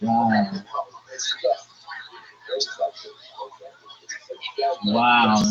Wow. Wow.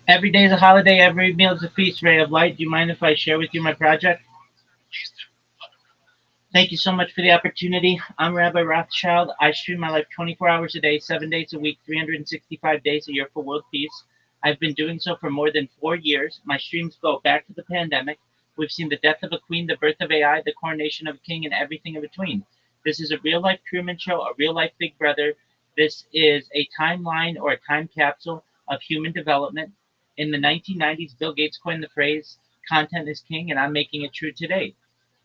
Every day is a holiday, every meal is a feast, ray of light. Do you mind if I share with you my project? Thank you so much for the opportunity. I'm Rabbi Rothschild. I stream my life 24 hours a day, 7 days a week, 365 days a year for world peace. I've been doing so for more than 4 years. My streams go back to the pandemic. We've seen the death of a queen, the birth of AI, the coronation of a king, and everything in between. This is a real life Truman Show, a real life Big Brother. This is a timeline or a time capsule of human development. In the 1990s, Bill Gates coined the phrase, content is king, and I'm making it true today.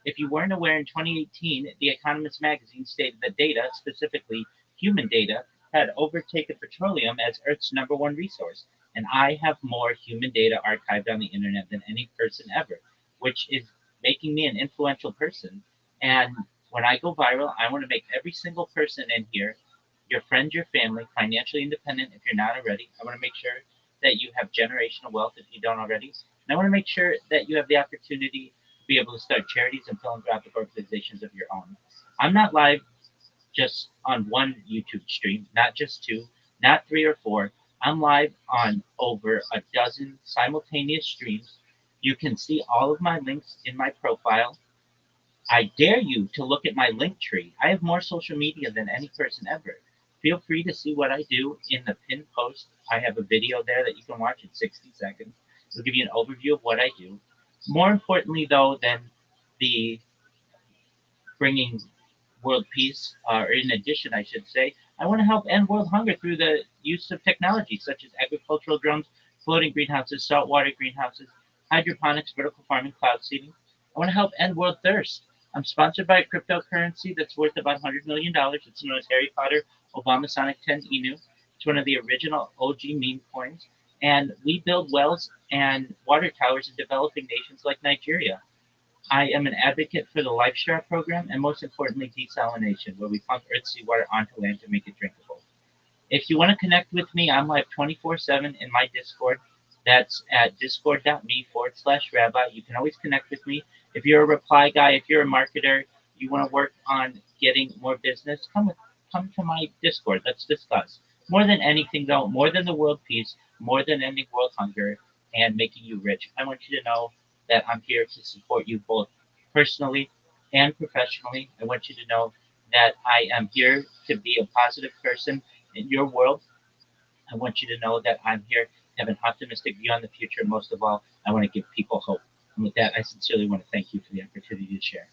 If you weren't aware, in 2018, The Economist magazine stated that data, specifically human data, had overtaken petroleum as Earth's number one resource. And I have more human data archived on the internet than any person ever, which is making me an influential person And when I go viral, I want to make every single person in here, your friends, your family, financially independent if you're not already. I want to make sure that you have generational wealth if you don't already. And I want to make sure that you have the opportunity to be able to start charities and philanthropic organizations of your own. I'm not live just on one YouTube stream, not just two, not three or four. I'm live on over a dozen simultaneous streams. You can see all of my links in my profile. I dare you to look at my link tree. I have more social media than any person ever. Feel free to see what I do in the pinned post. I have a video there that you can watch in 60 seconds. It'll give you an overview of what I do. More importantly, though, than the bringing world peace, or in addition, I should say, I want to help end world hunger through the use of technology such as agricultural drones, floating greenhouses, saltwater greenhouses, hydroponics, vertical farming, cloud seeding. I want to help end world thirst. I'm sponsored by a cryptocurrency that's worth about $100 million. It's known as Harry Potter Obama Sonic 10 Inu. It's one of the original OG meme coins. And we build wells and water towers in developing nations like Nigeria. I am an advocate for the LifeStar program and most importantly, desalination, where we pump earth seawater onto land to make it drinkable. If you want to connect with me, I'm live 24/7 in my Discord. That's at discord.me/rabbi. You can always connect with me. If you're a reply guy, if you're a marketer, you want to work on getting more business, come to my Discord. Let's discuss. More than anything, though, more than the world peace, more than ending world hunger and making you rich, I want you to know that I'm here to support you both personally and professionally. I want you to know that I am here to be a positive person in your world. I want you to know that I'm here to have an optimistic view on the future. And most of all, I want to give people hope. And with that, I sincerely want to thank you for the opportunity to share.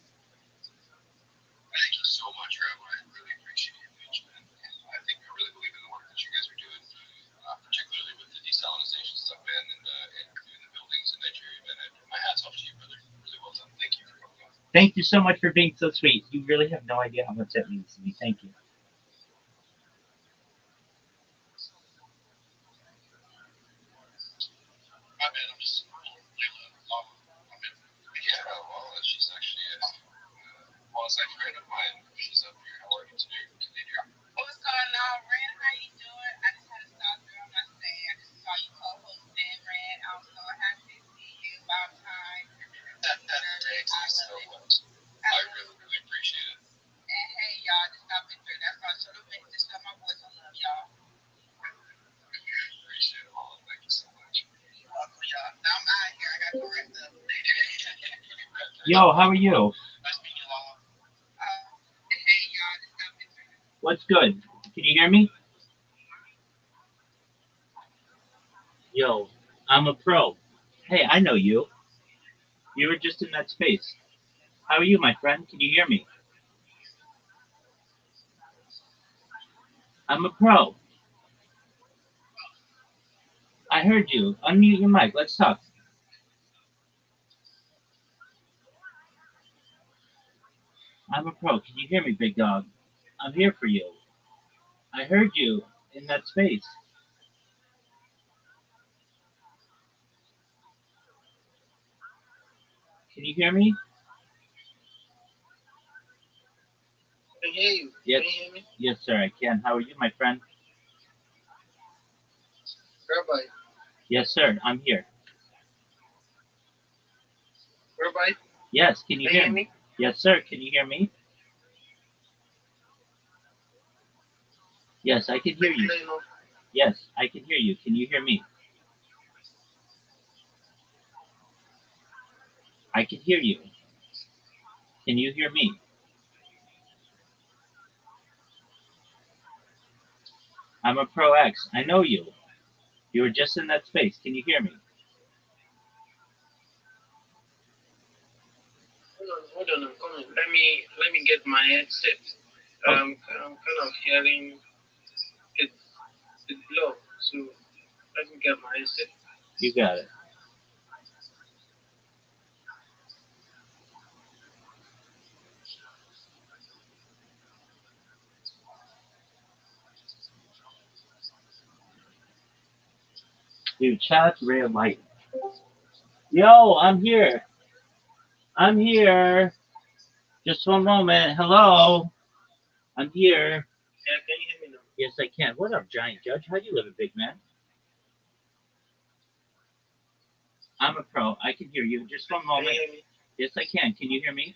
Thank you so much, Rabbi. I really appreciate your engagement. And I think I really believe in the work that you guys are doing, particularly with the desalinization stuff and doing the buildings in Nigeria. Man, my hat's off to you, brother. Really well done. Thank you for coming on. Thank you so much for being so sweet. You really have no idea how much that means to me. Thank you. My man, I'm just Layla. Yeah, well, she's actually quasi friend of mine. She's up here. How are you today? What's going on, Ren? How you doing? I just had to stop through. I'm not saying I just saw you co-hosting, Ren. I'm so happy to see you. About time. Thanks so much. I really appreciate it. And hey, y'all, just stopping through. That's why I showed up and just got my voice. I love y'all. Appreciate it all. Thank you so much. You're welcome, y'all. Now I'm out here. I got the rest of it. Yo, how are you? Nice meeting you, Lala. Hey, y'all, just stopping through. What's good? Can you hear me? Yo, I'm a pro. Hey, I know you. You were just in that space. How are you, my friend? Can you hear me? I'm a pro. I heard you. Unmute your mic. Let's talk. I'm a pro. Can you hear me, big dog? I'm here for you. I heard you in that space. Can you hear me? I can hear you. Yes. Can you hear me? Yes, sir, I can. How are you, my friend? Rabbi. Yes, sir, I'm here. Rabbi. Yes, can you hear me? Yes, sir, can you hear me? Yes, I can hear you. Yes, I can hear you. Can you hear me? I can hear you. Can you hear me? I'm a Pro X. I know you. You were just in that space. Can you hear me? Hold on, I'm coming. Let me get my headset. I'm kind of hearing it's low, so let me get my headset. You got it. Dude, shout out to Ray of Light. Yo, I'm here. I'm here. Just one moment. Hello. I'm here. Yeah, can you hear me now? Yes, I can. What up, Giant Judge? How do you live, big man? I'm a pro. I can hear you. Just one Can moment. you hear me? Yes, I can. Can you hear me?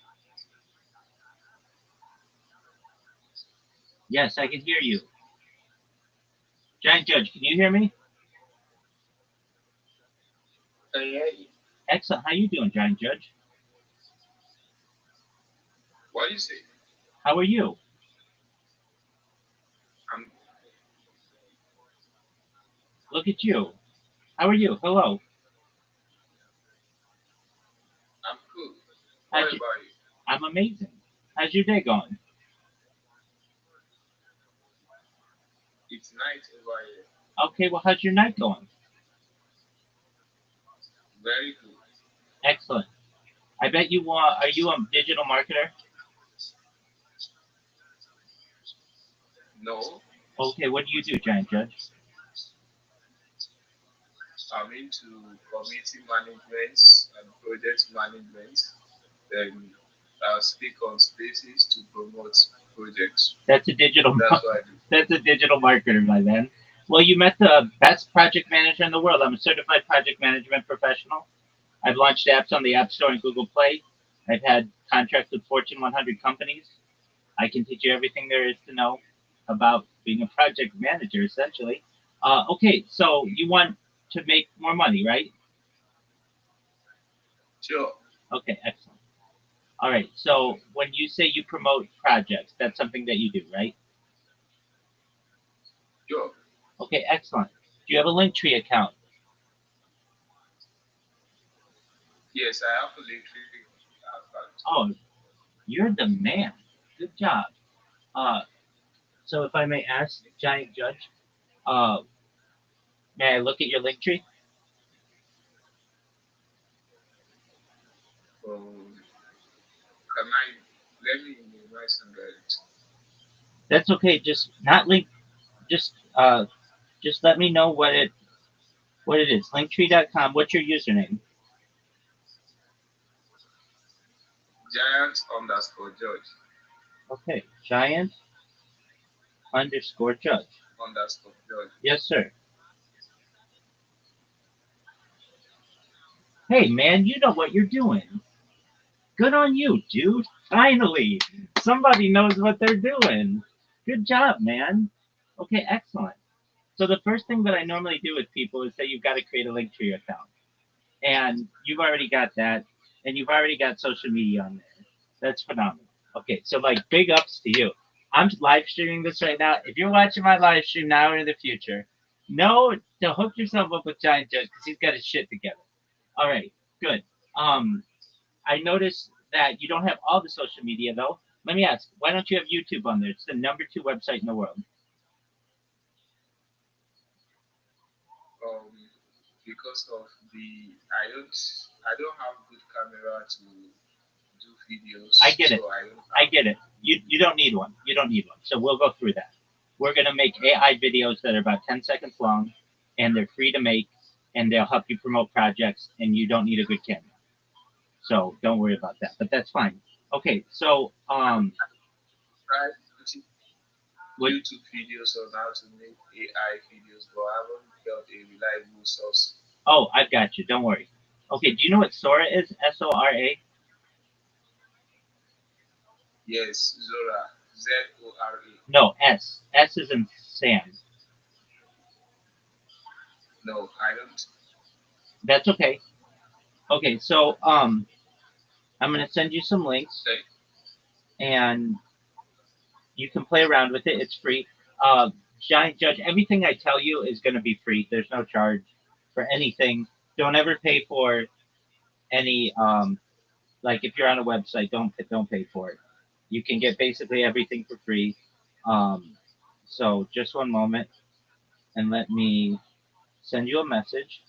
Yes, I can hear you. Giant Judge, can you hear me? Can you hear you? Excellent. How you doing, Giant Judge? What do you say? How are you? I'm Look at you. How are you? Hello. cool. How's What you? about you? I'm amazing. How's your day going? It's night over here. Okay, well, how's your night going? Very good. Excellent. I bet you are you a digital marketer? No, Okay, what do you do, Giant Judge? I'm into community management and project management. Then I'll speak on spaces to promote projects. That's a digital That's what I do. that's a digital marketer, my man. Well, you met the best project manager in the world. I'm a certified project management professional. I've launched apps on the App Store and Google Play. I've had contracts with Fortune 100 companies. I can teach you everything there is to know about being a project manager, essentially. Okay, so you want to make more money, right? Sure. Okay, excellent. All right, so when you say you promote projects, that's something that you do, right? Sure. Okay, excellent. Do you have a Linktree account? Yes, I have a literary account. Oh, you're the man. Good job. Uh, so if I may ask, Giant Judge, uh, may I look at your Linktree? Can I let me minimize and get That's okay. Just not link. Just let me know what it is. Linktree.com. What's your username? giant underscore judge Okay, Giant underscore Judge. underscore judge. Yes, sir. Hey, man, you know what you're doing. Good on you, dude. Finally, somebody knows what they're doing. Good job, man. Okay, excellent. So the first thing that I normally do with people is say you've got to create a Linktree account, and you've already got that, and you've already got social media on there. That's phenomenal. Okay, so like big ups to you. I'm live streaming this right now. If you're watching my live stream now or in the future, know to hook yourself up with Giant Judge because he's got his shit together. All right, good. Um, I noticed that you don't have all the social media though. Let me ask, why don't you have YouTube on there? It's the number 2 website in the world. Um, because of the I don't have good camera to do videos, I get it. so I don't I have. get it. You don't need one. You don't need one. So we'll go through that. We're gonna make AI videos that are about 10 seconds long, and they're free to make, and they'll help you promote projects, and you don't need a good camera. So don't worry about that. But that's fine. Okay, so Tried putting what? YouTube videos on how to make AI videos, but I haven't got a reliable source. Oh, I've got you. Don't worry. Okay, do you know what Sora is? Sora? Yes, Zora, Zora. No, S. S is in Sam. No, I don't. That's okay. Okay, so I'm gonna send you some links, Say, and you can play around with it. It's free. Uh, Giant Judge, everything I tell you is gonna be free. There's no charge for anything. Don't ever pay for any like if you're on a website, don't pay for it. You can get basically everything for free. Um, so just one moment, and let me send you a message.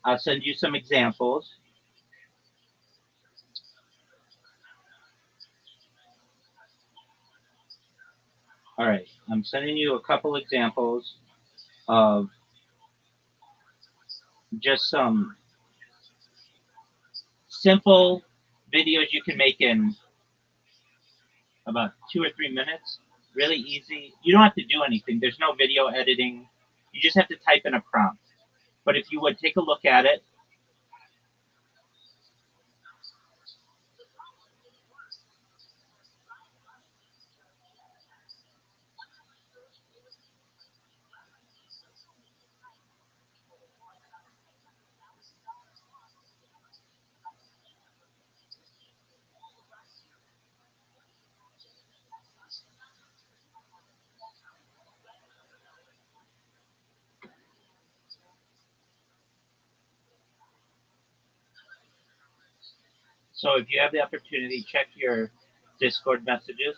I'll send you some examples. All right, I'm sending you a couple examples of just some simple videos you can make in about 2 or 3 minutes. Really easy. You don't have to do anything. There's no video editing. You just have to type in a prompt. But if you would take a look at it, so if you have the opportunity, check your Discord messages.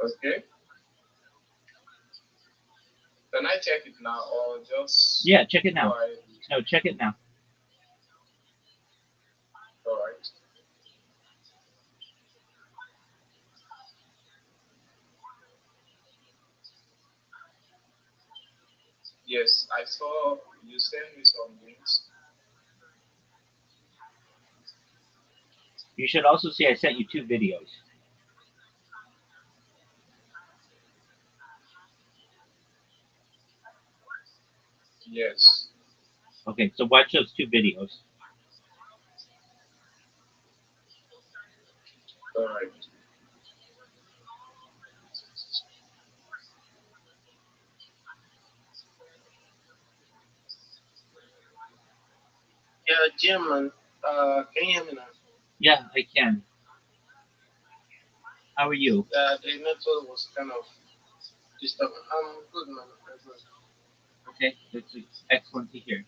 Okay. Can I check it now or just? Yeah, check it now. Go ahead? No, check it now. All right. Yes, I saw you sent me some links. You should also see I sent you 2 videos. Yes. Okay, so watch those 2 videos. All right. Yeah, Jim, man. Can you hear me now? Yeah, I can. How are you? The network was kind of disturbing. I'm good, man. I'm good. Okay, that's excellent to hear.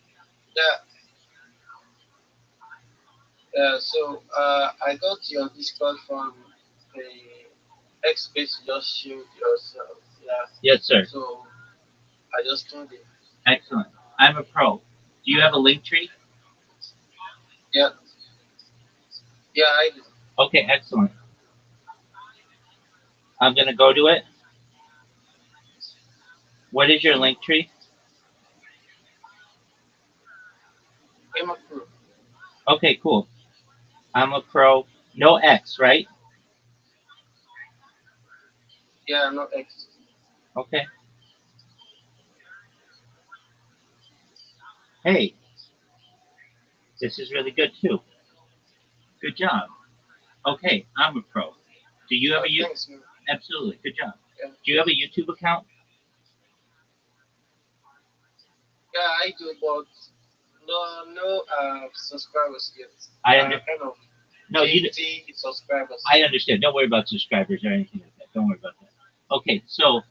Yeah. So I got your Discord from the X-Base you just showed yourself. Yeah. Yes, sir. So I just told it. Excellent. I'm a pro. Do you have a link tree? Yeah. Yeah, I do. Okay, excellent. I'm going to go to it. What is your link tree? I'm a pro. Okay, cool. I'm a pro. No X, right? Yeah, not X. Okay. Hey, this is really good too. Good job. Okay, I'm a pro. Do you have a YouTube? Thanks, man. Absolutely. Good job. Yeah. Do you have a YouTube account? Yeah, I do, but no subscribers yet. I under- Kind of No, you. 50 subscribers. I understand. Don't worry about subscribers or anything like that. Don't worry about that. Okay, so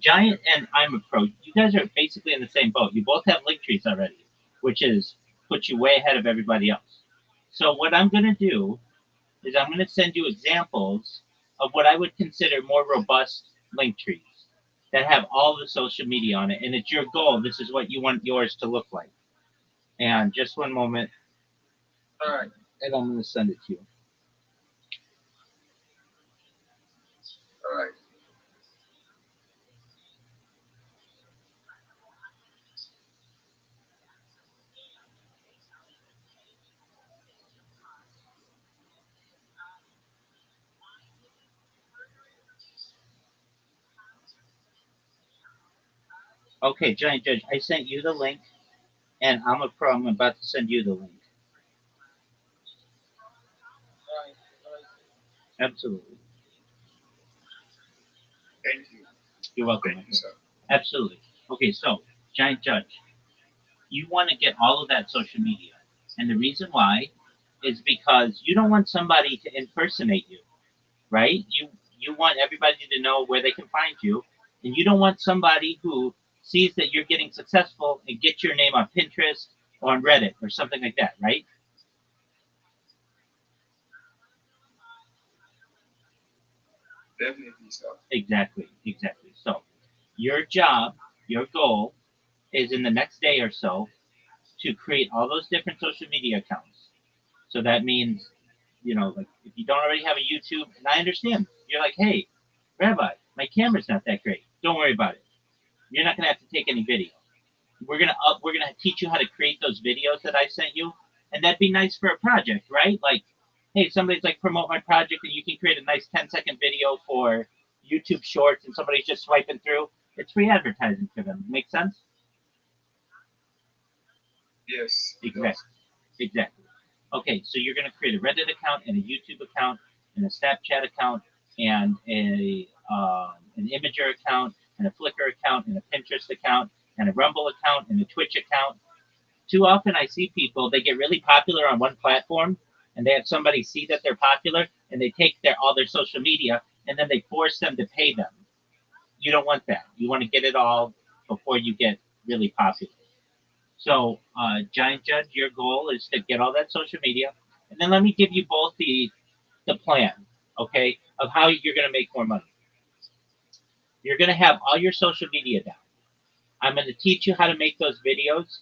Giant and I'm a pro. You guys are basically in the same boat. You both have link trees already, which is puts you way ahead of everybody else. So what I'm going to do is I'm going to send you examples of what I would consider more robust link trees that have all the social media on it, and it's your goal. This is what you want yours to look like. And just one moment, All right. and I'm going to send it to you. All right. Okay, Giant Judge, I sent you the link, and I'm a pro. I'm about to send you the link. All right. Absolutely. Thank you. You're welcome. Thank you, sir. Absolutely. Okay, so Giant Judge, you want to get all of that social media, and the reason why is because you don't want somebody to impersonate you, right? You want everybody to know where they can find you, and you don't want somebody who sees that you're getting successful and get your name on Pinterest or on Reddit or something like that, right? Definitely, sir. Exactly. So your job, your goal is in the next day or so to create all those different social media accounts. So that means, like if you don't already have a YouTube, and I understand, you're like, hey, Rabbi, my camera's not that great. Don't worry about it. You're not gonna have to take any video. We're gonna teach you how to create those videos that I sent you, And that'd be nice for a project, right? Like, hey, somebody's like, promote my project, and you can create a nice 10-second video for YouTube Shorts, and somebody's just swiping through. It's free advertising for them. Make sense? Yes. Exactly. Exactly. Okay, so you're going to create a Reddit account and a YouTube account and a Snapchat account and an Imager account and a Flickr account and a Pinterest account and a Rumble account and a Twitch account. Too often I see people, they get really popular on one platform and they have somebody see that they're popular and they take all their social media and then they force them to pay them. You don't want that. You want to get it all before you get really popular. So, Giant Judge, your goal is to get all that social media, and then let me give you both the plan, okay, of how you're going to make more money. You're going to have all your social media down. I'm going to teach you how to make those videos.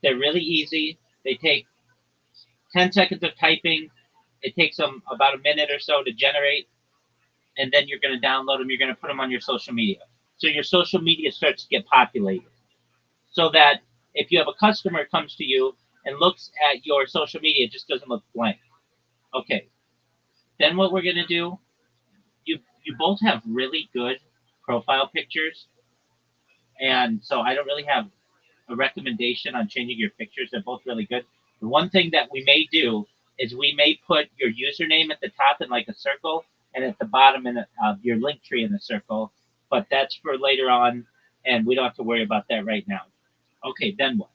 They're really easy. They take 10 seconds of typing. It takes them about a minute or so to generate, and then you're going to download them. You're going to put them on your social media. So your social media starts to get populated, so that if you have a customer comes to you and looks at your social media, it just doesn't look blank. Okay. Then what we're going to do, you both have really good profile pictures. And so I don't really have a recommendation on changing your pictures. They're both really good. The one thing that we may do is we may put your username at the top in like a circle and at the bottom in your link tree in a circle. But that's for later on, and we don't have to worry about that right now. Okay, then what?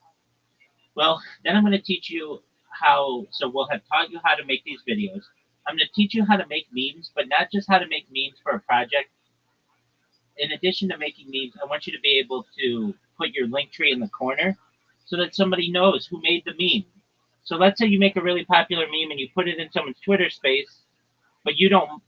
Well, then I'm going to teach you how, so we'll have taught you how to make these videos. I'm going to teach you how to make memes, but not just how to make memes for a project. In addition to making memes, I want you to be able to put your link tree in the corner so that somebody knows who made the meme. So let's say you make a really popular meme and you put it in someone's Twitter space, but you don't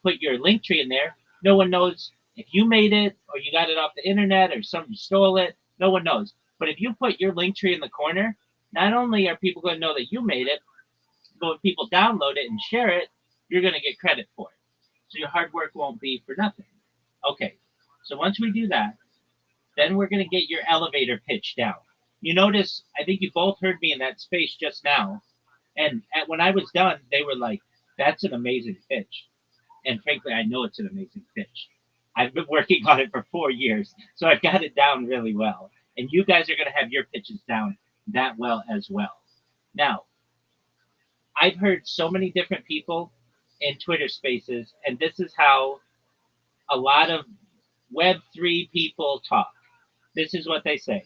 put your link tree in there. No one knows if you made it or you got it off the internet or somebody stole it. No one knows. But if you put your link tree in the corner, not only are people going to know that you made it, but when people download it and share it, you're going to get credit for it. So your hard work won't be for nothing. Okay, so once we do that, then we're going to get your elevator pitch down. You notice, I think you both heard me in that space just now. And when I was done, they were like, that's an amazing pitch. And frankly, I know it's an amazing pitch. I've been working on it for 4 years, so I've got it down really well. And you guys are going to have your pitches down that well as well. Now, I've heard so many different people in Twitter spaces, and this is how a lot of Web3 people talk. This is what they say.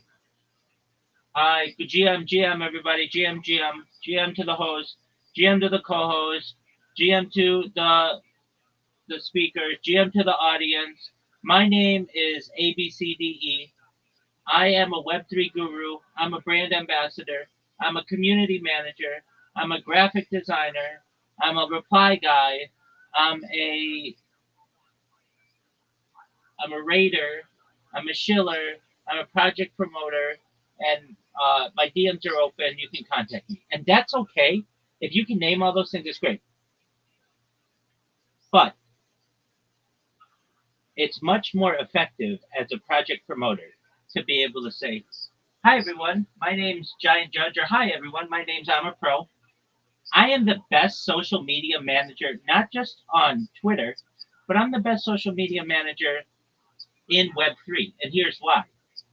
Hi, GM, everybody. GM to the host, GM to the co-host, GM to the speakers, GM to the audience. My name is ABCDE. I am a Web3 guru. I'm a brand ambassador. I'm a community manager. I'm a graphic designer. I'm a reply guy. I'm a raider. I'm a shiller. I'm a project promoter. And my DMs are open. You can contact me. And that's okay. If you can name all those things, it's great. But it's much more effective as a project promoter to be able to say, hi, everyone. My name's Giant Judge. Or hi, everyone. My name's I'm a Pro. I am the best social media manager, not just on Twitter, but I'm the best social media manager in Web3. And here's why.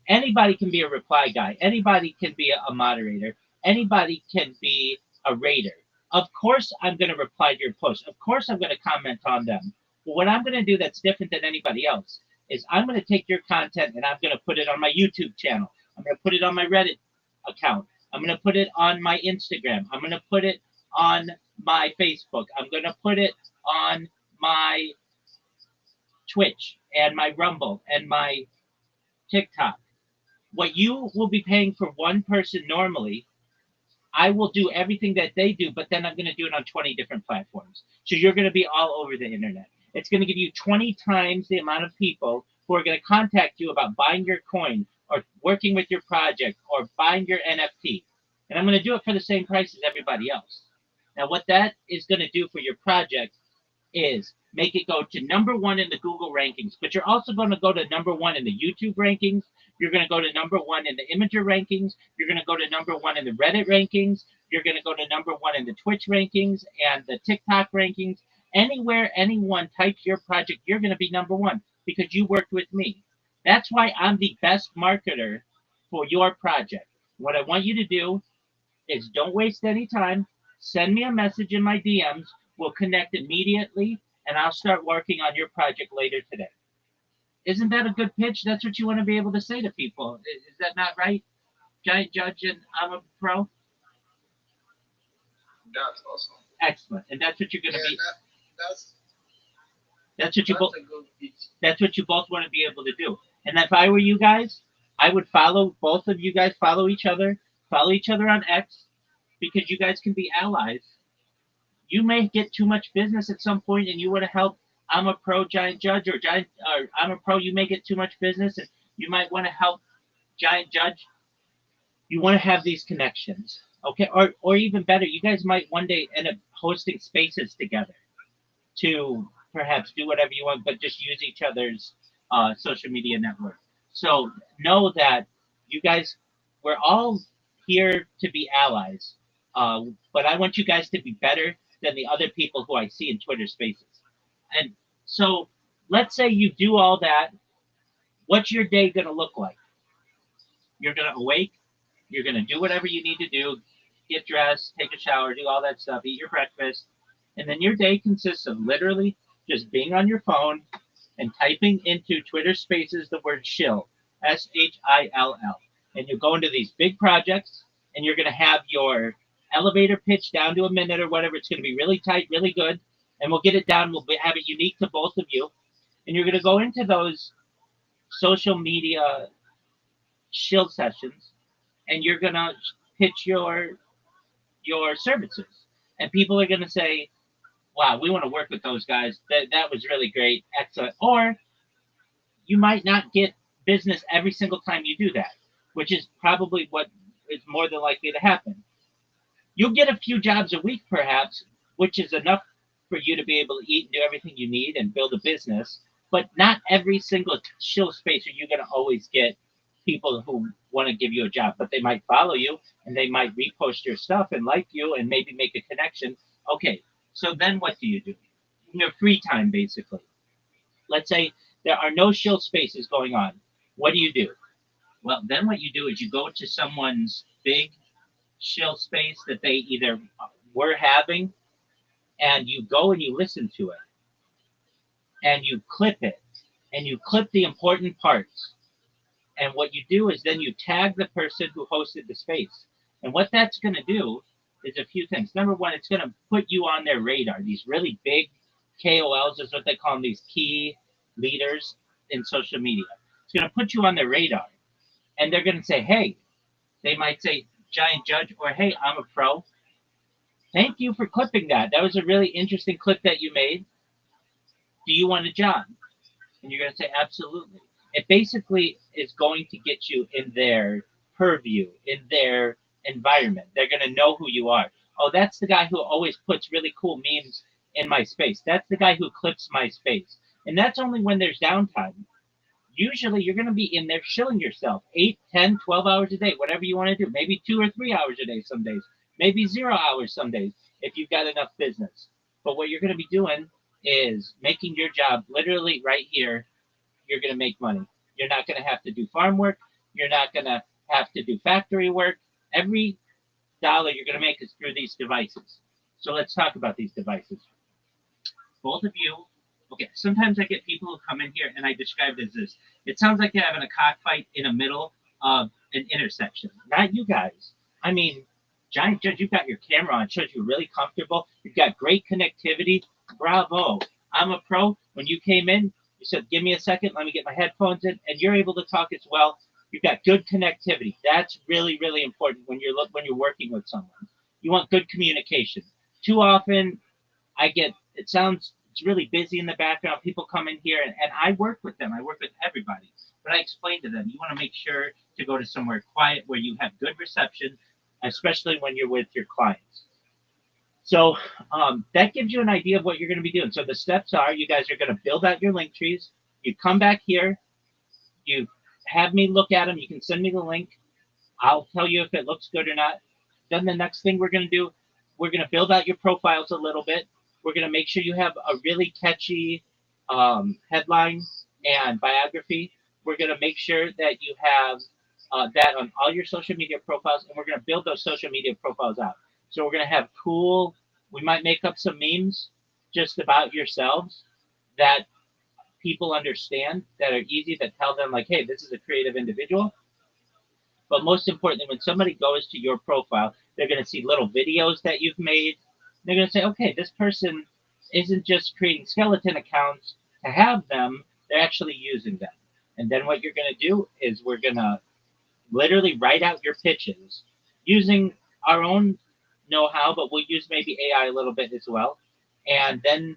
Anybody can be a reply guy. Anybody can be a moderator. Anybody can be a raider. Of course, I'm going to reply to your posts. Of course, I'm going to comment on them. But what I'm going to do that's different than anybody else is I'm going to take your content and I'm going to put it on my YouTube channel. I'm going to put it on my Reddit account. I'm going to put it on my Instagram. I'm going to put it on my Facebook. I'm going to put it on my Twitch and my Rumble and my TikTok. What you will be paying for one person normally, I will do everything that they do, but then I'm going to do it on 20 different platforms. So you're going to be all over the internet. It's going to give you 20 times the amount of people who are going to contact you about buying your coin or working with your project or buying your NFT. And I'm going to do it for the same price as everybody else. Now, what that is going to do for your project is make it go to #1 in the Google rankings. But you're also going to go to #1 in the YouTube rankings. You're going to go to #1 in the Imager rankings. You're going to go to #1 in the Reddit rankings. You're going to go to #1 in the Twitch rankings and the TikTok rankings. Anywhere anyone types your project, you're going to be #1 because you worked with me. That's why I'm the best marketer for your project. What I want you to do is don't waste any time. Send me a message in my DMs. We'll connect immediately, and I'll start working on your project later today. Isn't that a good pitch? That's what you want to be able to say to people. Is that not right, Giant Judge and I'm a Pro? That's awesome. Excellent. And that's what you're going to be. That's That's what you both. a good pitch. That's what you both want to be able to do. And if I were you guys, I would follow both of you guys. Follow each other on X, because you guys can be allies. You may get too much business at some point, and you want to help. I'm a Pro Giant Judge, or I'm a Pro. You may get too much business, and you might want to help Giant Judge. You want to have these connections, okay? Or even better, you guys might one day end up hosting spaces together to perhaps do whatever you want, but just use each other's social media network. So know that you guys, we're all here to be allies, but I want you guys to be better than the other people who I see in Twitter Spaces. And so let's say you do all that. What's your day going to look like? You're going to awake. You're going to do whatever you need to do, get dressed, take a shower, do all that stuff, eat your breakfast. And then your day consists of literally just being on your phone and typing into Twitter Spaces the word shill, SHILL. And you go into these big projects, and you're going to have your elevator pitch down to a minute or whatever. It's going to be really tight, really good. And we'll get it down. We'll have it unique to both of you. And you're going to go into those social media shill sessions, and you're going to pitch your services. And people are going to say, wow, we want to work with those guys. That was really great. Excellent. Or you might not get business every single time you do that, which is probably what is more than likely to happen. You'll get a few jobs a week, perhaps, which is enough for you to be able to eat and do everything you need and build a business. But not every single shill space are you going to always get people who want to give you a job, but they might follow you and they might repost your stuff and like you and maybe make a connection. Okay, so then what do you do? In your free time, basically. Let's say there are no shill spaces going on. What do you do? Well, then what you do is you go to someone's big shill space that they either were having, and you go and you listen to it, and you clip it, and you clip the important parts. And what you do is then you tag the person who hosted the space. And what that's going to do is a few things. Number one, it's going to put you on their radar. These really big KOLs is what they call them, these key leaders in social media. It's going to put you on their radar. And they're going to say, hey, they might say, Giant Judge, or hey, I'm a Pro. Thank you for clipping that. That was a really interesting clip that you made. Do you want a job? And you're going to say, absolutely. It basically is going to get you in their purview, in their environment. They're going to know who you are. Oh, that's the guy who always puts really cool memes in my space. That's the guy who clips my space. And that's only when there's downtime. Usually you're going to be in there shilling yourself 8, 10, 12 hours a day, whatever you want to do. Maybe 2 or 3 hours a day some days. Maybe 0 hours some days if you've got enough business. But what you're going to be doing is making your job literally right here. You're going to make money. You're not going to have to do farm work. You're not going to have to do factory work. Every dollar you're going to make is through these devices. So let's talk about these devices. Both of you, okay, sometimes I get people who come in here and I describe it as this. It sounds like they're having a cockfight in the middle of an intersection. Not you guys. I mean, Giant Judge, you've got your camera on. It shows you're really comfortable. You've got great connectivity. Bravo. I'm a Pro. When you came in, you said, give me a second, let me get my headphones in, and you're able to talk as well. You've got good connectivity. That's really, really important when you're working with someone. You want good communication. Too often, it's really busy in the background. People come in here, and I work with them. I work with everybody. But I explain to them, you want to make sure to go to somewhere quiet where you have good reception, especially when you're with your clients. So that gives you an idea of what you're going to be doing. So the steps are, you guys are going to build out your link trees. You come back here, you have me look at them. You can send me the link. I'll tell you if it looks good or not. Then the next thing we're going to do, we're going to build out your profiles a little bit. We're going to make sure you have a really catchy headline and biography. We're going to make sure that you have that on all your social media profiles, and we're going to build those social media profiles out. So we're going to have cool, we might make up some memes just about yourselves that people understand, that are easy, that tell them, like, hey, this is a creative individual. But most importantly, when somebody goes to your profile, they're going to see little videos that you've made. They're going to say, okay, this person isn't just creating skeleton accounts to have them, they're actually using them. And then what you're going to do is we're going to literally write out your pitches using our own know-how, but we'll use maybe AI a little bit as well. And then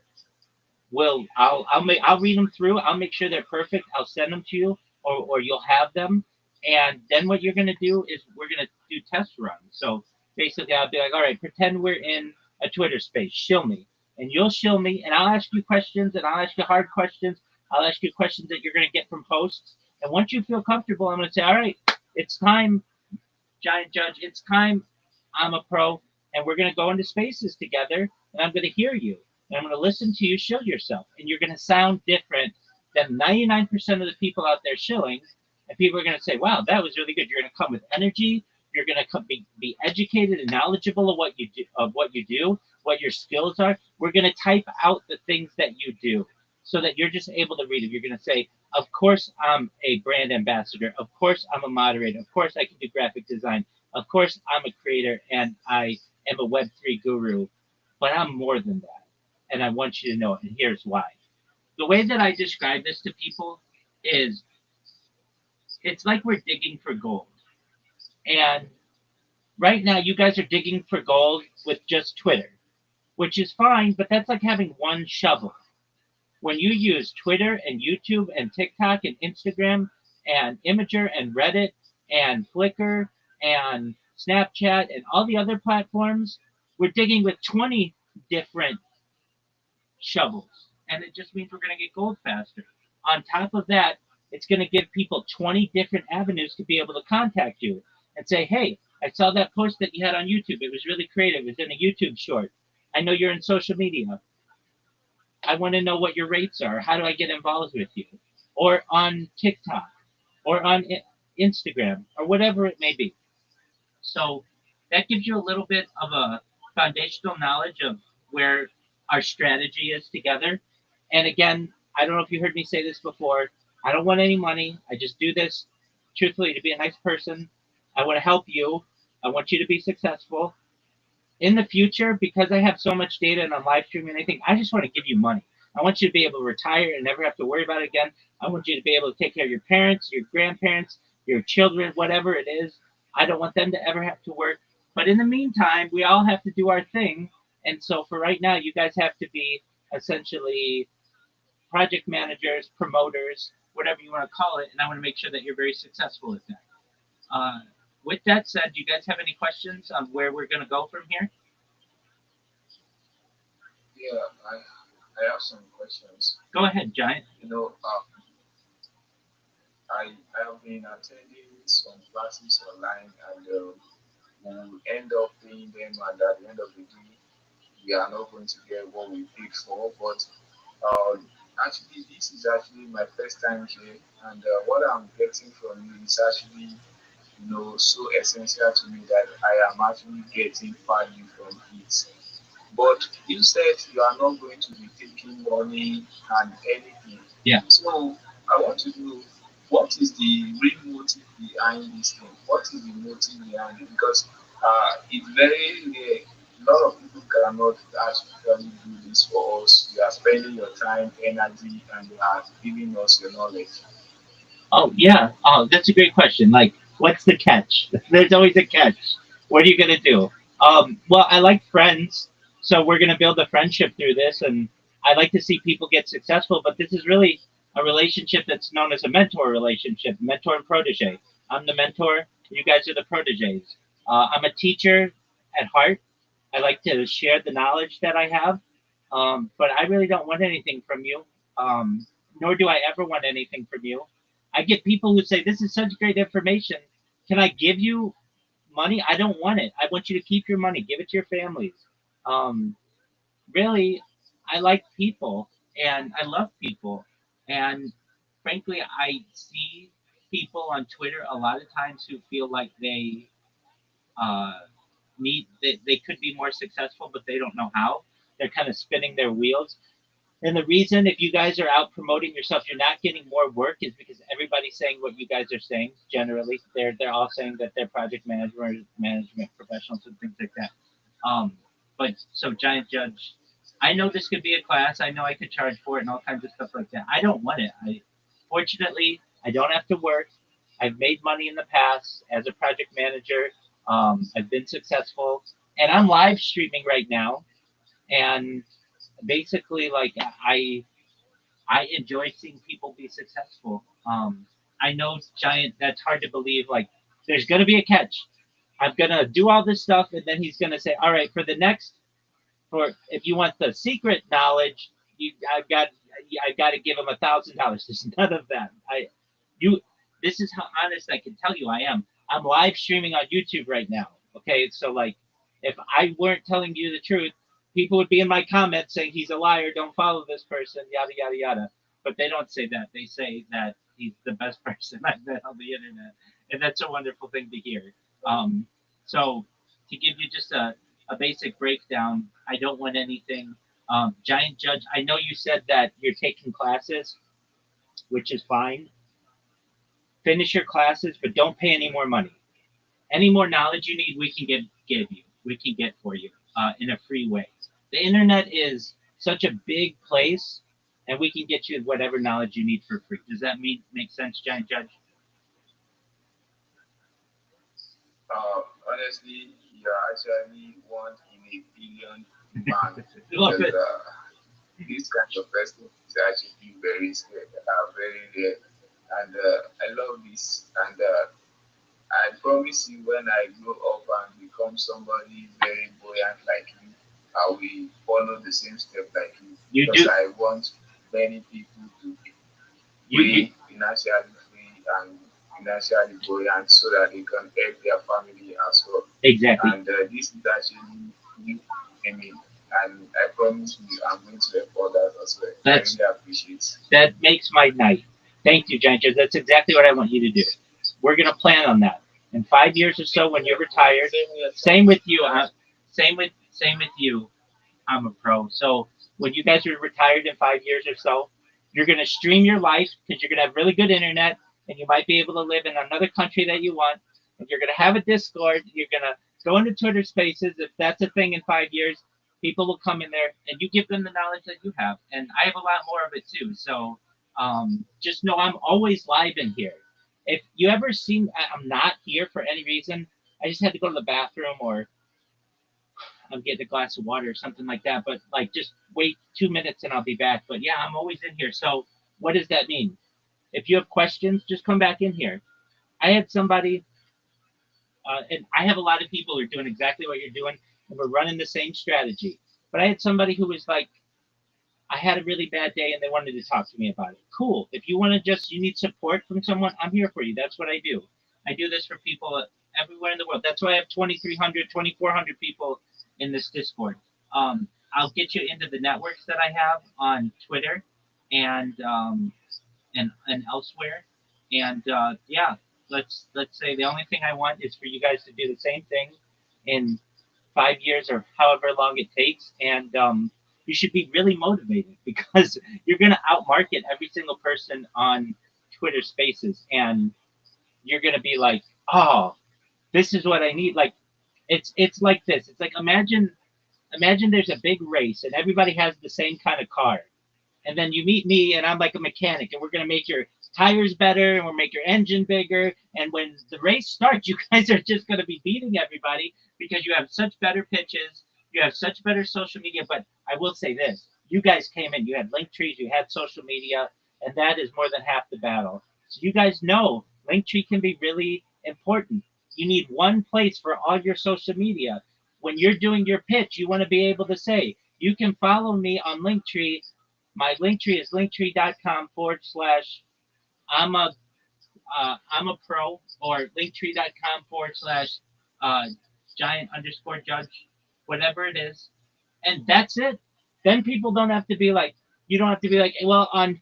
I'll read them through. I'll make sure they're perfect. I'll send them to you, or you'll have them. And then what you're gonna do is we're gonna do test runs. So basically, I'll be like, all right, pretend we're in a Twitter space. Shill me, and you'll shill me, and I'll ask you questions, and I'll ask you hard questions. I'll ask you questions that you're gonna get from hosts. And once you feel comfortable, I'm gonna say, all right, it's time, Giant Judge. It's time. I'm a pro, and we're gonna go into spaces together, and I'm gonna hear you, and I'm gonna listen to you show yourself, and you're gonna sound different than 99% of the people out there shilling, and people are gonna say, "Wow, that was really good." You're gonna come with energy. You're gonna be educated and knowledgeable of what you do, what your skills are. We're gonna type out the things that you do, so that you're just able to read it. You're gonna say, "Of course, I'm a brand ambassador. Of course, I'm a moderator. Of course, I can do graphic design. Of course, I'm a creator and I am a Web3 guru, but I'm more than that. And I want you to know it. And here's why." The way that I describe this to people is it's like we're digging for gold. And right now, you guys are digging for gold with just Twitter, which is fine, but that's like having one shovel. When you use Twitter and YouTube and TikTok and Instagram and Imager and Reddit and Flickr and Snapchat and all the other platforms, we're digging with 20 different shovels. And it just means we're going to get gold faster. On top of that, it's going to give people 20 different avenues to be able to contact you and say, hey, I saw that post that you had on YouTube. It was really creative. It was in a YouTube short. I know you're in social media. I want to know what your rates are. How do I get involved with you? Or on TikTok or on Instagram or whatever it may be. So that gives you a little bit of a foundational knowledge of where our strategy is together. And again, I don't know if you heard me say this before. I don't want any money. I just do this truthfully to be a nice person. I want to help you. I want you to be successful. In the future, because I have so much data and I'm live streaming and anything, I just want to give you money. I want you to be able to retire and never have to worry about it again. I want you to be able to take care of your parents, your grandparents, your children, whatever it is. I don't want them to ever have to work. But in the meantime, we all have to do our thing. And so for right now, you guys have to be essentially project managers, promoters, whatever you want to call it. And I want to make sure that you're very successful at that. With that said, do you guys have any questions on where we're going to go from here? Yeah, I have some questions. Go ahead, Giant. I have been attending some classes online, and we'll end up paying them, and at the end of the day, we are not going to get what we paid for. But actually, this is actually my first time here, and what I'm getting from you is actually, so essential to me that I am actually getting value from it. But you said you are not going to be taking money and anything. Yeah. So I want to know, what is the real motive behind this thing? What is the motive behind it? Because it's very rare. A lot of people cannot actually do this for us. You are spending your time, energy, and you are giving us your knowledge. Oh, yeah. Oh, that's a great question. Like, what's the catch? There's always a catch. What are you going to do? Well, I like friends, so we're going to build a friendship through this. And I like to see people get successful, but this is really a relationship that's known as a mentor relationship, mentor and protege. I'm the mentor, you guys are the proteges. I'm a teacher at heart, I like to share the knowledge that I have, but I really don't want anything from you, um, nor do I ever want anything from you. I get people who say, "This is such great information. Can I give you money?" I don't want it. I want you to keep your money, give it to your families. Um, really, I like people and I love people. And frankly, I see people on Twitter a lot of times who feel like uh, they could be more successful, but they don't know how. They're kind of spinning their wheels. And the reason, if you guys are out promoting yourself, you're not getting more work is because everybody's saying what you guys are saying. Generally, they're all saying that they're project management professionals and things like that. Um, but so Giant Judge, I know this could be a class. I know I could charge for it and all kinds of stuff like that. I don't want it. Fortunately, I don't have to work. I've made money in the past as a project manager. I've been successful, and I'm live streaming right now. And basically, like I enjoy seeing people be successful. I know Giant. That's hard to believe. Like, there's gonna be a catch. I'm gonna do all this stuff, and then he's gonna say, "All right, for the next, for if you want the secret knowledge, I got to give him $1,000." There's none of that. You, this is how honest I can tell you I am. I'm live streaming on YouTube right now. Okay, so like, if I weren't telling you the truth, people would be in my comments saying he's a liar. Don't follow this person. Yada yada yada. But they don't say that. They say that he's the best person I've met on the internet, and that's a wonderful thing to hear. Um, so to give you just a basic breakdown, I don't want anything. Giant Judge, I know you said that you're taking classes, which is fine. Finish your classes, but don't pay any more money. Any more knowledge you need, we can give you. We can get for you in a free way. The internet is such a big place, and we can get you whatever knowledge you need for free. Does that make sense, Giant Judge? Honestly, you're actually one in a billion man Love because it. this kind of person is actually very scared, very rare, and I love this. And I promise you, when I grow up and become somebody very buoyant like you, I will follow the same step like you You because do. I want many people to be You financially free and financially buoyant so that they can help their family as well. exactly. And this is actually new in me. And I promise you, I'm going to help others as well. I That's really appreciate it. that makes my night. Thank you, Giant Judge. That's exactly what I want you to do. We're gonna plan on that. In 5 years or so, when you're retired, same with you. Same with you. I'm a pro. So when you guys are retired in 5 years or so, you're gonna stream your life because you're gonna have really good internet, and you might be able to live in another country that you want. And you're gonna have a Discord. You're gonna go into Twitter Spaces. If that's a thing in 5 years, people will come in there, and you give them the knowledge that you have. And I have a lot more of it too. So just know I'm always live in here. If you ever see I'm not here for any reason, I just had to go to the bathroom or I'm getting a glass of water or something like that. But like, just wait 2 minutes and I'll be back. But yeah, I'm always in here. So what does that mean? If you have questions, just come back in here. I had somebody, and I have a lot of people who are doing exactly what you're doing, and we're running the same strategy. But I had somebody who was like, I had a really bad day and they wanted to talk to me about it. Cool. If you want to you need support from someone, I'm here for you. That's what I do. I do this for people everywhere in the world. That's why I have 2,300, 2,400 people in this Discord. I'll get you into the networks that I have on Twitter and and elsewhere. And yeah, let's say the only thing I want is for you guys to do the same thing in 5 years or however long it takes, and you should be really motivated because you're going to outmarket every single person on Twitter Spaces, and you're going to be like, oh, this is what I need. Like, it's like this. It's like imagine there's a big race and everybody has the same kind of car, and then you meet me and I'm like a mechanic and we're going to make your tires better and we'll make your engine bigger, and when the race starts you guys are just going to be beating everybody because you have such better pitches, you have such better social media. But I will say this, you guys came in, you had link trees, you had social media, and that is more than half the battle. So you guys know Linktree can be really important. You need one place for all your social media. when you're doing your pitch, you want to be able to say, you can follow me on Linktree. My Linktree is linktree.com/. I'm a I'm a pro, or linktree.com/, giant_judge, whatever it is. And that's it. Then people don't have to be like, you don't have to be like, well, on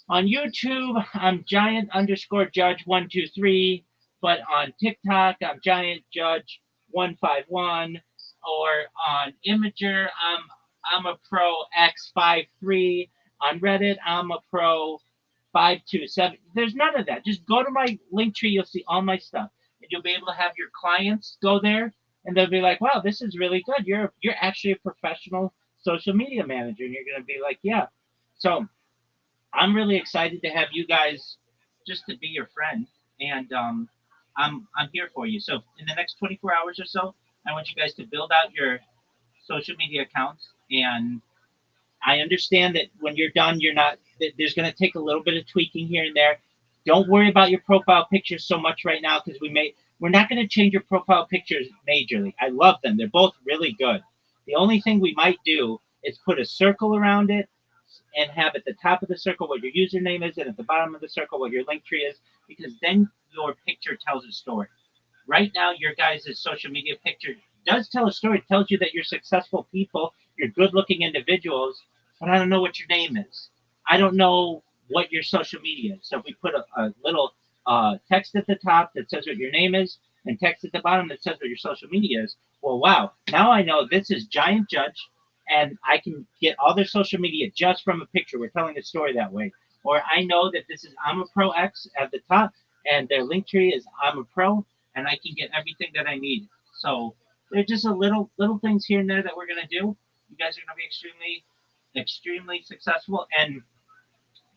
YouTube, I'm giant_judge123, but on TikTok, I'm giantjudge151, or on Imager, I'm a pro X53. On Reddit, I'm a pro 527. There's none of that. Just go to my link tree. You'll see all my stuff, and you'll be able to have your clients go there, and they'll be like, "Wow, this is really good. You're actually a professional social media manager," and you're gonna be like, "Yeah." So I'm really excited to have you guys, just to be your friend, and I'm here for you. So in the next 24 hours or so, I want you guys to build out your social media accounts, and I understand that when you're done, you're not. There's going to take a little bit of tweaking here and there. Don't worry about your profile pictures so much right now, because we're not going to change your profile pictures majorly. I love them; they're both really good. The only thing we might do is put a circle around it, and have at the top of the circle what your username is, and at the bottom of the circle what your link tree is, because then your picture tells a story. Right now, your guys' social media picture does tell a story. It tells you that you're successful people, you're good looking individuals, but I don't know what your name is. I don't know what your social media is. So if we put a little text at the top that says what your name is, and text at the bottom that says what your social media is, well, wow, now I know this is Giant Judge, and I can get all their social media just from a picture. We're telling a story that way. Or I know that this is I'm a Pro X at the top, and their link tree is I'm a Pro, and I can get everything that I need. So there's just a little things here and there that we're gonna do. You guys are gonna be extremely successful, and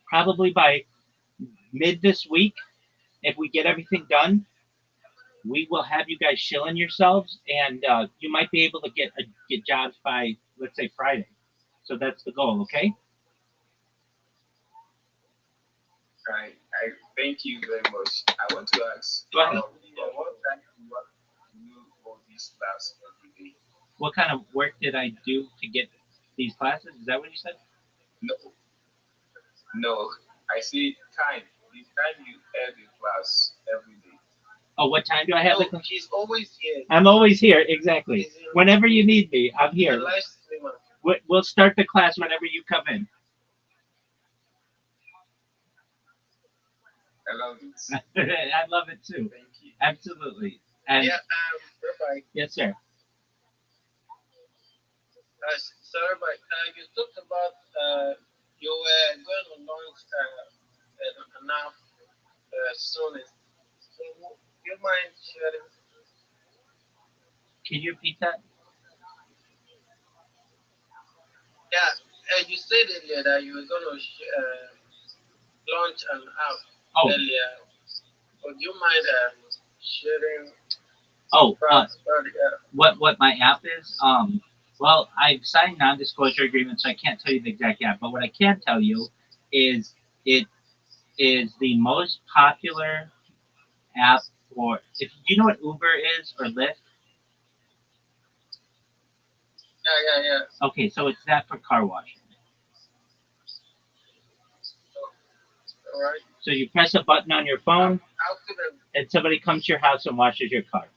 probably by mid this week, if we get everything done, we will have you guys shilling yourselves, and you might be able to get jobs by, let's say, Friday. So that's the goal, okay? I thank you very much. I want to ask, Go ahead. what time do you hold this class every day? What kind of work did I do to get these classes? Is that what you said? No, no. I see time. The time you have the class every day. Oh, what time do I have the class? She's always here. I'm always here, exactly. Whenever you need me, I'm The here. live streamer. We'll start the class whenever you come in. I love it. I love it too. Thank you. Absolutely. And Yeah, Rabbi. yes, sir. So, Rabbi, you talked about you were going to launch an app soon. So, do you mind sharing? Can you repeat that? Yeah, you said earlier that you were going to launch an app Oh, earlier. Would you mind sharing oh, about the app? what my app is? Well, I've signed non-disclosure agreement, so I can't tell you the exact app. But what I can tell you is it is the most popular app for, if you know what Uber is or Lyft. Yeah. Okay, so it's that for car washing. All right. So you press a button on your phone, How could I? and somebody comes to your house and washes your car.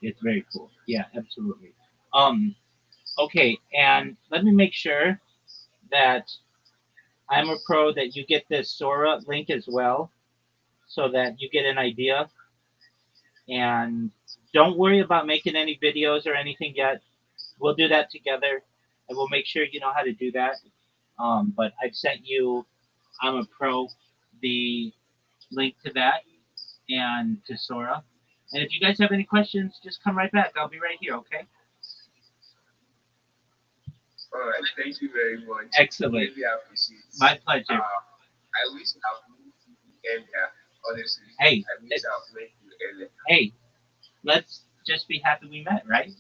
It's very cool. Yeah, absolutely. Okay, and let me make sure that I'm a pro that you get this Sora link as well, so that you get an idea. And don't worry about making any videos or anything yet. We'll do that together, and we'll make sure you know how to do that. But I've sent you, I'm a pro, the link to that and to Sora. And if you guys have any questions, just come right back. I'll be right here, okay? All right. Thank you very much. Excellent. Really appreciate it. My pleasure. I wish I've met you earlier. Honestly, Hey, I wish I've met you earlier. Hey, let's just be happy we met, right?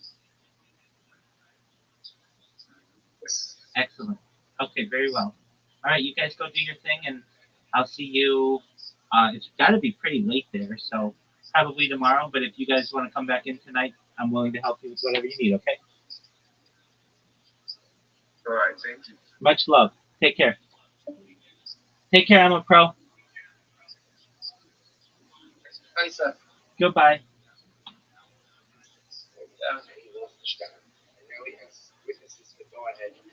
Yes. Excellent. Okay, very well. All right, you guys go do your thing, and I'll see you. It's got to be pretty late there, so probably tomorrow. But if you guys want to come back in tonight, I'm willing to help you with whatever you need. Okay. All right, thank you. Much love. Take care. Take care. I'm a pro. Hi, sir. Goodbye. Rothschild'S. And now he has witnesses to go ahead and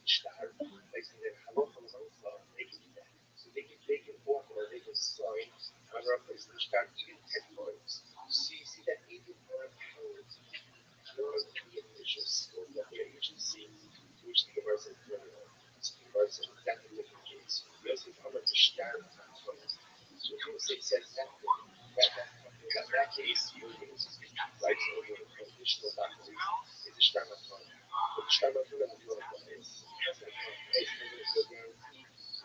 start placing their hello from his own phone. They can do that. So they can walk or they can sign on our place and start eating 10 points. See that 81 pounds. You're being vicious or what the agency, which the verse is criminal. The verse is exactly different case. Yes, if I'm a start on points. So it says that case, you're going to right? So your conditional doctrine is a stramaton. But stramaton is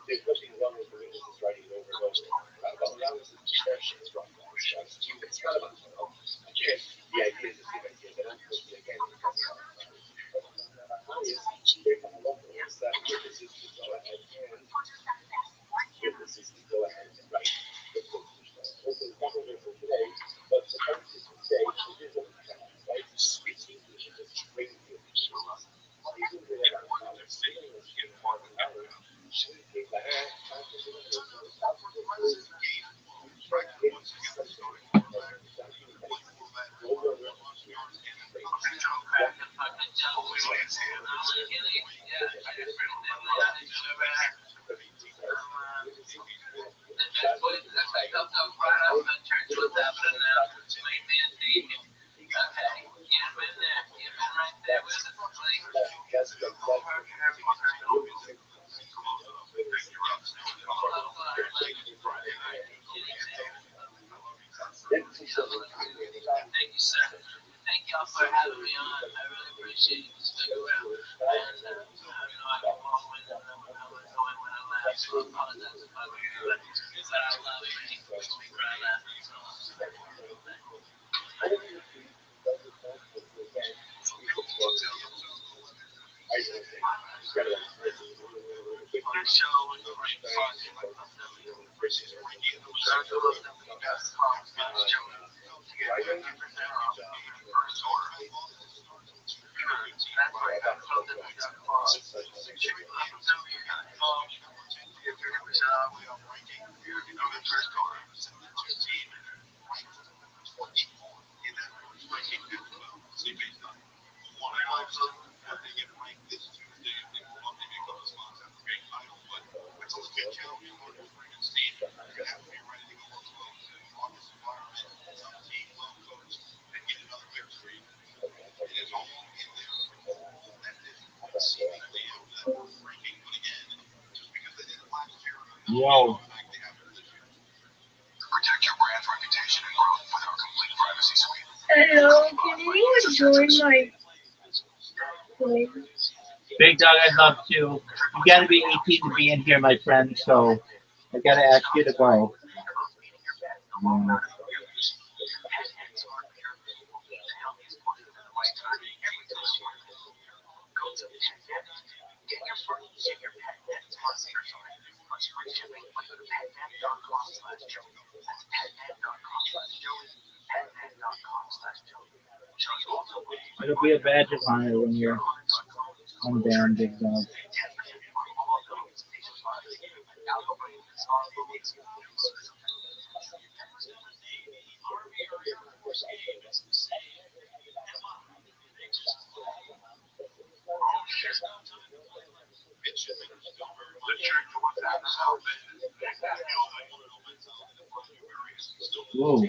there's nothing wrong with the witnesses writing over and over. But allowance is discretion is wrong. It's not about again, the idea is the same idea, but unfortunately, again, it doesn't have witnesses to go ahead and witnesses to go ahead and write. This is not only for today, but the country can say it is what we have, right? Speaks English and just bring the officials. Even with our knowledge, even with our knowledge, should be that Thank y'all for having me on. I really appreciate you sticking around. And, I can walk when I laugh, so I apologize if I do, but I love it when you speak when I laugh. Yo. Protect your brand's reputation and growth with our complete privacy suite. Hello, can anyone join my thing? Big dog, I'd love to. You gotta be 18 to be in here, my friend, so I gotta ask you to go. Yeah. It'll be a badge of honor when you're unbanned, big dog. Whoa.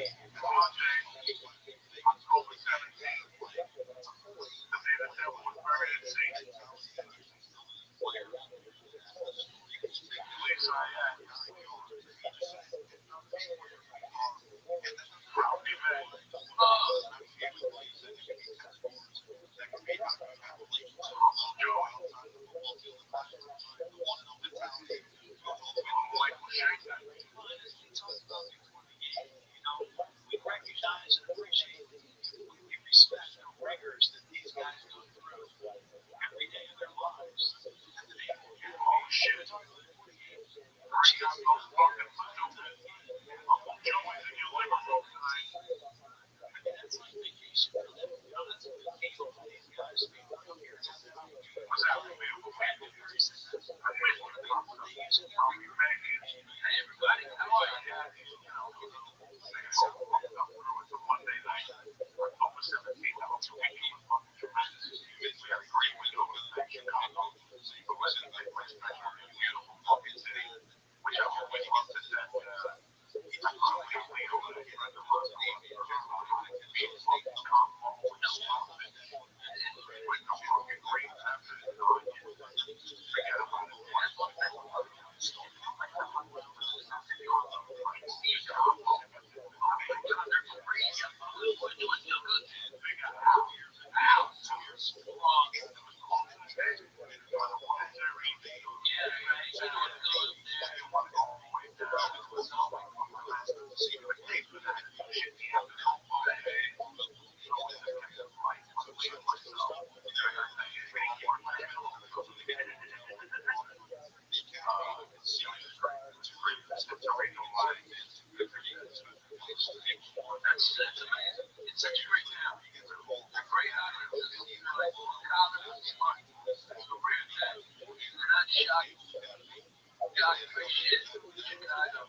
Chicago for shit. Chicago.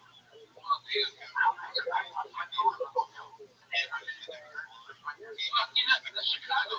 Well, dude, the Chicago.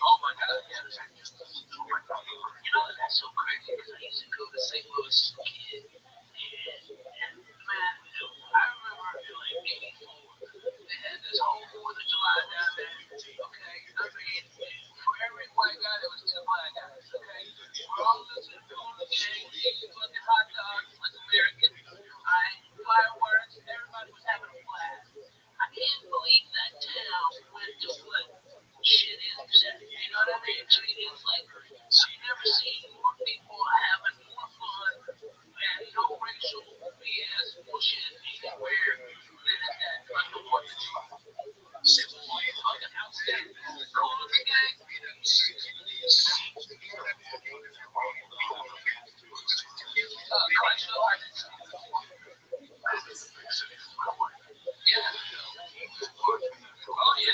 Oh my God, yeah. That's so crazy because I used to go to St. Louis as a kid. And man, I remember in like '84, they had this whole 4th of July down there. Okay, I mean, for every white guy, there was 2 black guys. Okay, we're all listening to the game, eating fucking hot dogs like Americans. Fireworks, everybody was having a blast. I can't believe that town went to what shit is. You know what I mean? I mean, it's like I've never seen more people having more fun and no racial BS bullshit anywhere than at that fucking 4th of July. It was fucking outstanding. Cool looking gang. Christ, yeah. Oh yeah.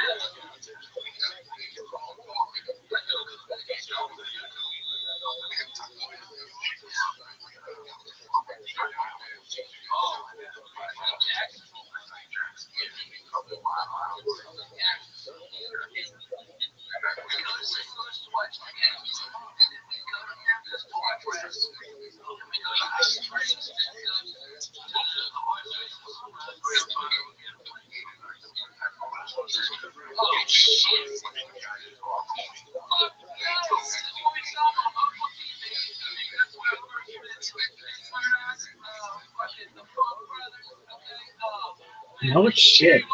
No shit.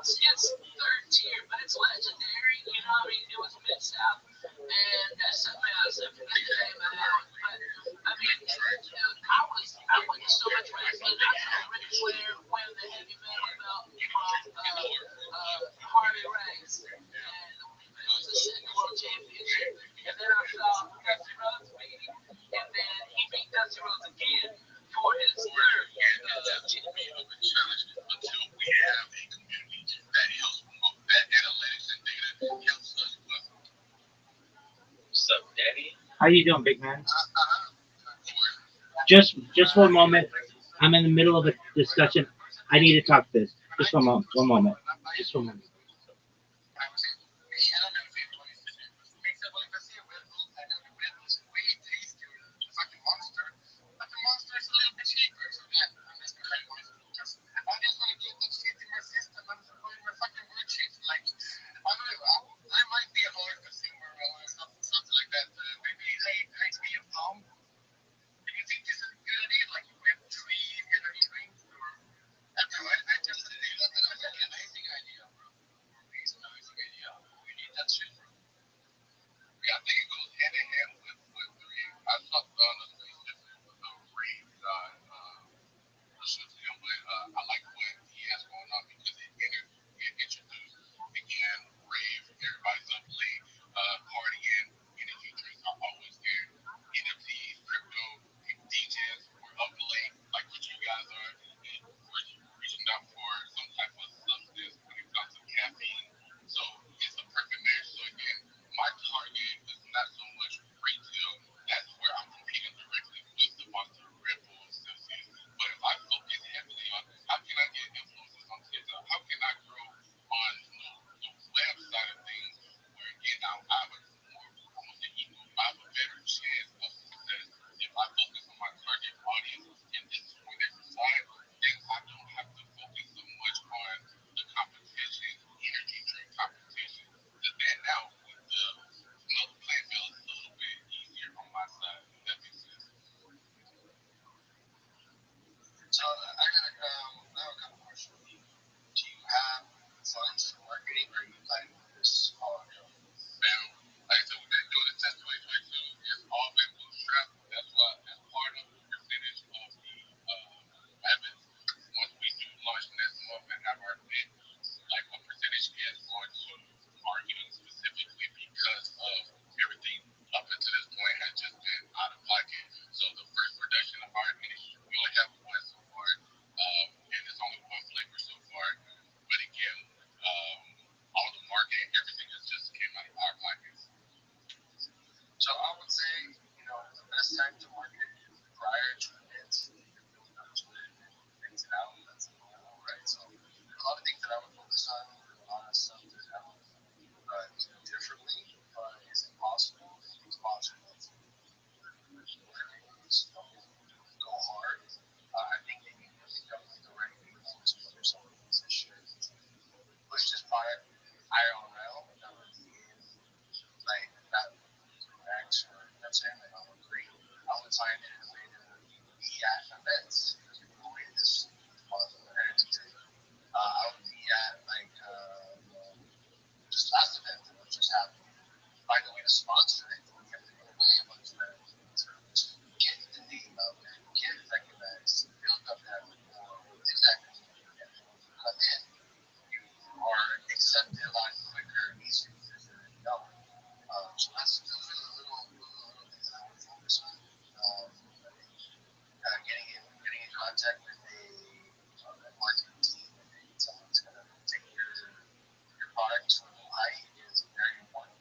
It's third tier, but it's legendary. You know what I mean? It was Mid-South, and that's a massive name. But I mean, I went to so much wrestling. I saw Ric Flair win the heavy metal belt from Harley Race, and it was the second world championship. And then I saw Dusty Rhodes beat him, and then he beat Dusty Rhodes again for his third championship. Until we have a community that helps promote that analytics and data helps us. What's up, Daddy? How you doing, big man? Just one moment. I'm in the middle of a discussion. I need to talk this. Just one moment. One moment. Just one moment. happening, find a way to sponsor it. You have to give away a bunch of that to get the name out there, get it recognized, build up that rapport within that community. And then when you come in, you are accepted a lot quicker and easier because you're already known. So those are the little things that I would focus on. I think getting in contact with a marketing team and someone who's going to take your product to a new height is very important.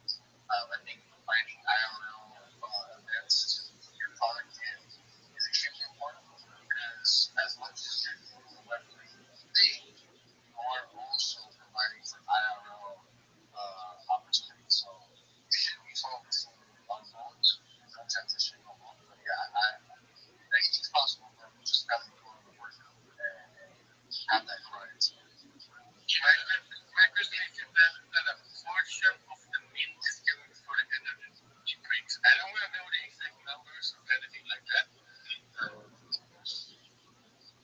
I think finding IRL events to put your product in is extremely important because as much as you're doing the Web3 thing, you are also providing for IRL opportunities. So you shouldn't be focusing on both and not transitioning on both. But yeah, anything's possible, but we just got to be willing to work and have that grind. My question is that a portion of the mint is given for the energy drinks. I don't want to know the exact numbers or anything like that.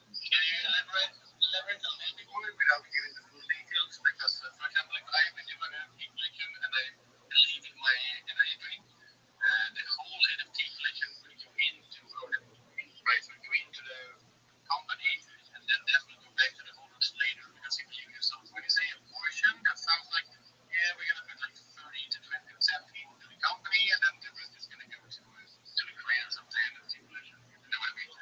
Can you elaborate a little bit more without giving the full details? Because, for example, if I would do an NFT collection and I believe in my energy drink, the whole NFT collection will go into, or the mint price will go into the company, and then that will go back to the owners later because he believes in. So when you say a portion, that sounds like, yeah, we're gonna put like 30 to 20% into the company, and then the rest is gonna go to the creators of the NFT collection. You know what I mean?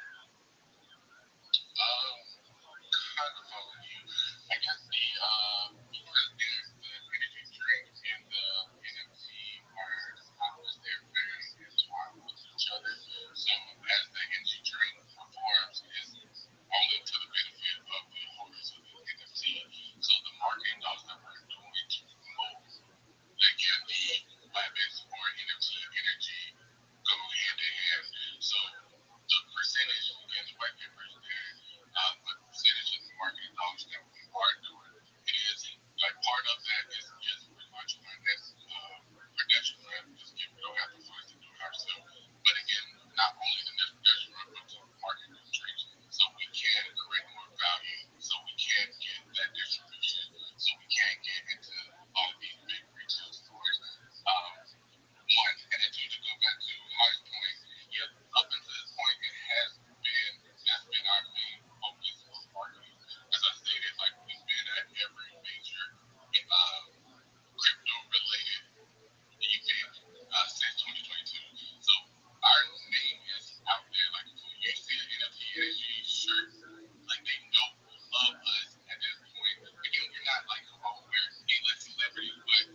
Kind of follow you. I guess because the energy drink and the NFT are, they're very intertwined with each other. So as the energy drink performs, is only to the benefit of the holders of the NFT. So the marketing dollars that we're doing to promote the gift, habits, or NFT energy go hand in hand. So the percentage, again, the white paper is there, but the percentage of the marketing dollars that we are doing, it is like part of that is just we're launching our next production run. Just we don't have the funds to do it ourselves. But again, not only the next production run, but to market the drinks, so we can create more value, so we can get that distribution, so we can get into a lot of these big retail stores. One, and then two, to go back to High's point, yeah, up until this point, that's been our main focus of marketing. As I stated, like we've been at every major crypto related event since 2022. So our name is out there. Like if you see an NFT energy shirt, like they know of us at this point. Again, we're not like, oh, we're A-list celebrities, but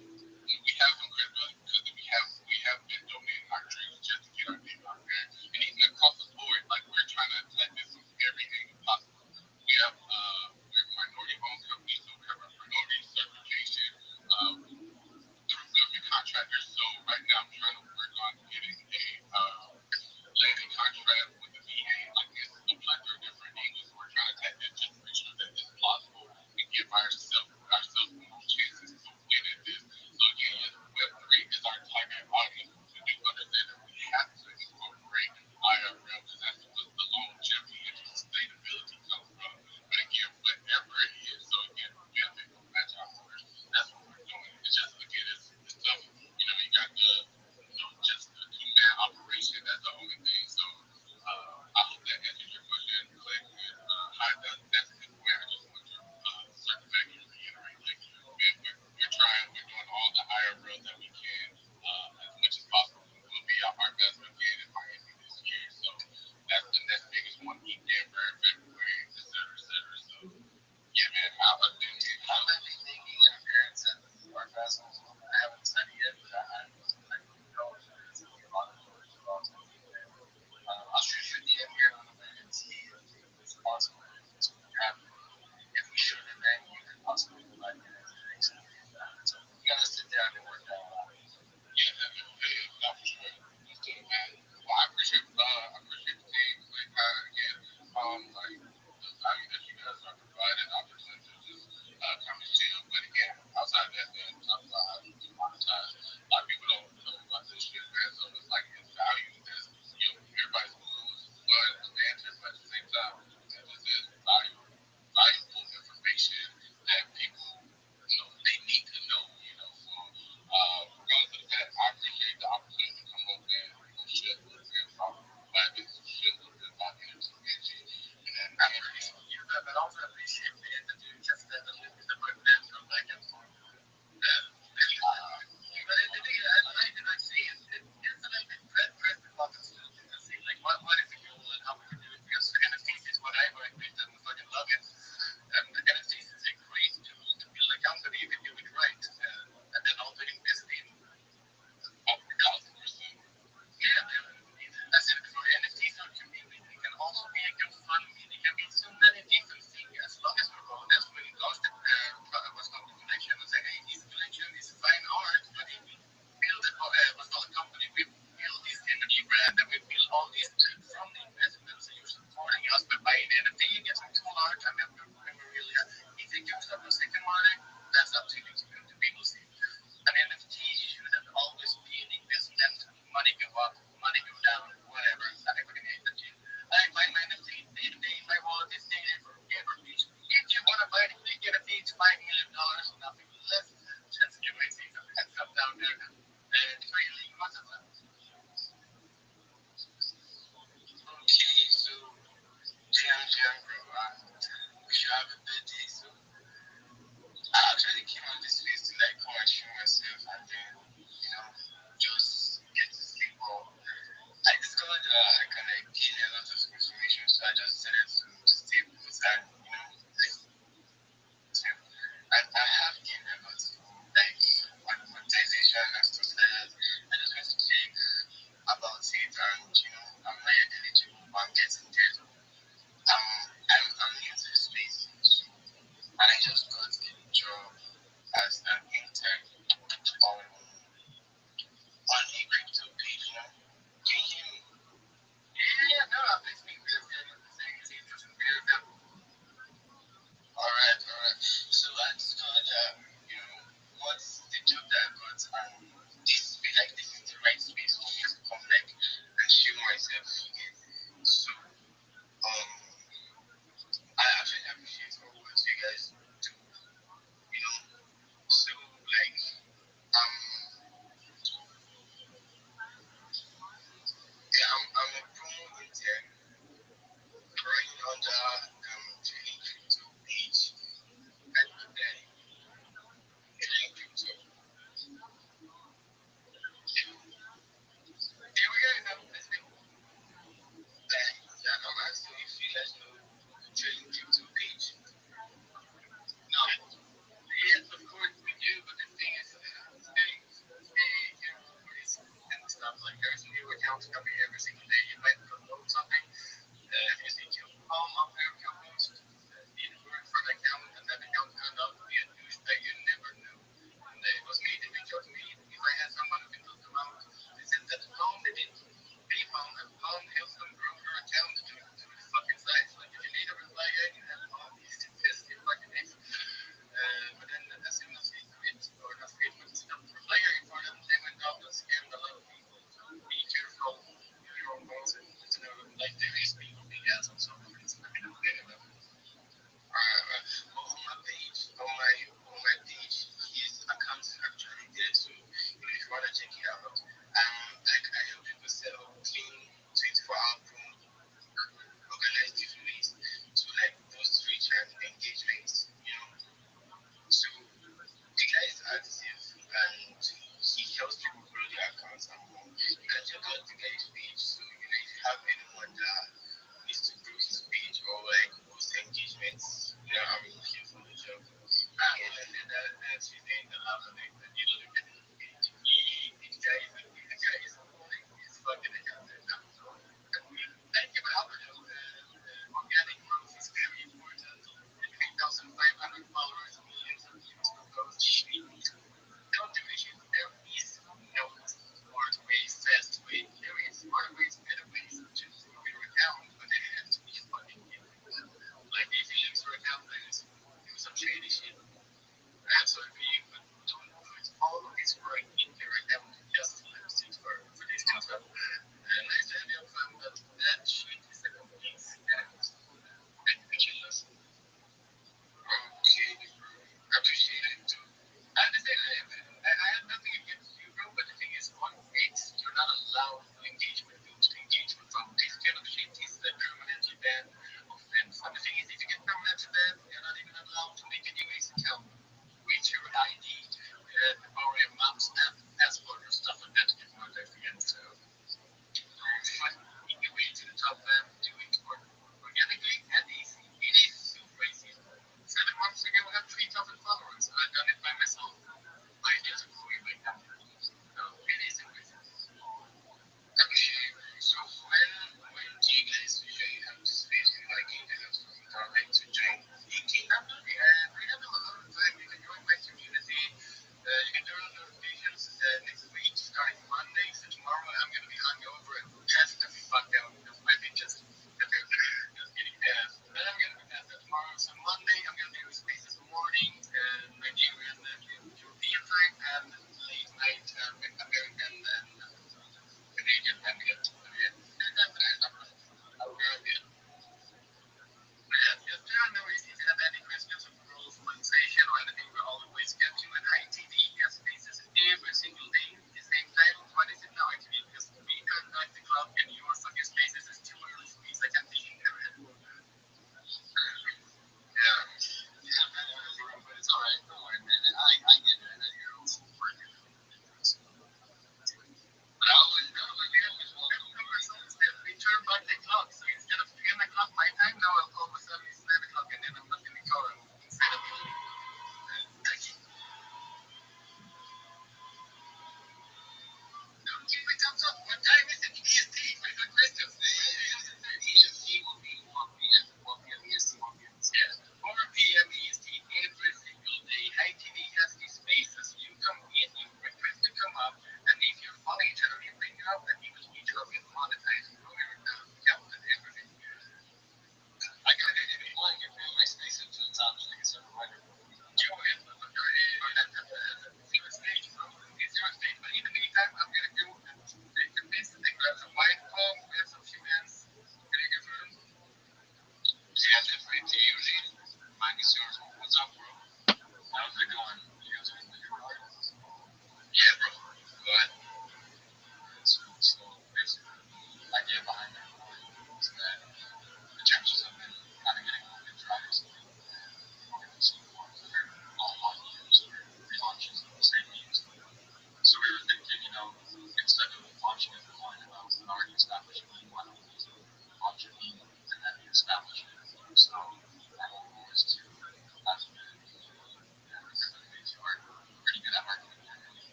we have some credibility because we have been donating our drinks just to get our name out there. And even across the board, like we're trying to attack this from every angle possible. We're a minority owned company, so we have our minority certification through government contractors. So right now I'm trying to work on getting a landing contract with the VA. Like it's a plethora of different angles. So we're trying to attack this just to make sure that it's plausible and give ourselves more chances to win at this. So again, yes, Web3 is our target audience. We do understand that we have to incorporate IRL because that's what the longevity and sustainability comes from. But again, whatever it is, so again, benefit from match our orders. That's what we're doing. It's just again, it's tough. You got just the two-man operation. That's the only thing. So I hope that answers your question. Click and that's a good point. I just want to circle back and reiterate. Like, man, we're trying. We're doing all the IRL that we can as much as possible. We'll be our best again in Miami this year. So that's the next biggest one in Denver, February, et cetera, et cetera. So yeah, man, I might be making an appearance at our festival. I haven't studied yet, but I know there's going to be a lot of doors to go to. I'll shoot you a DM here in a little bit and see if there's a possibility for something to happen. If we shoot an event, you could possibly provide me with drinks and things like that. So we got to sit down and work that out. Yeah, that's for sure. Let's do it, man. Well, I appreciate the team. Like, again, like the value that you guys are providing, opportunity to just come and chill. But again, outside of that, man, talk about how you can monetize. A lot of this feel like this is the right space for me to come like and show myself again. So I actually appreciate all what you guys do, you know. So like um yeah, I'm a promo intern running under trading crypto page. I do that trading crypto.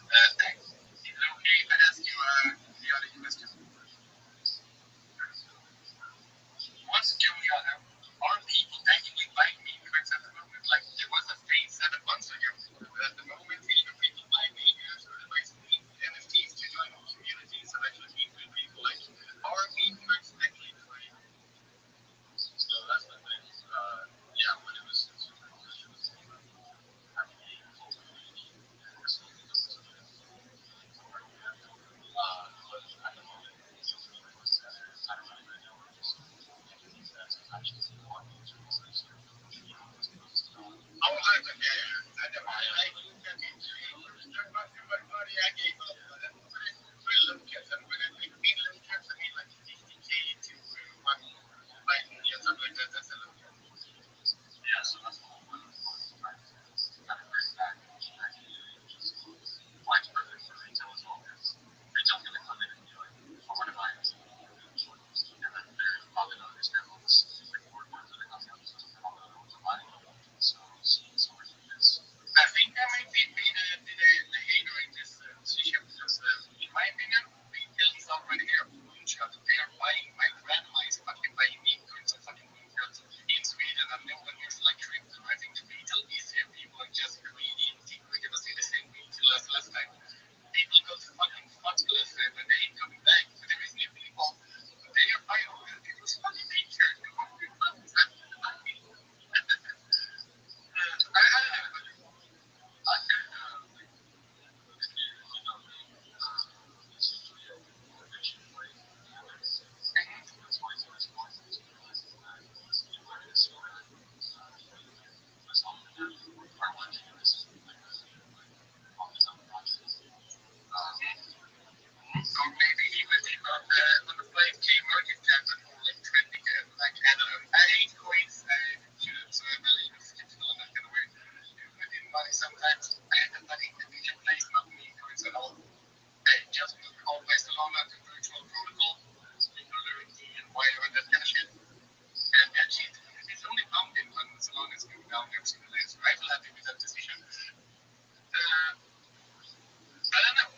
Thanks. Is it okay if I ask you the other question? What's going on? Are people actually buying meme coins at the moment? Like, there was a phase 7 months ago. At the moment, either people buy memes or they buy NFTs to join communities and actually meet with people. Like, are meme coins actually free? So that's the thing. Yeah, when it was I think I might be the hater in this position because, in my opinion, retail is already here. They are buying. My grandma is fucking buying meme coins and fucking moonshot in Sweden, and no one is like crypto. I think the retail is here. People are just greedy and think we're gonna see the same retail as last time. People go to fucking fuckless when they ain't coming back. But there is new people. They are buying. It's fucking picture. Or maybe even if on the 5K market cap and for like 20K, like I don't know. I hate coins, I shouldn't, so I believe it's digital and that kind of way. Within money, sometimes I end up letting the future place not mean coins at all. I just always along that virtual protocol, people learning and wire and that kind of shit. And that shit, it's only pumping when so long as it's going down every single day. So I feel happy with that decision. I don't know.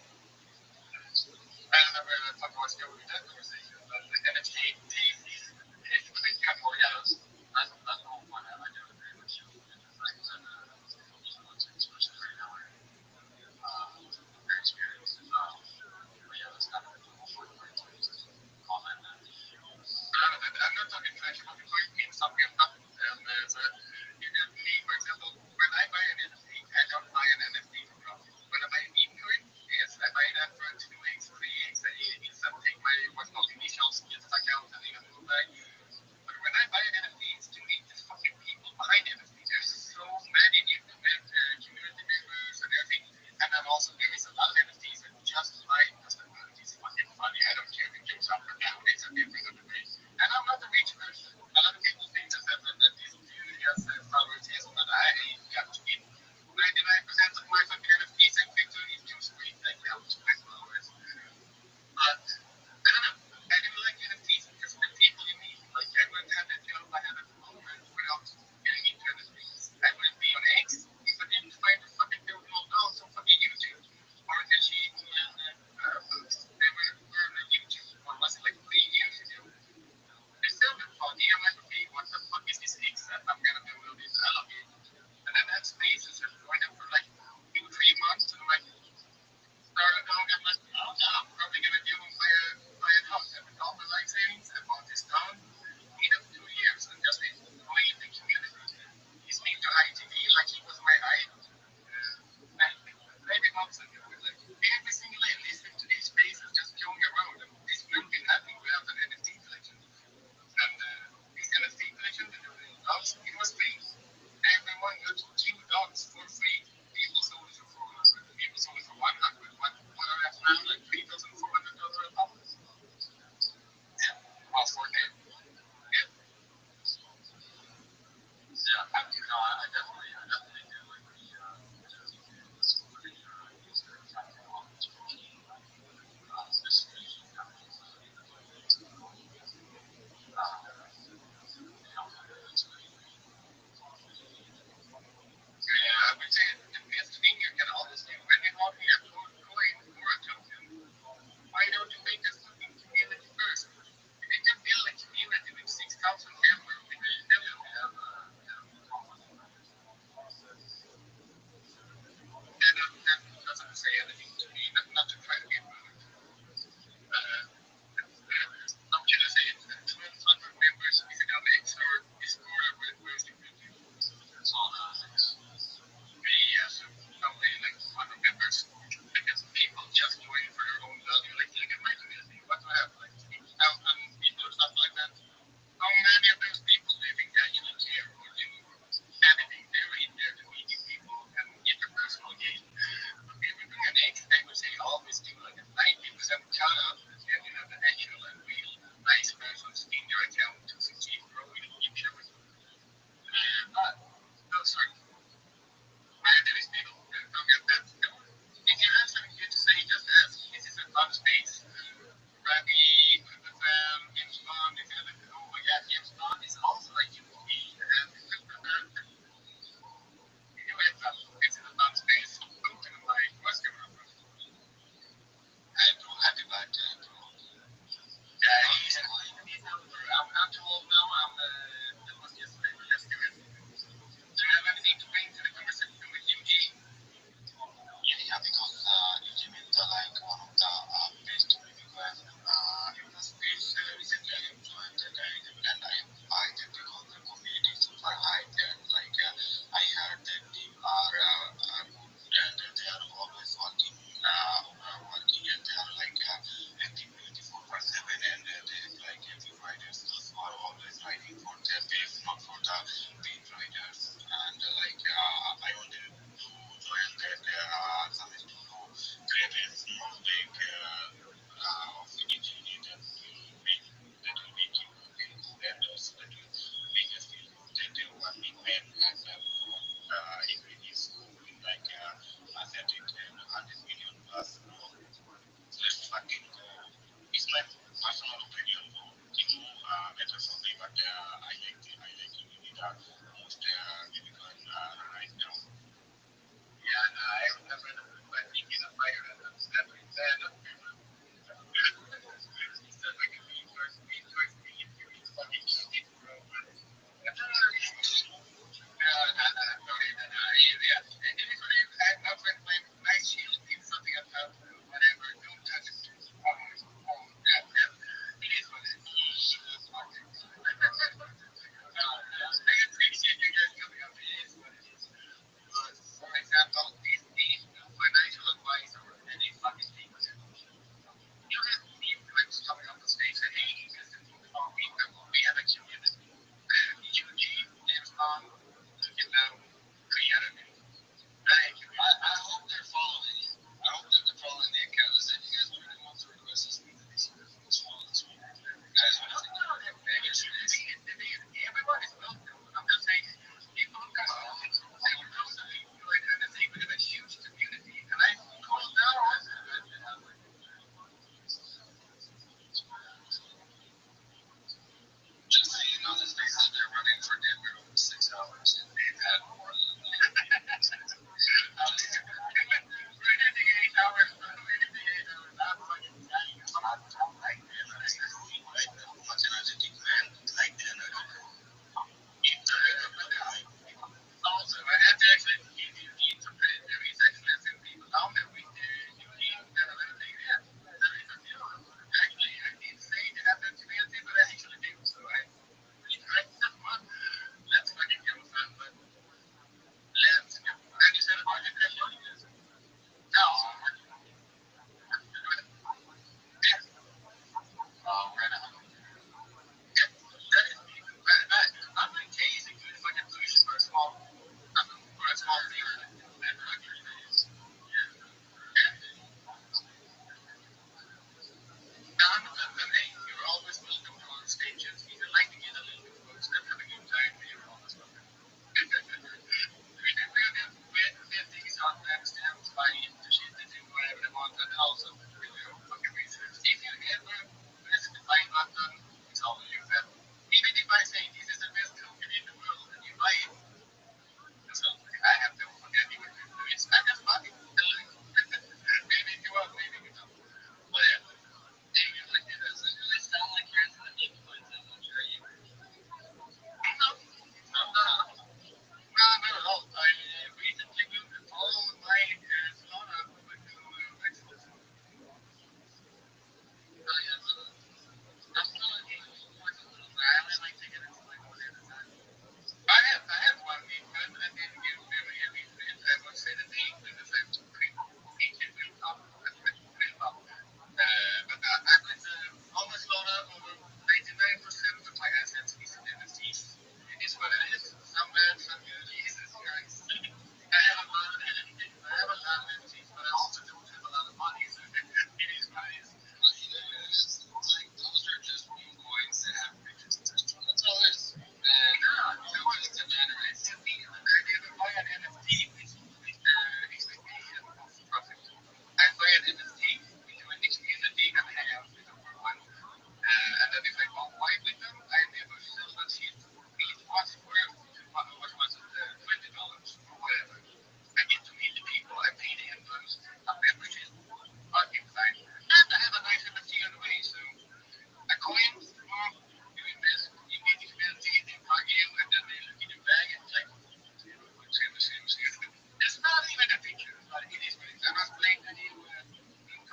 I don't know where the fuck I was going with that conversation, but the NFT is quite kind of yellows. That's the whole point. I do agree with you. Like I said, especially right now, very experienced. But yeah, that's kind of the whole point of it. Comment that. I'm not talking trash about the coin means something I'm not. So you do me, for example, when I buy an NFT, I don't buy an NFT for profit. When I buy a meme coin, yes, I buy that for 2x, 3x, and it's something my what's called initials, get stuck out and even move back. But when I buy an NFT, it's to meet the fucking people behind the NFT. There's so many new community members and everything. And then also there is a lot of NFTs that just like because the community is fucking funny. I don't care if it goes up or down. It's a different of the day. And I'm not a rich person. A lot of people think that this dude has favoritism that I ain't got to give. 99% of my fucking NFTs and crypto is just great. Like, I'm just my followers. But I don't know. I do like NFTs because the people you meet, like I wouldn't have the job I have at the moment without getting into NFTs. I wouldn't be on X if I didn't find the fucking beautiful dogs on fucking YouTube. Or the sheep and books. They were on YouTube. Or was it like 3 years ago? They're still been funny. I'm like, okay, what the fuck is this X that I'm gonna download it? I love it. And then that spaces have going up for like 2, 3 months and I'm like, started going, I'm like, oh no, I'm probably gonna do my house. I have all my life savings, I bought this done, made up 2 years and just been going in the community. He's been to ITV like he was my idol. Maybe months ago, like every single day listening to these spaces just going around and this wouldn't been happening without an NFT collection. And this NFT collection, the dogs, it was free. Everyone got 2 dogs for free. People sold it for 400. People sold it for 100. What are that now? Like $3,400 a pop? Yeah. Well, 4K. Yeah. Yeah. I definitely do agree.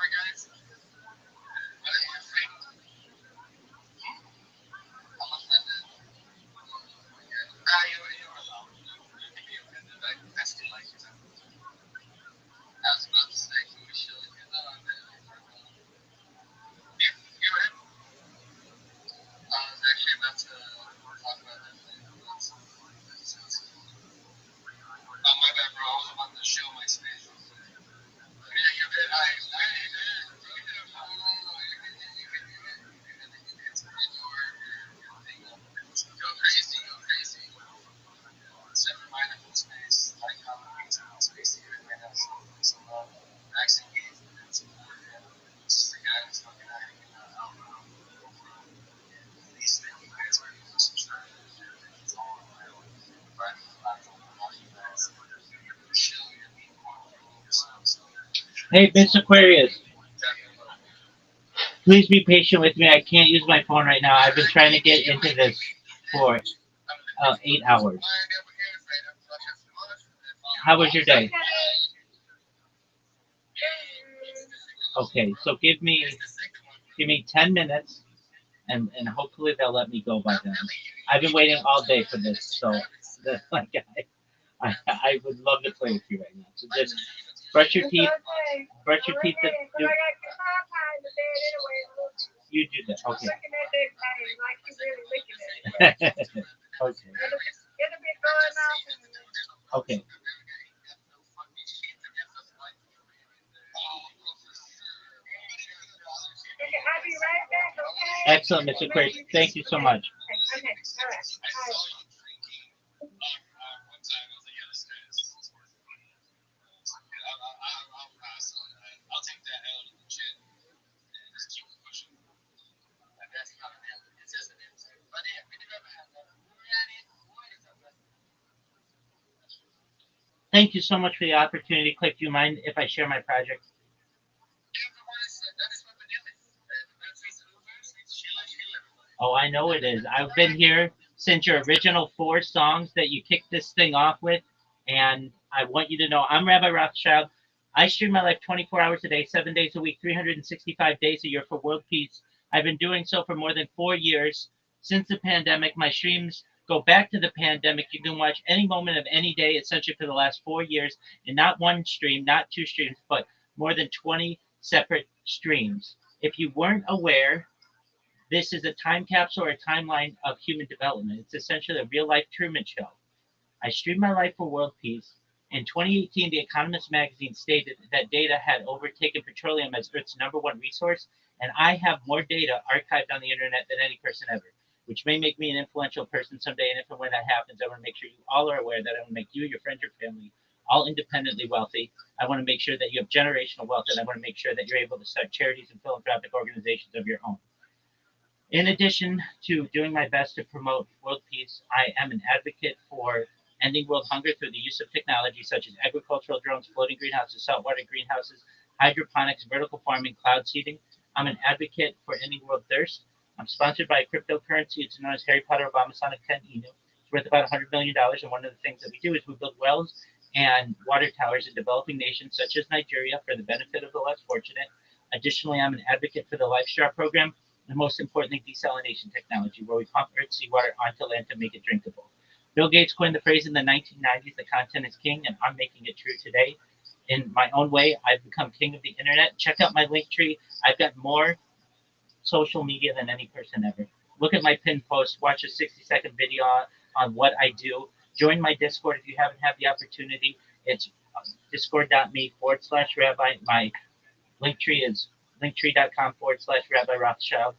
guys. What do you think? How much was it? You were allowed. You can be offended. I still like it. I was about to say, can we show it? You were? I was actually about to talk about that thing. Oh, my bad, bro. I was about to show my space real quick. Yeah, you did. Go crazy, go crazy. Never mind the space. Like how space even has some accent games and some it's just a guy that's fucking hanging out. These guys are subscribers. It's all right. Hey, Miss Aquarius, please be patient with me. I can't use my phone right now. I've been trying to get into this for 8 hours. How was your day? Okay, so give me 10 minutes, and hopefully they'll let me go by then. I've been waiting all day for this, so like I would love to play with you right now. So just brush your teeth. Brush your teeth. You do that. Okay. Okay. Okay. I'll be right back, okay? Excellent, Mr. Quaid. Thank you so much. Okay, all right. I'll take that L to the chin and just keep pushing. And that's not an L. It's just an M. But yeah, we do have a hand. Thank you so much for the opportunity. Click, do you mind if I share my project? Oh, I know it is. I've been here since your original 4 songs that you kicked this thing off with, and I want you to know I'm Rabbi Rothschild. I stream my life 24 hours a day, 7 days a week, 365 days a year for world peace. I've been doing so for more than 4 years. Since the pandemic, my streams go back to the pandemic. You can watch any moment of any day, essentially for the last 4 years, and not one stream, not 2 streams, but more than 20 separate streams. If you weren't aware, this is a time capsule or a timeline of human development. It's essentially a real life Truman Show. I streamed my life for world peace. In 2018, The Economist magazine stated that data had overtaken petroleum as Earth's #1 resource, and I have more data archived on the internet than any person ever, which may make me an influential person someday. And if and when that happens, I want to make sure you all are aware that I want to make you, your friends, your family, all independently wealthy. I want to make sure that you have generational wealth, and I want to make sure that you're able to start charities and philanthropic organizations of your own. In addition to doing my best to promote world peace, I am an advocate for ending world hunger through the use of technology such as agricultural drones, floating greenhouses, saltwater greenhouses, hydroponics, vertical farming, cloud seeding. I'm an advocate for ending world thirst. I'm sponsored by a cryptocurrency. It's known as Harry Potter Obama Sonic 10 Inu. It's worth about $100 million. And one of the things that we do is we build wells and water towers in developing nations such as Nigeria for the benefit of the less fortunate. Additionally, I'm an advocate for the LifeStraw program, and most importantly, desalination technology, where we pump Earth seawater onto land to make it drinkable. Bill Gates coined the phrase in the 1990s, the content is king, and I'm making it true today. In my own way, I've become king of the internet. Check out my link tree. I've got more social media than any person ever. Look at my pinned post, watch a 60-second video on what I do. Join my Discord if you haven't had the opportunity. It's discord.me/Rabbi. My link tree is linktree.com/Rabbi Rothschild.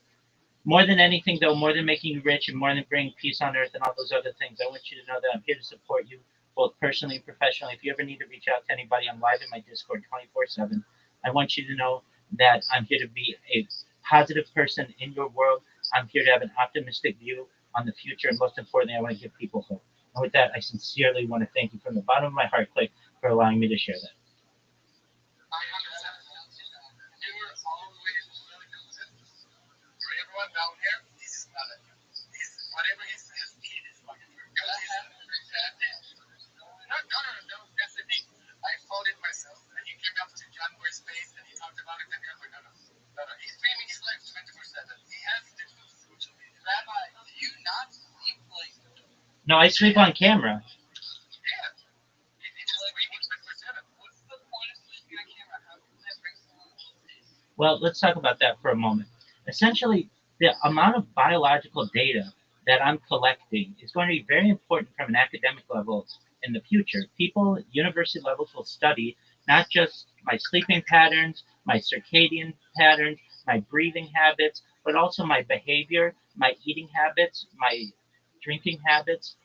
More than anything, though, more than making you rich and more than bringing peace on earth and all those other things, I want you to know that I'm here to support you both personally and professionally. If you ever need to reach out to anybody, I'm live in my Discord 24/7. I want you to know that I'm here to be a positive person in your world. I'm here to have an optimistic view on the future, and most importantly, I want to give people hope. And with that, I sincerely want to thank you from the bottom of my heart, Click, for allowing me to share that. Everyone down here, this is not a whatever his kid is fucking for. No, that's the thing. I followed it myself, and he came up to John Boy's face and he talked about it, and No, I sleep on camera. Yeah. It's just 3 weeks before 7. What's the point of sleeping on camera? How can that bring someone else? Well, let's talk about that for a moment. Essentially, the amount of biological data that I'm collecting is going to be very important from an academic level in the future. People at university levels will study not just my sleeping patterns, my circadian patterns, my breathing habits, but also my behavior, my eating habits, my drinking habits,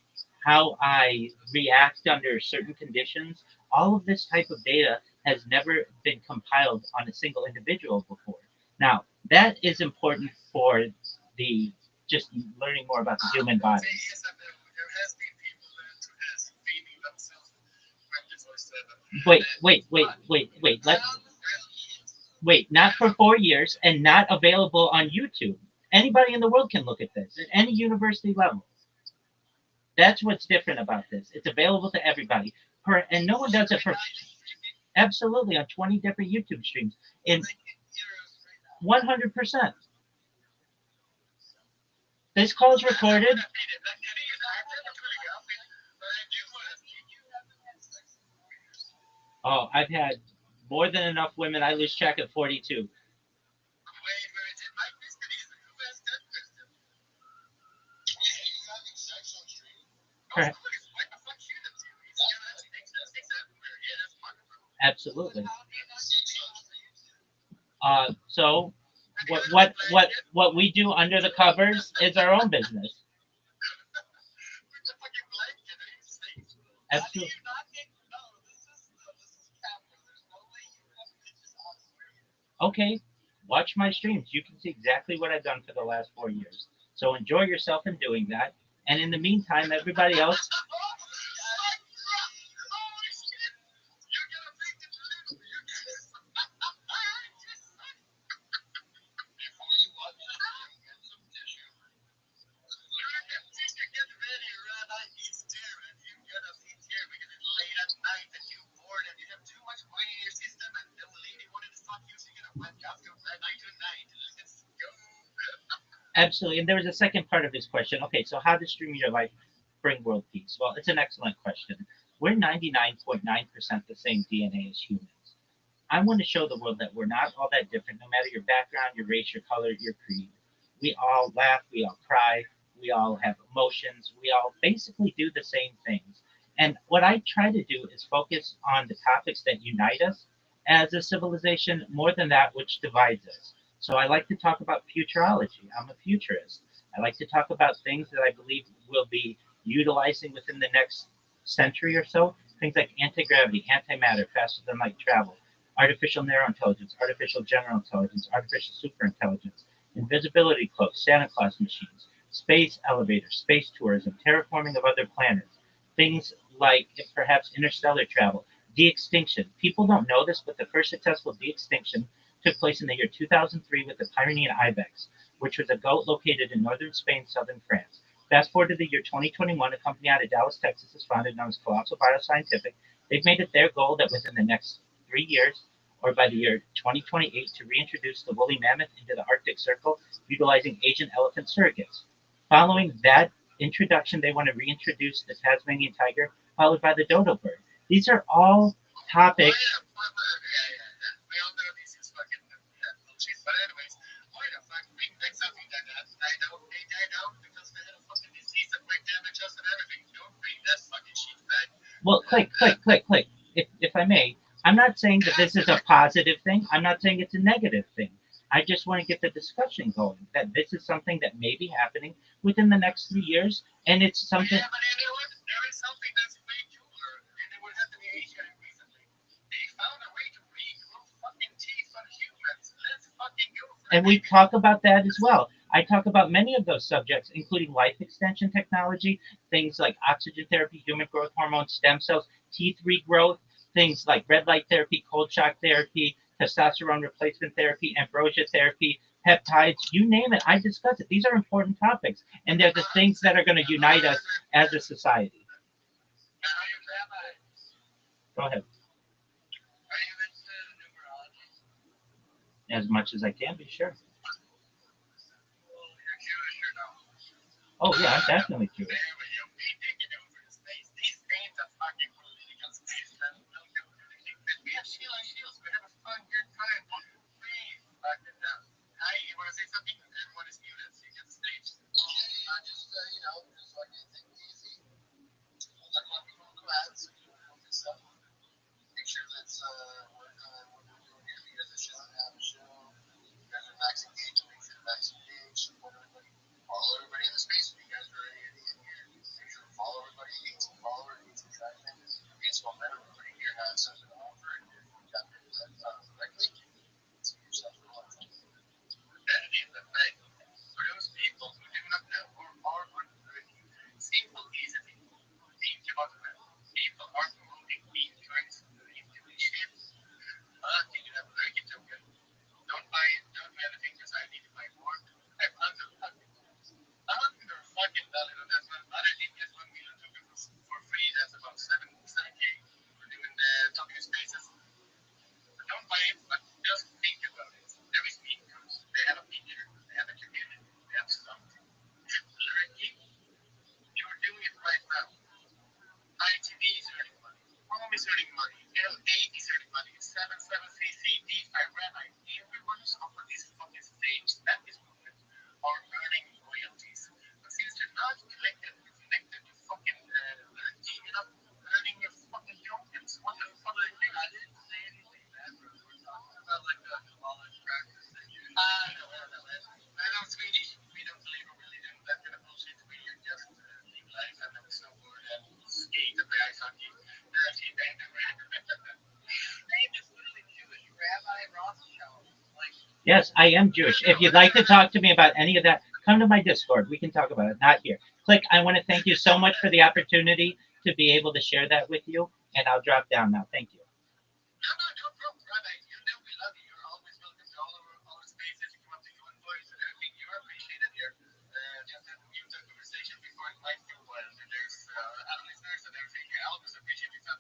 how I react under certain conditions. All of this type of data has never been compiled on a single individual before. Now, that is important for the just learning more about the human body. Yes, I know. There has been people to has feeding themselves 24/7. Wait. Wait, not for 4 years and not available on YouTube. Anybody in the world can look at this at any university level. That's what's different about this. It's available to everybody. And no one does it for absolutely on 20 different YouTube streams in 100%. This call is recorded. Oh, I've had more than enough women. I lose track at 42. Correct. Absolutely. So what we do under the covers is our own business. Absolutely. Okay, watch my streams. You can see exactly what I've done for the last 4 years. So enjoy yourself in doing that. And in the meantime, everybody else. Absolutely. And there was a second part of this question. Okay, so how does streaming your life bring world peace? Well, it's an excellent question. We're 99.9% the same DNA as humans. I want to show the world that we're not all that different, no matter your background, your race, your color, your creed. We all laugh, we all cry, we all have emotions, we all basically do the same things. And what I try to do is focus on the topics that unite us as a civilization more than that which divides us. So I like to talk about futurology. I'm a futurist. I like to talk about things that I believe will be utilizing within the next century or so. Things like anti gravity, antimatter, faster than light travel, artificial narrow intelligence, artificial general intelligence, artificial superintelligence, invisibility cloaks, Santa Claus machines, space elevators, space tourism, terraforming of other planets, things like perhaps interstellar travel, de-extinction. People don't know this, but the first successful de-extinction took place in the year 2003 with the Pyrenean ibex, which was a goat located in northern Spain, southern France. Fast forward to the year 2021, a company out of Dallas, Texas is founded known as Colossal Bioscientific. They've made it their goal that within the next 3 years, or by the year 2028, to reintroduce the woolly mammoth into the Arctic Circle utilizing Asian elephant surrogates. Following that introduction, they want to reintroduce the Tasmanian tiger, followed by the dodo bird. These are all topics. Well, click. If I may, I'm not saying that this is a positive thing. I'm not saying it's a negative thing. I just want to get the discussion going that this is something that may be happening within the next 3 years, and it's something. Yeah, but there is something that's way cooler, and it would have to be Asia recently. They found a way to regrow fucking teeth on humans. Let's fucking go. And we talk about that as well. I talk about many of those subjects, including life extension technology, things like oxygen therapy, human growth hormone, stem cells, teeth regrowth, things like red light therapy, cold shock therapy, testosterone replacement therapy, ambrosia therapy, peptides, you name it. I discuss it. These are important topics, and they're the things that are going to unite us as a society. Go ahead. Are you into numerology? As much as I can be, sure. Well, you're Jewish or no? Oh, yeah, I'm definitely Jewish. You think Yes, I am Jewish. If you'd like to talk to me about any of that, come to my Discord. We can talk about it. Not here. Click. I want to thank you so much for the opportunity to be able to share that with you. And I'll drop down now. Thank you. No, no, no problem, Rabbi. You know we love you. You're always welcome to all our spaces. You come up to human voice and everything. You're appreciated here. Just had a mute conversation before I invite you. And there's other listeners and everything. I always appreciate you. So,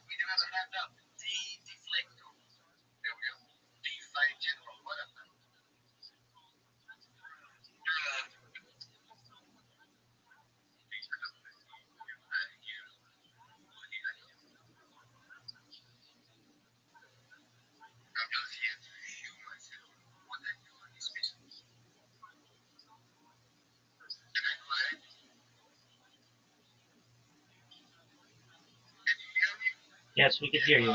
we do have a hand up. Deflecto. There we go. Define general. What up, man? Thanks for coming. Yes, we could hear you.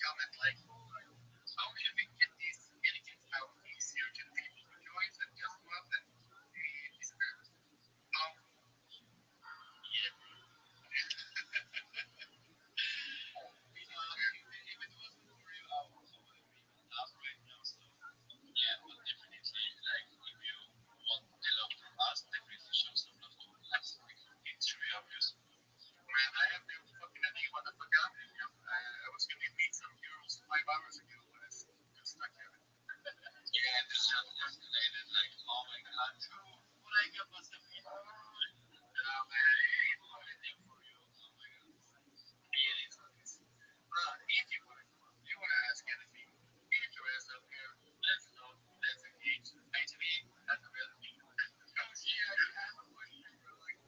Comment like, how can we get these etiquettes out easier to the people who join and just go up and disappear? Um, yeah. If it wasn't for you, I would be up right now. So yeah, but definitely, like if you want the love from us, definitely show some love to us. Like, it's really obvious. Man, I have been fucking ending motherfucker. I was gonna meet some girls 5 hours ago, but I got stuck here. Yeah, this just escalated. Like, oh my god, dude, what I got was the people. Oh man, it's anything for you. Oh my god. It is what it is. If you wanna ask anything, get your ass up here. Let's talk. Let's engage. Pay to me. That's the real thing. Oh yeah, I have a question, bro. Like,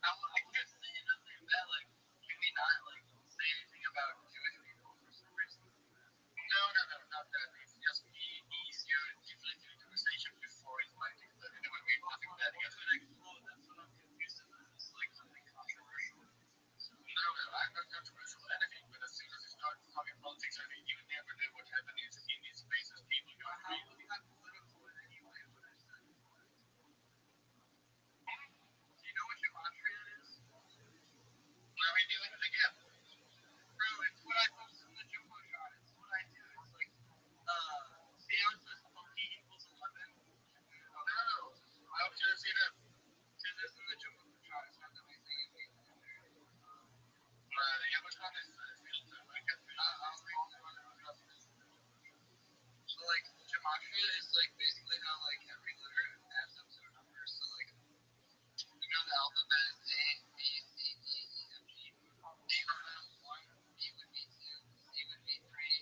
I can't say nothing bad. Like, can we not like say anything about Jewish people for some reason? No, no, no, not that. It's just easier deflecting the conversation before inviting them. And it would be nothing bad against it. Like, oh, that's what I'm confused about. Is this like something controversial? No, no, I'm not controversial or anything, but as soon as you start talking politics, I mean, you never know what happens in these spaces. People go crazy. Do you know what gematria is? Are we doing it again? Bro, it's what I post in the jumbo shot. It's what I do. It's like, the answer is P equals 11. No, I was gonna say that because this is the jumbo shot. It's not that we say anything. Yeah, which one is filter? I can't I'll read the one that was. So like gematria is like basically how like every letter adds up to a number. So like you know the alphabet is A, B, C, D, E, F, G. A would be one, B would be two, C would be three,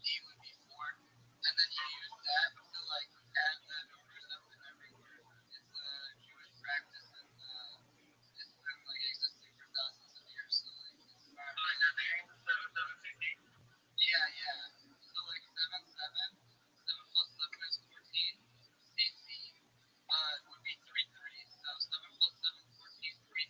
D would be four, and then you use that to like add the numbers up in every word. It's a Jewish practice and it's been like existing for thousands of years. So like it's like a name, 7 7 50. Yeah, yeah. So like 7 7 plus 7 is 14. CC would be 3 3. So 7 plus 7 14. 3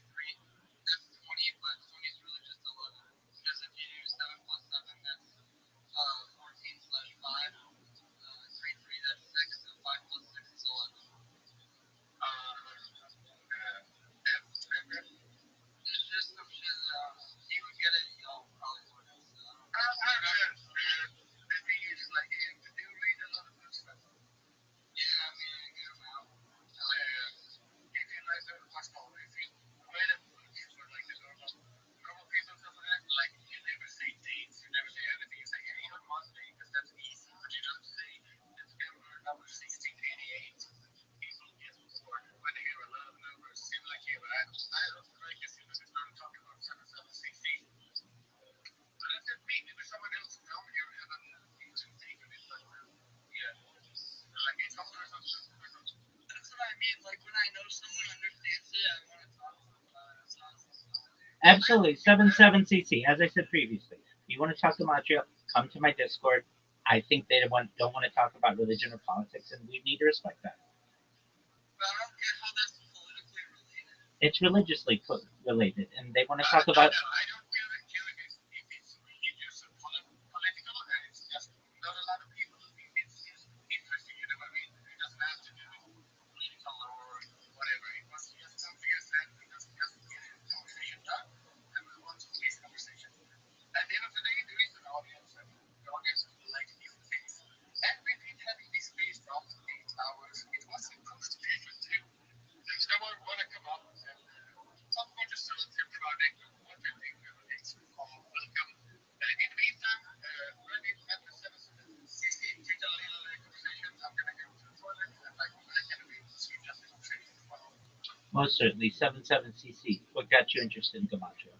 like when I know someone understands it, I want to talk to them about it. So Absolutely. 77cc, as I said previously. If you want to talk to Macho, come to my Discord. I think they don't want to talk about religion or politics, and we need to respect that. but I don't get how that's politically related. It's religiously related, and they want to talk I about. don't care if it's religious or political. It's just not a lot of people think it's interesting. You know what I mean? It doesn't have to do with political or whatever. It was just something I said and just get a conversation done and move on to the next conversation. At the end of the day, there is an audience, and the audience will like new things. And we've been having this space for up to 8 hours. It was supposed to be for 2. If someone want to come up and talk about yourself, your product, what you're doing, it's welcome. In the meantime, run it at the 760, take a little conversation. I'm going to go to the toilet, and I can read to just the conversation as well. Most certainly, 77cc. What got you interested in Camacho?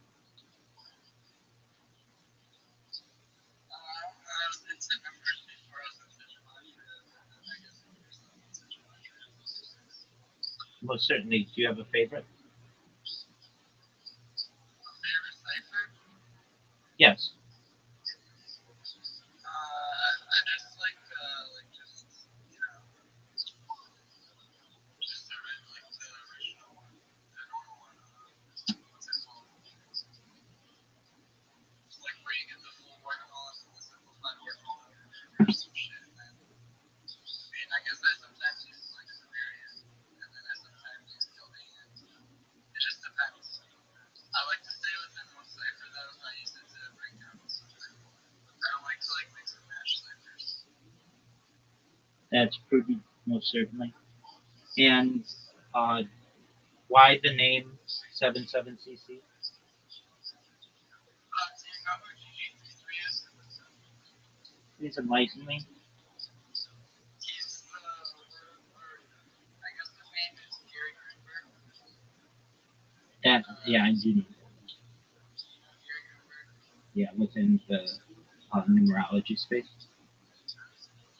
It's a membership for us in such a much, I guess in such a much. Most certainly. Do you have a favorite? A favorite cipher? Yes. I just like just you know, just the original one, the normal one. What's it called? It's like where you get the full workloads and the simplified workload or some shit. Man. I mean, I guess I sometimes use like Sumerian, and then I sometimes use Chaldean. It just depends. I like to stay within one cipher though, so I use it to break down something. I don't like to like mix and match ciphers. That's prudent, most certainly. And why the name 77cc? Do you know who GG33 is? Please enlighten me. He's I guess his name is Gary Greenberg. That yeah, I do know. You know Gary Greenberg? Yeah, within the numerology space.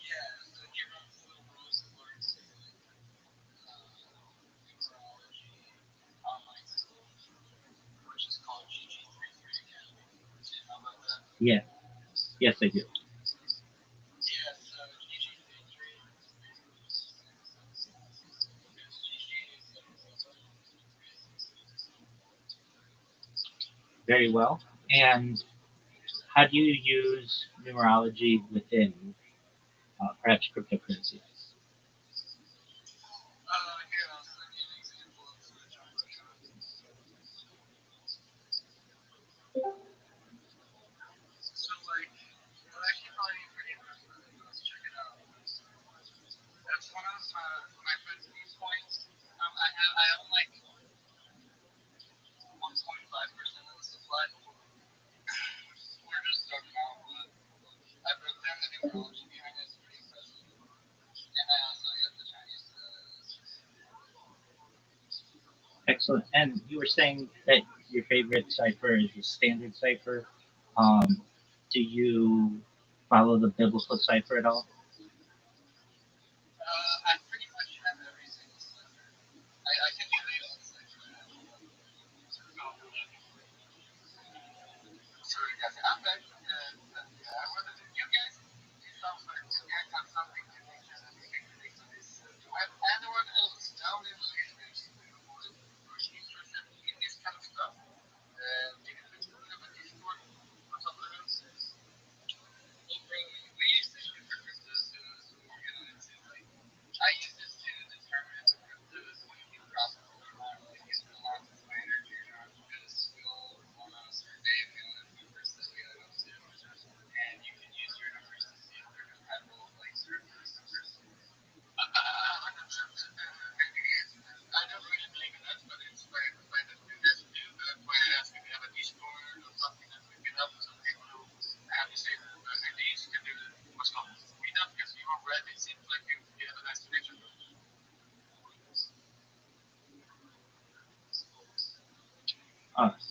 Yeah, so he runs the Rothschild'S numerology online school, which is called GG33 Academy. Do you know about that? Yeah. Yes, I do. Yeah, so GG33 is basically just because GG is like Very well. And how do you use numerology within perhaps cryptocurrency? here I'll send you an example of which I'm working on. So like, what I keep on for you let's check it out. That's one of my friend's news points. I own like 1.5% of the supply. We're just starting out, but I broke down the numerology behind it. It's pretty impressive. And I also got the Chinese. Excellent. And you were saying that your favorite cipher is the standard cipher. Um, do you follow the biblical cipher at all? I pretty much have every single cipher. I can do the old cipher. Sorry guys, I'm back. I wanted to, you guys, it sounds like you guys have something to mention and you can relate to this. Do anyone else down in the listeners who is interested in this kind of stuff? Maybe let's put them a Discord or something else. Well, bro, we used to shoot for crypto as soon as we were getting into like, I use this to determine if the crypto is going to be profitable or not. Like, using a lot of my energy or not, because we all want on a certain day and we all have numbers that we gotta go to. And you can use your numbers to see if they're compatible with like certain customers. I don't really believe in that, but it's why I find that you guys do. That's why I asked if you have a Discord or something that we can help some people who have the same ideas can do what's called meet up because you are red. It seems like you have a nice connection.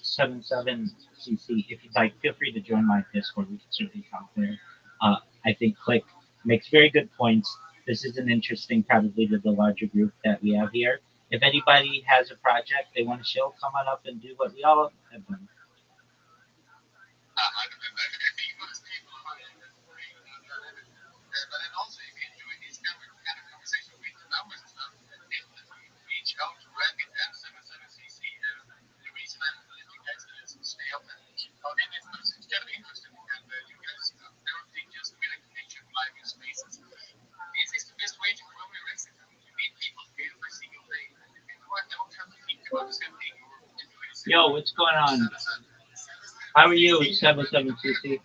77cc. If you'd like, feel free to join my Discord. We can certainly talk there. I think Click makes very good points. This isn't interesting probably to the larger group that we have here. If anybody has a project they want to show, come on up and do what we all have done. I think most people are great, but then also if you're doing these kind of conversation with the numbers and stuff, definitely reach out to Rabbit and 77cc. The reason I'm telling you guys is stay open. I mean, it's kind of interesting, and you guys don't think just with a connection live in spaces. This is the best way to grow your Instagram. You meet people every single day. You don't have to think about the same thing or doing the same Yo, what's going on? How are you, 77cc?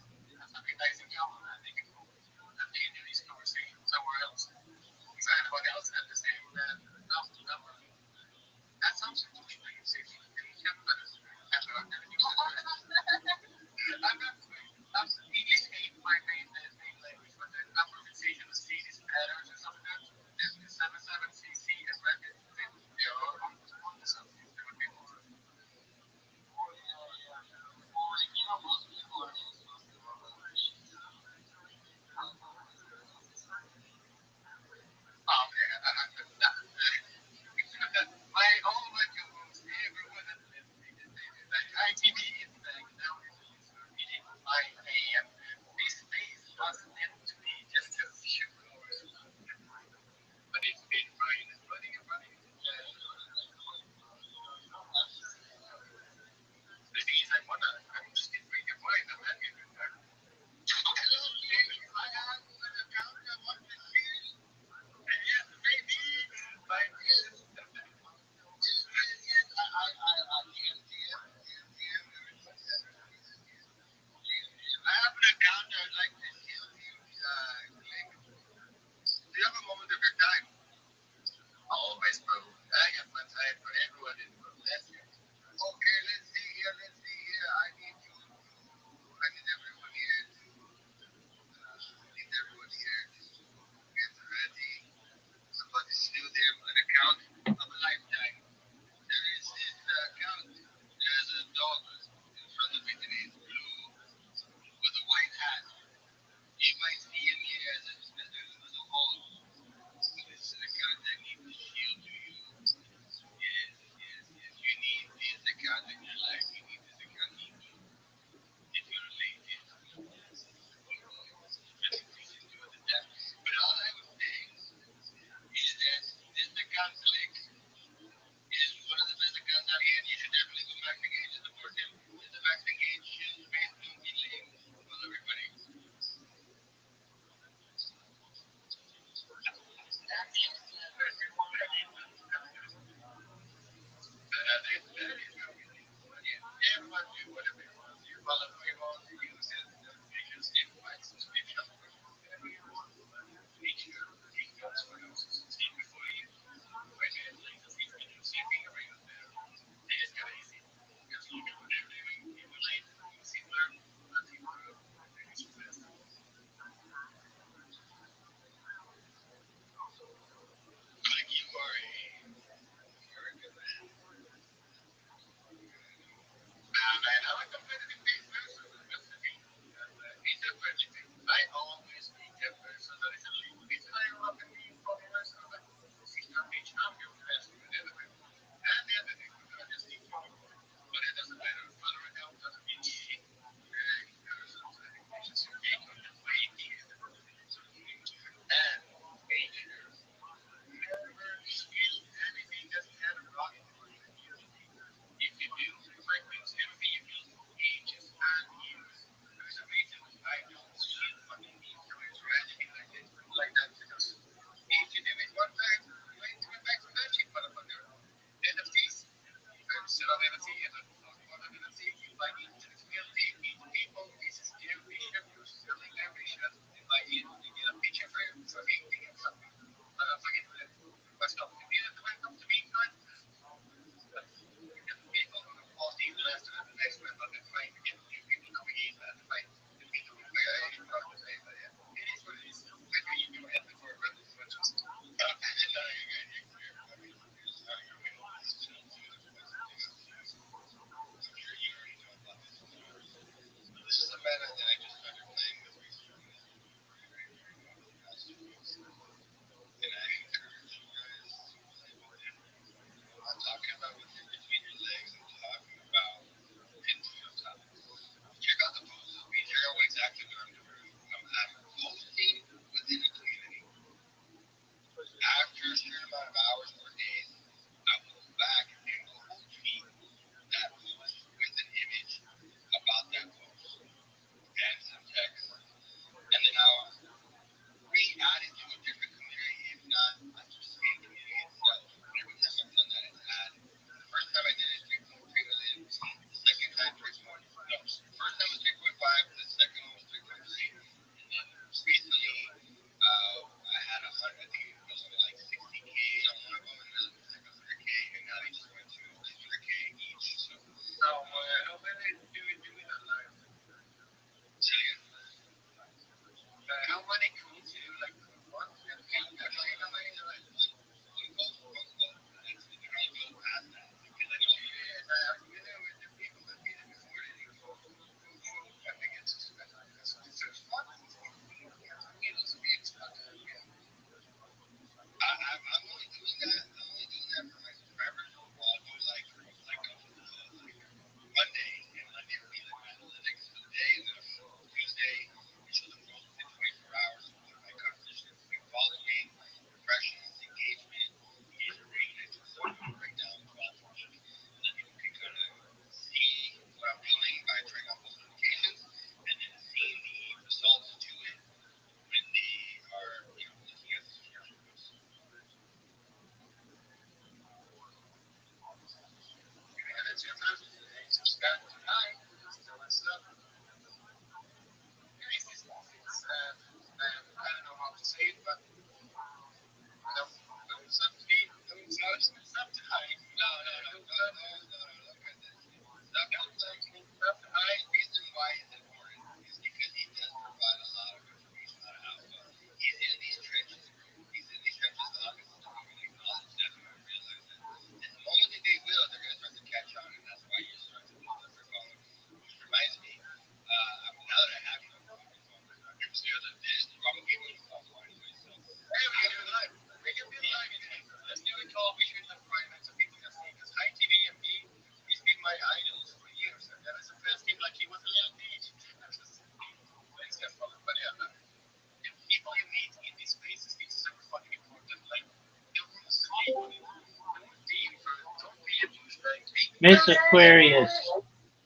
Miss Aquarius.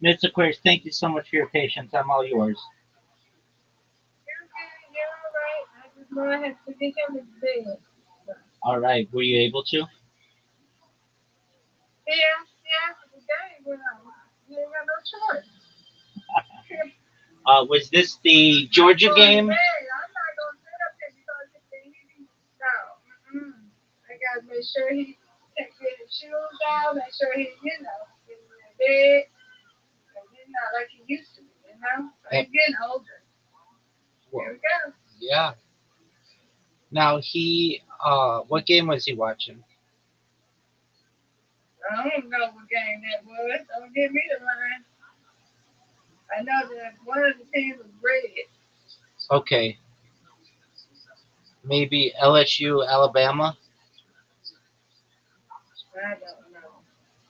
Miss Aquarius, thank you so much for your patience. I'm all yours. You're good. You're all right. I just know I have to get him in bed. All right, were you able to? Yeah, yeah, the game went on. You ain't got no choice. Was this the Georgia game? I'm not gonna sit up there because if they he no. Mm-mm. I gotta make sure he take his shoes out, make sure he, get in the bed, and he's not like he used to be, you know? So he's getting older. Here we go. Yeah. Now what game was he watching? I don't know what game that was. Don't give me the line. I know that one of the teams was red. Okay, maybe LSU, Alabama. I don't know.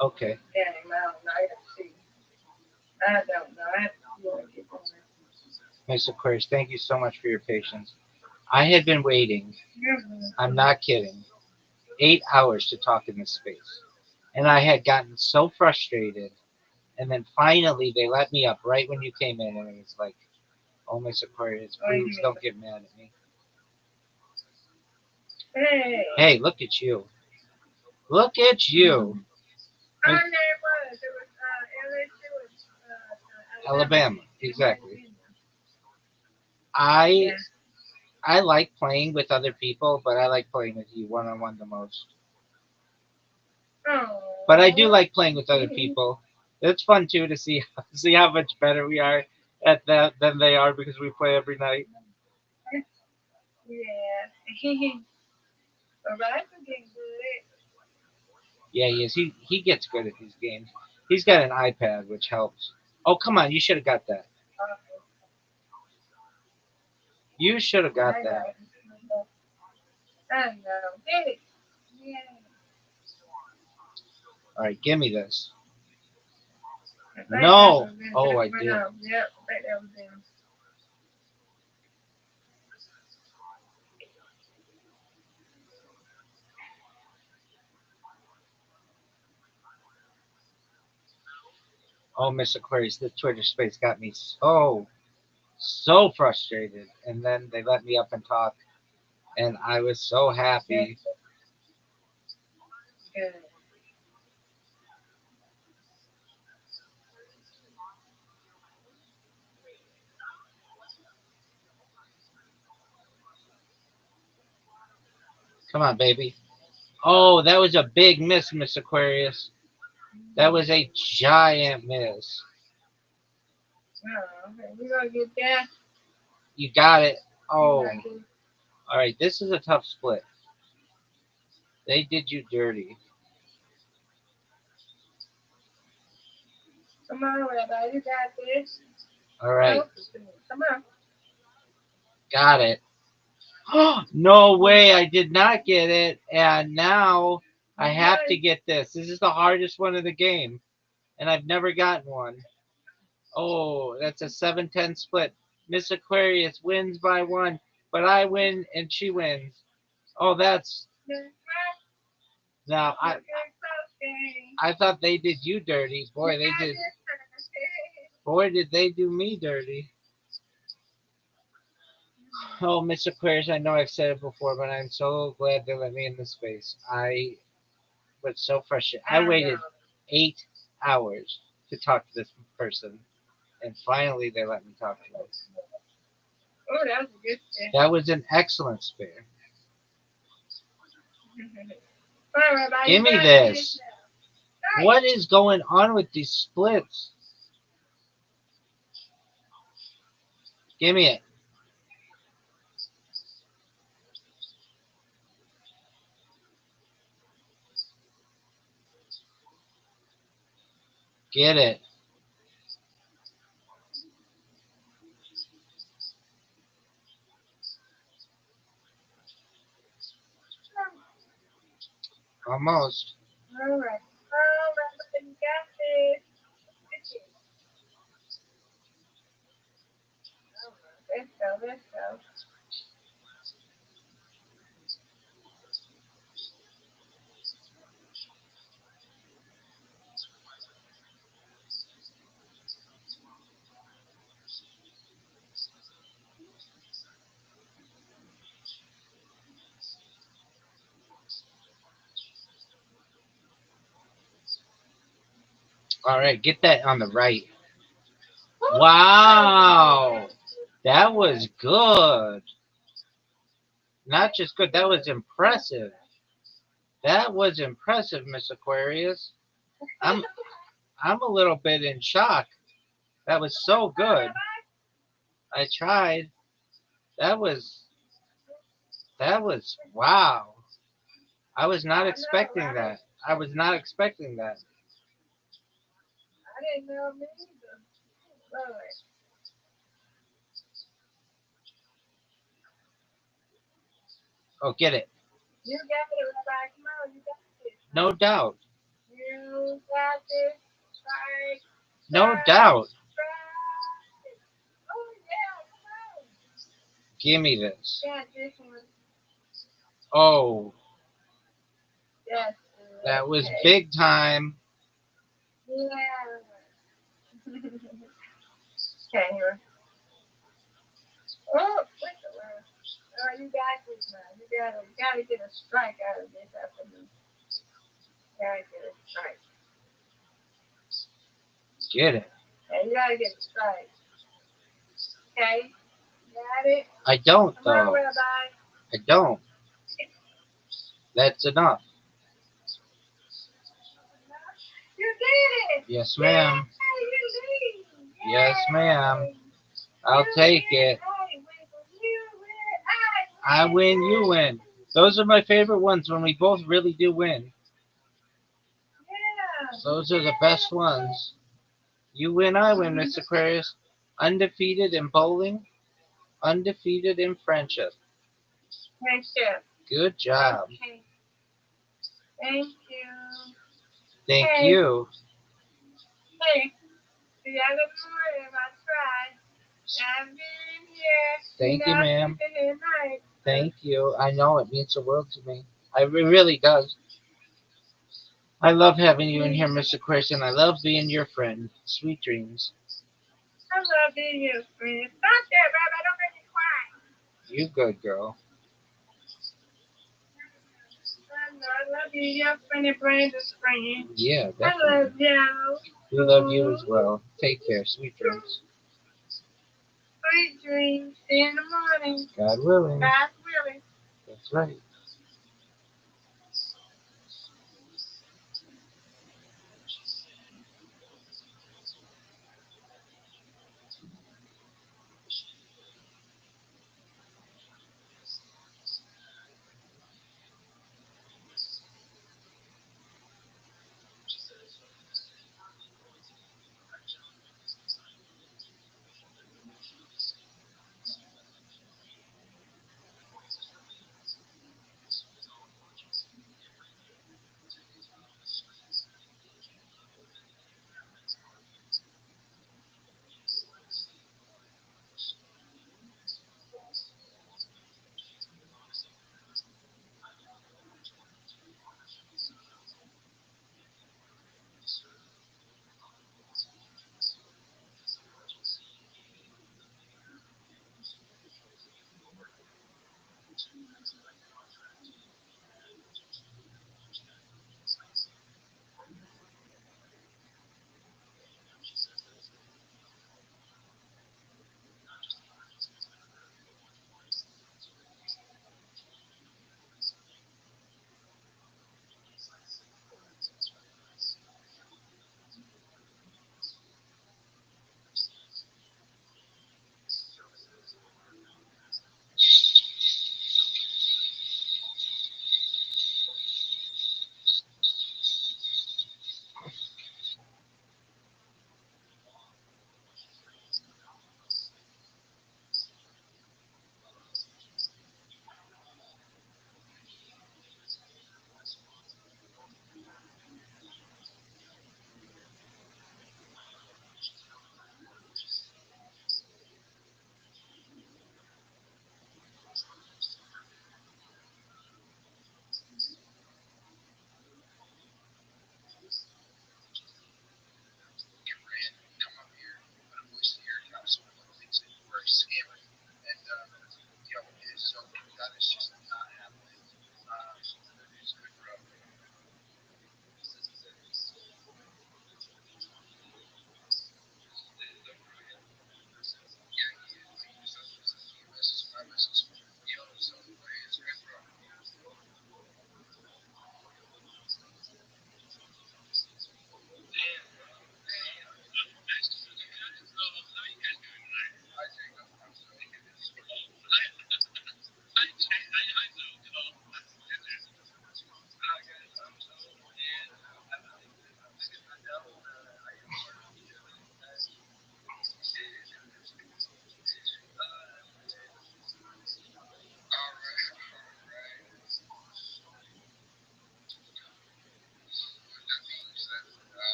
Okay, Game, I don't know. I have to see. I don't know. I have to see what I get on. Miss Aquarius, thank you so much for your patience. I had been waiting. I'm not kidding. 8 hours to talk in this space, and I had gotten so frustrated. And then finally, they let me up right when you came in, and it was like, "Oh, Miss Aquarius, please don't get mad at me." Hey. Hey, look at you! Look at you! Our name was. It was LSU and Alabama, exactly. I Yeah. I like playing with other people, but I like playing with you one on one the most. Oh. But I do like playing with other people. It's fun too to see see how much better we are at that than they are because we play every night. Yeah. But Rice is getting good. Yeah, he is. He gets good at these games. He's got an iPad, which helps. Oh, come on, you should have got that. You should have got I that. know. I know. Get it. Yeah. All right, give me this. I think that No. was in Oh, that I went did. up. Yep. I think that was in. Oh, Miss Aquarius, the Twitter space got me so frustrated, and then they let me up and talk, and I was so Yeah. happy. Good. Come on, baby. Oh, that was a big miss, Miss Aquarius. That was a giant miss. Oh, okay. We're gonna get that. You got it. We're Oh, gonna get. all right. This is a tough split. They did you dirty. Come on, Rabbi. You got this. All right, Close to me. Come on. got it. No way, I did not get it. And now I have to get this. This is the hardest one of the game, and I've never gotten one. Oh, that's a 7-10 split. Miss Aquarius wins by one, but I win and she wins. Oh, that's now I thought they did you dirty. Boy did they do me dirty. Oh, Miss Aquarius, I know I've said it before, but I'm so glad they let me in this space. I was so frustrated. I waited 8 hours to talk to this person, and finally they let me talk to them. Oh, that was a good thing. That was an excellent spare. All right, Rabbi. Give You me got this. now. What is going on with these splits? Give me it. Get it. Almost. All right. All right. You got this. Let's go. Let's go. All right, get that on the right. Wow, that was good. Not just good, that was impressive. That was impressive, Miss Aquarius. I'm I'm a little bit in shock. That was so good. I tried. That was wow. I was not expecting that. I was not expecting that. I didn't know me either. Lord. Oh, get it. You got it, Rabbi. Come on, you got this. No doubt. You got this. Right. No Right. doubt. Right. Oh, yeah, come on. Give me this. Got this one. Oh, Yes. that was Okay. big time. Yeah. Okay, here. Oh, wait a minute. Oh, you got this now. You gotta get a strike out of this afternoon. Gotta get a strike. Get it. Yeah, you gotta get a strike. Okay? Got it? I don't Come on, though. Rabbi. I don't. That's enough. You did it! Yes, Yay! ma'am. You lead! Yes, ma'am. Yay! I'll You take win, it. I win, you win, I I win, you win. Those are my favorite ones when we both really do win. Yeah. Those are the best ones. You win, I win, Mr. Aquarius. Undefeated in bowling, undefeated in friendship. Thank you. Good job. Okay. Thank you. Thank Hey. you. Hey, the other morning I tried. I've been here. Thank you, ma'am. Good night. Thank you. I know it means the world to me. It really does. I love having you in here, Mr. Aquarius, and I love being your friend. Sweet dreams. I love being your friend. Stop that, Rabbi. Don't make me cry. You good girl. I love you, your friend and Brandon's friend. Yeah, I definitely. love you. We love you as well. Take care. Sweet dreams. Sweet dreams in the morning. God willing. God willing. That's right.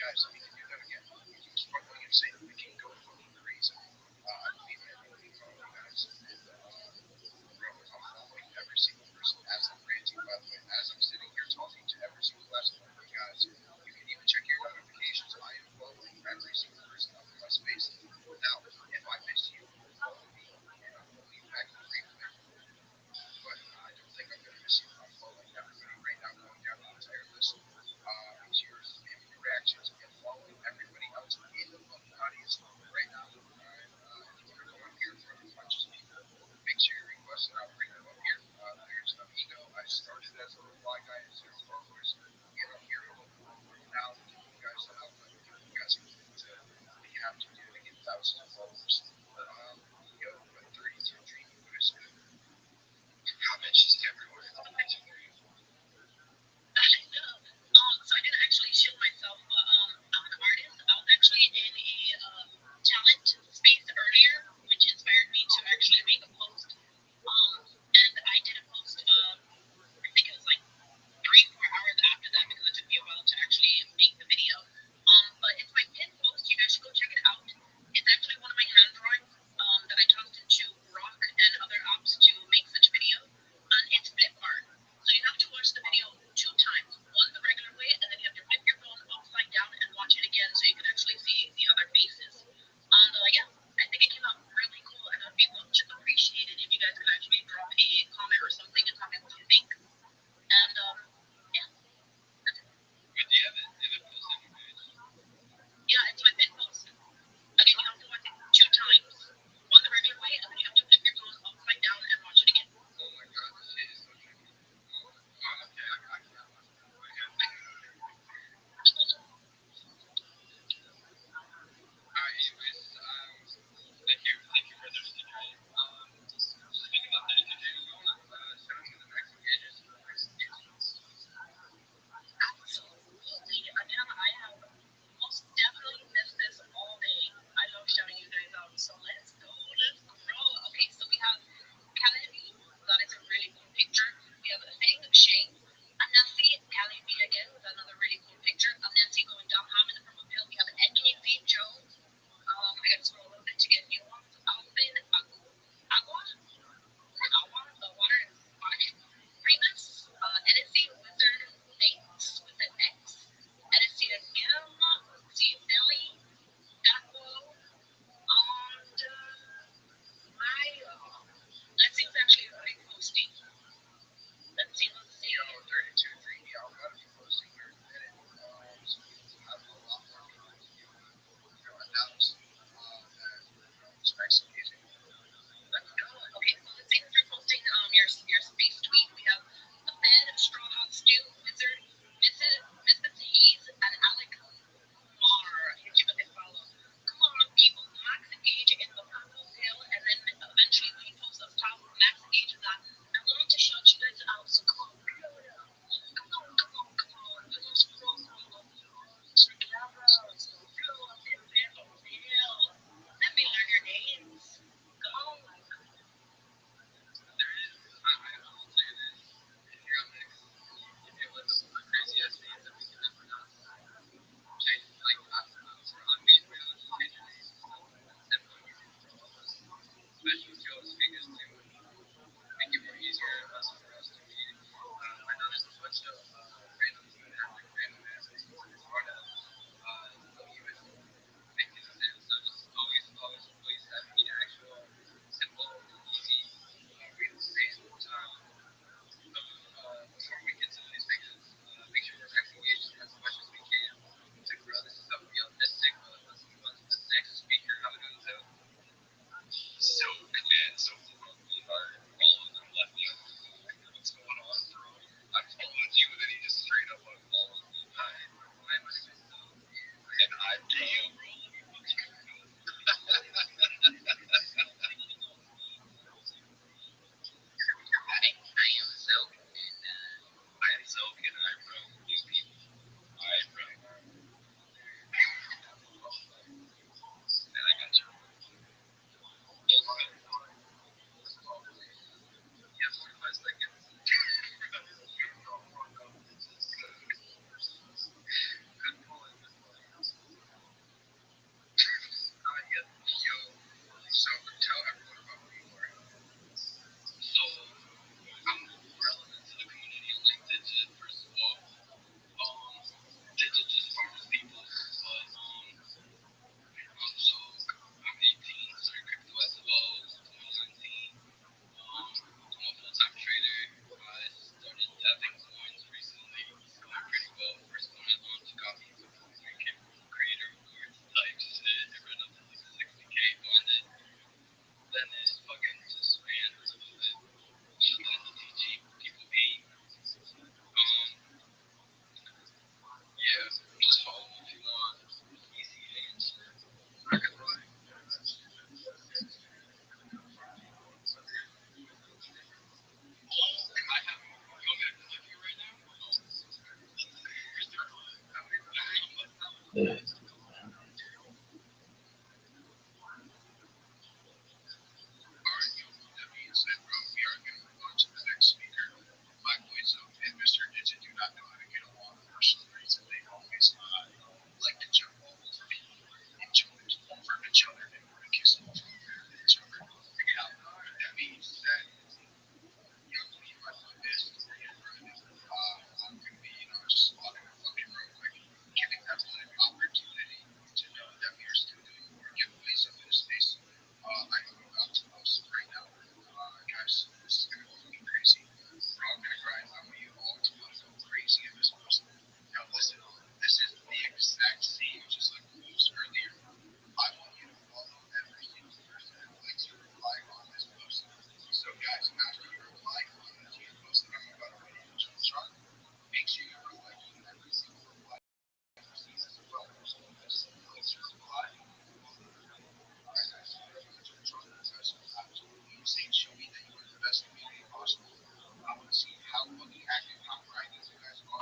guys, we can do that again. We can keep on going insane. We can go fucking crazy. I believe in it. I believe in all you guys. And, bro, I'm following every single person as I'm ranting, by the way. As I'm sitting here talking to every single last one of you guys, you can even check your notifications. I am following every single person up in my space. Now, if I miss you, follow me, and I will leave back the replay. But I don't think I'm going to miss you. I'm following everybody right now, going down the entire list. Into your reactions and following That being said, bro, we are going to move on to the next speaker. My boys and Mr. Digit do not know how to get along for some reason. They always like to jump all over people from each other and want to kiss off of each other. That being said, you might want this for your brother. I'm going to be, just walking the fucking real quick, giving everyone an opportunity to know that we are still doing more giveaways in this space. I am about to post right now. Guys, this is going to go fucking crazy. We're all going to grind. I want you all to go crazy in this post. Now listen, this is the exact same, just like we used earlier. I want you to follow every single person that likes to reply on this post. So guys, after you reply on this post that I'm about to read in John, make sure you reply on every single reply as well. So this likes to reply. Alright guys, absolutely insane. Show me that you are the best community possible. I want to see how fucking active, how grinding you guys are.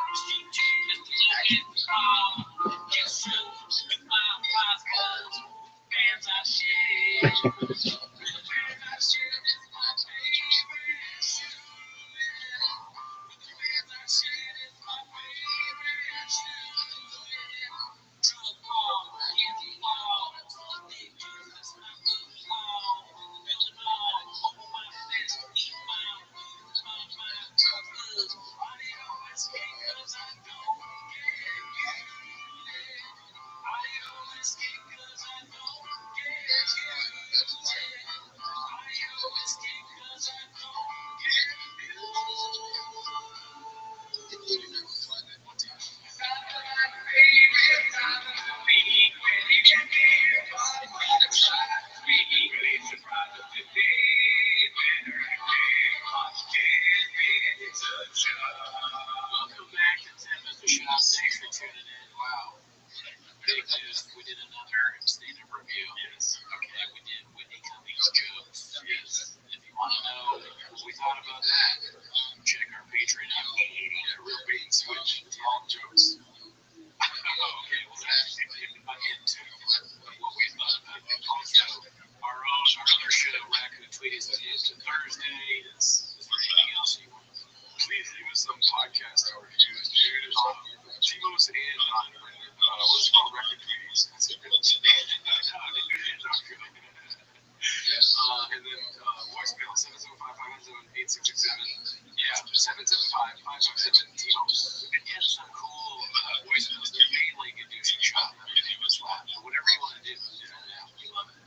Welcome back to 10 Mr. Shop. Thanks for tuning in. Wow. Big news. We did another stand-up review. Yes. Okay. We did Whitney Cummings jokes. Yes. If you want to know what we thought about that, check our Patreon out. Real bait and switch. All jokes. Okay, well, that's into what we thought about it. Also, our other show, Raccoon Tweeties, is to Thursday. Is there anything else you want? Please leave us some podcast reviews, dude. Timo's in on what's called Record Tweeties. That's a good one. Yes. And then voicemail 775-597-8667. Yeah, 775-557-TIMO. And get some cool voicemails. They're mainly good news and shop. Whatever you want to do, we love it.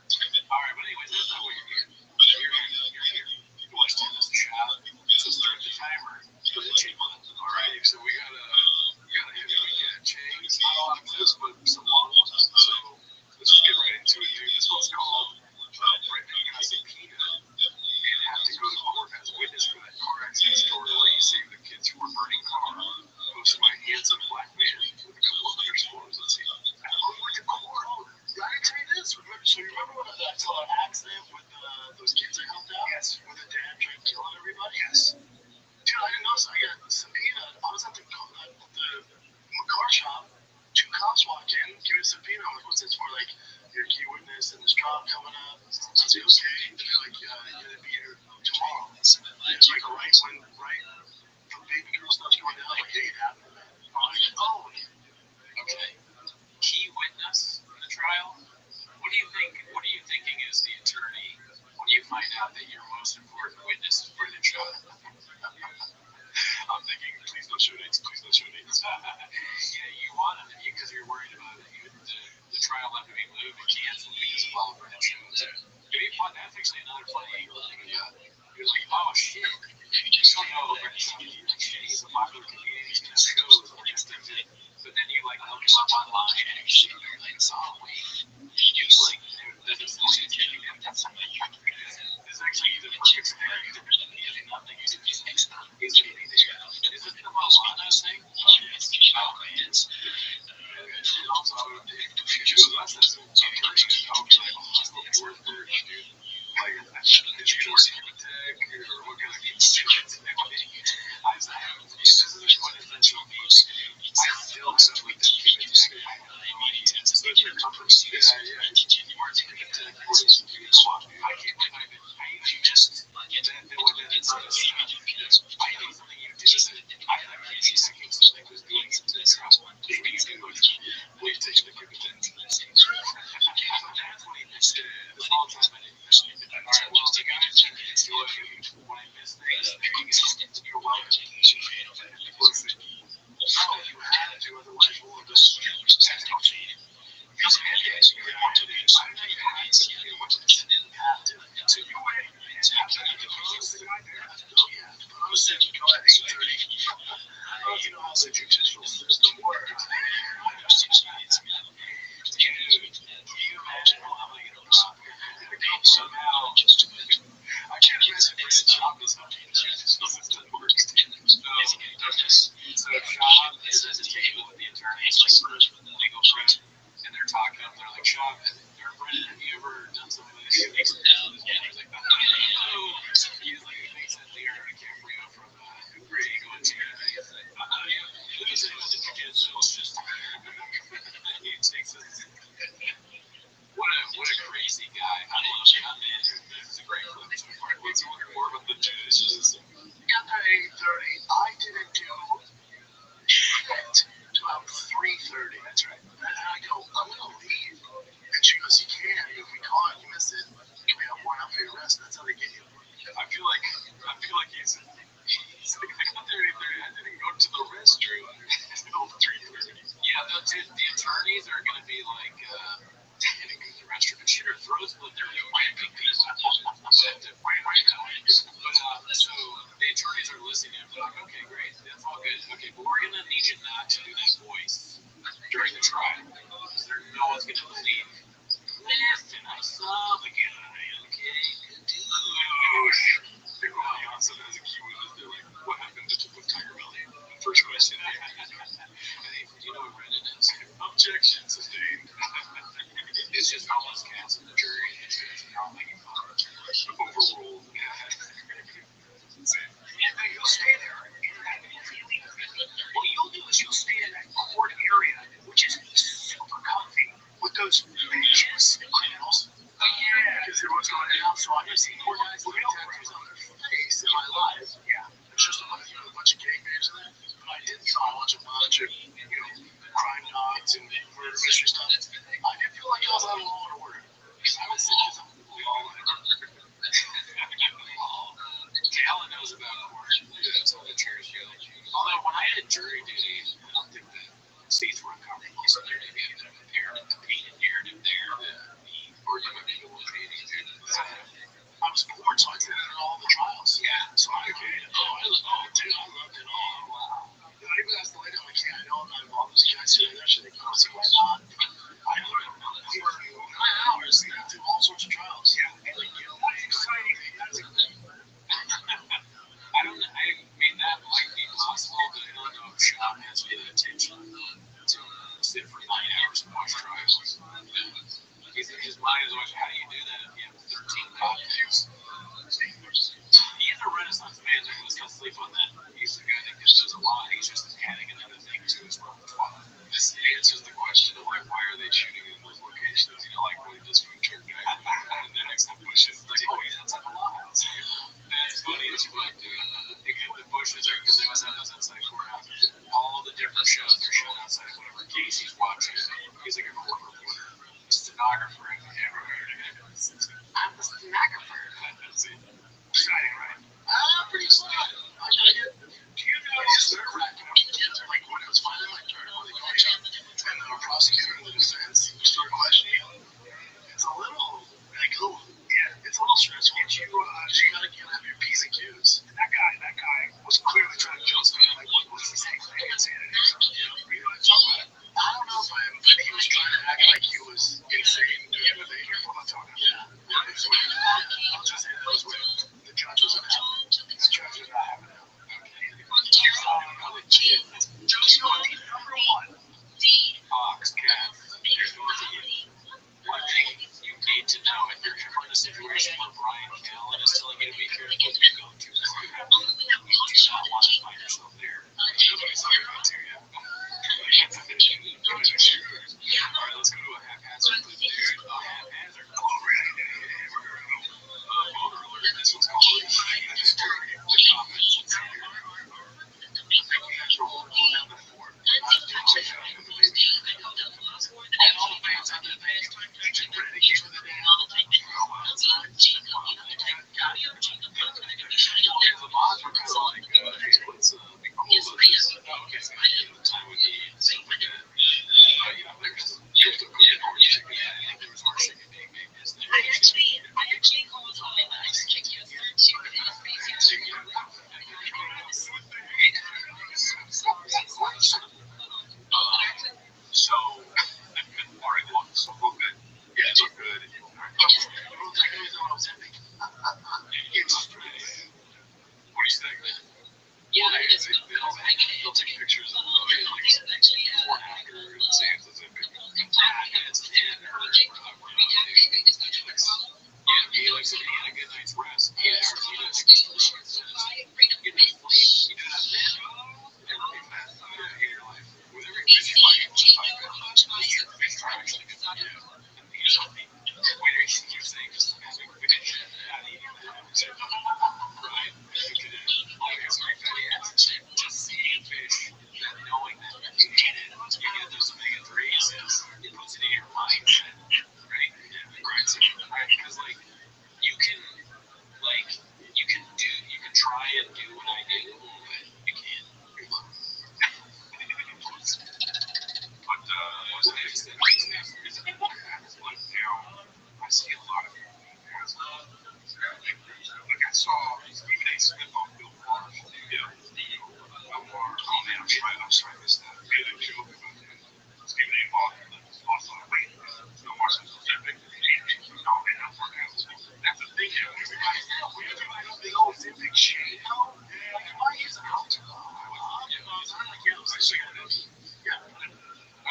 All right, but anyways, that's not what you're here. You're here. You watch tennis and shop. So start the timer. Put the chain on. All right, so we got a hit weekend chains. Not a lot of clips, but some long ones. So let's just get right into it, dude. This one's called Brendan got subpoenaed and had to go to court as witness for that car accident story where he saved the kids who were burning car. Posted by a handsome black man with a couple of underscores. Let's see. I went to court. I can tell you this. So you remember when that accident with those kids I helped out? Yes. Where the dad tried killing everybody? Yes. Dude, I didn't know. So I got subpoenaed. I was at the car shop. 2 cops walked in, gave me a subpoena. I'm like, what's this for? Like, you're a key witness in this trial coming up. I was like, okay. And they're like, you're going to be here tomorrow. It's like right when the baby girl starts going down, like 8 happened. I'm like, oh, okay. Key witness in the trial? What are you thinking as the attorney when you find out that your most important witness is Brendan Shaw? I'm thinking, please don't show dates, please don't show dates. Yeah, you wanted it because you're worried about it. The trial had to be moved and canceled because of all of Brendan Shaw's. That's actually another funny angle. You're like, oh shit. You just don't know Brendan Shaw. He's a popular comedian. He's going to have shows. But then you like look him up online and you're like, oh wait. It's like, there's no continuing him. That's something you can do. It's actually the perfect scenario. He has nothing to do. He's going to be there. Is it the Moana thing? Yes. And also, if you choose us as an attorney, I'll be like, oh, it's not worth it, dude. Like, did you work in tech or what kind of students? I haven't. This is the quintessential beach. I still haven't looked at Cuban tech. once you get those omega-3s, it puts it in your mindset, right? Right. So, right, because like you can try and do what I do, but you can't. But what's the next thing? Like now, I see a lot of guys. Like I saw even a slip on Bill Maher. Oh man, I'm sorry, I missed that. I made a joke about that. Stephen A. Ball lost a lot of weight. Bill Maher says it's epic. No man, I'm working out. That's the thing. They always say big shit. Why is it out?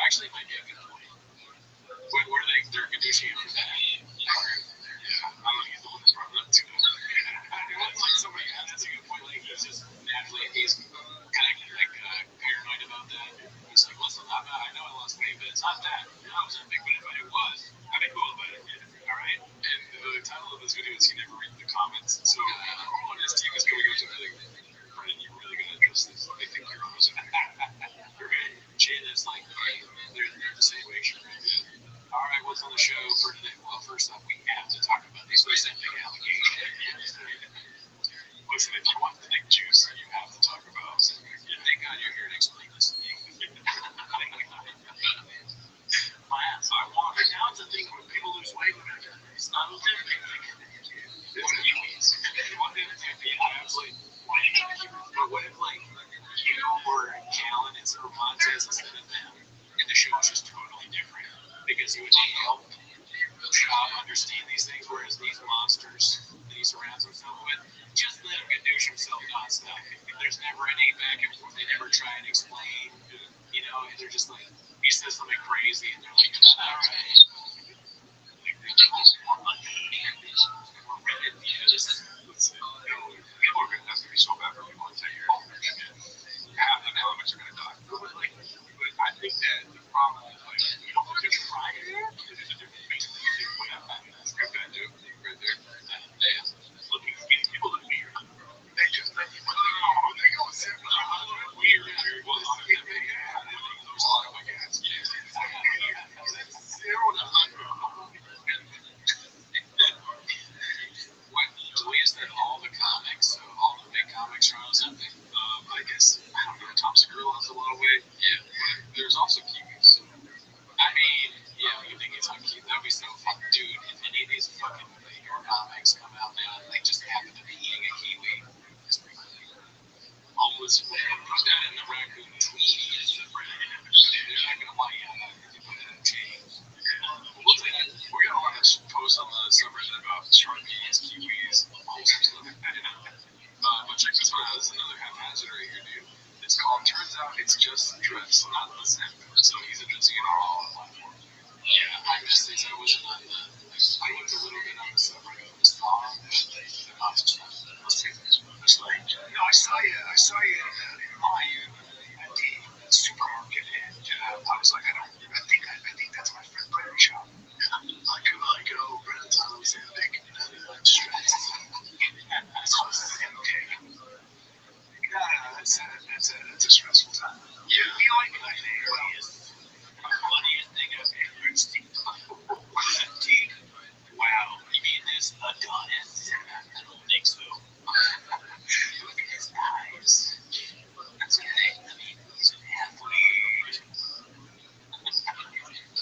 Actually, might be a good point. Where they're conditioning for that. Yeah, I'm gonna get the one that's brought up too. Like somebody, that's a good point. Like he's just naturally, he's kind of like paranoid about that. He's like, listen, I know I lost weight, but it's not that. I was big, but if it was, I'd be cool about it. All right. And the title of this video is "He Never Read the Comments." So who on his team is going to go to Brendan, you're really going to address this? I think you're on. Jen is like, they're the same way. All right, what's on the show for today? Well, first off, we have to talk about these recent big allegations. Listen, if you want the Nick juice, you have to talk about. Thank God you're here to explain this to me. So I want. Now it's a thing when people lose weight. It's not a thing. It's one thing to be absolutely. But what if like you or Callan is or Montez instead of them, and the show is just totally different because he would help Chop understand these things, whereas these monsters that he surrounds himself with, just let him gadoosh himself nonstop. There's never any back and forth. They never try and explain, you know, and they're just like, he says something crazy, and they're like, all right. People are going to have to be so bad for people to take your half the elements are going to die. But I think that the problem is like, you don't have to try it. There's a different basically you think what happened. Good bad joke right there. Looking people look weird. They just think they go weird. Well, there's a lot of my guys. Zero to 100. What is that all the comics, all the big comics are on something? I guess, I don't know, Tom Segura has a lot of weight. Yeah, but there's also Kiwis. I mean, yeah, you think it's on Kiwi? That'd be so fun. Dude, if any of these fucking bigger comics come out now and they just happen to be eating a Kiwi, it's pretty cool. Homeless, put that in the raccoon tweet. They're not gonna want you to put it in chains. We're gonna want to post on the subreddit about Sharpies, Kiwis, all sorts of stuff. But check this one out. This is another haphazard right here, dude. It's called Turns Out It's Just Dress, Not the Same. So he's addressing it all on the platform. Yeah, I missed these. I wasn't on the. I looked a little bit on the subreddit of this song, but not just that. Let's take this one. It's like, no, I saw you in Mayu at the supermarket, and I was like, I think that's my friend Brandon shop. Like, oh, Brandon's on his big stress. Okay. That's a stressful time. Yeah. The only funniest thing I've ever seen. Wow, you mean this Adonis? I don't think so. Look at his eyes. That's okay. I mean, he's an athlete.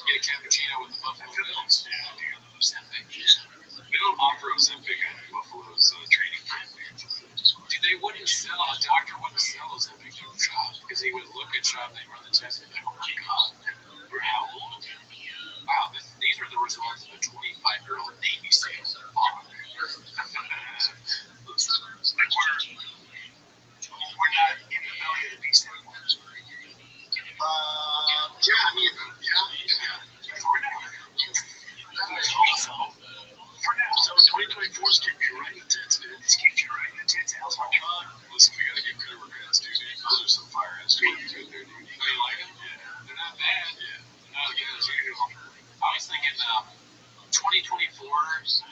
Get a cappuccino with the Buffalo Bills. Yeah, dude, Ozempic. They don't offer Ozempic at Buffalo's training camp. Dude, they wouldn't sell, a doctor wouldn't sell Ozempic to Chop because he would look at Chop, they run the test, and be like, oh my god, you're how old? Wow, these are the results of a 25-year-old Navy SEAL. We're not in the belly of the beast anymore. Yeah, I mean, yeah. For now. For now. So 2024 is keeping you right. It's keeping you right. It's how's my God. Listen, we gotta give credit where credit's due, dude. Those are some fire ass tweets right there, dude. I like them. Yeah. They're not bad. Yeah. They're not good as usual. I was thinking 2024,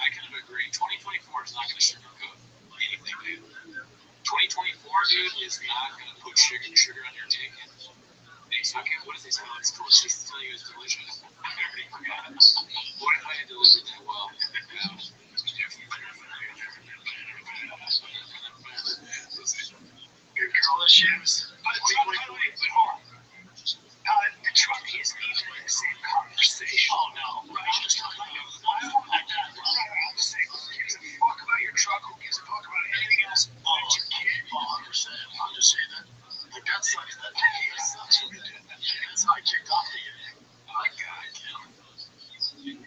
I kind of agree. 2024 is not going to sugarcoat anything, dude. 2024, dude, is not going to put sugar on your dick. Okay, what is they say, oh, it's delicious. Tell you it's delicious. I already forgot. What if I had delivered that well? Your girl is Shims. The truck isn't even in the same conversation. Oh no, right? Just talking about I'm just saying, who gives a fuck about your truck? Who gives a fuck about anything else? Oh, it's your kid. Oh, 100%. I'm just saying that. The gut sucks. That sucks for me. That's how I kicked off the year. Oh my god, he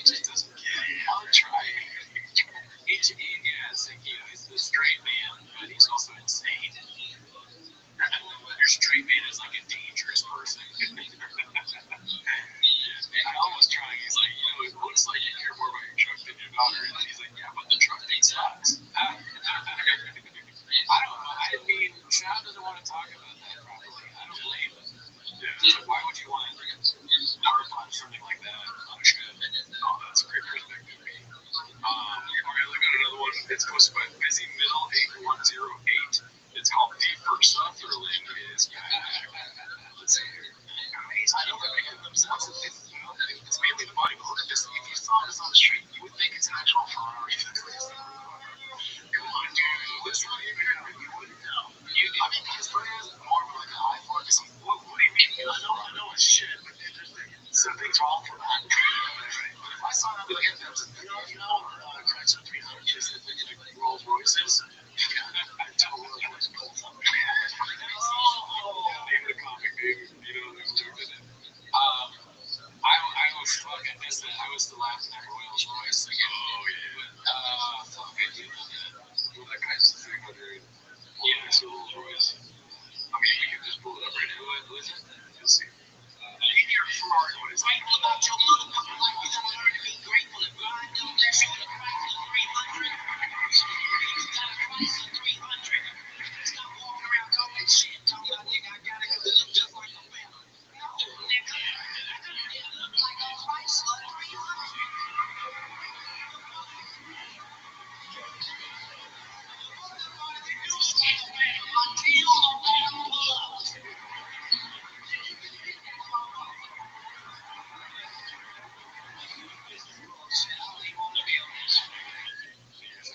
just doesn't get it. I'll try. He's the straight man, but he's also insane. Your straight man is like a dangerous person. I almost trying. He's like, it looks like you care more about your truck than your daughter. And he's like, yeah, but the truck thing sucks. I don't know. I mean, Sean doesn't want to talk about that properly. I don't blame him. Yeah. Why would you want to harp on something like that? Oh, shit. Oh, that's a great perspective. Okay, look at another one. It's posted by Busy Middle 8108. It's called Deeper Sutherland. Let's see here. I know they're making themselves. It's mainly the body. Look at this. If you saw this on the street, you would think it's an actual Ferrari. Come on, dude. This one, you wouldn't know. I mean, his brand is more of like an eye for it. What do you mean? I know it's shit, but there's like something's wrong for that. If I saw that, I'd be like, that's a Chrysler 300 just like Rolls Royces. I totally was built up. Name the comic, dude. Who's doing it. I was fucking missed it. I was still laughing at Rolls Royce again. Oh, yeah. That guy's 300. Yeah, it's a Rolls Royce. I mean, we can just pull it up right now. Who is it? You'll see. Maybe your Ferrari. What is it? About your motherfucking life, you gotta learn to be grateful and grind. Don't let you get Chrysler 300. You got a Chrysler 300. Stop walking around talking shit. Talking about, nigga, I got it because it looks just like a family. No, nigga. It looked like a Chrysler 300.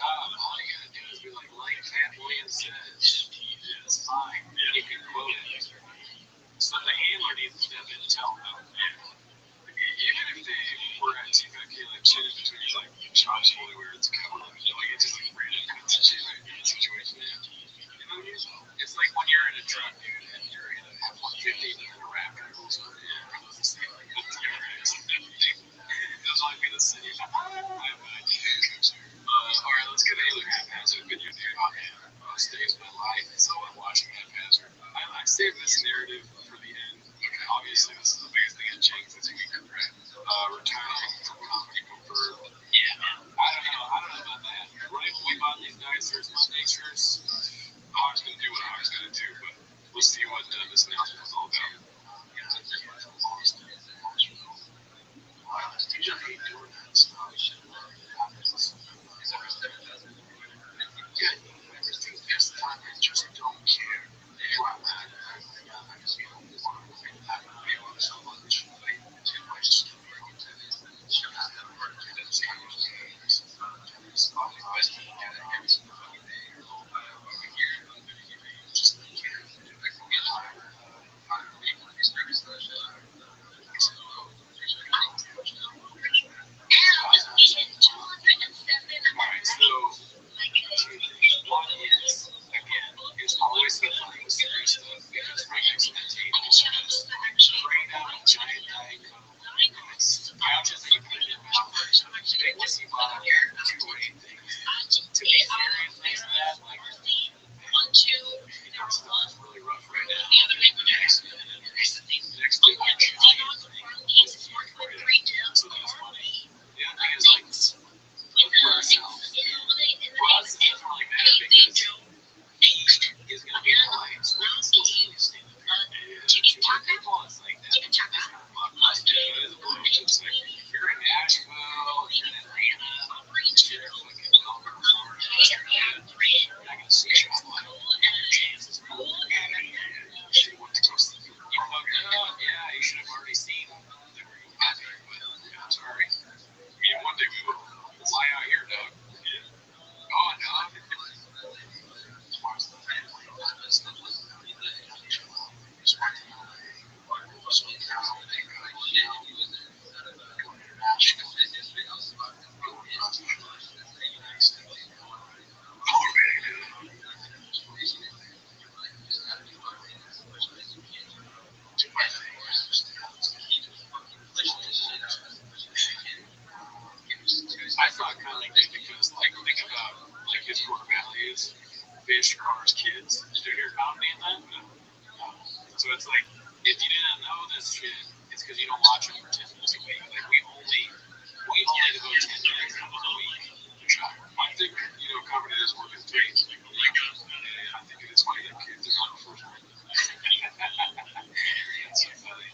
All you gotta do is be like Fat William says, it's fine. You can quote it. So the handler needs to step in and tell them. Even if they were at TPK, like shit in between, like Josh fully where it's covered, like it's just like random cuts and shit in a situation. It's like when you're in a truck, dude, and you're in a F-150 and a Raptor goes over the It's like in the city. Alright, let's get Alien Haphazard. Good dude. Stays my life. So I'm watching Haphazard. I saved this narrative for the end. Obviously, this is the biggest thing that changed this week. Retiring from comedy confirmed. Yeah, I don't know about that. Right when we bought these dinosaurs, Monday shirts, Hawk's gonna do what Hawk's gonna do, but we'll see what this announcement was all about. I hate doing that stuff. Yeah, everything this time I just don't care. Where I'm at, I just want to feel so much. I just Alright, so one is, again, it's always the funny serious stuff because right next to the table is straight out of giant Diet Coke. Pouches that you put in your mouth. Big whiskey bottle, two-way things. To be serious, next to that, like, stuff's really rough right now. Next to a giant thing, whiskey right. So that's funny. The other thing is, like, for ourselves. For us, it doesn't really matter because he's going to be polite, so we can still see you standing there. People, it's like that. It's kind of fucked up. It's like, if you're in Nashville, if you're in Atlanta, if you're in fucking Melbourne, Florida, this shit, it's because you don't watch it for 10 minutes a week. Like we only devote 10 minutes a week to shop. I think comedy does work in threes. I think it's funny that kids are not the first one. It's so funny.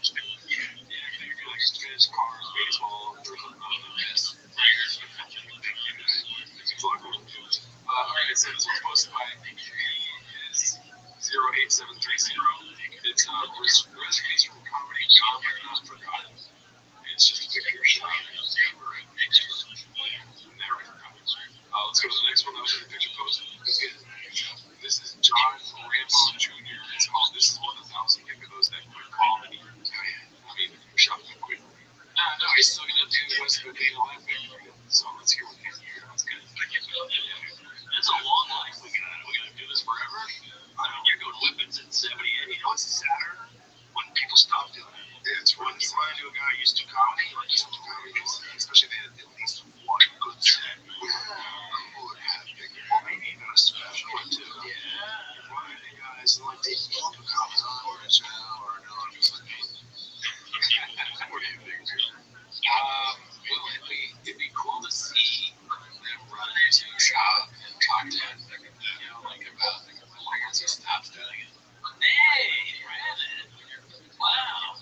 Yeah, like Spanish cars, baseball, there's a mess. Alright, so this one's posted by is 08730. It's recipes from comedy gone but not forgotten. It's just a picture of shop. Let's go to the next one. That was a picture post. This is John Rambo Jr. It's called This Is 1000. Give me those that quick call and shop quick. No, he's still gonna do West Virginia Life. So let's hear what he's here. That's good. That's a long life. We're gonna do this forever. I mean, you're going whippets at 70, and it's Saturn when people stop doing it. It's when you run into a guy who used to do comedy, like he's into comedy, especially they had at least one good set. Or maybe even a special one too. Yeah. You run into guys and like they do comedy or a show or no, I'm just like, what do you think, dude? Well, it'd be cool to see them run into shop and talk to him, like about once he stops doing it. Hey, Brandon. Wow.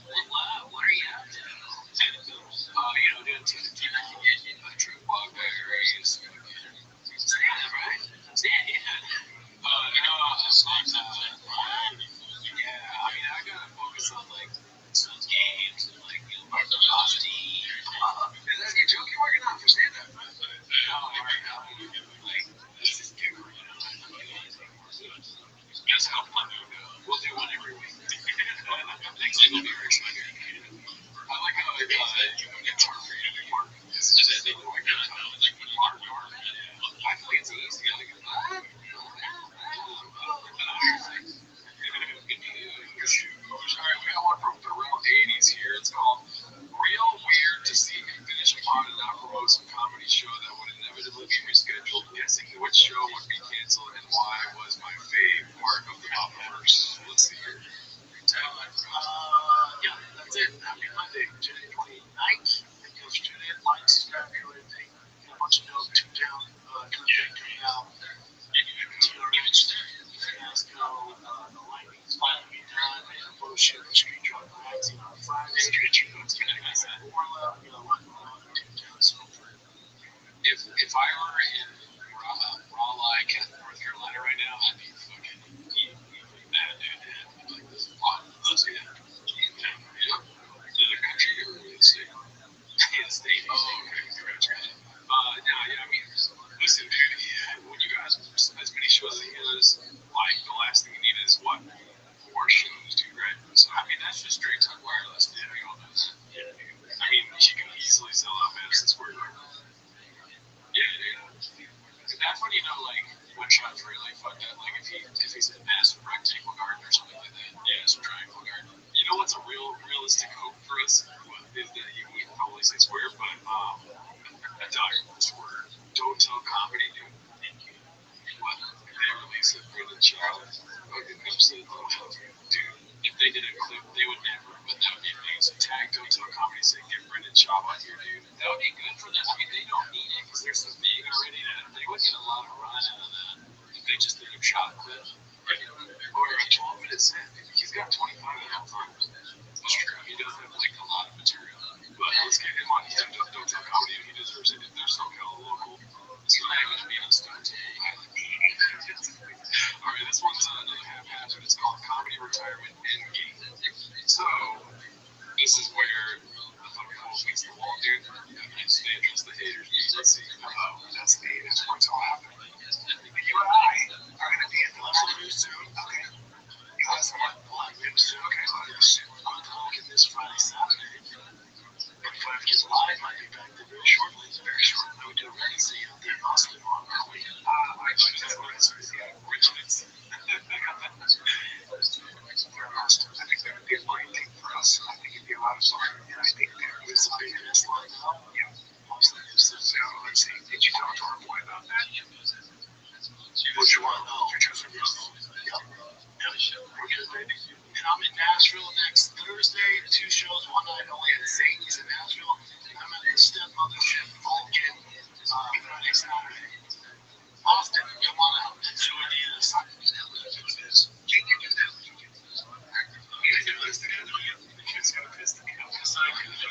What are you up to? Doing true bugberries. Stand, right? Stand, yeah. I gotta focus on some games and Mark the Frosty. Is that joke you're working on for stand-up? No, this is different. That's how fun we'll go. We'll do one every week. Next week will be very exciting. I like how it's hard for you to do Mark. Is that they know I got Mark? I think it's easy. I think Alright, we got one from the real 80s here. It's called Real Weird to See Me Finish a pod and not promote some comedy show that would inevitably be rescheduled. Guessing which show would be canceled and why was my fave part of the Mamaverse. Let's see here. Yeah, that's it. Happy Monday, January 29th. And you'll tune in, like, subscribe, share everything. Get a bunch of notes, tune down, content coming out. TRX, Fiasco, the lightning's finally done. And bullshit, the Street Drug Magazine on Friday. Street Drug's gonna be at Orla. We got a lot going on. Tune down, so if I were in Raleigh, North Carolina right now, I'd be fucking mad, dude. Like this pot. Let's see that. Yeah. To the country or the state? Yeah, the state. Oh, okay. Listen, dude, when you guys as many shows as he does, the last thing you need is what? More shows, dude, right? So, that's just straight talk wireless, dude. We all know that. Yeah, dude. You can easily sell out Madison Square Garden. Yeah, dude. That's when one shot's really fucked up. If he's in Madison Rectangle Garden or something like that. Yeah, some Triangle Garden. You know what's a realistic hope for us? Is that we can probably say square, but a document square. Don't Tell Comedy, dude. What? If they release it for the child, fucking episode, dude. If they did a clip, they would never, but that would be amazing. Tag Don't Tell Comedy, say get Brendan Schaub on here, dude. That would be good for them. They don't need it because they're so big already. They would get a lot of run out of that if they just did a shot clip. Or a 12-minute set. He's got 25 minutes on. That's true. He does have a lot of material. But let's get him on here. Don't Tell Comedy. He deserves it. If they're SoCal local, it's not even going to be on Stone Island. Alright, this one's another haphazard. It's called Comedy Retirement Endgame. So, this is where the fucking wolf meets the wall, dude. It's dangerous, the haters. Let's see. That's what's all happening. You and I are going to be in the local news soon. Okay. You guys are on news soon. Okay, live soon. I'm talking this Friday, Saturday. And 5 Kids Live might be back there very shortly. Very shortly. I would do a residency at the Austin on early. That's what I said. Yeah, Richmond's. I think that would be a great thing for us. I think it'd be a lot of fun. And I think there is a big guest line up. Yeah. So let's see. Did you talk to our boy about that? What you want? Future service. Yeah. Okay, baby. And I'm in Nashville next Thursday, 2 insane. He's in Nashville. I'm at his stepmother's ship, Vulcan, next Saturday. Austin, come on out. So it is. Can you do that? We gotta do this together. It's gonna piss me off. It's not gonna do.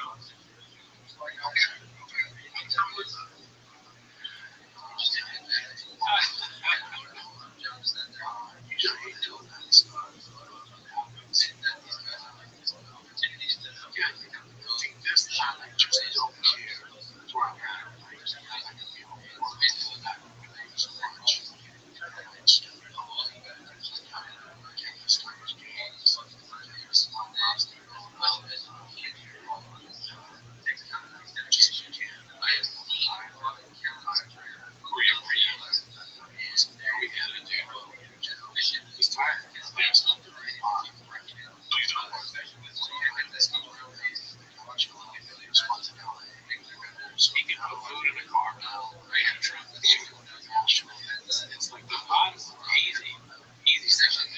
He's tired. Speaking of food in the car, I had a trip. It's like the hot, easy section.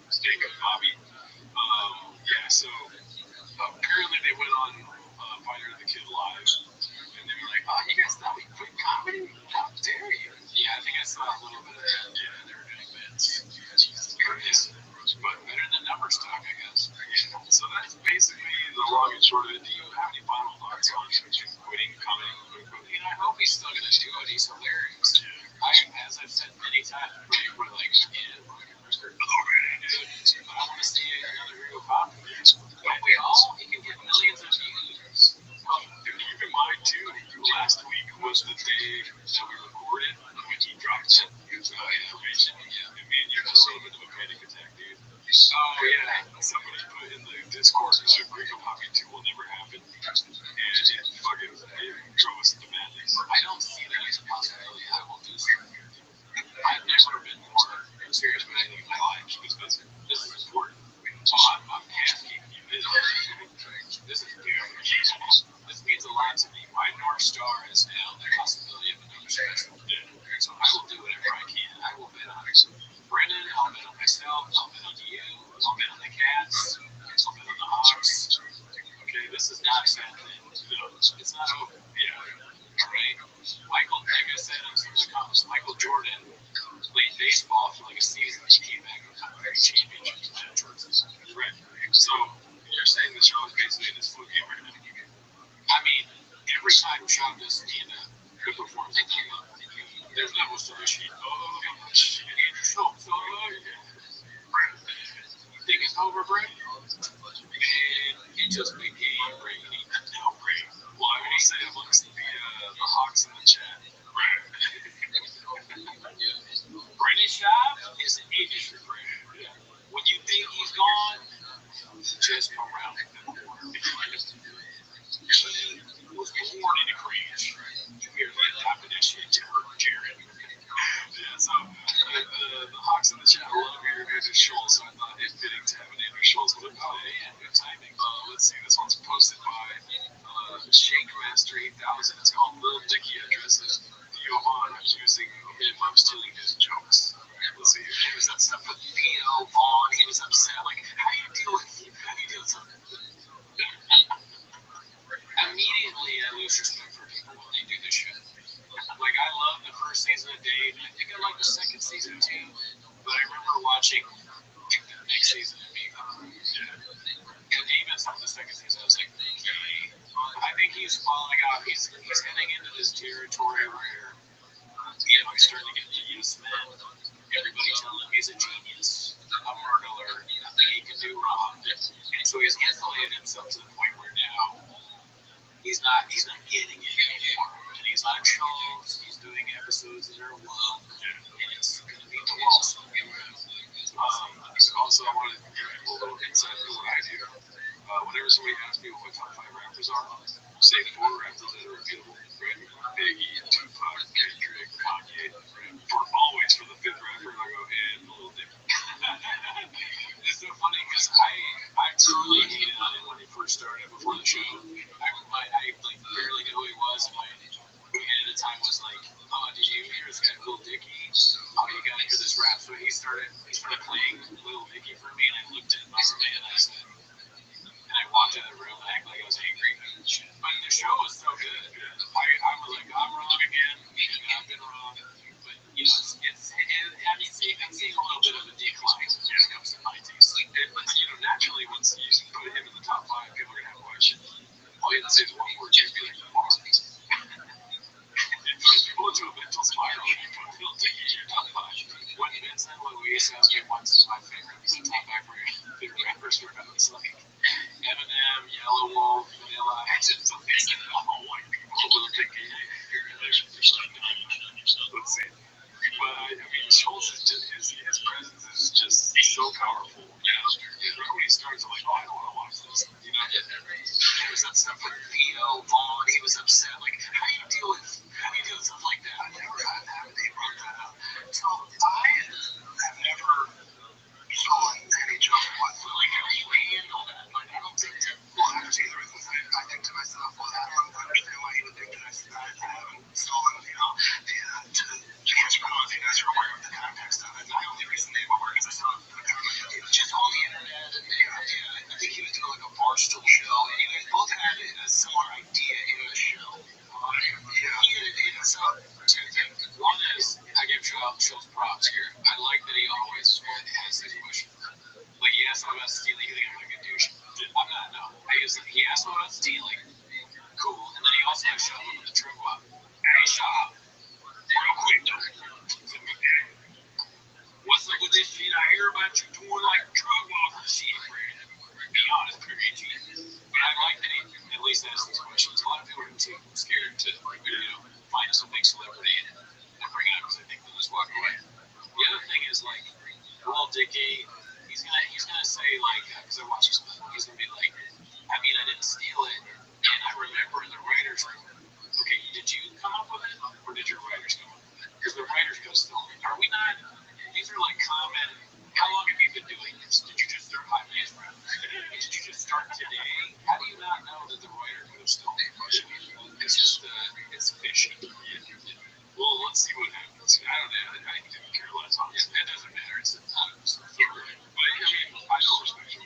Steak and Bobby. Yeah, so apparently they went on Fighter the Kid Live, and they were like, "Oh, you guys thought we quit comedy? How dare you?" Yeah, I think I saw a little bit of that. Yeah, they were doing bits. Jesus Christ. But better than number stock, I guess. So that's basically the long and short of it. Do you have any final thoughts on quitting comedy? I hope he's still going to do it. He's hilarious. As I've said many times, we're like, yeah, I want to see another Hero Pop. Don't we all? He can get millions of views. Well, dude, keep in mind, too, last week was the day that we recorded when he dropped that information. Yeah, and me and you had a little bit of a panic attack, dude. Oh, yeah. Somebody put in the Discord that Hero Poppy 2 will never happen. And it fucking drove us into madness. I don't see that as a possibility. I will do something. I've never been more serious about anything in my life because this is important. So I'm asking you this is huge. This means a lot to me. My North Star is now the possibility of another successful day. So I will do whatever I can. I will bet on Brennan, I'll bet on myself, I'll bet on you, I'll bet on the Cats, I'll bet on the Hawks. Okay, this is not a sad thing. No, it's not over. Yeah. All right. Michael, like I said on some of the comments, Michael Jordan played baseball for like a season. He came back and won very championships. Right. So you're saying the show is basically in this flu game right now. I mean, every time Sean does stand-up, good performance. There's levels to the sheet. Oh, shit. Andrew Schultz. Oh, yeah. Think it's over, Brett? And it just became rainy. Now rain. Well, I will say amongst the Hawks in the chat. Brandon Schaub is an industry brand. When you think he's gone, just around the corner. He was born in a cringe. You barely adopted that shit, Jared. Yeah, so the Hawks in the chat love your Andrew Schultz, so I thought it fitting to have an Andrew Schultz clip today, and good timing. Let's see, this one's posted by Shake Master 8000. It's called Little Dicky Addresses Theo Vaughn. I'm using him, I'm stealing his jokes. Let's see, he was upset with Theo Vaughn. He was upset. Like, how do you deal with something? Immediately, I lose respect for people when they do this shit. Like, I love the first season of Dave. I think I like the second season too. But I remember watching the next season of me. And even some of the second season, I was like, okay. I think he's falling off. He's heading into this territory where, he's starting to get the yes men. Everybody telling him he's a genius, a murderer, nothing he can do wrong. And so he's insulated himself to the point where now he's not getting it anymore. And he's on shows, he's doing episodes that are woke, and it's going to be the wall. Also, I want to give people a little insight into what I do. Whenever somebody asks me what my top 5 rappers are, say 4 rappers that are repeatable, right? Biggie, Tupac, Kendrick, Kanye. For always for the 5th rapper, I go, and Lil Dicky. It's so funny because I truly hated on him when he first started before the show. I like barely knew who he was, and my opinion at the time was like, oh, did you hear this guy Lil Dicky? Oh, you gotta hear this rap. So he started playing Lil Dicky for me, and I looked at my roommate and I said, and I walked out of the room and acted like I was angry. But the show was so good. I was like, I'm wrong again. I've been wrong. But you know, I'm seeing a little bit of a decline when it comes to my taste. But you know, naturally, once you put him in the top 5, people are gonna have questions. All you have to say is one word, just be like, Lamar. It throws people into a mental spiral. He'll take you to your top 5. When Vincent Luis asked me what's my favorite top 5 rappers for him, it's like Eminem, Yellow Wolf, Vanilla Ice, and something like all white people will take a let's see. But I mean, Schultz is just his presence is just so powerful. You know, right when he starts, I'm like, oh, I don't want to watch this. You know, there was that stuff with Theo Vaughn. He was upset. Like, how do you deal with stuff like that? I never had they brought that up. So I have never saw any joke whatsoever. Like, how do you handle that? Like, I don't think that. Well, actually, the reason I think to myself, well, I don't understand why he would think that I haven't stolen, you know, to catch my own. You guys are aware of the context of it. And I only recently am aware because I saw the comment. It was just on the internet. And I think he was doing like a Barstool show. And you guys both had a similar idea in the show. So, 2 things. One is, I give Schultz props here. I like that he always has these questions. Like, he asked him about stealing. You think I'm like a douche? I'm not, no. He asked him about stealing. Cool. And then he also showed him with the drug walk. Hey, shut up. Real quick, what's up with this shit? I hear about you doing like drug walk shit, Brandon. Be honest, period. But I like that he at least asked these questions. A lot of people are too scared to, find some big celebrity and bring it up because I think they'll just walk away. The other thing is like, Lil Dicky, he's gonna say like, because I watched his stuff, he's gonna be like, I mean, I didn't steal it, and I remember in the writers' room. Okay, did you come up with it, or did your writers come up with it? Because the writers could have stolen it. Are we not? These are like common. How long have you been doing this? Did you just start 5 days, bro? Did you just start today? How do you not know that the writer could have stolen it? It's just, it's fishy. Well, let's see what happens. I don't know. I couldn't care less. Honestly, it doesn't matter. It's but I mean, I don't respect you.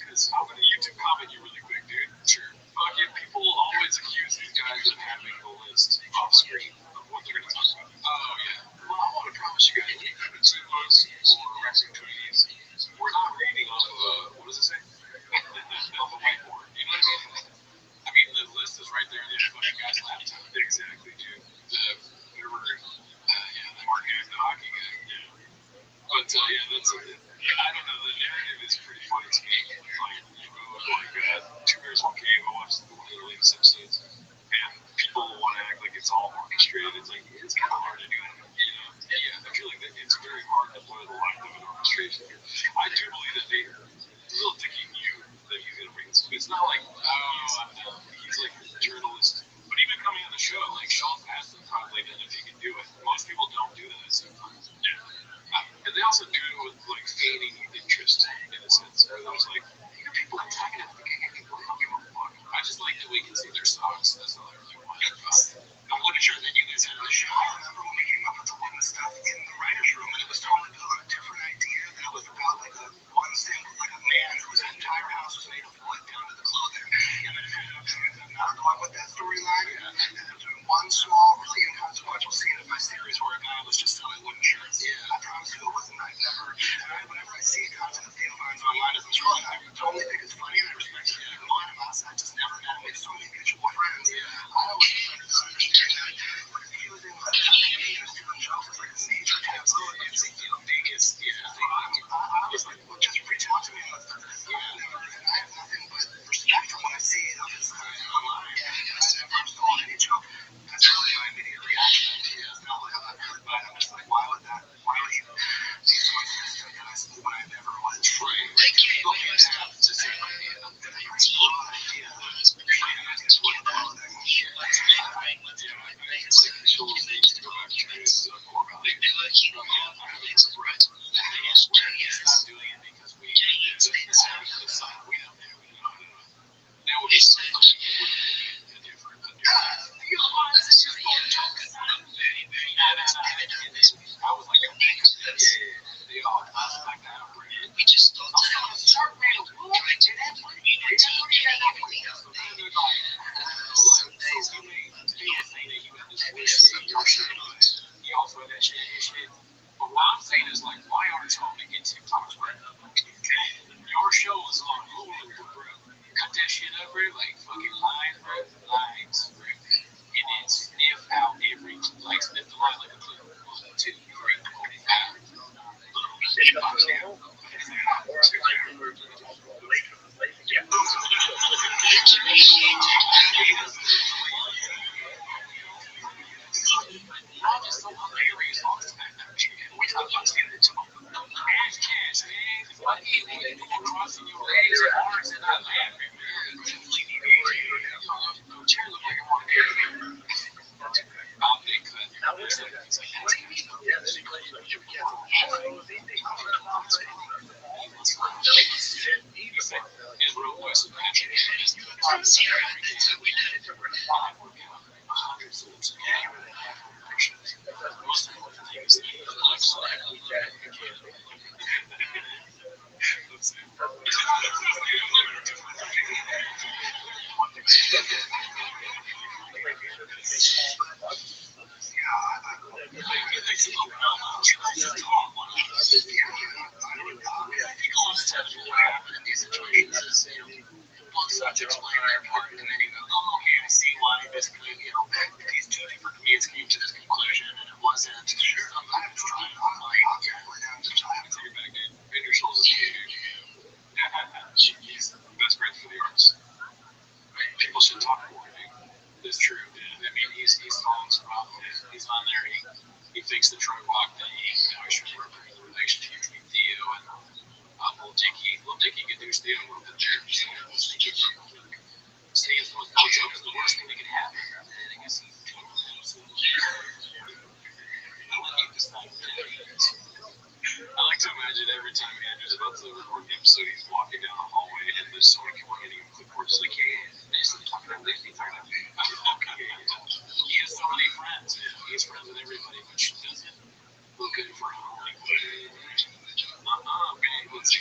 Because I'm gonna YouTube comment you really quick, dude. Sure. Fucking people always accuse these guys of having the list off screen of what they're gonna talk about. Oh yeah. Well, I want to promise you guys, when you come to 2 months or wrestling tweets, we're not reading off of what does it say? Off a whiteboard. You know what I mean? I mean, the list is right there in the fucking guy's laptop. Exactly, dude. Whatever. The market, the hockey guy. Yeah. But yeah, that's I don't know. The narrative is pretty funny to me. Like, you go like 2 Bears 1 Cave. I watched one of the latest episodes, and people want to act like it's all orchestrated. It's like it's kind of hard to do that. You know? Yeah, I feel like it's very hard to put a line of an orchestration here. I do believe that Lil Dicky knew that he's gonna bring this. It's not like he's like a journalist. But even coming on the show, like Schultz asked him probably then if he can do it. Most people don't do that sometimes. Yeah. And they also do it with like feigning interest in a sense. Where I was like, people are talking at the beginning. I don't give a fuck. I just like that we can see their socks. That's all I really want. I'm looking sure that you guys had the show. I remember when we came up with the woman stuff in the writer's room, and it was totally built on a different idea. That was about like one single, like a man whose entire house was made of wood down to the clothing. And then it ended up not going with that storyline. And then doing one small, really inconsequential scene of my series where a guy was just selling wooden shirts. Yeah. I promise you it wasn't. Whenever I see content that Theo finds online as I'm scrolling, I totally think it's funny and I respect it. And one of us, I just never met him. We have so many mutual friends. I always understand that he was in side. We don't have it. That would be so much different. I was like, they all like that. We just thought he also had that shit in his shit. But what I'm saying is, like, why aren't y'all making TikToks right now? Your show is on Hulu, bro. Cut that shit up, bro. Like, fucking lines, bro. Lines, bro. And then sniff out every, like, sniff the line like a clip. 1, 2, 3, 4, 5. Just so hilarious all the time. We talk about standing to cash, man. Like, you crossing your legs and arms and not laughing, man. Chair look like I'm on a about big cut. It's like that's his real voice is Patrick. Most important thing is to explain their part and then you go, oh, okay, I see why basically, you know, these two different comedians came to this conclusion and it wasn't sometimes trying to find Vander Schultz is huge. He's the best friend for the arts. People should talk more, man. That's true. I mean, he's solving some problems. He's on there. He fixed the truck walk thing. Now he's trying to repair the relationship between Theo and Little Dicky. Little Dicky could do Theo a little bit there. Steve's most no joke is the worst thing that could happen. And I guess he I like to imagine every time Andrew's about to record an episode, he's walking down the hallway and there's someone hitting him with clipboards like, hey, basically talking about this, he's talking about he has so many friends. He has friends with everybody, which doesn't look good for him. Let's see.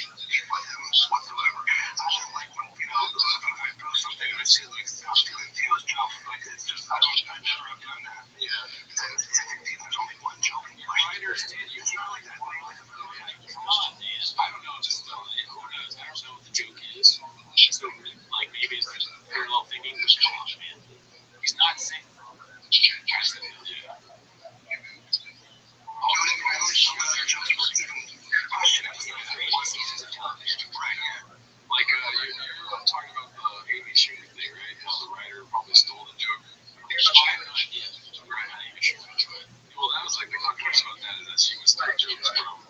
Whatsoever. I just like when, you know, I do something and I see like stuff doing Theo's job. Like, it's just, I never have done that. Yeah. Typically, there's only one joke. I understand. You feel like that. Come on, man. I don't know. Just, who knows? I don't know what the joke is. So, like, maybe it's just parallel thinking. Just come on, man. He's not saying. Yeah. Like, you're talking about the Amy Schumer thing, right? How the writer probably stole the joke. I have no idea. Right, Amy Schumer. Well, that was like the controversy about that, is that she was stealing jokes from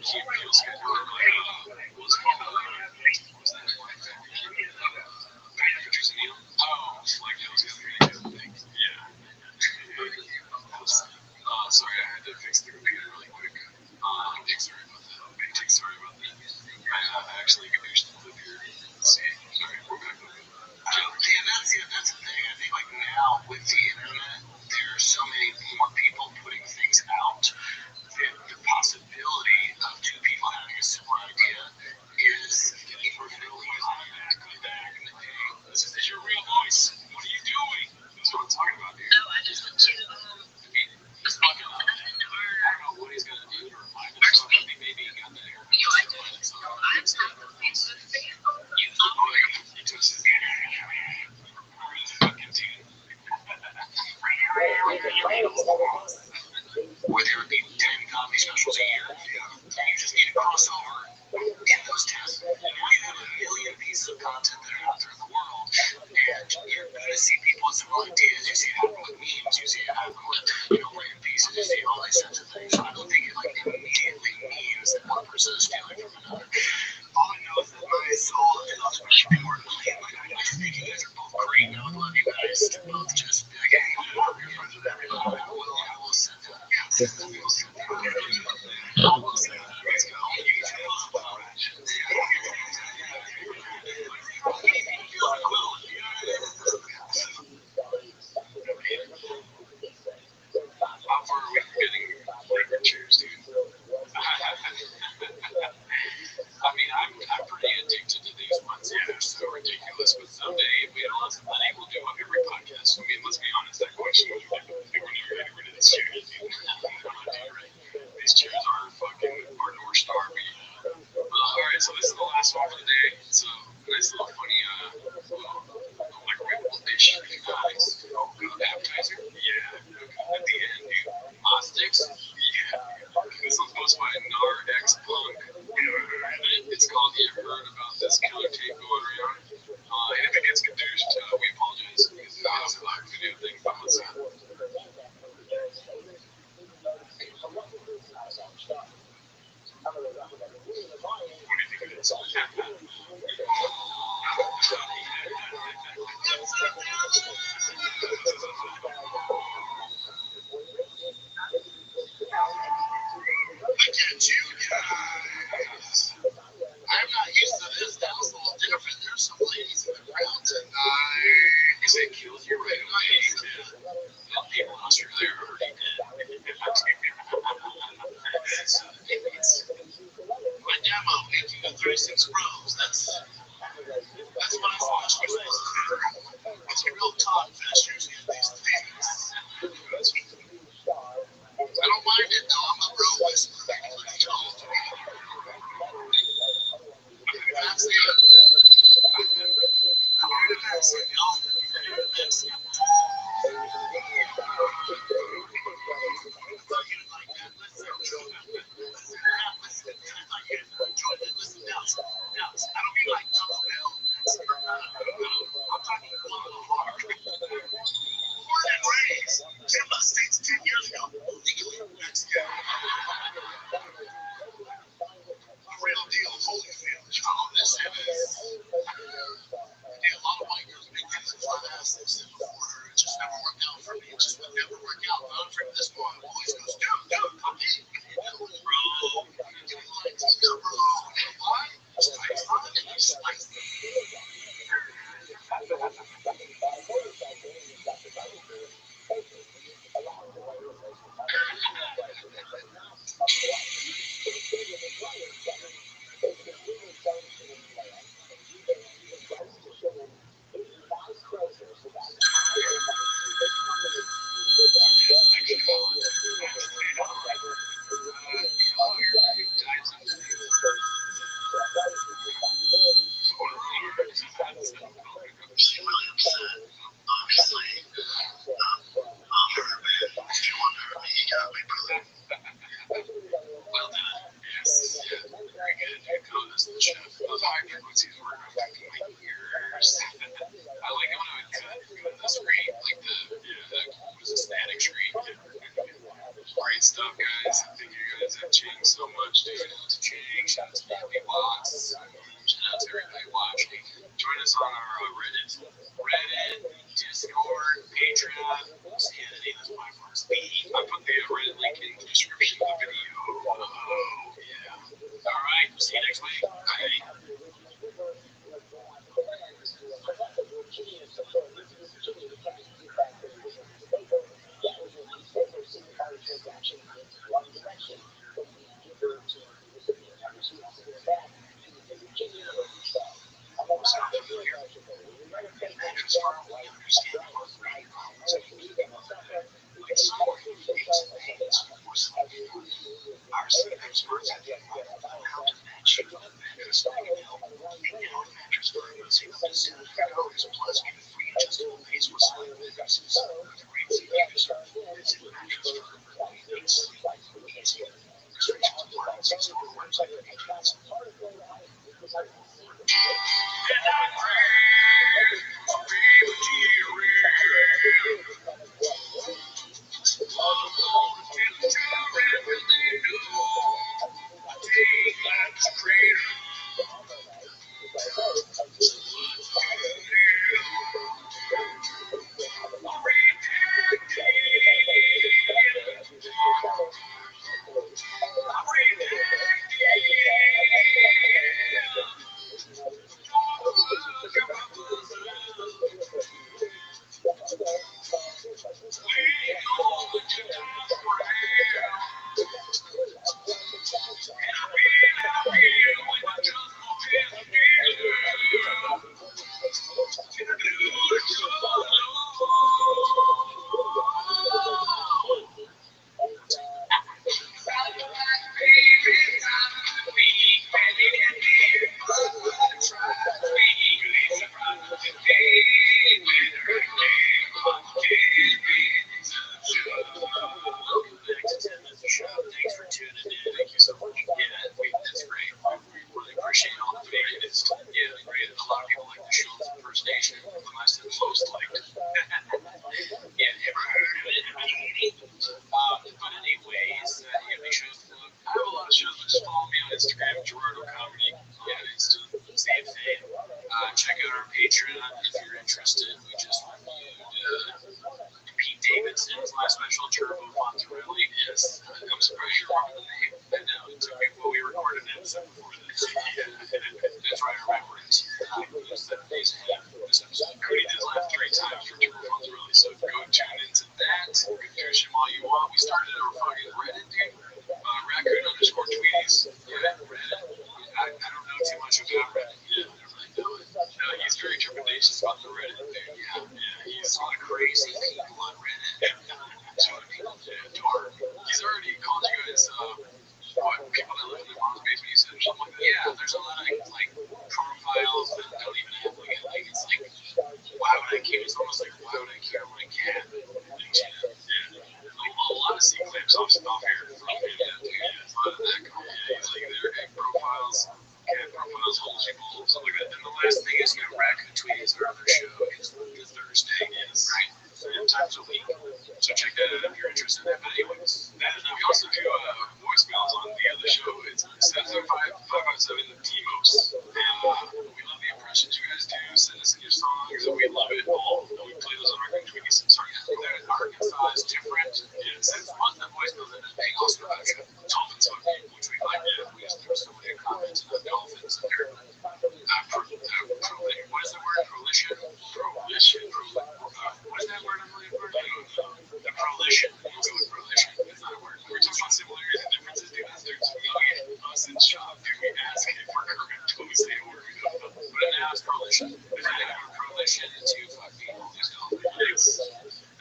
Keith Peele's head. What was it called? What was that? Patricia Neal? Oh, like that was the other thing. Yeah. Sorry, I had to fix the computer really quick. Sorry about that. Big sorry about that. I actually finished the clip here. Let's see. Sorry, we're back. That's the thing. I think like now with the internet, there are so many more people putting things out that the possibility of two people having a similar idea is perfectly back in the day. This is your real voice. What are you doing? That's what I'm talking about, dude. No, I just went to He's fucking up. I don't know what he's gonna do to remind us. I think maybe he got that haircut. I did. No, I did. You just fucking dude. Where there would be 10 comedy specials a year, you just need a crossover in those 10. And now you have a million pieces of content that are out there in the world, and you're gonna see people with similar ideas. You see it happen with memes. You see it happen with, random pieces. You see all these sorts of things. So I don't think it immediately means that one person is stealing from another. All I know is that my soul and those people are playing. I just think you guys are both great. I would love you guys to both just be like, hey, you're friends with everyone. I will send that. I will send that. Let's go. last one for the day. It's a nice little funny microwavable dish for you guys. Appetizer. Yeah. At the end, dude. Sticks. Yeah. This one's posted by Nard X Punk. It's called "You Ever Heard About This Killer Tape Going Around?" And if it gets confused, we apologize because it was a live video thing. But what's that? Look at you guys. I'm not used to this. That was a little different. There's some ladies in the crowd tonight. Is it killed you right away? Well, people in Australia are already dead. My demo, 18 to 36 bros. That's what I watch before. It's a real talk fest usually at these things. I don't mind it though. I'm a bro whisperer. That's it. That's it, y'all. That's it. Real deal, Holyfield. This is. A lot of white girls make things and try to ask this before her. It just never worked out for me. It just would never work out. But from this point, the boys goes, dude, come in. Bro, you like this girl, bro. And why? She's like, fun and you spicy. Great stuff, guys. Thank you guys have changed so much, dude. To change. Shout out to Rabbi Watts. Shout out to everybody watching. Join us on our Reddit, Discord, Patreon. Sanity, that's my first beat. I put the Reddit link in the description of the video. Oh, yeah. All right. See you next week. Bye. Yeah, right. A lot of people like the Schultz impersonation. The last time most liked. Yeah, never heard of it. But anyways, yeah, they shows. I have a lot of shows, but just follow me on Instagram, Gerardo Comedy. Yeah, it's still the same thing. Check out our Patreon if you're interested. We just reviewed Pete Davidson's last special, Turbo Fontarelli. Yes, I'm surprised you remember the name. I know, it took me, well, we recorded an episode before this. Yeah, that's right, I remember it. It was 7 days ahead of this episode. Cody did laugh 3 times for Turbo Fontarelli, so go tune into that. Confuse him all you want. We started our fucking Reddit, dude. Raccoon_tweeties. Yeah, Reddit. I don't know too much about Reddit. Yeah, I don't really know it. No, he's very trepidatious about the Reddit, dude. Yeah, he's one of the crazy people on Reddit. So many people dark. He's already called you guys, what, people that live in the mom's basement, you said, or something like that? Yeah, there's a lot of, like, profiles that don't even have, like, it's like, why would I care? It's almost like, why would I care when I can? A lot of scene clips off here from him, too. Yeah, a lot of that going on. Yeah, he's like, their egg profiles, cat profiles, whole people, something like that. Then the last thing is, Raccoon tweeties our other show is Thursday, yes, right? 3 times a week. So check that out if you're interested in that. But anyways, we also do voicemails on the other show. It's 705-557 TMOS. And we love the impressions you guys do. Send us in your songs, and we love it all. And we play those on our Twiggies. Sorry, Arkansas is different. Yeah, since most of the voicemails end up being also about dolphins hooking, which we like. Yeah, we just there's so many comments about dolphins and their what is the word? Prolition? What is that word I'm looking for? I don't know. The prolition. We'll go with prolition. It's not a word. We're talking about similarities and differences. Dude, that's there's us in shop. Dude, we ask if we're Kermit. Don't say a word. But now it's prolition. If I have a prolition to fuck people, these dolphins.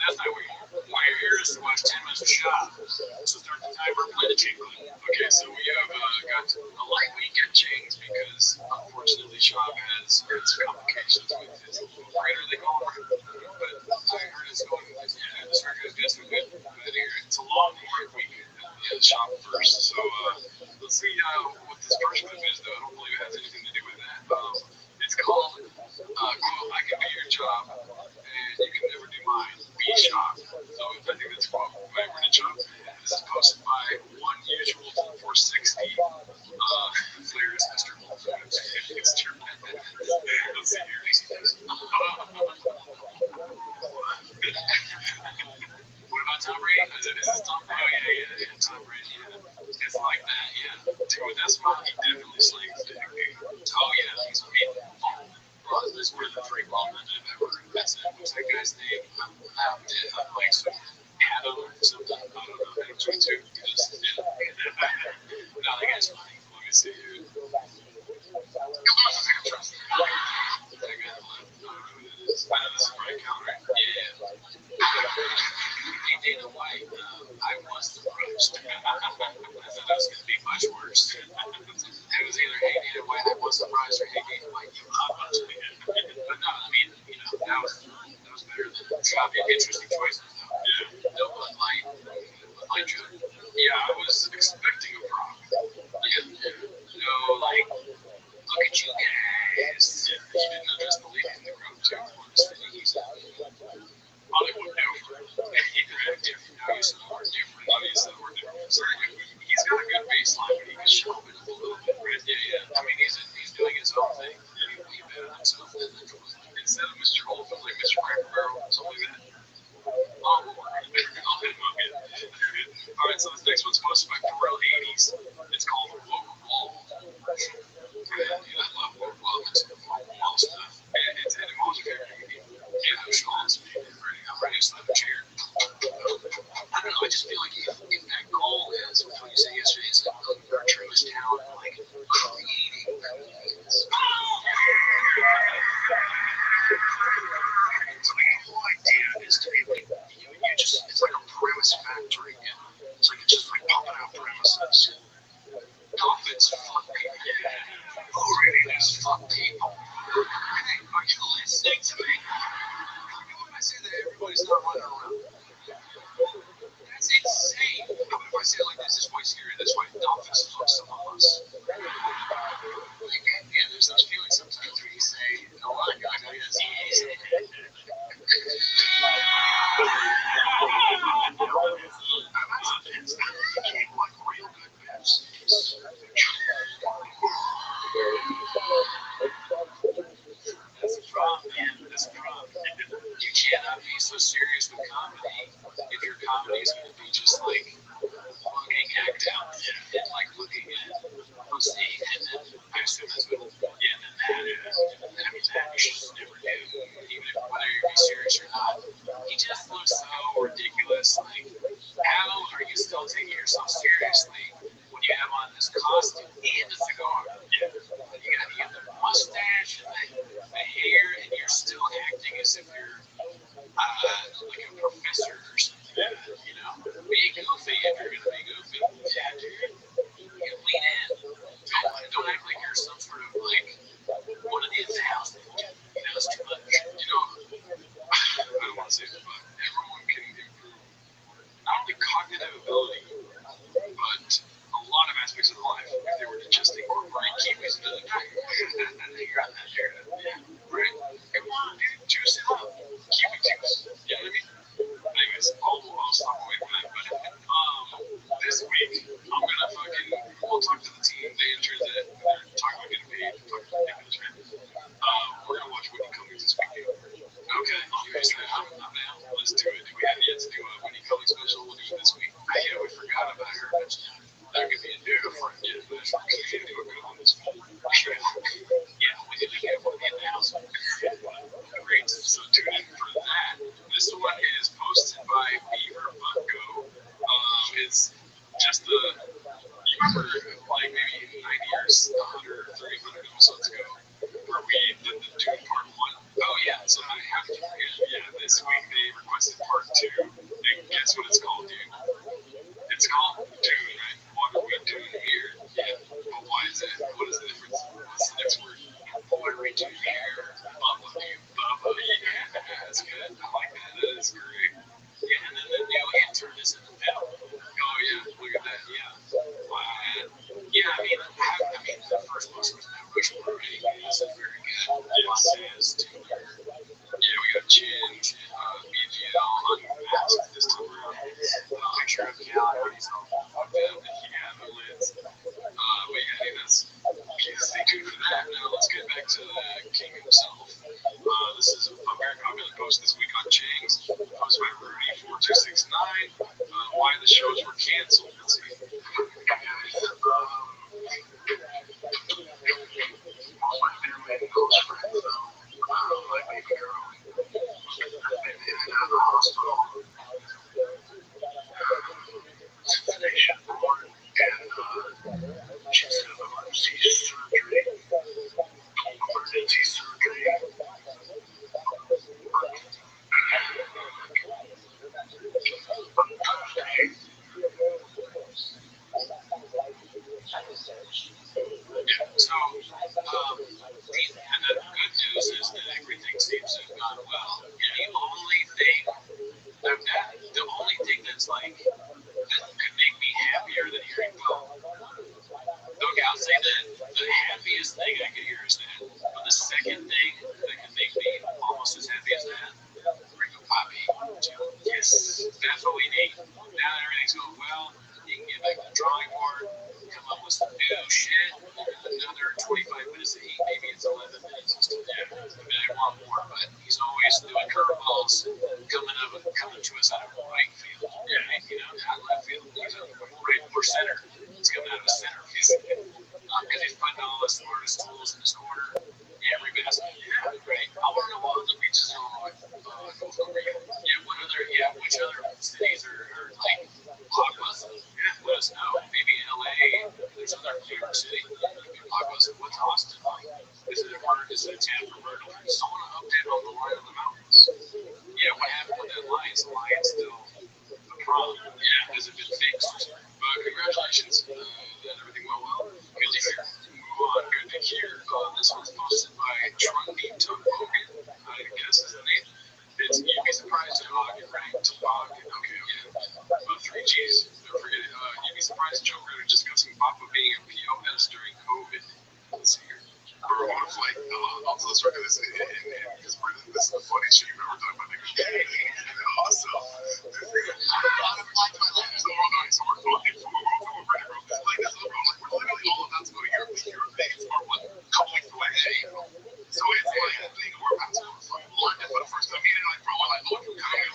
That's not what you're here is to watch 10 minutes of shop. So start the timer, play the jingle. Okay, so we have got a light weekend change because unfortunately shop has its complications with its operator they call it. But I heard it's going, yeah, the circuit is getting good. But here, it's a long work weekend at the shop first. So let's see what this first clip is, though. I don't believe it has anything to do with that. It's called, quote, I can be your job, and you can never do mine. Be shop. So I think that's quote, my word job. This is posted by One Usual 460. Flair's Mr. Wolfhound. It's true. Let's see here. What about Tom Brady? Is this Tom Brady? Oh, yeah, Tom Brady. Yeah. It's like that, yeah. Dude, that's why he definitely slings it. Oh, yeah, he's amazing. Well, this is one of the 3 ball men I've ever heard. That's it. What's that guy's name? I'm like some Adam or something. I don't know. Adam 22. Just, yeah. No, that guy's funny. Let me see here. Dana White, I was surprised. I thought that was going to be much worse. It was either Hey Dana White, I was surprised, or Hey Dana White, you love us. But no, I mean, that was better than Shabby. Interesting choices, though. Yeah. No Bud Light. Bud Light joke. Yeah, I was expecting a prop. Yeah. No, like, look at you guys. Yeah. He didn't address the lady in the group, too. He's Hollywood never. Now he's more different. Obviously, more different. So he's got a good baseline, but he can sharpen it a little bit. Right? Yeah. I mean, he's doing his own thing. He bet on himself. Instead of Mr. Oldfield, like Mr. Cracker Barrel, something like that. I'll hit him up. All right, so this next one's posted by Pharrell 80s. It's called Woke Wall. Yeah, I love Woke Wall. It's Woke Wall stuff. And it's an emoji character. Yeah, Schultz. I'm ready to slap a chair. I don't know, I just feel like if that goal is, what you said yesterday, is like our truest talent, like creating movies. So like the whole idea so serious with comedy, if your comedy is going to be just like fucking act out and like looking at pussy, and then I assume that's what, yeah, and then that is, I mean, that you just never do, even if whether you be serious or not. He just looks so ridiculous. Like, how are you still taking yourself seriously when you have on this costume and a cigar? Yeah. You got the mustache and the hair, and you're still acting as if you're like a professor or something. You know, be goofy if you're gonna be goofy. Yeah, dude. You lean in. Don't act like you're some sort of like one of the 1,000. You know, it's too much. You know, I don't want to say this, but everyone can improve not only cognitive ability, but a lot of aspects of their life if they were to just incorporate Kiwis into the diet. You're on that narrative. Yeah, right? Come on, dude, juice it up. Kiwi juice. You know what I mean? Anyways, I'll stop away from that. But this week, I'm gonna fucking, we'll talk to the team. They ensure that they're talking about getting paid. Talk to the management. We're gonna watch Whitney Cummings this weekend. Okay, you guys say I'm down. Let's do it. We have yet to do a Whitney Cummings special. We'll do it this week. Yeah, we forgot about her. That could be a new friend. Yeah, but we can do a good one this week. Yeah, we did get one of the announcements. Great. So tune in for that. This one is posted by Beaver Bucko. It's just the, you remember like maybe 90 years, 100 or 300 episodes ago, where we did the Dune Part 1? Oh yeah, so I have to forget. Yeah, this week they requested Part 2. And guess what it's called, dude? It's called Dune, right? What are we doing here? Yeah, but why is it? What is the difference? What's the next word? What are we doing here? Bubba, dude. Bubba, yeah, that's good. I like that. That is great. Yeah, and then the new intern is in the middle. Oh yeah, look at that. Yeah. Yeah, I mean, the first one was Mount Rushmore, right? This is very good. Yes, too. Yeah, we got Chin, BGL, unmasked this time around. Picture of Cal, he's all fucked up. Yeah, the lids. But yeah, I think that's, stay tuned for that. Now let's get back to the king himself. This is a very popular post this week on Chang's, posted by Rudy4269. Why the shows were canceled. Let's see. All my family and close friends, like my girl, I've been in and out of the hospital since they should born, and she's had emergency surgery. So, and the good news is that everything seems to have gone well. And the only thing that's like, that could make me happier than hearing, well, okay, I'll say that the happiest thing I could hear is that. But the second thing that can make me almost as happy as that, bring a Poppy to, yes, that's what we need. Now that everything's going well, you can get back to the drawing board, come up with some new shit, another 25 minutes to eat, maybe it's 11 minutes. Yeah, I mean, I want more, but he's always doing curveballs, coming to us out of right field. Yeah, you know, out of left field. He's out of right or center. He's coming out of center physically. Because he's putting all the smartest tools in his corner. Yeah, everybody's like, yeah, great. I want to know what other beaches in Illinois. North Korea. Yeah, which other cities are like hot bus? Yeah, let us know. Maybe LA. There's other favorite city. Hot bus. What's Austin like? Is it a Tampa Myrtle? I just want to update on the line on the mountains. Yeah, what happened with that Lions? The Lions still a problem. Yeah, has it been fixed? But congratulations. That everything went well. Good to hear. Move on. Good to hear. This one's posted by Trundy Toboggan. I guess is the name. You'd be surprised at Toboggan, right? Toboggan. Okay, yeah. About 3 G's. Don't forget it. You'd be surprised Joker are discussing Papa being a POS during COVID. Let's see here. Bro, on a flight, I'll tell this record this because this is the funniest shit you've ever done, my nigga. Also, this nigga, on a flight to my left, so we're flying, so we're ready, bro. Like, this is, bro, like, we're literally all about to go to Europe. The Europe days are, like, a couple weeks away. So it's like, we're about to go to London for the first time. Me and, like, bro, we're like, oh, you kind of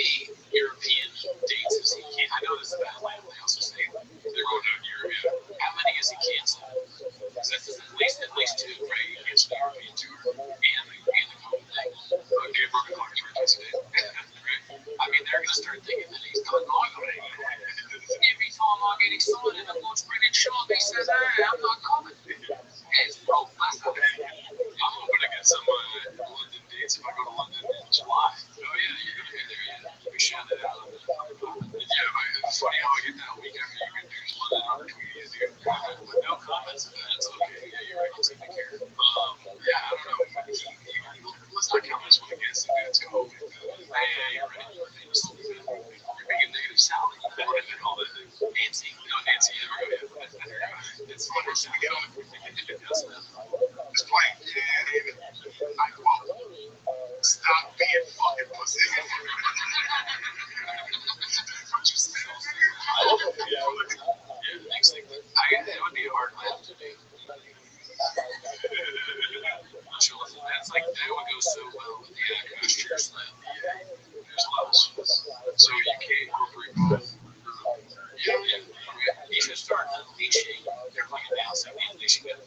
many European dates has he canceled? I know this is about Atlanta. They also say they're going to Europe. Yeah. How many has he canceled? Because that's at least two, right? He canceled the European tour and the COVID thing. Okay, broken hearts for today. I mean, they're going to start thinking that he's not going away. Every time I get excited, I'm going to bring in Sean. He says, hey, I'm not coming. It's broke. I'm hoping to get some London dates if I go to London in July. Oh, yeah, you're going to be there, yeah. We shout it out. Yeah, it's funny how I get that week after you get there. London on Tweety, dude. With no comments, that's okay. Yeah, you're right. He's taking care. Yeah, I don't know. Let's not count this one against the dudes go home. Hey, you're ready. You're making negative salad. And all the things. Nancy. No, Nancy. It's fun to see together. It's playing. Yeah, I quote. Stop being fucking pussy. Yeah, next thing. It would be a hard laugh to me. That's like, that would go so well with the actors. There's levels. So you can't incorporate both. You should start unleashing. They're playing down 70, unleashing it.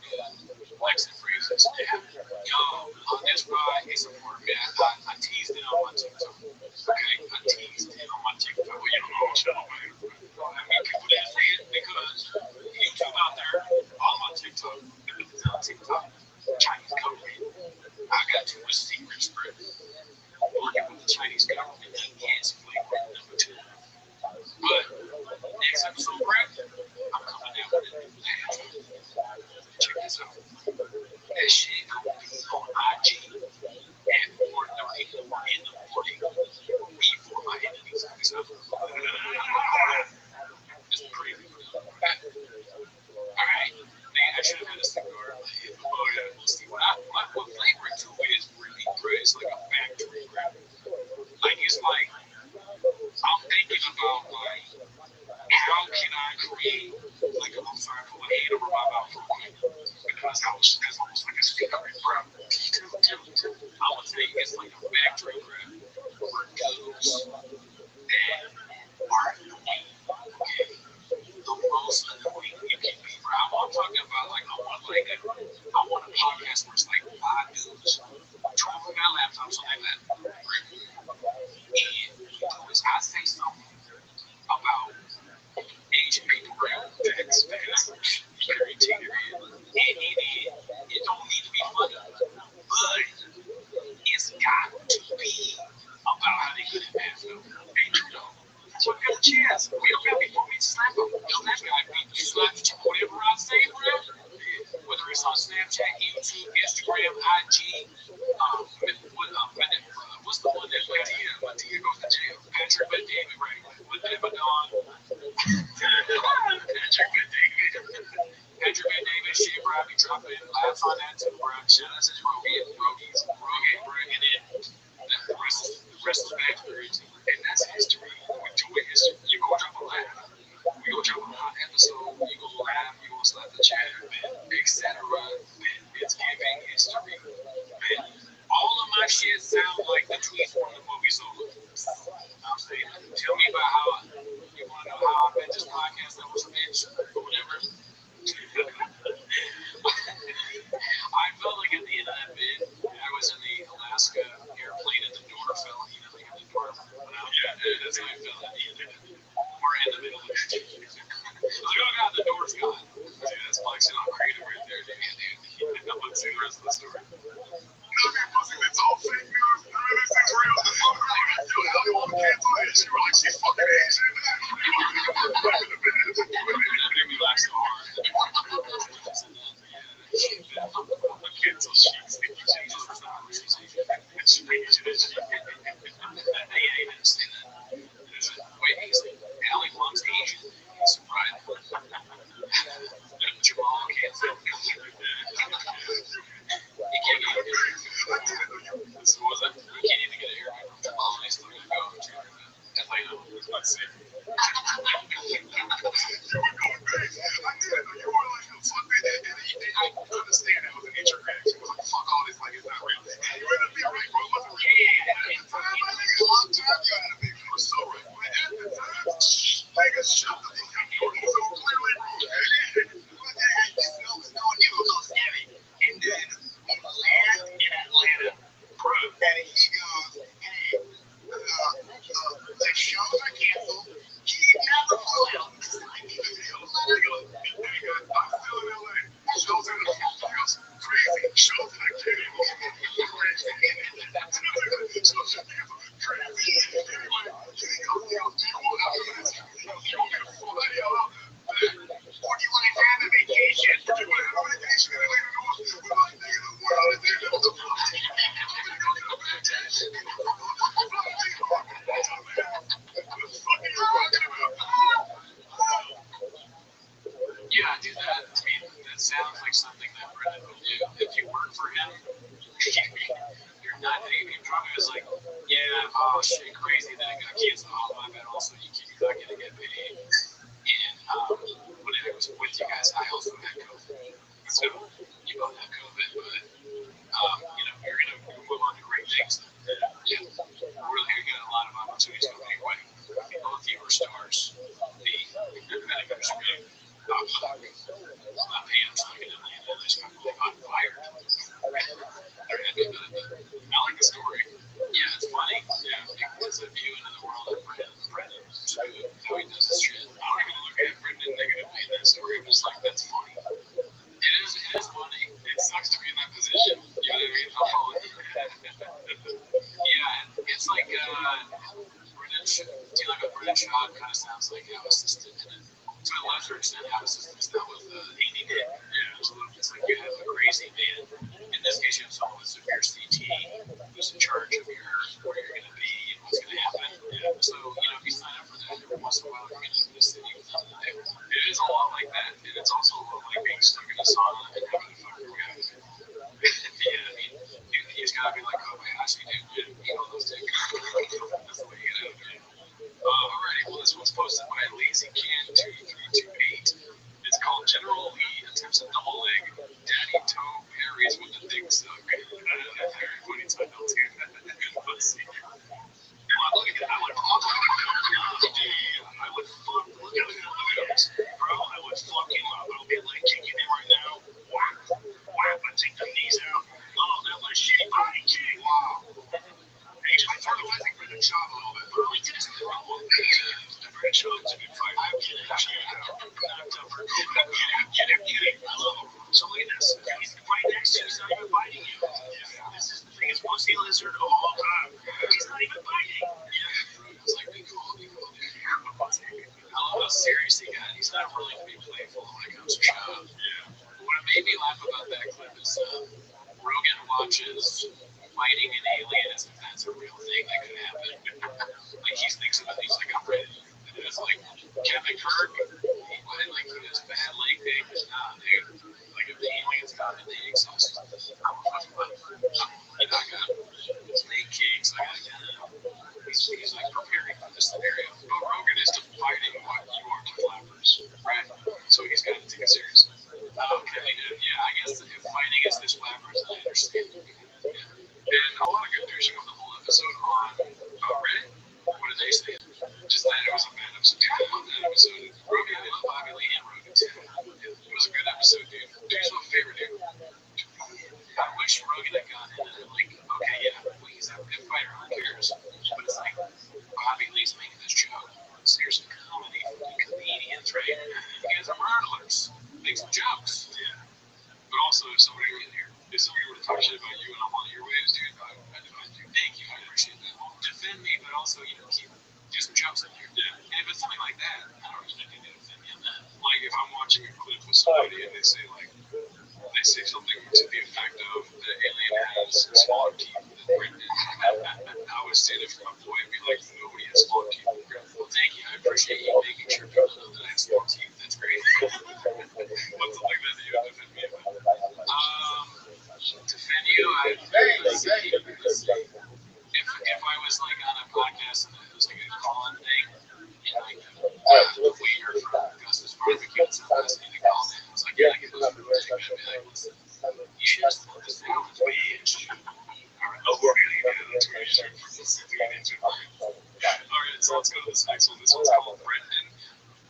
Lex and phrases. Yeah. Yo, on this ride, it's a part, man. I teased it on my TikTok. Okay? I teased it on my TikTok. Well, you don't know what you're talking about. I mean, people didn't say it because YouTube out there, all my TikTok, everything's on TikTok. Chinese government. I got too much secret spread. Working with the Chinese government, yes, flagrant number 2. But next episode, Brad, I'm coming out with a new plan. Check this out. That shit gonna be on IG at 4:30 in the morning before my enemies. It's crazy. Alright. Man, I should have had a cigar. Oh, yeah. We'll see. What flavor it is really good. It's like a factory, right? Like, it's like, I'm thinking about, like, how can I create, like, I'm sorry, put my hand over my mouth real quick. Because that's almost like a secret, bro. I'm going to tell you, it's like a factory, bro, for dudes that are unique, okay? The most annoying you can be, bro. I'm talking about, like, I want a podcast where it's like 5 dudes, 2 of them got laptops on their lap, right? And I say something about Asian people, right? That's very ignorant. It don't need to be funny, but it's got to be about how they good at math, though. And you know, so we got a chance. We don't got before we slap them. You know, that guy, you slap whatever I say, bro. Whether it's on Snapchat, YouTube, Instagram, IG, what's the one that Madea goes to jail? Patrick Bet David, right? With Abaddon. Patrick Bet David, shit, bro. I be dropping laughs on that too, bro. Shout out to Rogie, bro. And then the rest is backwards. And that's history. We do it history. You go drop a laugh. You go drop a hot episode. You go laugh. You go slap the chat, etc. It's giving history. All of my shit sound like the tweets from the movie Solo. I'm saying, tell me about how you want to know how I met this podcast that was a bitch or whatever. I felt like at the end of that bit, I was in the Alaska airplane and the door fell. You know, like the door went out. Yeah, that's how I felt at the end of it. We're in the middle of it. Look, oh God, the door's gone. Dude, that's flexing on creative right there, dude. I'm going to see the rest of the story. It's all fake news. None of this is real. I don't want to cancel that shit. We're like, she's fucking Asian. We laugh so hard. Cancel sheets. Changes for some reason. It's Asian. They ain't even say that. Wait, Allie Blunt's Asian. Surprise. Jamal canceled. He can't even get it. So was it? We can't even get a haircut from Jamal. He's still going to go to Atlanta. Let's see. I understand that was an intro reaction. It was like, fuck all this, like, it's not real. You ended up being right, bro. It wasn't real. Yeah. Long time, you ended up being real. was so right. But at the time, niggas shot the fuck out of me. So clearly wrong. But then I just know it's going to a little scary. And then on the land in Atlanta, bro, and he goes, hey, the shows are canceled. He never flew out. Like, he goes, I'm still in LA. Shows in the house. Crazy. Shows in the city. Yeah, dude, that sounds like something that Brendan would do. If you work for him, you're not dating. Probably was like, yeah, oh shit, crazy that it got canceled. Oh my bad. Also, you're not gonna get paid. And when I was with you guys, I also had COVID. So you both have COVID, but you're gonna move on to great things. Yeah, really, you got a lot of opportunities coming your way. Both of you are stars. The managers are great. Pam's looking at me and just got fired. I like the story. Yeah, it's funny. Yeah, it's a view into the world of Brendan, how he does his shit. I don't even look at Brendan negatively in that story. I'm just like, that's funny. It is funny. It sucks to be in that position. You know what I mean? I'll follow it. Yeah, it's like Brendan, dealing with Brendan Shaw kind of sounds like how assistant to a lesser extent, how assistants that was Amy did. Yeah, absolutely. It's like you have a crazy man. In this case, you have someone with severe CT who's in charge of where you're going to be and what's going to happen. Yeah. So, if you sign up for that every once in a while, you're going to be in a city with them. It is a lot like that. And it's also a lot like being stuck in a sauna and having to fucking react. Yeah, I mean, you just got to be like, oh, my gosh, dude, eat all those things. That's the way you got to do it. Alrighty, well, this one's posted by Lazy Can 2328. It's called General Lee attempts a double leg. Daddy Toe parries with the big suck. Very funny title, too. Let's see. Look at that. I would fuck. Look at those. Bro, I would fucking love. I'll be like kicking him right now. Whap. I take the knees out. Oh, that was shitty body kick. Wow. I started fighting Brendan Shaw a little bit, but we did his problem. Brendan Shaw's a good fighter. I'm kidding. Get him. I love him. So look at this. He's right next to you. He's not even biting you. This is the biggest pussy lizard of all time. He's not even biting. Yeah. It's like, be cool. I love how serious he got. He's not willing to be playful when it comes to Shaw. Yeah. What made me laugh about that clip is Rogan watches fighting an alien as if that's a real thing that could happen. Like he thinks about it, he's like, I'm ready. And it's like Kevin Kirk, he has bad leg day, but nah, dude. Like if the aliens got in the exhaust, I'm a fucking butt. I got leg kicks, I got he's like preparing for this scenario. But Rogan is fighting what you are to flappers, right? So he's got to take it seriously. Okay, yeah, I guess if fighting is this flappers, I understand. And a lot of good news from the whole episode on Reddit. What did they say? Just that it was a bad episode. Dude, I love that episode. Rogan, I love Bobby Lee and Rogan too. It was a good episode, dude. Dude's my favorite dude. I wish Rogan had gone in and like, okay, yeah, well, he's a good fighter, who cares? But it's like, Bobby Lee's making this joke. So here's some comedy from the comedians, right? You guys are murderers. Make some jokes. Yeah. But also, if somebody were to talk shit about you and I'm on your waves, dude, I'd do. Thank you, I appreciate that. Defend me, but also, do some jokes in there. Yeah. And if it's something like that, I don't really need to defend me on that. Like, if I'm watching a clip with somebody and they say something to the effect of the alien has smaller teeth than Brendan, I would stand up for my boy and be like, nobody has smaller teeth than Brendan. Well, thank you, I appreciate you making sure people know that I have small teeth. That's great. What's something that you would defend me about? Defend you, let's see. If I was like on a podcast and it was like a call-in thing, and like the waiter from Gus's Barbecue and some listening to call in, it was like, yeah, I get those from the thing, I'd be like, listen, you should just put this down with me. Alright, we're gonna get into it. let's go to this next one. This one's called Brendan.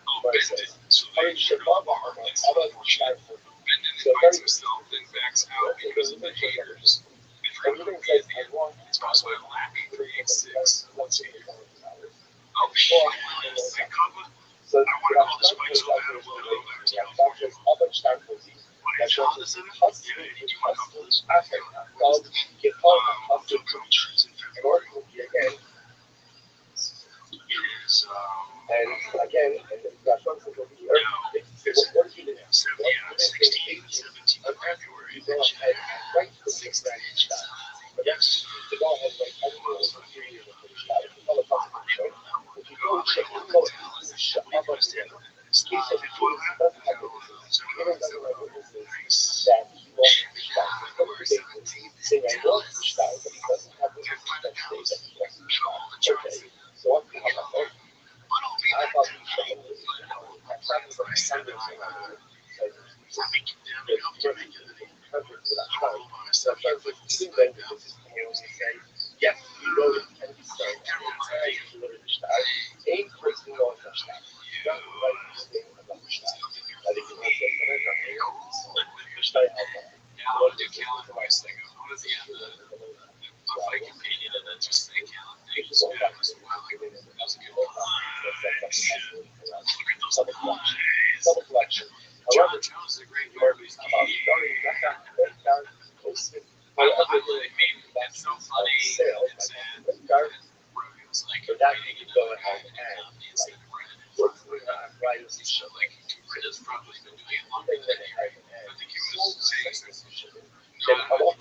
Oh, Bendon. So they should all bar. That's unfortunate. Bendon invites himself, then backs out because of the haters. If you're going to be at the end, it's sponsored by Lappy 386. Let's see here. Oh, shit. Hey, Kava. I want to call this bike so bad I want to go back to California. What is it? Honda Civic? Yeah, you want to call this? To come trees in February. It is, it's 16 and 17 of February. Yes. John Jones is a great movie. It's so funny and sad. Robbie was like writing it up and it's so like Brenda's probably been doing it longer than him. I think he was saying he's gonna go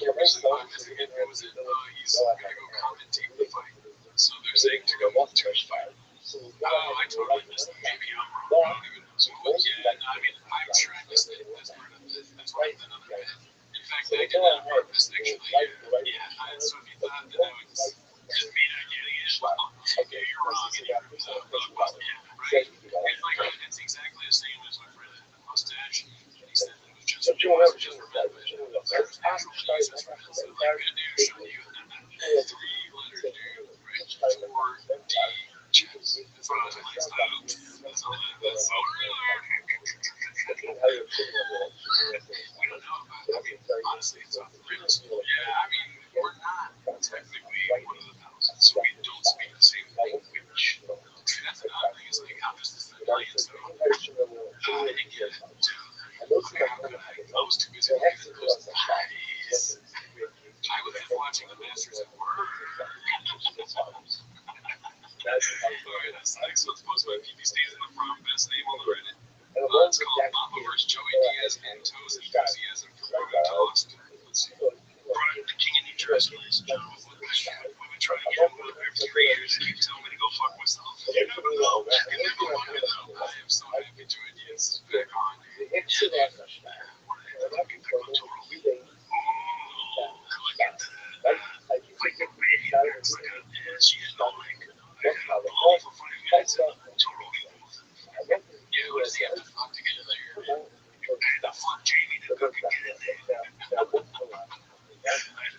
commentate the fight. So they're saying to go watch the fight. Oh, I totally missed it. Maybe I'm wrong. I don't even know. So, yeah, no, I mean, I'm sure I missed it. That's part of it. That's part of another bit. In fact, I did that on purpose, actually. So if you thought that I was just me not getting it, well, okay, you're wrong. So, right? It's like, it's exactly the same as my friend had the mustache. He said that it was just for that, but there's actual Jesus, right? So, like, good news on you. 3-letter dude, right? 4D. That's what I was like, that's all. We don't know about it. I mean, honestly, it's off the rails. Yeah, I mean, we're not technically one of the thousands, so we don't speak the same language. That's another thing, is like, how does this play into I didn't get it. How could I? I was too busy looking at those eyes. I was just watching the Masters at work. Alright, that's the next one's posted by PP Stays in the Prom. Best name on the Reddit. It's called Mama vs. Joey Diaz and Toes Enthusiasm for Brian Tost. Let's see. Brian, the king of New Jersey, ladies and gentlemen. We've been trying to get him over there for 3 years. He keeps telling me to go fuck myself. You never know. You never want to know. I am so happy Joey Diaz is back on. Yeah, we're talking about total. Oh, look at that. Like a baby. It's like a, she is no like. Only for 5 minutes and total smooth. Yeah, who does he have to fuck to get in there? I had to fuck Jamie to cook and get in there. I had to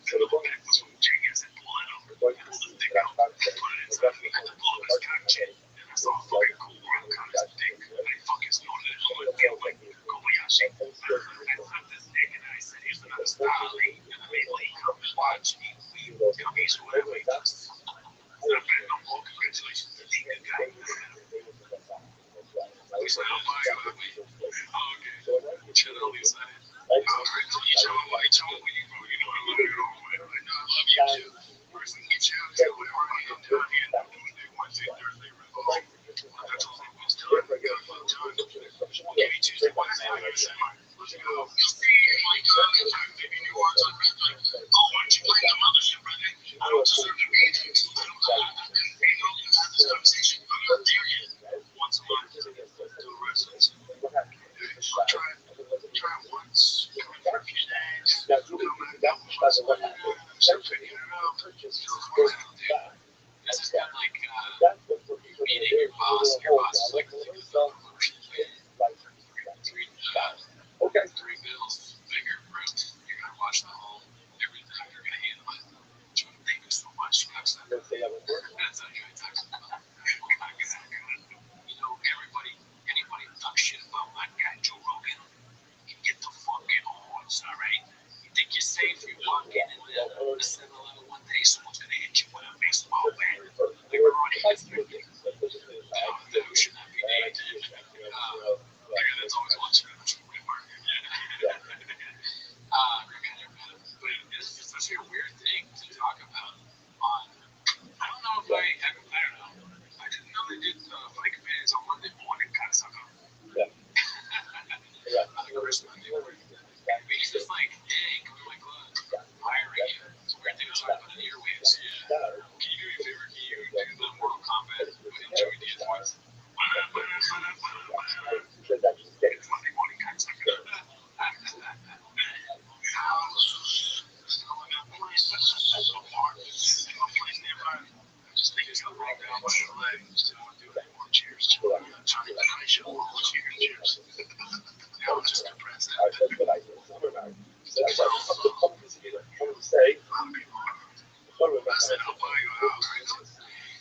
fill up back with some Jenkins and pull it up. Pull the dick out, put it inside me. I had to pull up his cock chin. And I saw a fucking cool rock on his dick. And I fucking snorted it all and felt like Kobayashi. I flipped this dick and I said, here's another style. And immediately he comes watch me. Gummies or whatever he does. Congratulations to the good guy. We said, oh, my God. Oh, okay. Chill on the side. Alright, so you tell me what you know, I love you all. I know I love you too. First thing you chill, tell me where I am down here. Tuesday, Wednesday, Thursday, Friday. That's all I'm going to tell you. I got a fun time. We'll give you Tuesday, Wednesday, Thursday. Let's go. You'll see my comments on maybe New Orleans on me like, oh, why don't you play the mothership, brother? I don't deserve to be here. I don't have this conversation. I'm not there yet. Once a month, do the residence. Try once, come in for a few days, come back once a month, start figuring it out. This is kind of like meeting your boss. Your boss is like, look at the promotion plan. Three bills, bigger room. You're going to watch the whole everything. You're going to handle it. Thank you so much. That's how you talk about. Johnny Tonight Show, all the chicken chips. Now it's just compressed out. So, a lot of people I said, I'll buy you a house.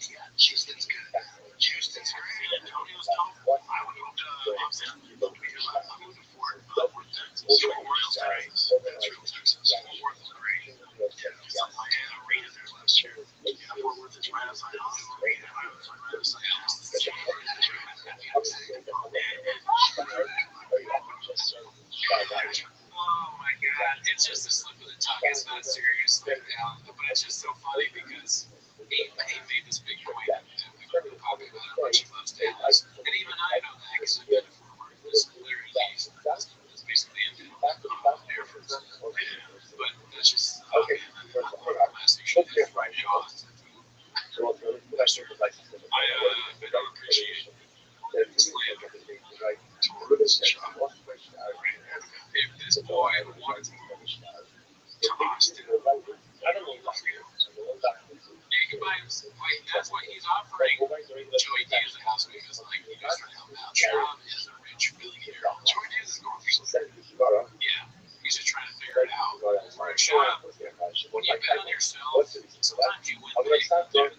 Yeah, Houston's good. Houston's great. Antonio's tough. I would move to, I moved to Fort Worth, Texas. Fort Worth, Texas. That's real Texas. Fort Worth is great. Yeah, it's like I had a arena there last year. Yeah, Fort Worth is right outside Hollywood. Right outside Austin. Oh my God, it's just a slip of the tongue. It's not serious, but it's just so funny because he made this big point that we were talking about how much he loves Dallas. And even I know that because I've been to Fort Worth. This literally is basically in Air Force. But that's just, last thing she did right now. I don't appreciate if this boy wanted to move to Austin, that's why he's offering Joey Diaz a house because he goes to help out. Trav is a rich billionaire. Joey Diaz is going for something. Yeah, he's just trying to figure it out. Trav, when you bet on yourself, sometimes you win big. And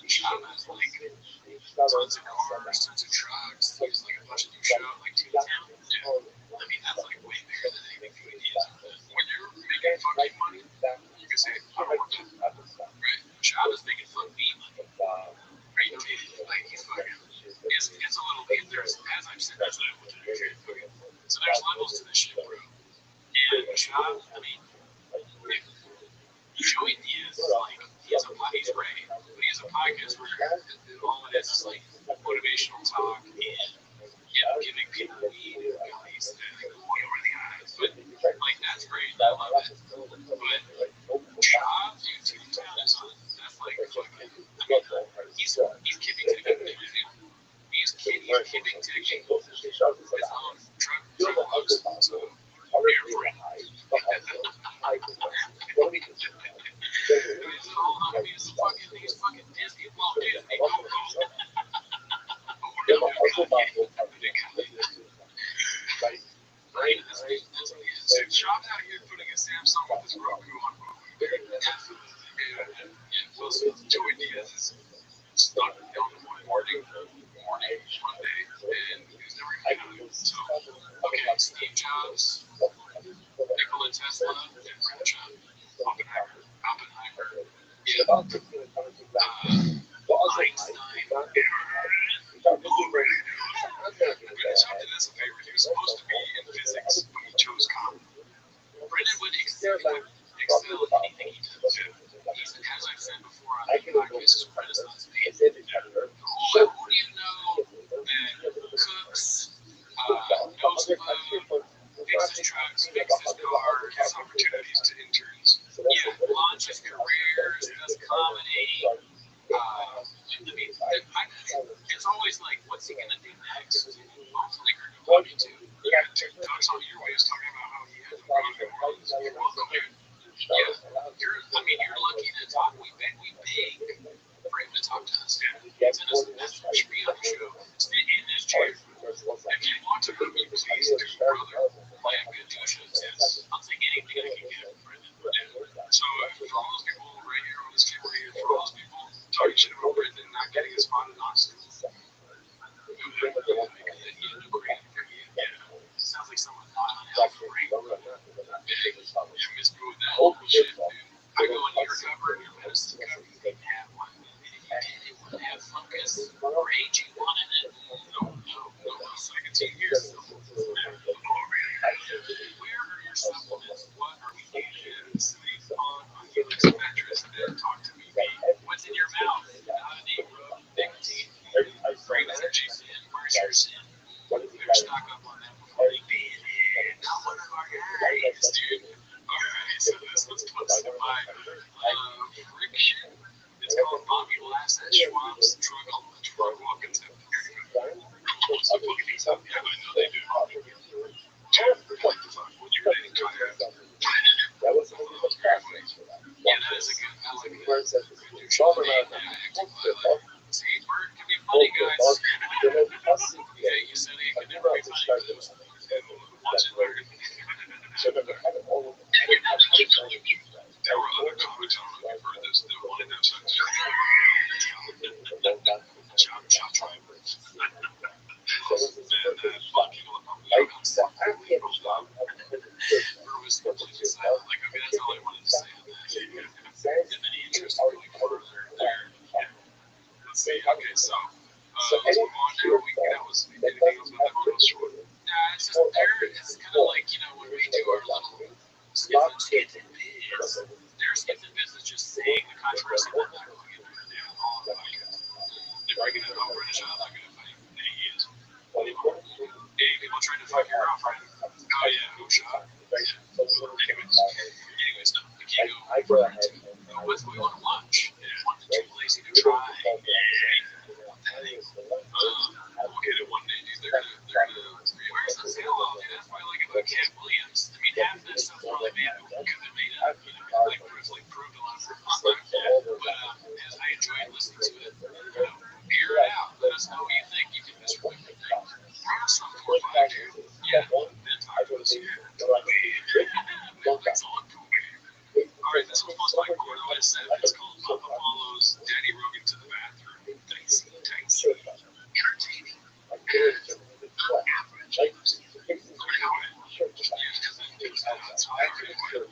Trav has tons of cars, tons of trucks. He has a bunch of new shows, like Team Town. Yeah. I mean, that's way bigger than anything Joey Diaz. When you're making fucking money, you can say, I don't want that. Right? Trav is making fun of me money. Right? He's fucking. It's a little bit. As I've said, there's levels to this shit. So there's levels to this shit, bro. And Trav, I mean, Joey Diaz, he's great, but he has a podcast where all it is motivational talk and giving people weed and he's going over the eyes. But that's great. I love it. But Trav, Team Town is on. That's fucking. I mean, he's kidding ticket. He's kidding ticket. His own truck logs. So airframe. He's fucking Disney. Walt Disney. That's what he is. Shop's out here putting a Samsung with his Roku on. Joey Diaz is stuck down the morning one day, and he's never going to get out of it. So, okay, Steve Jobs, Nikola Tesla, and Rothschild, Oppenheimer, Einstein, Brendan Schaub did us a favor. He was supposed to be in physics, but he chose comedy. Brendan would excel in anything he does. As I've said before on the podcast, is Renaissance man. Who do you know that cooks, knows food, fixes trucks, fixes cars, has opportunities to interns? Launches careers, does comedy. It's always what's he gonna do next? Hopefully, you're going to. TikTok's on your way. Is talking about how he hasn't gone to New Orleans. You're welcome, dude. Yeah, you're lucky to talk. We beg for him to talk to us. Yeah, send us a message. We should be on the show. Sit in this chair. If you want to meet me, please do, brother. Like good douches. Yes, I'll take anything I can get, Brendan. So for all those people right here on this camera here, for all those people talking shit about Brendan not getting his spot in Austin, sounds like someone not on health right. You missed me with that local shit, dude. I go into your cover and your medicine cover. You didn't have one. You didn't have focus or AG1 in it. No. So I can take here. Where are Fuck people that probably don't know. Bruce completely silent. Like, okay, that's all I wanted to say on that. And then he interest going further there. Yeah. Let's see. Okay, so let's move on now. That was anything else about that real short? Nah, it's just there. It's kind of like, when we do our little skits and biz. Their skits and biz is just saying the controversy that they're going to do. They're bringing it over to shop. They're going to fight. He is. Hey, people trying to fuck your girlfriend. Oh yeah, who shot? Yeah. Anyways, no, we can't go over to what's we want to watch. Yeah. Too lazy to try. Yeah. We'll get it one day, dude. They're gonna. Where's the sale of, dude? That's why I like it with Cat Williams. I mean, half that stuff's probably made up because they're made up. Like proved a lot of proof. But as I enjoyed listening to it, air it out. Let us know what you think. You can misremember things. Some 4-5, dude. Yeah. Then talk to us. That's all cool. Alright, this one's posted by Gordo S7. It's called Papa Follows Daddy Rogan to the Bathroom. Dicey. Entertaining. Average. Yeah, that's why I already quit.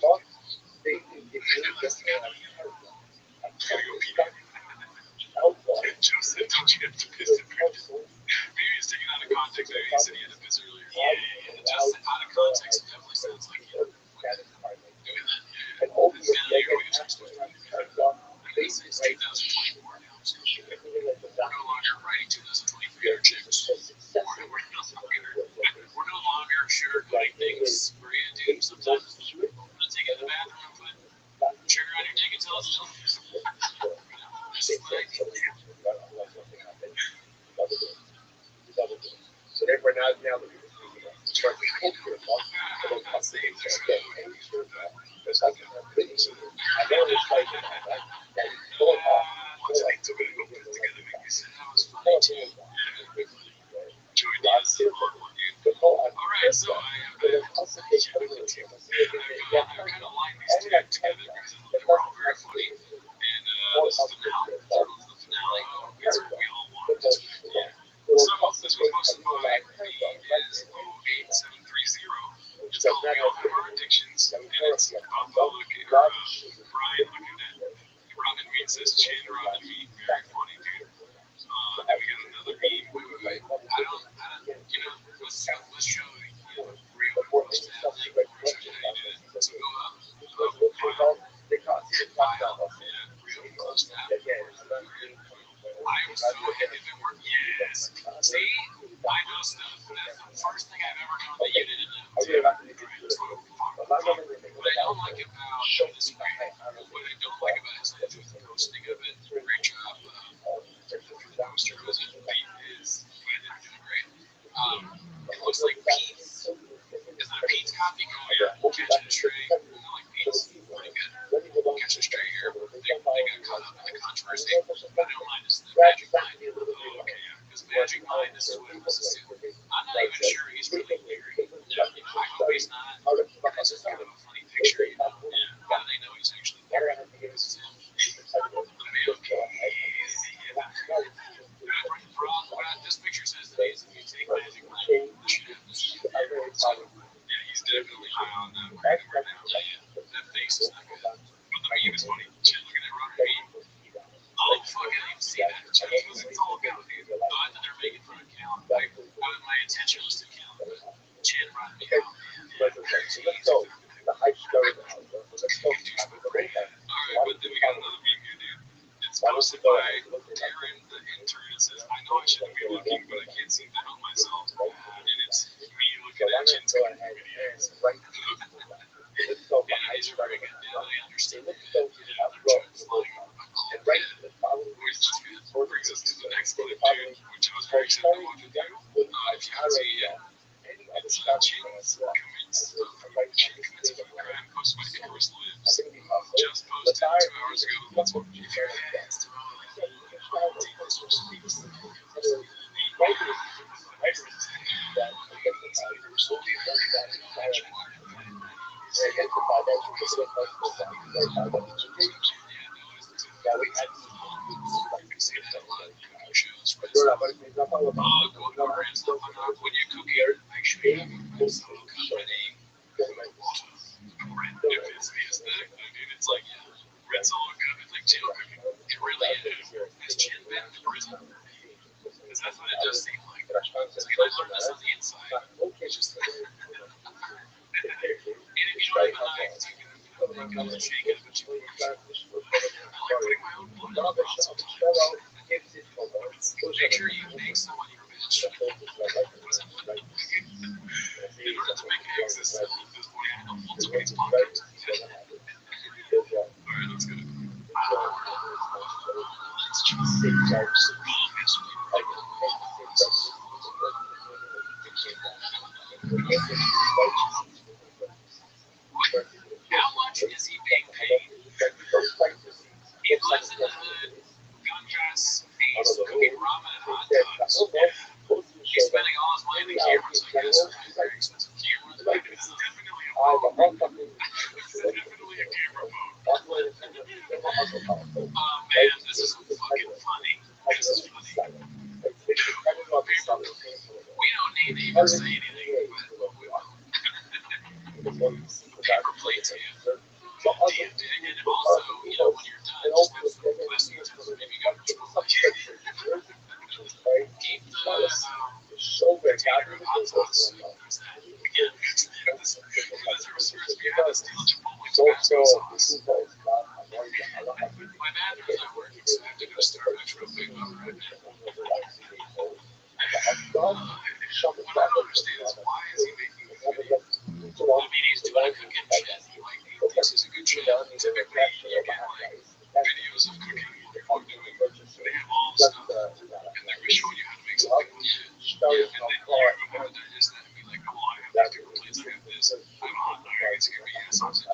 Joseph, don't you have to piss him? Maybe he's taken out of context. Maybe he said he had to piss earlier. Yeah. Just out of context, it definitely sounds like doing that. Yeah. This is 2024 now. We're no longer writing 2023 our chicks. We're no longer sugarcoating things. We're going to do sometimes. We're going to take it in the bathroom and put sugar on your dick and tell us to this is what I do now. So therefore now start to hope for a month. Alright, so I kind of line these two together because they're all very funny. And this is the finale. The finale. It's what we all want. Yeah. So this was posted by is 08730. It's called We All Have Our Addictions, and it's about Brian looking at Robin Mead says Chin Robin Mead, very funny dude. Then we got another meme. Wait. Let's show real close to that thing. We're going to show you how you do it. So go up. File. Yeah, real close to that. I am so happy if it worked. Yes. See? I know stuff. That's the first thing I've ever known that you didn't know. What I don't like about this way, what I don't like about his posting of it, great job for the poster, was it is, I didn't do it great. It looks like Pete's. Is that Pete's copy? Oh, yeah. Catching a stray. I like Pete's. Pretty good. Catching a stray here. They got caught up in the controversy. I don't mind this. The Magic Mind. Oh, okay, yeah. Because Magic Mind, this is what it was assumed. I'm not even sure he's really weird. Yeah. I hope he's not. Because it's kind of a funny picture, you know? Yeah. How do they know he's actually there? This is him. The male keys. This picture says that he's, if you take Magic Mind, this should happen. So, yeah, he's definitely high on that right now. Yeah. That face is not good. But the meme is funny. Shit, looking at Robert meme. Oh, fuck, I didn't even see that. What's it all about, dude? I thought they were making fun of Cal. My intention was to Cal, but Chan brought me out. Alright, but then we got another meme here, dude. It's posted by Darren the intern. It says, I know I shouldn't be looking, but I can't seem to help myself. And it's me looking at Chin's videos. Yeah, these are very good. Yeah, I understand that. Yeah, they're just flying over my call. Which brings us to the next clip, dude, which I was very excited to watch with you. If you haven't seen it yet, it's Chin commits a crime posted by Icarus Lives. Just posted 2 hours ago. Let's watch it. If your head is thrown Go and stuff like that. When you're cooking, make sure you have a red solo cup ready with water. Red dip is the, dude, it's like, yeah, red solo cup, it's like chill cooking. It really is. Has chin been in prison? Because that's what it does seem like. I learned this on the inside. It's just, and if you don't even like, make it and shake it, but you I like putting my own blood in the broth sometimes. Make sure you make some on your bench. In order to make eggs this morning, I don't want somebody's pocket. Alright, let's go. Let's just how much is he being paid? He lives in the hood, gun dress, he's cooking ramen and hot dogs. He's spending all his money on the cameras, I guess. Very expensive cameras. This is definitely a phone. This is definitely a camera phone. Oh man, this is fucking funny. This is funny. We don't need to even say anything, but we will. Paper plates, yeah. And also, you know, when you're done, just have some plastic utensils. Maybe you got a spoon. Keep the container of hot sauce. Again, this recipe had a steel chipotle Tabasco sauce. My bathroom's not working, so I have to go to Starbucks real quick. I'll be right back. What I don't understand is why is he making a video? I mean, he's doing a cooking shit. Like, he thinks he's a good chef. Typically, you get like videos of cooking before doing. They have all the stuff, and they're showing you how to make something legit. Yeah, and then you're going to digest that and be like, oh, I have these paper plates, I have this, I have a hot dog, it's gonna be sausage.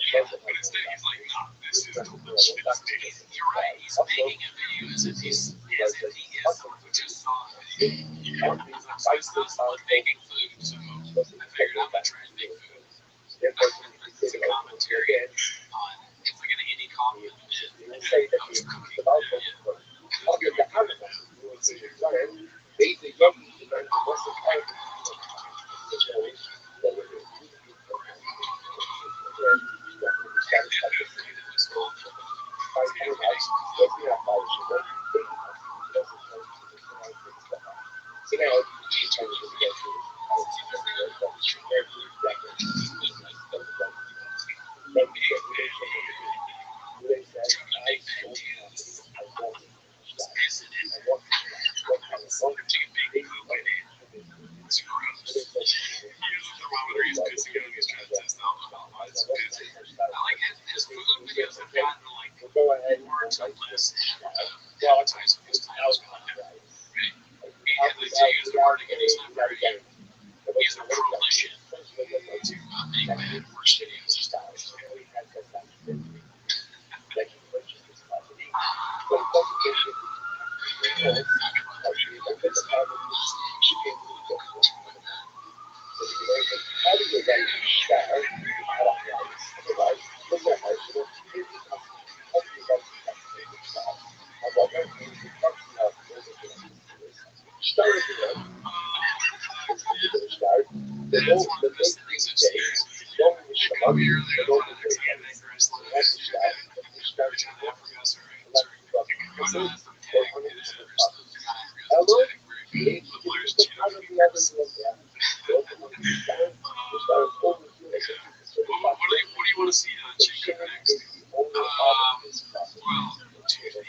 Yeah, but instead he's like, nah, this is delicious. You're right. He's making a video as if he is someone who just saw it. Yeah, so it's not someone making food, so I figured I'm gonna try and make food. It's a commentary on, it's like an indie comment of cooking. He's a prolific to make bad worse videos. That's one of the best things I've seen. Come here, they're going to the team, they wrestle. Every time Africa, sorry. Go to the tag, get it, or something. Very good. The players cheat on me. What do you want to see Chief next? Well,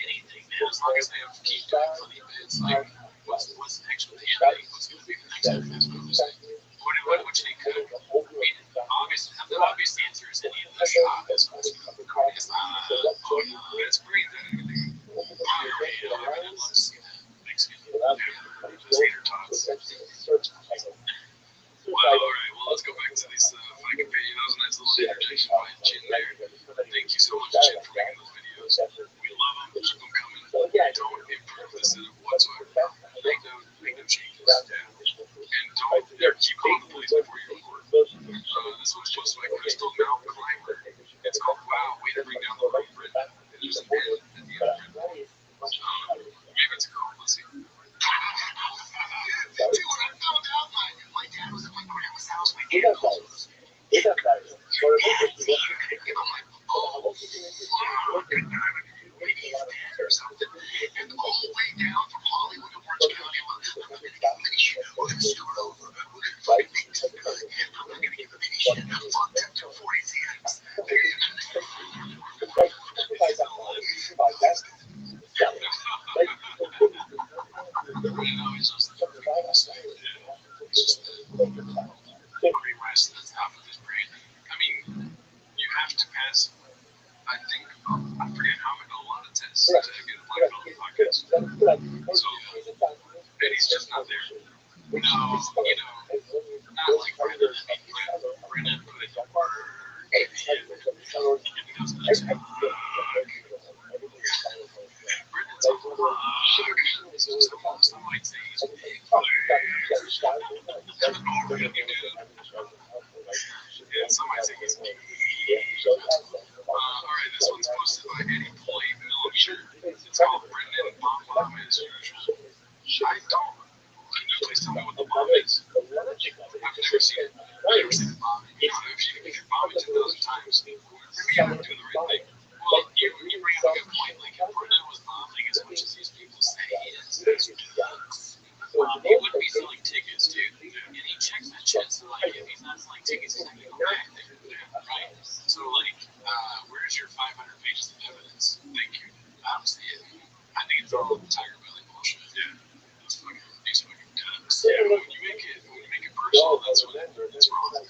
anything, man. As long as they keep doing funny bits, like what's next with the ending? What's going to be the next episode? What should he cook? I mean, the obvious answer is any of the shop is that's great. I'd love to see that. Mexican tater tots. Wow, alright, well, let's go back to this fucking video. That was a nice little interjection by Chin there. Thank you so much, Chin, for making those videos. We love them. Keep them coming. Don't improve the setup whatsoever. Make no changes. Yeah. And don't keep calling the police before you record. This one's just like Crystal Mount Climber. It's called Wow, Way to Bring Down the Road Bridge. And there's an end at the end of it. Maybe it's a call. Let's see. gives us the perfect insight. It's just the brain rest that's half of his brain. I mean, you have to pass, I think, I forget how many, a lot of tests to get a black belt in podcast. So, and he's just not there. No, you know, not like Brandon. I mean, Brandon put in the work. And he goes, that's Brandon's a hug. So some might say he's big. Yeah, some might say he's big. Alright, this one's posted by Eddie Plate Millimeter. It's called Brendan Bomb Bomb as usual. I don't. Can you please tell me what the bomb is? I've never seen it. I've never seen the bomb. You know, if you're bombing 10,000 times, maybe you're not doing the right thing. Well, you bring up a good point. Like, if Brendan was bombing as much as these people say he is, he wouldn't be selling tickets, dude. And he checks that shit, so, like, if he's not selling tickets, he's not going to go back there. Right? So, like, where's your 500 pages of evidence? Thank you. I don't see it. I think it's all Tiger Belly bullshit. Yeah. These fucking ducks. Yeah, when you make it personal, that's when it's wrong. Well,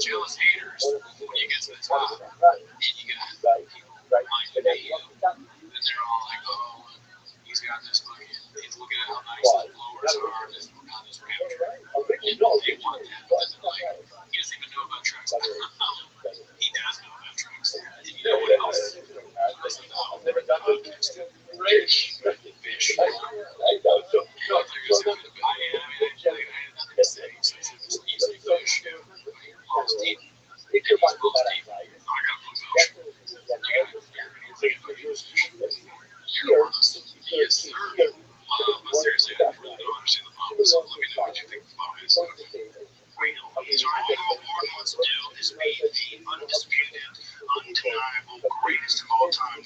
jealous haters, when you get to the top, and you got people like me, then they're all like, oh, he's got this fucking, he's looking at how nice his blowers are, and his ramp track. They want that, but then they're like, he doesn't even know about trucks. He does know about trucks. And you know what else? Listen to the podcast. Fish. I had nothing to say, so I said, just easy fish. Balls deep. And he's balls deep. I got blue fish. You got you're honest. Yes, sir. But seriously, I really don't understand the bomb, so let me know what you think the bomb is. So all Lord wants to do is be the undisputed, undeniable greatest of all time.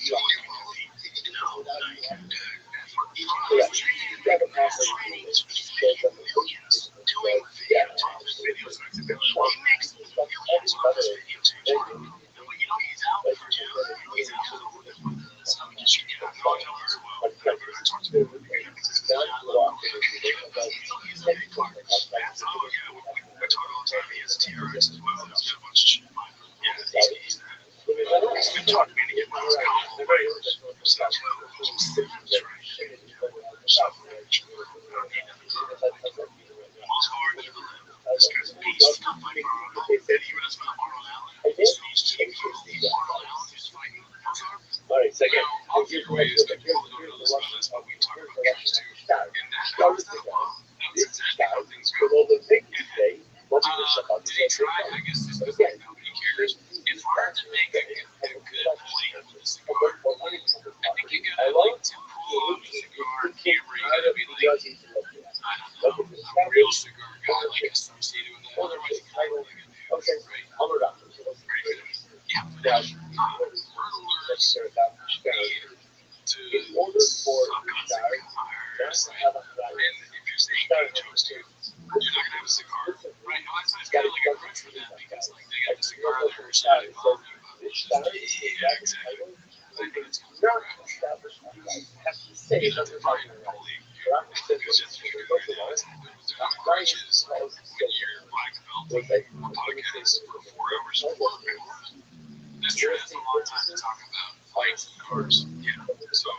Millions doing videos on this video. He makes millions on this video too. And you know he's out for you. He's out for the stuff that you get. I know very well. I talked to him. He's a big part. That's all. Yeah, we talk all the time. He has TRX as well. He's got a bunch of shit. Yeah, he's been talking to me to get my house combo. That's right. Most hard to live. This guy's a beast. Fighting Eddie runs my Marlon Allen. He's Marlon Allen is fighting. Alright, second. I'll give away is that people don't know this about us, but we talk about guys too. And how is that a bomb? That's exactly how things go. Did he try? I guess just because like nobody cares. It's hard to make a good point with a cigar. I think you gotta like to pull off the cigar camera. You gotta be like, I don't know, a real cigar guy like associated with that. Otherwise, you kind of like a dude, right? Very good. Yeah. Hurdlers to suck on cigars. And if you're saying good jokes too, you're not gonna have a cigar, right? Now that's kind of like a crutch for them because like they got the cigar they're shouting on you about. Yeah, exactly. I think it's kind of a crutch. You have to find a belief. Because just because you're doing crutches when you're black belt, a podcast for 4 hours and 4 hours. That's true. That's a long time to talk about fights and cars. Yeah. So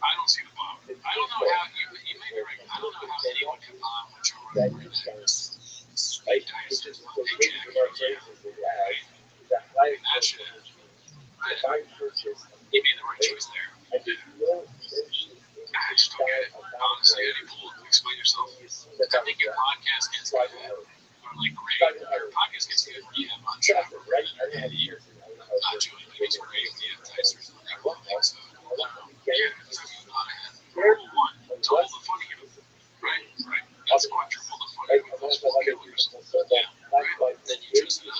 I don't see the bomb. I don't know how you may be right. I don't know how anyone can bomb what you're running right now. Sweet dice is one big jack. Right? That shit. He made the right choice there. I just don't get it. Honestly, Eddie Poole, explain yourself. I think your podcast gets good. Or like great. Your podcast gets good when you have on track. Right? Not Julie, maybe it's great when you have Tysers and that one thing. So, yeah, it's a lot ahead. Rule 1, double the funny. Right? Right. That's quadruple the funny with those 4 killers. Yeah. Right? Then you dress it up.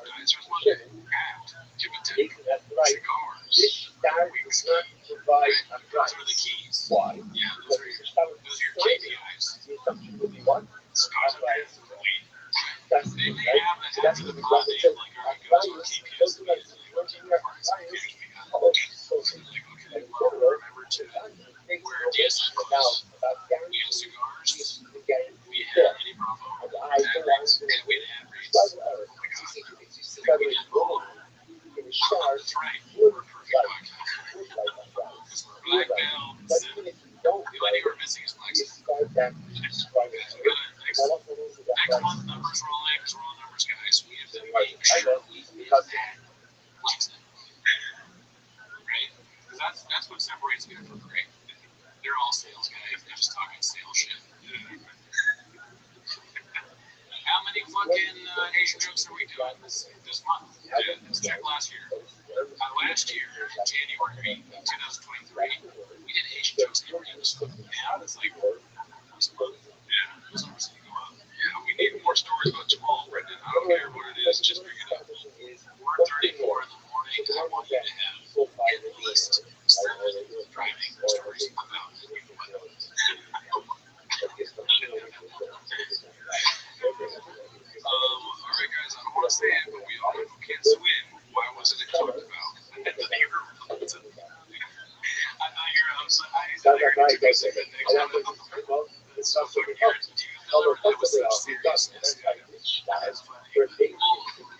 Tysers Monday. And give it 10. Cigars. Weeks. Right? Those are the keys. Yeah, those are your KPIs. Cigars are good for weed. They may have that after the pod, they have like, all right, go to a KPIs. Like, okay, well, remember to wear decent clothes, eat a cigar, Next month, numbers rolling because we're all numbers guys. We have to make sure we hit that likes it. Right? Because that's what separates me from great. They're all sales guys. They're just talking sales shit. How many fucking Asian jokes are we doing this month? Let's check last year. Last year, in January of 2023, we did Asian jokes every episode. Now it's like this month. Yeah, those numbers need to go up. Yeah, we need more stories about Jamal, Brendan. I don't care what it is, just bring it up. 4:34 in the morning, I want you to have at least 7 driving stories about you know what. All right, guys, I don't want to say it, but we all know who can't swim. Why wasn't it talked about? I thought you were going to say that next time. It's so fucking weird. Do you deliver that with such seriousness? That's funny.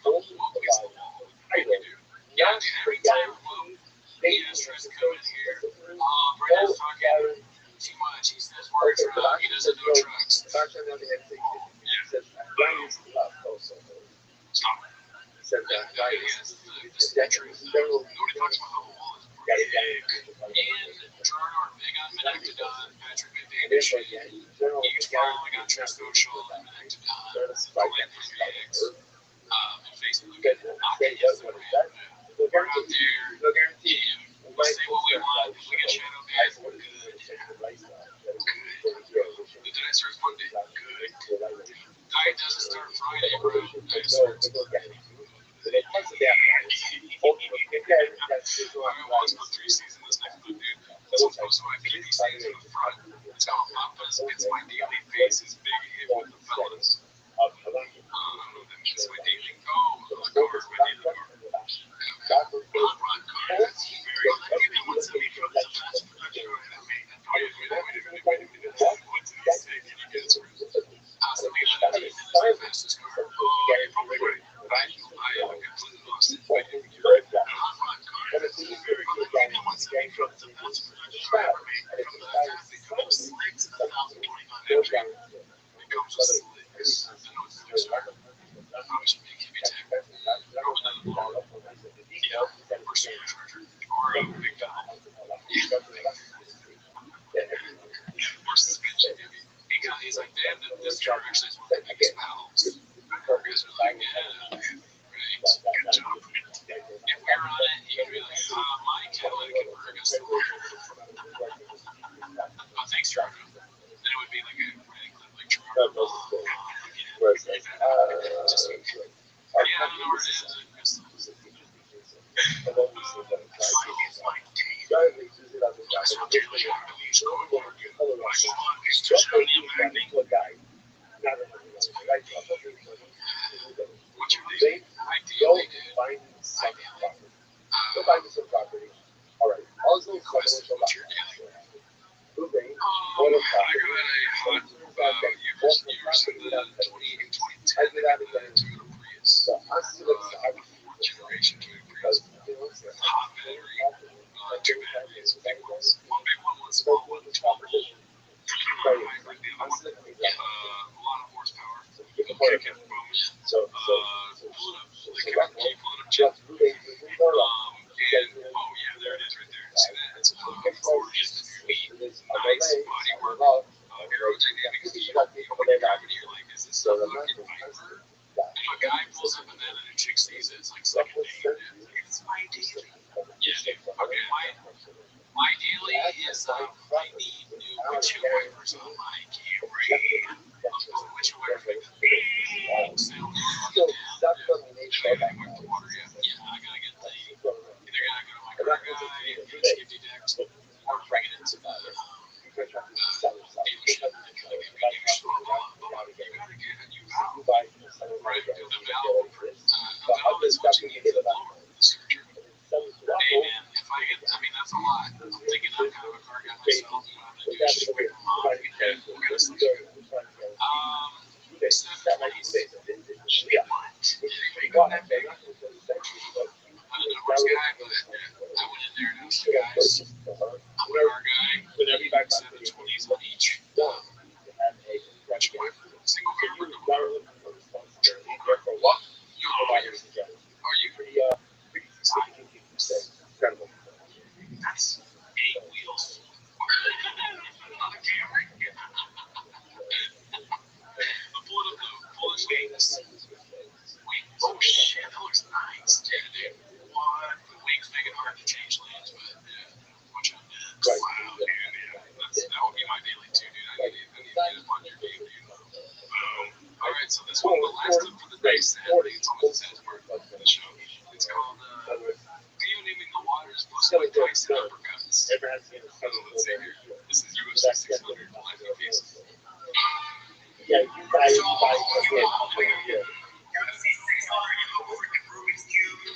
What was the wall? What do you do? Yeah, every time he tries to come in here, Brendan's talking too much. He says words wrong. He doesn't know trucks. Yeah. Stop. This is the truth. Nobody talks about how the wall is big. And Gerard are big on Menectodon, Patrick McDanish. Huge following on Trust Social and Menectodon. Glenn from VX. And Facebook. Not the Instagram. We're out there. We'll say what we want. If we get shadow banned, we're good. Good. The diet starts Monday. Good. Diet doesn't start Friday, bro. Diet starts Monday. I was about 3 seasons this next one, dude. That's what's supposed to my baby season in the front. It's got Papa's. It's my daily face is big hit with the fellas. I don't know what that means. My daily my daily car. Hot rod car. That's very good. Give me 170 from the fast production. Wait a minute. What did he say? Can you guess? Possibly the fastest car. You're probably right. I completely lost it. Hot rod car. Very good. Give me 170 from the fast production I ever made. From the fast, it comes with slicks and 1,025 engine. It comes with slicks. I know it's very smart. I probably should make heavy tech. Or another blower. Or supercharger. Or a big valve. Or suspension. He's like, damn, this car actually is one of the biggest valves. You guys are like, yeah. Right. Good job. If we were on it, you could be like, my catalytic converter got stolen. Thanks, Gerardo. Then it would be like a writing clip like Gerardo. Just, yeah, I don't know where it is. What's your name? Ideally, dude. What's your daily? I got a hot years in the 2010. I got a Toyota Prius. Fourth generation Toyota Prius. Hot battery. 2 batteries. Big ones. One big one small one. 12 volt. Hybrid. The other one. A lot of horsepower. Kick and boom. Pulling up jet. And there it is right there. See that? It's gorgeous. Nice body work. Aerodynamic feel. When you drive it, you're like, is this a fucking Viper? If a guy pulls up in that and a chick sees it, it's like second date. It's my daily. Yeah. Okay. My daily is I need new windshield wipers on my Camry. Windshield wipers make the sound. Yeah, I gotta get the. Either gotta go to my car guy, get a skifty deck, or bring it into the dealership and try to get me a store. You gotta get a new valve. Right. The valve is what you need for the blower. The supercharger. Hey man, if I get, that's a lot. I'm thinking I'm kind of a car guy myself. What I'm gonna do is just wipe them off and get what kind of stuff you got? 720s. Anybody got that big? I'm a numbers guy, but I went in there and asked the guys. I'm a car guy. 720s on each. Which one? Single car or double car? No, are you? That's 8 wheels. Not a Camry. I'm pulling up the Polish wings. Oh shit, that looks nice. Yeah, dude. What? The wings make it hard to change lanes, but yeah. Watch out. Wow, dude. Yeah. That would be my daily too, dude. I need to get up on your game, dude. Alright, so this one, the last clip for the day, sadly, it's almost the sad part of the show. It's called Theo Naming the Waters plus Mike Tyson uppercuts. So let's see here. This is UFC 600 live cases. Yeah, you guys UFC 600, you go freaking Rubik's Cube.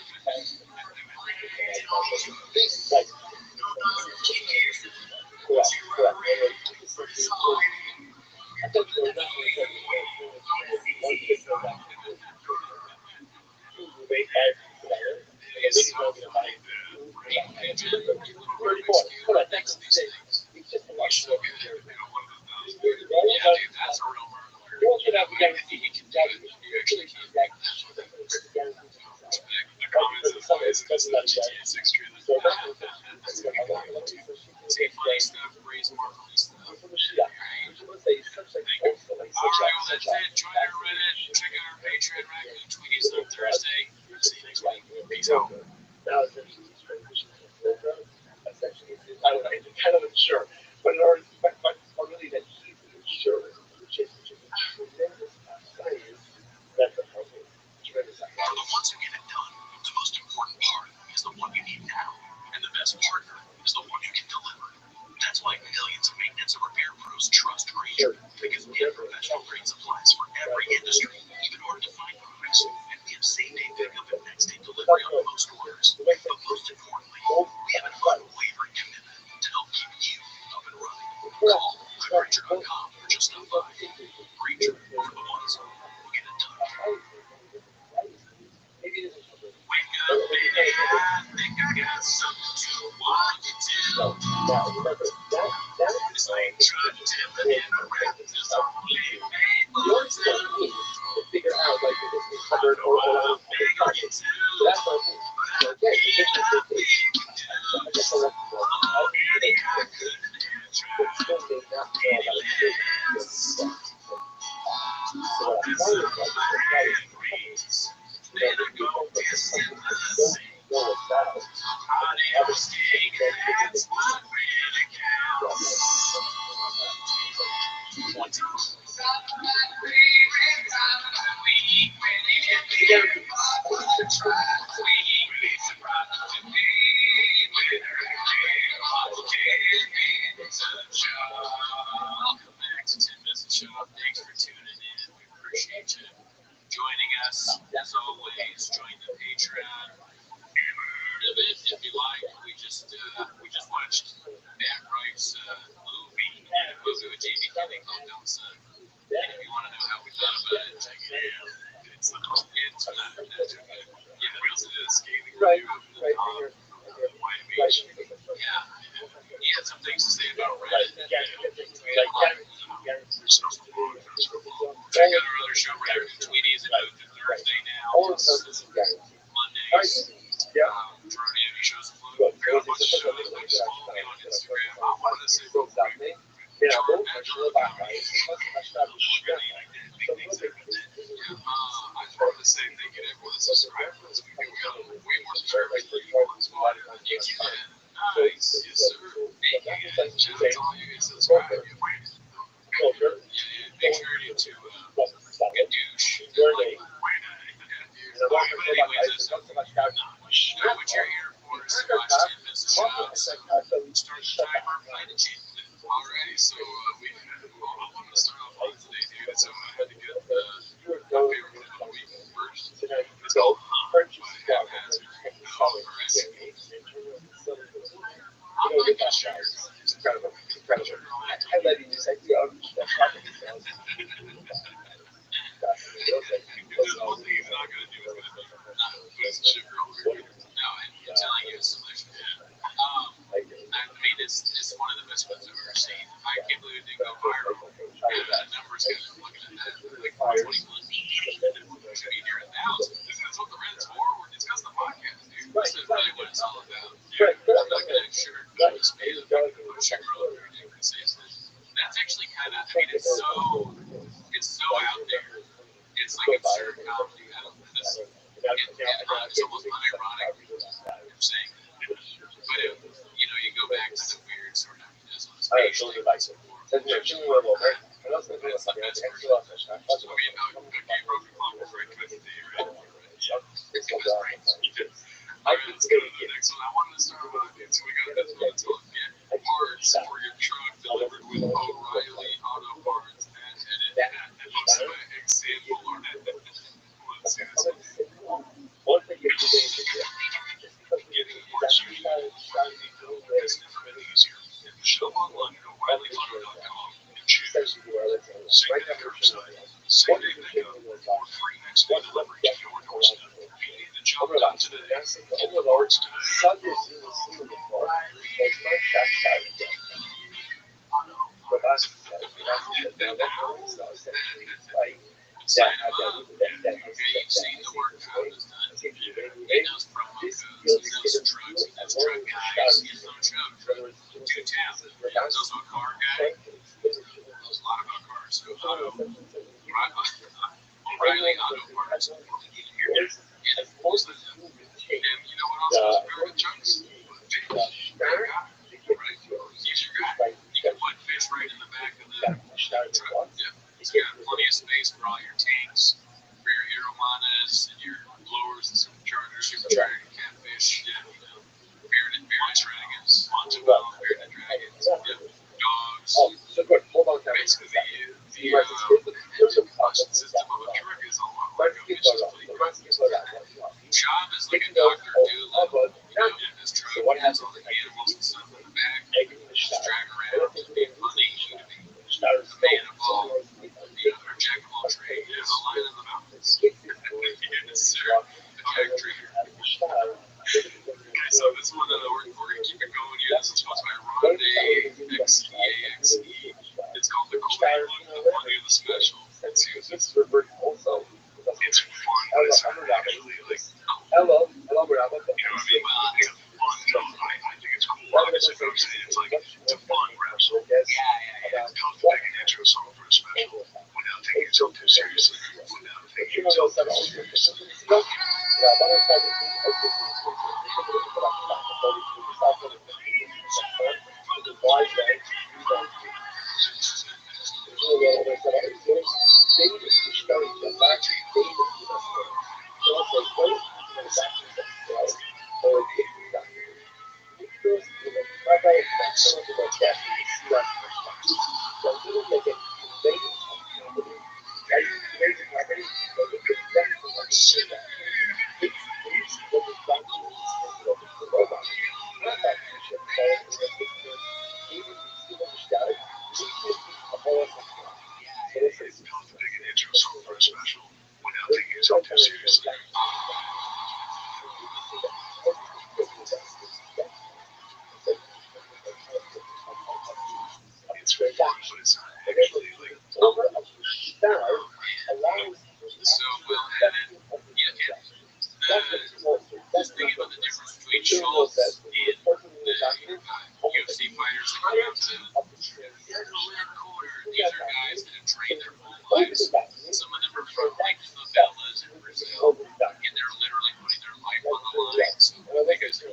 shared comedy. I don't know. It's almost unironic you're saying that. But you go back to the weird sort of spatial that's Alright, let's go to the next one. I wanted to start with so we got this one. It's called Get Parts for Your Truck Delivered with O'Reilly Auto Parts. And it looks like an example or let's see this one. Getting parts usually has never been easier. Shop online at O'ReillyAuto.com and choose same-day curbside, same-day pickup, or free next-day delivery to your doorstep. If you need the job done today, get the parts today. You've seen the work Travis done. He knows promo codes, he knows trucks, he knows truck guys, he knows trucks. Two towns. Those are a car guy. Knows a lot about cars. So O'Reilly Auto Parts. And most of them. And you know what else goes good with trucks? Fish. Right? He's your guy. You can put fish right in the back of the truck. Yep. He's got plenty of space for all your tanks, for your aromanas and your blowers and superchargers, catfish, bearded dragons, Montebello, bearded dragons, dogs. Basically, the engine combustion system of a truck is a lot like a mission fleet. Job is like a Dr. Doolittle, in his truck. He has all the animals and stuff in the back. Just drag around. Money, a man of all, or jack of all trades. A lion in the mountains. Yes, sir. A jack trader. Okay, so this one, we're going to keep it going here. This is sponsored by Rondé XEAXE. It's called the Cool Look, the Funny, and the Special. Let's see what this is. It's fun, but it's not actually like, Hello, you know what I mean? Well, it's a fun, I think it's cool. Obviously, what I'm saying, it's like, it's a fun rap song. Yeah. It's tough to make an intro song for a special without taking yourself too seriously. Without taking yourself too seriously. It's tough to make an intro song for a special without taking yourself too seriously. It's fun, but it's not actually like so well edited. Just thinking about the difference between Schultz and the UFC fighters that come out to the red corner. These are guys that have trained their whole lives. Some of them are from like favelas in Brazil, and they're literally putting their life on the line. So because it's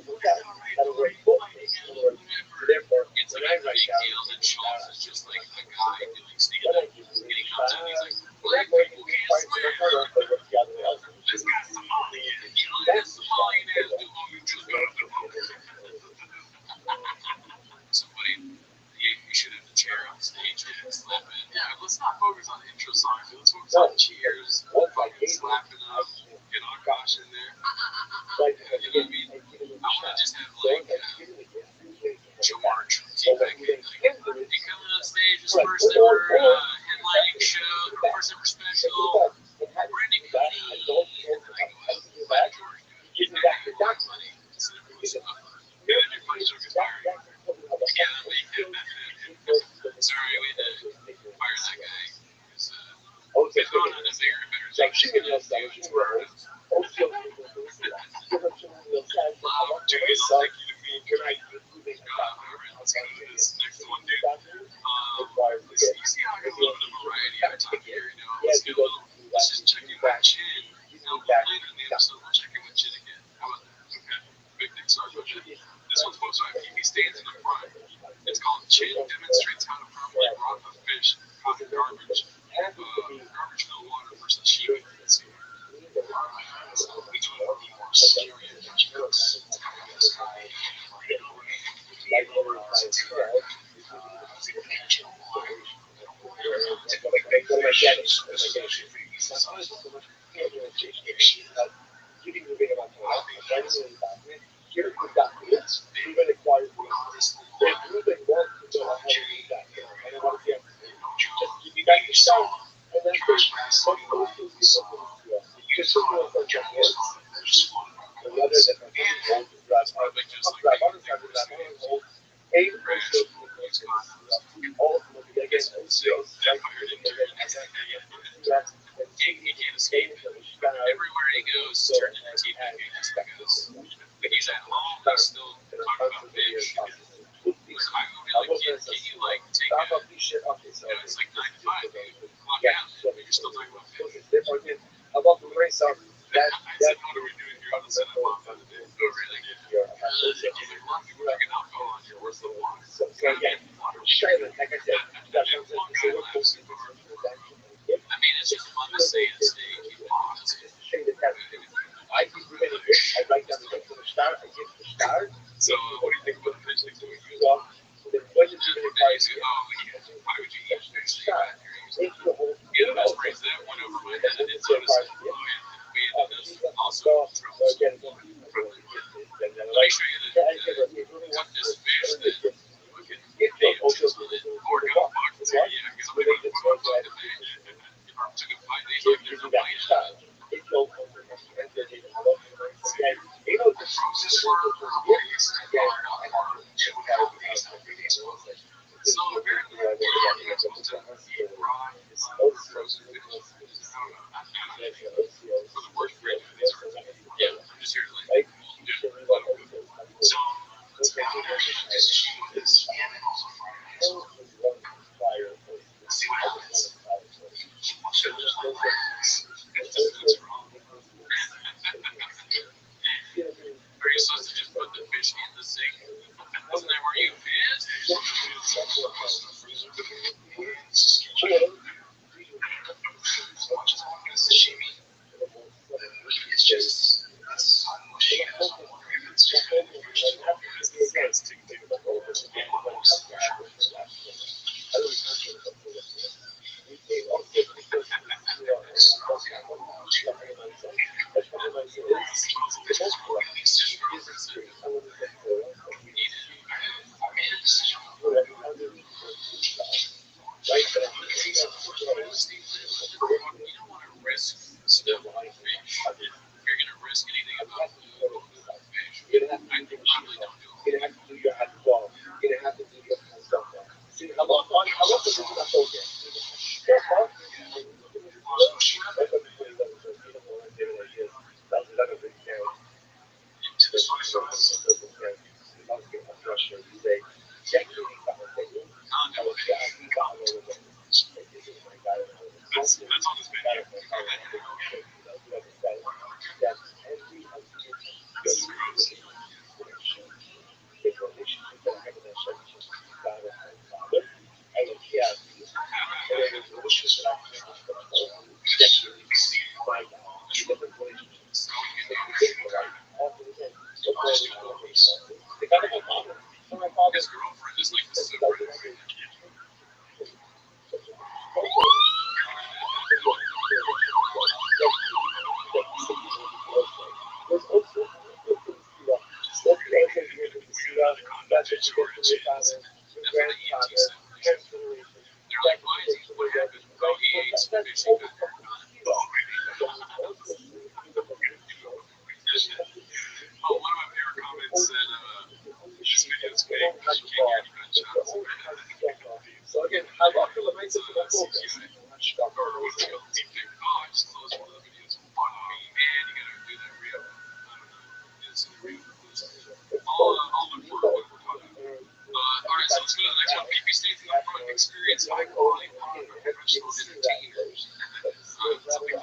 a big deal that Schultz is just like a guy doing stand-up. And he comes out and he's like, black people can't swear. This guy's Somalian. This Somalian ass dude, you just got to somebody, you should have the chair on stage and slap it. Yeah, let's not focus on intro songs. Let's focus on cheers, fucking slapping up, get on caution there. You know what I mean? I want to just have like George from T-Pack he coming on stage, his first ever headlining show, first ever special. Randy Cuddy, and then I go out and let George do it. Funny. Instead of really stuff. And then your funny joke is fired. Sorry, we had to fire that guy. He's going on to bigger and better things. She's going to do it for us. Opportunities I'll take you to meet. Let's go to this next one, dude. You see how I got a little bit of variety every time here, Let's do a little. Let's just check in with Garbage fill water versus cheap. We do it more security because everywhere he goes, turning the TV goes. Like he's at home, he's still talking about fish. Listen, I go be like, can you like take a, it's like 9 to 5, dude. Clock out. You're still talking about fish. I said, what are we doing here on the set of Mom for the day? Oh, really? You're drinking alcohol on your worth of water. I mean, it's just fun to say and stay and keep lost. So, what do you think about the fish? Like, do we use them? Why would you eat fish? Yeah, the best phrase that went over my head. I didn't notice it. Oh, yeah. We also troubles. Let me show you took this fish that fucking ate or got fucked. Yeah, because we got fucked by the fish. Took a bite. They took there's a bite out of it. So apparently, for the worst grade, yeah, I'm just here to like, so let's go there. See what happens. That's wrong. Are you supposed to just put the fish in the sink? Wasn't that where you pissed? Sashimi. It's just you don't want to risk stuff like fish. If you're going to risk anything about food, fish, I probably don't do it. That's on his menu. This is gross. His girlfriend is like the super. They're like, why is he? What happened? Oh, he ate some fish. He got oh, one of my favorite comments said, this video is fake. You can't get any gunshots. So again, I love the CGI. Or what's it called? Deepfake. Oh, I just closed one of the videos. Fuck me, man. You gotta do that real. I don't know. It's in the real. I'll look for what we're talking about. Alright, so let's go to the next one. PP states in the front experience high quality professional entertainers. Some people do that.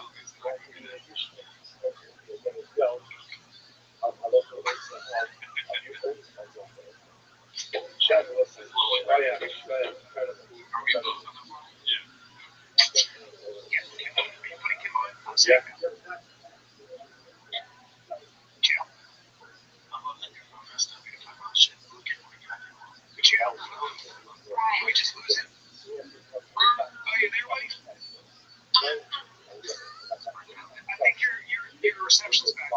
Are we both on the phone? Yeah. Yeah. But you know, we just lose it. Oh, you there, buddy? I think your reception's back.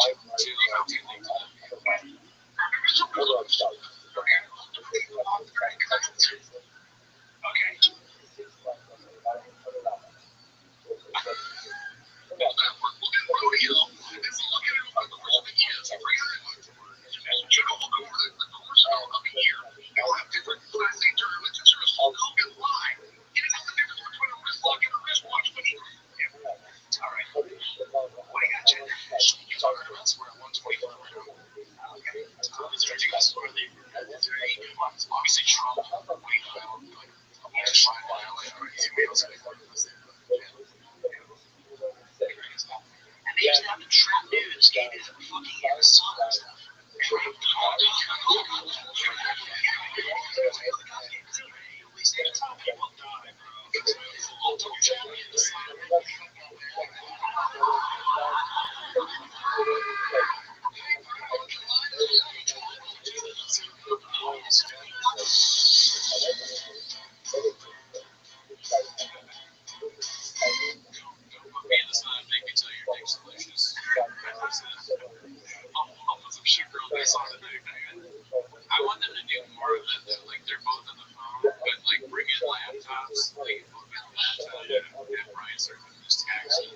And they used to have the trap dudes skating in the fucking Arizona and stuff. I want them to do more of that though. Like they're both on the phone, but like bring in laptops, like both in laptop and Brian start with this tax and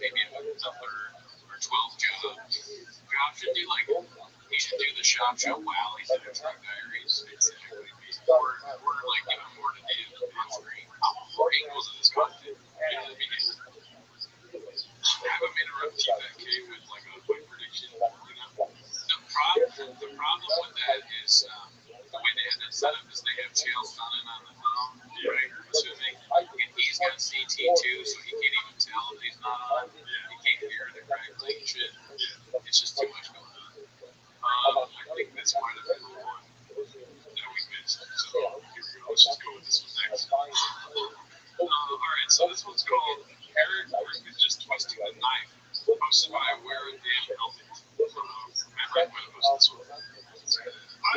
maybe another or 12 job. Job should do like he should do the shop show while he's in the truck diaries. Or like give him more to do on screen. More equals in this content. Have him interrupt TFK with like a quick prediction. You know? The problem with that is the way they have that set up is they have Chael Sonnen on the phone, right? And he's got CT2, so he can't even tell if he's not on. He can't hear the correctly. Shit. It's just too much going on. I think this might have been the one that we missed. So here we go. Let's just go with this one next. Alright, so this one's called Eric is just twisting the knife. Posted by Wear a Damn Helmet. I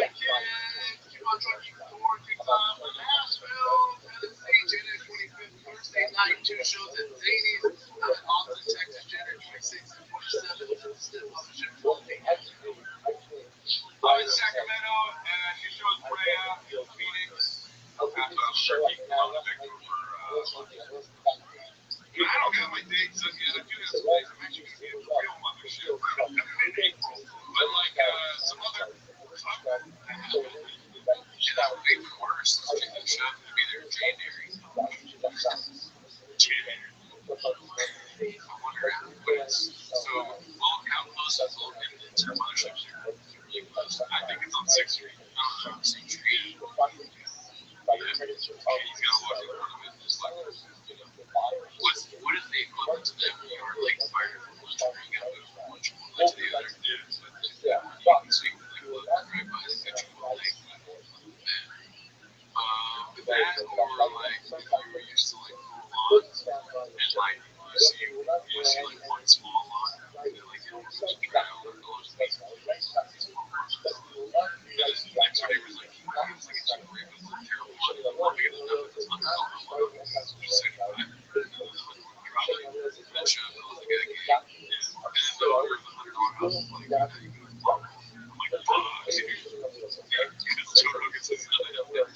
can't keep on trucking forward TikTok for Nashville, Tennessee, January 25th, Thursday night, 2 shows at Zany's, Austin, Texas, January 26th and 27th, Still Publishing 14. I'm in Sacramento, and 2 shows Brea, Phoenix, after Turkey, I don't got my dates up yet. I do have some dates. I'm actually going to get a real mothership. But like some other shit, I would be the worst. I'm shot to be there in January. I wonder how it's so. Well, how close is all in terms of motherships here? Really close. I think it's on 6th Street. I don't know, 6th Street. He's got to walk in front of it. Just like, you know. What is the equivalent to that when you are like fired from one tree? You got to move from one tree to the other. Yeah. You can see with like look right by the country one leg. That or like if you were used to like full lawns and like you see like one small lawn and then like just trail or those things. Because next door neighbor's like it's like a chicken rib with like terrible shit. Because it's not just like that shop was the guy gave. And then the owner of the $100 house was like, how you doing? I'm like, fuck. Because Joe Rogan says nothing up there. Anyway,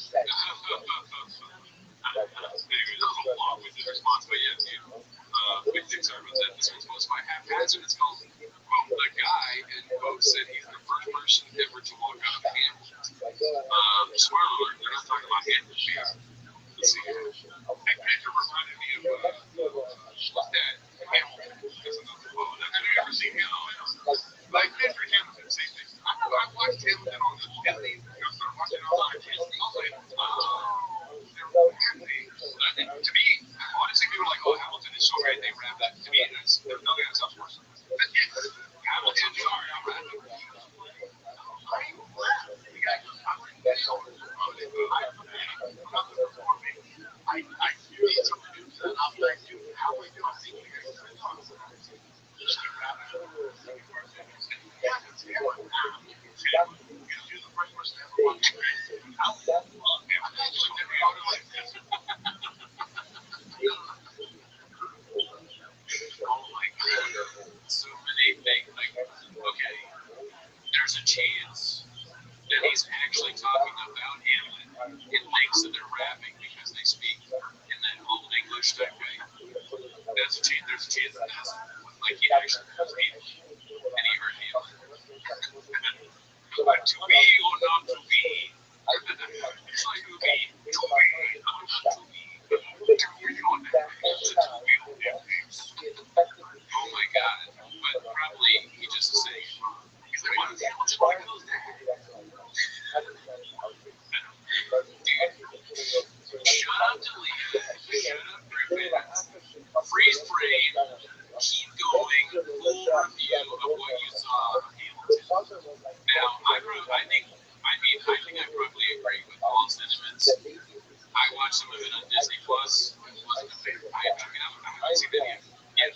that was a long-winded response, but yeah, dude. Big things are about that. This one's posted by Haphazard. It's called, quote, the guy, and quote, said he's the first person ever to walk out of Hamilton. Spoiler alert, they're not talking about Hamilton. Let's see here. Victor reminded me of that Hamilton. That's another quote. Have you ever seen Hamilton? Like Victor Hamilton, same thing. I watched Hamilton on the Disney. I started watching it on Disney. I was like, oh, they're happy. To me, honestly, people are like, oh, Hamilton is so great. They rap that. To me, there's nothing that sounds worse. there's a chance that that's like he actually knows me, and he heard me. Like, to be or not to be. It's like to be or not to be. To be or not to be. Oh my God! But probably he just is saying, he's like, what is that? What's going on? Shut up, Delia. Shut up for a minute. Freeze frame. Keep going. Full review of what you saw of Hamilton. Now, I think I probably agree with all sentiments. I watched some of it on Disney Plus. It wasn't a favorite. I haven't seen any of it. And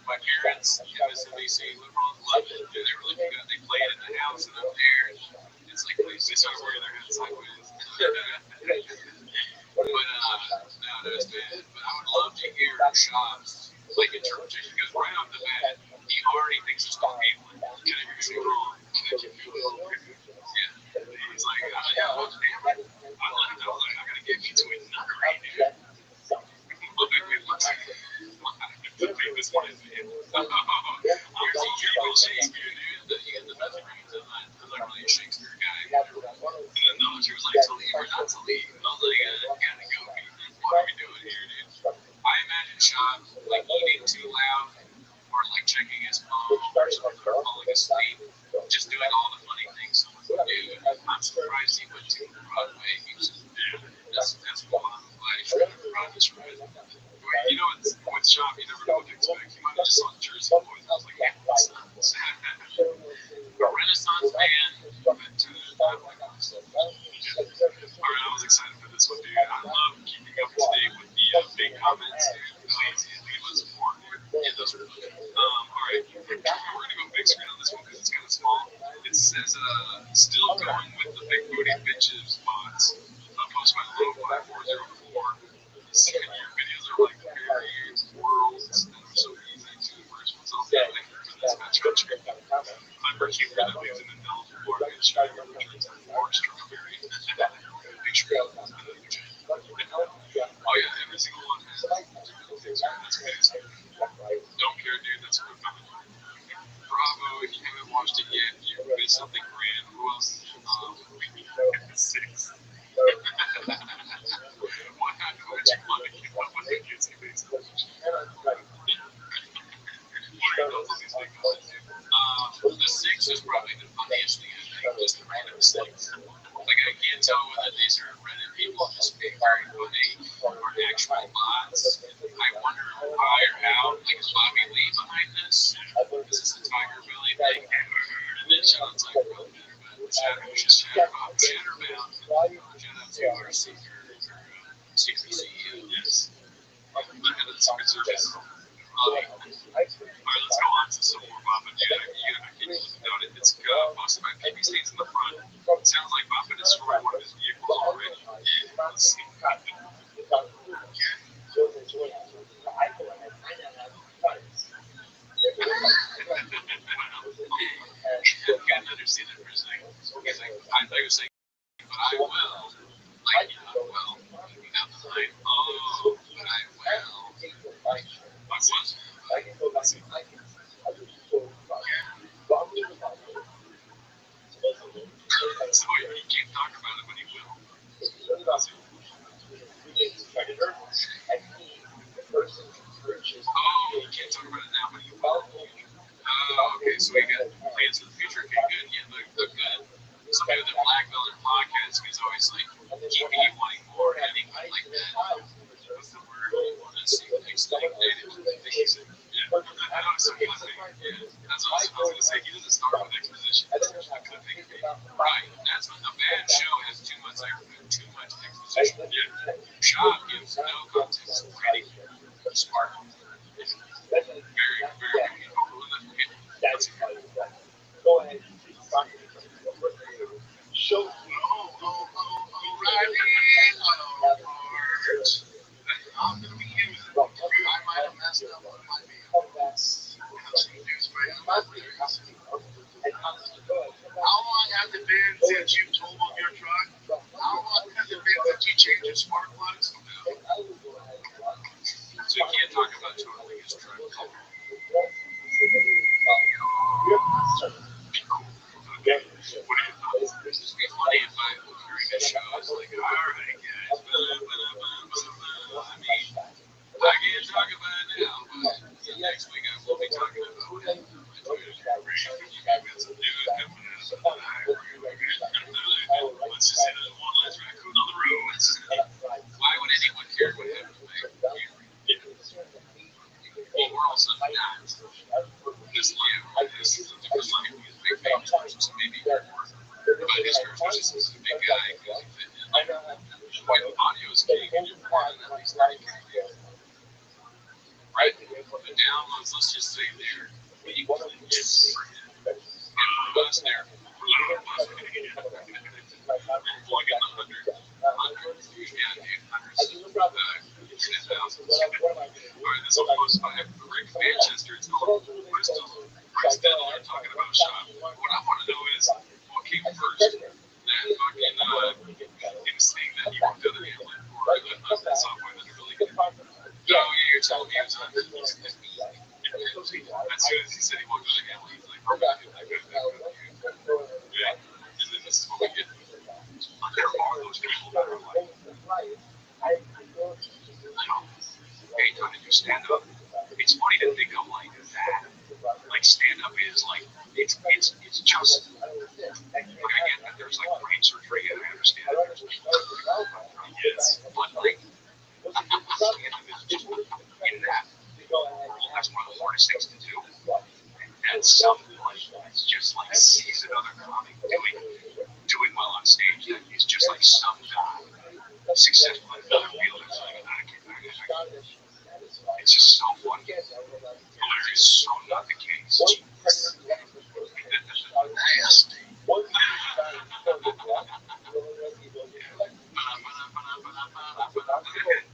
my parents, MSNBC liberals, loved it. They were looking good. They played in the house and up there. It's like they started wearing their heads sideways. But no, that's bad. But I would love to hear Shop's like interpretation, because right off the bat, he already thinks it's going to be one. Can I hear you wrong? Yeah. He's like, yeah, well, damn it. I gotta get you to a nunnery, dude. Wait, what? This one is man. You're real Shakespeare, dude. You get the best brains. I'm not really a Shakespeare guy. And then the military was like, to leave or not to leave. I was like, gotta go. What are we doing here, dude? I imagine Sean like eating too loud, or like checking his phone, or falling asleep, just doing all the funny things someone would do. I'm surprised he went to Broadway. That's wild. I should have brought this right. You know, with Shop, you never know what to expect. He might have just saw the Jersey Boys. I was like, yeah, a Renaissance man, but all right, I was excited for this one, dude. I love keeping up to date with the big comments, dude. Leave us support. Yeah, those are good. All right, we're gonna go big screen on this one because it's kind of small. It says, still going with the big booty bitches mods. Posted by Low 5404. Second year videos are like very worlds that are so easy to immerse oneself in. Thank you for this match. I'm working for that lives in the Delaware Water and Sugar returns on Forest Strawberry. Picture of oh yeah, every single one has that's amazing. Don't care, dude, that's what I'm Bravo, if you haven't watched it yet, you missed something grand. Who else? 6. What happened? Would you want to keep up with the kids' basically? The 6 is probably the funniest thing I think, just the random 6. Like, I can't tell whether these are Reddit people just being very funny or actual bots. I wonder why or how. Like, is Bobby Lee behind this? Is this a Tiger Billy thing? And then shout out Tiger Billy. Chatterbound. Shout out to our secret CEO. Yes. The head of the Secret Service. Alright, let's go on to some more Bob. Yeah, I can't live without it. It's busted by PB stains in the front. It sounds like Bob destroyed one of his vehicles already. Yeah, let's see. I can't understand it for a second. He's like, I was saying, but I will. Like, well, without the line. Oh, but I will. What was it? So you can't talk about it, but he will. Oh, you can't talk about it now, but he will. Okay, so we got plans for the future. Okay, good. Yeah, look good. Somebody with a black belt in podcast is always like keeping you wanting more, anything like that. What's the word? You want to see the next thing. Yeah. I know it's so good. Yeah. That's what I was going to say. He doesn't start with exposition. Right. That's when a bad show has too much exposition. Yeah. Shop gives no context. Pretty smart. Very, very good. That's go ahead. Show. I'm going to be using it. I might have messed up on my vehicle. How long has it been since you totaled your truck? How long has it been since you changed your spark plugs? So you can't can't talk about totally his tribe culture. Okay. What are your thoughts? It's just be funny if I was during the show, I was like, all right, guys, I mean, I can't talk about it now, but next week I will be talking about it. You got some news coming out. Let's just say there's one less raccoon on the road. Why would anyone care what happened to me? Well, we're also not. This live, this is a different life. He's a big famous person, so maybe you're more. But his especially since he's a big guy, because he fit in. White audio is king, and you're more than at least 30K. Right? The downloads, let's just say they're equal for him. And for us, they're we're plugging the 100s, and 10,000. All right, this will post by Rick Manchester. It's called Chris Denler talking about shop. What I want to know is what came first. That fucking him saying that he worked out of Hamlet or the software that really good. Oh yeah, you're telling me it was on as soon as he said he walked out of Hamlet, he's like, oh, yeah. And then this is what we get. There are those people that are like, anytime you stand up, it's funny to think of like that. Like stand up is like it's just like I get that there's like brain surgery and I understand that there's yes, but like stand up is just in that world. That's one of the hardest things to do. And someone is just like sees another comic doing well on stage. That is just like some guy successful in another field. It's like it's just so fun. It's so not the case. Nasty.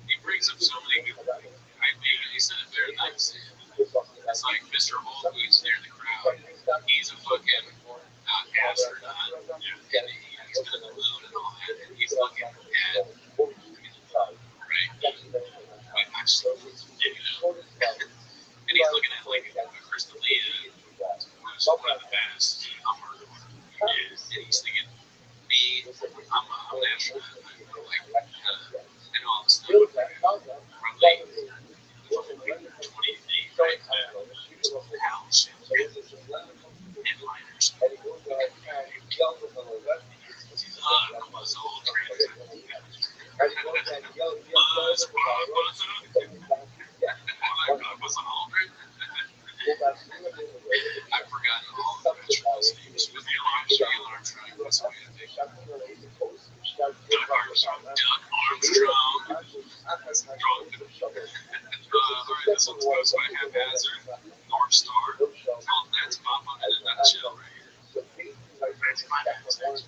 He brings up so many good things. He said it very nice. It's like Mr. Old who's there in the crowd. He's a fucking astronaut. And he's been in the moon and all that. And he's looking at right. I'm so and he's looking at like Crystalia, who's one of the best. And he's thinking, me, I'm an astronaut. And all this stuff. Probably 20 feet right house headliners. Buzz Aldrin. Buzz Aldrin. I've forgotten all the veterans' names. With the alarm track, that's the way I think. Doug Armstrong. Alright, this one's posted by Haphazard. North Star. Well, that's Mama in a nutshell right here. That's my nutshell.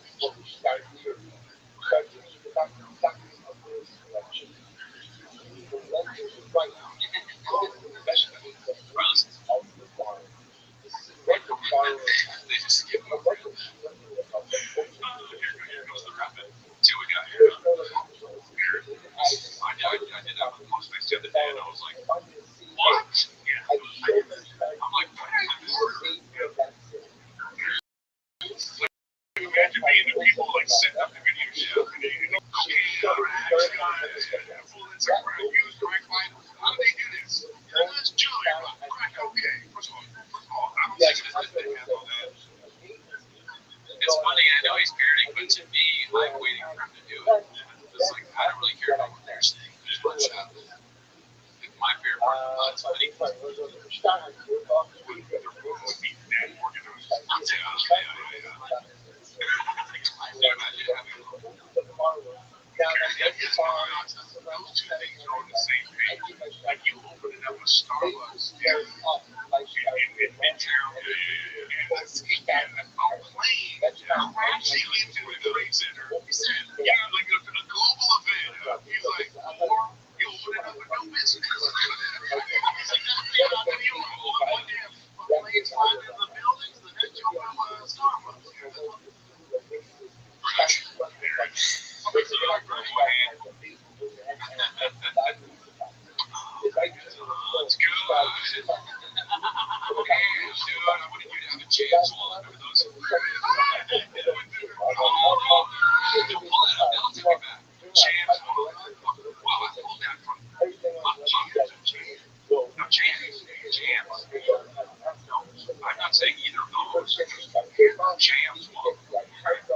They just skip over it. Here goes the Rabbi. See what we got here. I did that with Postmates the other day, and I was like, what? Yeah. I'm like, imagine being the people like setting up the video show. How do they do this? Let's chill here. Okay. First of all, I don't think they have all that. It's funny, I know he's parroting, but to me, I'm waiting for him to do it. It's like, I don't really care about what they're saying. Just one shot. My favorite part of the is funny. The room would be that organized. Those two things are on the same page. Like you open it up with Starbucks in Midtown, and I see that a plane actually lives in the trade center. He said, yeah, like a global event. He's like, or you open it up with no business. He's exactly how do you open one damn planes flying in the buildings, the next you open up a Starbucks. I wanted you to have a James wallet. Remember those? Oh, pull that up. That'll take me back. James wallet. Wow, I pulled that from my pocket. No, James. No, I'm not saying either of those. James wallet.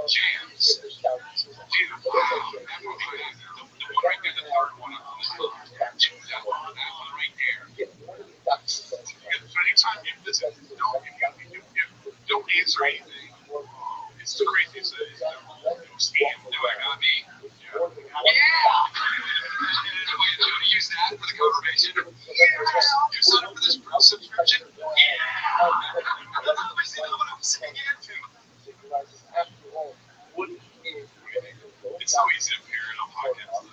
James. Dude, wow. The one right there, the third one on this list. That one right there. Anytime you visit, don't answer anything. It's the craziest thing. Scam. No, I got me. Yeah. Do you use that for the confirmation? Yeah. You sign up for this subscription? Yeah. I see what I'm saying too. It's so easy to appear in a podcast.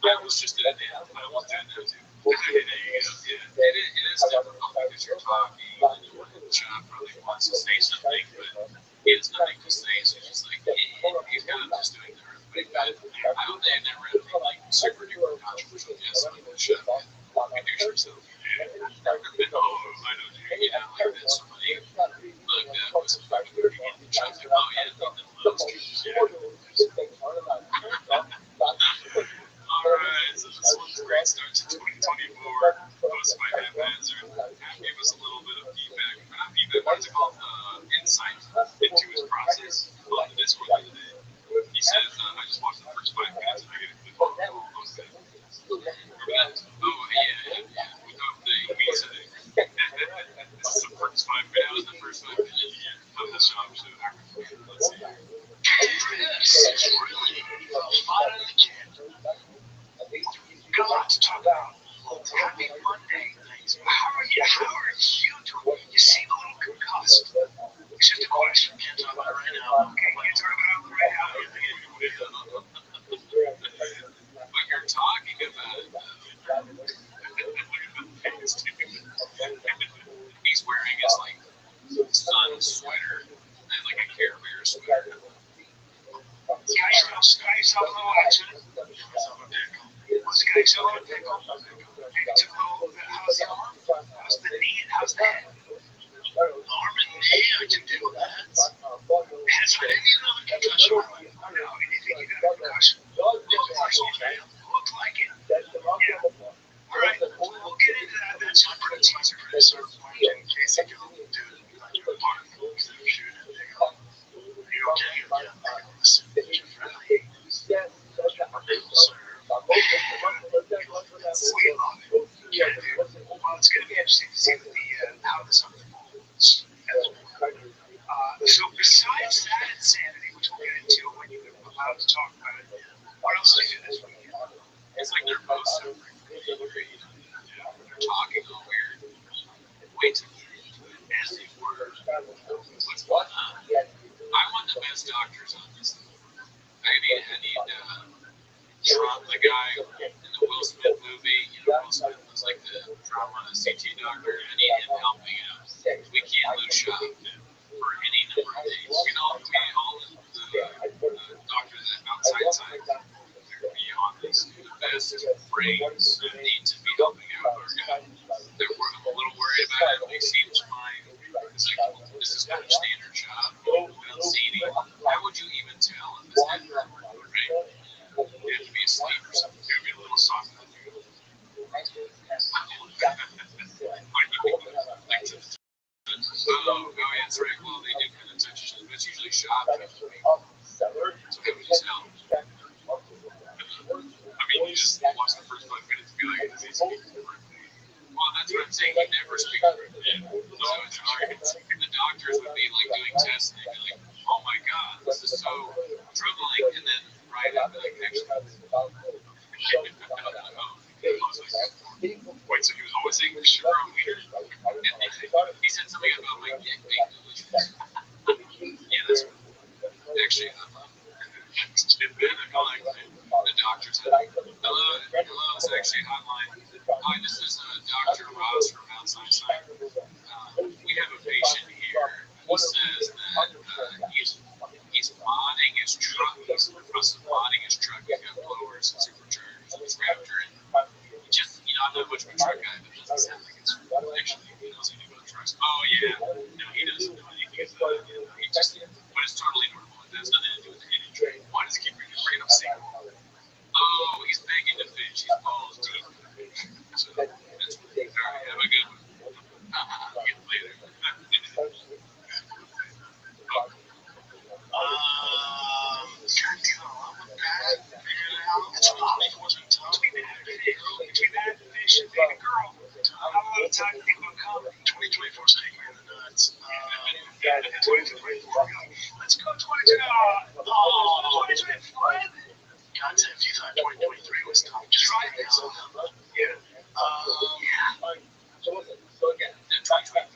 I was just in it. I was doing that too. It is difficult because you're talking and you want to shop probably wants to say something, but he has nothing to say, so he's just like, he's kind of just doing the earthquake. But I don't think I've never anything like super duper controversial. Yes, I'm going to shut up. Introduce yourself. Oh, I know, like that. Somebody looked at was a fucking idiot. And I was like, oh, yeah, nothing loves kids. Alright, so this one's great. Starts in 2024. Posted by Haphazard. Hap gave us a little bit of feedback. Not feedback, what's it called? Insight into his process on the Discord the other day. He says, I just watched the first 5 minutes and I get a good phone call. Remember that? Oh, yeah. Without the visa thing. This is the first 5 minutes. That was the first 5 minutes of the shop. So let's see. This is really fun in the kid. Got a lot to talk about. Happy Monday. How are you doing? You seem a little concussed. It's just a question. Can't talk about it right now. Okay, can't talk about it right now. But you're talking about it. He's wearing his like sun sweater and like a Care Bear sweater. Sky yourself a little accident. What's the guy selling a pickle? Maybe took a little bit. How's the arm? How's the knee? How's the head? Arm and knee, I can do that. Has I didn't even have a concussion. No, anything you got a concussion? Looked like it. Yeah. Alright, we'll get into that. That's my pretty teaser for this sort of point in case I go do your part of the shoot and pick up. Are you okay? Yeah. Listen, you're friendly. Sir. We love it. Yeah, dude. Well, it's going to be interesting to see how this unfolds. So besides that insanity, which we'll get into when you're allowed to talk about it, what else did you do this weekend? It's like they're both suffering. They're talking all weird. Wait till you get into it as they were. What's going on? I want the best doctors on this. I need Trump, the guy in the Will Smith movie. Will Smith was like the trauma CT doctor. I need him helping out. We can't lose shot for any number of days. All the doctors at outside science, they're beyond this. The best brains need to be helping out our guy. I'm a little worried about it. He seems fine. It's like, this is kind of standard job. Without seeing him, how would you even tell if it's that right? You have to be asleep or something. It would be a little soft. Oh, yeah, that's right. Well, they do kind of touch each other, but it's usually shot. So how would you tell? I mean, you just watch the first 5 minutes and be like, it's easy. Well, that's what I'm saying. You never speak for it. So the doctors would be like doing tests and they'd be like, oh my God, this is so troubling. And then right after, like, actually, wait, so he was always saying, sure, I'm weird. And he said something about my dick being delicious. Yeah, that's actually, the doctor said, hello, it's actually a hotline. Hi, this is Dr. Ross from Outside Science. We have a patient here. He says that he's modding his truck. He's in the process of modding his truck. He's got blowers and superchargers and his Raptor. And he just, I'm not much of a truck guy. guy that doesn't sound like it's actually, he knows how to go to trucks. Oh, yeah. No, he doesn't know anything. He just, but it's totally normal. It has nothing to do with the energy. Why does he keep bringing up single? Oh, he's begging to fish. He's balls deep. So, that's all right. Have a good one. Get later. That's Bobby wasn't telling me that. Between that fish and being a girl, how long time do you think will come? 2024 is hanging in the nuts. 2024. Let's go 2024. Oh, 2024. God damn, if you thought 2023 was coming, just right now. Yeah. So again, they're trying to get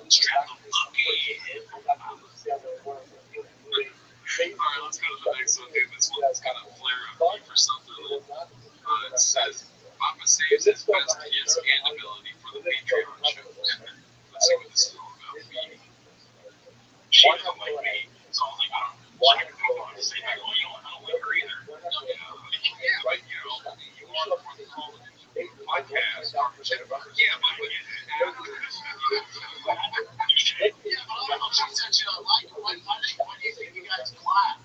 strap the monkey. Alright, let's go to the next one, dude. This one's got a flare up for something. It says, Papa saves his best kiss and ability for the Patreon show. Let's see what this is all about. She doesn't like me. So I was like, I don't know. She can go on and say, like, oh, you know what? I don't like her either. Yeah, but, you know, you are the one calling it podcast. Yeah, but, yeah, but she said she don't like it. Why do you think you guys clap?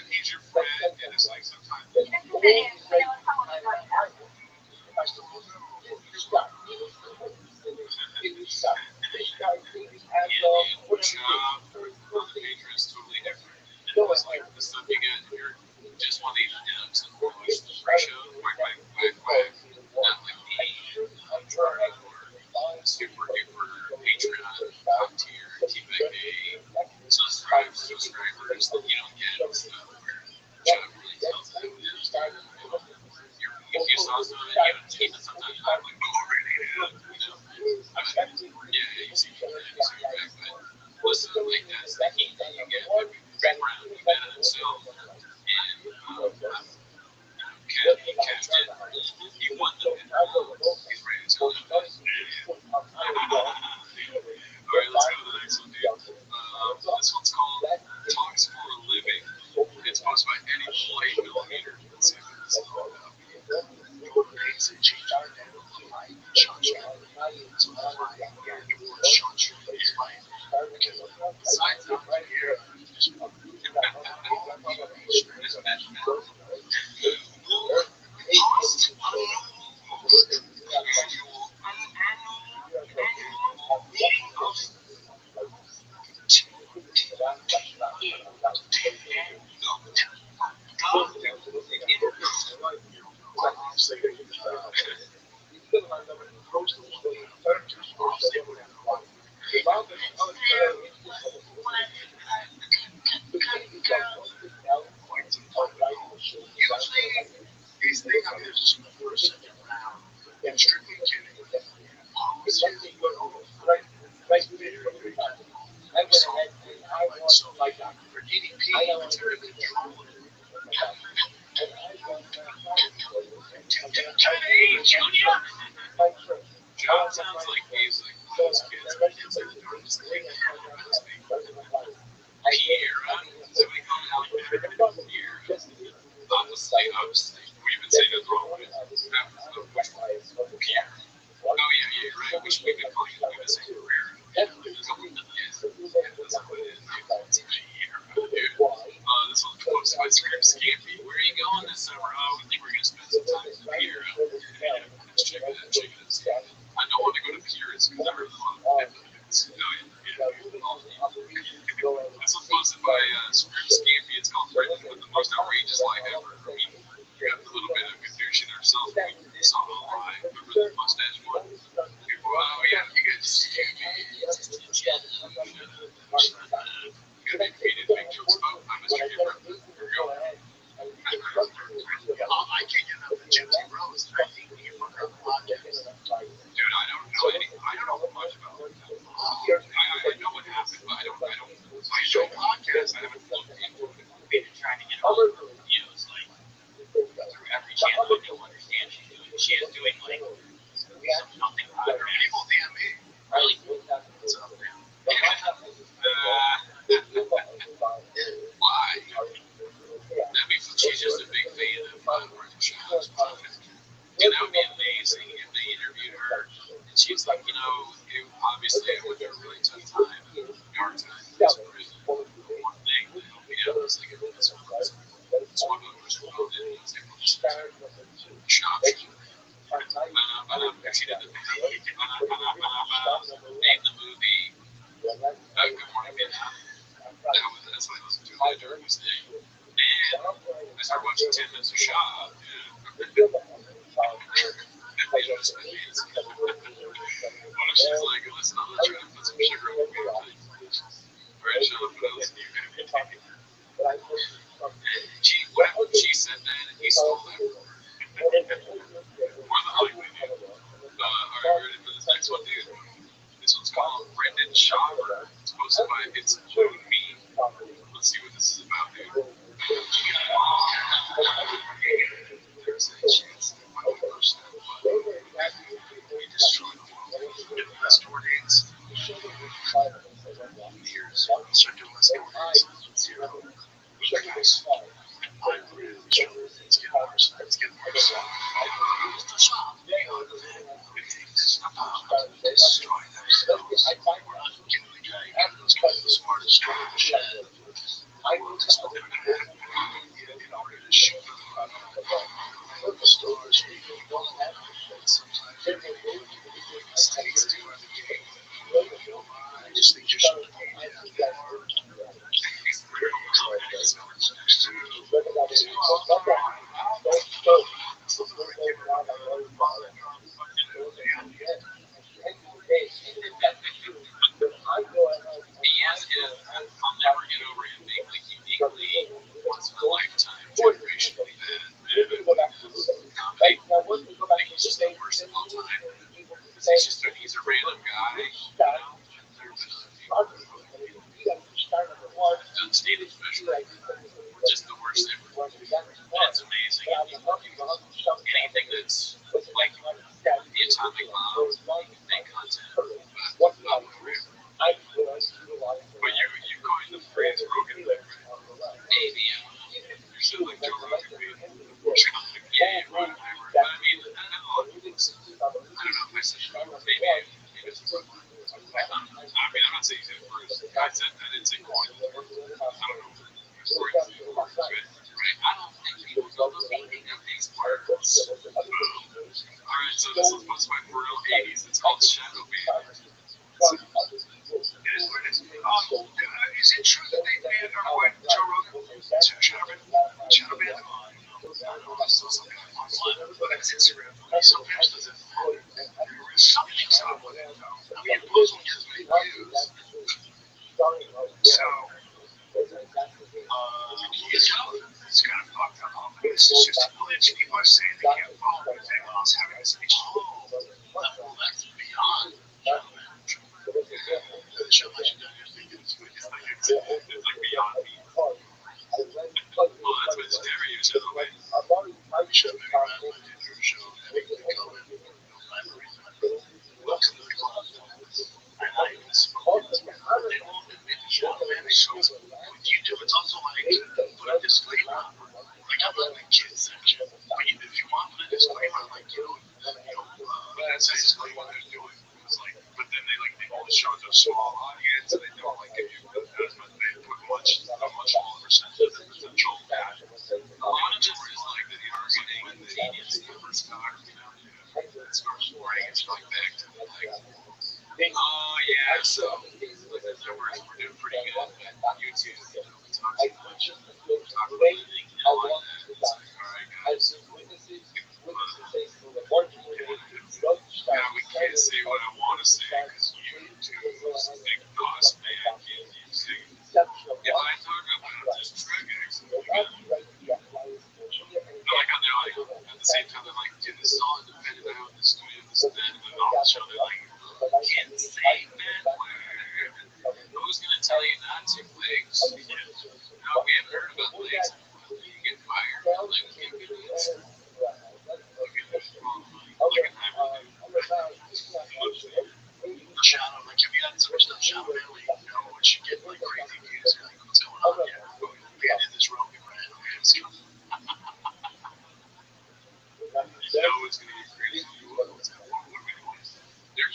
He's your friend, and it's like sometimes is totally different. And it was like the stuff you get here, just want to eat dips and watch the pre-show, whack, whack, whack, whack. Not like the super duper Patreon top tier T-Bag Day subscribers that you don't get and stuff where Chuck really tells it who it is. If you saw something, you would take it sometimes. I'm like, oh, really? Yeah, you see feedback, but listen, like that's the heat that you get when you around the man himself. And he cashed it. He won the bid. He's ready to tell it. Alright, let's go to the next one, dude. This one's called Talks for a Living. It's posted by Eddie Blade Millimeter. Let's see what this is all about. These things are just in the first, second round. I'm strictly kidding. So, like, for DDP, it's very controlled. John sounds like he's like those kids. Kids are the darndest thing. Pierre, is that what he called it? Pierre. Obviously, we've been saying it wrong. Pierre. Oh, yeah, right. We should be calling it, we've been saying Pierre. Yeah, that's what it is. This one's posted by Script Scampy. Where are you going this summer? Oh, we think we're going to spend some time in Pierre. Let's check it out. I don't want to go to Pierre because I heard a lot of evidence. Oh, yeah. she's like, obviously I went through a really tough time and a dark time in this prison. The one thing that helped me out was like a physical prison. So one of the first people did was I was able to shop. She did the name the movie Good Morning Vietnam. That's what I listened to during this day. And I started watching 10 Minutes of Shop. Yeah. What if she's like, listen, I'm gonna try to put some sugar on your beer. Alright, shut up, but I listen to you. She said that and he stole that from her. More than likely, dude. Alright, ready for this next one, dude? This one's called Brendan Shawver. It's posted by It's Food Me. Let's see what this is about, dude. There's a chance that when we push that button, we destroy the world. Do the best door dates. Here's when we start doing less door dates. 0. Guys, I'm really sure it's getting worse. It's getting worse. Use the shop. It takes about to destroy themselves. We're not getting the guy out of those guys the smartest store in the shed. I will just put them in order to shoot them out of the stores. Sometimes mistakes do in the game. I just think you should be that hard. I'll never get over him being like uniquely once in a lifetime, generationally bad. He's just the worst of all time. He's a random guy, There have been other people done stand-up special. Just the worst ever. It's amazing. Anything that's like the atomic bomb, you can make content about whatever. But you coined the phrase Rogan thing, right? Maybe, I don't know. You're still like Joe Rogan, yeah, whatever. But I mean, I don't know if I said maybe it's I mean, I'm not saying he's it first. I didn't say coin. I don't know. Right? I don't think people know the meaning of these words. Alright, so this was posted by Real 80s. It's called Shadow Band. Is it true that they banned our boy Joe Rogan? Shadow Band? I don't know. I saw something online, but it's Instagram. Sometimes does it. Something's up with it. I mean, it blows when kids make views. So, it's kind of fucked up. It's just a glitch. People are saying they can't follow everything else having this speech. That's beyond. The show legendary. It's like beyond me. Well, that's what it's very used to the way. We should have been around my dinner show. Having the COVID. Welcome to the club. And I even spoke. They won't admit the show. What you do, it's also like put a disclaimer. Like I'm not like kids section. But if you want to put a disclaimer, like but that's basically what they're doing. It's like, but then they all the shows are small audience, and they don't give you as much. They put a much smaller percentage of the potential bad. A lot of it is like the marketing and the idiots numbers talk. It starts boring. It's back to oh yeah, so the numbers were doing pretty good on YouTube. We talk too much. Talk about anything like that. It's like, alright guys. We can't say what I want to say because YouTube is a big boss man. If I talk about this drug accident, like how they're like, at the same time, they're like, dude, this is all independent. I own the studio, this and that, and then all of a sudden they're like, can't say that word. Who's going to tell you not to, Legs? No, we haven't heard about Legs. You get fired. Like, we can't get this. Shadow, like, if you had so much stuff, Shadow Family, what you get, crazy views, you're like, what's going on? Yeah, we had this Rogan, right? It's coming. It's going to get crazy. What are we doing? They're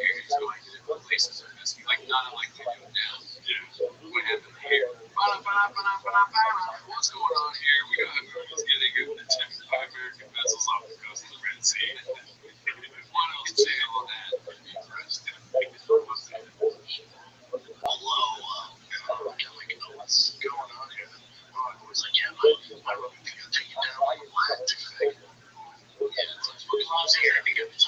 periods going to different places are messy. Like, not unlike they do now. Yeah. What happened here? What's going on here? We got girls getting attacked by American vessels off the coast of the Red Sea. What else to say on that? Hello, what's going on here? I was like, yeah, my Rabbi can take you down on the flat. Yeah, this motherfucker's here. Yeah, this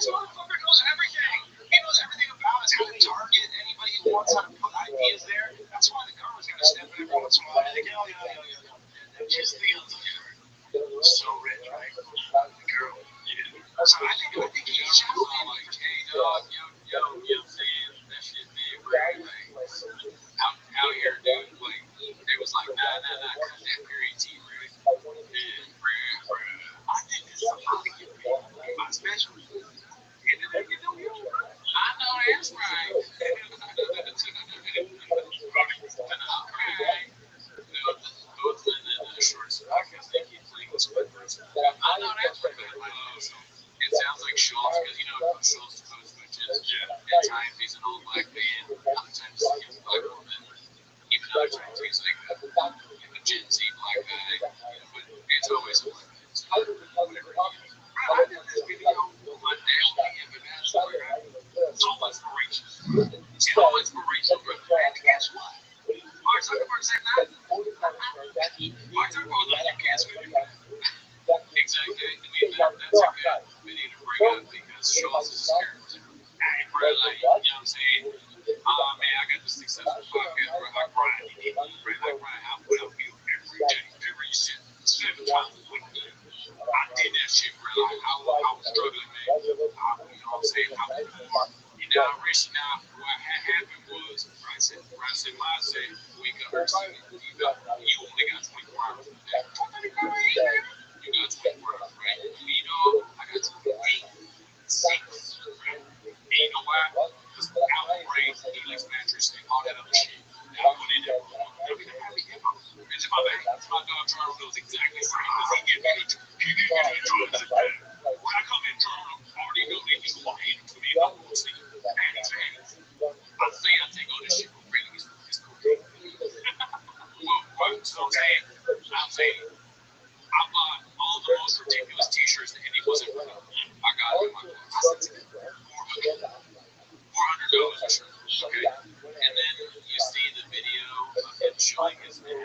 motherfucker knows everything. He knows everything about us, how to target anybody who wants how to put ideas there. That's why the government's going to step in every once in a while. Like, yeah. Just the so rich, right? The girl. Yeah. So I think he's just like, hey, dog, yo, saying that shit big, right? Like, out here, dude, like, they was like, nah, cut that period T, right? And, I think this is about to get my special. I know that's right. I know that's right. It sounds like Schultz, because you know Schultz code switches. Yeah. At times he's an old black man, other times he's a young black woman. Even other times he's like a Gen Z black guy. But it's always a black man. So whatever he is. I did this video one day on the Bachelor. It's all inspiration. It's all inspiration, brother. And guess what? Mark Zuckerberg said that. Mark Zuckerberg was like, you can't swim. Exactly. I mean, that's a good video to bring up because Schultz is a character. And probably like, you know what I'm saying? Oh man, I got this successful podcast where I grind. I put out video every day. Every shit. 7 times a week. I did that shit, bro. Like, I was struggling, man. You know what I'm saying? And now I'm rich now. What happened was, I said, wake up early. You only got 24 hours a day. You got 24 hours, right? You know, I got 8, 6, right? And you know why? Because Apple brain, Helix mattress, and all that other shit. Now put it in. It's in my bag. My dog Charles knows exactly right. Because he get me drugs at that. When I come in, Charles already know that he's going to hand them to me. I'm going to see hands. I say I take all this shit for free. It's cool. Well, so I'm saying, I bought all the most ridiculous t-shirts that any wasn't for. I got it in my closet. I said, $400 a shirt. Okay. And then you see the video of him showing his man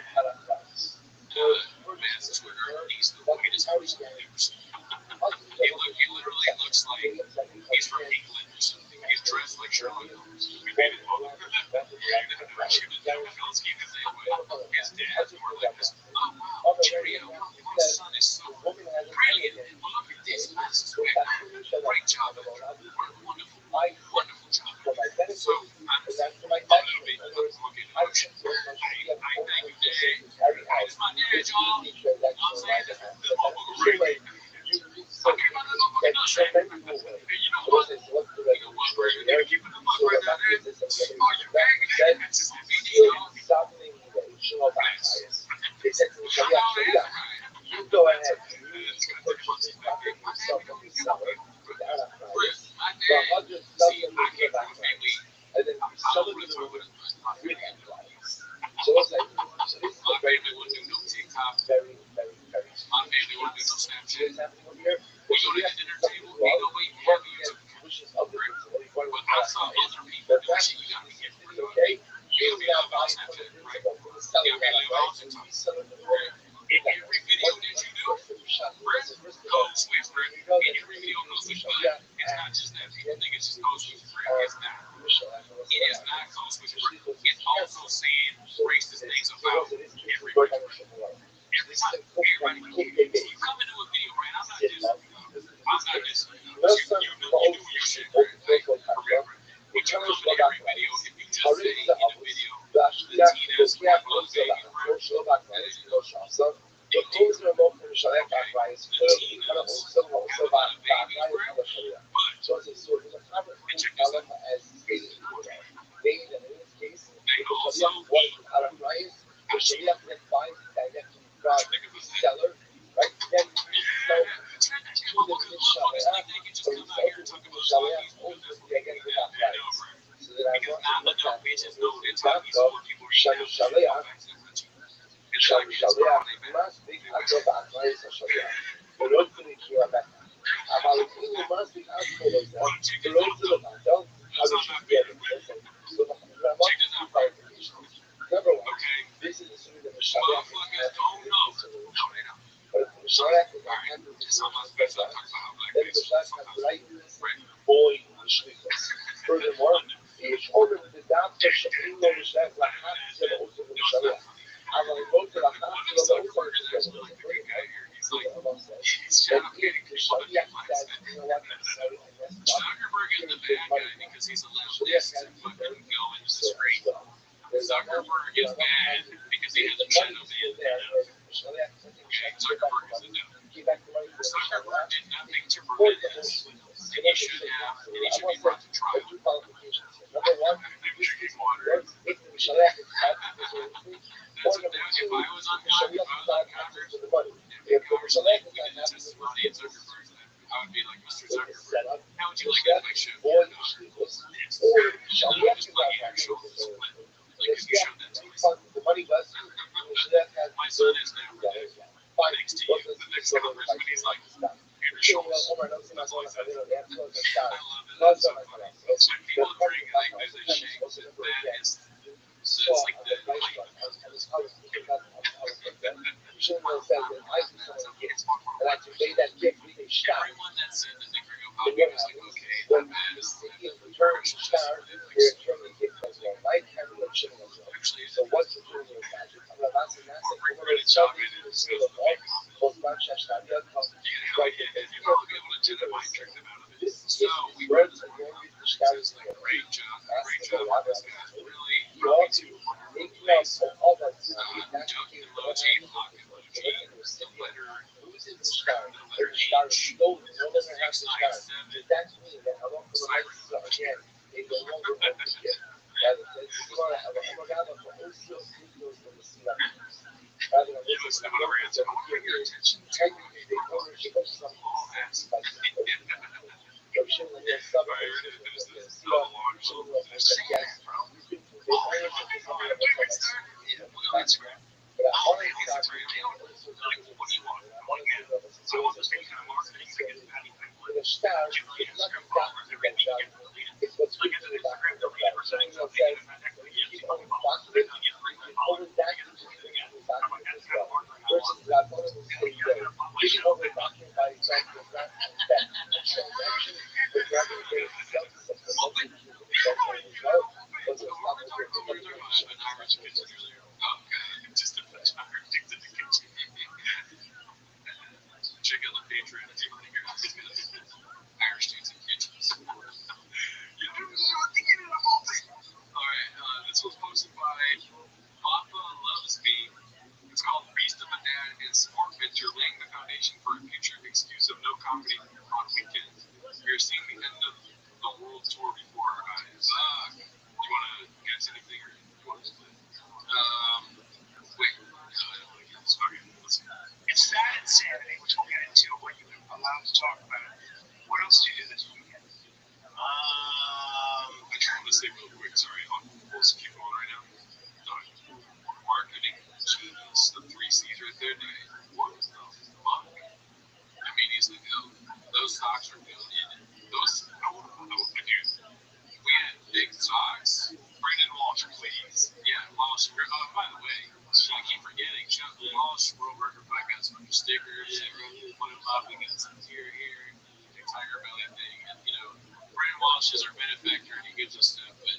Matt's Twitter. He's the whitest person I've ever seen. He literally looks like he's from England or something. He's dressed like Sherlock Holmes. We made it all. His dad's more like this. Oh wow, Cheerio. My son is so brilliant. Well, look at this. Great job. Wonderful job. So I'm a little bit looking emotion. I thank you, Dad. It's my dad, y'all. I'm saying this motherfucker right. I keep my little motherfucking nutsack. And you know what? You know what, bro? You gotta keep it in the mug right now, dude. Are you back? That's just the video. Go ahead. just know it's how these old people are eating out. It's like it's how they Zuckerberg is the bad guy because he's allowed this to fucking go into the screen. Zuckerberg is bad because he has a shadow ban. Zuckerberg is a no. Zuckerberg did nothing to prevent this, and he should have, and he should be brought to trial. I'm drinking water. That's what if I was on Congress, if Congress like we did a testimony at Zuckerberg's, I would be like, Mr. Zuckerberg, how would you like to make sure your daughter? And then I would just plug in your shoulder split. Like, if you showed that to my son is now protected. Thanks to you. The next congressman, he's like, here the shoulders. That's all I said. I love it. That's so funny. When people drink, like, there's a shake. That is, so it's like the, everyone that said that they bring up hockey was like, okay, that is the commercial just actually, so what's the corporate job in it is supposed to be you probably be able to dynamite trick them out of it. So we read this one says like great job on this guy. Really brought to a place. Duck emoji, hawk emoji, the letter H, 697, siren. You listen to whatever answer. I want to bring your attention to all ass. Check out the Patreon if you want to hear Irish dudes and kitchens. Alright, this was posted by Papa Loves Me. It's called Beast of a Dad and Sport Venture laying the foundation for a future excuse of no comedy on weekends. We are seeing the end of the world tour before our eyes. Do you want to guess anything or do you want to split? Wait. No, I don't want to guess. Okay, listen. It's that insanity, which we'll get into, but you're allowed to talk about it. What else do you do this weekend? I just want to say real quick, sorry, we'll keep going right now. Marketing genius, the 3 C's right there, dude. What the fuck? Immediately go. Those stocks are going in. Those, dude, we had big stocks. Brandon Walsh, please. Yeah, Walsh. By the way, I keep forgetting. Walsh, World Record Fight got some stickers. Put him up. We got some here, the Tiger Belly thing. And, you know, Brandon Walsh is our benefactor and he gives us stuff. But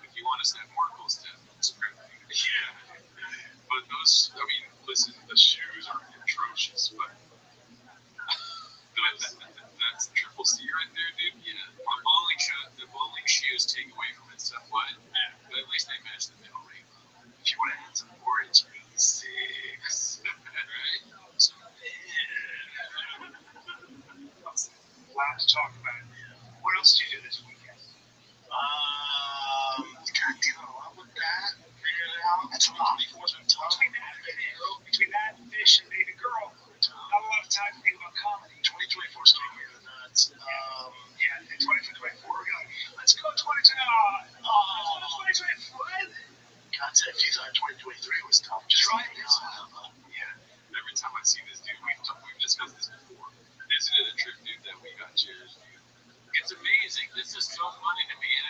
if you want us to have more cool stuff, it's great. Yeah. But those, I mean, listen, the shoes are atrocious. But that's triple C right there, dude. Yeah. The bowling shoes take away from it somewhat. Yeah. But at least they match the middle ring. If you want to add some more, it's really 6. Right? So, Allowed to talk about it. What else do you do this weekend? God damn, a lot with that. Figure it out. That's what 24's been tough. Between that and fish and baby girl, how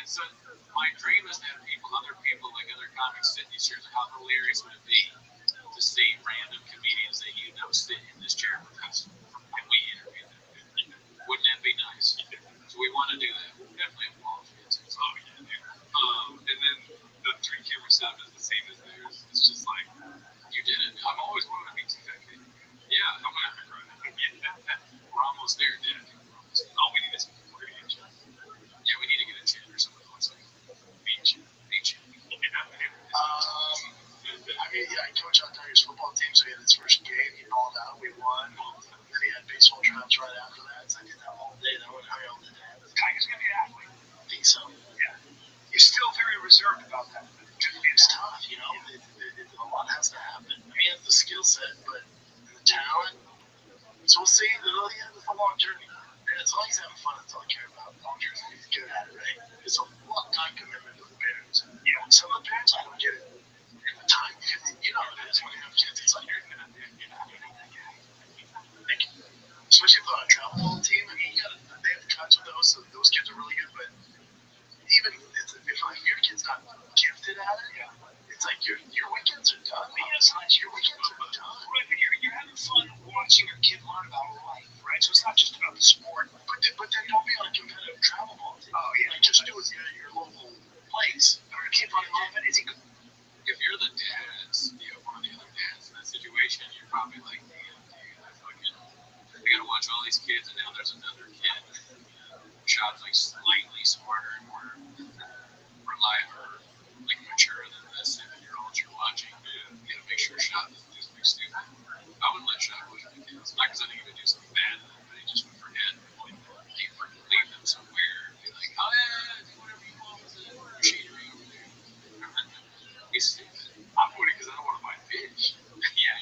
so my dream is to have other people, like other comics, sit in these chairs. How hilarious would it be to see random comedians that you know sit in this chair with us, and we interview them? Wouldn't that be nice? So we want to do that. We'll definitely have walls. And then the 3-camera setup is the same as theirs. It's just like, you did it. I've always wanted to be 2K. Yeah, I'm gonna have to grow it. We're almost there, dude. All we need is more age. Yeah, we need to get a chin or something that looks like beach. I coach out Tigers football team, so he had his first game. He balled out. We won. Then he had baseball tryouts right after that. So I did that all day. Then I went hung out with dad. Tiger's gonna be an athlete. I think so. Yeah. You're still very reserved about that. It's tough, you know. A lot has to happen. I mean, it's the skill set, but the talent. So we'll see. It's a long journey. And as long as he's having fun, that's all I care about. Long journey. He's good at it, right? It's a long time commitment to the parents. You know, some of the parents, I don't get it. And the time, you know what it is when you have kids. It's like you're not doing that guy. Like, especially if they're on a travel team. I mean, they have cuts with those, so those kids are really good, but even if your kid's not gifted at it, it's like your weekends are done. Your weekends are done. Right, but you're having fun watching your kid learn about life, right? So it's not just about the sport. But then don't be on a competitive travel ball team. Oh, yeah. Like, just do it at your local place. Or keep on loving it. Is he good? If you're the dads, one of the other dads in that situation, you're probably like, damn, dude, I gotta watch all these kids, and now there's another kid. Shot's like slightly smarter and more reliable, like mature than this 7-year-old you're watching. You gotta make sure Shot doesn't do something stupid. I wouldn't let Shot push the kids. Not because I think he would do something bad, but he just would forget. He'd freaking leave them somewhere. Be like, oh yeah, do whatever you want with the machinery over there. He's stupid. I'm doing it because I don't want to buy fish.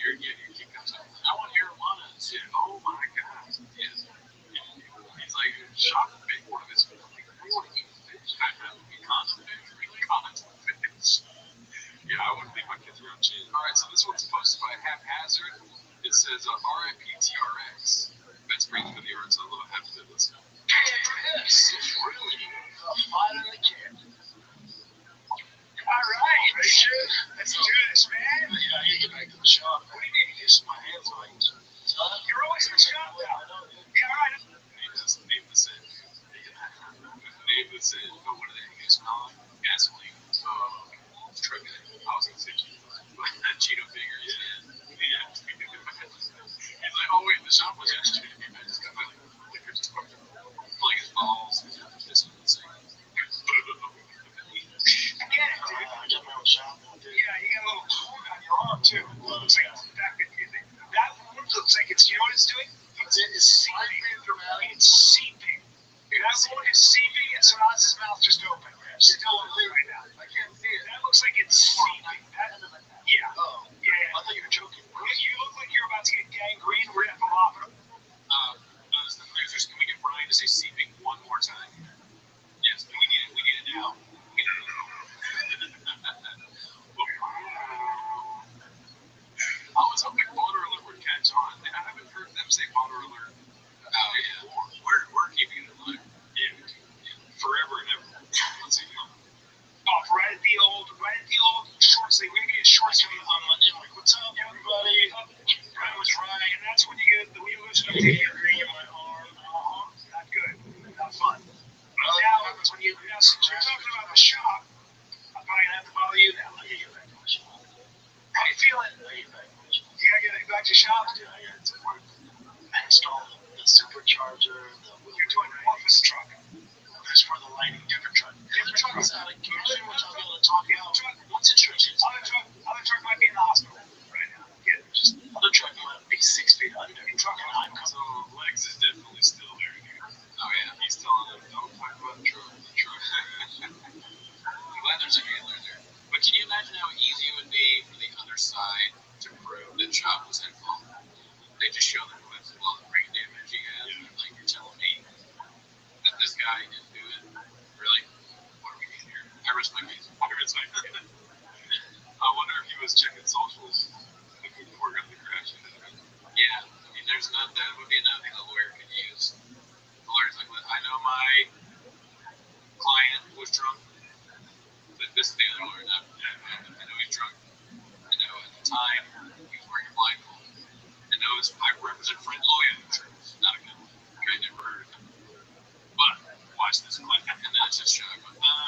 Your kid comes up, I want arowana. Oh my god. Yes. He's like, Shot the big one of his food. I want to eat fish. I have to be constant fish. Really constant fish. Yeah, I wouldn't leave my kids around cheese. Alright, so this one's posted by Haphazard. It says RIPTRX. That's great for the arts. I love Haphazard. Let's go. Yes, it's really a fight in the camp. All right, Richard. Let's do this, man. Yeah, I need to get back to the shop. What do you mean? Just my hands are like, You're always in the shop now. Yeah, all right. Name this in. Name this in. Oh, what are they? You guys smell it? Gasoline. Truck. I was going to say Cheeto fingers. Yeah. He's like, oh, wait, the shop was yesterday. I just got my liquor store. Pulling his balls. Just insane. I get it, dude. I got my own shop. Yeah, you got a little cord on your arm, too. Looks like it's back in music. That wound looks like it's, you know what it's doing? It's seeping dramatic. It's seeping. That wound is seeping, and Sonaza's mouth just opened. Still open right now. I can't see it. That looks like it's seeping. Yeah. Oh, Yeah. I thought you were joking. You look like you're about to get gangrene. We're going to have to vomit. Notice the producers. Can we get Brian to say seeping one more time? Yes, we need it. We need it now. We need it now. I was hoping Boner Alert would catch on. I haven't heard them say Boner Alert. Oh, yeah. We're keeping it alive. Yeah. Forever and ever. Let's see. Right at the old short sleeve. We're going to get a short sleeve on Monday. I'm like, what's up, everybody? Brian was right. And that's when you loosen up the gangrene in my arm. Not good. Not fun. Now, since you're talking about the shop, I'm probably going to have to follow you now. I gotta get back to the shop. How you feeling? I get back to the shop. You got to get back to shop? Yeah, I got to work. I installed the supercharger. You're doing more for the truck. This for the lighting, different truck. The other truck is out of commission, which I'll be able to talk about. Once insurance hits, Other truck might be in the hospital right now. Yeah, just other truck might be 6 feet under. truck and I'm So Legs is definitely still there. Oh yeah, he's telling them don't talk about the truck. I'm glad there's a handler there. But can you imagine how easy it would be for the other side to prove that Chop was at fault? They just show them clips of all the brain damage he has, and like you're telling me that this guy didn't do it. Really? What are we doing here?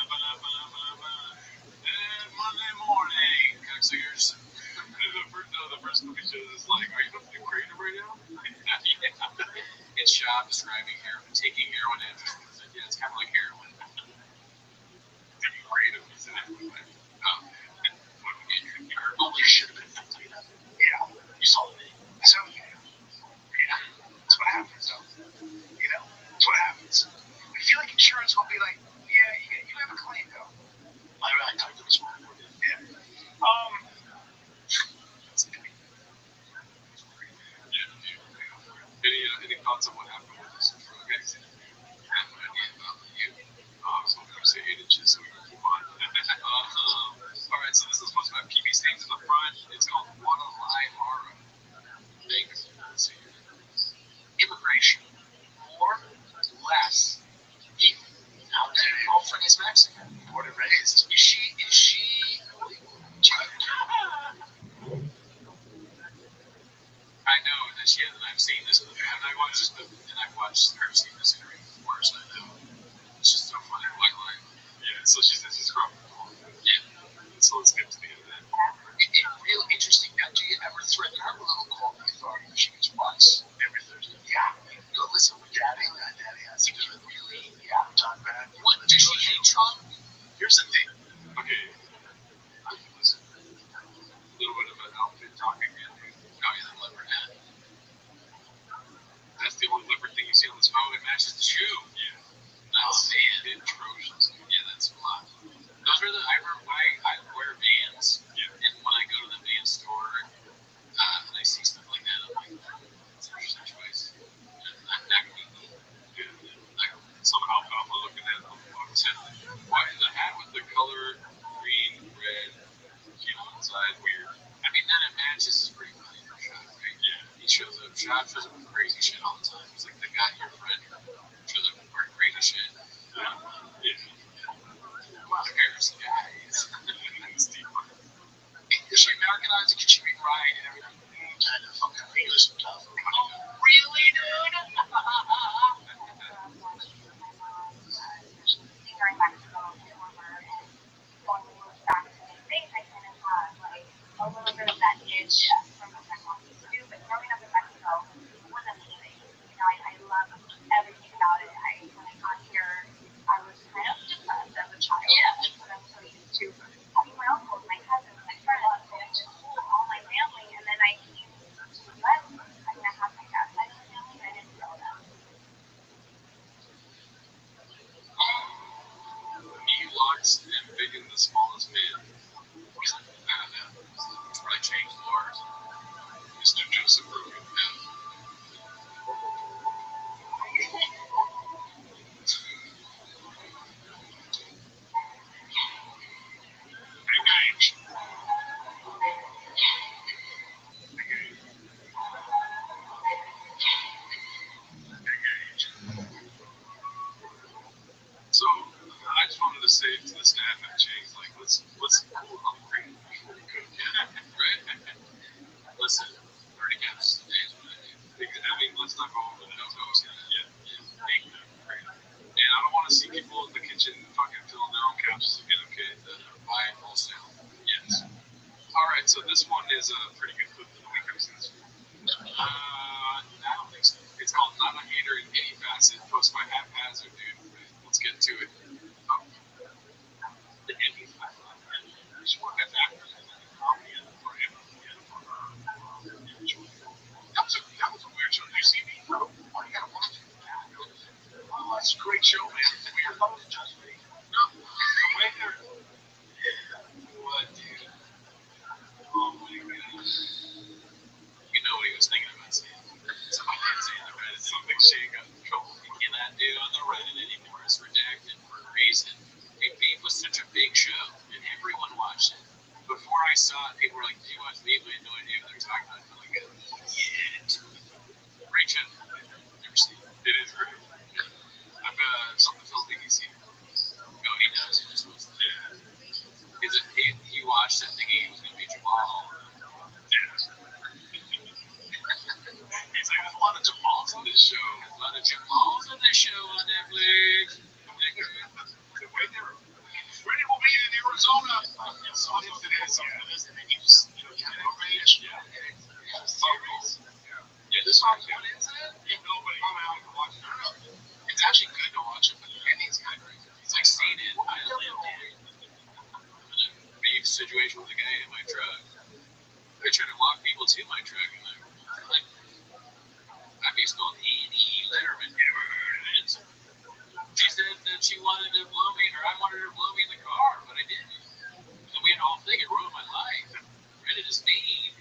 And Monday morning, cocksuckers. The first movie shows is like, are you supposed to do creative right now? Yeah. It's Shab describing heroin, taking heroin and yeah, it's kind of like heroin. Taking creative is an everything. Only should have been 15. Yeah, you saw the video. So, yeah, that's what happens, though. You know, that's what happens. I feel like insurance will be like, yeah, you have a claim, though. I talked to this one before. Yeah. Any thoughts on what happened with this drug accident? I have no idea about you. So I'm going to say 8 inches so we can move on. All right, so this is supposed to have PB stains in the front. It's called Guadalajara. Thanks. Let's see. Immigration. More, less. Even. Now, your girlfriend is Mexican. Born and raised. Is she I know that she has, and I've seen this, and I've watched her see this interview before, so I know. It's just so funny. White line. Yeah, so she says she's from. Yeah. So let's get to the end of that. Real interesting. Now, do you ever threaten her with a little call to authority if she gets once every Thursday? Yeah. Go listen with Daddy. Daddy has to do it really. Yeah. Talk bad. What? Does she hate Trump? Here's the thing. Okay. I can listen. A little bit of an outfit talk again. Oh, yeah, the leopard hat. That's the only leopard thing you see on this phone. It matches the shoe. Yeah. That's atrocious. Yeah, that's a lot. Those are I remember when I wear Vans, and when I go to the Vans store, and I see stuff like that, I'm like, that's an interesting choice. That could be neat. Yeah. Like some alfalfa looking at them. Why is the hat with the color green, red, inside weird? I mean, then it matches is pretty funny for Shab, right? Yeah. He shows up. Shab shows up with crazy shit all the time. He's like the guy, your friend, shows up with crazy shit. Comparison guys. Is she Americanized? Can she read right and everything? Kind of fucking English and stuff. Oh, really, dude? During Mexico, going back to the States, I kind of had like a little bit of that itch from what my mom used to do. But growing up in Mexico was amazing. You know, I love everything about it. When I got here, I was kind of depressed as a child. Yeah. Because I'm so used to having my uncles, my cousins, my friends, and all my family. And then I came to the U.S. I mean, I have my dad's side of the family, and I didn't know them. Ewoks and big in the smallest man. I changed Mars. Mr. Joseph Rogan. Engage. So I just wanted to say to the staff at Chase, like, let's cool upgrade before we cook. Right? Listen, 30 caps a day is what I do. I mean, let's not go over the no-goes yet. Make them great. And I don't want to see people in the kitchen fucking filling their own capsules again, okay? Buy it wholesale. Yes. All right, so this one is a pretty good clip of the week. I've seen this one. I don't think so. It's called Not a Hater in Any Facet, posted by Haphazard, dude. Let's get to it. Oh. The Any Facet. She worked at that. That was a weird show. Did you see me? No. Oh, you gotta watch it. Oh, it's a great show, man. It's weird. No. The way they're... What, dude? Oh, my God. You know what he was thinking about saying. Somebody did say on the Reddit something Shane got in trouble. You cannot do on the Reddit anymore. It's redacted for a reason. Beef was such a big show, and everyone watched it. Before I saw it, people were like, "Do you watch Beef?" I had no idea what they're talking about. I'm like, yeah. Great show. Never seen it. It is great. I've something tells me he's seen it. No, he does. He just wants to. Yeah. He watched it thinking he was going to be Jamal. Yeah. He's like, there's a lot of Jamals on this show. There's a lot of Jamals on this show on Netflix. The way they're Arizona. So what if it is? And then you just, kind of rage. Yeah. Yeah, this one's one incident. Nobody. I'm out to watch it. It's actually good to watch it, but the ending's kind of crazy. It's like seated. I lived in a beef situation with a guy in my truck. They're trying to walk people to my truck, and I'm like, I be spelled E&E Letterman. And she said that she wanted to blow me, or I wanted her to blow me in the car, but I didn't. And we had a whole thing. It ruined my life. And it is me.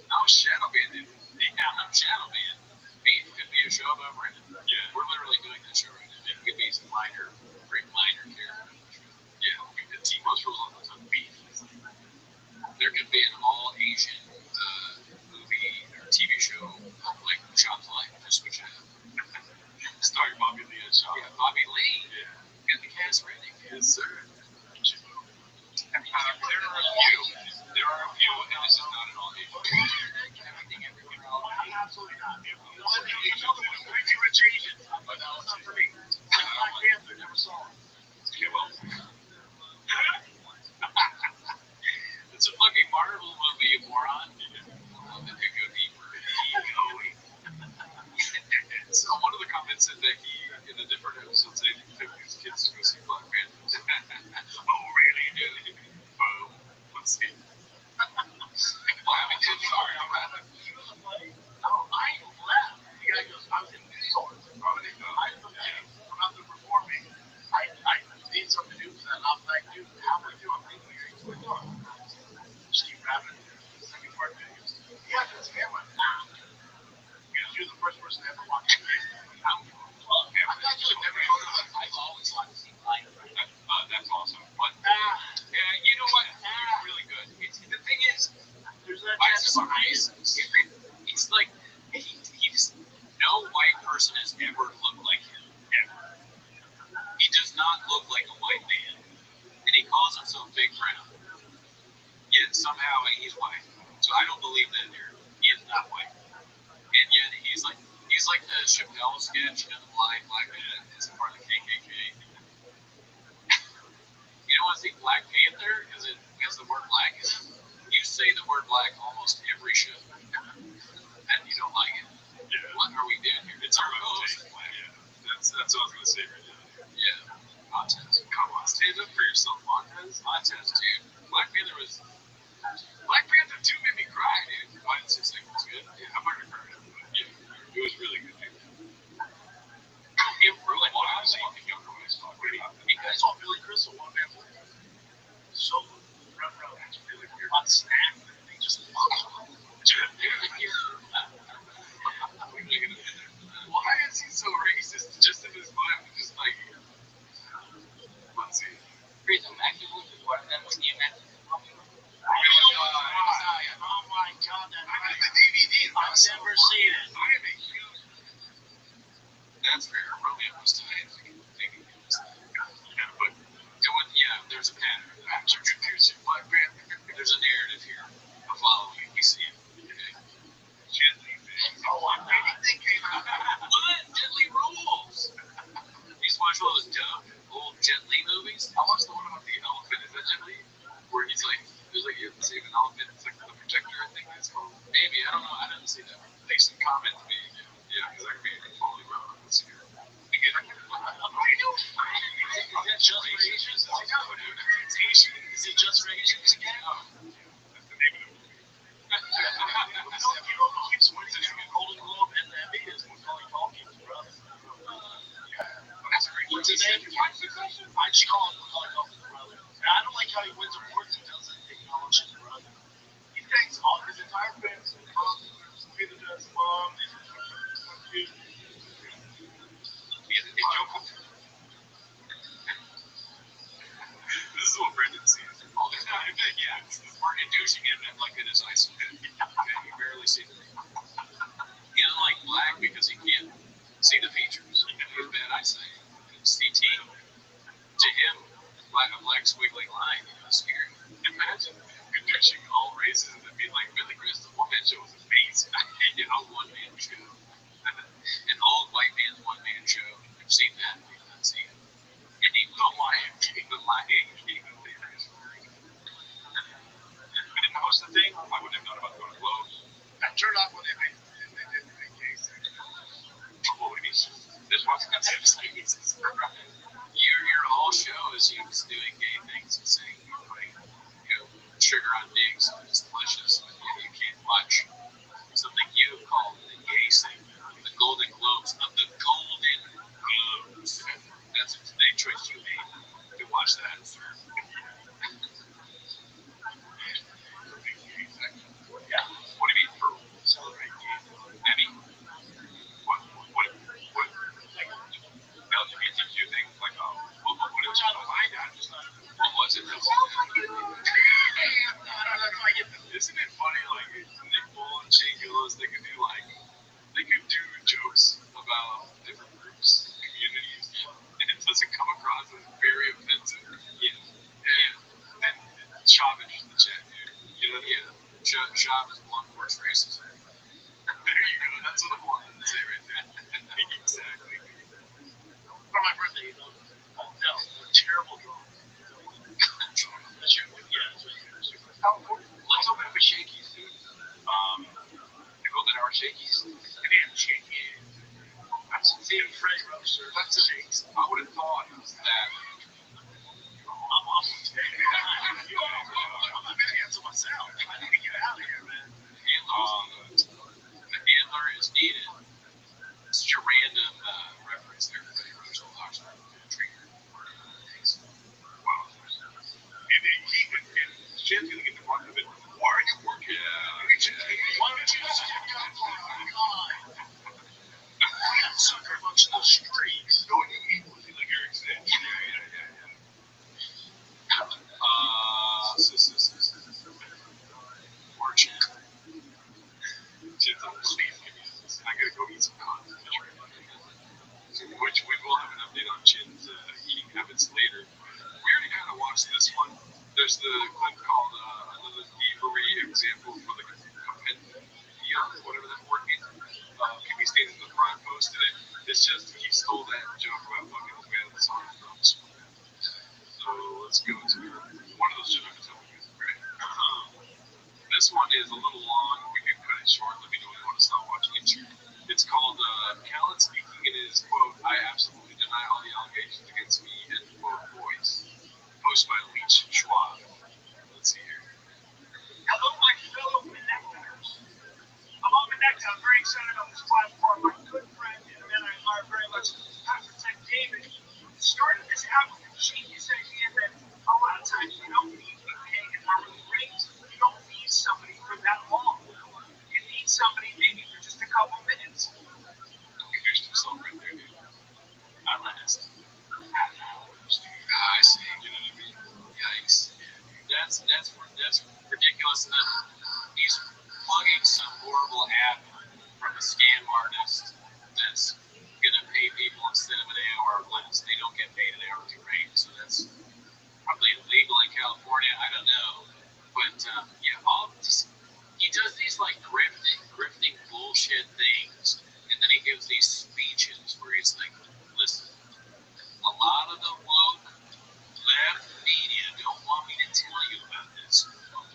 I was shadow banned. Yeah, I'm shadow banned. Beef could be a show about Brandon. Yeah. We're literally doing that show right now. It could be some minor, very minor character. Yeah, the T-Most rules on beef. There could be an all-Asian movie or TV show like Sean's Life. Just switch it up. Starring Bobby Lee and Sean. Yeah, Bobby Lee. Yeah. Got the cast ready. Yes, sir. There are a few, and this is not at all Asian. Everything everywhere else. Absolutely not. If you want to be too rich Asian, but no, it's not for me. Black Panther, never saw it. Okay, well. It's a fucking Marvel movie, you moron. That could go deeper. So one of the comments said that he, in a different episode, said he took his kids to go see Black Panther. Oh, really, dude? Boom. Let's see. Well, I mean, sorry, I'm not. No, I left. The guy goes, I was in New York. I'm out there performing. I need something to do for that. I'm like, dude, how would I do? I'm leaving here. He's like, oh. Steve Rabbit, second part of it. Yeah, that's him. You're the first person to ever watch it. I've always wanted to see Lion. That's awesome. But, yeah, you know what? It's really good. The thing is, there's that it's like, he's no white person has ever looked like him. Ever. He does not look like a white man. And he calls himself Big Brown. Yet somehow he's white. So I don't believe that he is not white. And yet he's like the Chappelle sketch, the blind black man is part of the KKK. You don't want to see Black Panther because it has the word black in it. You say the word black almost every show, and you don't like it. Yeah. What are we doing here? It's our host. Yeah, that's what I was gonna say right now. Yeah, Montez. Come on, stand up for yourself, Montez. Montez, dude. Black Panther 2 made me cry, dude. Why didn't you say it was good? Yeah, I'm not gonna cry. Yeah, it was really good, dude. It really was. You guys saw Billy Crystal one man play. So it's really weird. On Snap, they just why is he so racist? Just in his mind, just like let's see. Freedom actively before them was new method. Oh my god, that the DVD. I've never seen it. I am a huge. That's fair. Romeo was tied. But there's a pattern. After confusing Black Panther, there's a narrative here. I'm following it. We see it. Gently. Oh, anything came out. What? Gently rules. He's watched all those dumb old Jet Li movies. I watched the one about the elephant. Is that Jet Li? Where he's like, there's like you have to save an elephant. It's like the Protector, I think it's called. Maybe I don't know. I didn't see that. Make some comment to me. Yeah, because I could be totally wrong. Let's see here. Is it just for Asians? I know, dude. It's Asian. Is it just for Asians again? Oh, that's the name of the movie. You know who keeps winning the Golden Globe and the Emmy is Macaulay Culkin's brother. That's great. What's his name? I just call him Macaulay Culkin's brother. And I don't like how he wins awards and doesn't acknowledge his brother. He thanks all his entire family. Peter does, mom, dude. This is what Brendan sees all the time. Yeah, we're inducing him like it is isolated. You barely see the thing. He doesn't like black because he can't see the features. He has bad eyesight. CT. To him, a black squiggly line is scary. Imagine inducing all races and being like, Billy Crystal, one-man show was amazing. One-man show. An old white man's one-man show. I've seen that. I've seen it. And he was the Lion King. turn off when they make gay sex. What would be this was your whole show is you just doing gay things and saying like sugar on dicks and it's delicious, but you can't watch something you call the gay segment, the Golden Globes of the Golden Globes. That's the choice you made to watch that. Yeah. What do you mean for celebrate gay? I mean, what like LGBTQ things like what it was on my dad just not what was it? Isn't it funny like Nick Bull and Shane Gillis they could do jokes about different groups, communities, and it doesn't come across as very offensive. Yeah. And Shav in the chat, dude. You know, Shav is blunt force racism. There you go. That's what I wanted to say right there. Exactly. For my birthday, no, terrible drawing. Let's open up a Shakey's, dude. The Golden Hour Shakey's. And then Shakey. That's a Fred Roaster. That's a Shakey's. I would have thought that. I'm off. I'm not going to answer myself. I need to get out of here, man. The handler is needed. It's such a random reference there. Freddie Rothschild'S trainer. Wow. And Shan's going to get the brunt of it. Why are you working? Why don't you just get out for a line? Sucker a bunch of those streets. Don't you eat with like Eric said. Yeah. March. I gotta go eat some content. Which we will have an update on Chin's eating habits later. We already kind of watched this one. There's the clip called another thievery example for the compendia, whatever that word means. Can be stated in the front, posted it. It's just he stole that joke about fucking his man that's on the drums. So let's go to one of those jokes. This one is a little long. We can cut it short. Let me know if you want to stop watching it. It's called Khaled speaking in his quote, I absolutely deny all the allegations against me, end quote, voice. Post by Leach Schwab. Let's see here. Hello, my fellow connectors. I'm on Connect. I'm very excited about this platform. My good friend and a man I admire very much, Pastor Ted David, started this out with the genius idea that a lot of times you don't need to be paying an hourly rate. You don't need somebody for that long. You need somebody maybe for just a couple minutes. Here's yourself right there, dude. I last. I see. You know what I mean? Yikes. That's ridiculous. And then he's plugging some horrible app from a scam artist that's gonna pay people instead of an hour less. They don't get paid an hourly rate, so that's probably illegal in California. I don't know, but all this, he does these like grifting bullshit things, and then he gives these speeches where he's like, "Listen, a lot of the woke left media don't want me to tell you about this.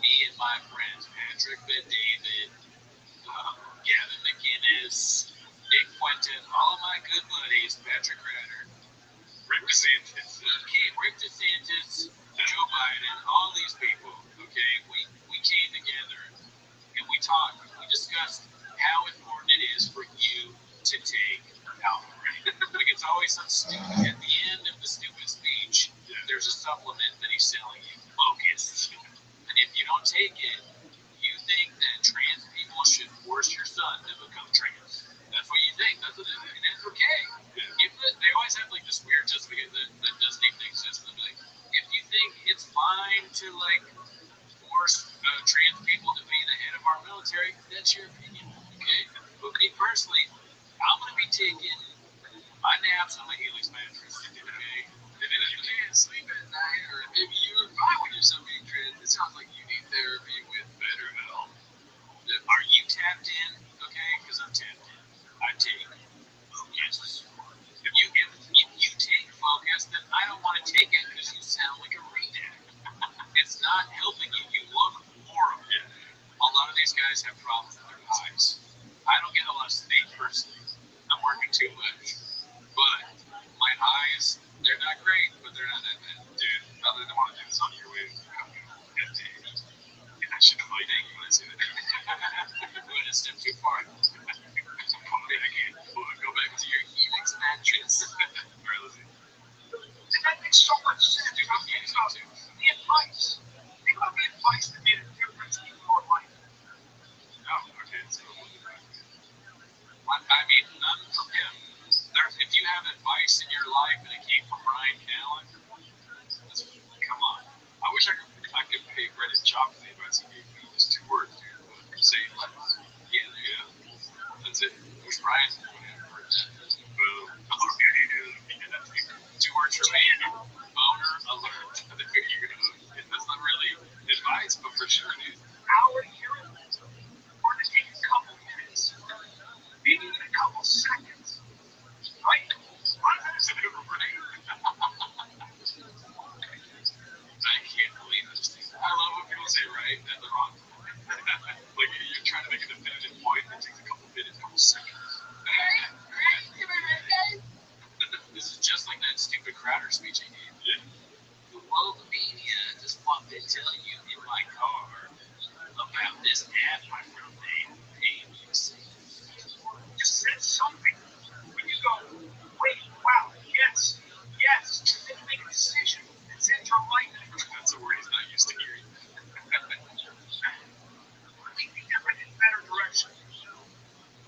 Me and my friends, Patrick Bet-David, Gavin McInnes, Nick Quentin, all of my good buddies, Patrick Ratter, Rick DeSantis, Joe Biden, all these people, okay, we came together and we talked, we discussed how important it is for you to take Alpha. Like it's always some stupid, at the end of the stupid speech, there's a supplement that he's selling you, Focus. And if you don't take it, you think that trans people should force your son to become trans. That's what you think. That's what it is. And it's okay. They always have like this weird justification that doesn't even exist. They'll be like, if you think it's fine to like force trans people to be the head of our military, that's your opinion. Okay. But me personally, I'm gonna be taking my naps on my Helix mattress. Okay. And then if you can't sleep at night, or maybe you're fine with yourself being trans, it sounds like you need therapy with BetterHelp. Are you tapped in? Okay, because I'm tapped in. I take Focus. If you take Focus, then I don't want to take it because you sound like a redneck. It's not helping you. You look horrible. A lot of these guys have problems with their eyes. I don't get a lot of sleep personally. I'm working too much. But my eyes, they're not great, but they're not that bad. Dude, I really want to do this on your way. I should have like thank you when I say that. Going a step too far. Go back to your Helix mattress. Alright, let's see. And that makes so much sense. You know, think about the advice. Think about the advice that made a difference in your life. Oh, okay. So, I mean, none from him. If you have advice in your life and it came from Ryan Callen, come on. I wish I could pay credit job for the advice he gave me. Just 2 words, dude. Say less. Yeah. That's it. Who's Ryan? Boom. Okay. 2 words for me. Boner alert. That's not really advice, but for sure, dude. Hour here and there, or to take a couple minutes, maybe even a couple seconds. Right? I can't believe this. I love when people say right at the wrong time. Like you're trying to make a definitive point that takes a couple minutes, couple seconds. This is just like that stupid Crowder speech I gave. Yeah. The world media just want to tell you in my car about this ad my friend paid me to see. You said something. When you go, wait, wow, yes, then you make a decision that sends your life That's a word he's not used to hearing. completely different and better direction.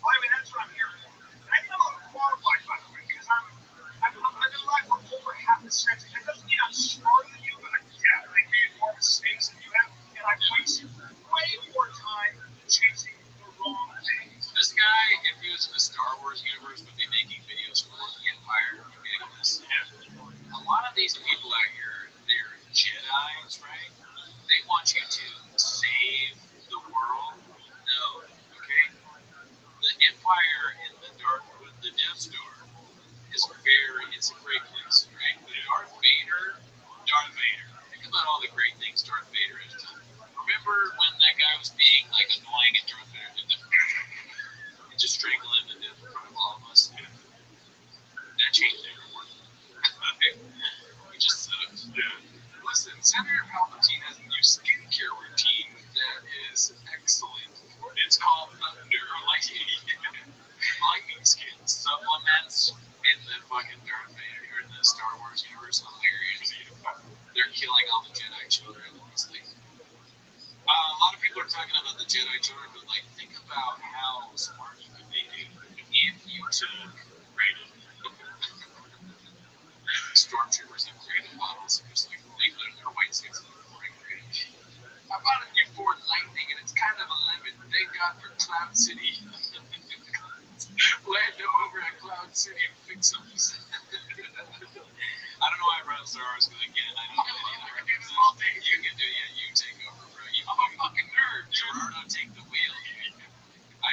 Well, I mean, that's what I'm here for. And I feel a little qualified, by the way, because I'm living life with over half the sense. That doesn't mean I'm smarter than you, but I definitely made more mistakes than you have, and I've wasted way more time chasing the wrong things. This guy, if he was in the Star Wars universe, would be making videos for the Empire. A lot of these people out here, they're Jedi's, right? They want you to save the world. No, okay? The Empire and the Death Star it's a great place, right? But Darth Vader. Think about all the great things Darth Vader has done. Remember when that guy was being like annoying and Darth Vader did and just strangle him to death in front of all of us? That changed everyone. He just sucks. Yeah. Listen, Senator Palpatine has a new skincare routine that is excellent. It's called Thunder Lightning Skin. Supplements in the fucking Darth Vader or in the Star Wars universe hilarious. They're killing all the Jedi children, honestly. A lot of people are talking about the Jedi children, but like think about how smart you could be if you took Raiden. Stormtroopers have Raiden bottles, just like they put in their white suits and they're pouring Raiden. I bought a new Ford Lightning and it's kind of a lemon. Thank God for Cloud City. Land over at Cloud City and fix them. I don't know why I brought up Star Wars because again, I don't know anything. You can do it. You take over, bro. I'm a fucking nerd. Gerardo, take the wheel. I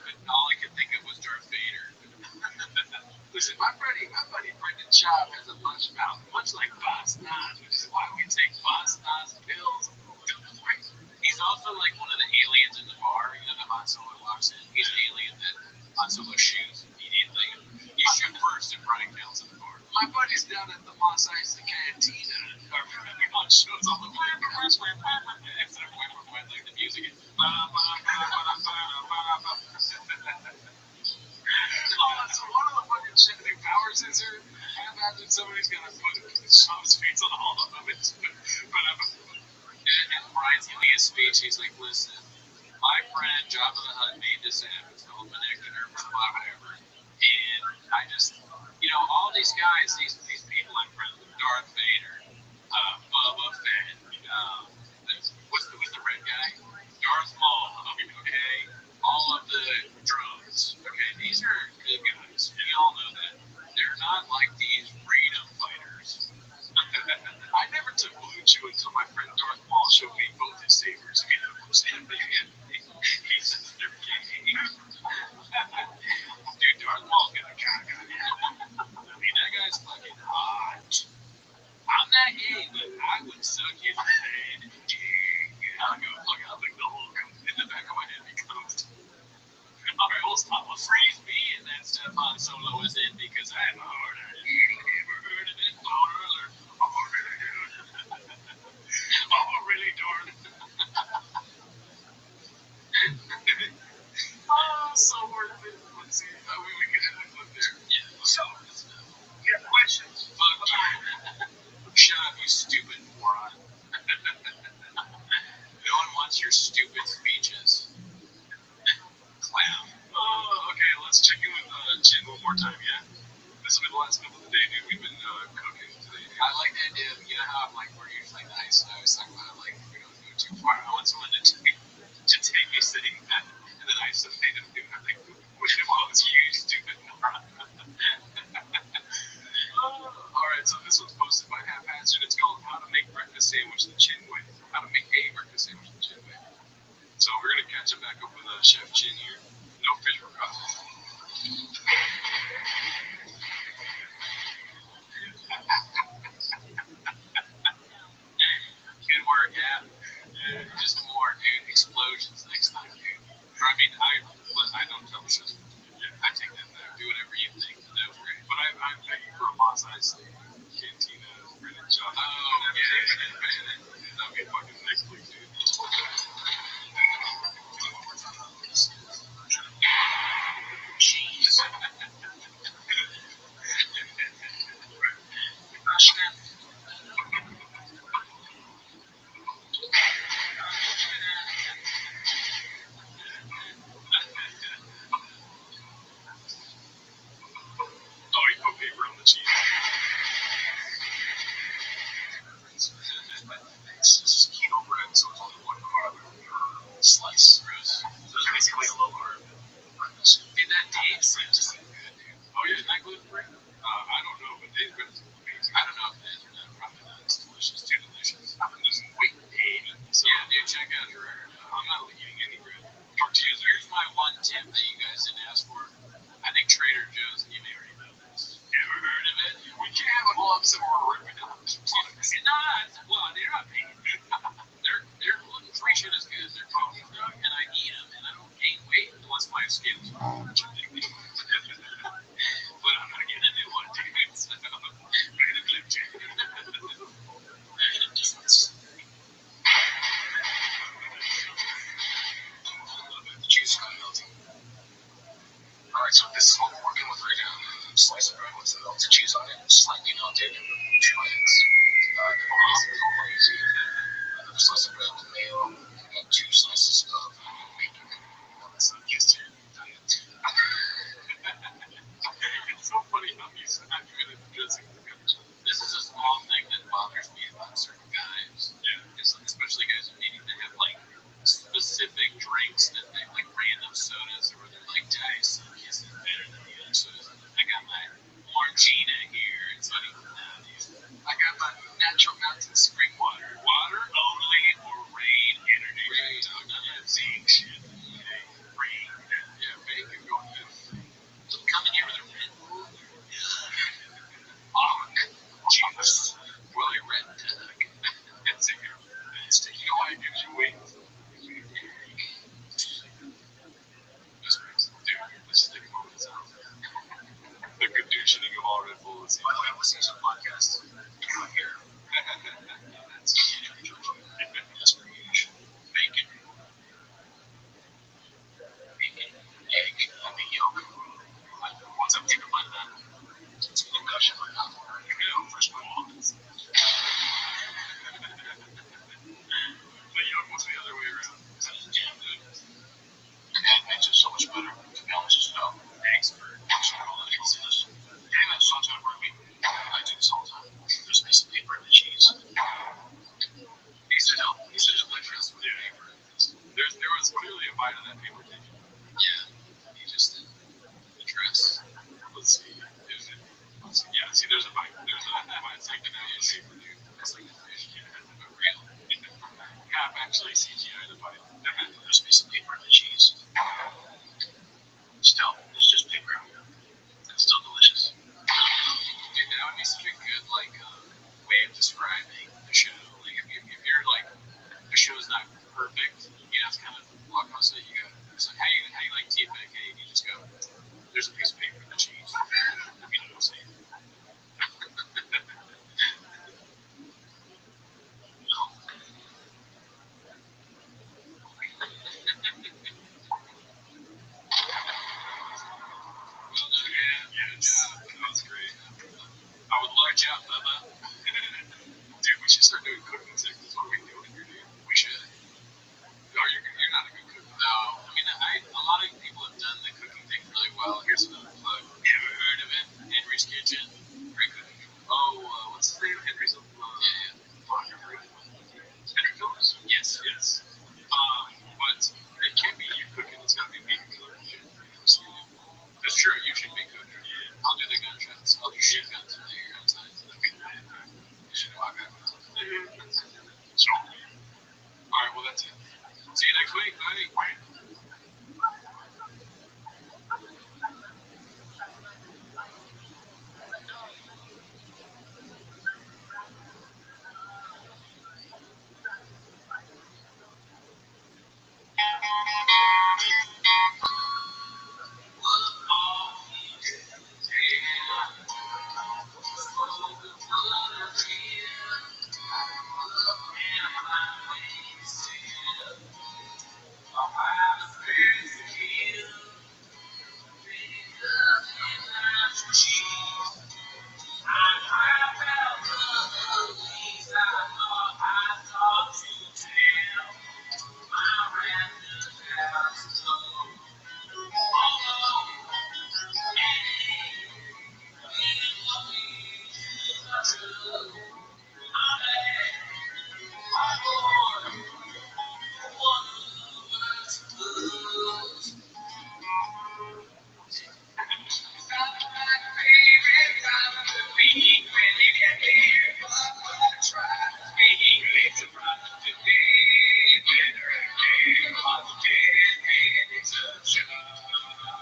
couldn't. All I could think of was Darth Vader. Listen, my buddy Brendan Schaub has a lunch mouth, much like Boss Nas, which is why we take Boss Nas pills. He's also like one of the aliens in the bar. You know, the Han Solo walks in. He's an alien that Han Solo shoots immediately. You shoot first if Brian counts in the bar. My buddy's down at the Mos Eisley Cantina. On shows all the way. It's like the music. So one of the fucking shit the power scissor. I imagine somebody's gonna put Sean's face on all of them. And Brian's giving his speech. He's like, listen, my friend Jabba the Hutt made this app. It's called Connector for whatever. And I just, all these guys, these people I'm friends with, Darth Vader, Bubba Fett, who's the red guy? Darth Maul, okay? All of the drones, okay? These are good guys. We all know that. They're not like these freedom fighters. I never took Blue Chew until my friend Darth Maul showed me both his sabers. He says they're gay. Dude, Darth Maul's got a cock on him. I mean, that guy's fucking hot. I'm not gay, but I would suck his head. I'll go, look, I'll think the whole in the back of my head becomes. too far. I want someone to take me sitting back, and then I just made him do it. Like, which I was used to it. Alright, so this one's posted by Haphazard. It's called How to Make Breakfast Sandwich the Chin Way. How to make a breakfast sandwich the Chin Way. So we're going to catch him back up with Chef Chin here. No fish for coffee. Good work, yeah. Just more, dude. Explosions next time, dude. I mean, I don't tell the system. I take that back. Do whatever you think. That was great. But I'm begging for a Mos Eisley Cantina Brennan job. Oh, yeah. That'd be fucking next week, dude. Cheese. Oh, you put paper on the cheese. This is keto bread, so it's only 1 carb per slice. So it's basically a low carb breakfast. Dude, that tastes just good, dude. Oh, yeah, is that gluten free? I don't know, but it's amazing. I don't know if it is or not. Probably not. It's delicious. Too delicious. I'm losing weight pain. So, yeah, dude, check out your I'm not eating any bread. Tortillas. Here's my one tip that you guys didn't ask for. I think Trader Joe's, you may already know this. Ever heard of it? We can't have a whole episode where we're ripping out products. Well, they're not paid. Their gluten-free shit is good. They're coffee stuff, and I eat them, and I don't gain weight unless my skin is but I'm not getting a new one, dude. So, I'm gonna flip check. The juice is kind of melting. Alright, so this is what we're working with right now. Slice of bread with some melted cheese on it, slightly melted, 2 eggs. Another slice of bread with mayo, and 2 slices of bacon. That's not used to diet. It's so funny how he's not good at dressing the country. This is a small thing that bothers me about certain guys. Yeah. Especially guys who need to have like specific drinks that they like random sodas or they're like dice. This is better than the other sodas. I got my Orangina here. It's funny. I got my natural mountain spring water. Water only or rain energy. Rain. None of that zinc shit. Rain. Yeah, bacon going good. Come in here with a Red Bull. Jesus. Well, a red duck. It's a good. You know why it gives you weight? Dude, let's just take a moment to sound. The conditioning of all Red Bull is. By the way, I'm listening to a podcast. Come here. That's huge. Bacon. Bacon, egg, and the yolk. Once I'm taking a bite of that, it's a little gush in my mouth. Fresh my moments. The yolk was the other way around. That is damn good. Egg makes it so much better. To be honest, just know. Eggs for all the eggs in this. Damn, that's so time for me. I do this all the time. There's a piece of paper and the cheese. He said just like for us with paper. There was clearly a bite of that paper, didn't you? Yeah. He just did. The dress. Let's see. Yeah, see, there's a bite. There's a bite taken out of the paper, dude. That's like a fish. Yeah, but real. Yeah, I'm actually CGI the bite. There's a piece of paper and the cheese. Still, it's just paper. It's still delicious. Dude, that would be such a good, like, way of describing the show. Like, if you're, like, the show's not perfect, you know, it's kind of blockbuster. You go, it's like, how you like TFK? You just go, there's a piece of paper and the cheese. You know what I'm saying? Well done, man. Yeah, good job. That was great. I would love to, Bubba. Dude, we should start doing cooking segments. What are we doing here, dude? We should. No, you're not a good cook. No, I mean, a lot of people have done the cooking thing really well. Here's another plug. Ever heard of it? Henry's Kitchen. Great cooking. Oh, what's his name? Henry's. Yeah. Henry Phillips? Yes.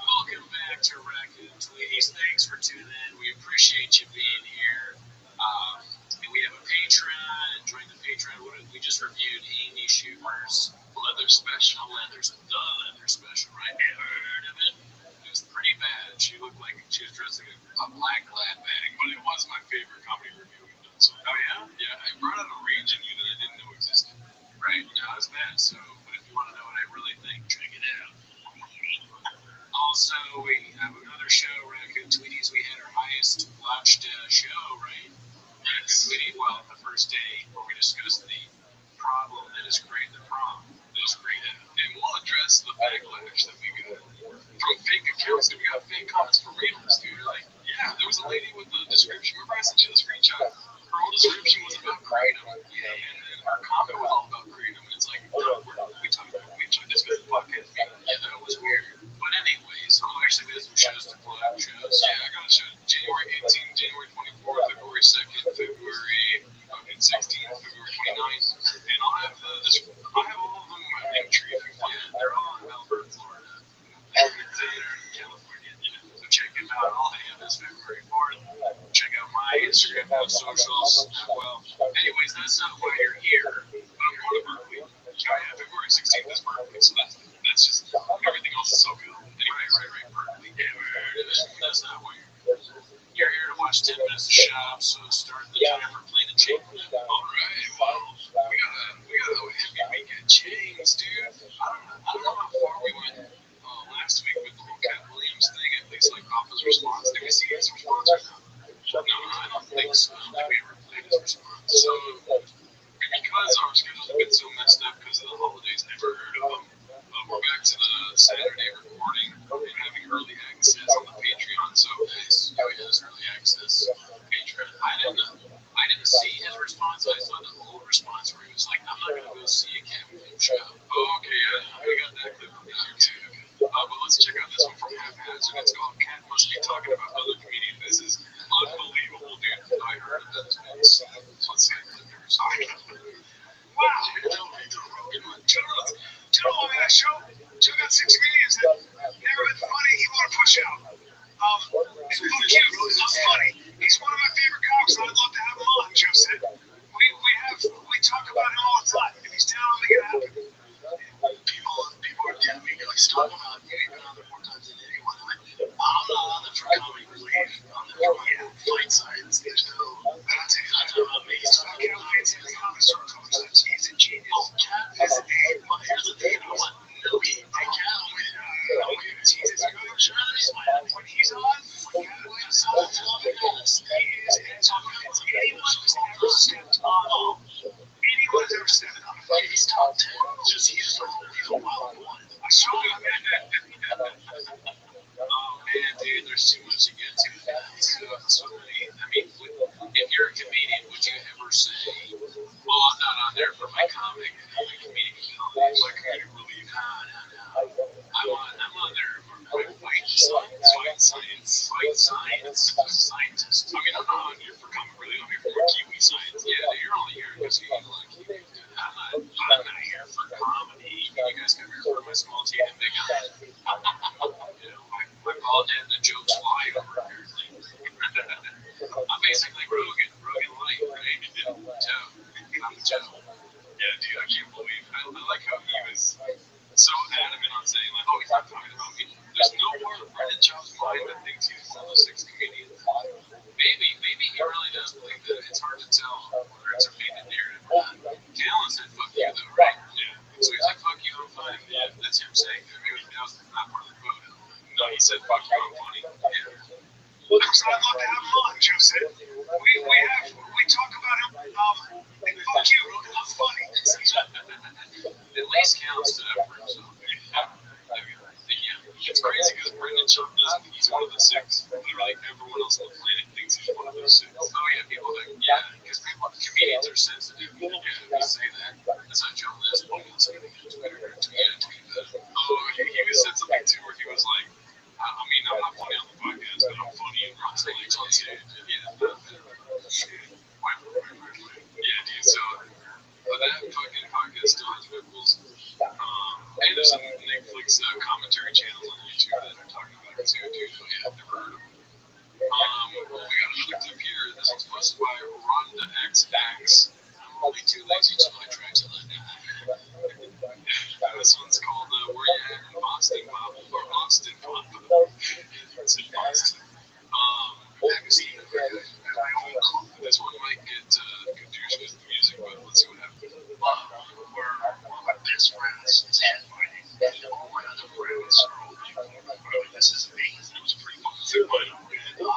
Welcome back to Raccoons. Ladies, thanks for tuning in. We appreciate you being here. And we have a Patreon. Join the Patreon. We just reviewed Amy Schumer's leather special. The leather special, right? Ever heard of it? It was pretty bad. She looked like she was dressed in a black glad bag, but it was my favorite comedy review we've done. So, oh yeah? Yeah, I brought out a rage in you that I didn't know existed. Right? Yeah, it was bad. So, but if you want to know what I really think, check it out. Also, we have another show, Raccoon Tweeties. We had our highest watched show, right? Raccoon Tweeties, well, the first day, where we discussed the problem that is creating the problem that is created. And we'll address the backlash that we got from fake accounts. That we got fake comments for readers, dude. Like, yeah, there was a lady with the description. Remember I sent you the screenshot? Her whole description was about Kratom. Yeah, and then her comment was all about Kratom. And it's like, no, we took this good podcast. Yeah, that was weird. But anyways, actually we had some shows to plug. Yeah, I got a show January 18th, January 24th, February 2nd, February 16th, February 29th. And I'll have I have all of them in my link tree. Yeah, they're all in Melbourne, Florida. And they're in California. So check them out. I'll hang out this February 4th. Check out my Instagram and socials as well. Anyways, that's not why you're here. But I'm going to Berkeley. Yeah, February 16th is Berkeley. So that's just everything else is so good. Anyway, right, Berkeley. Yeah, that's not why you're here to watch 10 minutes of shop. So start the timer, play the tape. All right, well, we got a heavy week at James, dude. I don't know how far we went last week with the whole Cat Williams thing. At least like Papa's response. Did we see his response or no? No, I don't think so. I don't think we ever played his response. So because our schedules have been so messed up because of the holidays, I never heard of them. We're back to the Saturday recording and having early access on the Patreon. So guys, who has early access Patreon? I didn't see his response. I saw the old response where he was like, "I'm not gonna go see a Cat Williams show." Oh, okay, yeah, we got that clip from there too. But let's check out this one from Haphazard. It's called "Cat Must Be Talking About Other Comedians." This is unbelievable, dude. I heard of this. Let's see the clip here. Sorry. Wow. Joe on that show. Joe got 6 comedians that never been funny. He want to push out. He's funny. He's one of my favorite comics, and I'd love to have him on. Joe said. We talk about him all the time. If he's down, make it happen. People are telling me, like, talking about you've been on there more times than anyone. I'm not on there for comic relief. I'm there for fight science. There's no. That's about me. He's talking about fights in the comic store a couple times. He's a genius. Oh, Cat is here's the thing. I want Milky. I Cat when he's on, when Cat Williams is on, he is anyone who's ever stepped on. Anyone who's ever stepped on. He's top 10. He's a wild one. I saw him. Oh man, dude, there's too much to get to. So many. I mean, if you're a comedian, would you ever say, "Well, I'm not on there for my comic, I'm a comedic comedy, my comedic relief"? No. I'm on there for my fight science. Scientist. I mean, I'm not on here for comic relief. I'm here for Kiwi science. Yeah, you're only here because you like Kiwi. I'm not here for comedy. You guys come here for my small team and big guy. You know, my bald head, the jokes fly over here. I'm basically Rogan Light, right? I'm Joe. Yeah, dude, I can't believe. I like how he was so adamant on saying, like, oh, he's not talking about me. There's no part of Brendan Schaub's mind that thinks he's one of those 6 comedians. Maybe he really does believe that. It's hard to tell whether it's a painted narrative or not. Galen said, fuck you, though, right? Yeah. So he's like, fuck you, I'm fine. Yeah, that's him saying that. Maybe that was not part of the quote. No, he said, fuck you, I'm funny. Yeah. So I'd love to have him on, Joe said. We talk about him, and fuck you, I'm funny. At least counts to that for himself. It's crazy because Brendan Schaub doesn't. He's one of the 6. Literally, everyone else on the planet thinks he's one of those 6. Oh yeah, people think because comedians are sensitive. Yeah, we say that. That's how Joe List pointed out something on Twitter. Oh, he said something too where he was like, I mean, I'm not funny on the podcast, but I'm funny in real stage on stage. Yeah, dude. So that fucking podcast still has ripples. And there's a Netflix commentary channel on YouTube that are talking about it too, dude. But yeah, I've never heard of it. We got another clip here. This one's posted by Rhonda XX. I'm only too lazy till I try till I die. This one's called Where You At in Boston, Bob, or Austin, Bob. It's in Boston. Magazine. This one might get confused with the music, but let's see what happens. Where one of my best friends is headlining, and all my other friends are all like, this is amazing. It was pretty fucking sick, but and you know,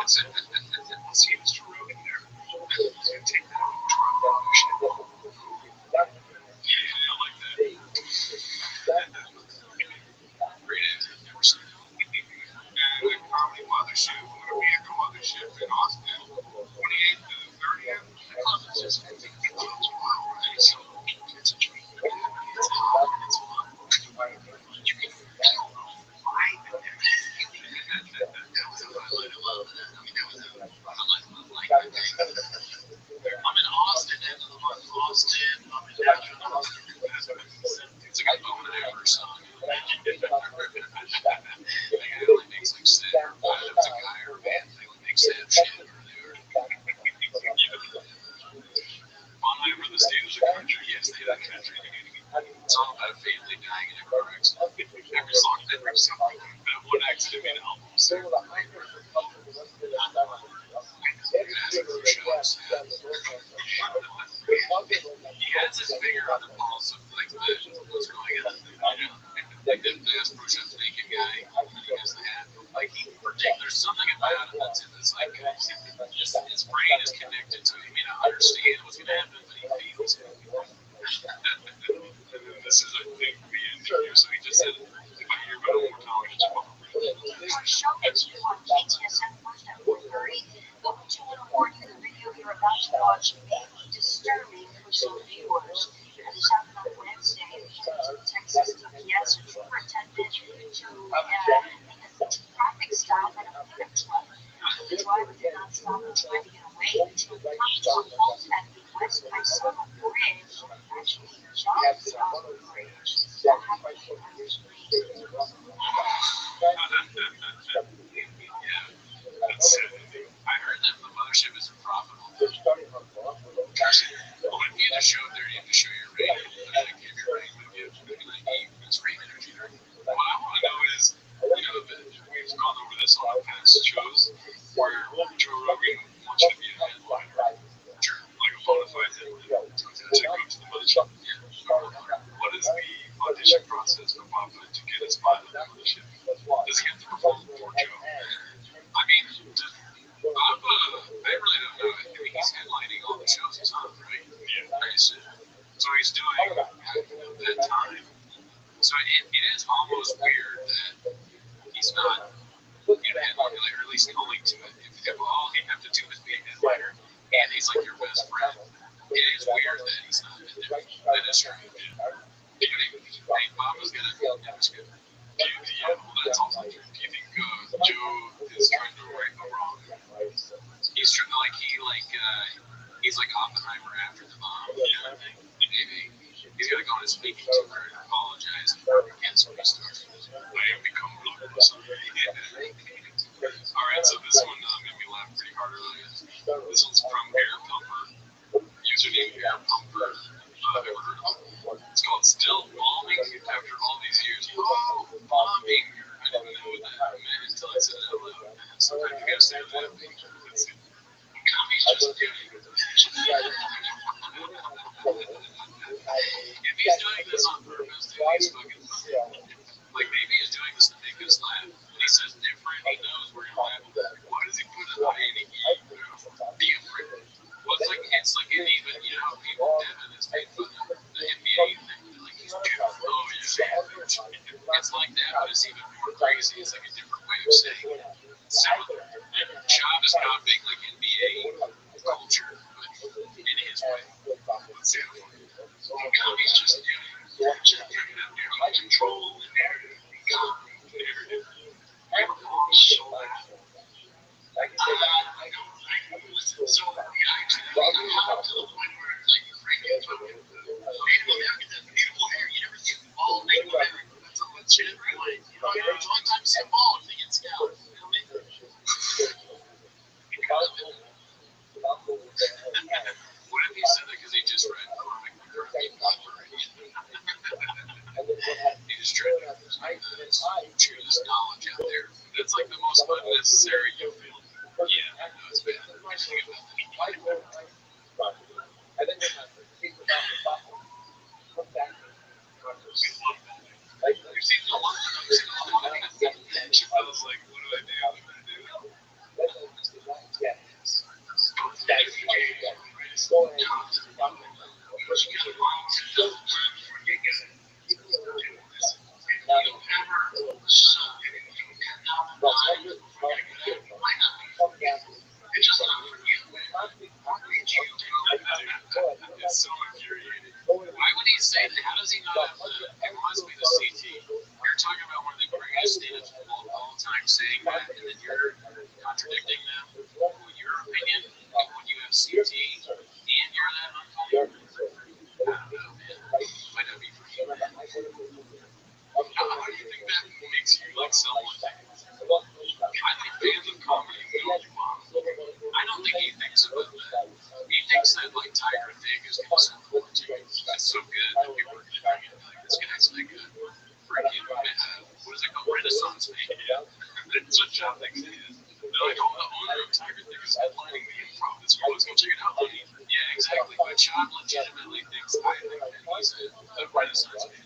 I'll see Mr. Rogan there. He's going to take that on the truck. Yeah, I like that. Great answer. Never seen it. And the Comedy Mothership, where we at the Mothership in Austin, 28th to the 30th. The club is just it's so it's a dream. It's hot. It's fun. You can feel the vibe in there. That was a highlight of love. I mean, that was a highlight of love. Like, I'm in Austin end of the month. Austin. I'm in Nashville. It's like a bone and hammer song. It only makes like sad, but if it's a guy or a band, they would make sad shit. Or they were. Bon Iver, the state of the country. Yes, they have country. It's all about a family dying in a car accident. Every song, that one accident made albums. He has his finger on the pulse of like what's going on. You know, like the last push-ups naked guy. He has the hat. Like there's something about him that's in this like his brain is connected to him. He may not understand what's gonna happen, but he feels it. This is I think the end here. So he just said, if I hear about it one more time, it's For show next week on KTSM First at 4:30, welcome to an warning. The video you're about to watch may be disturbing for some viewers. This happened on Wednesday. Texas DPS, a trooper attended to a traffic stop at a pickup truck. The driver did not stop and tried to get away until the comes to a halt at the West Paisano Bridge. Actually, jumped off the bridge. That happened in the street. I heard that the mothership is profitable. Well, if you either show up there, you have to show your rating. Give your rating, but give it's rating energy. What I want to know is, we've gone over this on past shows, where Joe Rogan wants you to be a headliner, like a bona fide headliner, to go to the mothership. What is the audition process for Papa to get his spot on the mothership? Does he have to perform for Joe? I mean, Papa, I really don't know. I mean, he's headlining all the shows he's on, right? Yeah. I assume. So he's doing that time. So it is almost weird that he's not headlining, or at least calling to it. If all he'd have to do is be a headliner, and he's like your best friend, it is weird that he's not in there. That is true. Hey, Papa's gonna that's good. That's also true. Do you think Joe is trying to right the wrong? He's trying to he's like Oppenheimer after the bomb. Yeah. Maybe he's gonna go on his speaking tour and apologize against what he started. I have become bloodless. Alright, so this one made me laugh pretty hard earlier. This one's from Air Pumper. User Palestinian air pumper I've ever heard of. It's called Still Bombing after all these years. Oh, bombing. I didn't know what that meant until I said it out loud. Sometimes you gotta say it out loud. That's it. Commie's just kidding. If he's doing this on purpose, then he's fucking funny. Like, maybe he's doing this to make us laugh. When he says different, he knows we're gonna laugh. Why does he put an I in the E? Different. Well, it's like an even, you know, people, Devin has made fun of the NBA thing. Like, he's different. Oh, yeah. It's like that, but it's even more crazy. It's like a different way of saying it. Similar. Shav is copying, like, NBA culture, but in his way. Let's see how it is. Commie's just, control the narrative. The narrative. So so yeah, I'm up to the point where it's like freaking Native American, that beautiful hair. You never see all Native American. That's a legit point. You know, it's the only time you see them all if they get scalped. You know what I mean? What if he said that because he just read Cormac McCarthy? He just tried to cheer this knowledge out there. That's like the most unnecessary you feel. Yeah, no, it's bad. You've seen the one that I've seen all the money. Chappelle's like, what do I do? It's so infuriating. Why would he say that? How does he not have the? It reminds me of the CT. You're talking about one of the greatest staters of all time saying that, and then you're contradicting them with your opinion when you have CT and you're that uncultured. I don't know, man. Might not be for you. How do you think that makes you like someone? I think fans of comedy know you are. I don't think he thinks about that. He thinks that like Tiger Thing is going to send forward to you. That's so good that people are going to bring it. Like, this guy's like a freaking, what is it called? Renaissance man. That's what John thinks he is. They're like, oh, the owner of Tiger Thing is headlining the improv this year. Let's go check it out, buddy. Yeah, exactly. But John legitimately thinks I think that he's a Renaissance man.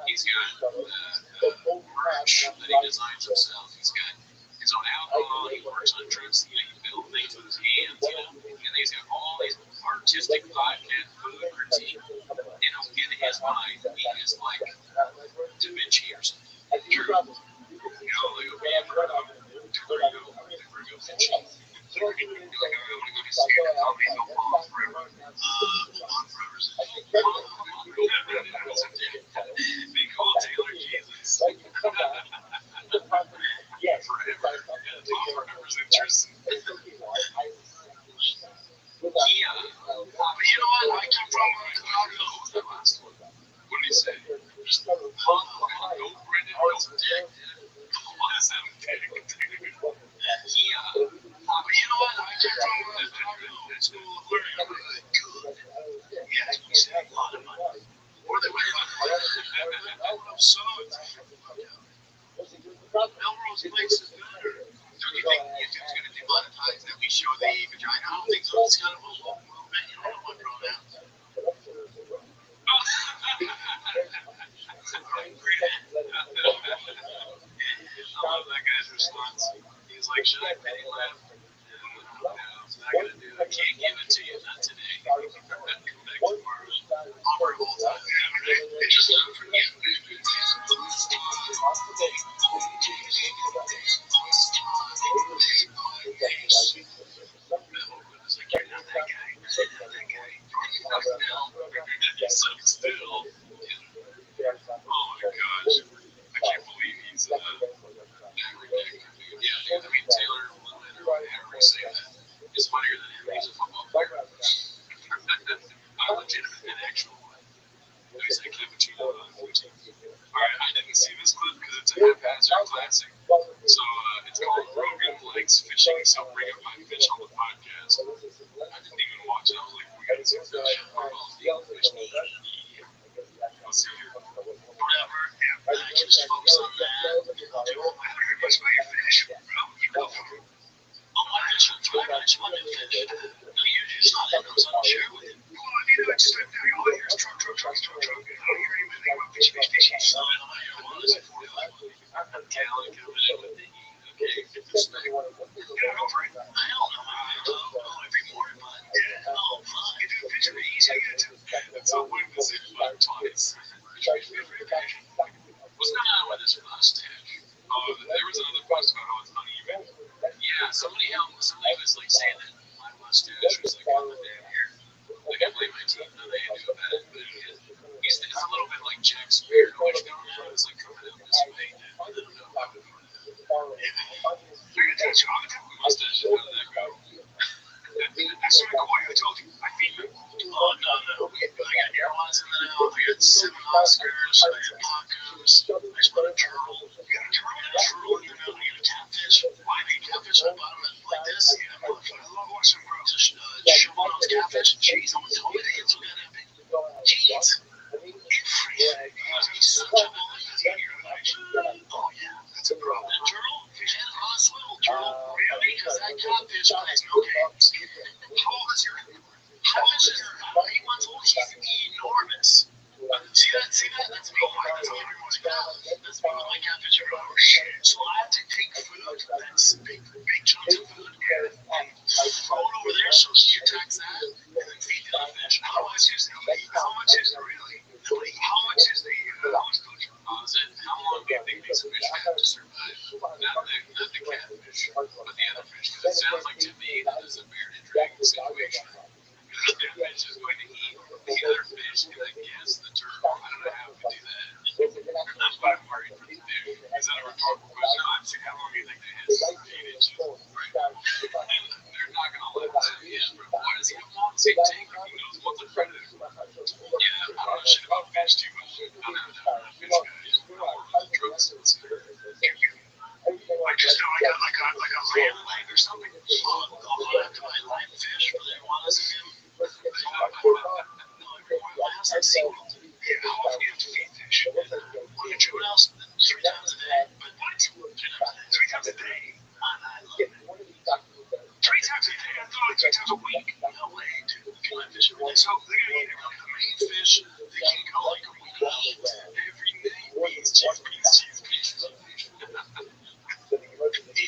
He's got merch that he designs himself. He's got his own alcohol. He works on drugs. You know, he builds things with his hands. You know, and he's got all these artistic podcast food critique. You know, in his mind, he is like Da Vinci or something. True. You know, like Virgo Vinci. You're like, I'm going to go to see the comedy. He'll pause forever. Hold on forever. They call Taylor Jesus. Forever. Tom remembers interesting. But you know what? I come from what was that last one? What did he say? Just go Brendan, go Dick. What is that? But you know what? I came from school of learning. I'm really good. Yeah, we saved a lot of money. Or they went I'm so Melrose Place is better. So you think YouTube's going to demonetize that we show the vagina? I don't think so. It's kind of a woke movement. You don't know what pronouns. I love that guy's response. He's like, should I pay laugh? No, I'm not going to do it. I can't give it to you. Not today. Come back tomorrow. Offer of all time. It's just not for you. Still. Oh my gosh. I can't believe he's that ridiculous. Yeah, I mean, Taylor Lewin or whatever say that is funnier than him. He's a football player. Not legitimate, an actual one. He's like cappuccino on 14. Alright, I didn't see this clip because it's a haphazard classic. So it's called Rogan Likes Fishing, so bring up my fish on the podcast. I didn't even watch it. I was like, we gotta seems that we're both eating fish meat. Let's see here. Whatever. Yeah, I can just focus on that. I'll do it. I heard much about your fish. Well, you go for it. Oh, my fish will thrive. I just want to fish. No, you're just not in them, so I don't share with you. Well, neither I just all I hear is truck. I don't hear anything about fishy. So, I don't know how you're on this before. Callie coming in with the heat. Okay, get this thing. Get it over it. I don't know. I go every morning, but oh, fuck. You do the fish pretty easy to get to. It's a win visit about twice. What's going on with this mustache? There was another post about how it's uneven. Yeah, somebody was like saying that my mustache was like on the damn hair. Like I blame my team, no, they do about it. But it's a little bit like Jack Sparrow, which going on is like coming out this way. I don't know how to put it. Mustache, how did that go? That's what I told you. I feed them. Oh, no. I got airlines in the now. I got 7 Oscars. I got tacos. I just bought a turtle. You got a turtle? A turtle, and then I got a catfish. Why do you catfish? I bought them like this. Yeah, I love watching them grow. Just shovel those catfish. Jeez, I'm told you it's so goddamn big. Jeez. He's such a bully. Oh, yeah. That's a problem. That turtle? Fish had it on a swivel, turtle. Really? Because that catfish plays no games. How old is your How much is her? 8 months old? She's enormous. See that? That's me. That's me. That's me with my catfish every hour. So I have to take food that's big chunks of food and throw it over there so he attacks that and then feed the other fish. how much is it really? How much is the food? How long do you think these fish have to survive? Not the catfish, but the other fish. Because it sounds like to me that is a bearded dragon situation. The fish is going to eat the other fish and then guess the turtle. I don't know how to do that. That's why I'm worried for the fish. Is that a rhetorical question? No, I'm saying how long do you think they have? 8 inches. Right. They're not going to let that in. Why does he have a long same tank if he knows what's a predator? Yeah, I don't know shit about fish too much. I don't know fish guys. Drugs. I just know I got like a lamb leg or something. I have to buy live fish for the iguanas again. Yeah, how often do you have to feed fish? On the true house, 3 times a day. But what? 3 times a day? I love it. 3 times a day? I thought like 3 times a week. No way, dude. If you like fish every day. So they're gonna eat every The main fish, they can go like a week out. Every day, beans, cheese.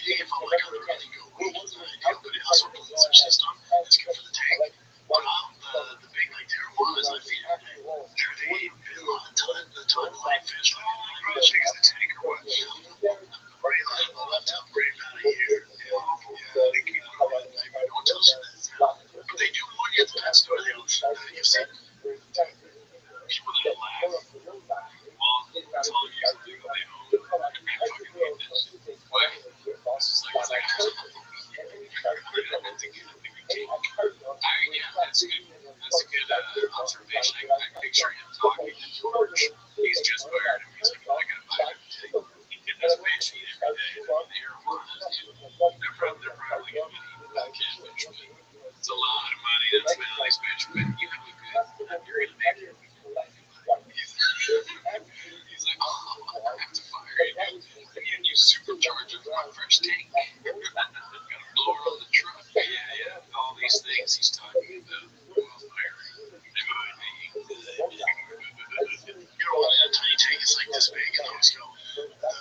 If I'm like on the run, go week, it's not ideal, but it also cleans their system. It's good for the tank. But the big like iguanas, I feed every day. They eat a ton of live fish. Chase the tank or what? Right, like the left top brain out of here. Yeah, they keep it alive. Don't tell you this. But they do when you get the pet store. They don't. You've seen people that laugh. Well, it's all you can do. They don't fucking eat this. What? This is like, yeah, that's a good observation. I can picture him talking to George. He's just weird. He's like, I gotta buy it. He did this fish eat every day. They're probably gonna eat that catfish, but it's a lot of money. That's Mally's fish, but you have a good, you're gonna make it. He's like, oh, I have to fire it. You supercharge it for a fresh tank. Got a blower on the truck. Yeah. All these things he's talking about. You know, a tiny tank is like this big, and always go,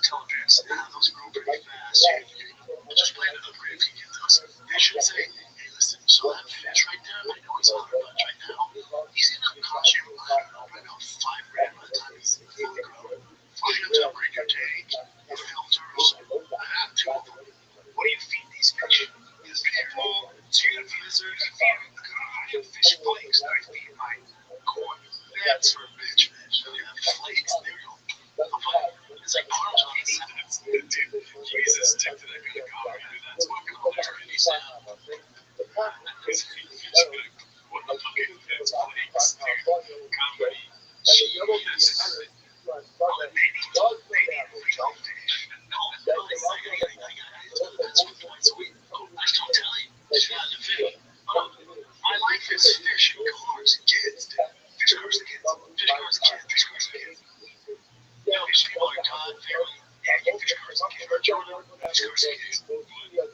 tell the parents, those grow pretty fast. You just plan it up right if you get those. They should say, hey, listen, so that fish right there, I know he's $100 right now. He's going to cost you, probably about $5,000 by the time he's fully grown. For you to upgrade your tank, your filters, I have 2 of them. What do you feed these fish? These people, So you have lizards, you feed them. I have fish flakes that I feed my corn. that's for bitch fish. Flakes, there you go. It's like Parmesan. Dude, Jesus, stick to that kind of comedy. Dude, that's what comedy is. What the fuck is that? Flakes, dude. Comedy. Jesus. My life is fish and Fish cars are kids.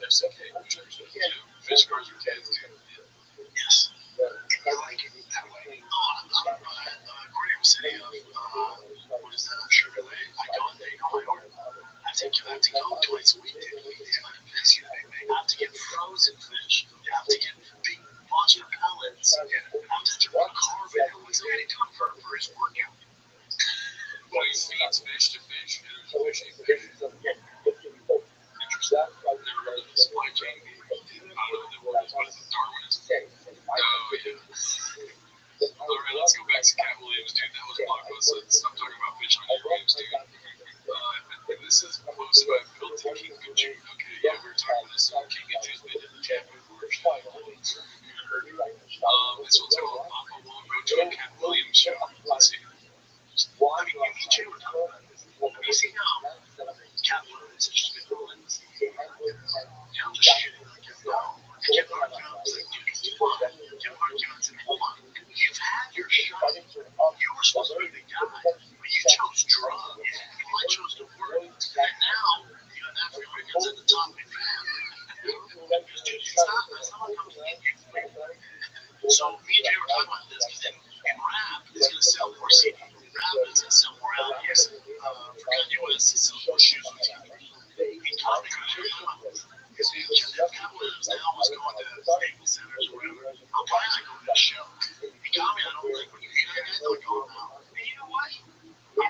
That's okay. Fish cars are kids, dude. Yes. I like it that way. I'm Graham City of, what is that, Chevrolet? I go in there, you know my order. I have to go twice a week, dude. You have to get frozen fish. You have to get big monster pellets. And I have to run a carve it. What's the guy doing for his workout? Well, he feeds fish to fish, and there's fish eat fish. Interesting. I've never heard of the supply chain. I don't know what is it, Darwinism? Oh, yeah. All right, let's go back to Cat Williams, dude. That was a blog post. Let's stop talking about fish on your Williams, dude. This is posted by Bill to King of June. Okay, yeah, we were talking about this. King of June's been in the champion for this one's called Papa Won't Go to a Cat Williams show. Let's see. I mean, you each were talking about this. Have you seen Cat Williams has just been rolling? Yeah, I'm just shitting. Kevin Hart was like, dude, come on. Kevin Hart said, hold on. You've had your shot. You were supposed to be the guy, but you chose drugs. I chose to work. And now, you have African Americans at the top of your family. Dude, it's not what comes in you. So, me and Jay were talking about this because in rap, it's going to sell more CD. Rap is going to sell more albums. For Gun US, it sells more shoes with TV. He taught me about this. Because Jeff Williams now was going to Staples Centers or whatever. I'm probably not going to the show. He got me, I don't like when you hear that, I don't go now. And you know what? I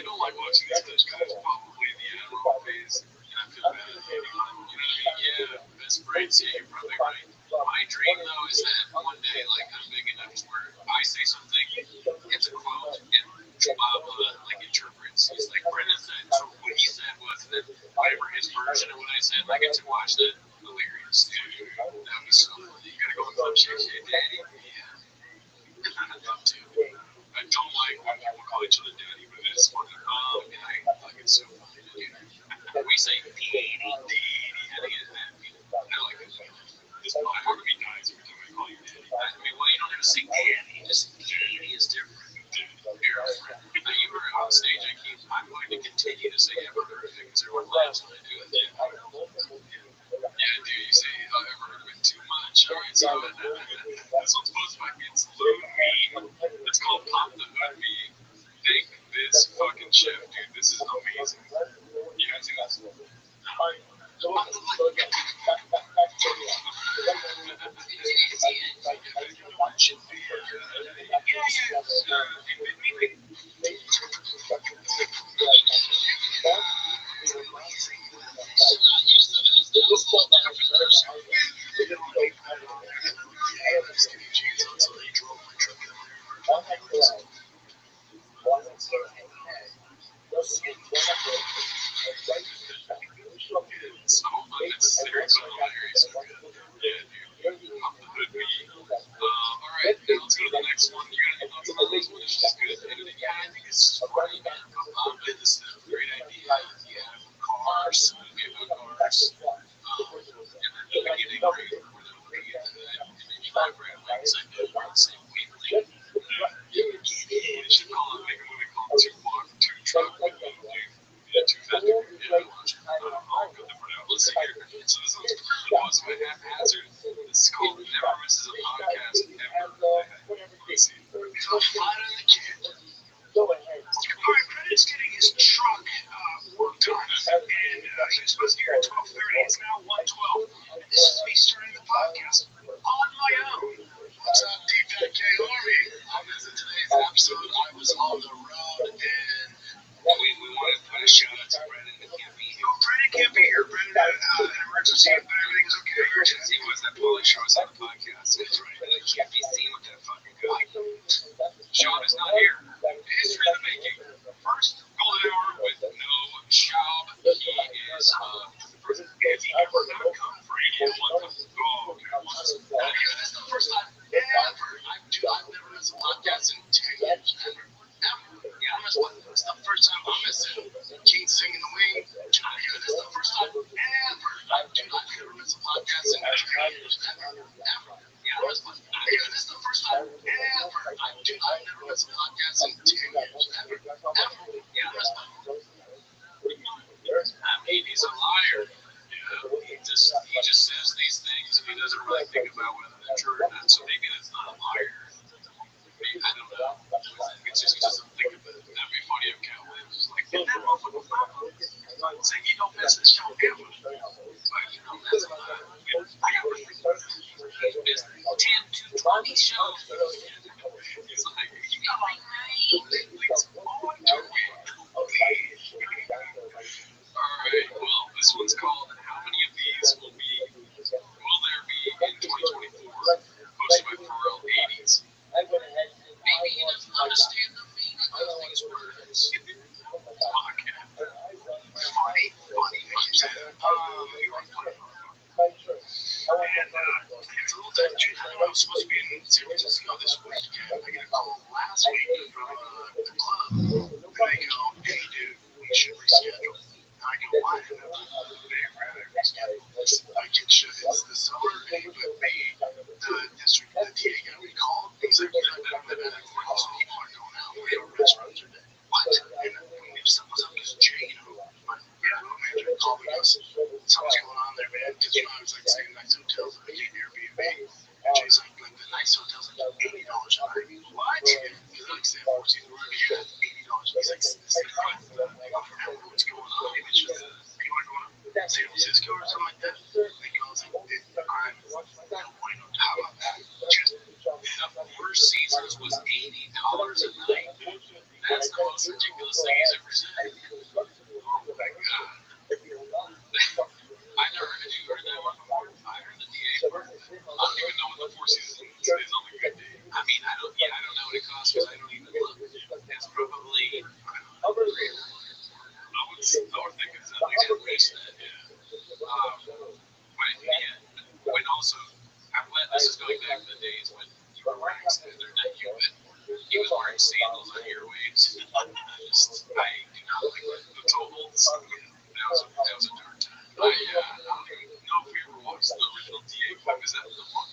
don't like watching these fish guys. Probably the Admiral phase. And I feel bad. You know what I mean? Yeah, best friends. Yeah, you're probably right. My dream, though, is that one day, like, I'm big enough to where I say something, it's a quote, and Bob, like, interprets. He's like, Brendan said, so what he said was that whatever his version of what I said, I get to watch that. Hilarious, dude. That would be so funny. You gotta go and club shake, daddy. Yeah. I'd love to. I don't like when people call each other daddy, but it's funny. And I like it so funny to do. We say daddy, daddy. I think it's that. I like it. My heart of me dies every time I call you daddy. I mean, well, you don't have to say daddy. Just daddy is different. Now, you were on stage. I'm going to continue to say ever heard of it because everyone laughs when I do it. Yeah, dude, you say ever heard of it too much. All right, so this one's posted by It's Load Me. It's called Pop the Hood Me. Thank this fucking chef, dude. This is amazing. You guys see this? So unnecessary, but hilarious. Yeah, dude. Pop the hood me. Alright, now let's go to the next one. You got any thoughts on this one? It's just good. Yeah, I think it's funny, man. This is a great idea. Yeah, cars, movie about cars. And then the beginning, right, where they're looking at the maybe library wings, I know we're on the same wavelength. They should make a movie called Two Truck, Two Fender. Yeah, I'll go there for now. Let's see here. So this one's posted by Haphazard. This is called Never Misses a Podcast Ever. Let's see. So, flat on the kid. Alright, Brendan's getting his truck worked on, and he was supposed to be here at 12:30. It's now 1:12, and this is me starting the podcast on my own. What's up, D-Fat K Army? In today's episode, I was on the road, and we wanted to put a shout out to Brendan, but can't be here. Oh, Brendan can't be here. Brendan had an emergency, but everything's okay. Emergency was that Paulie show us on the podcast. That's right. And I can't be seen with that fucking guy. Sean is not here. History in the making. First golden hour with no Schaub. He is if he ever not come for 81. Oh, okay. This is the first time ever. I've never missed a podcast in 10 years. Ever. Yeah, it's the first time I'm missing King singing the wing. This is the first time ever. I've never missed a podcast in 10 years. Ever. Yeah, this is the first time ever. I've never missed a podcast in 10 years. Ever. Yeah, He's like, you got like 9 leads on to win. Alright, well, this one's called How Many of These Will There Be in 2024? Posted by Pharrell 80s. Maybe he doesn't understand the meaning of these words. Podcast. Funny. And it's a little touchy. I was supposed to be in San Francisco this week. I got a call last week from the club. They go, hey, dude, we should reschedule. And I go, why? And they're like, they'd rather reschedule. I get shit. It's the summer, but the district, the DA got me called. He's like, you know, the most people are going out. We have restaurants are dead. What? And if someone's up, because Jay, you know, my manager called me, goes, something's going on there, man. Because, you know, I was like staying in nice hotels, I get Airbnb. And Jay's like the nice hotel's like $80 a night. What? He's like, stay at 14 room, yeah, $80. He's like, I don't know what's going on. Maybe it's just people are going to San Francisco or something like that. They go, it's like, the crime is no bueno. How about that? The Four Seasons was $80 a night. That's the most ridiculous thing he's ever said. Oh my god. I never heard you heard that one before. I heard the DA part. I don't even know what the Four Seasons is on a good day. I mean, I don't know what it costs because I don't even look. It's probably I would think it's at least that, yeah. But yeah, when also this is going back to the days when you were wearing he was wearing sandals on airwaves. I do not like the totals. That was a dark time. I don't even know if we ever watched the original DA clip. Is that the one?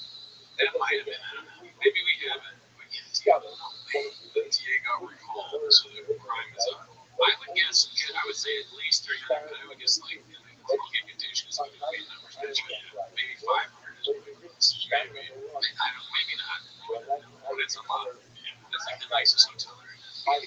That might have been. I don't know. Maybe we haven't. But yeah, the DA got recalled, so the crime is up. I would guess, I would say at least 300, but I would guess like criminal get conditions would be numbers, maybe 500 is what it was. Maybe not. But it's a lot. That's like the nicest hotel there is. But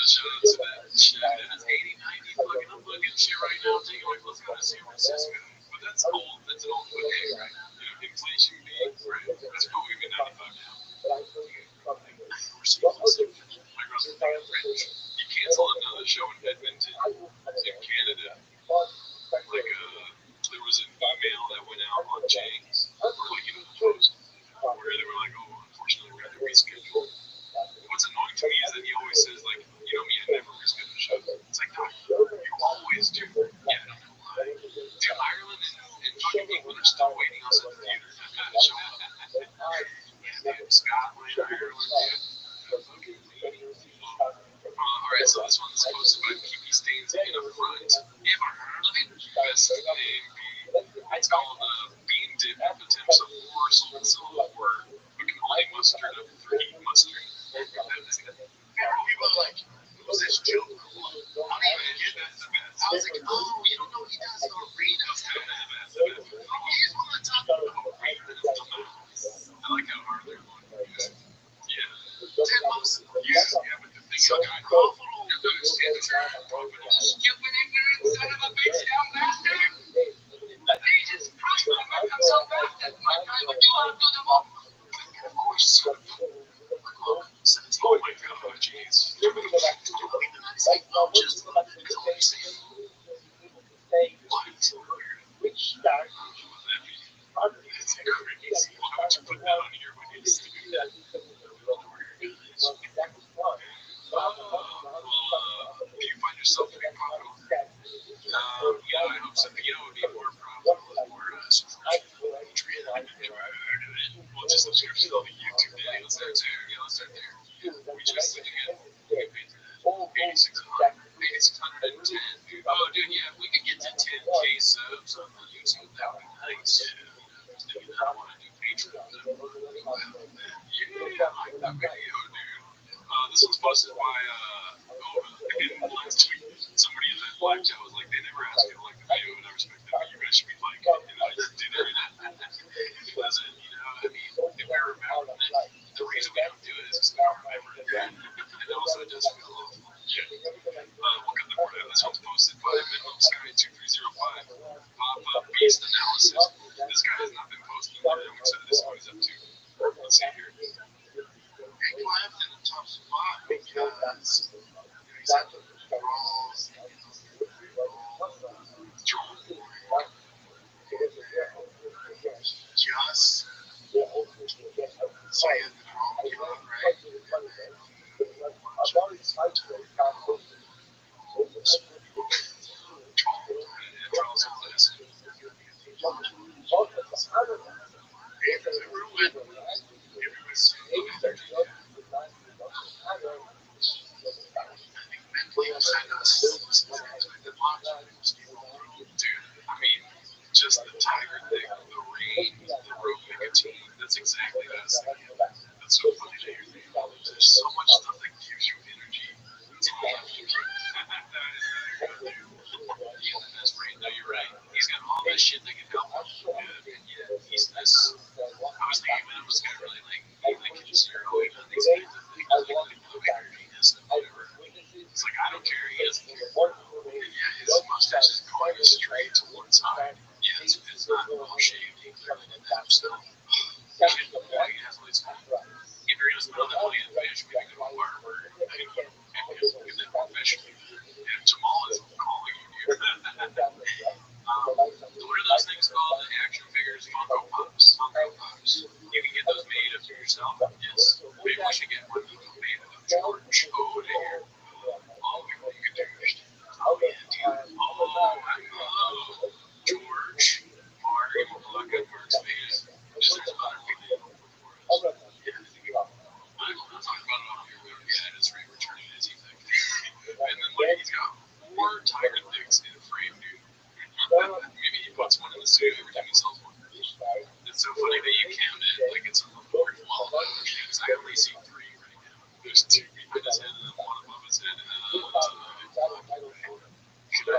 shout out to that shit. That's 80, 90 fucking. I'm looking shit right now. Taking my clothes out of San Francisco. But that's old. That's an old okay, right? You know, inflation being, right? That's probably even 95 now. We're seeing my girl's rich. You cancel another show in Edmonton, in Canada. Like, there was an email that went out on James, or like, you know, the post, where they were like, oh, unfortunately, we had to reschedule. What's annoying to me is that he always says, like, you know me, I never reschedule shows. It's like, no, you always do. Yeah, I don't know why. Dude, Ireland and fucking England are still waiting on some theaters to show up. Yeah, dude, Scotland, Ireland, dude. Alright, so this one's posted by PP Stains in a front. Ever heard of it? Best name it's called Bean Dip Attempts of Horror Silver Word. We can only mustard of 3 mustard. People are like, who's this joke? I don't even get that. I was like, oh, you don't know he does arenas. He's one of the top arenas. I like how hard they're going. Yeah. 10 months. Yeah, but the thing is, I don't understand the Stupid ignorant son of a bitch, down bastard! Jesus Christ, I'm so bastard! My God, would you want to do the more? Of course. Oh my god, jeez. Just Which start It's crazy. Why would you put that on here when it's if you find yourself to be profitable? Yeah, I hope so. You know, it would be more profitable and more subscription. Well, just subscription to all the YouTube videos there too. Yeah, let's start there. We just did again. We get paid for that. 8,610. Oh, dude, yeah, if we could get to 10K subs on the YouTube, that would be nice. Yeah, I want to do Patreon. Yeah, I like that video, dude. This one's posted by, in last tweet, somebody in that live chat was like, they never asked me to like the video, and I respect that, but you guys should be like, I just did it. It wasn't, I mean, if we remember, the reason we don't do it is because we don't remember it. And also, it does feel awful. Yeah. We'll cut the part out. This one's posted by Minimum Sky 2305. Pop-up beast analysis. This guy has not been posting let's see here. And Clive in the top spot because he's had the Rawls, just so he had the drum came out right, and then Charles Atlas. Dude, I mean, just the tiger thing, the rain, the rope nicotine, that's exactly what I was thinking. That's so funny to hear you. There's so much stuff that gives you energy. It's all that you keep. That's brain, no, you're right. He's got all this shit that can help him. And yet, he's this. I was thinking when I was kind of really like just zero in on these kinds of things, like low energiness and whatever. It's like, I don't care. He doesn't care. And yeah, his mustache is going straight to one side. Yeah, it's not well shaved. He clearly did that himself. He has all these. If you're going to spend all that money on fish, we can go to a barber and get that professionally. And Jamal is calling you, dude. What are those things called? The action figures, Funko Pops. Funko Pops. You can get those made up for yourself. Yes. Maybe we should get one made of George. Oh, there. Oh, you could do it. Oh, yeah, dude. Oh, George. Mario, Malaka, Mark's made it. Just there's other people for us. Yeah. I'm talking about it on here. Yeah, it's returning his thing. And then like, he's got 4 tiger things in a frame, dude. Maybe he puts one in the studio every time he sells one. It's so funny that you count it like it's a report. Well, because I only see 3 right now. There's 2 behind his head and then 1 above his head. And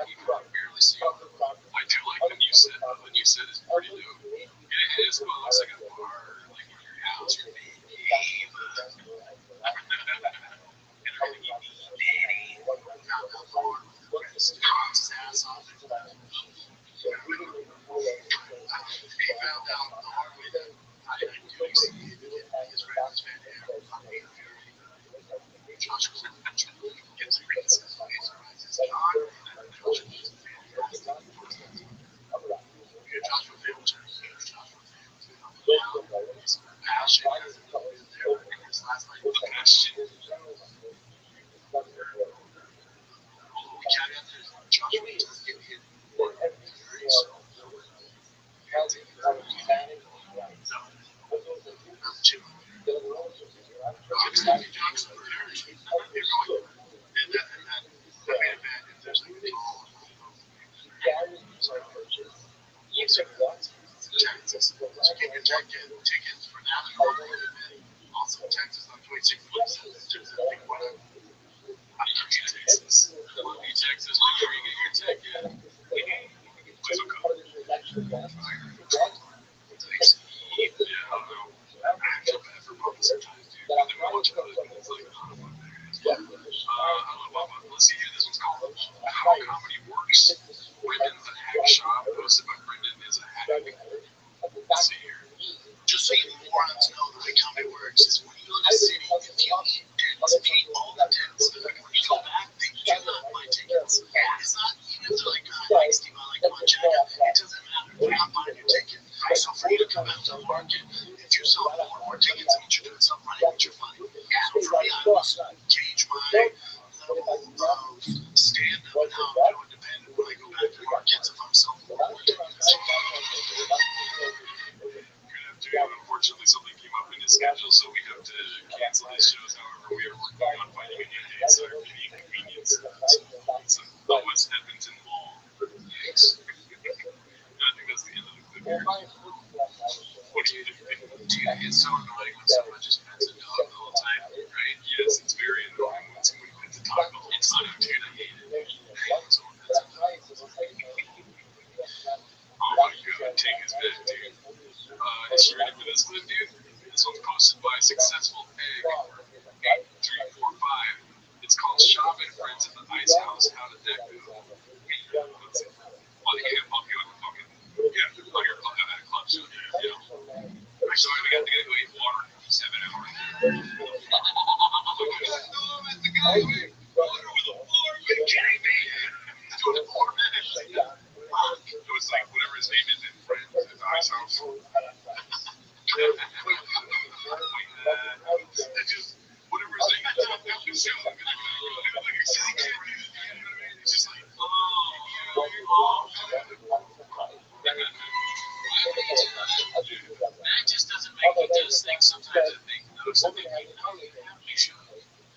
you can barely see them. I do like the new set. The new set is pretty dope. It is cool. It looks like a bar, like in your house, your baby. And everything you need, daddy. Knocks his ass off. He found out the hard way that I do exceed his friends fan Josh was gets the princess. John, Josh was Joshua Fields are huge Joshua fans. His passion has been there in his last night. The passion. We can't have Joshua doesn't get hit. Texas. So get your tickets for that. Also, Texas on 26th. Texas. Love you, Texas. Make sure you get your ticket. Please don't come. Thanks. Yeah, I don't know. I feel bad for Bubba sometimes, dude. And then we watch other things like, I don't know what that is. I don't know, Bubba. Let's see here. This one's called How Comedy Works. Brendan's a hack shop. Posted by Brendan is a hack. Let's see here. Just so you morons know, the way comedy works is when you go to the city, if you need tents, if you need all the tents, when you go back, they do not buy tickets. It's not, even if they're like, like Steve, I like, come on, check it. It doesn't matter. They're not buying your ticket. So for you to come out to the market, if you sell more tickets, it means you're doing something right, it means you're funny. So for me, I always gauge my level of stand-up and how I'm doing depending when I go back to the markets if I'm selling more tickets. Unfortunately, something came up in his schedule, so we have to cancel these shows. However, we are working on finding a new day, so any inconvenience. So, West Edmonton Mall. Yes. I think that's the end of the clip here. What do you think? Dude, it's so annoying when someone just pets a dog the whole time, right? Yes, it's very annoying when somebody pets a dog the whole time. Dude, I hate it. Someone pets a dog. Oh my god, take his bed, dude. Is she ready for this clip, dude? This one's posted by Successful Egg 8345. It's called Shop and Friends at the Ice House. How did that go? Let's see. Well, yeah, I'll go fucking. Yeah, I'll go club. Yeah. Sorry, we got to go eat water. to take notes. I think he should.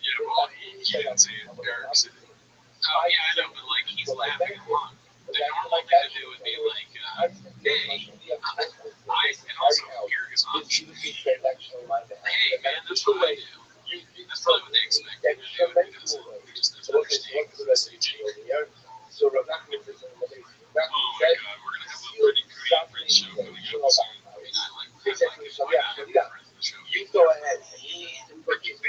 Yeah, well, he didn't say it. Derek said it. Oh, yeah, I know, but like he's laughing along. The normal thing to do would be like, hey, and also here is option. Hey, man, that's what I do. That's probably what they expect me to do because they just doesn't understand because it's CG. Oh my God, we're gonna have a pretty great show coming up soon. I mean, I like it. Why not have friends of the show? They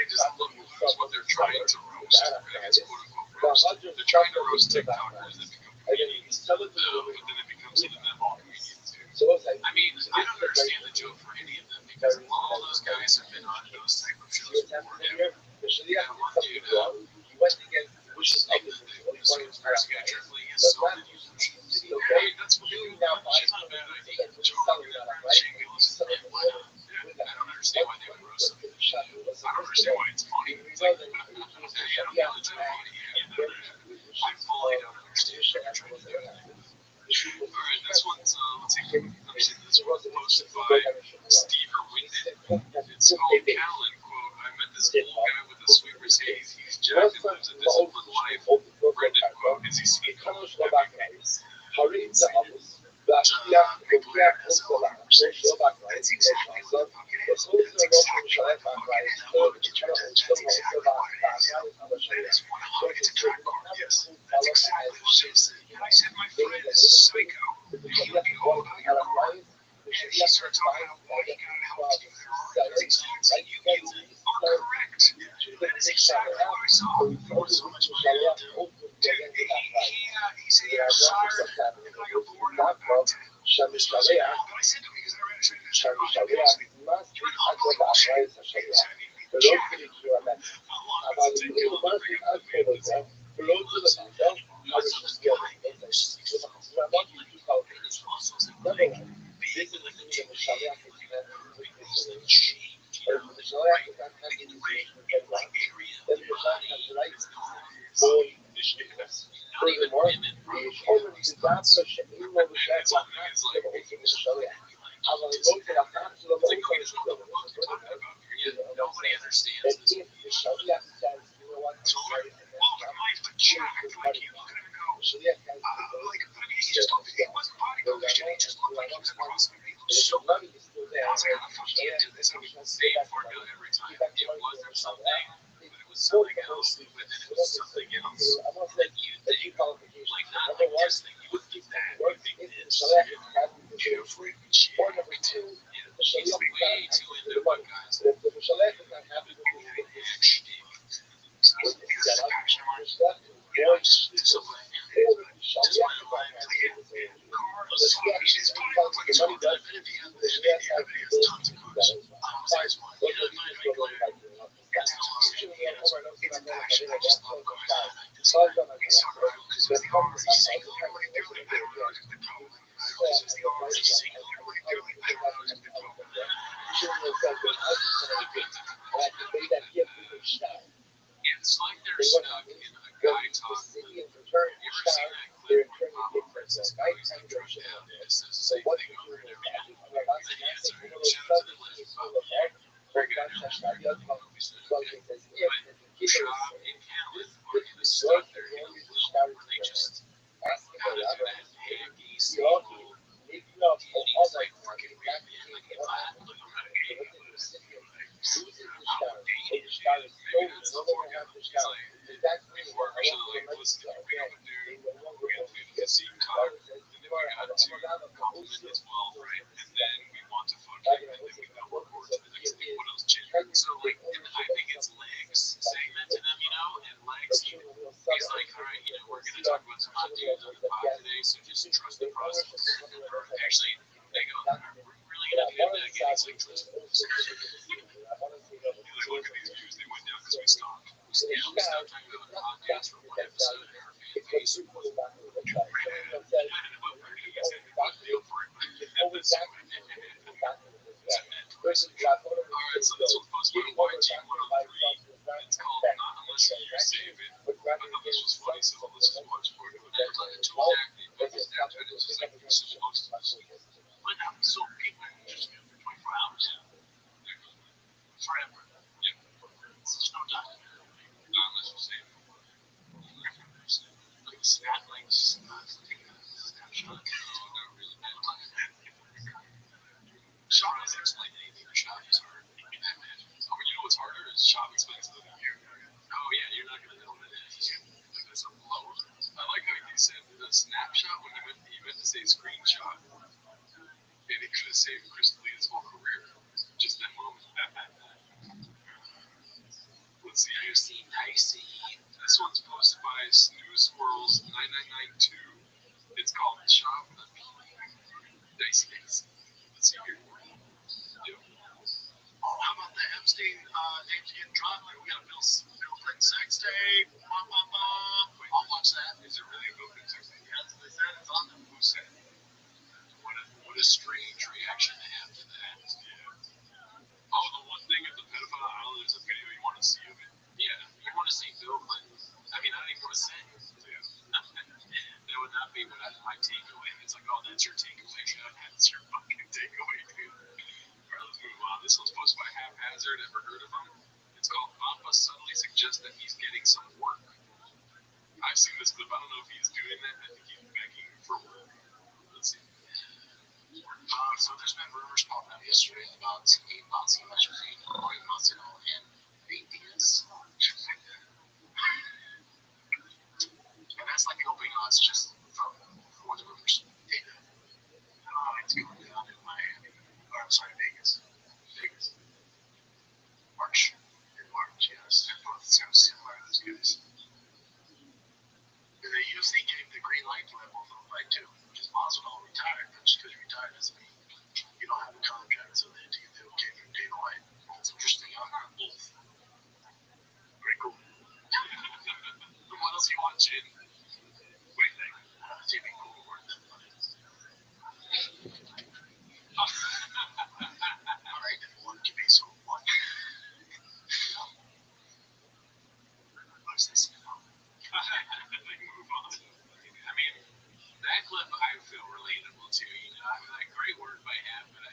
just look what they're trying to roast. It's quote unquote roast. They're trying to roast TikTokers that become comedians, but then it becomes even them all comedians too. I mean, I don't understand the joke for any of them because all those guys have been on those type of shows before. Yeah, one dude, what's his name? This conspiracy guy, Triple H, has so many emotions. Hey, that's what you know. She's not a bad idea. Joe Rogan, Shane Gillis, why not? Yeah, I don't understand why they would roast something. I don't understand why it's funny. It's like, hey, I don't know the joke funny. I fully don't understand what they're trying to do. Alright, this one's, let's see, this was posted by Steve Winded. It's called Callan, quote, I met this old guy with a sweet Mercedes. He's jacked and lives a disciplined life. Brendan, quote, is he sweet? That's exactly what the fuck it is. That's exactly what the fuck it is. That would get your attention. That's exactly what it is. That is 100 to track card, yes. That's exactly what it is. And I said, my friend is a psycho. He would be all about your car. And he starts talking about why he got help to do their art. That's exactly you are correct. That is exactly what I saw. There was so much money into him. Dude, he said he was tired. And I got bored and I went back to him. But I said to him, because I ran a train, I said, you're an unbelievable shit. I mean, Jack, how long does it take you to bring up the man that's he lives in most of his behind him. It's just like and his muscles and like big and like the two like shaved, you know, right like in the right like area of the body. It's not even women probably. It's not such a it's like nobody understands this. So like, oh, life but Jack, like you look at him and go, like, I mean, he just looked, he wasn't bodybuilding shit, he just looked like he was a CrossFit. He looked so good. I was like, how the fuck do you do this? I mean, same formula every time. It wasn't something, but it was something else, but then it was something else that you think, like, not like this thing, you would think that, you think this, Jeffrey, he's way too into what guys like. Just went alive to the end. Carlos, his body looks like it's all done. If he has tons of cars. Size one. You know, that's no longer it's a passion. I just love cars. He's talking about because with the cars, he's singularly doing it. I don't know if the problem is the cars, he's singularly doing it. I don't know if the problem it's like they're stuck in a guy talk loop. You ever seen that clip where Papa Francisco goes to drop down and says the same thing over and over again? Shout out to the legend Papa. Very good. But Shop and Callan are kind of stuck there in a loop where they just gotta do that handy, stable, he's like fucking weird, man. Like, if I look, I'm not gay, I'm dating shit. Maybe that's the formula. It's like, people are actually like, listen, if you pick up a dude, we're gonna do the physique talk, and then we got to compliment his wealth, right? And then we want to fuck him, and then we got to work forward to the next thing. What else, Jim? So, like, and I think it's legs segment to them, you know, and legs, he's like, all right, you know, we're gonna talk about some hot dudes on the pod today, so just trust the process. Actually, they go, we're really gonna do that again. He's like, trust the process. He's like, look at these views, they went down because we stopped. Yeah, we stopped talking about hot dudes for one episode, and our fan base was kind of about where he is, and we bought a deal for him. Alright, so this one's posted by YG103. It's called Not Unless You Save It. I thought this was funny, so let's just watch for it. Too active, but his Snapchat is just like you're supposed to. But so people are just for 24 hours. doesn't explain anything to shop is hard. Oh, you know what's harder is shop explains to you. Oh yeah, you're not gonna know what it is. Like that's a blow. I like how he said the snapshot when he meant to say screenshot, and it could have saved Chris D'Elia's whole career. Just that moment. Let's see. Dicey. This one's posted by Snooze Squirrels 9992. It's called Shop Dicey Days. Let's see here. Oh, how about the Epstein names getting dropped? Like we got a Bill Clinton sex tape. I'll watch that. Is it really a Bill Clinton sex tape? Yeah, that's what they said. It's on them. Who said? What a strange reaction to have to that. Yeah. Oh, the one thing at the pedophile island, there's a video you want to see of it. Yeah, you want to see Bill Clinton. I mean, I don't even want to say it. Yeah. That would not be my takeaway. It's like, oh, that's your takeaway. That's your fucking takeaway, dude. Alright, let's move on. This one's posted by Haphazard. Ever heard of him? It's called Papa suddenly suggests that he's getting some work. I've seen this clip. I don't know if he's doing that. I think he's begging for work. Let's see. So there's been rumors popping up yesterday about a boxing match between Roy Masvidal and Nate Diaz. And that's like the opening odds just from for the rumors. Data. It's going down in Miami. Or I'm sorry, Vegas. March. In March, yes. They're both so similar, those guys. And the UFC gave the green light to let both of them fight too. Because Masvidal retired, but just because you retired doesn't mean you don't have a contract, so they gave the okay from Dana White. It's interesting. I'm not both. Pretty cool. What else you want, Jin? What do you think? It'd be cool to work that money. Alright, if one can be so one. What's this? Move on. I mean, that clip I feel relatable to. You know, I mean, like great work by him, but I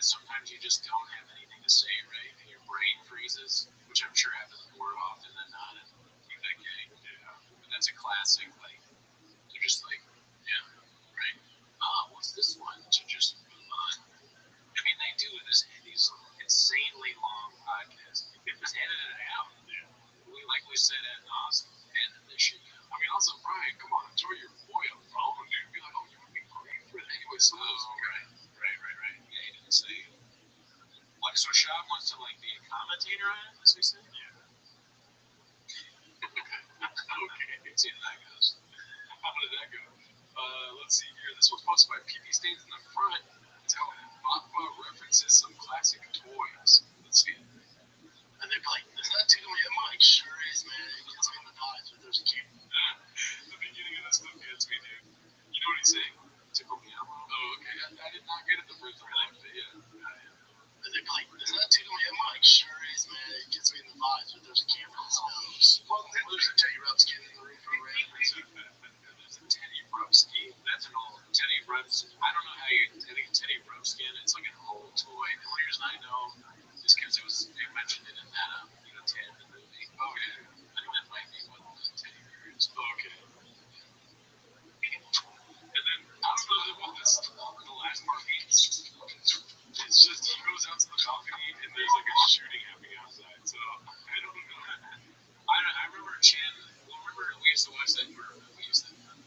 sometimes you just don't have anything to say, right? And your brain freezes, which I'm sure happens more often than not. And you think, hey, yeah, and that's a classic. Like you're just like, yeah, right. What's this one? To just move on. I mean, they do these insanely long podcasts. They just edit it out. Yeah. Like we said at Austin, edit this shit out. I mean, also, Brian, come on, enjoy your oil phone, dude. Be like, oh, you would be great for it anyway. So, right. Yeah, he didn't say. Like, so Shab wants to, like, be a commentator on it, as we said? Yeah. Okay, see how that goes. How did that go? Let's see here. This one's posted by PP Stains in the front. It's how Papa references some classic toys. Let's see it. And they'd be like, does that tickle me? I'm like, sure is, man. It gets me in the eyes, but there's a kid. The beginning of this clip gets me, dude. You know what he's saying? Tickle me elbow. Oh, okay. I did not get it the first time I liked it, yeah. And they'd be like, does that tickle me? I'm like, sure is, man. It gets me in the eyes, but there's a camera in his nose. Well, there's a Teddy Ruxpin in the room for a reason. There's a Teddy Ruxpin. That's an old Teddy Ruxpin. I don't know how you. I think Teddy Ruxpin. It's like an old toy. The only reason I know is because they mentioned it in that Ted the movie. Oh yeah. I think that might be what the Teddy bear is. Okay. And then I don't know about this. The last part. It's just he goes out to the balcony and there's like a shooting happening outside. So I don't know. I remember Chin. Well, remember we used to watch that.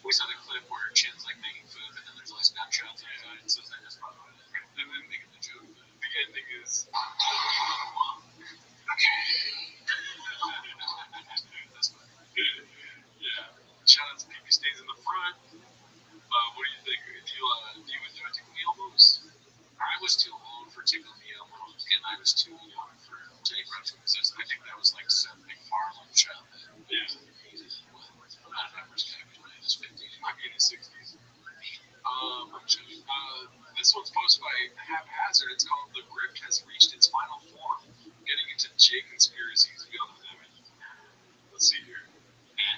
We saw the clip where Chin's like making food and then there's like snapshots outside. So that is probably and then making the joke. The ending is. That's funny. Yeah. Shout out to PP Stays in the front. What do you think? Do you enjoy Tickle Me Elbows? I was too old for Tickle Me Elbows, and I was too young for Teddy Ruxpin because I think that was like Seth MacFarlane childhood. Yeah. Not an average guy, but in his 50s, might be in his 60s. This one's posted by Haphazard. It's called The Grip Has Reached Its Final Form. Getting into J conspiracies beyond the limit. Let's see here.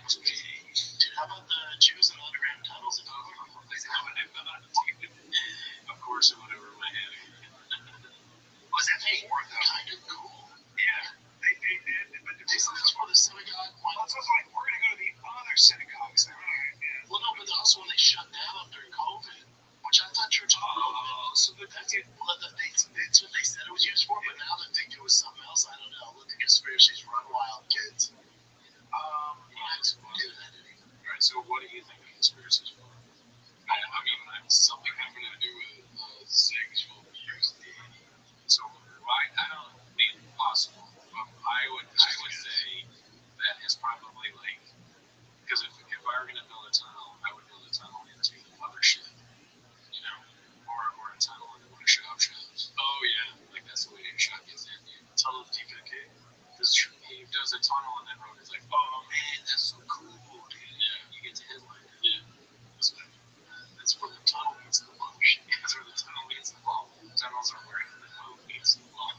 Dude, how about the Jews and underground tunnels? Of course, it went over my head. Was that thing kind of cool? Yeah, they did. But They said that's where the synagogue went. also like, we're going to go to the other synagogues. Well, no, but also when they shut down during COVID, which I thought church. So that's it. Well, it's what they said it was used for, but now they think it was something else. I don't know. Let the conspiracies run wild, kids. Alright, so what do you think the conspiracy is for? I mean, something having to do with sexual abuse. So, right, I don't think it's possible. I would say that it's probably like, because if I were going to build a tunnel, I would build a tunnel into the mothership, you know, or a tunnel into one of Shop shops. Oh yeah, like that's the way Shop gets in. Tunnel deep in the cave. He does a tunnel and then Rogan's like, oh man, that's so cool, dude. Yeah, you get to headline it. Yeah, that's where the tunnel meets the mothership. That's where the tunnel meets the ball. Tunnels are where the tunnel meets the ball.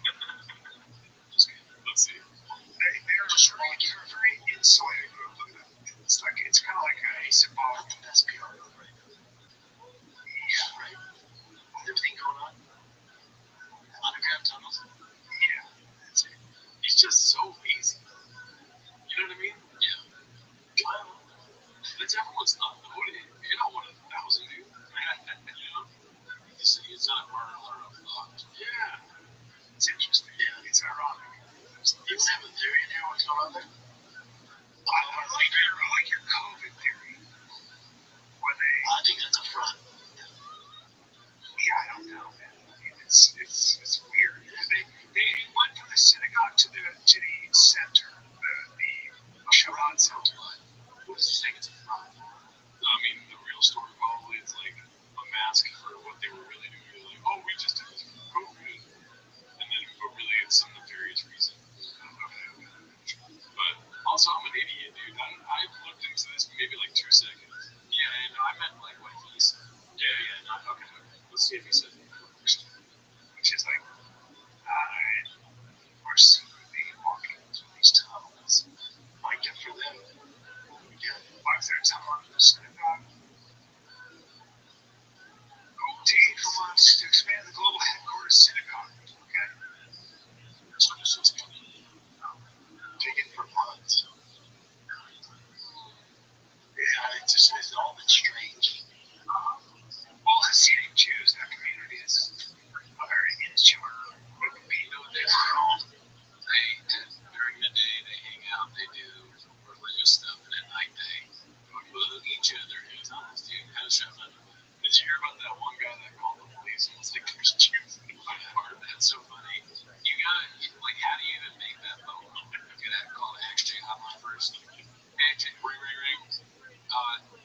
Just kidding. Let's see. They're very insulated. It's kind of like a symbolic. That's PR, right? Yeah, right. Everything going on. Underground tunnels. Yeah, that's it. He's just so lazy. You know what I mean? Yeah. Well, it's everyone's not though. You're not one of 1,000, dude. You know? He's not a murderer of thought. Yeah. It's interesting. Yeah, it's ironic. You have a theory in here? What's going on there? I like your COVID theory. Where they, I think that's a front. yeah, I don't know, man. I mean, it's weird. They went from the synagogue to the center, the Shabbat center. Who does he think it's a front? I mean, the real story probably is like a mask for what they were really doing. They're like, oh, we just did this for COVID. And then, but really, it's some nefarious reason. But also, I'm an idiot, dude. I looked into this maybe like 2 seconds. Yeah, and I meant like what he said. Yeah, not okay. Let's see if he said it. Which is like, we're secretly walking through these tunnels. Like, good for them. Yeah, why is there a tunnel under the synagogue? OT wants to expand the global headquarters synagogue. Okay. So this is take it for months. Yeah, it's all been strange. Well, Hasidic Jews, that community is very insular. You know what they during the day they hang out, they do religious stuff, and at night they bug each other in tunnels, dude. How does that happen? Did you hear about that one guy that called the police and was like, there's Jews in my part? That's so funny. You gotta, like, how do you even make that phone call? You gotta call the XJ hotline first. XJ, ring.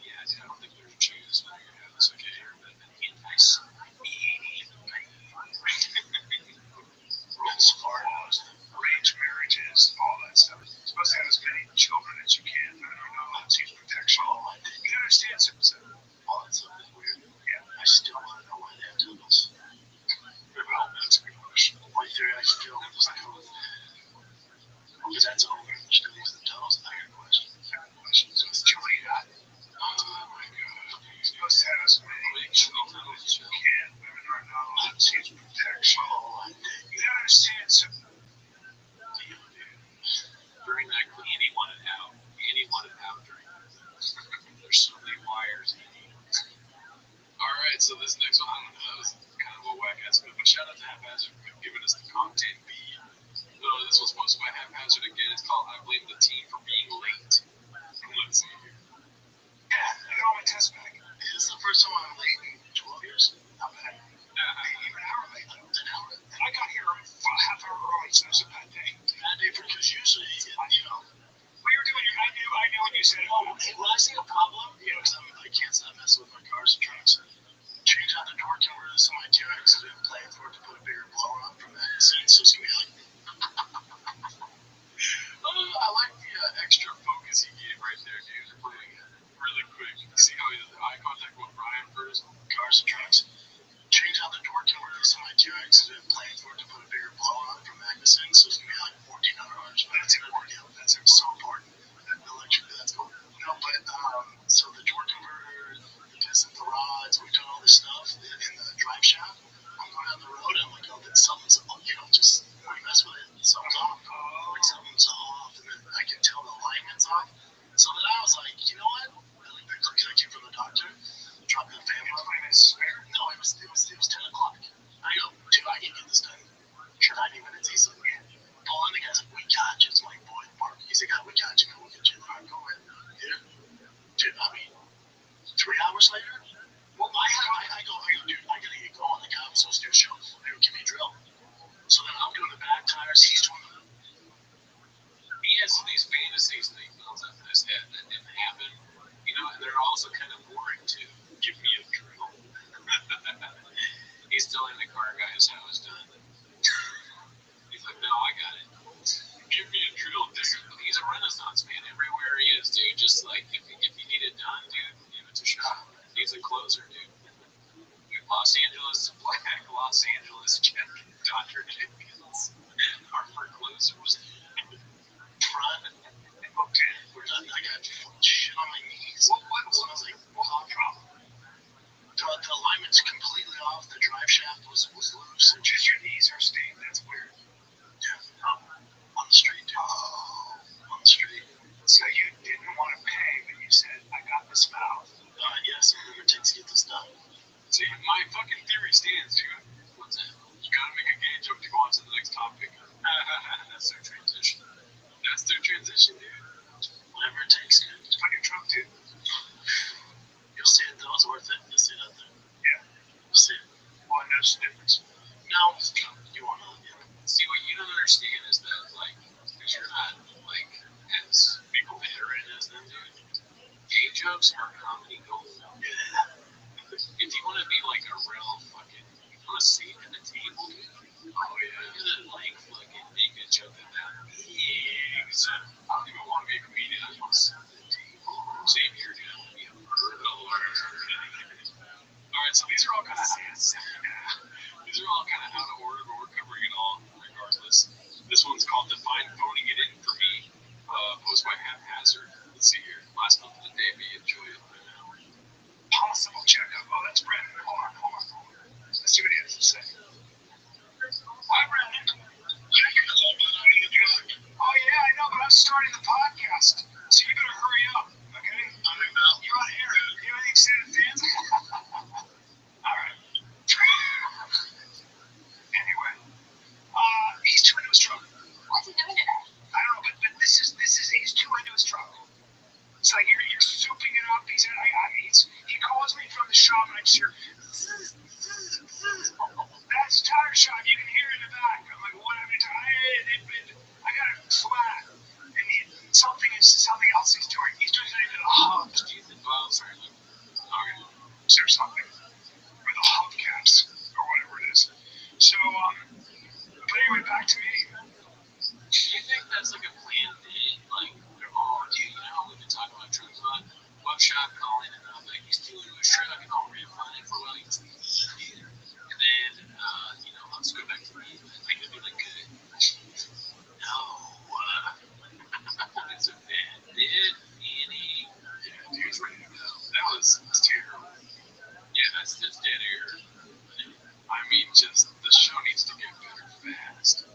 Yeah, dude, I don't think there's Jews in your house. Okay, here, but nice. Rules, laws, arranged marriages, all that stuff. You're supposed to have as many children as you can. I don't know. That seems protection. You can understand some. All that stuff is weird. Yeah. I still want to know why they have tunnels. Well, that's a good question. My theory, I still was like, because that's all we're still using the tunnels. I got a question. So it's Julie got. Oh my God. You're supposed to have as many children as you can. Women are not allowed to use protection. You can understand some. During that, and he wanted out. During that. There's so many wires. Alright, so this next one, I don't know, that was kind of a whack ass, but shout out to Haphazard for giving us the content beat. This was posted by Haphazard again. It's called I Blame the Team for Being Late. Let's see here. Yeah, I got all my tests back. This is the first time I'm late in 12 years. Not bad. Even an hour late, though. An hour. And I got here a half hour early, so it was a bad day. Bad day because usually, you know, Well, you were doing your, I knew when you said, oh, hey, when I see a problem, you know, because I can't stop messing with my cars and trucks. Change out the door cover to some ITX and plan for it to put a bigger blower on from that scene, so it's going to be like. I like the extra focus he gave right there, dude. Play it again. Really quick. See how he does the eye contact with Brian first? Cars and trucks. Change out the door cover to some ITX and plan for it to put a bigger blower on from Magnuson, so it's going to be like $1,400. But that's important. That's so important. That electric, that's cool. No, but, so the door converter, the piston, the rods, we've done all this stuff in the drive shaft. I'm going down the road and I'm like, oh, then something's, you know, just when you mess with it, something's off. Like something's off, and then I can tell the alignment's off. So then I was like, you know what? Really quick connect you from the doctor. Drop the fan off. No, it was 10 o'clock. I go, So just your knees are stained. That's weird. Yeah. On the street, dude. On the street. So you didn't want to pay, but you said, I got this mouth. Yes, whatever it takes to get this done. See, my fucking theory stands, dude. What's that? You gotta make a gay joke to go on to the next topic. That's their transition. That's their transition, dude. Whatever it takes, dude. It's fucking Trump, dude. You'll see it, though. It's worth it. You'll see it out there. Yeah. You'll see it. Well, I noticed the difference. No, you won't know. Yeah. See, what you don't understand is that, like, because you're not, like, as big a veteran as them, dude, gay jokes are comedy gold. Yeah. If you want to be, like, a real fucking, you want to sit at the table, dude, oh, yeah, you're gonna, like, fucking make a joke about big. So, I don't even want to be a comedian. I just want to sit at the table. Same here, dude. I want to be a murderer. Alright, so these are all kind of these are all kind of out of order, but we're covering it all regardless. This one's called Define Phoning It In for Me, posted by Haphazard. Let's see here. Last month of the day, we enjoy it. Possible checkup. Oh, that's Brendan. Hold on. Let's see what he has to say. Hi, Brendan. Oh, yeah, I know, but I'm starting the podcast, so you better hurry up, okay? You're on air. You have any excited fans? All right. Anyway, he's too into his truck. What's he doing today? I don't know, but this is he's too into his truck. It's like you're souping it up. He calls me from the shop and I just hear that's tire shop. You can hear it in the back. I'm like, what happened to I got it flat. And something else he's doing. He's doing something to the hubs. Sorry. Okay. There's something with the hubcaps or whatever it is. So, but anyway, back to me. Do you think that's like a planned thing? Like, oh, dude, you know how we've been talking about trucks a lot? Webshop calling and like, he's too into his truck and I'll refund it for a while. He doesn't need it. And then, I'll just go back to me. I could be like, good. No. It's a bad bit. Yeah, dude's ready to go. That's terrible. Yeah, that's just dead air. I mean, just the show needs to get better fast.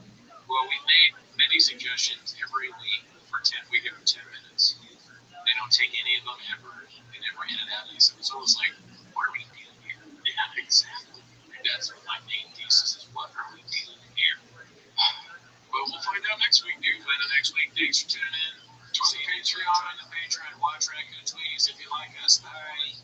Well, we made many suggestions every week for 10. We give them 10 minutes. They don't take any of them ever. They never hit it out. So it's almost like, what are we doing here? Yeah, exactly. That's what my main thesis is. What are we doing here? But we'll find out next week, dude. Find out next week. Thanks for tuning in. Join the Patreon and the Patreon. Watch Raccoon Tweets if you like us. Bye.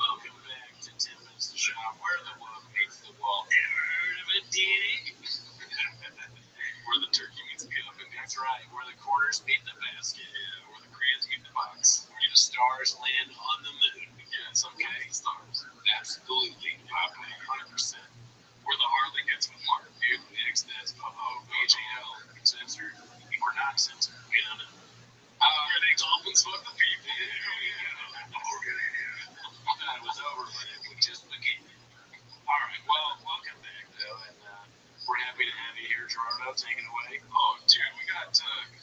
Welcome back to 10 Minutes to Shop, where the wood meets the wall. Ever heard of it, Danny? Where the turkey meets the oven, that's right. Where the quarters meet the basket, where the crayons meet the box, where the stars land on the moon. Yes, okay, stars. Absolutely, 100%. Where the Harley gets with Mark, dude, the XNES, BJL, censored, or not censored, we don't know. Where they dolphins fuck the people. It was over, but it was just beginning. Alright, well, welcome back, though, and we're happy to have you here, Gerardo. Take it away. Oh, dude, we got,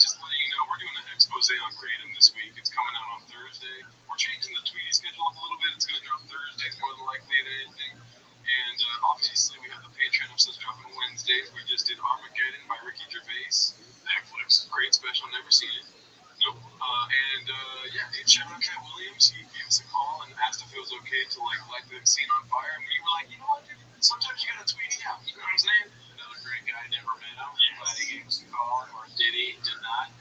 just letting you know, we're doing an expose on Kratom this week. It's coming out on Thursday. We're changing the Tweety schedule up a little bit. It's going to drop Thursdays more than likely than anything. And obviously, we have the Patreon episodes dropping Wednesdays. We just did Armageddon by Ricky Gervais. Netflix. Great special. Never seen it. Nope. Yeah, dude, shout out Cat Williams. He gave us a call and asked if it was okay to like light the scene on fire. And we were like, you know what, dude? Sometimes you gotta tweet it out. You know what I'm saying? Another great guy. Never met him. Glad he gave us a call. Or did he? Did not.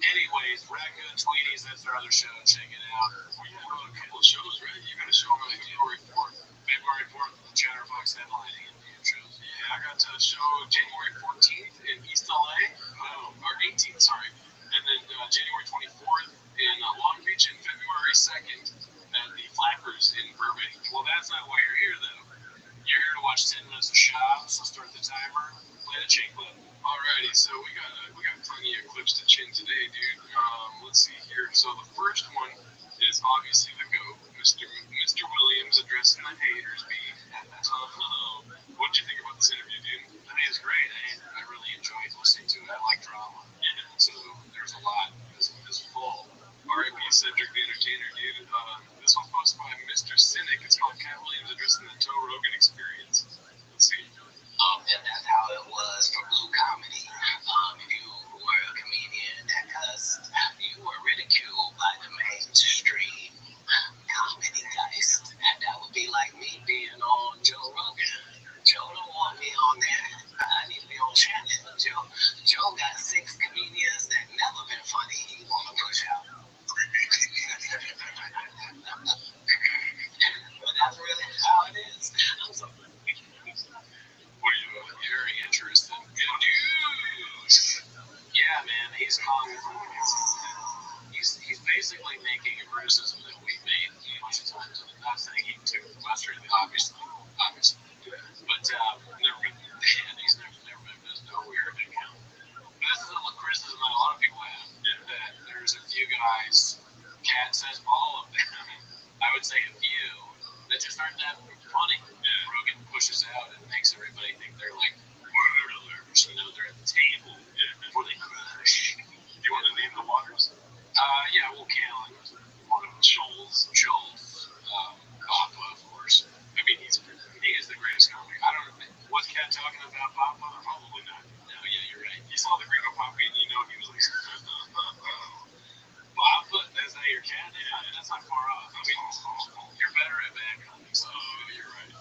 Anyways, Raccoon Tweeties. That's our other show. Check it out. We have a couple of shows, right? You got a show on February 4th. February 4th, Chatterbox headlining in the shows. Yeah, I got to show January 14th in East LA. Or 18th, sorry. And then January 24th in Long Beach and February 2nd at the Flappers in Burbank. Well, that's not why you're here, though. You're here to watch 10 minutes of shop, so start the timer, play the chain clip. Alrighty, so we got plenty of clips to chin today, dude. Let's see here. So the first one is obviously the GOAT, Mr. Williams addressing the haters, B. What'd you think about this interview, dude? I think it's great. I really enjoyed listening to it. I like drama. So there's a lot. This full. R.I.P. Cedric the Entertainer, dude. This one's posted by Mr. Cynic. It's called Cat Williams addressing the Joe Rogan experience. Let's see. And that's how it was for Blue Comedy. If you were a comedian that cussed, you were ridiculed by the mainstream comedy guys. That would be like me being on Joe Rogan. Joe don't want me on there. I need to be on Shannon. Joe got 6 comedians that never been funny. He want to push out. But that's really how it is. I'm so What are you very interested in? Good news. Yeah, man, he's basically making a criticism that we've made a bunch of times. I'm not saying he took the Western, obviously, but he's never been this nowhere to count. But this is a criticism that a lot of people have. That there's a few guys, Cat says all of them. I would say a few that just aren't that funny. Rogan pushes out and makes everybody think they're like murderers. They're at the table before they crush. You want to name the waters? Yeah, well, Callan, one of them, Joel's, Papa, of course. I mean, he is the greatest comic. I don't know, was Cat talking about Papa? Probably not. No, yeah, you're right. You saw the Gringo Papa and you know he was like, Papa, that's not your Cat? Yeah, that's not far off. I mean, you're better at bad comics. Oh, you're right.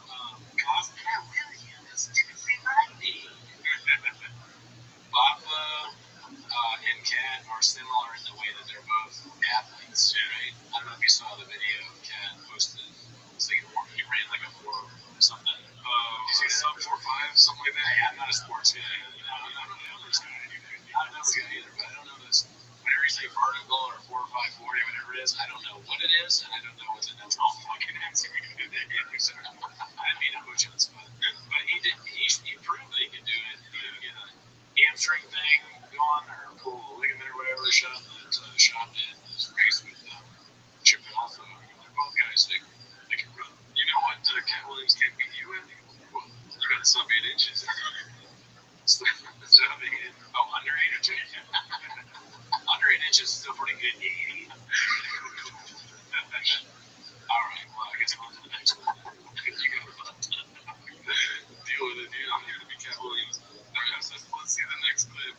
Cat Williams didn't remind me. Papa and Cat are similar in the way that they're both athletes, right? I don't know if you saw the video Cat posted. He ran like a 4 or something. you see sub 4.5, something like that? Hey, I'm not a sports guy. I'm not really know this guy. I don't know this guy either, but I don't know this. Whenever you say vertical or 4 or 5 40, whatever it is, I don't know what it is, and I don't know what the next fucking answer is. I mean, I'm pushing this, but he proved that he could do it. He didn't get a hamstring thing going or pull a ligament or whatever, shot in his race with Chappelle. So they're both guys that can run. You know what Cat Williams can't beat you in? Well, you got sub 8 inches. Sub 8? Oh, under 8 inches? Under 8 inches is still pretty good. All right, well, I guess on to the next one. You got deal with it, dude. I'm here to be Cat Williams. Let's see the next clip.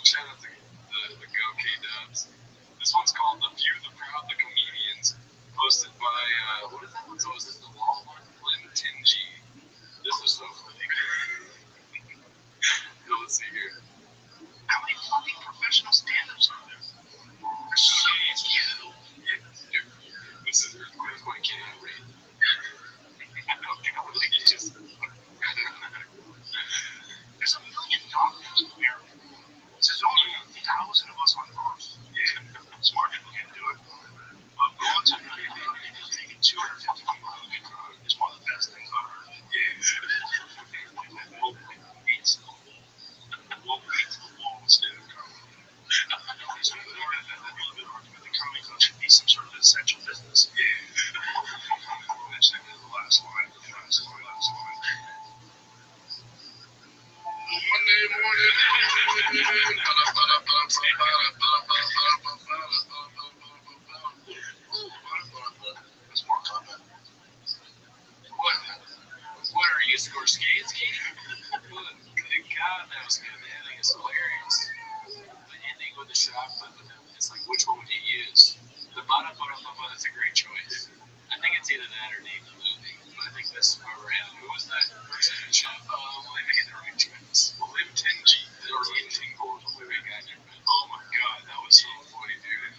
Shout out to the Go K-Dubs. This one's called The Few, the Proud, the Comedians, posted by, what is that one? So is this the wall one? Linton G. This is so funny. Let's see here. How many fucking professional stand-ups are there? There's so many. the shaft, it's like, which one would you use? The Bada Bada Bada is a great choice. I think it's either that or name the movie. But I think this is where we're at. Who was that person in shaft? Let me get the right choice. Lim Tenji. Or Lim Tingle was the movie guy. Oh my god, that was so funny, dude.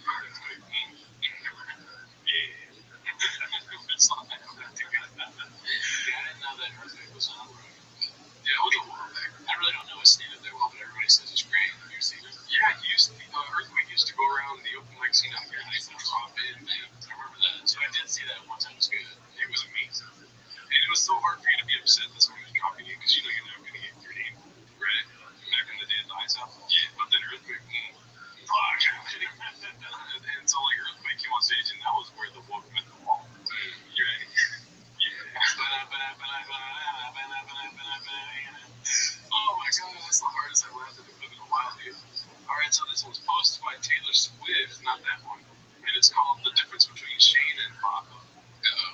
Yeah. It's not that. Yeah, I didn't know that Earthquake was on. Yeah, it was a while back. I really don't know his stand-up that well, but everybody says it's great. Have you seen it? Yeah, he used to, Earthquake used to go around the open mic scene out here and drop in. I remember that. So I did see that one time. It was good. It was amazing. And it was so hard for you to be upset that someone was dropping you because you know you're never going to get your name right back in the day at the ice out. Yeah, but then Earthquake, fuck. And so like Earthquake came on stage and that was where the wolf met the wall. You're right. Oh my god, that's the hardest I've laughed at the clip in a while, dude. Alright, so this one's posted by Taylor Swift, not that one. And it's called The Difference Between Shane and Papa.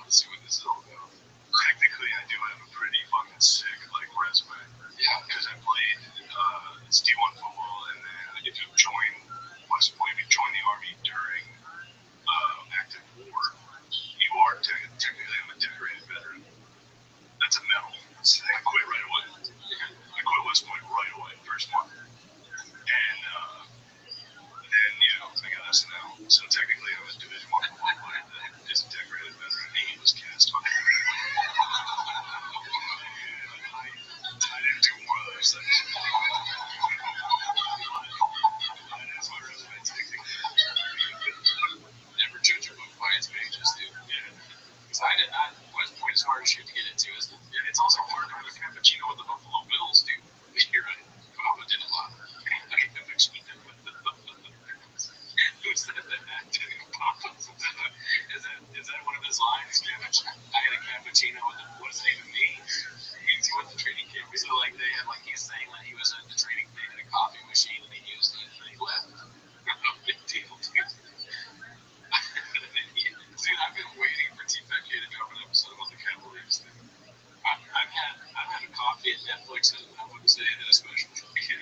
Let's see what this is all about. Technically, I do have a pretty fucking sick, like, resume. Yeah, because I played D1 football and then if you join West Point, if you join the Army during active war, you are technically a decorated veteran. That's a medal. I quit right away. I quit West Point right away, first month. And then, I got SNL. So technically I was Division I football player that is a decorated veteran. And he was cast on. I didn't do more of those things. That is my resume technically. Never judge a book by its pages, dude. Yeah. Because I did not. West Point is hard shit to get into, isn't it? Yeah, it's also hard to have a cappuccino with the Buffalo Bills, dude. You're right. Papa did a lot. Who said that? Papa. Is that one of his lines? I had a cappuccino with the, what does it even mean? He went to training camp. So like they had like he's saying that he was at the training camp at a coffee machine and he used it and then he left. Big deal, dude. Dude, I've been waiting for T-Pack to drop an episode about the Cavaliers thing. I've had a coffee at Netflix and Netflix they did a special for me. Dude,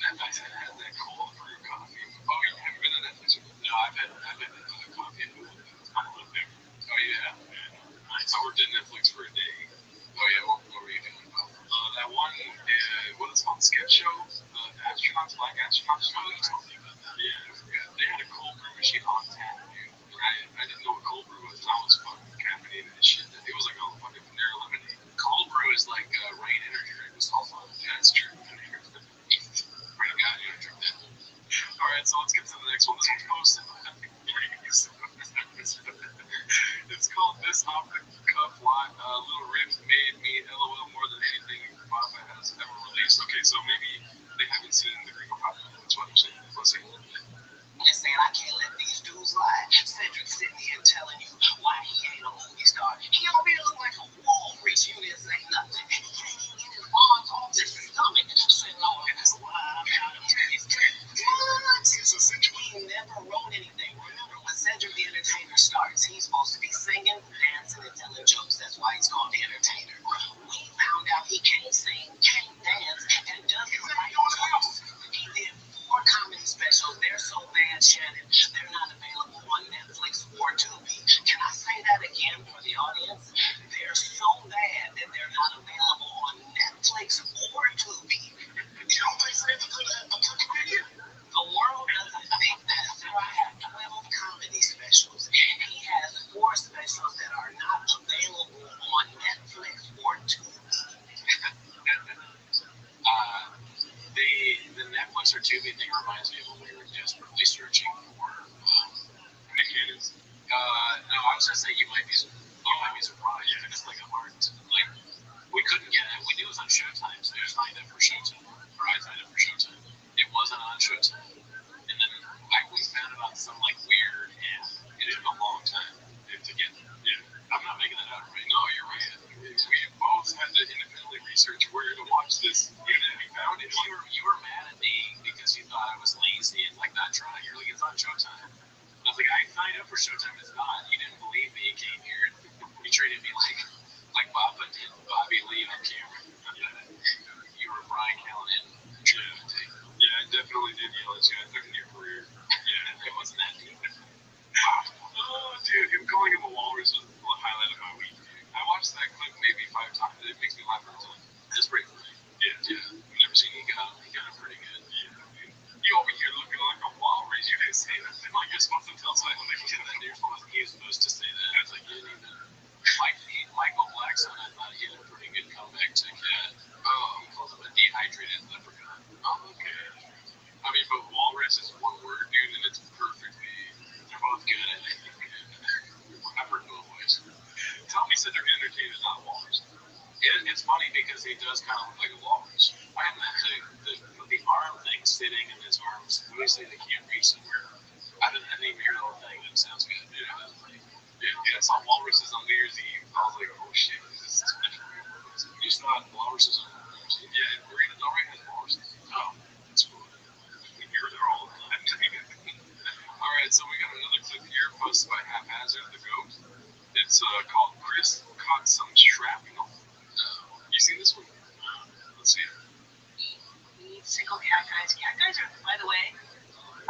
I had that cold brew coffee. Oh, you haven't been to Netflix? No, I've had coffee at Netflix. I'm a little different. Oh yeah. I worked at Netflix for a day. Oh yeah, what were you doing about? That one, what is it called? Sketch show? Astronauts, Black Astronauts. Oh, you told me about that. Yeah, I forgot. They had a cold brew machine on tap, dude. I didn't know what cold brew was. I was fucking caffeinated and shit. It was like a fucking Panera lemonade. Cold brew is like Rain energy drink with salt on it. Yeah, that's true. Pretty god, you drink that. Alright, so let's get to the next one. This one's posted. It's called This Off the Cuff Lot. Little Riff made me LOL more than anything Papa has ever released. Okay, so maybe they haven't seen the Gringo Papa. That's what I'm saying. Let's see. Just saying, I can't let these dudes lie. Cedric sitting here telling you why he ain't a movie star. He already look like a Walgreens. You didn't say nothing. He can't even get his arms off his stomach. Sitting on his wild out of his what? He never wrote anything. Remember, when Cedric the Entertainer starts, he's supposed to be singing, dancing, and telling jokes. That's why he's called the Entertainer. We found out he can't sing, can't dance, and doesn't write jokes. He did 4 comedy specials. They're so bad, Shannon, they're not available on Netflix or Tubi. Can I say that again for the audience? They're so bad that they're not available on Netflix or Tubi. You don't think Satan could have a comedian? The world doesn't think that. Sarah had 12 comedy specials. He has 4 specials that are not available on Netflix or Tubi. The Netflix or Tubi thing reminds me of when we were desperately searching for mechanics. No, I was gonna say you might be surprised. Yeah, it's like a hard, like we couldn't get it. We knew it was on Showtime, so it was signed up for Showtime, or I signed up for Showtime. It wasn't on Showtime, and then we found it on some like weird app. It took a long time to get. Yeah, I'm not making that up, right? No, you're right. We both had to independently research where to watch this, and then we found it. You were mad at me because you thought I was lazy and like not trying. You're like, it's on Showtime. I was like, I signed up for Showtime. It's not. You didn't believe me. You came here and you treated me like Papa did Bobby Lee on camera. You were Brian Callen. Yeah, definitely did yell at you. I took in your career. Yeah, it wasn't that deep. Wow. Oh, dude, him calling him a walrus was the highlight of my week. I watched that clip maybe 5 times. It makes me laugh every time. It's pretty funny. Yeah. I've never seen he got him pretty good. Yeah. You over here looking like a walrus. You didn't say nothing. Like you're supposed to tell someone that you're supposed to say that. I was like, you didn't even. Michael Blackson, I thought he had a pretty good comeback to Cat. Oh, he calls him a dehydrated leprechaun. Oh, okay. I mean, but walrus is one word, dude, and it's perfectly. They're both good at it. I've heard both ways. Tommy said they're entertainers, not walrus. It's funny because he does kind of look like a walrus. And the arm thing sitting and his arms, obviously they can't reach somewhere. I didn't even hear the whole thing. That sounds good. Yeah, I saw walruses on New Year's Eve. I was like, oh shit, this is special. You saw walruses on New Year's Eve? Yeah, Marina Del Rey has walruses. Oh, that's cool. You're there all the time. All right, so we got another clip here posted by Haphazard, the goat. It's called Chris Caught Some Shrapnel. You seen this one? Let's see it. Single cat guys. Cat guys are, by the way,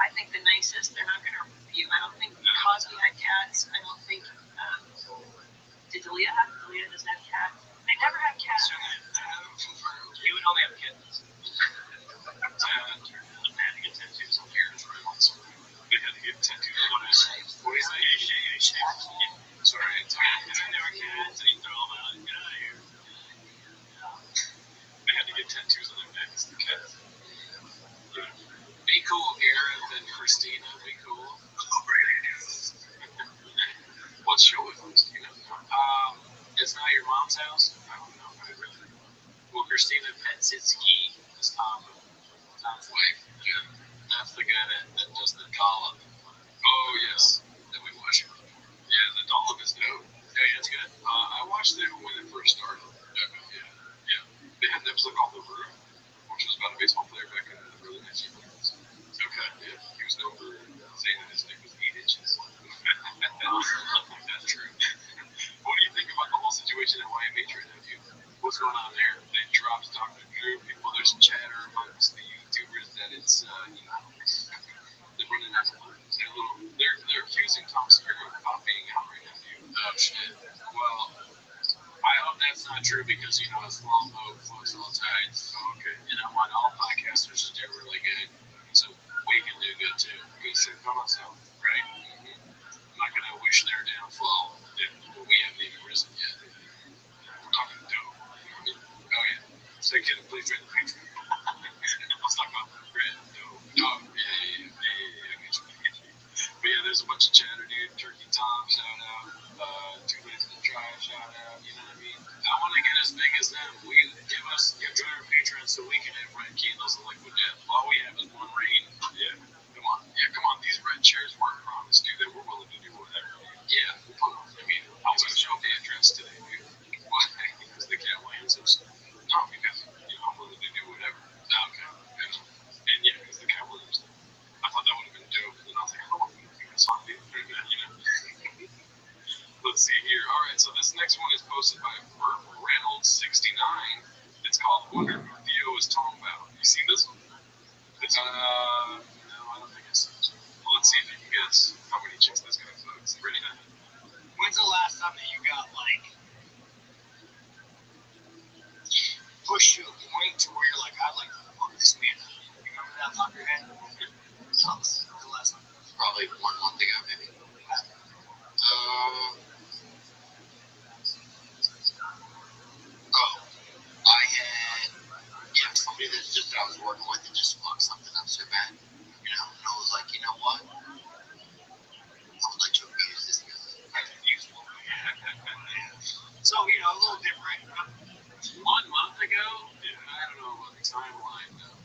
I think the nicest. They're not going to review. I don't think Cosby had cats. I don't think. Did Dalia have? Dalia doesn't have cats. They never have cats. He would only have kittens. They had to get tattoos on ears, right? They had to get tattoos on his face. What do you say? Sorry. They never cats, and he throw them out. Get out of here. They had to get tattoos on their necks. The cats. Be cool, Gareth and Christina. Be cool. What show is Christina? It's not your mom's house. I don't know. Well, Christina Petsitsky is Tom's wife. Yeah. That's the guy that does the dollop. Oh yes, that we watch. Yeah, the dollop is dope. Yeah, it's good. I watched it when it first started. Yeah. They had an episode called The Room, which was about a baseball player back in the early 1900s. Okay, yeah. He was known for saying that his dick was 8 inches. That's true. What do you think about the whole situation at YMH right now, dude? What's going on there? They dropped Dr. Drew. There's chatter amongst the YouTubers that it's, they're running out of money. They're accusing Tom Segura of copying out right now, dude. Oh, shit. Well, I hope that's not true because, a small boat floats all tides. Oh, okay. And I want all podcasters to do really good so we can do good too. Good shit for myself, right? I'm not going to wish their downfall but we haven't even risen yet. We're talking dope. Oh, yeah. So, kid, please read the picture. Let's talk about red dope. Oh, yeah. But yeah, there's a bunch of chatter, dude. Turkey Tom, shout out. Too Lazy to Try, shout out. You know what I mean? I want to get as big as them. Join our Patreon so we can have red candles and liquid death. All we have is one rain. Yeah. Come on. These red chairs weren't promised, dude. That we're willing to do whatever. Yeah. I mean, I was going to show the address today, dude. Why? Because they can't land some stuff. No, because, I'm willing to do whatever. Okay. And yeah, because the Cat Williams thing. I thought that would have been dope. And I was like, I don't want to do this on me. Let's see here. All right, so this next one is posted by Reynolds69. It's called Wonder Who Theo is Talking About. You seen this one? No, I don't think I saw it. Well, let's see if you can guess how many chicks this guy fucks. Ready now? When's the last time that you got, pushed to a point to where you're like, I'd like to fuck this man up? You remember that off your head? Tell us the last one. Probably 1 month ago, maybe. I had somebody that I was working with and just fucked something up so bad, and I was like, you know what? I would like to abuse this guy. So, a little different. 1 month ago? Yeah, I don't know about the timeline, though.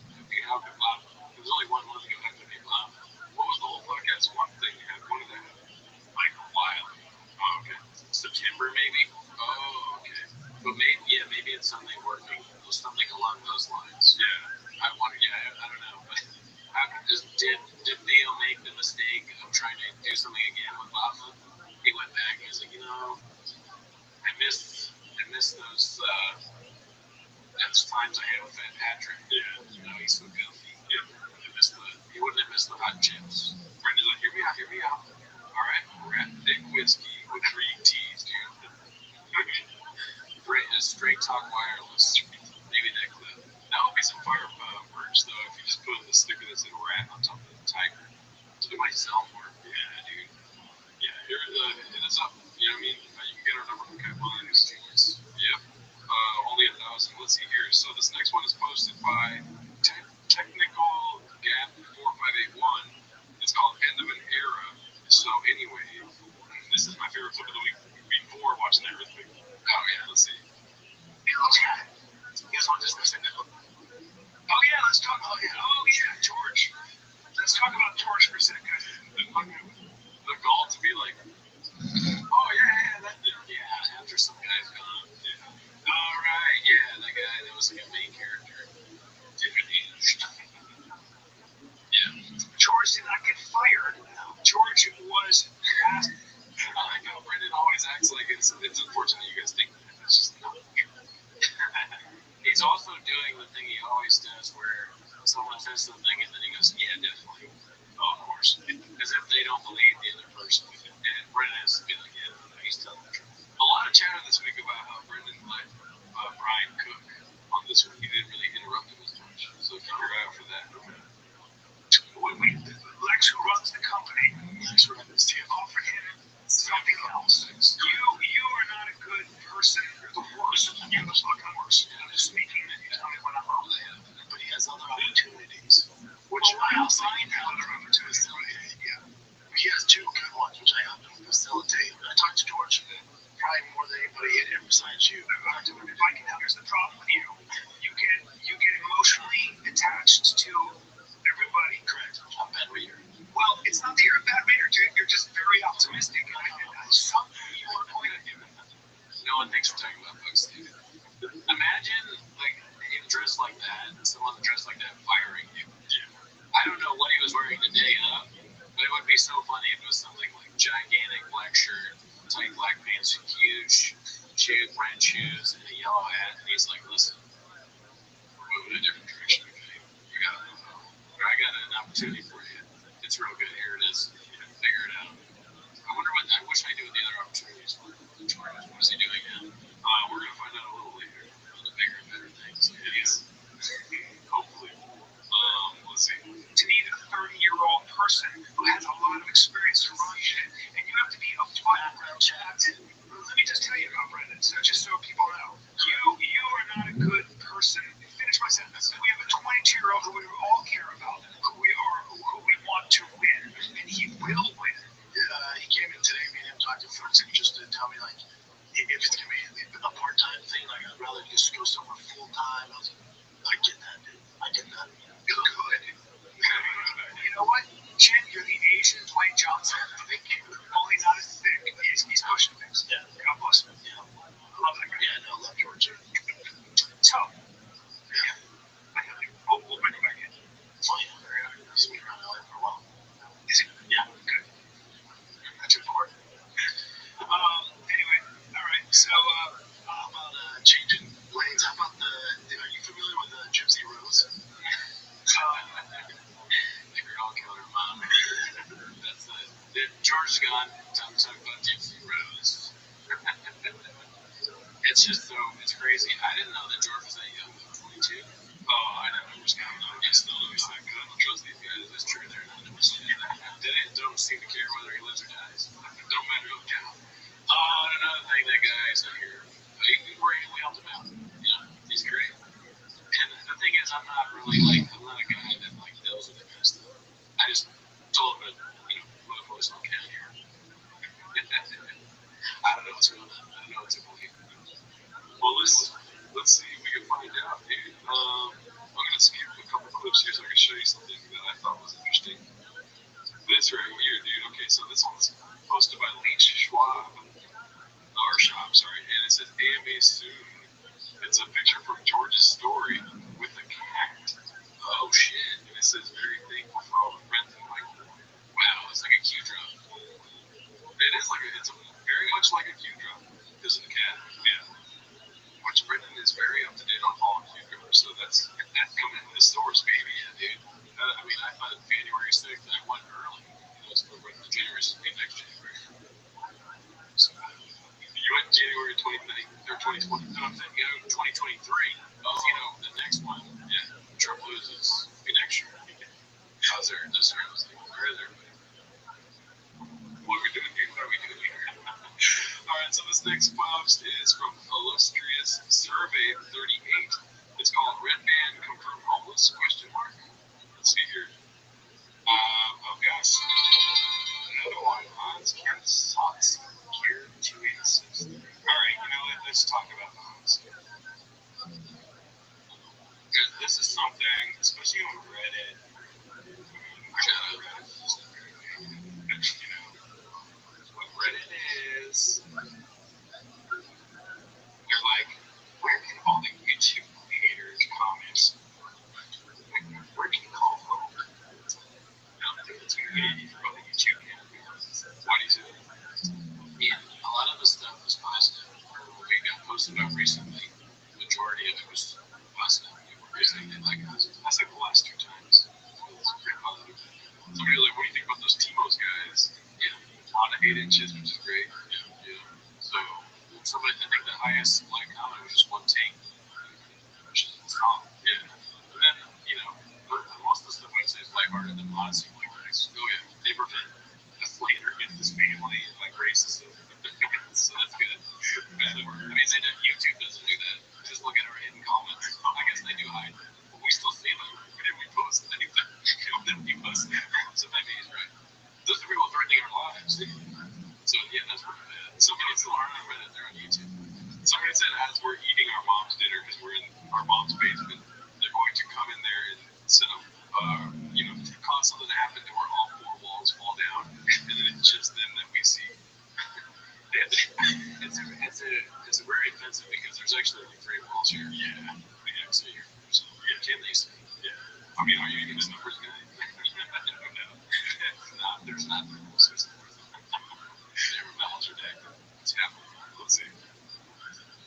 How could Bob? It was only 1 month ago. How could he Bob? What was the whole podcast? One thing happened. What did that happen? Like a while. Oh, okay. September, maybe? Oh, okay. But maybe it's something working. Something along those lines. Yeah. I don't know. But did Theo make the mistake of trying to do something again with Bob? He went back and was like, I missed those times I had with Fat Patrick. Yeah. He's so goofy. Yeah. not chips. Brendan's like, hear me out. All right, we're at thick whiskey with 3 T's, dude. Straight talk wireless. Maybe that clip. That would be some fire merch though. If you just put the sticker that said rat on top of the tiger, it might sell more. Yeah, dude. Yeah, here hit us up. You know what I mean? You can get our number from Capone Industries. Yep. Only 1,000. Let's see here. So this next one is posted by Technical Gap 4581. It's called End of an Era. So anyway, this is my favorite clip of the week before watching the earthquake. Oh yeah, let's see. Hey, look at it. You guys want this thing now? Oh yeah, let's talk. Oh yeah, George. Let's talk about George for a second. The gall to be like, oh yeah, after some guy's gone. Yeah. All right, yeah, that guy that was like a main character. Yeah. George did not get fired. George was asked. I like how Brendan always acts like it's unfortunate you guys think that. It's just not true. He's also doing the thing he always does where someone says something and then he goes, yeah, definitely. Oh, of course. As if they don't believe the other person. And Brendan has to be like, yeah, no, he's telling the truth. A lot of chatter this week about how Brendan let Brian cook on this one. He didn't really interrupt him as much. So keep your eye out for that. Lex, who runs the company, Lex runs the offered him something else. You are not a good person. You're the worst. You're the fucking worst. I'm just speaking. You tell me when I'm wrong. But he has other opportunities, which I'll find other opportunities. Yeah. He has 2 good ones, which I helped him facilitate. I talked to George probably more than anybody besides you. If I can help, here's the problem with you. You get emotionally attached to everybody. Correct. I'm a bad reader. Well, it's not that you're a bad reader, dude. You're just very optimistic. Something you want to point at him. No one thinks we're talking about books, dude. Imagine like him dressed like that, and someone dressed like that firing you. I don't know what he was wearing the day of, but it would be so funny if it was something like gigantic black shirt, tight black pants, huge brand shoes, and a yellow hat, and he's like, listen, we're moving a different direction, okay? I got an opportunity for you. It's real good. Here it is. Figure it out. I wish I knew what the other opportunities were. What is he doing now? We're going to find out a little later on the bigger and better things. Yes. Hopefully. Let's see. To need a 30-year-old person who has a lot of experience to run shit, and you have to be a background check. Let me just tell you about Brendan, so just so people know. You are not a good person. Finish my sentence. We have a 22-year-old who we all care about, who we want to win, and he will win. He came in today, me and him talked to Fritz, and just to tell me, like, if it's going to be a part-time thing, like, I'd rather just go somewhere full-time. I was like, I get that, dude. I get that. Good. You know what? Chen, you're the Asian Dwayne Johnson. Only not as thick. He's pushing things. Yeah. God bless him. Yeah. I love that guy. Yeah, no, I love George. So, we'll bring him back in. Oh, yeah. He's been around LA for a while. Is he? Yeah, good. That's important. Anyway, all right. So, how about changing lanes? How about are you familiar with Gypsy Rose? Serial killer mom. That's George's gone. Time to talk about Gypsy Rose. It's just it's crazy. I didn't know that George was that young, 22. Oh, I know. I'm just counting on. He's still he's like, I don't trust these guys. It's true. They're not they don't seem to care whether he lives or dies. Don't matter who count. Oh, and another thing, that guy's out here. We helped him out. You know, he's great. And the thing is, I'm not a guy that like deals with that kind of stuff. I just told him to, put a voice on count here. I don't know what's going on. I don't know what to believe. Well, let's see if we can find out, dude. I'm gonna skip a couple clips here so I can show you something that I thought was interesting. This right here, dude. Okay, so this one's posted by Leach Schwab, and it says AMA soon. It's a picture from George's story with a cat. Oh shit! And it says very thankful for all the friends and like, wow, it's like a Q drop. It's very much like a Q drop because of the cat. Yeah. Which Brendan is very up to date on all Q drops, so that's coming in the stores, baby. Yeah, dude. I find January 6th. I 2020. No, I'm saying, 2023. The next one, Trump loses next year. How's there? This year was like, where is everybody? What are we doing here? All right, so this next post is from Illustrious Survey 38. It's called Red Man Confirmed Homeless? Question mark. Let's see here. Oh gosh. Another one. Hans Socks Gear 286. All right, you know what? Let's talk about the Hans. This is something, especially on Reddit. What Reddit is, they're like, where can all the YouTube haters comment? Where can you call home? I don't think it's going to be easy for the YouTube haters. What do you say? Yeah, a lot of the stuff was positive. What we got posted up recently, the majority of it was positive. They did like us. That's like the last 2 times. It's pretty positive. Somebody like, what do you think about those Timos guys? Yeah, a lot of 8 inches, which is great. Yeah. So, somebody, I think the highest comment was just 1 tank, which is strong. Yeah. And then, most of the stuff I say is lighthearted and honestly, like, oh yeah, neighborhood, that's later in this family, like racism. So that's good. But, I mean, YouTube doesn't do that. Just look at our hidden comments. I guess they do hide, but we still see them. Whenever we post anything, then we post. So maybe he's right. Those are people threatening our lives. So yeah, that's pretty bad. Somebody still aren't on Reddit, they're on YouTube. Somebody said as we're eating our mom's dinner because we're in our mom's basement, they're going to come in there and set up, cause something to happen to where all 4 walls fall down, and then it's just them that we see. It's very offensive because there's actually like 3 walls here. Yeah. So can they see? Yeah. I mean, are you even the numbers guy? No. There's not the rules. Their balance are decked. It's happening. Let's see.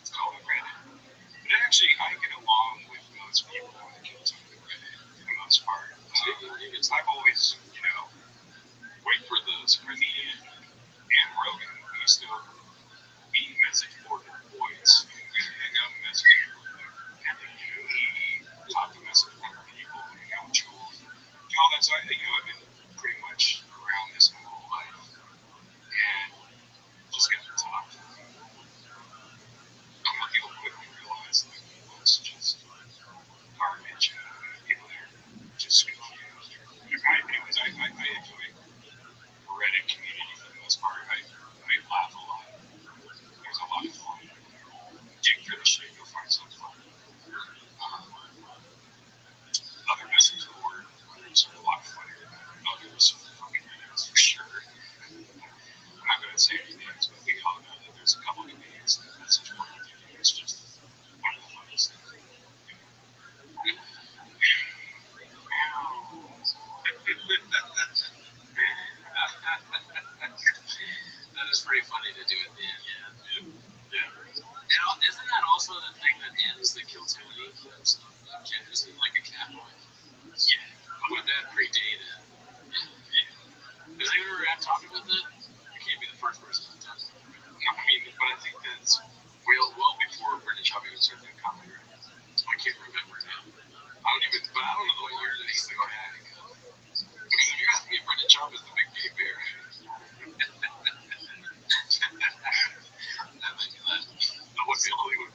It's called Reddit. But actually, I get along with most people when it comes to Reddit for the most part. I've always, wait for the Supreme and Rogan. We used to be message board boys. Hang out and message board. And then, talk to message board people, hang out with schools. All that. So I've been pretty much around this my whole life. And just got to talk to people quickly realize like it's just garbage. People that are just confused. Anyways, I enjoy the Reddit community for the most part. I laugh a lot. There's a lot of fun. Dig through the shit, you'll find something fun. Other message board groups are a lot funnier than others. Fucking videos for sure. I'm not going to say any names, but we all know that there's a couple of names that message board community is just one of the funniest things. That is pretty funny to do at the end. Yeah. And isn't that also the thing that ends the Kill Tony clips? Isn't it like a cowboy? Yeah. But that predated. Yeah. Does anyone ever talk about that? You can't be the first person to talk about it. No, I mean, but I think that's well before British Hobby was started doing comedy. I can't remember now. I don't know what year that he's like, oh, yeah, because if you ask me, Brendan Schaub is the big gay bear. That makes me laugh. That was the Hollywood.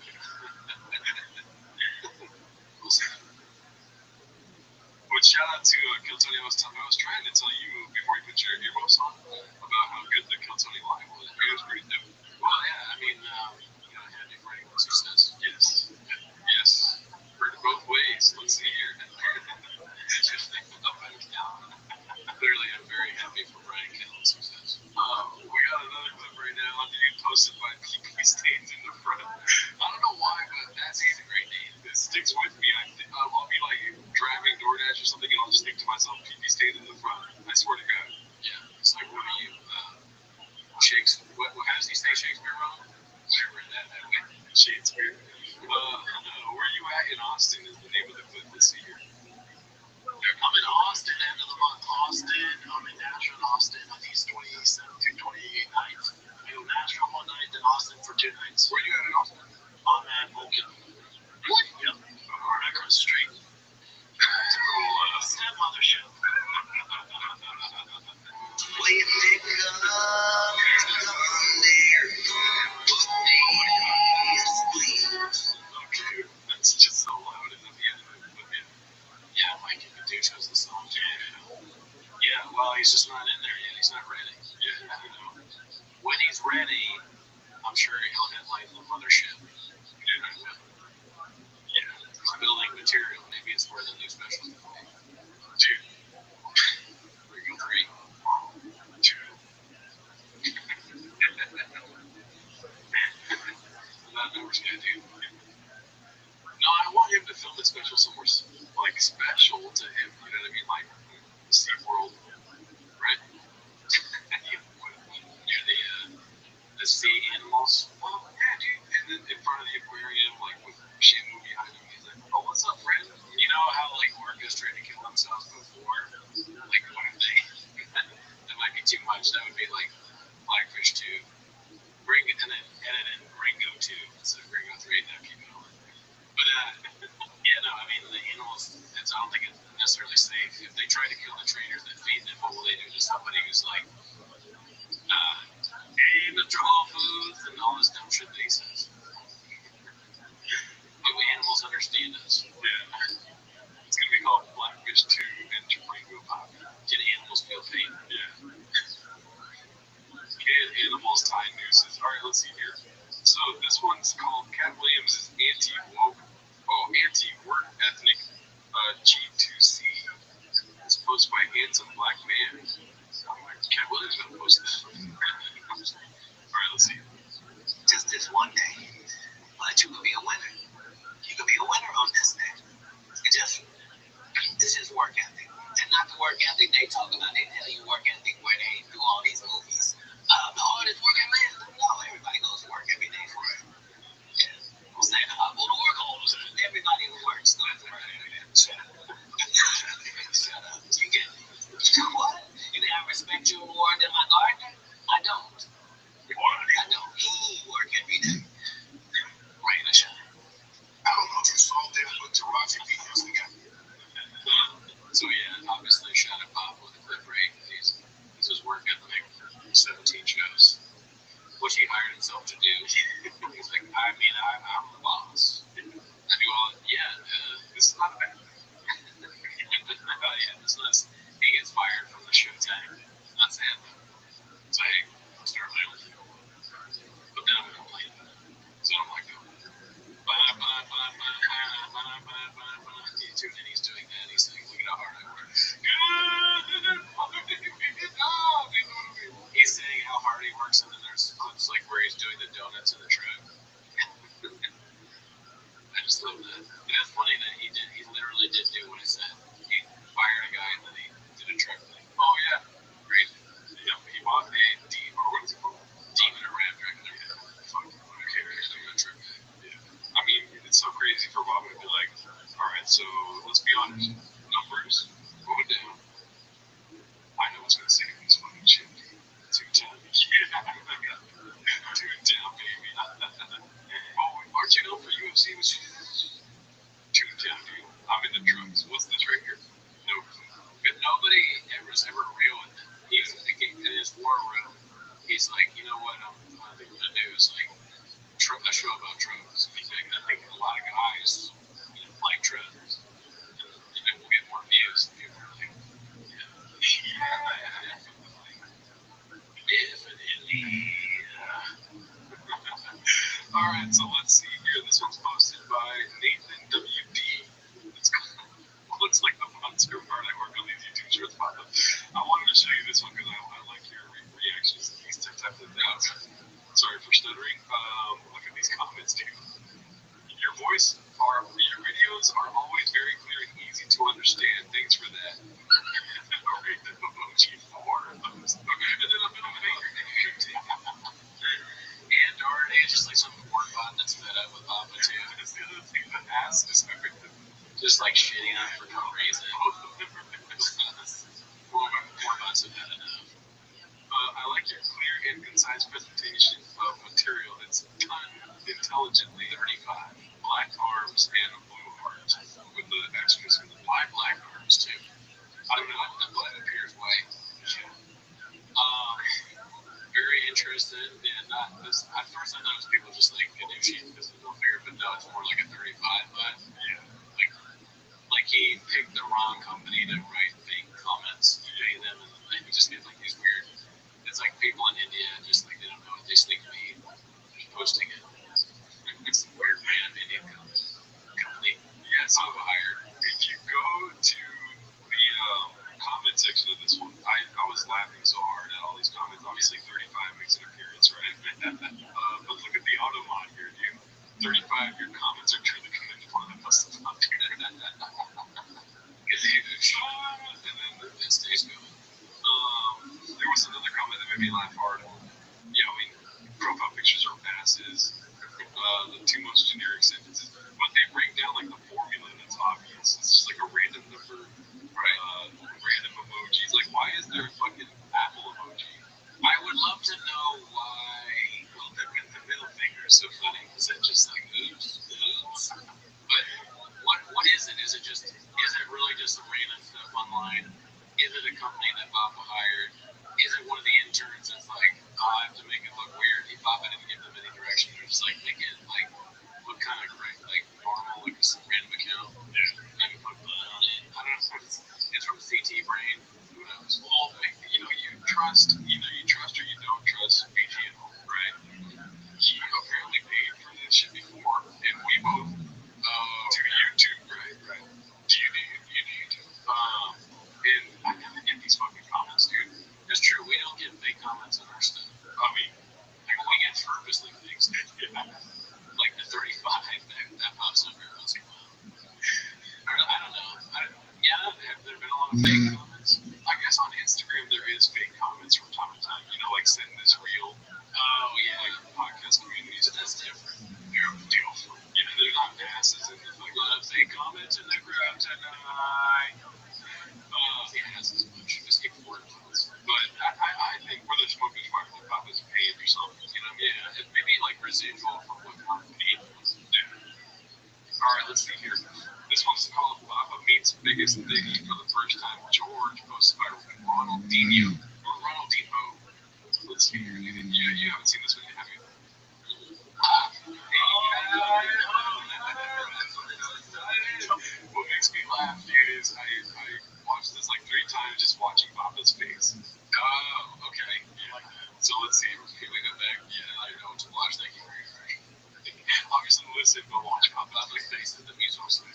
We'll see. But shout out to Kill Tony. I was trying to tell you before you put your earmuffs on about how good the Kill Tony live was. It was pretty dope. Well, yeah, I mean, happy for anyone who says yes. Yes. Heard it both ways. Let's see here. Just think up and down. Clearly, I'm very happy for Brian Kendall's success. We got another clip right now. You posted by PP Stains in the front. I don't know why, but that's a great name. It sticks with me. I'll be like driving DoorDash or something, and I'll just think to myself, PP Stains in the front. I swear to God. Yeah. It's like, what are you? Shakespeare. What does he say? Shakespeare wrong? I read that way. Shakespeare. Where you at in Austin is the name of the clip this year. Well, he's just not in there yet. He's not ready. Yeah. When he's ready, I'm sure he'll headline the mothership. Yeah. He's building material. Maybe it's where the new special is. Dude. Ringo 3. Dude. That number's good, dude. No, I want him to film a special somewhere like special to him. You know what I mean? Like SeaWorld, right? Near the sea animals. Well, yeah, dude. And then in front of the aquarium, like with Shamu behind him, he's like, "Oh, what's up, friend?" You know how like orcas tried to kill themselves before? Like, what if they? That might be too much. That would be like Blackfish 2, Ringo, and then edit in Ringo 2 instead of Ringo 3. Now keep it on. But yeah, no, I mean the animals. I don't think it's necessarily safe. If they try to kill the trainers that feed them, what will they do to somebody who's like, "Hey, Mr. Whole Foods," and all this dumb shit that he says? The way animals understand us. Yeah. It's gonna be called Blackfish 2 and Ringo Pop. Can animals feel pain? Yeah. Can animals tie nooses? All right, let's see here. So this one's called Cat Williams' anti-woke, anti-work ethnic G2C. It's posted by handsome black man. Cat Williams gonna post that. All right, let's see. Just this one day, but you could be a winner. You could be a winner on this day. This is work ethic. And not the work ethic they talk about. They tell you work ethic where they do all these movies. The hardest working man. No, everybody goes to work every day for it. Yeah. I'm saying, I go to work all the time. Everybody who works goes to work every day. Shut up. Shut up. You get it. You know what? You think I respect you more than my gardener? I don't. I don't. He work every day. Rain or shine. I don't know if you saw that, but Taraji P. Henson got it. So yeah, obviously shot at Pop with a clip rate. This is work ethic. 17 shows. What he hired himself to do. He's like, I'm the boss. I do all. Yeah, this is not a bad thing. Yeah, this is. He gets fired from the show tag. Not sad though. So hey, I'll start my own thing. But then I'm gonna complain about it. So I'm like, he's doing that. He's saying, look at how hard I work. He's saying how hard he works, and then there's clips like where he's doing the donuts in the truck. I just love that. And it's funny that he literally did do what he said. He fired a guy and then he did a truck thing. Oh yeah, great. Yep, he bought a Demon, or what is it called? Demon or Ram truck. Fuck, who cares? I'm a truck guy. Yeah. I mean, it's so crazy for Bobby to be like, all right, so let's be honest. Numbers going down. I know what's going to save this fucking shit. 210. Yeah. 210, baby. Oh, aren't you known for UFC? 210, dude. I'm in the drugs. What's this right here? No. But nobody ever real in it. He's thinking in his war room. He's like, you know what? I think we're gonna do is like a show about drugs. He's like, I think a lot of guys like drugs, and we'll get more views. People are like, yeah, definitely. All right, so let's see here. This one's posted by Nathan WD. Looks like the monster part. I work on these YouTube shorts. I wanted to show you this one because I like your reactions to these types of things. Sorry for stuttering. Look at these comments, dude. Your videos are always very clear and easy to understand. Thanks for that. Rate the emoji 4. And then a middle finger. And or it's just like some porn bot that's fed up with Papa too. That's the other thing that asks is just like shitting on for no reason. Porn bots have had enough. I like your clear and concise presentation of material. It's done intelligently. 35 black arms and blue heart with the extras in the black arms too. I don't know if the blood appears white. Very interested in not this. At first, I thought it was people just like negotiating because of no fear, but no, it's more like a 35. But yeah, like he picked the wrong company to write fake comments, pay them, and this one. I was laughing so hard at all these comments. Obviously, 35 makes an appearance, right? But look at the auto mod here, dude. 35, your comments are truly coming for the bust of up here. And then it stays going. There was another comment that made me laugh hard. Yeah, I mean, profile pictures are masses. The two most generic sentences, but they break down like the formula that's obvious. It's just like a random number, right? Random emojis. Like, why is there a fucking apple emoji? I would love to know why. Well, the middle finger is so funny. Is it just like oops? But what is it? Is it really just a random stuff online? Is it a company that Papa hired? Is it one of the interns that's like, oh, I have to make it look weird? He Papa didn't give them any direction. They're just like, make it like look kind of great, like normal, like some random account. Yeah. Maybe put blood on it. I don't know. It's from CT Brain. Who knows? Well, you trust or you don't trust BGM, right? He apparently paid for this shit before, and we both to YouTube, right? Do you need YouTube? And I never get these fucking comments, dude. It's true, we don't get fake comments on our stuff. I mean, we get purposely things. Like the 35 that pops up here. I was like, wow. I don't know. Have there been a lot of fake comments? I guess on Instagram there is fake comments from time to time. Like send this reel. Oh yeah. Like podcast communities. But that's different. They're different. They're not masses in the fake comments in the group tonight. Yeah, that's as much. Just get forward. But I think where the smoke is fire, the pop is paid or something. Yeah, it may be like residual from what we're paid. Yeah. All right, let's see here. This one's called Papa Meets Biggest Thing for the First Time. George, posted by Ronald Dino. Let's see here. You haven't seen this one yet, have you? What makes me laugh, dude, is I watched this like 3 times just watching Papa's face. Oh, okay. Yeah. So let's see. Here we go back. Yeah, I know what to watch. Thank you very much. Obviously, listen, go watch Papa's face in the musical stuff.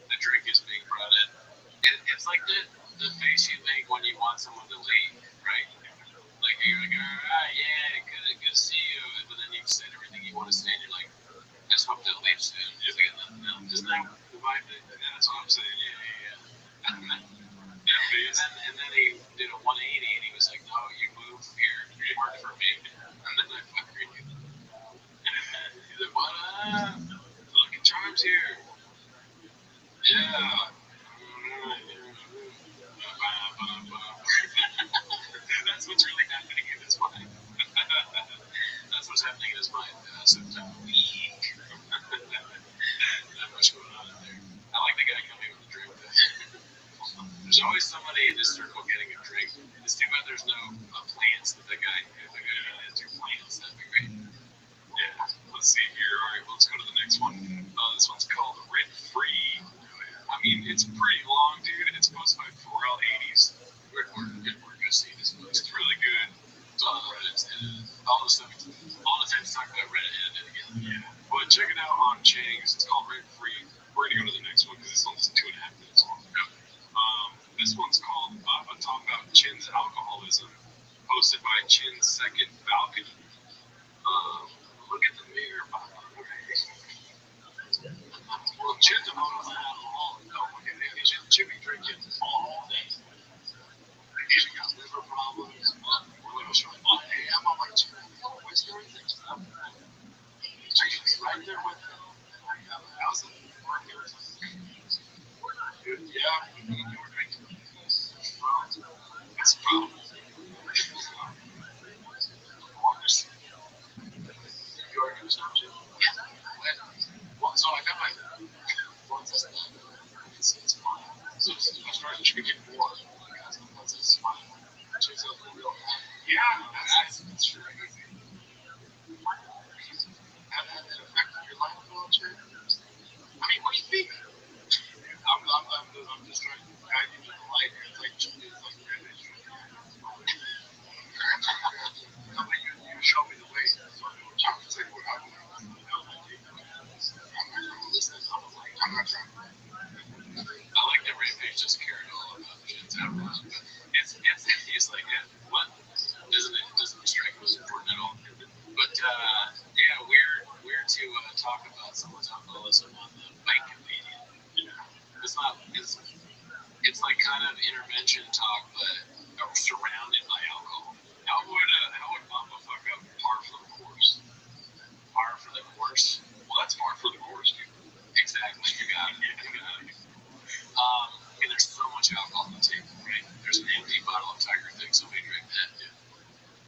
The drink is being brought in. It's like the face you make when you want someone to leave, right? Like you're like, all right, yeah, good to see you, but then you've said everything you want to say, and you're like, I just hope they'll leave soon. Just like, isn't that the vibe? That's what I'm saying. Yeah. And then he did a 180, and he was like, no, you move here, you work for me, and then I fucking you. He's like, what? Lucky Charms here. Yeah. That's what's really happening in his mind. That's what's happening in his mind. September week. Not much going on in there. I like the guy coming with a drink. There's always somebody in this circle getting a drink. It's too bad there's no plants. The guy has 2 plants. That'd be great. Yeah. Let's see here. All right, let's go to the next one. This one's called Rent Free. I mean, it's pretty long, dude. It's posted by Pharrell 80s. We're gonna see this one. It's really good. It's on Reddit. All the time to talk about Reddit and again. Yeah. But check it out on Chang's. It's called Rent Free. We're gonna go to the next one because this one's 2.5 minutes long. This one's called Talk About Chin's Alcoholism. Posted by Chin's Second Balcony. Look at the mirror, Papa. Well, Chin's a alcoholic. No, look at him. He's just Jimmy drinking all day. He's got liver problems. Hey, I'm on my chin. What's your things? Are you right there with him? How's it? We're not good. Yeah. That's a problem. You are going to stop, Jim? Yeah. Well, so I got my. It's fine. So I started drinking more. yourself a real yeah, that's true. Have that affected your life at all, Chad? I mean, what do you think? I'm just trying to guide you to the light. It's like Rampage. No, but you show me the way. So I can say what I want. I'm not listening. I'm not trying to. I like that Rampage just carried all about shit's out. It's like, what? Doesn't strike me as important at all. But yeah, we're to talk about someone's alcoholism on the bike comedian. It's like kind of intervention talk, but surrounded by alcohol. How would Mama fuck up par for the course? Par for the course? Well, that's par for the course, dude. Exactly. You got it. I mean, there's so much alcohol on the table, right? There's an empty bottle of Tiger Thing. Somebody drink that. Yeah.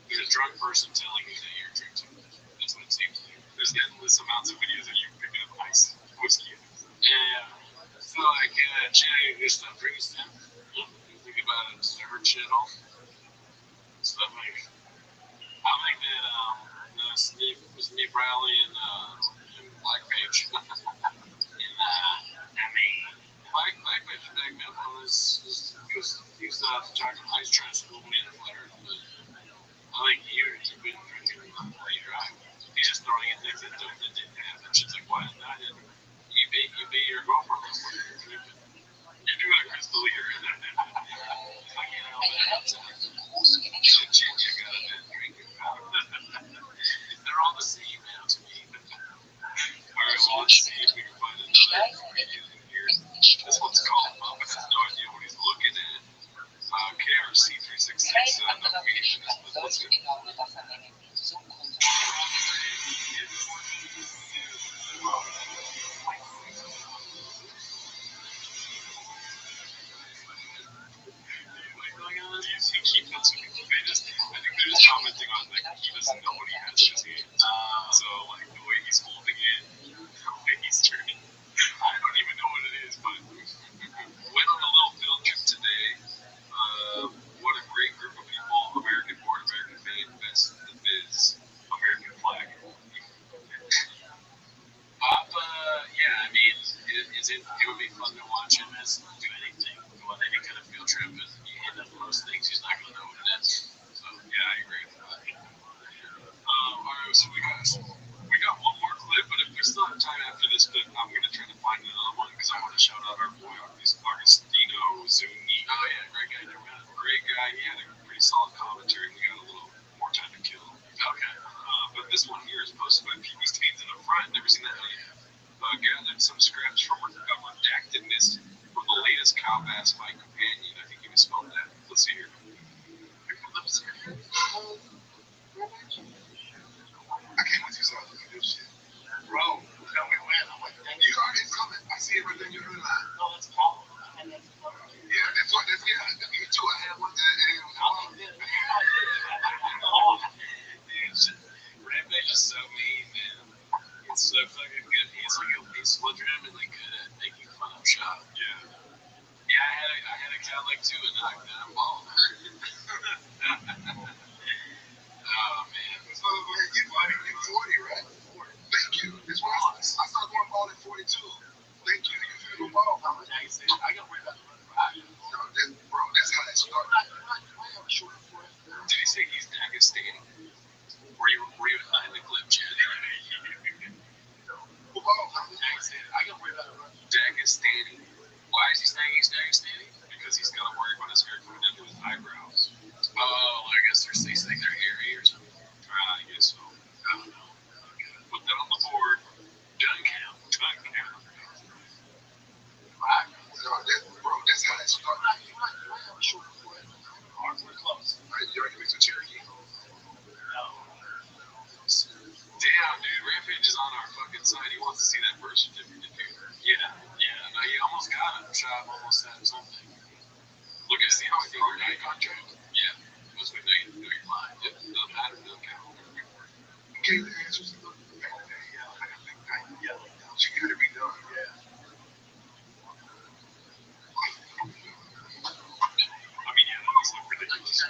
There's a drunk person telling you that you're drinking. That's what it seems like. There's endless amounts of videos of you picking up ice whiskey. Yeah. So like, Jay, this stuff brings them. You think about it, stir shit off. Stuff like, I like that. Steve Riley and Black Page. And I mean, Black Page back then was he's trying to school me in the letter, but I think you've been drinking while you're out. He's just throwing in things that didn't happen. She's like, why didn't I? You be your girlfriend. You're doing a crystal leader. I can't help it. Virginia got a bad drinking power. They're all the same now to me. Alright, well, let's see if we can find another video here. This one's called Mom has no idea what he's looking at. KRC366 notification. Let's go. He keeps on speaking. I think they're just commenting on like he doesn't know what he has in his hands. So like the way he's holding it, the way he's turning. I don't even know what it is, but went on a little field trip today. What a great group of people. American born, American made, best in the biz, American flag. Yeah, I mean, it would be fun to watch him as do anything, go on any kind of field trip, and you end up most things he's not going to know what it is. So yeah, I agree with that. Alright, so we got one more clip, but if we still have time after this clip, I'm going to try to find another one because I want to shout out our boy Augustino Zuni. Oh yeah, great guy. Great guy. He had a pretty solid commentary. We got a little more time to kill. Okay. But this one here is posted by PB Stains in the front. Never seen that video. Gathered some scraps from a redactedness from the latest cow bass fight companion. I think you misspoke that. Let's see here. Let's see here. I can't wait to saw this shit. Bro, tell me when. I'm like, you already coming. I see it right there in your line. No, that's Paul. Yeah, that's what that's me too. I had one Rampage is so mean, man. It's so fucking good. He's legitimately good at making fun of shop. Yeah. Yeah, I had a cat like two and knocked that ball. Oh man. So you 40, right? 40. Thank you. That's why I started going ball at 42. Thank you. You feel the ball. I got worried about the run. Bro, that's how that started. Did he say he's Dagestani? Were you in the clip, Chad? I got worried about the run. Dagestani. Why is he saying he's Dagestani? Because he's got to worry about his hair coming into his eyebrows. Oh, I guess they think they're hairy or something. I guess so. I don't know. Okay. Put that on the board. Done count. Bro, that's how that started. We're close. You already mixed with Cherokee? No. Damn, dude, Rampage is on our fucking side. He wants to see that birth certificate, dude. Yeah. No, he almost got it. Shop almost said something. Look at see how I think we're night contract? Yeah. Because we know you're lying. It doesn't matter. It doesn't count. Okay, the answer's a little bit better. Yeah. She got to be done. Yeah. I mean, yeah, that was ridiculous.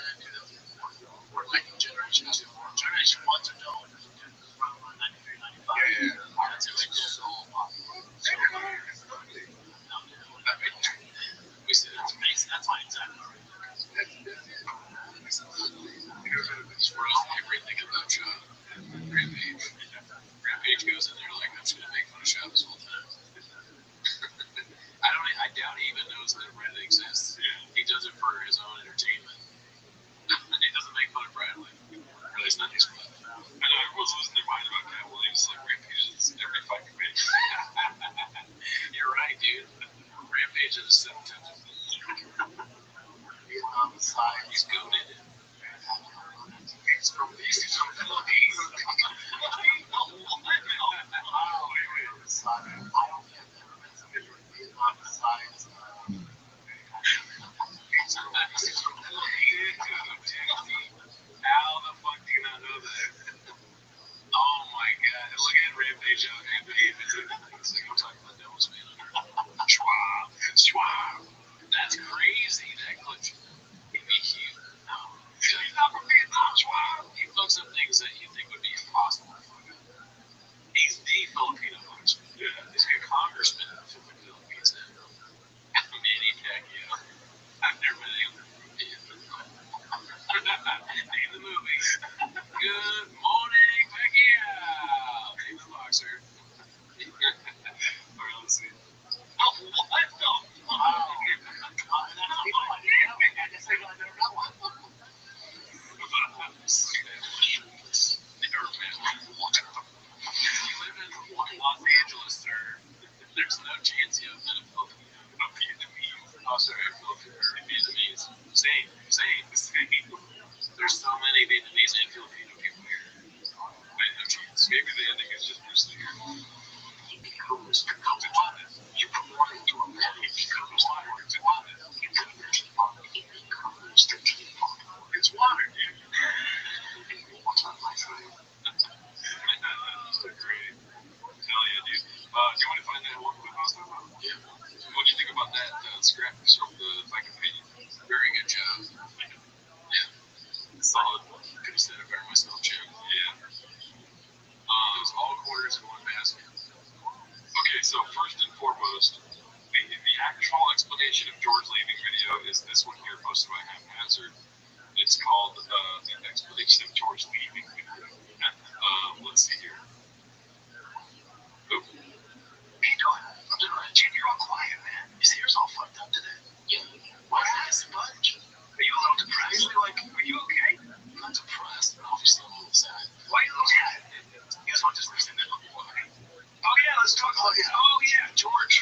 Vietnamese and Filipino people here. Wait, no chance. Maybe the ending is just Bruce Lee. He becomes the culture. You put water into a man, it becomes water. It's water. You put the teapot, it becomes the teapot. It's water, dude. Water, my friend. So great. Hell yeah, dude. Do you want to find that one quick last time? Yeah. What do you think about that scrap from the Viking opinion? Very good job. Yeah. Solid. Could have said it better myself, too. Yeah. Those all quarters in one basket. Okay, so first and foremost, the actual explanation of George leaving video is this one here posted by Haphazard. It's called the explanation of George leaving video. Let's see here. Oh. How you doing? I'm doing alright. Jim, you're all quiet, man. His hair's all fucked up today. Yeah. Why is he a sponge? Are you a little depressed? Are you okay? I'm not depressed, but obviously I'm a little sad. Why are you a little sad? You guys want to just listen in on why? Oh yeah, let's talk about George.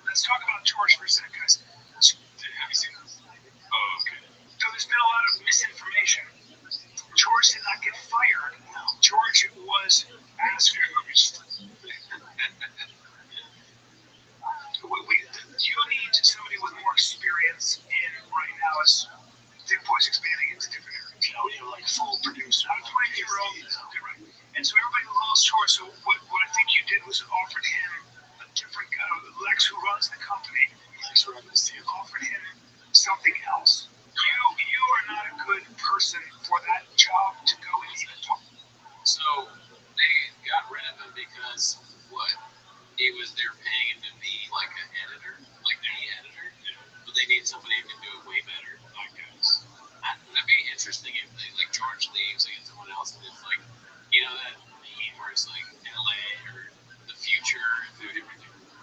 Let's talk about George for a second, guys. Have you seen this? Oh, okay. So there's been a lot of misinformation. George did not get fired. George was asked. You need somebody with more experience in right now as Big Boy's expanding into different areas. You know, you're like full producer. I'm 20-year-old. Right. And so everybody loves George. So what I think you did was offered him a different Lex, who runs the company. Lex runs the Offered him something else. You are not a good person for that job to go and even talk. So they got rid of him because what? He was there paying him to be like an editor, like the editor. But they need somebody who can do it way better. I guess. That'd be interesting if they like George leaves and get someone else, and it's like, you know that meme where it's like LA or the future, if everything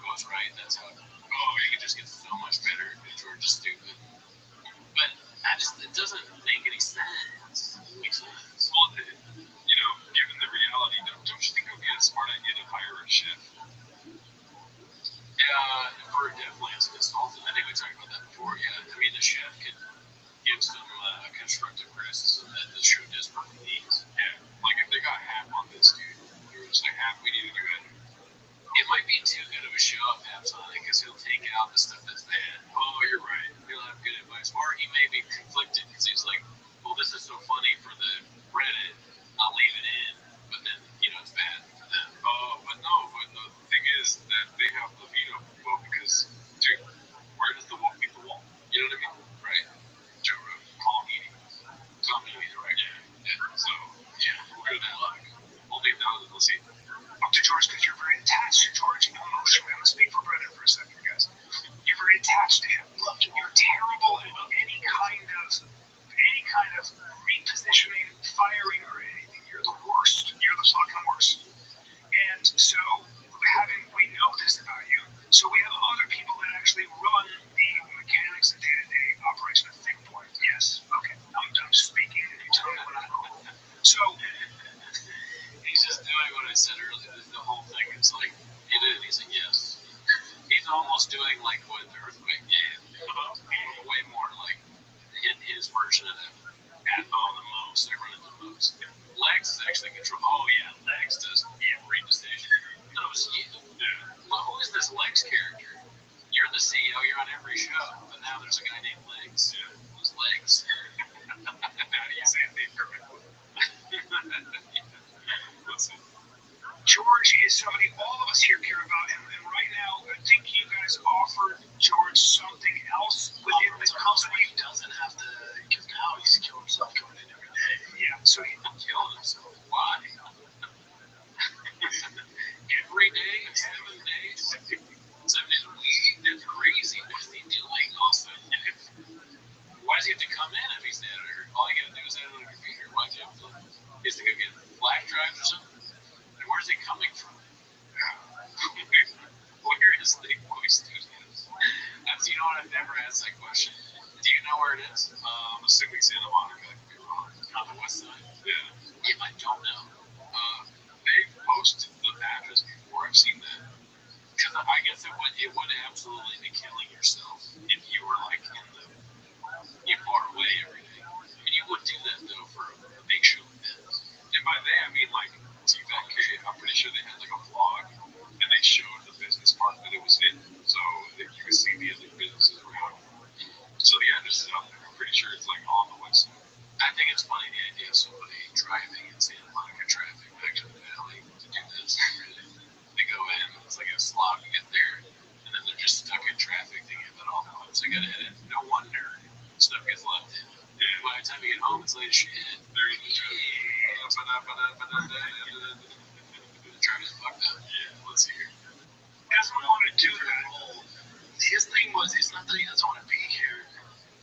goes right, that's how. Oh, you can just get so much better if George is stupid. But it doesn't make any sense. It makes sense. Well, given the reality, don't you think it would be a smart idea to hire a chef? Yeah, for definitely as a consultant. I think we talked about that before. Yeah, I mean the chef could give some constructive criticism that the show desperately needs. Yeah, like if they got half on this dude, there was like half we needed you in. It might be too good of a show if Hab's on it because he'll take out the stuff that's bad. Oh, you're right. He'll have good advice, or he may be conflicted because he's like, "Well, this is so funny for the Reddit, I'll leave it in," but then it's bad for them. But the thing is that they have the veto vote because, dude, where does the woke people want? You know what I mean? Right. Joe Rogan, Paul Eating, Tom Eating, right? Yeah. So, good luck. Only now that they'll see. Up to George, because you're very attached to George emotionally. I'm going to speak for Brendan for a second, guys. You're very attached to him. You're terrible at any kind of repositioning, firing, or anything. You're the worst. You're the fucking worst. And so, we know this about you. So we have other people that actually run the mechanics and day-to-day operation of Think Point. Yes. Okay. I'm speaking, and you tell me what I'm doing. So. He's just doing what I said earlier. The whole thing is like, he's like, yes. He's almost doing like what the Earthquake did. Way more like in his version of that. At the most, they run it the most. Lex is actually control. Oh yeah, Lex does every decision. That was you. Yeah. Well, who is this Lex character? You're the CEO. You're on every show, but now there's a guy named Lex. Yeah. Who's Lex? How do you say his name correctly? Listen. George is somebody all of us here care about, and right now, I think you guys offered George something else within the company. He doesn't have to, because now he's killing himself coming in every day. Yeah, so he killed himself. Why? Every day, 7 days, 7 days a week. That's crazy. What is he doing? Also, why does he have to come in if he's the editor? All you gotta do is edit on a computer. Why do you have to? He has to go get flash drives or something. Where's he coming from? Where is the voice studios? You know what? I've never asked that question. Do you know where it is? I'm assuming Santa Monica. I could be wrong. On the west side? Yeah. I don't know. They've posted the address before. I've seen that. Because I guess it would absolutely be killing yourself if you were like in the far away every day. And you would do that though for a big translation. There you go. Travis fucked up. Yeah, let's hear. Doesn't want to do that role. His thing was, it's not that he doesn't want to be here,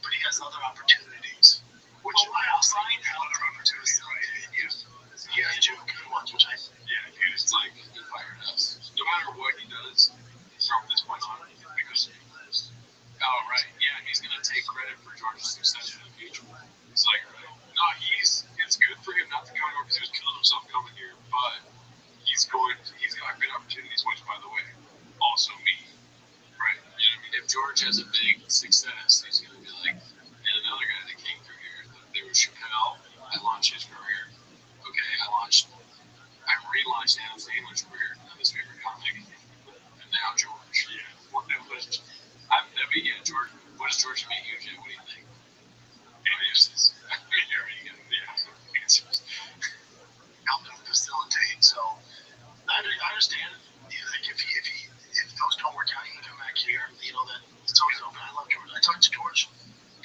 but he has other opportunities. Which I also have other opportunities. He has two good ones, which I it's like he fired us. No matter what he does from this point on, because he's gonna take credit for George's success in the future. It's like, no, it's good for him not to come over because he was killing himself coming here, but he's got good opportunities, which, by the way, also me. Right? You know what I mean? If George has a big success, he's going to be like, and another guy that came through here, there was Chappelle. I launched his career. Okay, I relaunched Adam Sandler's career, his favorite comic, and now George. Yeah. George. What does George mean, UJ? What do you think? Answers. There you go. Yeah. Answers. Help him facilitate. So I understand. Like if those don't work out, he can come back here. That it's always open. I love George. I talked to George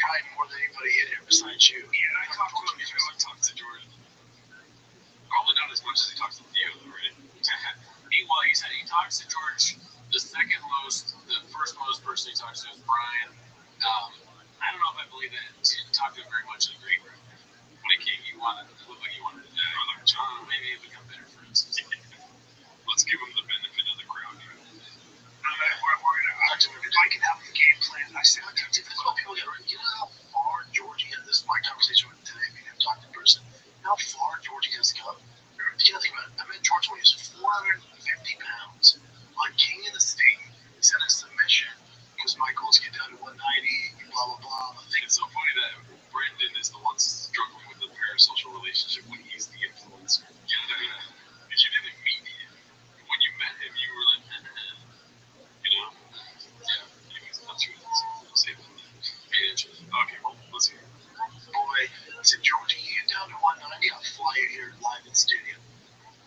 Kai more than anybody in here besides you. Yeah, I talked to him. I talked to George. Probably not as much as he talks to Theo, though, right? Meanwhile, he said he talks to George. The first most person he talks to is Brian. I don't know if I believe that he didn't talk to him very much in the green room. When he came, it looked like he wanted to die. Maybe he'll become better friends. Let's give him the benefit of the crowd here. I can have the game plan. I said, this is what people get. You know how far Georgie is? This is my conversation with him today. We didn't talk in person. How far Georgie has come. You gotta think about it. I met George when he was 450 pounds on King of the State. He's in a submission because my goals get down to 190, blah, blah, blah. I think it's so funny that Brendan is the one struggling with the parasocial relationship when he's the influencer. You know what I mean? Because you didn't meet him. When you met him, you were like, you know? Yeah. Anyways, I'm sure that's say about that. Okay, well, let's hear it. Boy, I said, Georgie, you get down to 190, I'll fly you here live in studio.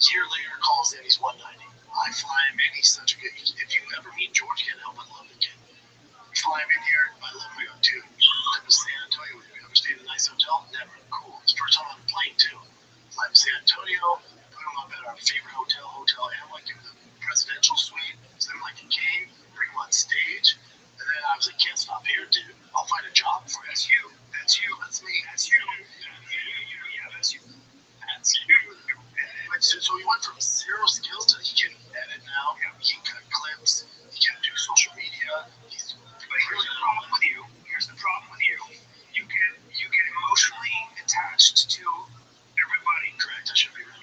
Year later, calls in, he's 190. I fly him in, he's such a good. If you ever meet George, you can't help but love the kid. Fly him in here, I love him. I go, dude, I'm to San Antonio with you. Ever stayed in a nice hotel? Never. Cool. It's the first time on a plane, too. Fly him to San Antonio, put him up at our favorite hotel, Hamlet, give him the presidential suite, send him like a king, bring him on stage. And then I was like, can't stop here, dude. I'll find a job for you. That's you. That's you. That's me. That's you. Yeah, that's you. That's you. So he went from zero skills to he can edit now. He can cut clips. He can do social media. But here's the problem with you. You get emotionally attached to everybody. Correct. I should be really. I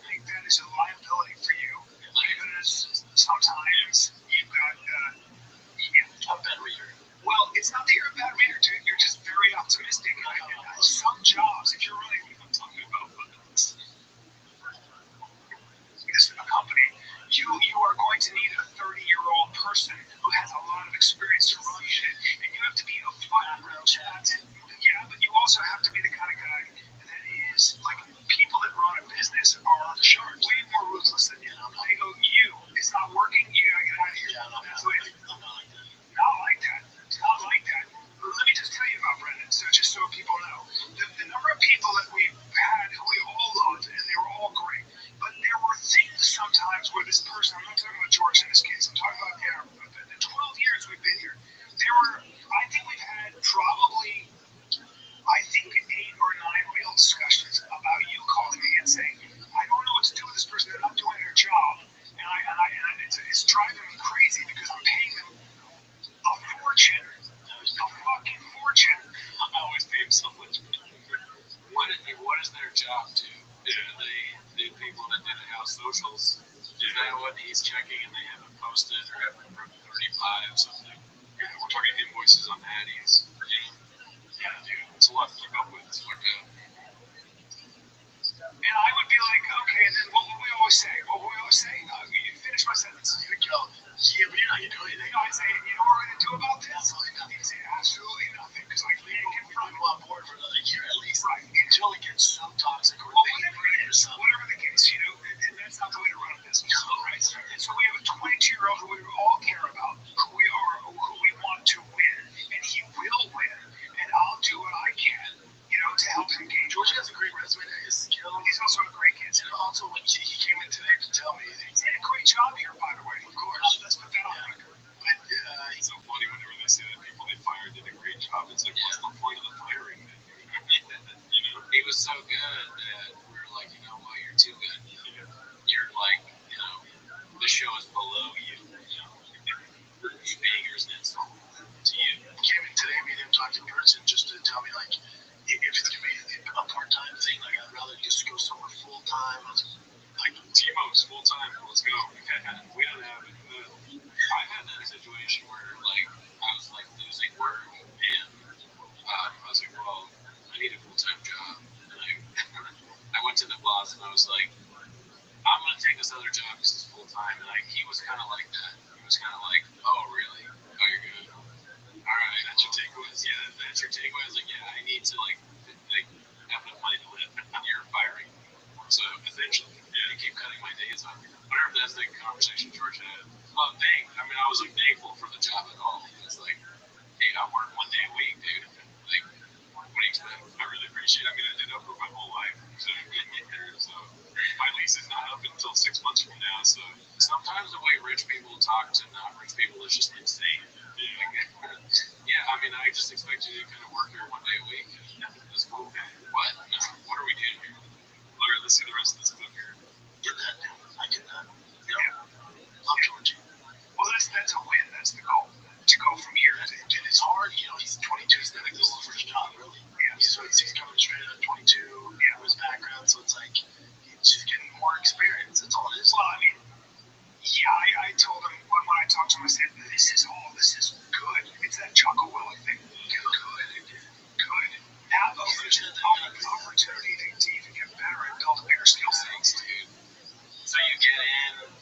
think that is a liability for you because sometimes you've got. I'm a bad reader. Well, it's not that you're a bad reader, dude. You're just very optimistic. Some jobs, if you're really talking about this in a company, you are going to need a 30-year-old person who has a lot of experience to run shit, and you have to be a fun. Yeah, but you also have to be the kind of guy that is like people that run a business are way more ruthless than you. They go, it's not working. You gotta get out of here. Yeah, I'm That's it. not like that. Not like that. Not like that. Let me just tell you about Brendan, just so people know. The number of people that we've had who we all loved, and they were all great, but there were things sometimes where this person, I'm not talking about George in this case, I'm talking about the 12 years we've been here, I think we've had probably, 8 or 9 real discussions about you calling me and saying, I don't know what to do with this person, they're not doing their job, and it's driving me crazy because I'm paying them a fortune. A fucking fortune. I always pay him so much. What is their job to? The people that do the house socials? Is that what he's checking and they haven't posted or haven't approved 35 something? Yeah, we're talking invoices on Addie's. Yeah, dude, it's a lot to keep up with. It's fucked up. And I would be like, okay, and then what would we always say? You finish my sentence. You would go, yeah, but you're not going to do anything. I'd say, you know what we're going to do about this? Absolutely nothing. You'd say, absolutely nothing, because I can't confront We'll go on board for another year at least. Right. Until it gets so toxic or whatever the case, and that's not the way to run a business. Right? And so we have a 22-year-old who we all care about, who we want to win, and he will comments. Like, what's the point of the firing? He was so good that we were like, you know what, you're too good. You're like, the show is below you. You being yours an insult to you. Came in today, made him talk in person just to tell me, like, if it's going to be a part-time thing, like, I'd rather just go somewhere full-time. I was Like, T-Mo's full time, let's go. We don't have it. I had that situation where, like, I was, like, losing work, and I was like, well, I need a full-time job. And I went to the boss, and I was like, I'm going to take this other job because it's full-time. And he was kind of like that. He was kind of like, oh, really? Oh, you're good. All right, that's your takeaway. Yeah, that's your takeaway. I was like, yeah, I need to, like have enough money to live. You're firing. So essentially, you keep cutting my days off. Whatever that's the conversation George had. Well, I was like thankful for the job at all. It's like, hey, I work 1 day a week, dude. Like, what do you expect? I really appreciate it. I mean, I did that for my whole life. So my lease is not up until 6 months from now. So sometimes the way rich people talk to not rich people is just insane. Yeah, I mean, I just expect you to kind of work here 1 day a week. That's cool. What? What are we doing here? Larry, let's see the rest of this clip here. get that down. I get that. I'm Georgie. Well, that's a win. That's the goal. To go from here. Dude, it's hard. He's 22. He's going to go for his job, really. Yeah. So he's coming straight out of 22 from his background. So it's like he's just getting more experience. That's all it is. Well, I mean, yeah, I told him when I talked to him, I said, this is good. It's that Jocko Willink thing. Good. Have the opportunity to even get better and build bigger skill sets. Dude. So you get in,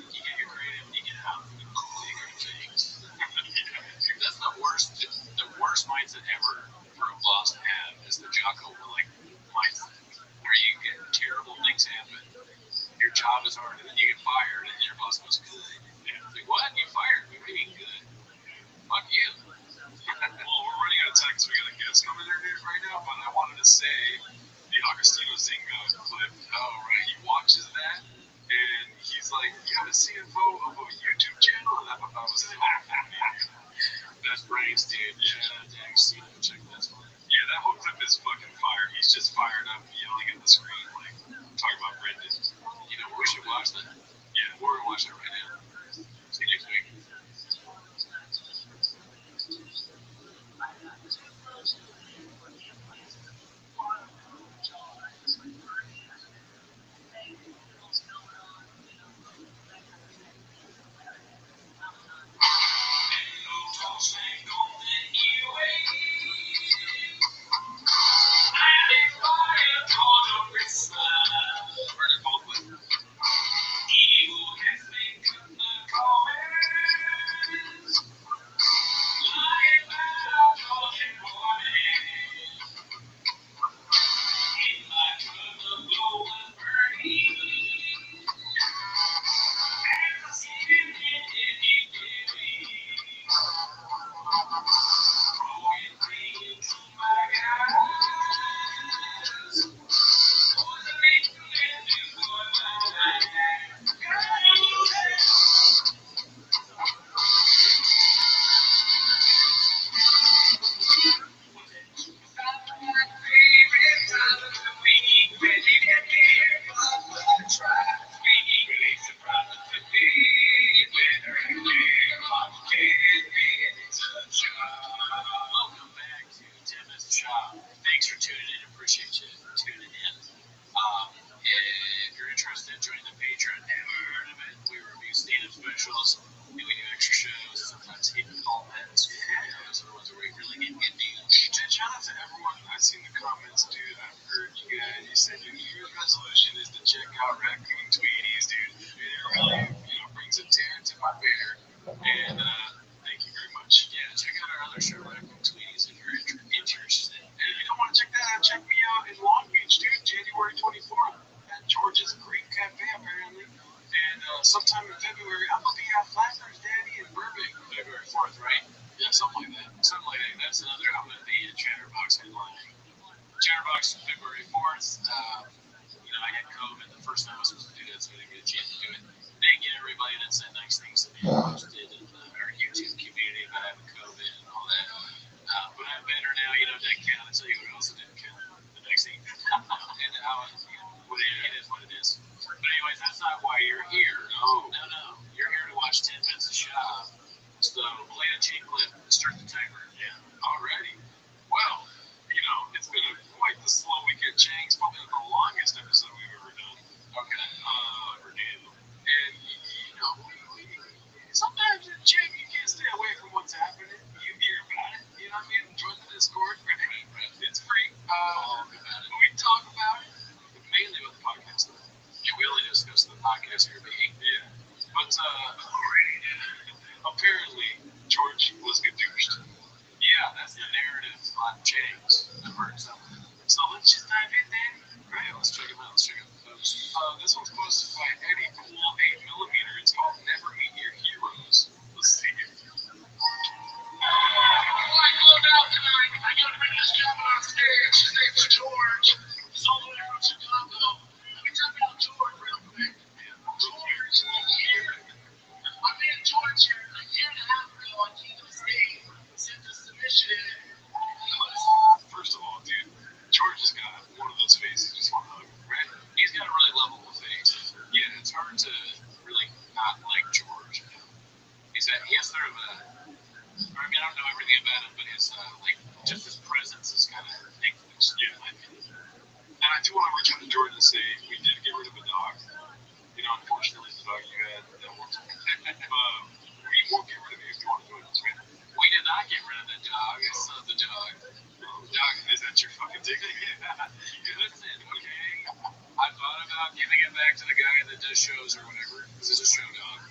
you get your creative, and you get out and do bigger things. That's the worst mindset ever for a boss to have is the Jocko Willink mindset, where you get terrible things happen. Your job is hard, and then you get fired, and your boss goes, good. It's like, what? You fired me? What do you mean good? Fuck you. Well, we're running out of time because we got a guest coming in here right now, but I wanted to say the Augustino Zinga clip. Oh, right. He watches that. And he's like, you have a CFO of a YouTube channel? And I thought that was That's brains, dude. Yeah, Agostino, check this one. Yeah, that whole clip is fucking fire. He's just fired up, yelling at the screen, like, talking about Brendan. We should watch that. Yeah, We're going to watch that right now. See you next week. Welcome back to Tim's Shop. Thanks for tuning in. Appreciate you tuning in. If you're interested, join the Patreon. Never heard of it. We review stand-up specials. We do extra shows. Sometimes hidden comments. Those are the ones where we really get good deals. And shout out to everyone. I've seen the comments, dude. I've heard you guys. You said your New Year's resolution is to check out Raccoon Tweeties, dude. It really, brings a tear to my bear. And thank you very much. Yeah, check out our other show, Raccoon Tweeties, if you're interested. And if you don't want to check that out, check me out in Long Beach, dude. January 24th at George's Greek Cafe, apparently. And sometime in February, I'm going to be at Flatter's Daddy in Burbank. February 4th, right? Yeah, something like that. That's another. I'm going to be in Chatterbox headlining. Chatterbox February 4th. I had COVID the first time I was supposed to do that, so I didn't get a chance to do it. Thank you to everybody that said nice things to me, posted in our YouTube community about having COVID and all that. But James. I've heard something. So let's just dive in, Danny. Right, let's check them out. This one's posted by Eddie Cool 8mm. It's called Never Meet Your Heroes. Let's see it. Before I close out tonight, I gotta bring this gentleman on stage. His name's George. He's all the way from Chicago. Let me tell you about George real quick. George, I met George here a year and a half ago on Kingdom State. Since the submission, First of all, dude, George has got one of those faces you just want to hug, right? He's got a really lovable face. Yeah, it's hard to really not like George. He has sort of a, I mean, I don't know everything about him, but his, just his presence is kind of thankless. Yeah, in my opinion. And I do want to reach out to George and say, we did get rid of a dog. You know, unfortunately, the dog you had, that one. We won't get rid of you if you want to join us, man. We did not get rid of the dog. It's the dog. Dog, is that your fucking dick? Listen, okay? I thought about giving it back to the guy that does shows or whatever, because it's a show dog.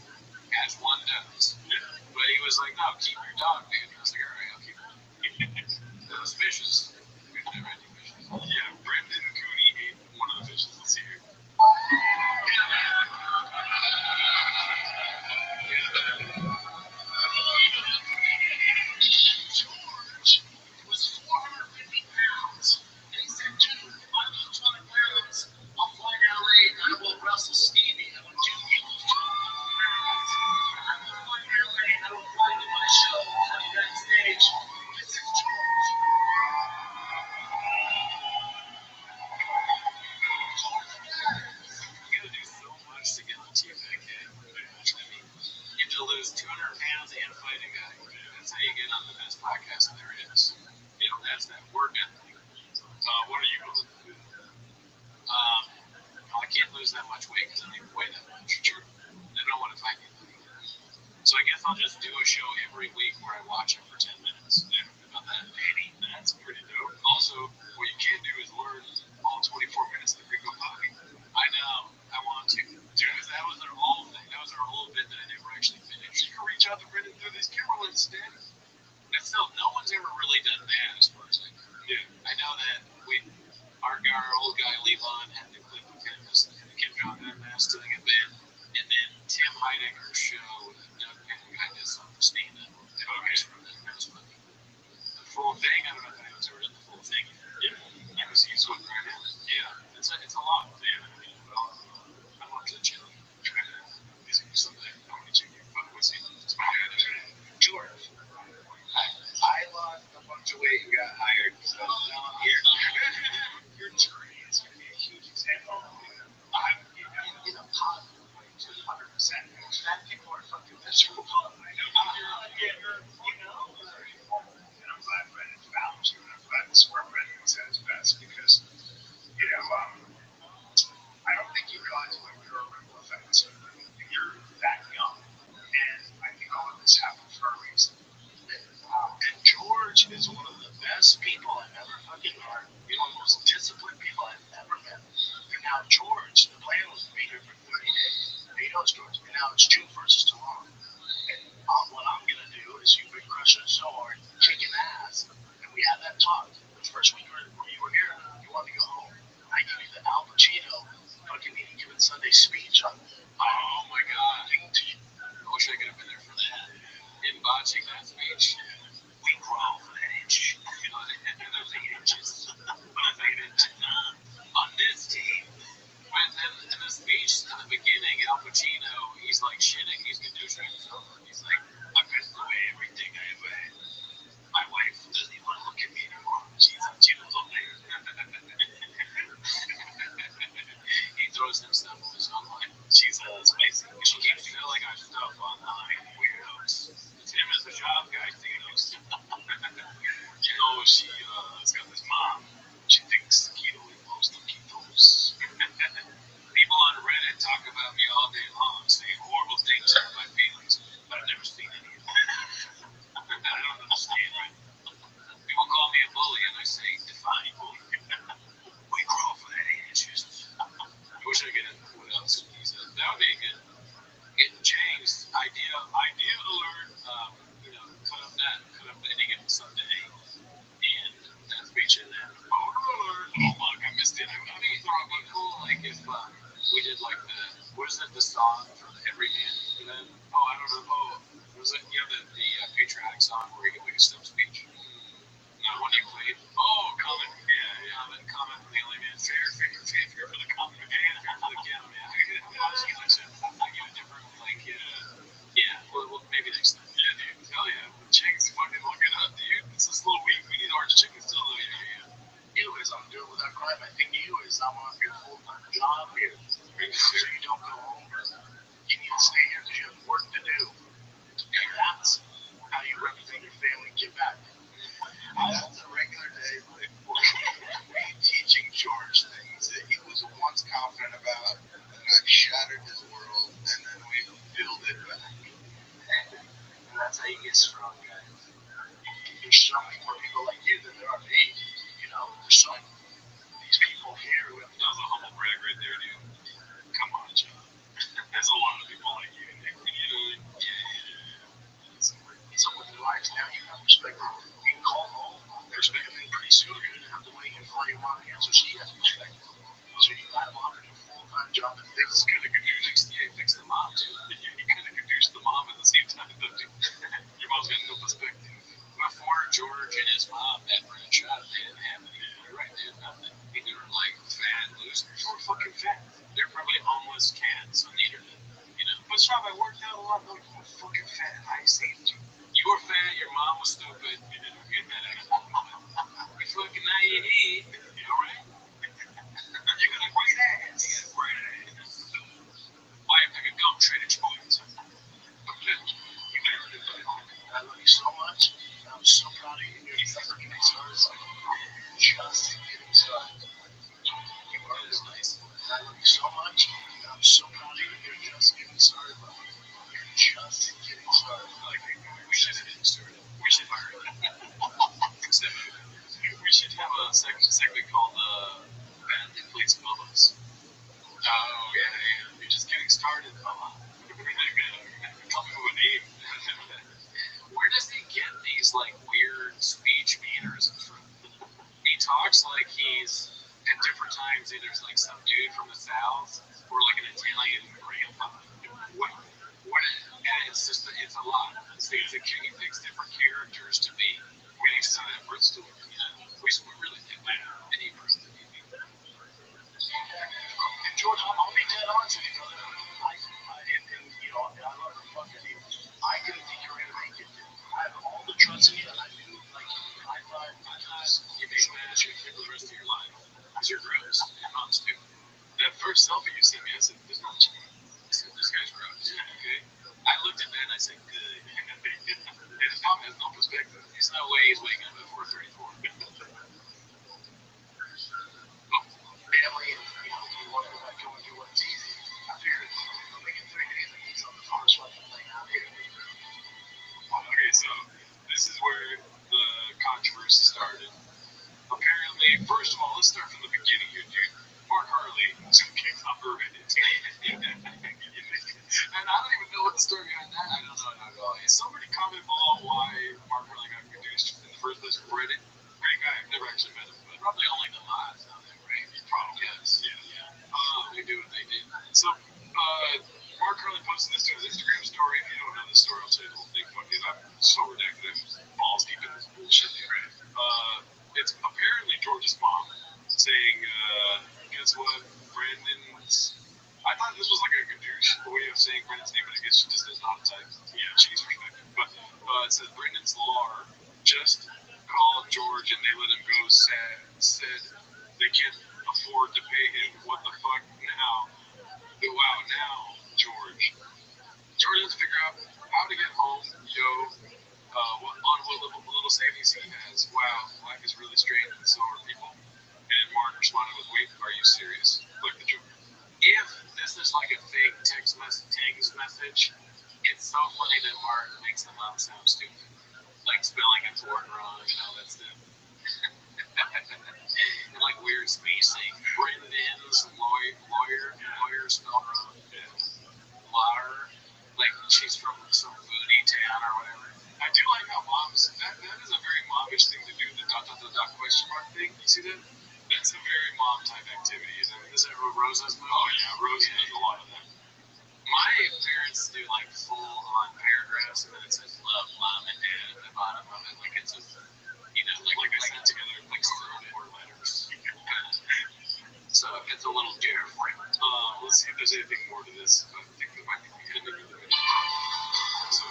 As one does. Yeah. But he was like, no, keep your dog, dude. I was like, all right, I'll keep it. Those fishes. We've never had any fishes. Yeah, Brendan Cooney ate one of the fishes. Let's see here. George was 450 pounds. And he said, dude, if I lose 200 pounds, I'll fly to LA and I will wrestle Stevie. I'm like, dude, you lose 200 pounds. I will fly to LA and I will fly to my show on the United Stage. This is George. You gotta do so much to get on TV, kid. I mean, you have to lose 200 pounds and fight a guy. That's how you get on the best podcast there is. You know, that's that work ethic. What are you going to do? I can't lose that much weight because I don't even weigh that much. True. I don't want to fight anybody. So I guess I'll just do a show every week where I watch it for 10 minutes. Yeah, about that. Maybe. That's pretty dope. Also, what you can do is learn all 24 minutes of the Rico Poppy. I know. I want to. Dude, that was our whole thing. That was our whole bit that I never actually finished. You can reach out to Brendan through these camera lenses, Dan. And still, no one's ever really done that as far as I know. Yeah. I know that our old guy Levon had the clip of him as the Kim Jong-un mask doing a bit. And then Tim Heidegger's show, Doug Penn did some stand-up. That was funny. The full thing, I don't know if anyone's ever done the full thing. Yeah. You can see sort of right now. Yeah. It's a lot. Yeah. I want to chill. Someday, I want to check your fuck with you. George, I lost a bunch of weight and got hired, so now I'm here. Your journey is going to be a huge example. I'm in a positive way, 200%. That people are fucking miserable. I know. And I'm glad Brendan found you, and I'm glad this is where Brendan was at his best, because, you know, I don't think you realize what your ripple effects are. You're that young, and I think all of this happened for a reason. And George is one of the best people I've ever fucking met. One of the most disciplined people I've ever met. And now George, the plan was to be here for 30 days. And he knows George. And now it's June 1st is tomorrow. And what I'm going to do is you've been crushing it so hard, kicking ass. And we had that talk. The first week you were here, you wanted to go home. I give you the Al Pacino fucking eating given Sunday speech on. Oh my God. I wish I could have been there for that. In botching that speech. We grow an inch. You know, there's 8 inches. But I made it on this team. And then in the speech in the beginning, Al Pacino, he's like shitting. He's conditioning himself. He's like, I've been through everything I ever had. My wife doesn't even want to look at me anymore. She knows all that. He throws himself on his own line. She's spicy. She keeps filling our stuff online. Weirdos. It's him as the job guy, you know. You know, she we did like what is it, the song for the Everyman event? Oh, I don't know. Oh, was it, the patriotic song where you get like a stump speech? No, when you played. Oh, Common. Yeah. Common from the Only Man. Fair for the Common Man. For the Ghetto Man. I give a different, like, yeah. Well, maybe next time. Yeah, dude. Hell yeah. Chicks, fucking look it up, dude. It's this little week. We need orange chicken still, though. Yeah. You is I'm doing without crime. I think you is I'm on your full-time job here. So you don't go home. You need to stay here because you have work to do. And that's how you represent your family and give back. That's a regular day me teaching George things that he was once confident about, and I've shattered his world, and then we build it back. And that's how you get strong, guys. There's so many more people like you than there are me. There's so many these people here who have That was a humble brag right there, dude. Come on, John. There's a lot of people like you, Nick. So with your life now, you have perspective. You can call home perspective, and pretty soon you're going to have to wait for your mom here so she has perspective. So you got a mom in a full-time job that It's kind of fix the mom, too. You kind of confuse the mom at the same time, though, dude. Your mom's got no perspective. Before George and his mom met Rothschild, they didn't have anything, right? They had nothing. They were like fat losers. They were fucking fat. They're probably homeless cats on the internet. But Rob, I worked out a lot. No, you were fucking fat. I saved you. You were fat. Your mom was stupid. You didn't get that out. You fucking now you eat. You all right? You got a great ass. You got a great ass. Buy a pack of gum, Trader Joe's. You better do that. I love you so much. I'm so proud of you. You're never getting started. Just getting started. You are nice. I love you so much. I'm so proud of you. You're just getting started. You're just getting started. We should have been started. We should fire it. We should have a segment called Badly Placed Bubbles. Oh, yeah. You're just getting started, Bubba. Come up with a name. Where does he get these, like, weird speech mannerisms from? He talks like he's, at different times, either like some dude from the South or like an Italian grandpa. And it's just, it's a lot. He picks different characters to be. We need to sign that for a story. We really did that. And he proved it. And George, I'll be dead honest with you, brother. I love the fuck out of you. I didn't think you were gonna make it. I have all the trust in you, and I knew, like, I thought you make smash it for the rest of your life. Because you're gross. Your mom's too. That first selfie you sent me, I said, this guy's gross. Okay? I looked at that and I said, good. His mom has no perspective. There's no way he's waking up at 4:34. family, and you want to go back and do what's easy. I figured I'm making 3 days and he's on the farm, so I can play out here. Okay, so this is where the controversy started. Apparently, first of all, let's start from the beginning here, dude. Mark Harley kicked off Urban. And I don't even know what the story behind that. I don't know at all. Is somebody comment below why Mark Harley got produced in the first place from Reddit? Great guy. I've never actually met him, but probably only the mods down there, right? Probably yes. Yeah. They do what they did. So, Mark Harley posted this to his Instagram story. If you don't know the story, I'll tell you the whole thing. Fuck it, I'm so redacted. Balls deep in this bullshit, dude. It's apparently George's mom saying, guess what? Brandon's. I thought this was like a confused way of saying Brandon's name, but I guess she just does not type. Yeah, she's perspective. But it says Brandon's Lar just called George and they let him go. Said they can't afford to pay him. What the fuck now? Wow, now George has to figure out how to get home. What little savings he has. Wow, life is really strange and so are people. And Mark responded with, wait, are you serious? Click the joke. If this is like a fake text message, it's so funny that Mark makes the mom sound stupid. Like spelling it wrong and all that stuff. And like weird spacing. Brendan's lawyer spelled wrong. Lar. Like she's from some foodie town or whatever. I do like how moms, that is a very momish thing to do, the ... question mark thing. You see that? That's a very mom type activity, isn't it? Is that what Rosa's move? Oh yeah, Rosie does a lot of that. My parents do like full on paragraphs, and then it says love, mom, and dad at the bottom of it. Like it's a, you know, Like they sent together like four letters. so it's a little different. Let's see if there's anything more to this. I think there might be the ending of the video. So,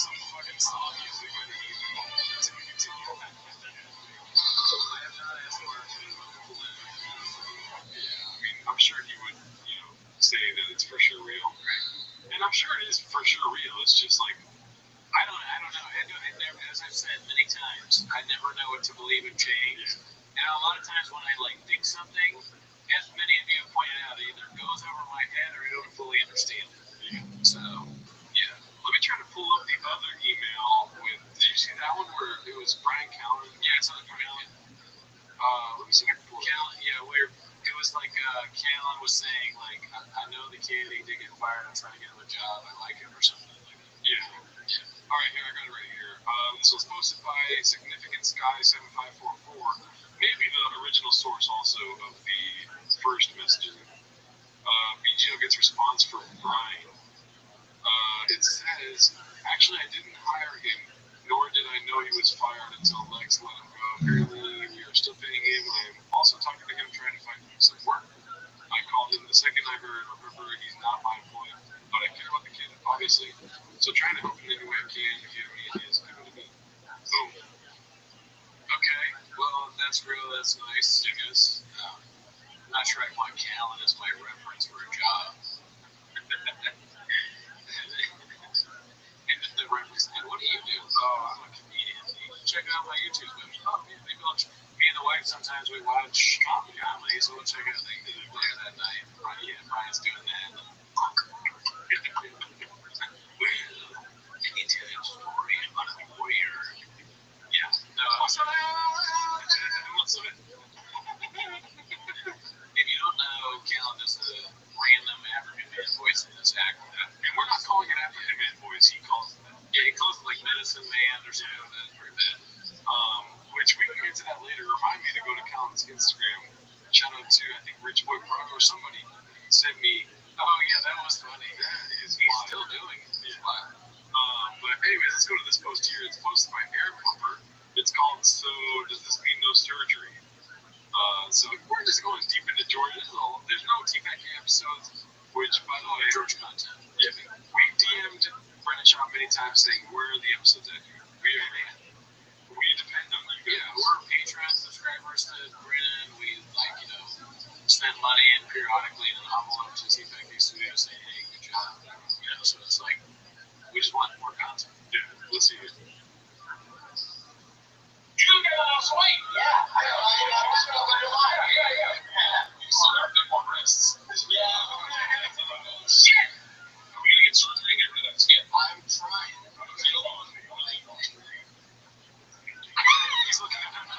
some fucking song music I need to continue. I have not asked Mark about the balloon. Yeah, I mean, I'm sure he would, say that it's for sure real. Right. And I'm sure it is for sure real. It's just like, I don't know. I never, as I've said many times, I never know what to believe and change. And a lot of times when I like think something, as many of you have pointed out, it either goes over my head or I don't fully understand it. So, yeah. Let me try to pull up the other email with. Did you see that one where it was Brian Callen? yeah, it's on the Callen. Let me see if I can pull it up. Callen, yeah, where it was like Callen was saying like, I know the kid, he did get fired. I'm trying to get him a job. I like him or something like that. Yeah. All right, here I got it right here. This was posted by Significant Sky 7544. Maybe the original source also of the first messenger. BGO gets response from Brian. It says, actually, I didn't hire him, nor did I know he was fired until Lex let him go. Apparently, we are still paying him. I'm also talking to him, trying to find him some work. I called him the second I heard. Remember, he's not my employee, but I care about the kid, obviously. So trying to help him any way I can. If you have any ideas, give it to me. Boom. Okay, well, that's real. That's nice, I guess. I'm not sure I want Callen as my reference for a job. And the reference, and what do you do? Oh, I'm a comedian. Check out my YouTube videos. Oh, yeah, maybe I'll. Me and the wife sometimes we watch comedy, so we'll check out things later that night. Brian's doing that. Can you tell a story about a warrior? Yeah. No. What's up? If you don't know, Callen is the random African man voice in this act. And we're not calling it African man voice. He calls it that. Yeah, he calls it like medicine man or something like that. Very bad. Which we can get to that later. Remind me to go to Callen's Instagram. Shout out to, I think, Rich Boy Pro or somebody sent me. Oh, yeah, that was funny. That is He's wild. still doing it. Yeah. But anyways, let's go to this post here. It's posted by Air Pumper. It's called "So Does This Mean No Surgery?" So we're just going deep into Georgia. There's no TPAC episodes, which, by the way, George content. yeah, we DM'd Brendan Shaw many times saying, where are the episodes at here? We depend on you guys. Yeah, we're Patreon subscribers to Brennan. We, spend money and periodically in an envelope to TPAC Studios saying, hey, good job. So it's like, we just want more content. Yeah, let's see it. You got lost weight. Yeah. I lost weight over July. Yeah. You still have them on wrists. Yeah. Shit. Are we gonna get surgery and get rid of that skin? I'm trying. He's looking at them.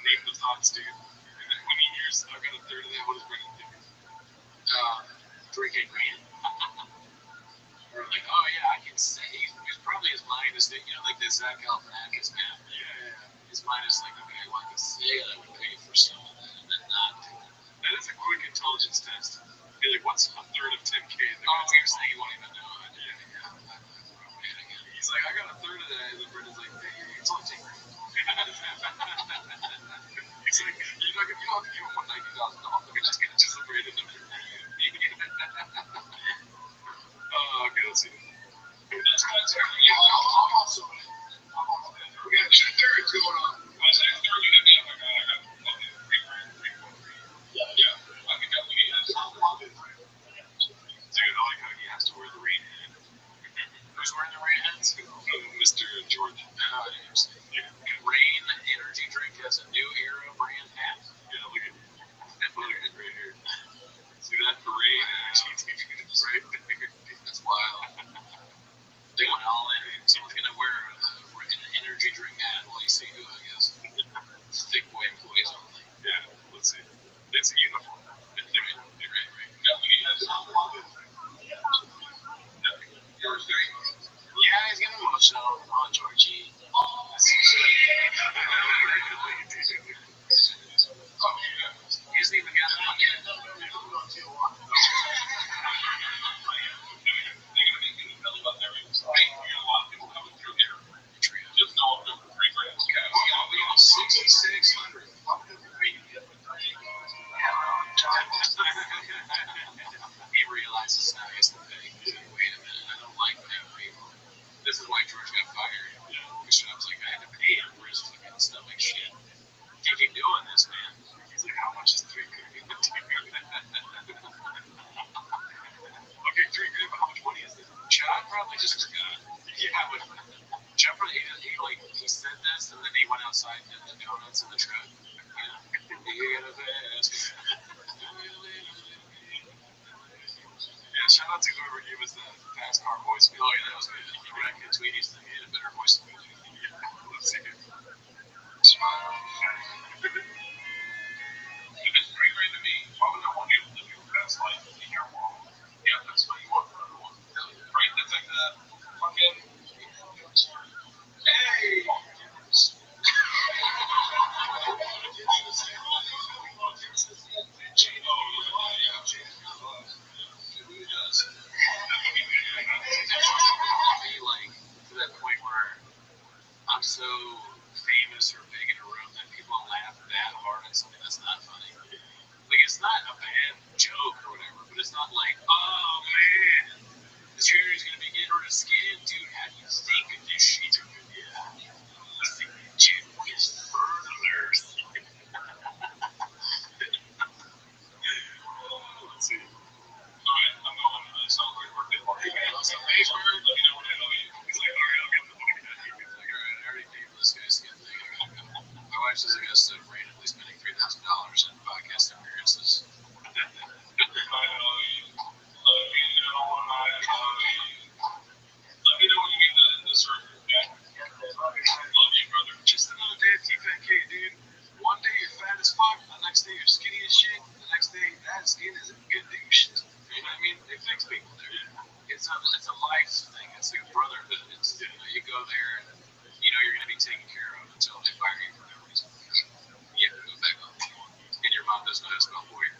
Name the thoughts, dude. And then when he hears, I've got a third of that, what does Brendan think? $3K grand. Or like, oh yeah, I can say it's probably his mind is that like the Zach Galifianakis man. Yeah. His mind is like, okay, well, I can say that I would pay for some of that and then not do that. That is a quick intelligence test. Be like, what's a third of 10K? You're saying you won't even know it. He's like, I got a third of that. And then Brendan's like, hey, it's only 10 grand. He's like, you don't have to give him $90,000. We're just going to just agree to number. Okay, let's see. That's content. Yeah, I'm also. We got two thirds going on. I was like, third of it, I got Yeah, I think that we need that. Dude, I like how he has to wear the rain hat. Who's wearing the rain hats? Mr. George. Rain energy drink has a new era brand hat. Yeah, look at it right here. See that for rain energy drink, right? That's wild. They went all in. Someone's gonna wear an energy drink hat. Well, you see who, I guess. Thick boy employees only. Yeah, let's see. It's a uniform. Right. Yeah, we need that. probably just forgot. Yeah, but Jeffrey, he said this, and then he went outside and did the donuts in the truck. Yeah, shout out to whoever gave us the fast car voice. Oh, yeah, that was good. He read good Tweeties thing. He had a better voice than me. Yeah, let's see it. Smile. If it's pretty great to me, why would I want you to live your best life in your world? Yeah, that's what you want for everyone. Right? That's like the fucking. Hey! To that point where I'm so famous or big in a room that people laugh that hard at something that's not funny. Like, it's not a bad joke or whatever, but it's not like, oh man, the trainer's gonna be getting rid of skin, dude. How do you think of this shit? Yeah. Dude, it's further. Let's see. Alright, I'm going to the celebrate birthday party. So, Maysburg, let me know when I know you. He's like, alright, I'll get the book. He's like, alright, I already paid for this guy's skin thing. My wife says I gotta start randomly spending $3,000 in podcast appearances. I know you. Let me know when I know you. Let me know when you get the surgery, okay? Love you, brother. Just another day of TFNK, dude. One day you're fat as fuck, the next day you're skinny as shit, the next day that skin is a good douche. You know what I mean? It affects people, dude. It's a life thing. It's like a brotherhood. It's, you go there and you know you're going to be taken care of until they fire you for no reason. You have to move back home. And your mom doesn't know how to spell lawyer.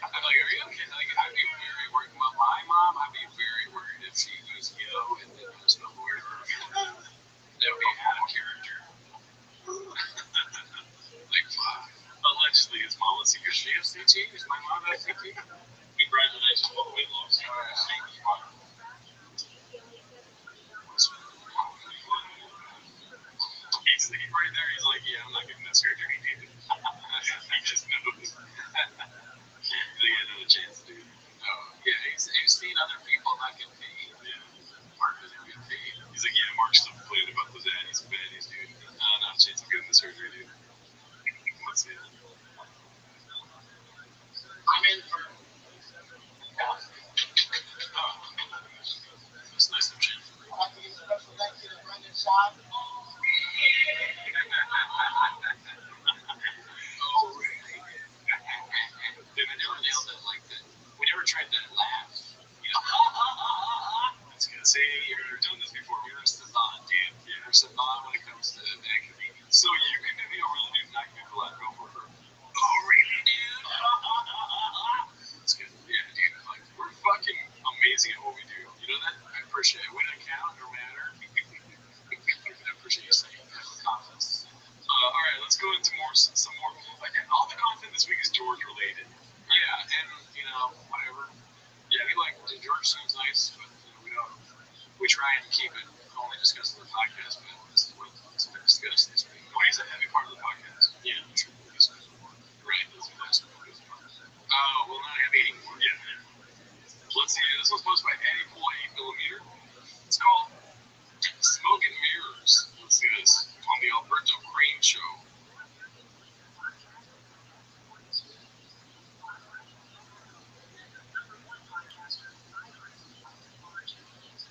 I'm like, are you okay? Like, I'd be very worried. Well, my mom, I'd be very worried if she goes, yo, and didn't know how to spell lawyer. That would be out of character. Like, fuck. Allegedly, his mom, let's see, your CT? Is my mom at CT? Congratulations on the weight loss. Thank you. He's right there. He's like, yeah, I'm not getting that surgery, dude. He just knows. They had another chance, dude. Yeah, he's seen other people not get paid. Yeah. Mark doesn't get paid. He's like, yeah, Mark's still complaining about those addies, baddies, dude. Not a chance of getting the surgery, dude. Let's see that. I'm in for. Oh. That's nice of Jim. I'd like to give a special thank you to Brendan Shaw. Oh, really? Dude, I never nailed that like that. We never tried to laugh. You know? It's gonna say, you've never done this before. We're a savant, dude. Yeah, we're a savant when it comes to bad comedians. So you can really do not give a lot go for her. Oh, really, dude? It's good. Yeah, dude. Like, we're fucking amazing at what we do. You know that? I appreciate it. We don't count or matter. I appreciate you saying that with confidence. All right, let's go into some more. Like, all the content this week is George related. Yeah, and whatever. Yeah, George seems nice, but we try and keep it only discussed in the podcast. But this is what's been discussed this week. When he's a heavy part of the podcast. Yeah, true. Right. That's what that's what it is. Oh, well, not heavy anymore. Yeah. Let's see. This was posted by Eddie Pool 8mm. It's called Smoke and Mirrors. Let's see this on the Alberto Crane Show.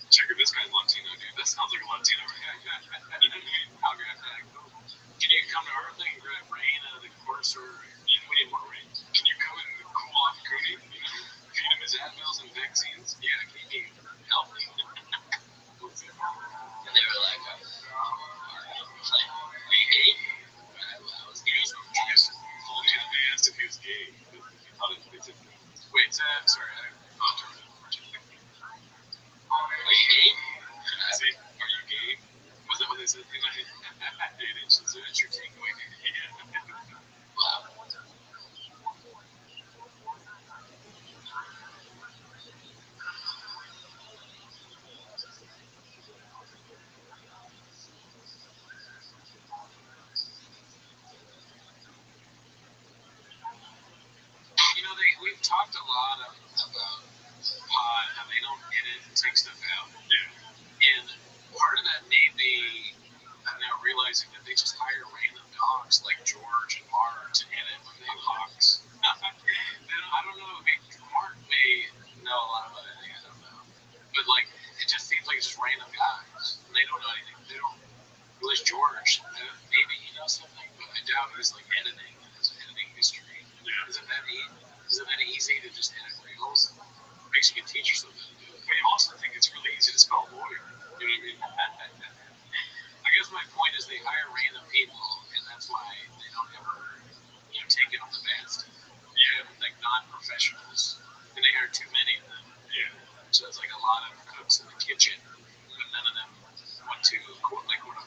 Check this guy's Latino, dude. That sounds like a Latino. I'll grab that. Can you come to our thing and grab rain out of the course, or we need more rain? Can you come and cool off Cooney? Feed him his Advils and vaccines? Yeah, can you help me? And they were like, are you gay? I was gay. They asked if he was gay. Wait, sorry. Are you gay? I said, are you gay? Was that what they said? It's your takeaway. Wow. We've talked a lot about pod, how they don't edit and take stuff out. Yeah. And part of that may be, I'm now realizing that they just hire random dogs like George and Mark to edit when they have hawks. I don't know. Mark may know a lot about editing. I don't know. But like, it just seems like it's just random guys. And they don't know anything. They don't. At least George, maybe he knows something, but I doubt he's like editing. His editing history. Yeah. Is it that easy to just edit reels? Makes you can teach yourself how to do it. But I also think it's really easy to spell lawyer. You know what I mean? I guess my point is they hire random people, and that's why they don't ever, take it on the best. Yeah, like non-professionals, and they hire too many of them. Yeah. So it's like a lot of cooks in the kitchen, but none of them want to quote unquote.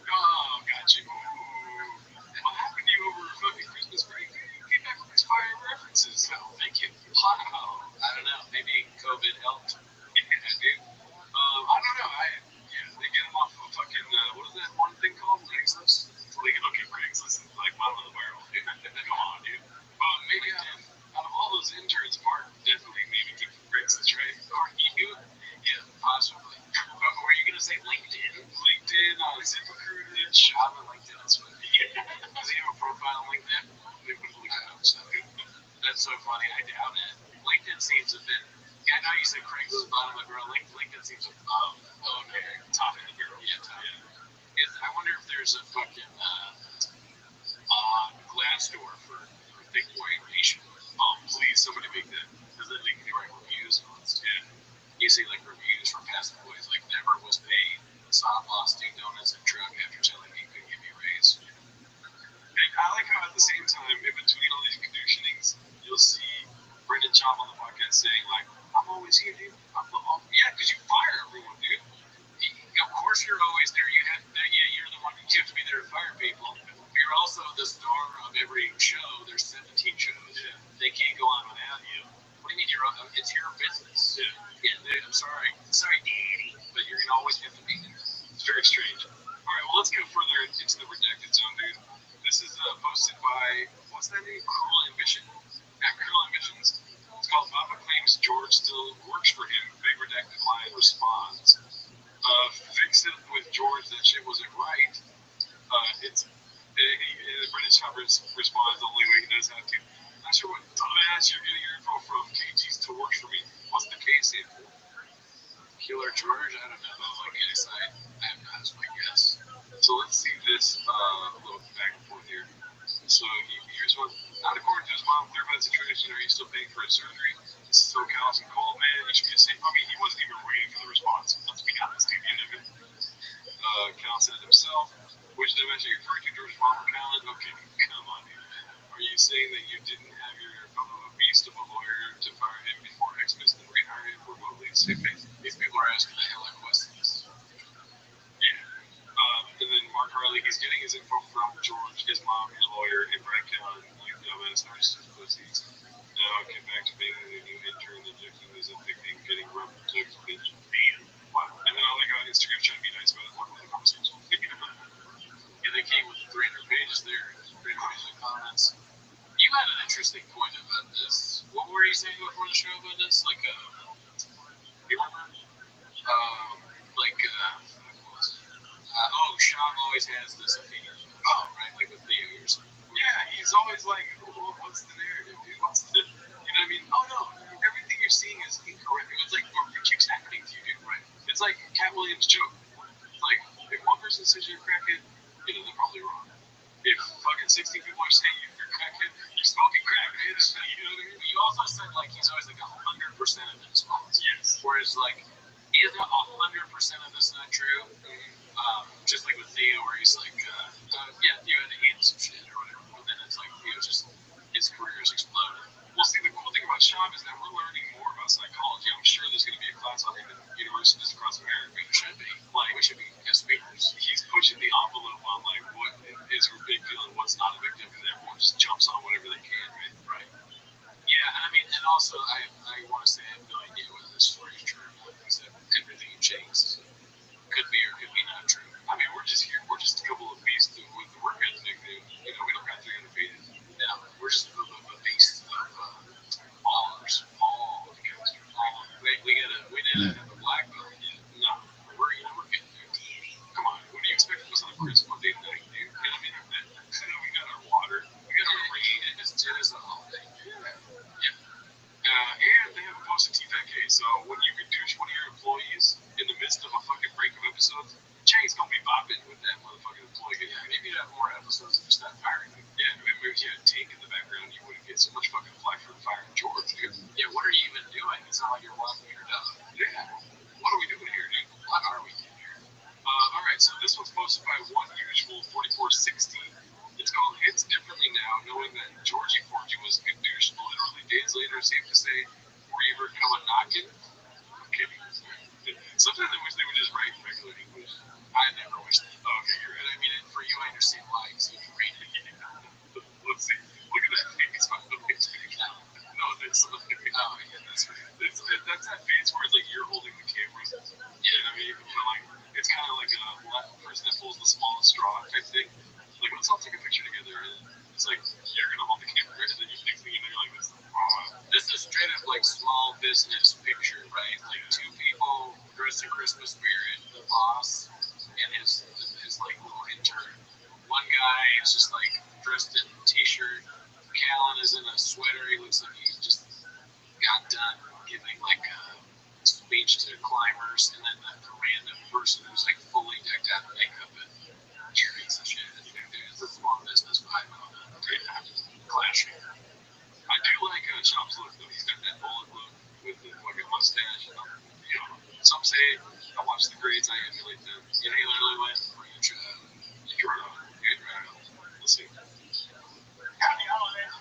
Oh, got you. Ooh. What happened to you over fucking Christmas break? You came back with these fire references. Oh, thank you. Wow. I don't know. Maybe COVID helped. Yeah, dude. I don't know. They get them off of fucking, what is that one thing called? Craigslist? Okay, Craigslist is like one of the viral. Come on, dude. Maybe out of all those interns, Mark definitely maybe keep Craigslist, right? Or you? Yeah, possibly. Were you going to say LinkedIn? LinkedIn, ZipRecruiter, job on LinkedIn. That's what. Yeah. Does he have a profile on LinkedIn? They would look it up. So. That's so funny. I doubt it. LinkedIn seems a bit. Yeah, I know you said Craigslist bottom of the barrel. LinkedIn seems above. Okay, top of the barrel. Yeah, top. Yeah. I wonder if there's a fucking Glassdoor for Big Boy Nation. Oh, please, somebody make that. Because then they can write reviews on it. Yeah. You see, like, reviews from past employees, like, never was paid. Saw boss do donuts and truck after telling me he couldn't give me a raise. And I like how at the same time, in between all these conditionings, you'll see Brendan Chop on the podcast saying, like, I'm always here, dude. Yeah, because you fire everyone, dude. Of course you're always there. You're the one who have to be there to fire people. You're also the star of every show. There's 17 shows. Yeah. They can't go on without you. What do you mean it's your business? Yeah, dude, I'm sorry. Sorry, Daddy. But you're going to always have to be there. It's very strange. All right, well, let's go further into the redacted zone, dude. This is posted by, what's that name? Cruel Ambition. Yeah, Cruel Ambitions. It's called Papa Claims George Still Works for Him. Big redacted line responds. Fix it with George, that shit wasn't right. British Hubbard's responds the only way he knows how to. Not sure what dumbass you're getting your info from. KG still works for me. What's the case in? Killer George? I don't know. I guess I have not as my guess. So let's see this little back and forth here. So here's what, not according to his mom, clear about the situation. Are you still paying for his surgery? This is so callous and cold, man. You should be the same. I mean, he wasn't even waiting for the response. Let's be honest, dude. You know, Cal said it himself. Which dimension are you referring to? George's mom or Callan? Okay, come on, dude. Are you saying that you didn't have your beast of a lawyer to fire him before Xmas and rehire him remotely? These people are asking the hell out questions. Yeah. And then Mark Harley, he's getting his info from George, his mom, your lawyer, and Brad Callan. You dumbass narcissist pussies. Now get back to being a new intern, injecting this addicting, getting rough text, bitch. Man. Wow. And then I like how Instagram trying to be nice about it. What the conversation? And they came with 300 pages there, 300 pages of comments. You had an interesting point about this. What were you saying before the show about this? Like, you remember? Sean always has this opinion. Oh, right, like with Theo or something. Yeah, he's always like, well, what's the narrative, dude? What's the, you know what I mean? Oh, no, everything you're seeing is incorrect. It's like, it keeps happening to you, dude, right? It's like Cat Williams' joke. Like, if one person says you're a crackhead, they're probably wrong. If fucking 60 people are saying you're a crackhead, you're smoking crack, man. You know what I mean? You also said, like, he's always like 100% of the response. Yes. Whereas, like, is 100% of this not true? Just like with Theo, where he's like, yeah, Theo had to handle some shit or whatever. But then it's like, Theo just, his career has exploded. Well, see, the cool thing about Shab is that we're learning more about psychology. I'm sure there's going to be a class on him in universities across America. There should be. Like, we should be guest speakers. He's pushing the envelope on, like, what is a big deal and what's not a big deal, because everyone just jumps on whatever they can, right? Yeah, I mean, and also, I want to say I have no idea whether this story is true or not, because everything changed. Could be or could be not true. I mean, we're just here. We're just a couple of beasts with the work ethic. You know, we don't got 300 pages. No, we're just a beast of while you're walking your dog. Yeah. What are we doing here, dude? What are we doing here? All right, so this one's posted by One Usual 4460. It's called Hits Differently Now, knowing that Georgie Porgy was a good douche. Literally days later, safe to say, were you ever come a knocking? I'm kidding. Sometimes I wish they would just write regular English. I never wish that. Oh, okay, you're right. I mean, for you, I understand why, so you can read it again. Let's see. Look at that face, by the way. No, that's oh, yeah, that's right. That's that face where it's like you're holding the camera. Yeah, I mean, like, it's kind of like a person that pulls the smallest straw type thing. Like, let's all take a picture together. It's like, you're going to hold the camera, and then you next thing you know, you're like this. This is straight up like small business picture, right? Like two people dressed in Christmas spirit, the boss and his like little intern. One guy is just like dressed in a t-shirt. Callan is in a sweater. He looks like he just got done giving like a speech to climbers, and then the random person who's like fully decked out in makeup and earrings and shit. It's a small business vibe on it. Clashing. I do like Chop's look though. He's got that bullet look with the fucking mustache. You know, some say I watch the grades, I emulate them. You know, he literally went for each draw. Let's see. Happy holidays.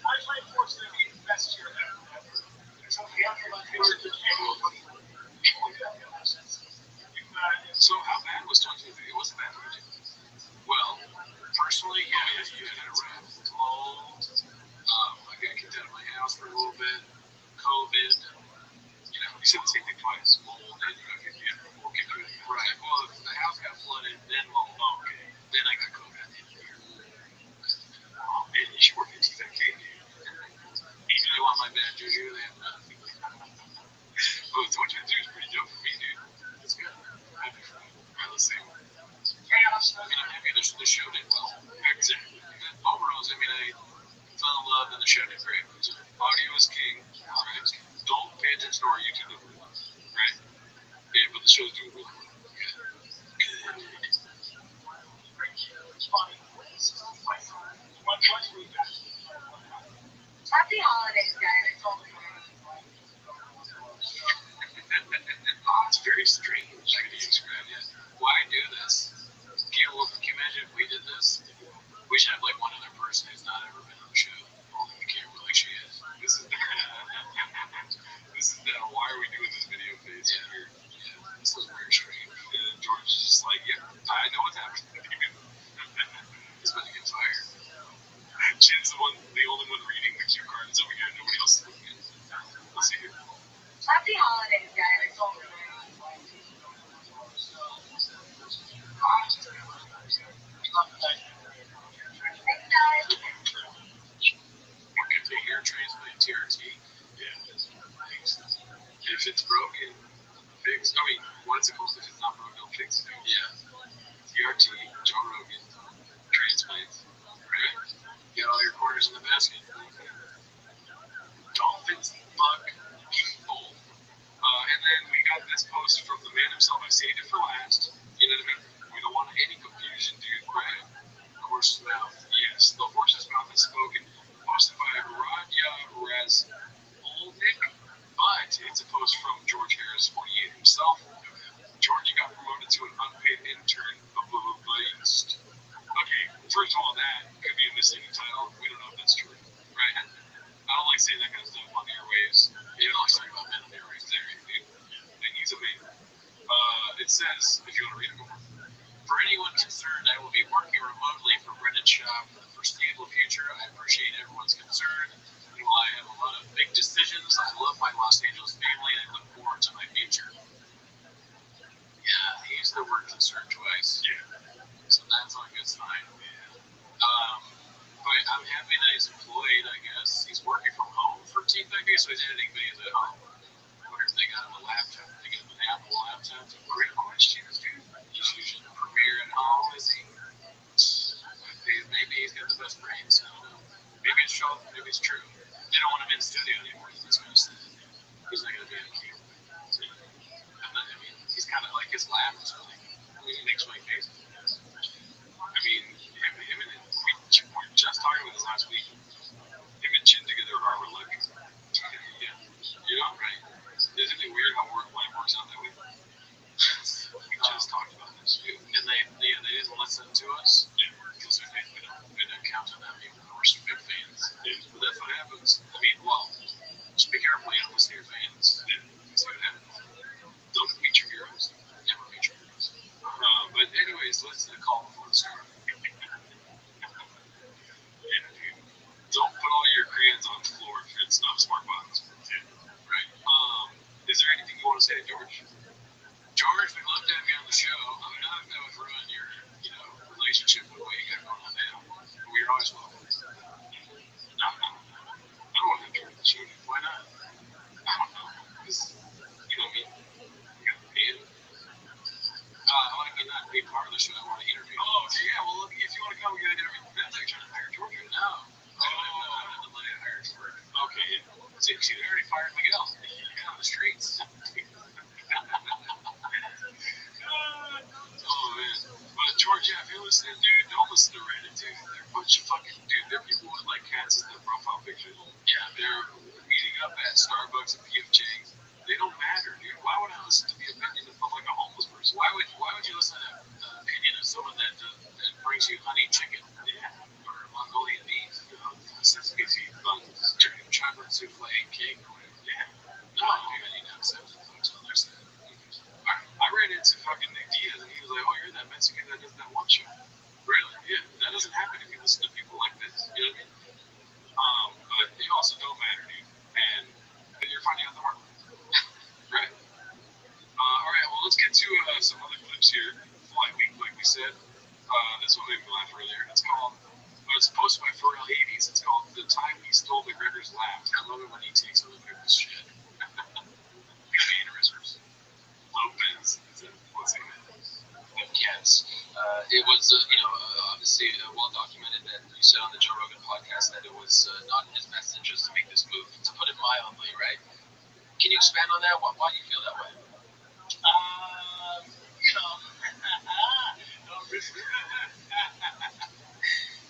I played fortunate to be the best year ever. So we have to let pictures of So how bad was 2023? It wasn't bad for you. Well, personally, yeah, you had a rap, mold. I got kicked out of my house for a little bit. COVID. You know, you said the same thing twice. Mold and we'll get through it. Right. Well, if the house got flooded, then mold. Oh, okay. Then I got COVID at the end of the year. Oh, man, you should work at TFK, dude. Even though I'm my bad juju, they have nothing. Oh, 2023 is pretty dope for me, dude. It's good. I'm happy for you. All right, let's see. I mean, I'm happy the show did well. Exactly. Overall, I mean, I fell in love and the show did great. Audio is king. All right. Don't pay attention to our YouTube video. Right? Yeah, but the show's doing really well. Good. Happy holidays, guys. It's very strange video describe it. Why do this? Can you imagine if we did this? We should have like one other person who's not ever been on the show holding the camera like she is. This is why are we doing this video phase here? Yeah, this is very strange. And George is just like, yeah, I know what's happening. He's about to get fired. Chin's the only one reading the cue cards over here. Nobody else is looking at it. Let's see here. Happy holidays, guys. If the hair transplant TRT, yeah, if it's broken, fix. I mean, what's it called? If it's not broken, don't fix it. Yeah, TRT, Joe Rogan, transplant, right? Get all your quarters in the basket. Dolphins fuck people. And then we got this post from the man himself. I saved it for last. You know what I mean? We don't want any confusion, dude. Right? Horse's mouth. Yes, the horse's mouth is spoken. Posted by Radya Razolnik, but it's a post from George Harris 48 himself. Georgie got promoted to an unpaid intern of the Beast. Okay, first of all, that could be a misleading title. We don't know if that's true, right? I don't like saying that kind of stuff on the airwaves. You don't like talking about men on the airwaves there, dude. And he's a man. It says, if you want to read it more. For anyone concerned, I will be working remotely for Brendan Shaw for the foreseeable future. I appreciate everyone's concern. And while I have a lot of big decisions, I love my Los Angeles family and I look forward to my future. Yeah, he used the word concern twice. Yeah. So that's a good sign. But I'm happy that he's employed, I guess. He's working from home for TFK, so he's editing videos at home. I wonder if they got him a laptop. They got him an Apple laptop. Great questions, dude. He's using Premiere at home, is he? Maybe he's got the best brains. I don't know. Maybe it's true. Maybe it's true. They don't want him in the studio anymore. That's what I'm saying. He's not going to be on camera. I mean, he's kind of like his lab or something. I mean, he makes my face. I mean, him and we were just talking about this last week. That's the call before the start. Yeah, dude. Don't put all your crayons on the floor if it's not a smart box. Right? Is there anything you want to say to George? George, we'd love to have you on the show. I mean, I don't know if ruin your, relationship with what you got going on now. But we're always welcome. No. I don't want to have George on the show. Why not? I don't know. Because, you know me. You got to pay him. I want to not be part of the show. I want to interview. Oh, okay, yeah. Well, look, if you want to come, get an interview. That's like trying to hire George right now. No. I'm not letting you hire George. Okay, yeah. See, they already fired Miguel. Yeah, on the streets. Oh, man. But, George, yeah, if you're listening, dude, don't listen to Reddit, dude. They're a bunch of fucking, dude, they're people with, like, cats as their profile picture. Yeah, they're meeting up at Starbucks and PF Chang's. They don't matter, dude. Why would I listen to the opinion of, like, a homeless person? Why would you listen to the opinion of someone that brings you honey chicken? Yeah. Or Mongolian beef, since gives you chocolate souffle and cake or whatever. Yeah. No, dude, I need to have sex with folks on their side. I ran into fucking Nick Diaz and he was like, oh, you're that Mexican that does that one show. Really? Yeah, that doesn't happen if you listen to people like this. You know what I mean? But you also don't matter, dude. And you're finding out the world. Right. All right, well, let's get to some other clips here. Flight Week, like we said. This one made me laugh earlier. It's posted by Pharrell 80s. It's called The Time He Stole McGregor's Laugh. I love it when he takes other people's shit. Mannerisms. Lopez. What's it? Yes. It was, obviously well documented that you said on the Joe Rogan podcast that it was not in his best interest to make this move, to put it mildly, right? Can you expand on that? Why do you feel that way?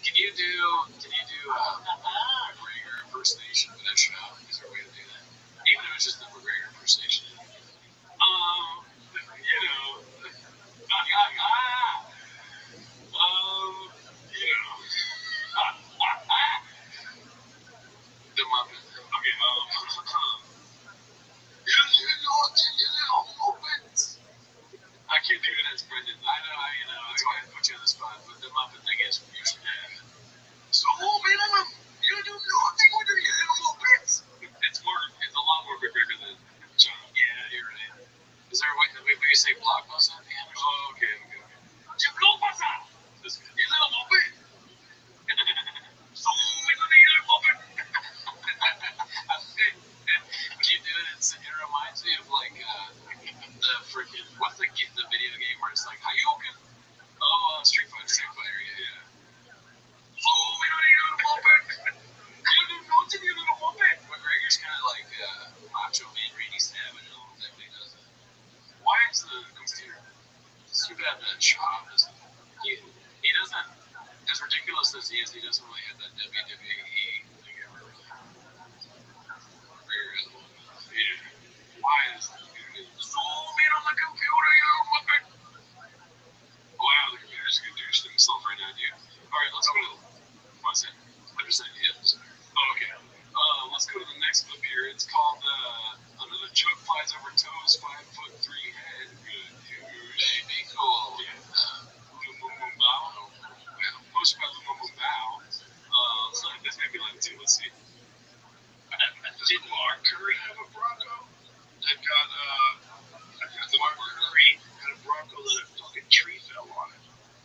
Can you do McGregor impersonation for that show? Is there a way to do that? Even if it's just the McGregor impersonation. The Muppet. Okay, I can't do it as Brendan. I know, that's why I put you on the spot, but the Muppet thing is usually bad. So, man, you do nothing with your little Muppets. It's a lot more McGregor than John. Yeah, you're right. Is there a way you say blockbuster at the end? Oh, okay. You blockbuster! You little Muppet! So, little Muppet! When you do it, it reminds me of, like, the freaking, what's the video game where it's like, Hadouken? Oh, Street Fighter, yeah. So, little Muppet! You do nothing, you little Muppet! McGregor's kind of like Macho Man Randy Savage a little bit when he does it. Why is the computer? It's too bad that Shaw doesn't. He doesn't, as ridiculous as he is, he doesn't really have that WWE thing ever really. Yeah. Why is the computer zoom in on the computer, you little Muppet? Wow, the computer's a good douche to himself right now, dude. Alright, let's go to what's it? I just said yes. Oh, okay. Let's go to the next clip here. It's called Another Joke Flies Over Toes, 5'3" head. Good douche. Baby, cool. Yeah. Lumumba. Posted by Lumumba. So this made me laugh too. Let's see. Did Mark Curry have a Bronco that got Mark Curry had a Bronco that a fucking tree fell on it?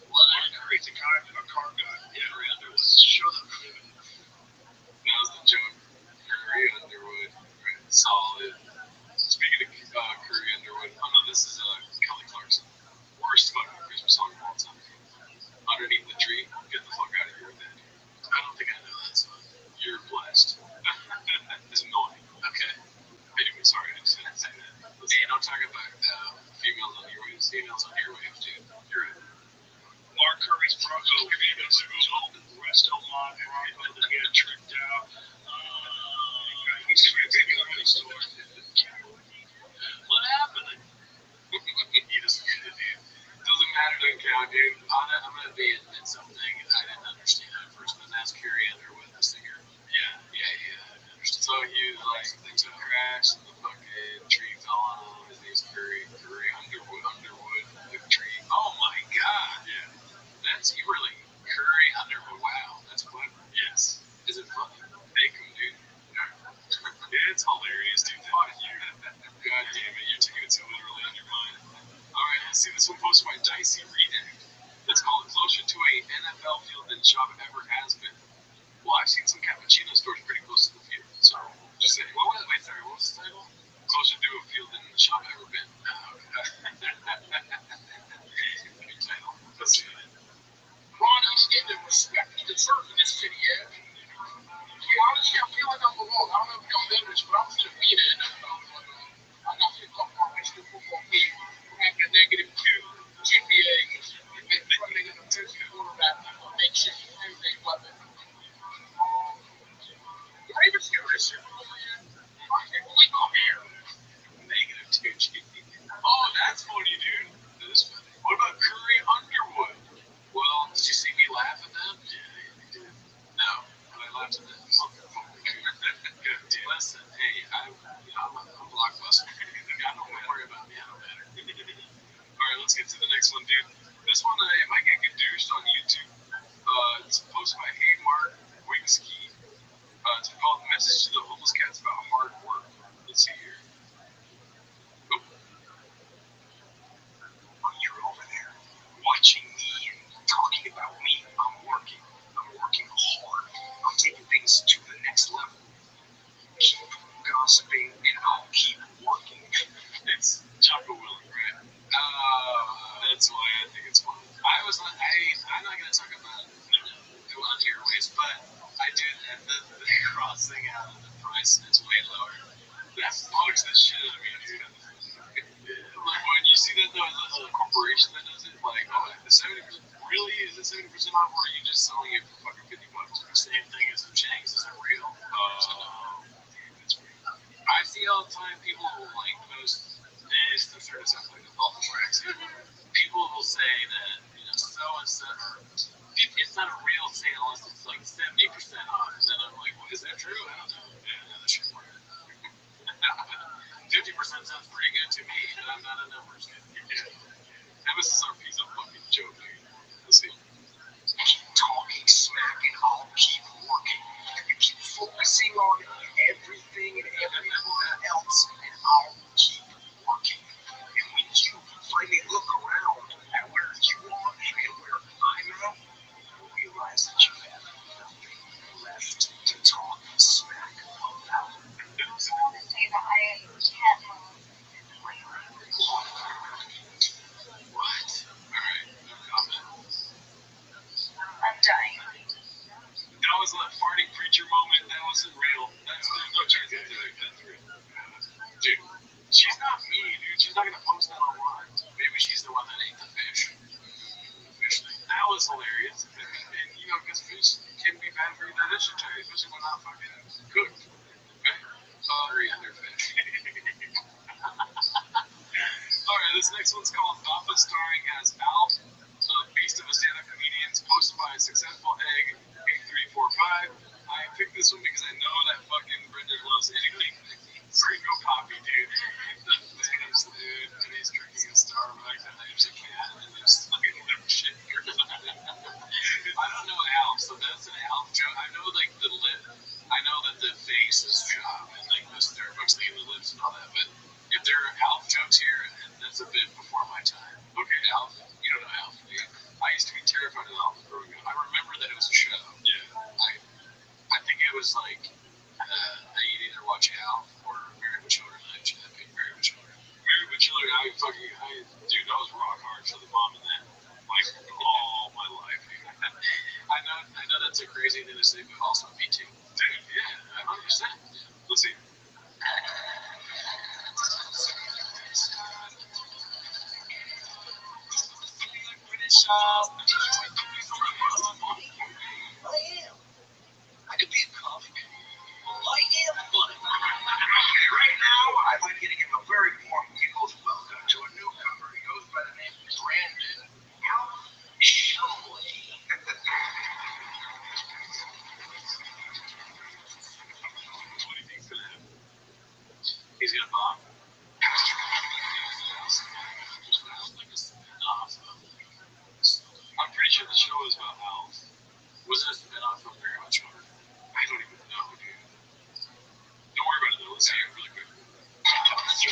Mark Curry's a car guy. Yeah, Curry Underwood. Show them Curry. That was the joke. Curry Underwood. Solid. Speaking of Curry Underwood, oh no, this is Kelly Clarkson. Worst fucking Christmas song of all time. Underneath the Tree. Get the fuck out of here with that. I don't think I know that song. You're blessed. It's annoying. Okay. Anyway, sorry, I just didn't say that. Hey, don't talk about females on your waves. Females on your waves, dude. You're right. Mark Curry's Bronco was open. Rest of my Bronco that he had tricked out. He's taking on the store. What happened? You just get it, dude. Doesn't matter, doesn't count, dude. I'm gonna be admit something I didn't understand at first, but that's Carrie Underwood, the singer. Yeah. I understand. So he was like, they took a crash, and the fucking tree fell on him. His name's Curry Underwood, the tree. Oh my god. Yeah. Battlefield than Shop ever has been. Well, I've seen some cappuccino stores pretty close to the field. So, just saying. What was the title? Closer to a field than the Shop ever been. Good title. Let's see. Ronnie's in the respect he deserves in this city, yeah? To be honest, I feel like I'm alone. I don't know if y'all noticed, but I'm still beat it. I'm not feeling comfortable with the football team. We're having a -2 GPA. They're running an offensive quarterback, makeshift everything weapon. The Ravens do this shit. I can't believe I'm here. -2 GP. Oh, that's funny, dude. That is funny. What about Curry Underwood? Well, did you see me laugh at that? Yeah, you did. No, but I laughed at that. Good, dude. Listen, hey, I'm Blockbuster. I don't worry about me. I don't matter. All right, let's get to the next one, dude. This one, it might get douched on YouTube. It's posted by Hey Mark Wigski. It's called Message to the Homeless Cats about hard work. Let's see here. Oh. When you're over there watching me and talking about me, I'm working. I'm working hard. I'm taking things to the next level. Keep gossiping and I'll keep working. It's Jocko Willing, right? That's why I think it's fun. I'm not going to talk about it on airways, but I do that. The crossing out of the price is way lower. That bugs the shit out of me, dude. Like when you see that though, as a corporation that does it, like, oh, the 70% really is it 70% off, or are you just selling it for fucking $50? The same thing as the Chang's. Is it real? That's weird. I see all the time people will like post this to sort of sound like a bubble tracks. People will say that so and so, it's not a real sale unless it's like 70% off, and then I'm like, well, is that true? I don't know. Yeah, that should work. 50% sounds pretty good to me, and I'm not a numbers guy. Yeah. MSRP is a fucking joke, dude. Let's see. Keep talking smack and I'll keep working. You keep focusing on everything and everyone else and I'll keep working. And when you finally look around at where you are and where I'm at, you'll realize that you have nothing left to talk smack about. I was going to say that I can't move lately. What? Alright, no comment. I'm dying. That was a farting preacher moment. That wasn't real. There's no chance that's real. Dude, she's not me, dude. She's not gonna post that online. Maybe she's the one that ate the fish. That was hilarious. And because fish can be bad for your digestion, especially when not fucking cooked. Okay? Sorry, underfish. Alright, this next one's called Papa, starring as Alf, Beast of a Stand-Up Comedians, posted by Successful Egg 8345. I picked this one because I know that fucking Brendan loves anything. Go Poppy, dude. The things, dude. And he's drinking a Starbucks, and there's a cat, and there's fucking little shit. I don't know Alf, so that's an Alf joke. I know, like, the lip. I know that the face is job, and, like, the Starbucks thing, the lips and all that, but if there are Alf jokes here, that's a bit before my time. Okay, Alf. You don't know Alf, dude. I used to be terrified of Alf growing up. I remember that it was a show. Yeah. I think it was like that you'd either watch Alf or Married with Children. I actually had picked Married with Children. Married with Children, dude, I was rock hard for the mom and that, like, all my life. I know that's a crazy thing to say, but also me too. Dude, yeah, 100%. Let's see. I could be a comic. I am funny. Okay, right now, I'd like you to give a very warm people's welcome to a newcomer. He goes by the name of Brandon Shumway. What do you think's gonna happen? He's gonna bomb. I'm pretty sure the show is about Alf. Was it a spin-off of Very Much More? I don't even know, dude. Don't worry about it though. Let's see it really quick. You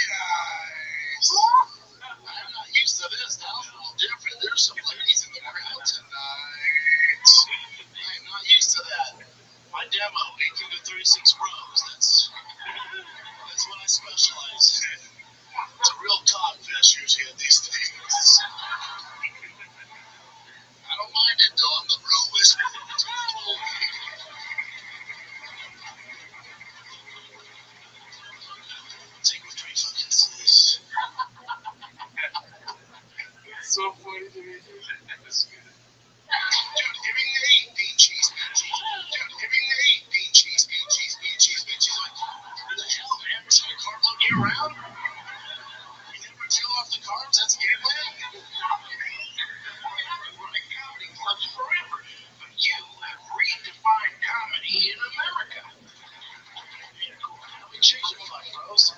guys! I'm not used to this. That was a little different. There's some ladies in the so funny to me. That's good. Dude, give me the bean cheese, bean cheese. Dude, give me the bean cheese, bean cheese, bean cheese, bean cheese. Like, who the hell, man? We're trying to carb load you around? You never chill off the carbs? That's a game plan? Running comedy clubs forever. But you have redefined comedy in America. Yeah, cool. How we change your life, bros?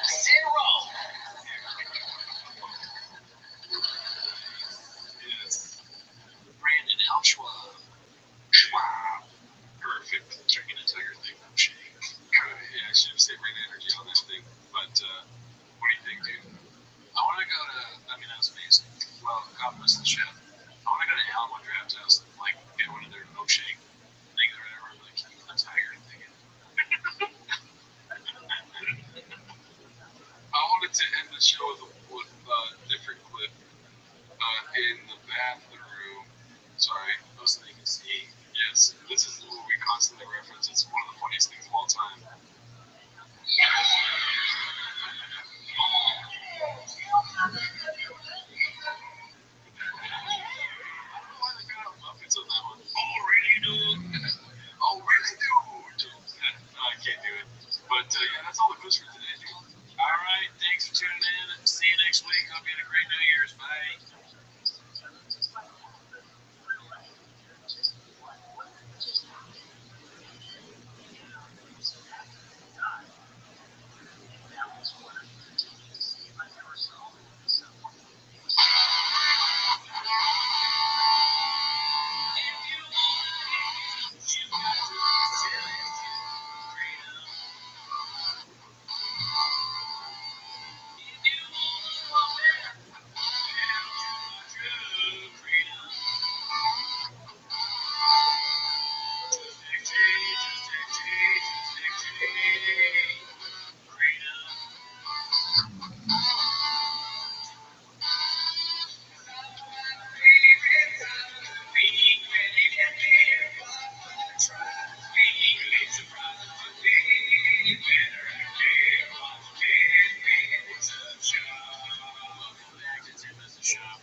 Zero. Yes. Brandon L. Schwab. Schwab. Perfect. Drinking a tiger thing. Shake. Yeah, I should have saved rain energy on that thing. But what do you think, dude? I want to go to, I mean, that was amazing. Well, God bless the chef. I want to go to Alan Woodcraft's house and, like, get one of their milkshake things or whatever. Like, keep the tiger thing in. I wanted to end the show with a different clip in the bathroom. Sorry, those that you can see. Yes, this is what we constantly reference. It's one of the funniest things of all time. Muppets on that one. Oh, really, dude? Oh, really, dude? No, I can't do it. But yeah, that's all the clips for today, dude. All right, thanks for tuning in. See you next week. Hope you had a great New Year's. Bye.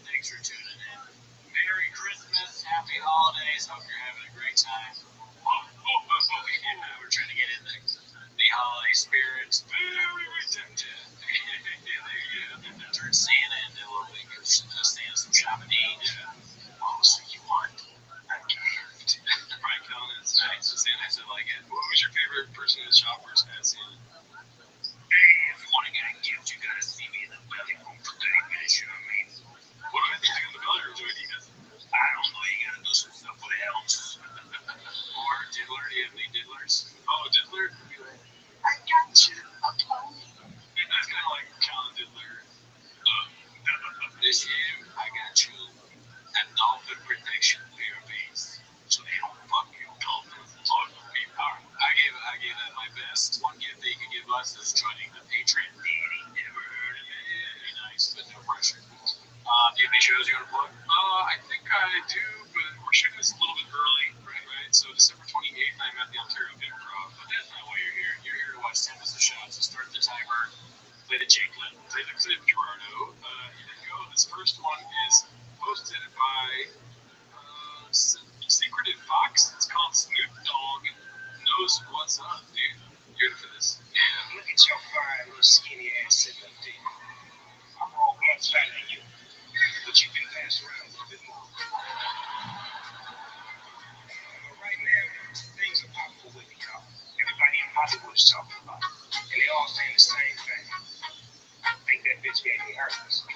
Thanks for tuning in. Merry Christmas, Happy Holidays. Hope you're having a great time. We're trying to get in the holiday spirits. Very receptive. Turn Santa into a little bit. Give Santa some shopping to eat. Oh, so you want a gift? Brian Cullen is nice. Santa said like it. What was your favorite person in the shoppers at Santa? Hey, if you want to get a gift, you gotta see me in the belly room for 30 minutes, you know what I mean? What do I think in the belly room? Do I need this? I don't know, you gotta do some stuff with elves. Or Diddler? Do you have any Diddlers? Oh, Diddler? I got you a pony. That's kind of like Colin Diddler. This year, I got you a dolphin protection for your base, so they don't fuck you, dolphins. I gave that my best. One gift they could give us is joining the Patreon. Never heard of it. Be nice, but no pressure. Do you have any shows you want to plug? I think I do, but we're shooting this a little bit early, right? So December 28th, I'm at the Ontario Improv. But that's not why you're here. You're here to watch Tempest the Shot, so start the timer, play the Jacqueline, Play the clip, Gerardo. Here you go. This first one is hosted by Secretive Fox. It's called Snoop Dogg Knows What's Up, dude. You ready for this? Yeah, look at your fine little skinny ass sitting up there. I'm all much fatter than you, but you can pass around a little bit more. Right now, things are popping with me, y'all. Everybody in Hollywood is talking about it, and they all saying the same thing. I think that bitch gave me herpes.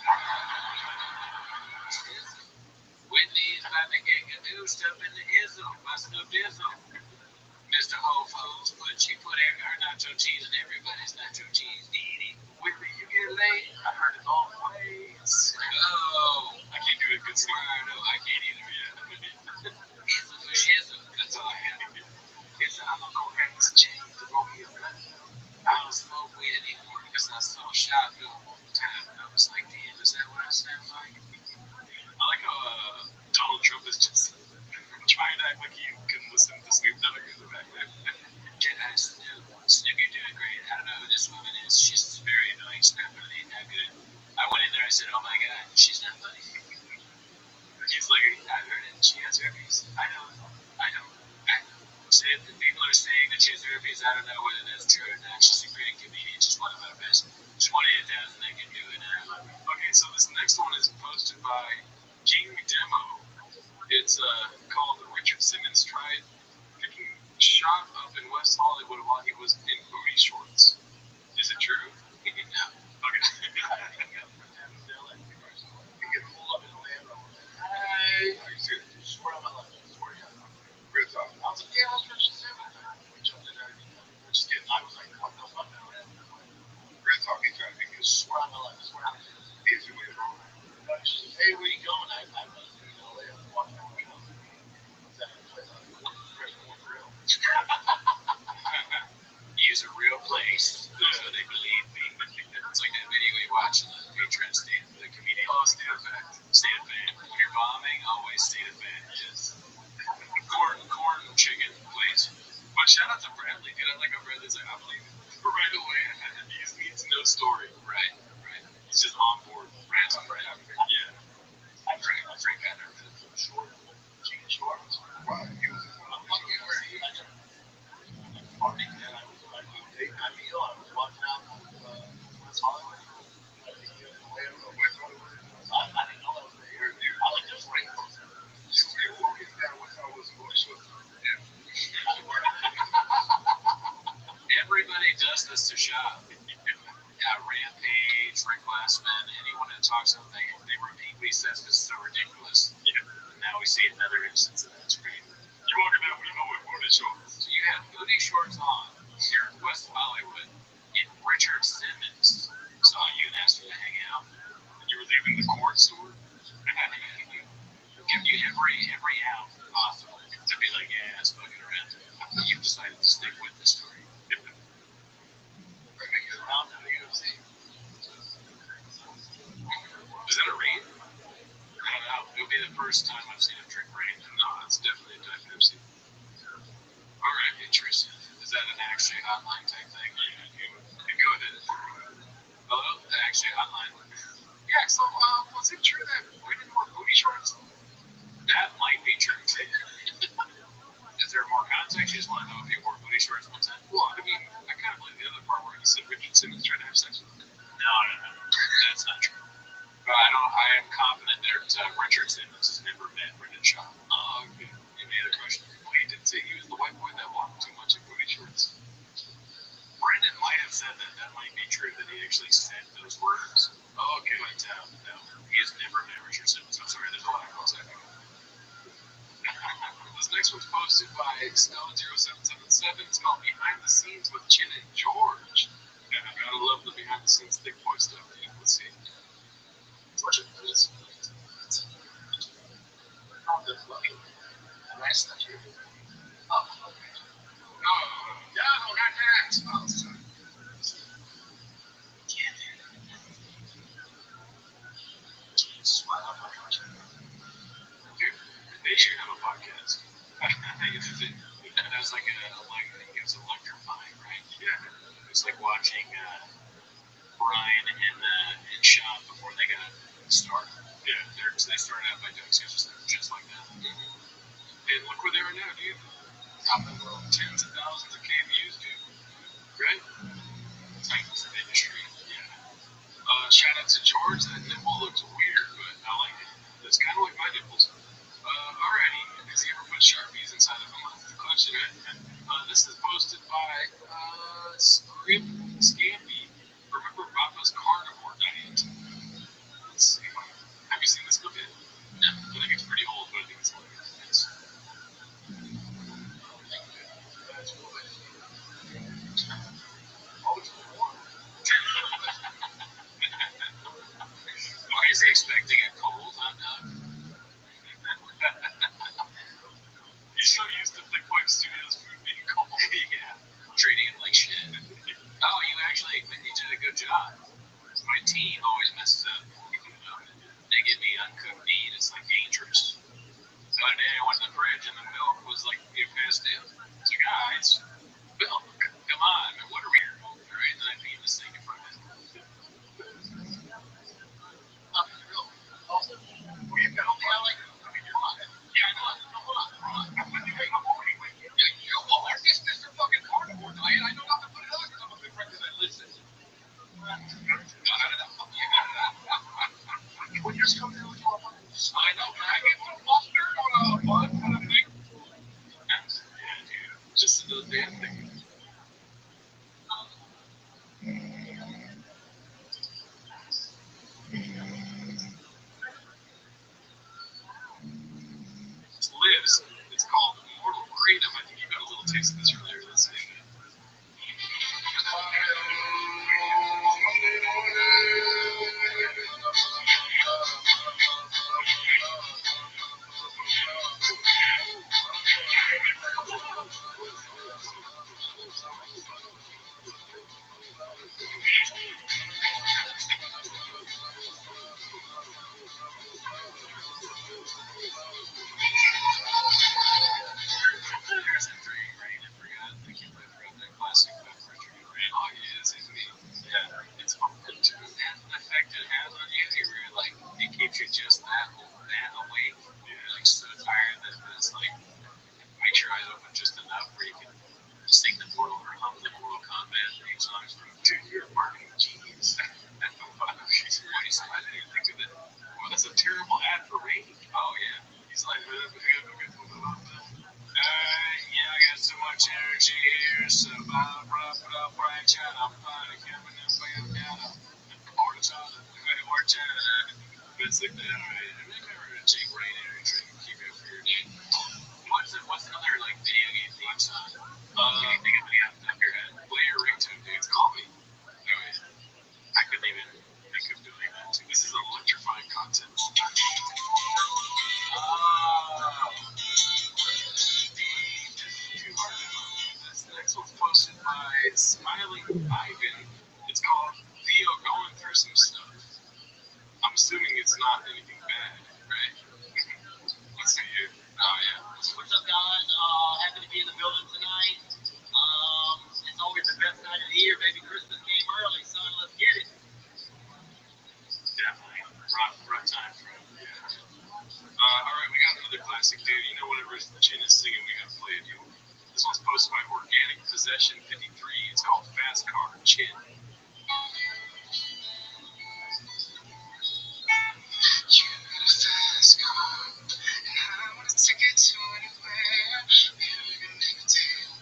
Whitney's about to get cadoosed up in the ism by Snoop Dizzle. Mr. Whole Foods, but she put her nacho cheese in everybody's nacho cheese. Whitney, you get laid? I heard it all ways. Oh, I can't do a good song. No, I can't either yet. Ism for shizzle. That's all I have. I'm gonna go grab this chain to roll me a blunt. I don't smoke weed anymore because I saw a shot film all the time. And I was like, damn, is that what I sound like? I like how Donald Trump is just trying to act like he can listen to Snoop Dogg in the background. Snoop. Snoop, you're doing great. I don't know who this woman is. She's very annoying. She's not funny, not good. I went in there. I said, "Oh my God, she's not funny." He's like, "I've heard it. She has herpes." I don't. People are saying that she has herpes. I don't know whether that's true or not. She's a great comedian. She's one of our best. 28,000 they can do it now. Okay, so this next one is posted by King Demo. It's called Richard Simmons tried picking shot up in West Hollywood while he was in booty shorts. Is it true? No. Okay. Hey, are you serious? Swear on my life. Swear to God. Real talk. I was like, yeah, let's Richard Simmons. We jumped in there. Just kidding. I was like, what the fuck? Real talk. He tried to pick his Swear on my life. Swear on my life. Is it really wrong? She's, hey, where you going? I was in LA. I was walking around the house. Use a real place so they believe me. It's like that video we watch on the Patreon state, the comedian. Oh, state effect. State of fan. When you're bombing, always state of fan. Yes. Corn chicken, please. But shout out to Bradley. Dude, I like how Bradley's like, I believe it. Right away, he just needs no story. Right. He's just on board. Ransom. Yeah. I'm Frank Banner. Short. Chicken shorts. Wow. He was Party, and I was like, take my meal. I was walking out West Hollywood. I didn't know that was there. I like this rainbow. walking down West Hollywood with booty shorts. Everybody does this to shop. Rampage, Rick Glassman, anyone that talks about they repeat what he says because it's so ridiculous. Yeah. And now we see another instance of that screen. You're walking out with booty shorts. So you have booty shorts on here in West Hollywood, and Richard Simmons saw you and asked you to hang out. You were leaving the court store? Give you every out possible to be like, yeah, it's fucking around. You've decided to stick with the story. Is that a rain? I don't know. It'll be the first time I've seen him drink rain. No, it's definitely a Diet Pepsi. Alright, interesting. Is that an actually hotline type thing? Yeah, go ahead. Hello? The actually hotline? Yeah, so was it true that women wore booty shorts? That might be true. Is there more context? You just want to know if he wore booty shorts one time? Well, I mean, I kind of believe the other part where he said Richard Simmons tried to have sex with him. No. That's not true. But I am confident that Richard Simmons has never met Brendan Shaw. Oh, okay. Any other question? Well, he did say he was the white boy that walked too much in booty shorts. Brendan might have said that might be true, that he actually said those words. Oh, okay. But no, he has never met Richard Simmons. I'm sorry, there's a lot of calls happening. This next one's posted by Excel0777. It's called Behind the Scenes with Chin and George. Yeah, I gotta love the behind the scenes thick boy stuff. Yeah, let's see. George and this. Nice that you. Oh, no, not that. Oh, sorry. Dude, they should have a podcast. That was like it was electrifying, right? Yeah. It was like watching Brian and Sean before they got started. Yeah. They started out by doing sketches that were just like that. And look where they are now, dude. Top of the world. Tens of thousands of KVUs, dude. Right? Titans of industry. Yeah. Shout out to George. That nipple looks weird, but I like it. It's kind of like my nipples. Alrighty. Has he ever put Sharpies inside of him? That's the question, right? This is posted by Scampy. Remember Papa's carnivore diet? Let's see. Have you seen this book yet? No. I think it's pretty old, but I think it's hilarious. That's cool. Why is he expecting a cold hot dog? He's so used to Thick Boy Studios food being cold. Yeah. Treating it like shit. Oh, you actually did a good job. My team always messes up. They give me uncooked meat. It's like dangerous. The other day I went to the fridge and the milk was like past due. So guys, Bill, come on, what are we here? Right? And I beat this thing in front of him. We've got a rally. I mean, you're on it. Yeah, I know. No, hold on. Hey, I'm already with you. Yeah, you will. You're just Mr. fucking Carnivore, Diane. I know not to put it on because I'm a big friend because I listen. When you're just coming in with your money. I know. Can I get some mustard on a bun kind of thing? Yeah, dude. Just another damn thing. It's Liz. It's called Mortal Kratom. I think you got a little taste of this earlier this week. Here's the three, right? I forgot. I can't believe I forgot that classic beverage, right? Oh, it is, isn't it? Yeah, it's fun too. And the effect it has on you, it really, like, it keeps you just that awake. You're like so tired that it's like, make your eyes open just enough where you can sing the Mortal or hum the Mortal Kombat theme songs from. Dude, you're a marketing genius. What he said, I didn't even think of it. Well, that's a terrible ad for Rain. Oh, yeah. He's like, yeah, I got so much energy here, so I'll wrap it up right chat. I'm fine, coming in for you now. Or China. It's like that, alright. Remember to take Rain energy and keep it for your day. What's another, like, video game theme song? Can you think of any off the top of your head? Play your ringtone, dude. Call me. Anyway, I couldn't even think of doing that, too. This is electrifying content. This next one's posted by Smiling Ivan. It's called Theo Going Through Some Stuff. I'm assuming it's not anything bad, right? Let's see you. Oh, yeah. What's up, guys? Happy to be in the building tonight. It's always the best night of the year, baby. Christmas came early, son. Let's get it. Definitely. Rough time for him. Yeah. All right, we got another classic, dude. You know, whenever Chin is singing, we got to play it, dude. This one's posted by Organic Possession 53. It's called Fast Car Chin. Fast car, and I wanna take it to anywhere. Maybe we can make a deal.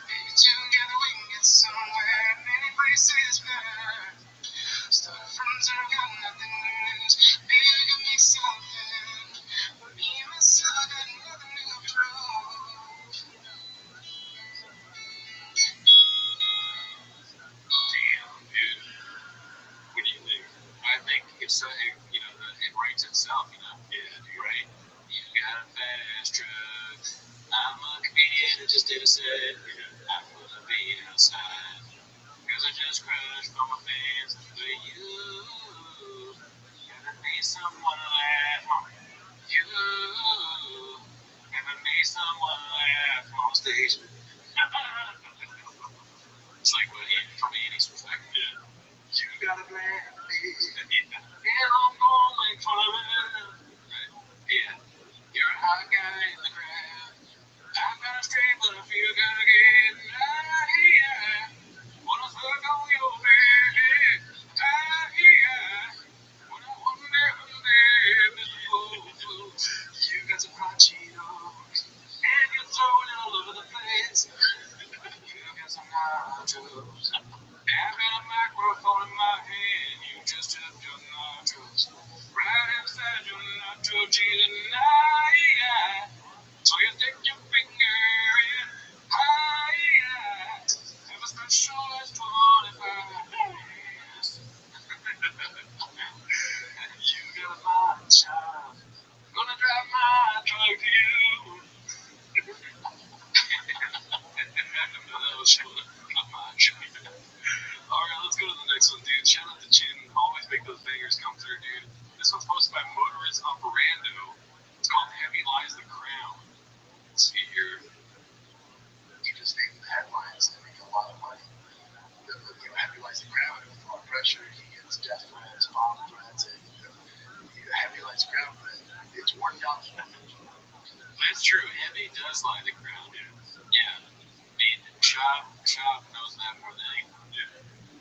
Maybe together we can get somewhere. Many places better. Start from zero, nothing to lose. Maybe we can make something. Me and myself, I got nothing to prove. Damn, dude. What do you think? I think it's, it writes itself, you know? Yeah, dude. Right. You got a fast truck. I'm a comedian that just did a set. Yeah. I'm gonna be outside. Cause I just crushed all my fans. But you gotta make someone laugh. You gotta make someone laugh on stage. It's like what from Annie's perspective. Yeah. You got a plan, please. And I'm gonna make fun of it. Right. Yeah. You're a hot guy in the crowd. I'm gonna straight, but I feel gonna get yeah. Wanna fuck on your baby. Yeah. Wanna wonder you got some hot Cheetos. And you're throwing it all over the place. You got some nachos. I've got a microphone in my hand. You just took your nachos. Right inside your nacho cheese tonight. So you stick your finger in. Have a special as 25. You got my child. Gonna drive my truck to you. That was not my child. Alright, let's go to the next one, dude. Shout out to Chin. Always make those bangers come through, dude. This one's posted by Motorist Operando. It's called Heavy Lies the Crown. Let's see here. You just named the headline. death threats, bomb threats, and heavy lights ground, but it's worked out for them. That's true. Heavy does lie the ground. Yeah. I mean, Chop knows that more than anyone.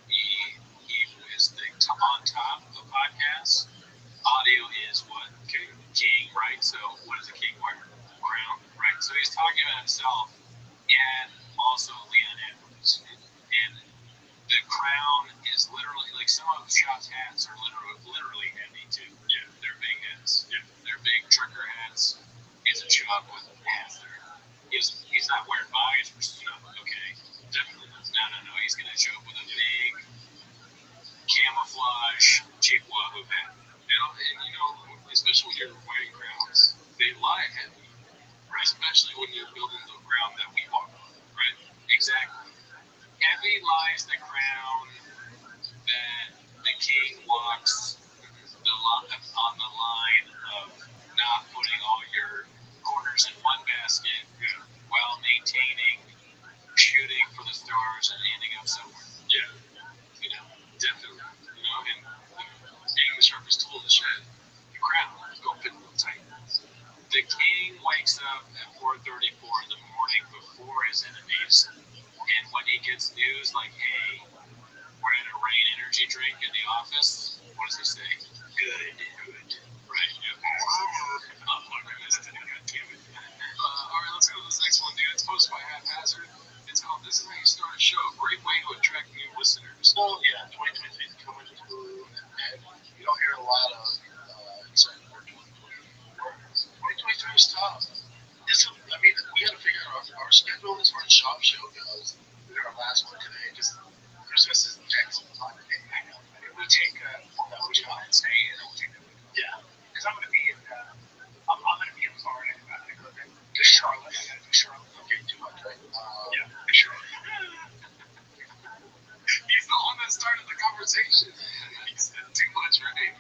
He is on top of podcasts. Audio is what? King, right? So what is a king wear? Crown, right? So he's talking about himself and also Leon Edwards. And the crown is literally, like, some of Chop's hats are literally heavy too. Yeah, they're big hats. Yeah, they're big trucker hats. He's a Chop with hats there. He's not wearing bodies for stuff. Okay, definitely not. No. He's gonna show up with a big camouflage cheap Wahoo hat. Especially when you're wearing crowns, they lie heavy, right? Especially when you're building the ground that we walk on, right? Exactly. Heavy lies the crown that the king walks on the line of not putting all your corners in one basket while maintaining shooting for the stars and ending up somewhere. Yeah. Definitely. And being the sharpest tool in the shed, the crown, go fit real tight. The king wakes up at 4:34 in the morning before his enemies, and when he gets news like, hey, we're in a rain energy drink in the office, what does he say? Good. Right. Oh, my goodness. God damn it. All right, let's go to this next one, dude. It's posted by Haphazard. It's called This Is How You Start a Show. Great way to attract new listeners. Well, yeah, 2023 is coming to Hulu, and you don't hear a lot of excitement for 2024. 2023 is tough. We got to figure out our schedule as far as shop show goes. We got our last one today. Just Christmas is next Monday. I know. We take Wednesday, and then we'll take the week. Yeah. Because I'm going to be in Florida. I'm going to go to Charlotte. I got to do Charlotte. Okay, too much, right? Charlotte. He's the one that started the conversation. He said too much, right?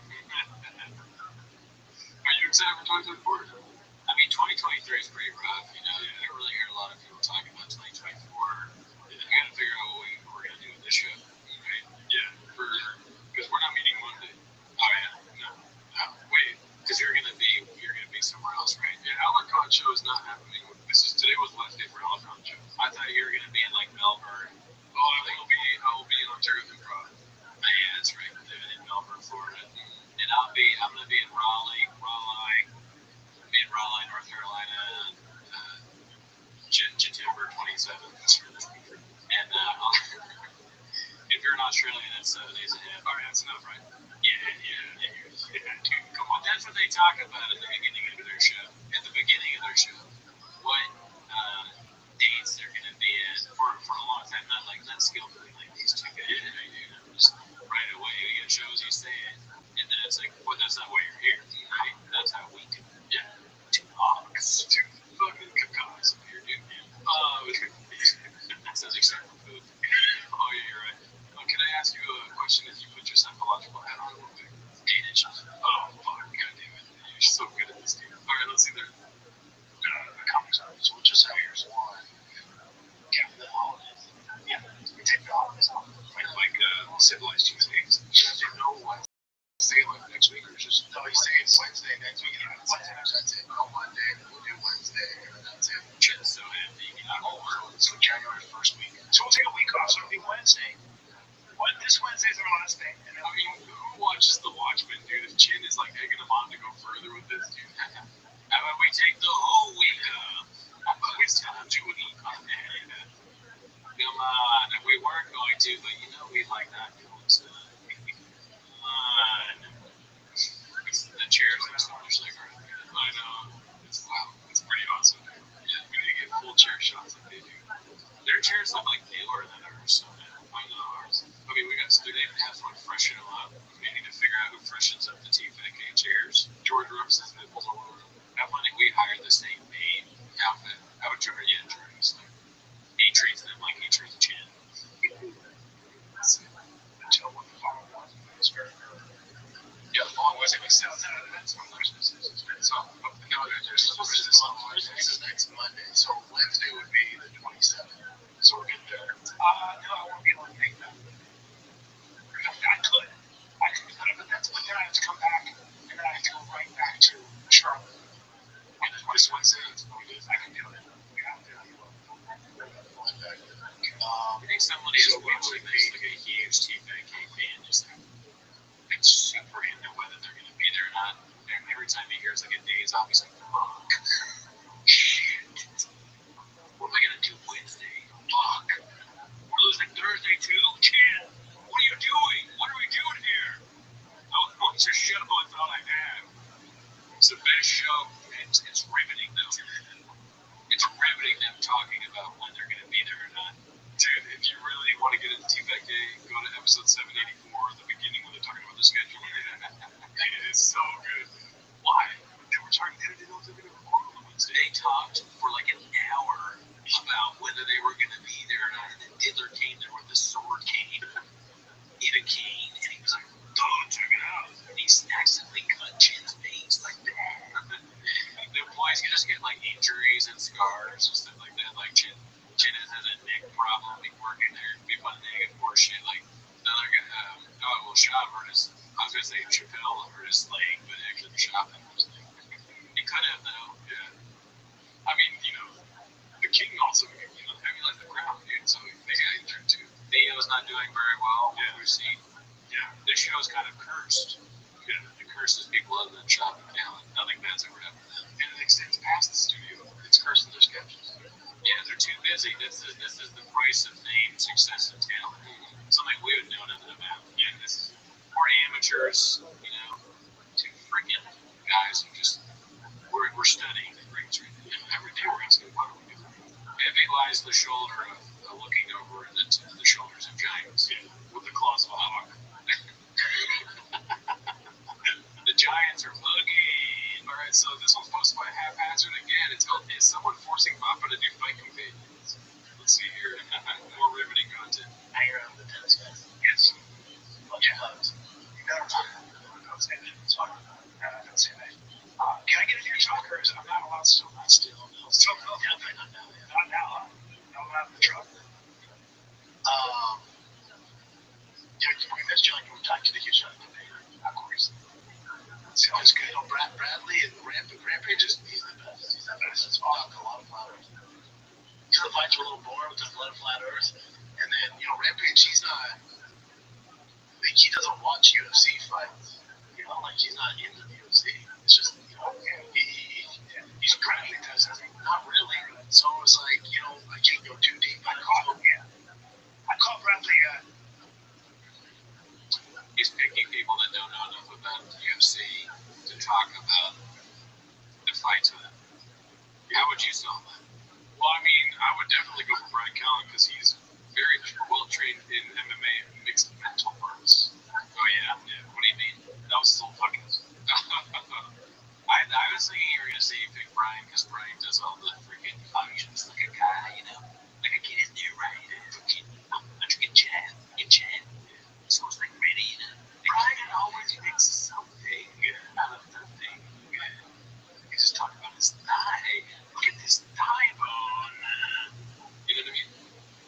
Are you excited for 2024? I mean, 2023 is pretty rough. I don't really hear a lot of people talking about 2024. We got to figure out what we're going to do with this show. Right? Yeah, because we're not meeting Monday. Oh yeah, no, wait, because you're gonna be somewhere else, right? Yeah, Alarcon show is not happening. Today was the last day for Alarcon show. I thought you were gonna be in like Melbourne. Oh, I will be in Ontario Improv. Yeah, that's right. Living in Melbourne, Florida, and I'm gonna be in Raleigh, North Carolina, September 27th, and if you're an Australian, that's 7 days ahead. All right, that's enough, right? Yeah, dude, come on. That's what they talk about at the beginning of their show. What dates they're going to be in for a long time. Not skillfully like these two guys. Just right away, you get shows, you say it, and then it's like, well, that's not why you're here, right? That's how we do it. Yeah. Two fucking cacos up here, dude. That sounds exciting for food. Oh, yeah, you're right. Can I ask you a question as you put your psychological hat on a little bit? 8 inches. Oh, fuck. God damn it. You're so good at this game. All right, let's see there. The comics office, which is how yours one. Yeah, the holidays. Yeah, we take the holidays off. Like civilized Tuesdays. There's no Wednesday like next week, or just no, he's saying Wednesday next week, and that's it. No Monday, we'll do Wednesday, and then that's it. Just so happy. So January 1st week. So we'll take a week off, so it'll be Wednesday. This Wednesday's our last day. And then who watches The Watchmen, dude? If Chin is like egging him on to go further with this, dude. How about we take the whole week off? How about we tell him to eat on that? Come on. And we weren't going to, but we like not doing stuff. Come on. The chairs are so much like I know. Wow. It's pretty awesome. Yeah, we need to get full chair shots like they do. Their chairs look like newer than ours. I know ours. I mean, they even have someone freshen them up. We need to figure out who freshens up the TFK chairs. George rubs his nipples all over them. I think we hired the same maid outfit. I would turn it He treats them like he treats Chin. until what the fall was. It's very early. Yeah, the fall was like 7 out of that's when Christmas is. It's been so up the calendar. This is next Monday, so Wednesday would be the 27th. So we're getting there. No, I won't be able to make that. I could time he hears like a day's off, he's like, fuck. Shit. What am I gonna do Wednesday? Fuck. We're losing Thursday too? Shit. What are you doing? What are we doing here? Oh, it's a show. It's all I have. It's the best show. It's riveting though. It's riveting them talking about when they're gonna be there or not. Dude, if you really want to get into T-Back Day, go to episode 784, the beginning when they're talking about the schedule. It is so good. Why? They were talking, they didn't know if they were going to record on Wednesday. They talked for like an hour about whether they were going to be there or not, and then Diddler came there with the sword cane. Even Kane, and he was like, oh, check it out. And he accidentally cut Chin's face like that. The employees can just get like injuries and scars and stuff like that. Like Chin has a neck problem. He's working there. People on negative shit. Like another guy, Shop hurt his. I was gonna say Chappelle hurt his leg, but actually Shop hurt his leg. He could have though. Yeah. I mean, the King also, like the crowd, dude. So they got injured too. Theo's not doing very well. Yeah, we've seen. Yeah, this show's kind of cursed. Yeah, it curses people other than Shop and Talent. Nothing bad's ever happened to them. And it extends past the studio. It's cursing their schedules. Yeah, they're too busy. This is the price of fame, success, and talent. Something we would know nothing about. Yeah, this is more amateurs, two freaking guys who just we're studying the greats. Every day we're asking, what do we do? Heavy lies the shoulder of looking over the shoulders of giants. Yeah, with the claws of a hawk. The Giants are bugging. All right, so this one's posted by Haphazard again. It's called "Is Someone Forcing Mappa to Do Fight Companions?" Let's see here. More riveting content. Hang around with the tennis guys. Yes. Bunch of hugs. Don't say that. Sorry. Don't say that. Can I get a few talkers? I'm not allowed still. Not still. No. Still no. Definitely not now. Not now. No, not in the truck. We missed you like we talked to the Houston debate. Of course. Sounds good. Bradley and Rampage he's the best. He's the best. It's all a lot of flat earth. The fights were a little boring with the flat earth. And then, Rampage, he's not, he doesn't watch UFC fights. He's not into the UFC. It's just, he's Bradley does it. Not really. So it was like, I can't go too deep. I call Bradley, he's picking people that don't know enough about the UFC to talk about the fights with him. How would you solve that? Well, I mean, I would definitely go for Brian Callen because he's very well trained in MMA and mixed mental arts. Oh yeah? Yeah. What do you mean? That was so fucking. I was thinking you were gonna say you pick Brian because Brian does all the freaking functions like a guy, like a kid in there, right? I'm drinking Chad. So it's like ready, Brian always makes something out of nothing. He just talked about his thigh. Look at this thigh bone. You know what I mean?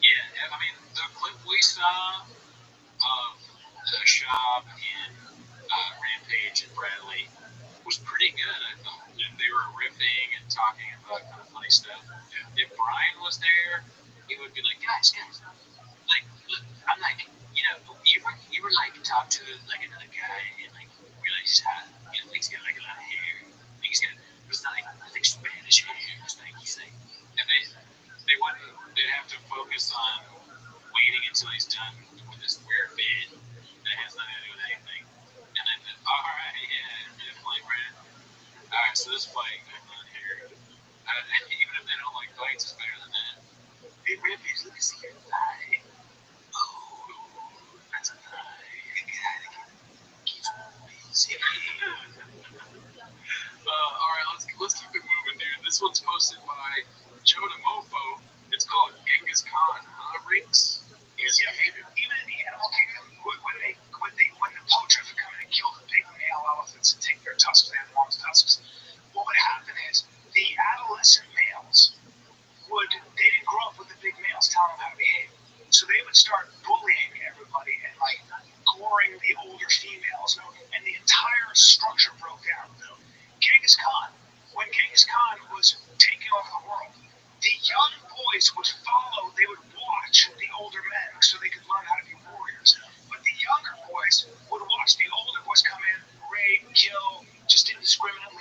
Yeah, I mean, the clip we saw of the shop in Rampage and Bradley was pretty good, I thought. They were riffing and talking about kind of funny stuff. If Brian was there, he would be like, guys, like, look, I'm like, you were like talk to like another guy and like realize he's hot. He's got like a lot of hair. He's got like Spanish hair. He's like, and they'd have to focus on waiting until he's done with this weird bit that has nothing to do with anything. And then, all right, yeah, definitely, right. All right, so this fight, I'm not here. Even if they don't like fights, it's better than that. Hey, Rampage, let me see your thigh. Oh, that's a thigh. You gotta get busy. All right, let's keep it moving, dude. This one's posted by Joe Mofo. It's called Genghis Khan, Rinks. Even in the animal kingdom, when the poachers would come in and kill the big male elephants and take their tusks, they had the longest tusks, what would happen is the adolescent males they didn't grow up with the big males telling them how to behave. So they would start bullying everybody and goring the older females, and the entire structure broke down. Genghis Khan, when Genghis Khan was taking over the world, the young boys would follow, they would watch the older men so they could learn how to be warriors. But the younger boys would watch the older boys come in, rape, kill, just indiscriminately,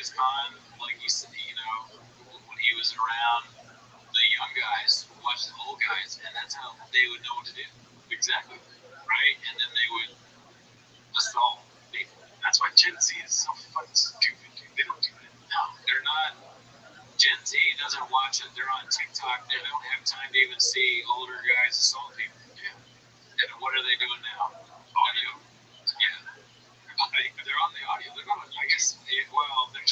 Genghis Khan, like he said, you know, when he was around the young guys, watch the old guys, and that's how they would know what to do. Exactly. Right? And then they would assault people. That's why Gen Z is so fucking stupid, dude. They don't do that. No, they're not. Gen Z doesn't watch it. They're on TikTok. They don't have time to even see older guys assault people. Yeah. And what are they doing now? Audio. Yeah. They're on the audio. They're not on, I guess, well, they're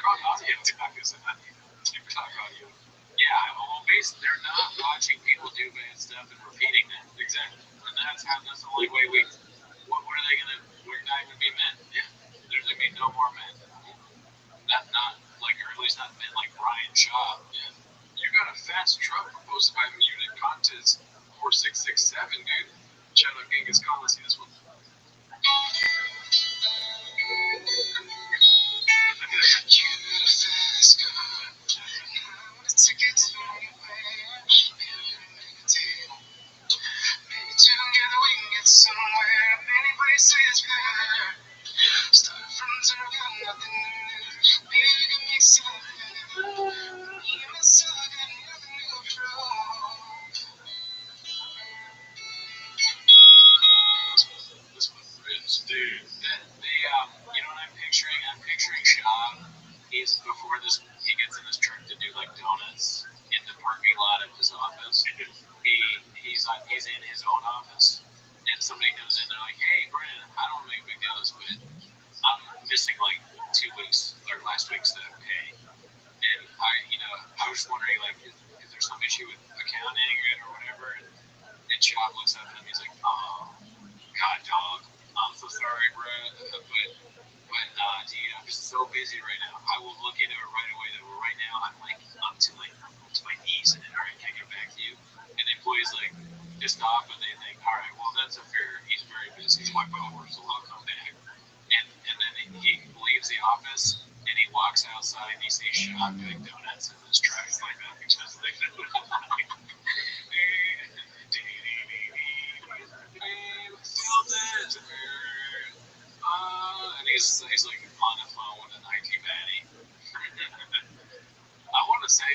on audio TikTok, isn't it? TikTok audio. Yeah, well, basically, they're not watching people do bad stuff and repeating that. Exactly. And that's the only way what are they going to, we're not going to be men. Yeah. There's going to be no more men. Not like, or at least not men like Brian Shaw. Yeah. You got a fast truck proposed by Munich Contest 4667, dude. Shout out Genghis Khan. Let's see this one. Dude, you know what I'm picturing? I'm picturing Shaw. He's before this. He gets in his truck to do like donuts in the parking lot of his office. He's in his own office, and somebody comes in. They're like, "Hey, Brandon, I don't make big deals, but I'm missing like 2 weeks or last week's pay, and I was wondering like, is there some issue with accounting or whatever?" And Shaw looks up at him. He's like, "Oh, God, dog, I'm so sorry, bro, but dude, I'm just so busy right now. I will look into it right away. Though right now, I'm like up to my knees in it. All right, can I get back to you?" And the employee's like pissed off, and they think, "All right, well, that's a fair. He's very busy. He's my coworker, so I'll come back." And then he leaves the office and he walks outside and he sees Sean doing donuts in his truck. It's like that. Just like that. And he's like on the phone with an IT baddie. I want to say,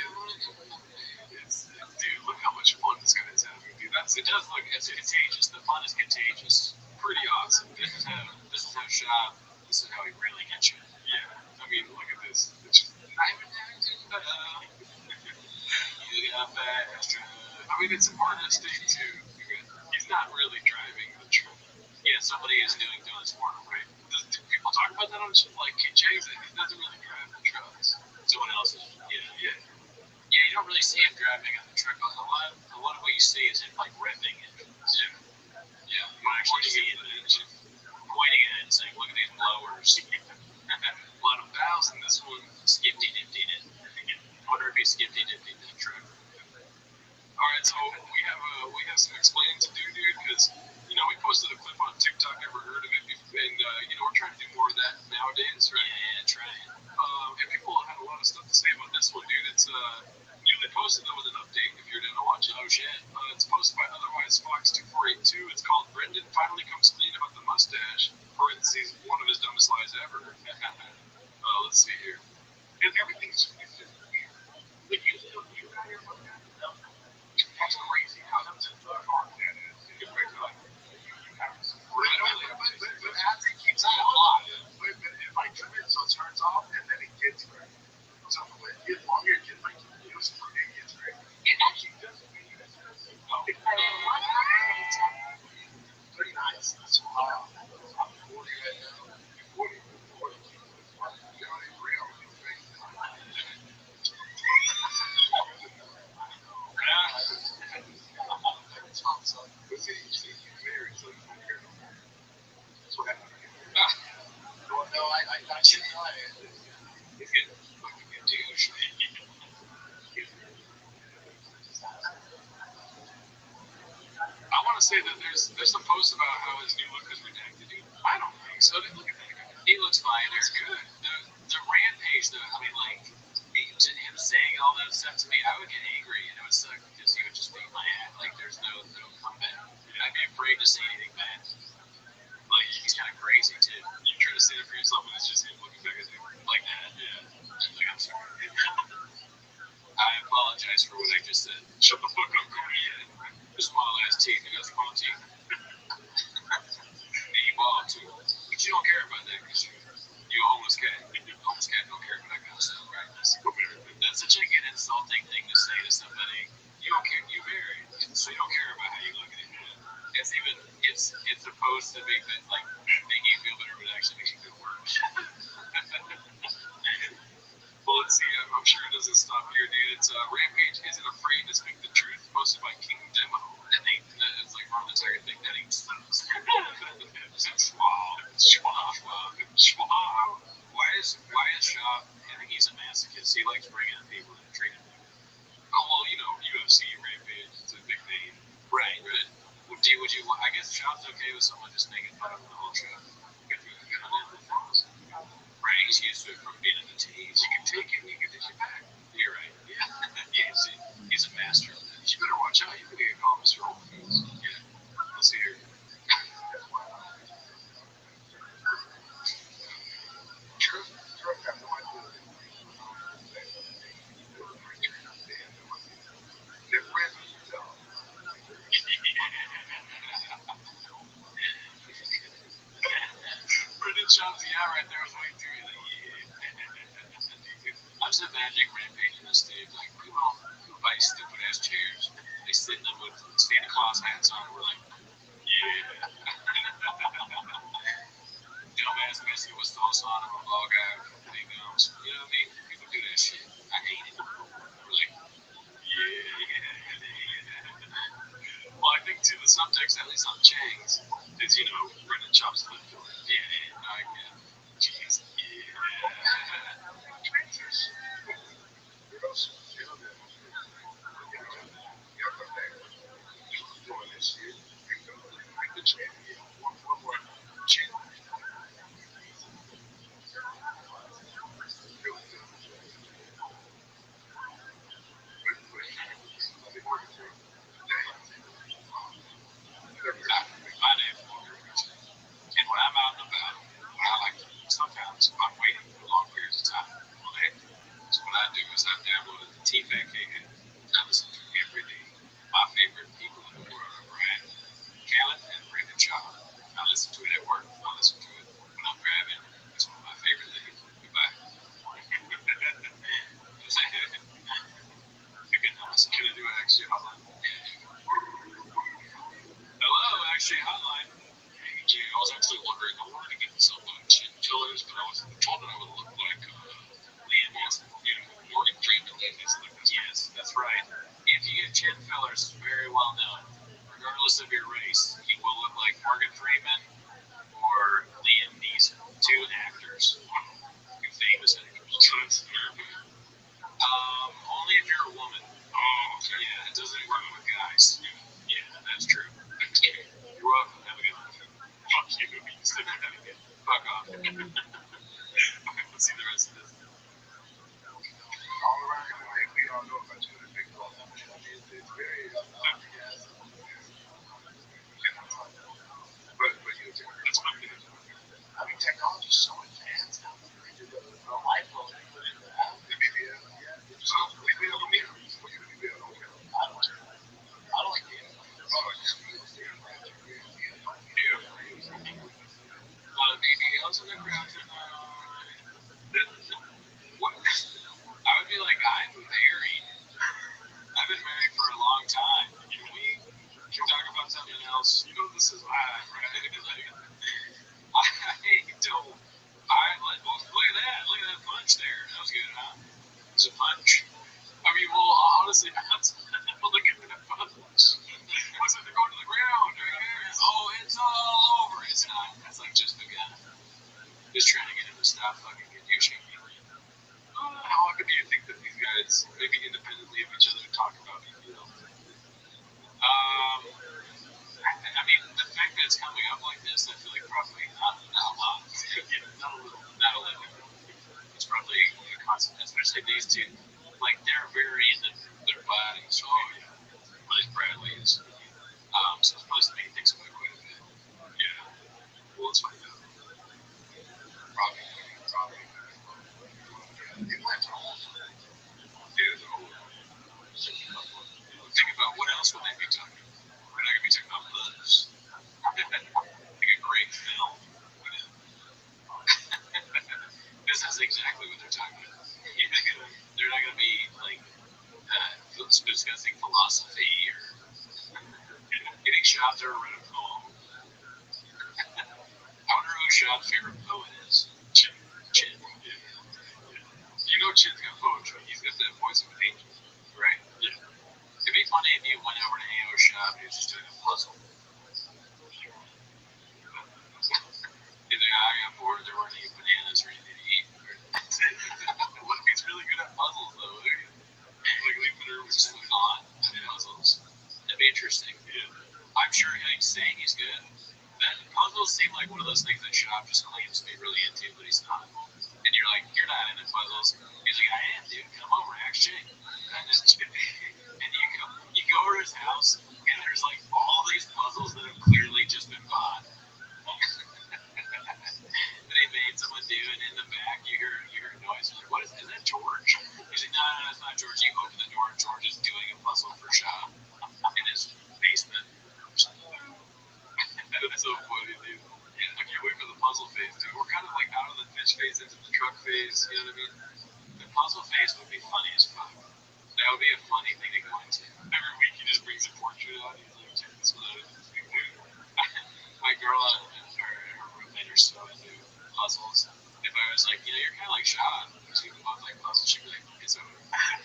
dude, look how much fun this guy is having. Dude, it does look, it's contagious. The fun is contagious. Pretty awesome. This is how Shaw, this is how he really gets you. Yeah. I mean, look at this. It's not even you got that extra. I mean, it's an artist thing too. He's not really driving the truck. Yeah, somebody is doing donuts for him, right? Do people talk about that on the show? Like Kid Jay's, he doesn't really drive the trucks. Someone else is. Yeah. Yeah, you don't really see him driving on the truck. A lot of what you see is him like ripping it. Yeah. You don't actually see it. Pointing at it and saying, "Look at these blowers." A lot of valves in this one. Skipty-dipped it. I wonder if he skipty-dipped that truck. All right, so we have some explaining to do, dude, because we posted a clip on TikTok. Never heard of it before, and we're trying to do more of that nowadays, right? Yeah, trying. And people had a lot of stuff to say about this one, dude. It's newly posted though with an update. If you're gonna watch it, oh shit! It's posted by Otherwise Fox 2482. It's called "Brendan Finally Comes Clean About the Mustache." Parentheses, one of his dumbest lies ever. Let's see here. And everything's weird. Like you got your mustache. That's crazy. How hard that is. But as it keeps going on, but if I trim it so it turns off and then it gets gray. So the longer it gets, like it gets gray. It actually doesn't mean it's gray. Oh. 39. I'm 40 right now. 40. No, I shouldn't know it. If you fucking get douche. I want to say that there's some posts about how his new look is redacted, dude. I don't think so. Look at that guy. He looks fine. It's good. The rampage, though, I mean, like, him saying all that stuff to me, I would get angry, and it would suck because he would just beat my ass. Like, there's no comeback. I'd be afraid to say anything bad. Like, he's kind of crazy too. You try to stand up for yourself, and it's just him looking back at you like that. Yeah. Like, I'm sorry. I apologize for what I just said. Shut the fuck up, Cody. Yeah. There's small ass teeth. You got small teeth. And you bald too. But you don't care about that because you're a homeless cat. Homeless cat don't care about that kind of stuff, right? That's such a good insulting thing to say to somebody. You don't care. You married, so you don't care about how you look at it. It's even it's supposed to make it like making you feel better, but it actually makes you feel worse. Well, let's see. I'm sure it doesn't stop here, dude. It's Rampage isn't afraid to speak the truth, posted by King Demo. And it's like from the entire thing that ain't sucks. Schwab. Why is Shaw? I think he's a masochist. He likes bringing in people and treating them. Oh well, you know, UFC Rampage. It's a big name, right? But would you? I guess Shaw's okay with someone just making fun of him the whole show. Right, he's used to it from being in the teens. You can take it, you can dish it back. You're right. Yeah. Yeah, see, he's a master of that. You better watch out. You could get called Mr. Oldfields. Yeah. Let's see here. True. Brendan Shaw's the out right there was way too easy. Yeah. I'm just imagining Rampage in the stage, like people who buy stupid ass chairs. They sit in them with Santa Claus hats on. We're like, yeah. Dumbass Messi was sauce on him, a ball guy with big gums. You know what I mean? People do that shit. I hate it. We're like, yeah. Well, I think too the subtext, at least on Chang's, is Brendan Schaub's a midfielder. Yeah, I get it. Jeez. Yeah. My name's Walker. And when I'm out and about, what I like to do sometimes if I'm waiting for long periods of time, so what I do is I've downloaded the T-Fact app. I listen to it every day. My favorite people in the world are Brian Callen and Brendan Shaw. I listen to it at work. I listen to it when I'm driving. It's one of my favorite things. Goodbye. Can I do an actually hotline? Hello, actually hotline. Hey, Jay, I was actually wondering, I wanted to get some chin fillers, but I was told that I would look like Liam Neeson, Morgan Freeman. Yes, that's right. If you get chin fillers, it's very well known. Regardless of your race, you will look like Morgan Freeman or Liam Neeson, two actors, two famous actors. Only if you're a woman. Oh, okay. Yeah, it doesn't work with guys. Yeah, that's true. You're welcome. Have a good one. Fuck you. Fuck off. Let's see the rest of this. All around the way, we all know about you. The big ball. It's very but that's what it is. I mean, technology's so advanced now. The light bulb they put in the app. The BBL. Yeah. BBL. I don't care. I don't like it. Oh, yeah. A lot of BBLs in the crowd tonight. What? I would be like, I'm married. I've been married for a long time. Can we talk about something else? This is live, right? I don't. Look at that. Look at that punch there. That was good, huh? It was a punch. I mean, well, honestly, look at that punch. What's it? They're going to the ground. Oh, it's all over. It's not. That's like just begun. Just trying to get him to stop fucking conditioning me. How often do you think that these guys, maybe independently of each other, talk about BBL? I mean, the fact that it's coming up like this, I feel like probably not a lot. Not a little, not a little. It's probably a constant, especially these two. Like, they're very into their bodies. Oh, yeah. Well, Bradley is. So it's supposed to make things quite a bit. Yeah. let's find out. Robbie. They went to all. Dude, think about what else would they be talking about? They're not going to be talking about books. Like a great film. This is exactly what they're talking about. They're not going to be like discussing philosophy or getting shots or read a poem. I wonder who Shad's favorite poet is. Chin. You know Chin's got poetry. He's got that voice of an angel. Right. Yeah. It'd be funny if you went over to A.O. Shab and he was just doing a puzzle. He's like, I got bored, there weren't any bananas or anything to eat. What if he's really good at puzzles, though? Like, leave it with just on puzzles. That'd be interesting. Yeah. I'm sure he's saying he's good. Then puzzles seem like one of those things that Shab just claims to be really into, but he's not. And you're like, you're not into puzzles. He's like, I am, dude. Come over, actually. And you go over to his house, and there's like all these puzzles that have clearly just been bought. That he made someone do, and in the back you hear a noise. You're like, what is that George? He's like, no, it's not George. You open the door, and George is doing a puzzle for Shab in his basement. That's so funny, dude. I can't wait for the puzzle phase, dude. We're kind of like out of the fish phase into the truck phase, you know what I mean? The puzzle phase would be funny as fuck. That would be a funny thing to go into. Every week he just brings a portrait out, he's like, check this one out, it's big dude. My girl and her roommate are so into puzzles. If I was like, you're kind of like Sean, because we both like puzzles, she'd be like, it's over. I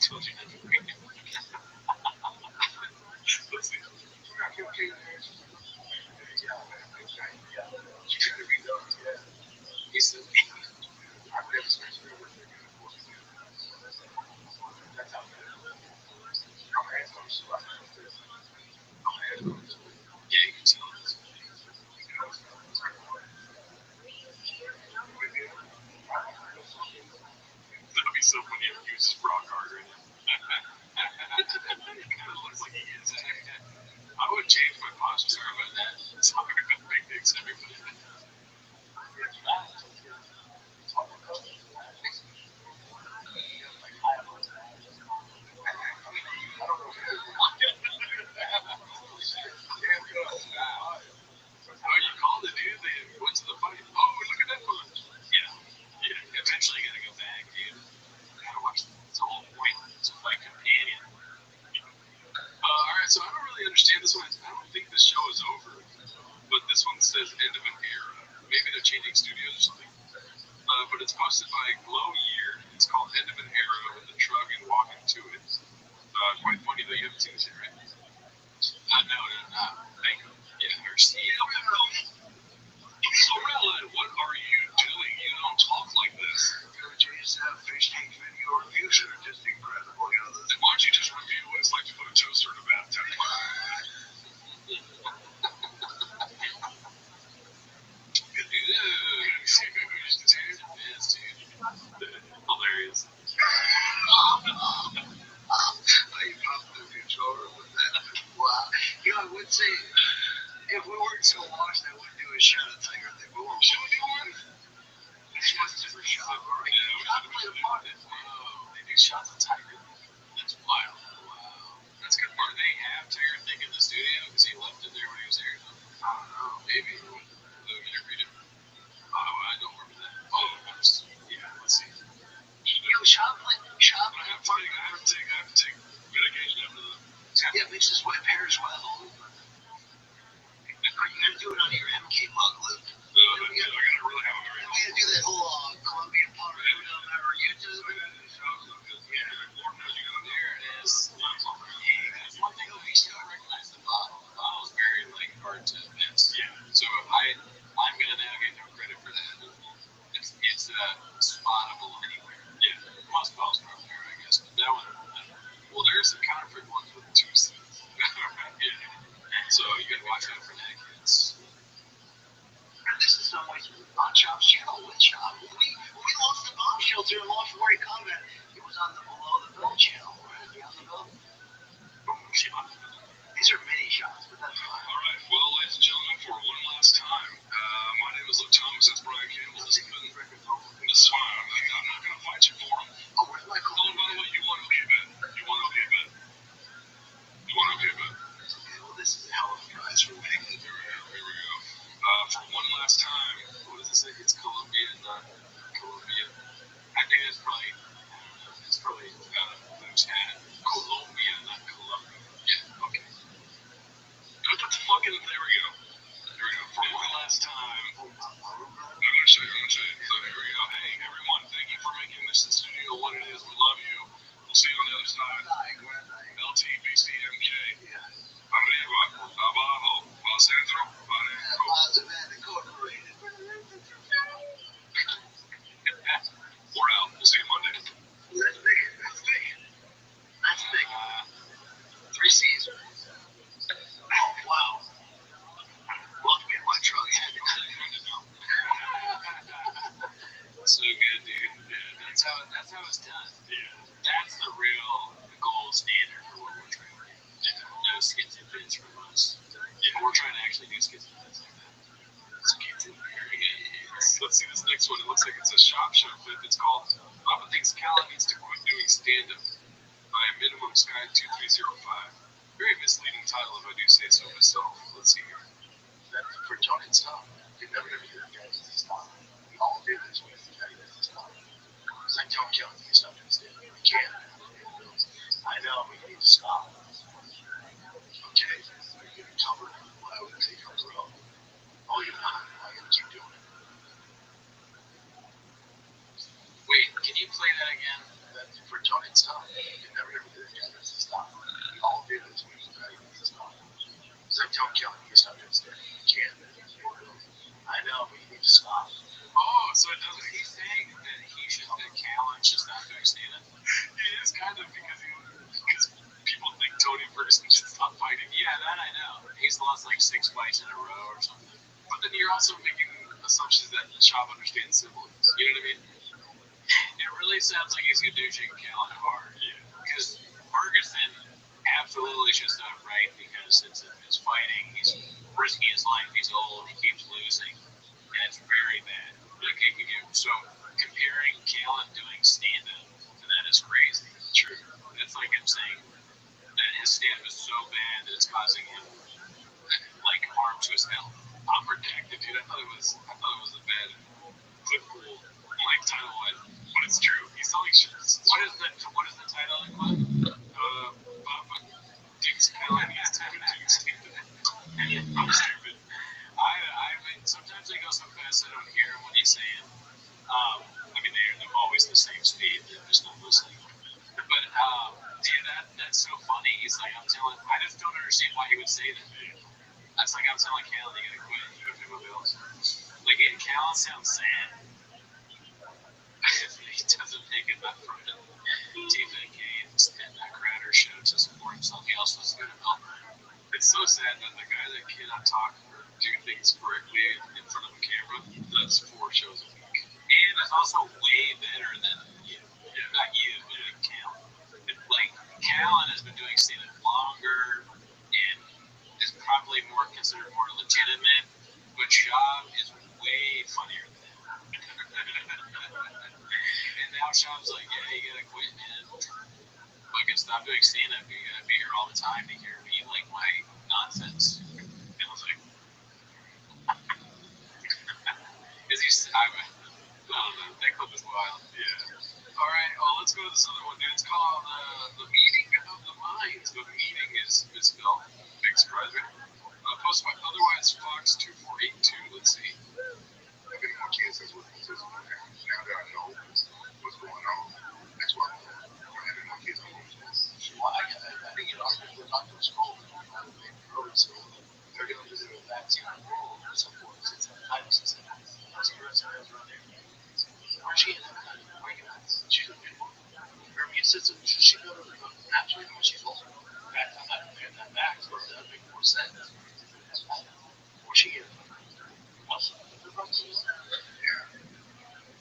told you not to bring it. Let's see. He said, yeah, you can tell us. That'd be so funny if he was just Brock Carter in it. It kind of looks like he is. I would change my posture about that. It's not going to be big dicks everybody. Oh, you called it, dude. They went to the fight. Oh, look at that one. Yeah. Eventually, you gotta go back, dude. Gotta watch. It's the whole point. It's a fight companion. Alright, so I don't really understand this one. I don't think this show is over. But this one says end of an era. Maybe they're changing studios or something. But it's posted by Glow Year. It's called End of an Era with the truck and walking to it. Quite funny though. You haven't seen this yet, right? No. Thank you. Yeah, her CEO. Sorella, what are you doing? You don't talk like this. You just have fish tank video reviews that are just incredible. You know, Then why don't you just review what it's like to put a toaster in a bathtub? Hilarious. you popped the controller with that. Wow. You know, I would say, if we weren't so washed, I would do a shot of Tiger thing. But we're should we do one? Shots of shot. They do shots of Tiger. That's wild. Wow. That's good part. They have Tiger Thing in the studio because he left it there when he was there. I don't know. Maybe. I don't remember that. Yeah, let's see. Shop. I have to take medication after the. Yeah, makes his white pairs well. Are you gonna do it on your MK mug, Luke? I gotta really have a We're gonna do that whole Colombian part or YouTube. Yeah, there it is. That's one thing we still recognize the bottle. The bottle's very hard to miss. Yeah. So I'm gonna now get no credit for that. It's spottable anywhere. Yeah. Most bottles are up there, I guess. But that one, well, there's some counterfeit ones with 2 C's. Yeah. So you gotta watch out for that, kids. This is some ways on Chop's channel with Chop. We lost the bomb shelter in Lost Warrior Combat. It was on the Below the Belt channel, right? On the belt. These are mini shots, but that's fine. All right. Well, Ladies and gentlemen, for one last time, my name is Luke Thomas. That's Brian Campbell. This is fine. I'm not going to fight you for him. Oh, by the way, you want to be a bet. You want to be a bet. You want to be a bet. Well, this is a hell of a prize for me. Here we go. For one last time, what does it say? It's Columbia, not Columbia. I think it's probably Luke's hat. Columbia, not Columbia. Yeah, okay. Put the fucking, there we go. Here we go. For one last time, I'm going to show you. So here we go. Hey, everyone, thank you for making this studio what it is. We love you. We'll see you on the other side. LTBCMK. Abajo, Al Centro, Incorporated. We're out. We'll see you Monday. That's big. That's big. 3 C's. Oh, wow. Welcome in my truck. So good, dude. Yeah, that's how it's done. Yeah. That's the real gold standard for what we're trying to do. Yeah. No skits and fits from us. Yeah. We're trying to actually do skits and fits like that. Skits and fits. Let's see this next one. It looks like it's a shop show fit. It's called Papa Thinks Callan Needs to Quit Doing Stand-Up by Minimum Sky 2305. Very misleading title if I do say so myself. Let's see here. That's for Tony stuff. You never get that guy to stop. We all do this when the guy does stop. It's like Tom Kelly, he's not going to stand up. We can't. I know, we need to stop. Okay, are you going to cover? Well, I would say cover up. Oh, you're not. I'm going to keep doing it. Wait, can you play that again? That's for Tony stuff. You never get that guy to stop. We all do this when the guy does stop. It's like Tom Kelly, he's not going to stand up. We can't. I know, but you need to stop. Oh, so it doesn't. He's saying that Callan should stop doing stand-up? It is kind of because people think Tony Ferguson should stop fighting. Yeah, that I know. He's lost like 6 fights in a row or something. But then you're also making assumptions that Chop understands siblings. You know what I mean? It really sounds like he's douching Callan hard. Yeah. Because Ferguson absolutely should stop right because it's fighting. He's risking his life. He's old. He keeps losing. And it's very bad. So comparing Callan doing stand-up to that is crazy. True. It's like him saying that his stand-up is so bad that it's causing him like harm to his health. I'm protected, dude. I thought it was a bad clipboard like title line, but it's true. He's telling shit. What is the title of the clip? Papa Thinks Callan Needs to Quit Stand-Up. I'm stupid. I mean, sometimes they go so fast I don't hear what he's saying. I mean, they're always the same speed. They're just not listening. But yeah, that's so funny. He's like, I just don't understand why he would say that. That's like I'm telling Callan, you gotta quit. You gotta do something else. Like, Callan sounds sad. He doesn't make enough from it. David Gaines and Crowder show to support himself. He also is good at Melbourne. It's so sad that the guy that cannot talk or do things correctly in front of a camera does 4 shows a week. And it's also way better than you. Yeah. Not you, but Callan. Like, Callan has been doing stand-up longer and is probably considered more legitimate, but Shav is way funnier than him. And now Shav's like, yeah, you gotta quit, man. Fucking stop doing stand-up. You gotta be here all the time to hear me like my nonsense. And I was like, is he? I don't know. That clip is wild. Yeah. All right. Well, let's go to this other one, dude. It's called The Meeting of the Minds. The meeting is spelled. Big surprise, right? Posted by Otherwise Fox 2482. Let's see. I've been more kids since now that I know what's going on. That's why I'm having more kids on homeschooling. Well, I think it also goes back to school. Early school. They're going to visit with that team. It's important. It's a title system. What's the rest of it around there? Where's she in that kind of argument? She's a big one. Her immune system, she go to naturally when she's older. I'm not comparing that back, so that would make more sense. Where's she in? Also, yeah.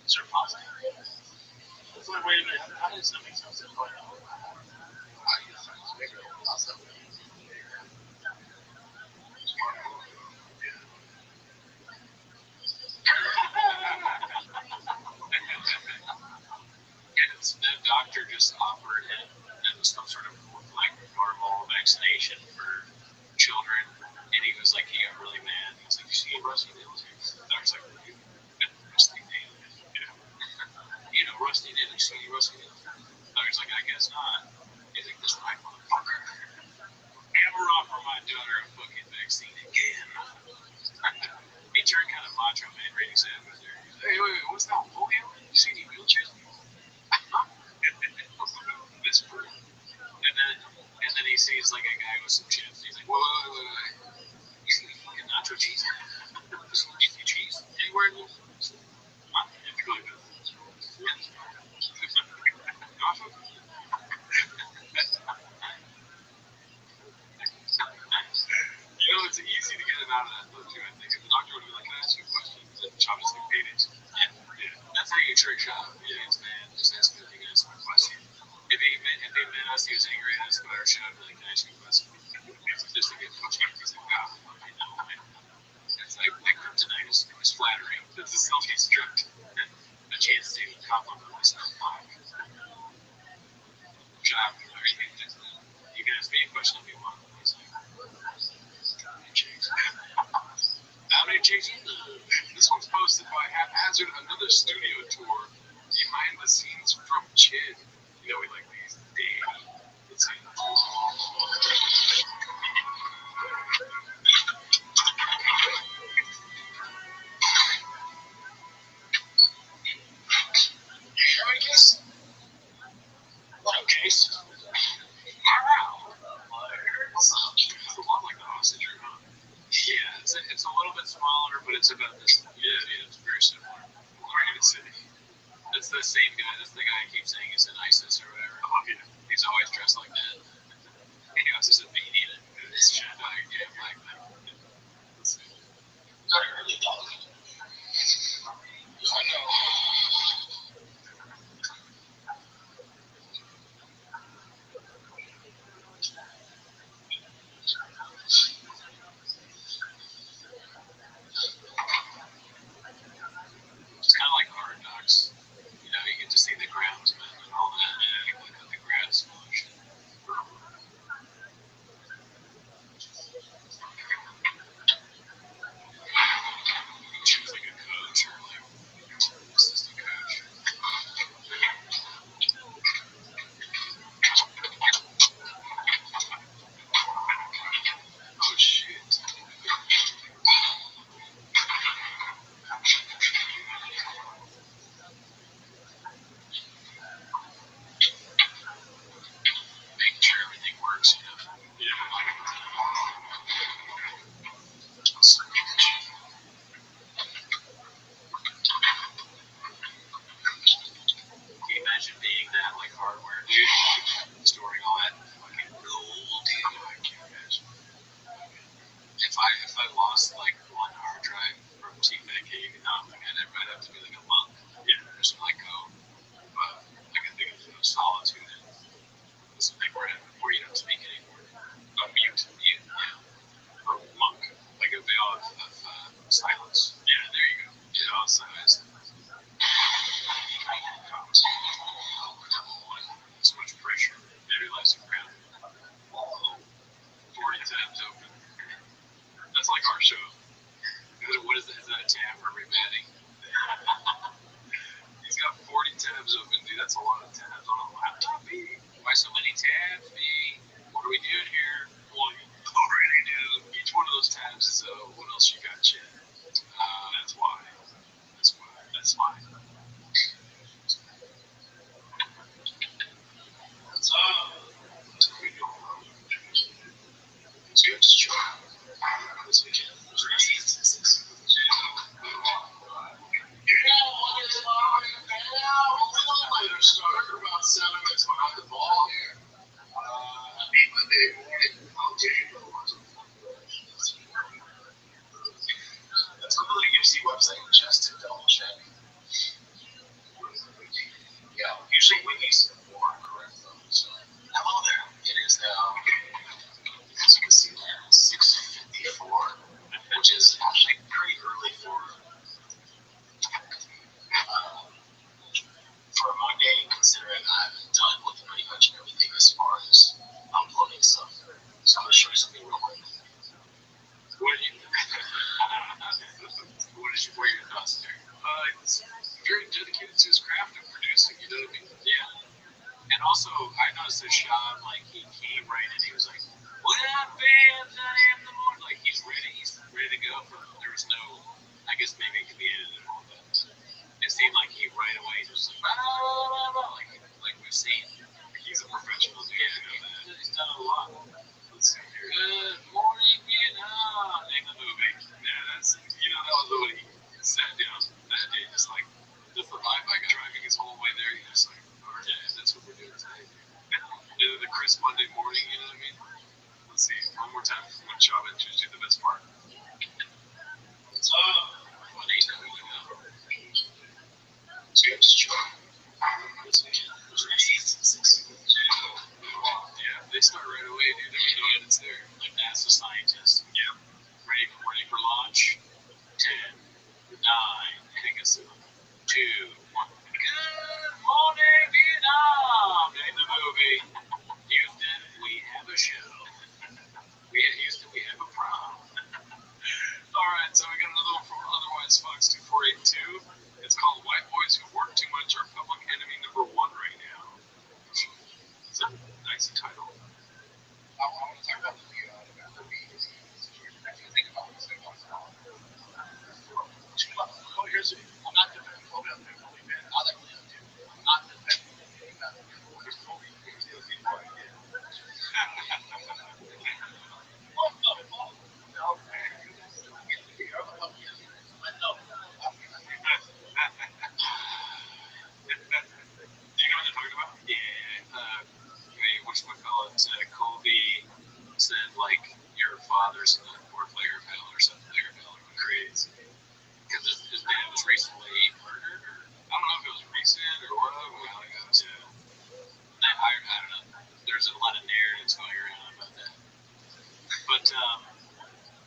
Is her positive? It's like, wait a minute, how does that make sense? I guess I'm just making it. just offered him some sort of like normal vaccination for children, and he was like, he got really mad. He was like, "You see Rusty Nails here?" And I was like, "Rusty Nails? Yeah." You know, Rusty Nails. You see Rusty Nails? I was like, "I guess not." He's like, "This white motherfucker ever offer my daughter a fucking vaccine again?" He turned kind of macho man reading Sam was there. He's like, "Hey, wait, what's that polio? You see any wheelchairs?" This fruit. And then he sees like a guy with some chips. He's like, wait. You see any fucking nacho cheese? Some beefy cheese? Anywhere in this? Huh? It's really good. Nacho? You know, it's easy to get him out of that though too, I think. If the doctor would be like, "Can I ask you a question?" Then Chop is like, paid it. Yeah. That's how you trick Chop. Yeah, it's man, just ask me if you can ask my question. If he meant us, he was angry at us about our show, I'd be like, "Can I ask you a question?" Just to get pushed up. He's like, "Oh, okay, no, man." It's like kryptonite is flattering. It's a self-destruct. A chance to compliment myself. Chop, you can ask me a question if you want. He's like, "How many chicks?" How many chicks? This one's posted by Haphazard, another studio tour behind the scenes from Chid. You know, we like these. Damn. Let's see. Case? What a case? Wow. What's up? It's a lot like the hostage room, huh? Yeah, it's a little bit smaller, but it's about this. Yeah, it's very similar. Right in the city. It's the same guy. That's the guy I keep saying is in ISIS or whatever. Oh, yeah. He's always dressed like that. He has just a beanie and it's shit. Yeah, like that. Let's see. Got an early dog. I know. It's kind of like Hard Knocks. You know, you get to see the groundsman and all that. Yeah, you look at the grass and all that shit. She was like a coach or like assistant coach. Oh shit. Making sure everything works, you know. Yeah. Can you imagine being that like hardware dude, storing all that fucking gold, dude? I can't imagine. If I lost like one hard drive from T-Mac, I'd have to be like a monk. Yeah, just like go. But I can think of solitude and this thing where you don't speak anymore. Mute, yeah. Or monk, like a veil of silence. Yeah, there you go. Yeah, all silence. So much pressure. Maybe life's a crowd. 40 tabs open. That's like our show. What is that? Is that a tab for rebatting? He's got 40 tabs open, dude. That's a lot of tabs on a laptop, B. Why so many tabs, B? What are we doing here? Well, already, dude. Each one of those tabs is what else you got, Chad? That's why. That's why. It's good to show this weekend. About 7 minutes behind the ball here. Monday morning. Let's go to the UFC website just to double check. Yeah, usually we use more correct though. So, hello there. It is now, as you can see there, 6:54, which is actually pretty early for a Monday, considering I'm done with he's very dedicated to his craft of producing. You know what I mean? Yeah. And also, I noticed that Sean, like, he came right in. He was like, "What up, fam? 9 a.m. in the morning." Like, he's ready. He's ready to go. There was no, I guess maybe it could be edited and all that. It seemed like he right away just like, blah, blah, blah, like we've seen. He's a professional. Yeah, I know that. He's done a lot. Let's see here. Good morning, Vietnam. Name the movie. Yeah, that's, that was what he sat down that day, just like, just the vibe I got driving his whole way there. He was like, all right, that's what we're doing today. And then the crisp Monday morning, you know what I mean? Let's see, one more time. When Chava introduced you the best part. Funny. Yeah, they start right away, dude. They know that it's there. Like NASA scientists. Yep. Ready for launch. 10, 9, take us 2, 1. Good morning, Vietnam. Name the movie. Houston, we have a show. Houston, we have a prom. All right, so we got another one from Otherwise Fox 2482. It's called White Boys Who Work Too Much Are Public Enemy #1 right now. It's a nice title. I want to talk about the bees. If you think about this, Oh, here's it. I'm not defending Kobe. I'm defending Kobe. I like Leo too. I'm not defending Kobe. Because Kobe is the same part. What the fuck? No, man. Do you know what they're talking about? Yeah. Whatchamacallit, Colby said, like, your father's a poor player pal or something, player pal or crazy. Because his dad was recently murdered, or I don't know if it was recent or whatever. Like, I don't know. There's a lot of narratives going around about that. But,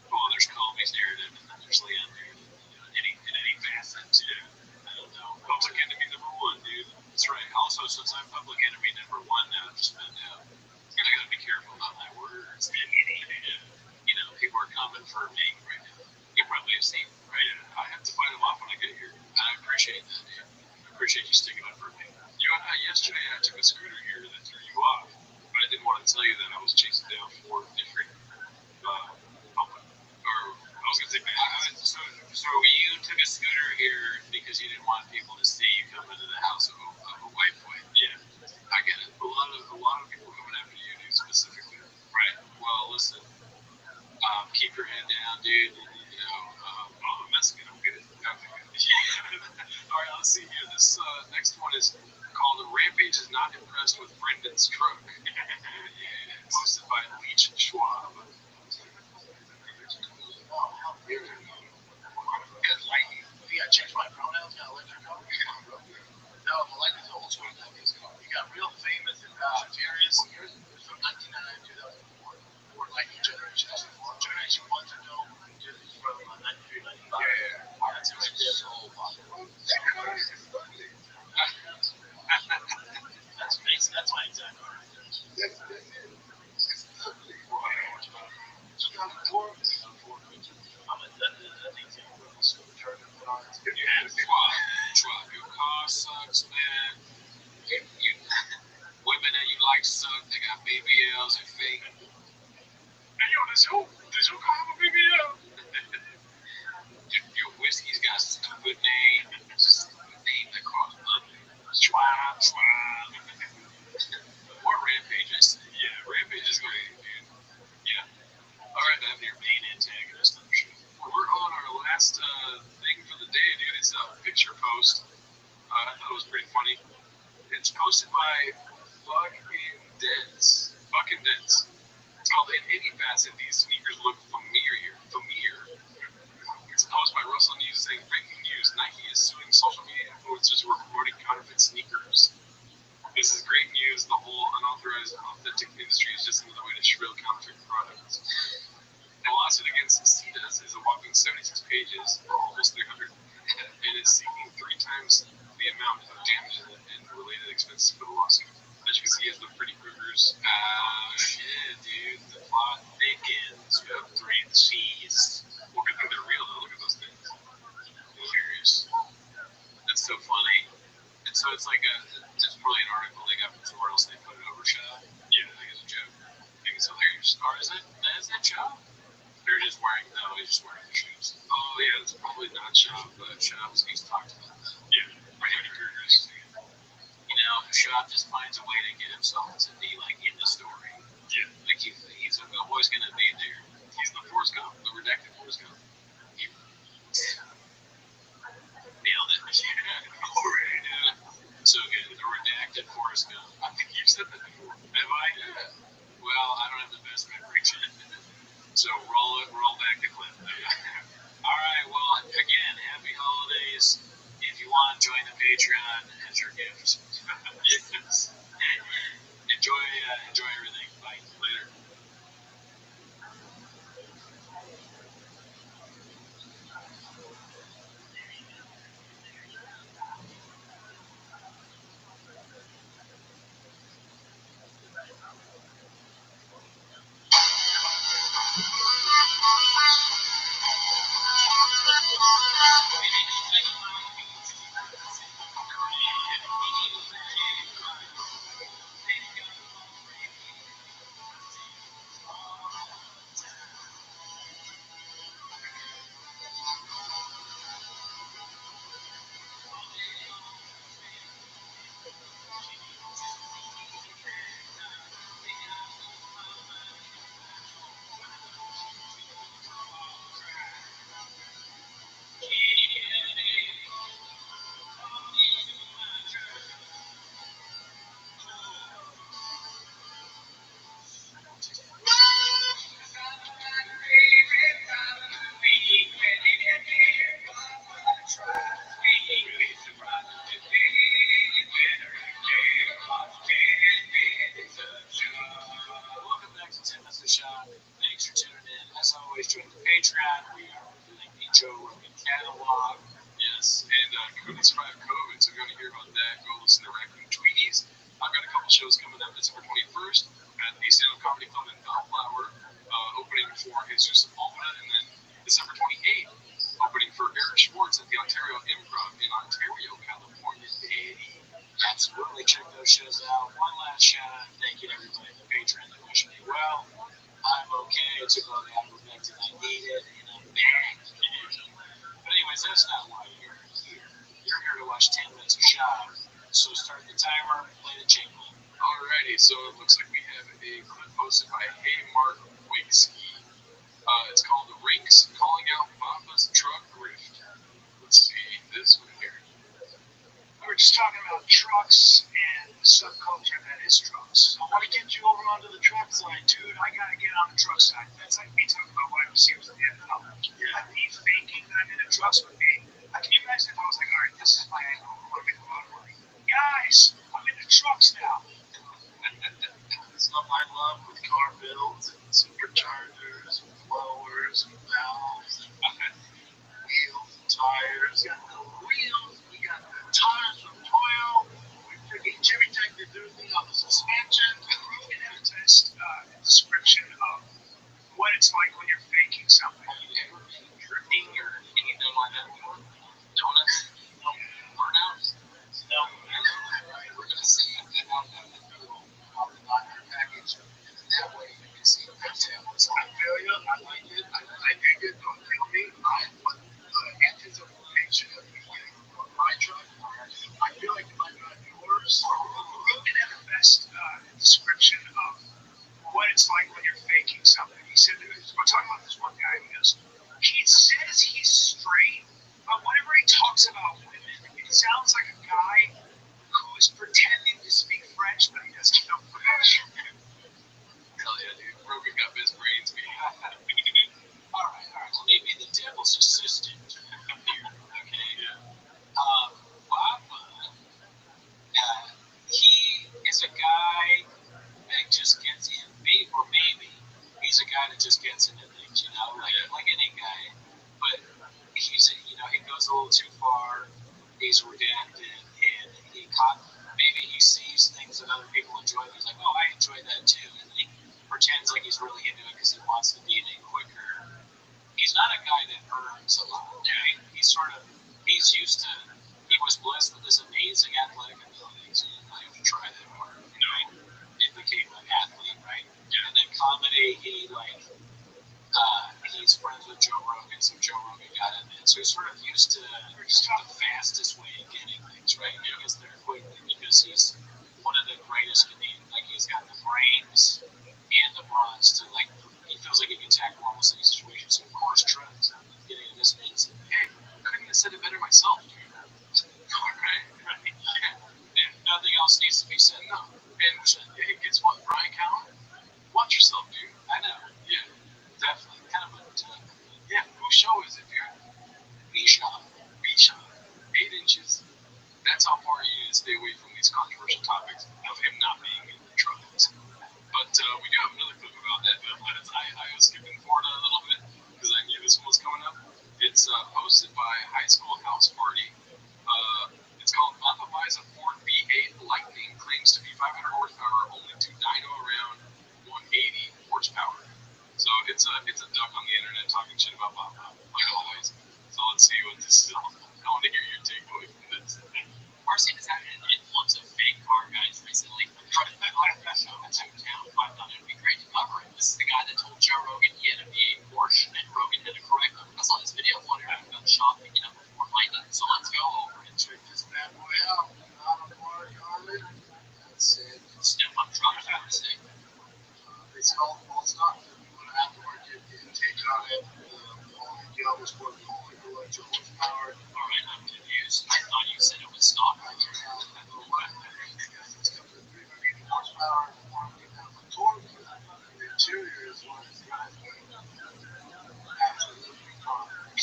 well, there's Colby's narrative, and then there's Leon narrative. In any facet, too. I don't know. Public enemy #1, dude. That's right. Also, since I'm public enemy #1 now, just found out, I gotta be careful about my words. People are coming for me right now. You probably have seen, right? I have to fight them off when I get here. I appreciate that, dude. I appreciate you sticking up for me. Yesterday I took a scooter here that threw you off, but I didn't want to tell you that I was chasing down 4 different public, or I was gonna say, so you took a scooter here because you didn't want people to see you come into the house of a white boy. Yeah, I get it. A lot of people coming after you, dude, specifically. Right. Well, listen. Keep your head down, dude. I'm messing it. I'm good. All right, let's see here. This next one is called "Rampage is Not Impressed with Brendan's Truck." Posted by Leech Schwab. Good lightning. I changed my pronouns. Got electric car. No, the lightning's old school. You got real famous and furious. It's from 1999 2004. Or lightning generation. Generation 1's are dope. Just from 93, 95. Yeah. That's right there. So popular. That's my exact car right there. I'm a supercharger put on it. Yeah, Schwab, your car sucks, man. Women that you like suck. They got BBLs and fake. Hey, yo, does your car have a BBL? Your whiskey's got a stupid name. Stupid name that calls ugly. Schwab. More Rampage, I say. Yeah, Rampage is great, dude. Yeah. All right, I'm your main antagonist on the show. We're on our last thing for the day, dude. It's a picture post. I thought it was pretty funny. It's posted by Fucking Dents. It's called "In Any Facet, These Sneakers Look Familiar." It's a post by Russell News saying, "Breaking news: Nike is suing social media influencers who are promoting counterfeit sneakers." This is great news. The whole unauthorized and authentic industry is just another way to shrill counterfeit products. The lawsuit against Adidas is a whopping 76 pages, or almost 300, and is seeking 3 times the amount of damages and related expenses for the lawsuit. As you can see, it's the Freddy Krueger's. Shit, dude. The plot thickens. You have 3 C's. Well, good thing they're real, though. Look at those things. Hilarious. it's like it's probably an article they got from somewhere else. They put it over shop. Yeah, I think it's a joke. So or is it shop? They're just wearing he's just wearing the shoes. Oh yeah, it's probably not shop, but shop's he's talked about that. Yeah, right. You know, Shop just finds a way to get himself to be like in the story. Yeah, like he's always gonna be there. He's the Forrest Gump, the redacted Forrest Gump. Nailed it. Yeah, already did. So good. The redacted Forrest Gump. I think you've said that before. Have I? Yeah. Well, I don't have the best memory. So roll back the clip. All right. Well, again, happy holidays. If you want to join the Patreon, as your gift. Yes. Enjoy everything. Bye. Later. Welcome back to Tim Mr. Shop. Thanks for tuning in. As always, join the Patreon. We are reviewing the Joe Rogan catalog. Yes, and we survived COVID, so if you want to hear about that, go listen to Raccoon Tweeties. I've got a couple shows coming up December 21st at the Stand-Up Comedy Club in Bellflower, opening for Jesus Sepulveda, and then December 28th, opening for Eric Schwartz at the Ontario Improv in Ontario, California. Absolutely, check those shows out. One last shout out, thank you to everybody on the Patreon that wish me well. I'm okay. I took all the ivermectin I needed, and I'm back. But anyways, that's not why you're here. You're here to watch 10 minutes of Shop. So start the timer, play the jingle. Alrighty, so it looks like we have a clip posted by Hey Mark Wigsky. It's called The Rinks Calling Out Papa's Truck Grift. Let's see this one here. We were just talking about trucks and the subculture that is trucks. I want to get you over onto the truck side, dude. I got to get on the truck side. That's like me talking about what I received at the end of the album. Yeah. Like me faking that I'm in a trucks with me. Can you imagine if I was like, all right, this is my angle. I want to make a lot of money. Guys, I'm in the trucks now. It's not my love with car builds and superchargers and blowers and valves and wheels and tires. We got the wheels, we got the tires from Toyo, we freaking Jimmy Tech did everything on the suspension. We're going to test a description of what it's like when you're faking something. Have you ever been drifting or anything like that before? Donuts? No. Burnouts? No. We're going to see how that will on the locker package. And that way you can see the details. I feel you. I like it. I dig it. Don't kill me. I put anticipation of me getting on my truck. I feel like if I got yours, Rogan had the best description of what it's like when you're faking something. He said, we're talking about this one guy who goes, he says he's straight, but whenever he talks about women, it sounds like a guy who is pretending to speak French, but he doesn't know French. Hell yeah, dude. Rogan got best brains, man. All right. Let me be the devil's assistant here, okay? Yeah. Papa, he is a guy that just gets in, or maybe he's a guy that just gets into things, you know, like any guy. But he's, he goes a little too far. He's redacted, and maybe he sees things that other people enjoy. And he's like, oh, I enjoy that too, and then he pretends like he's really into it because he wants the DNA quicker. He's not a guy that earns a lot. Okay? He's used to. He was blessed with this amazing athletic and so Joe Rogan got him, and so he's sort of used to the fastest way of getting things, right? He gets there quickly because he's one of the greatest Canadian. Like he's got the brains and the bronze to like. He feels like he can tackle almost any situation. So of course, Trent's getting in this and he's like, "Hey, couldn't have said it better myself, dude." All right, yeah. Nothing else needs to be said. No. And hey, guess what, Brian Callen? Watch yourself, dude. I know. Yeah, definitely. Kind of a. Yeah, whose show is it, dude? Bichon. 8 inches. That's how far he is to stay away from these controversial topics of him not being in the trucks. But we do have another clip about that. But I was skipping forward a little bit because I knew this one was coming up. It's posted by High School House Party. It's called Papa buys a Ford V8 Lightning, claims to be 500 horsepower, only to dyno around 180 horsepower. So it's a duck on the internet talking shit about Papa, like always. So let's see what this is all. I want to hear your takeaway from this. Marcin has had an influx of fake car guys recently. Trying to show in town. I thought it would be great to cover it. This is the guy that told Joe Rogan he had a V8 Porsche, and Rogan had to correct him. I saw this video wondering about the shop picking up a Ford Lightning. So let's go over and check this bad boy out. Not a mark on it. That's it. Step up truck for a sec. It's all stock. Aftermarket intake on it. You know, was for the only electric horsepower. Alright, I'm confused. I thought you said it was stock. It's got the 380 horsepower, 400,000 torque. The interior is what is driving absolutely fine. And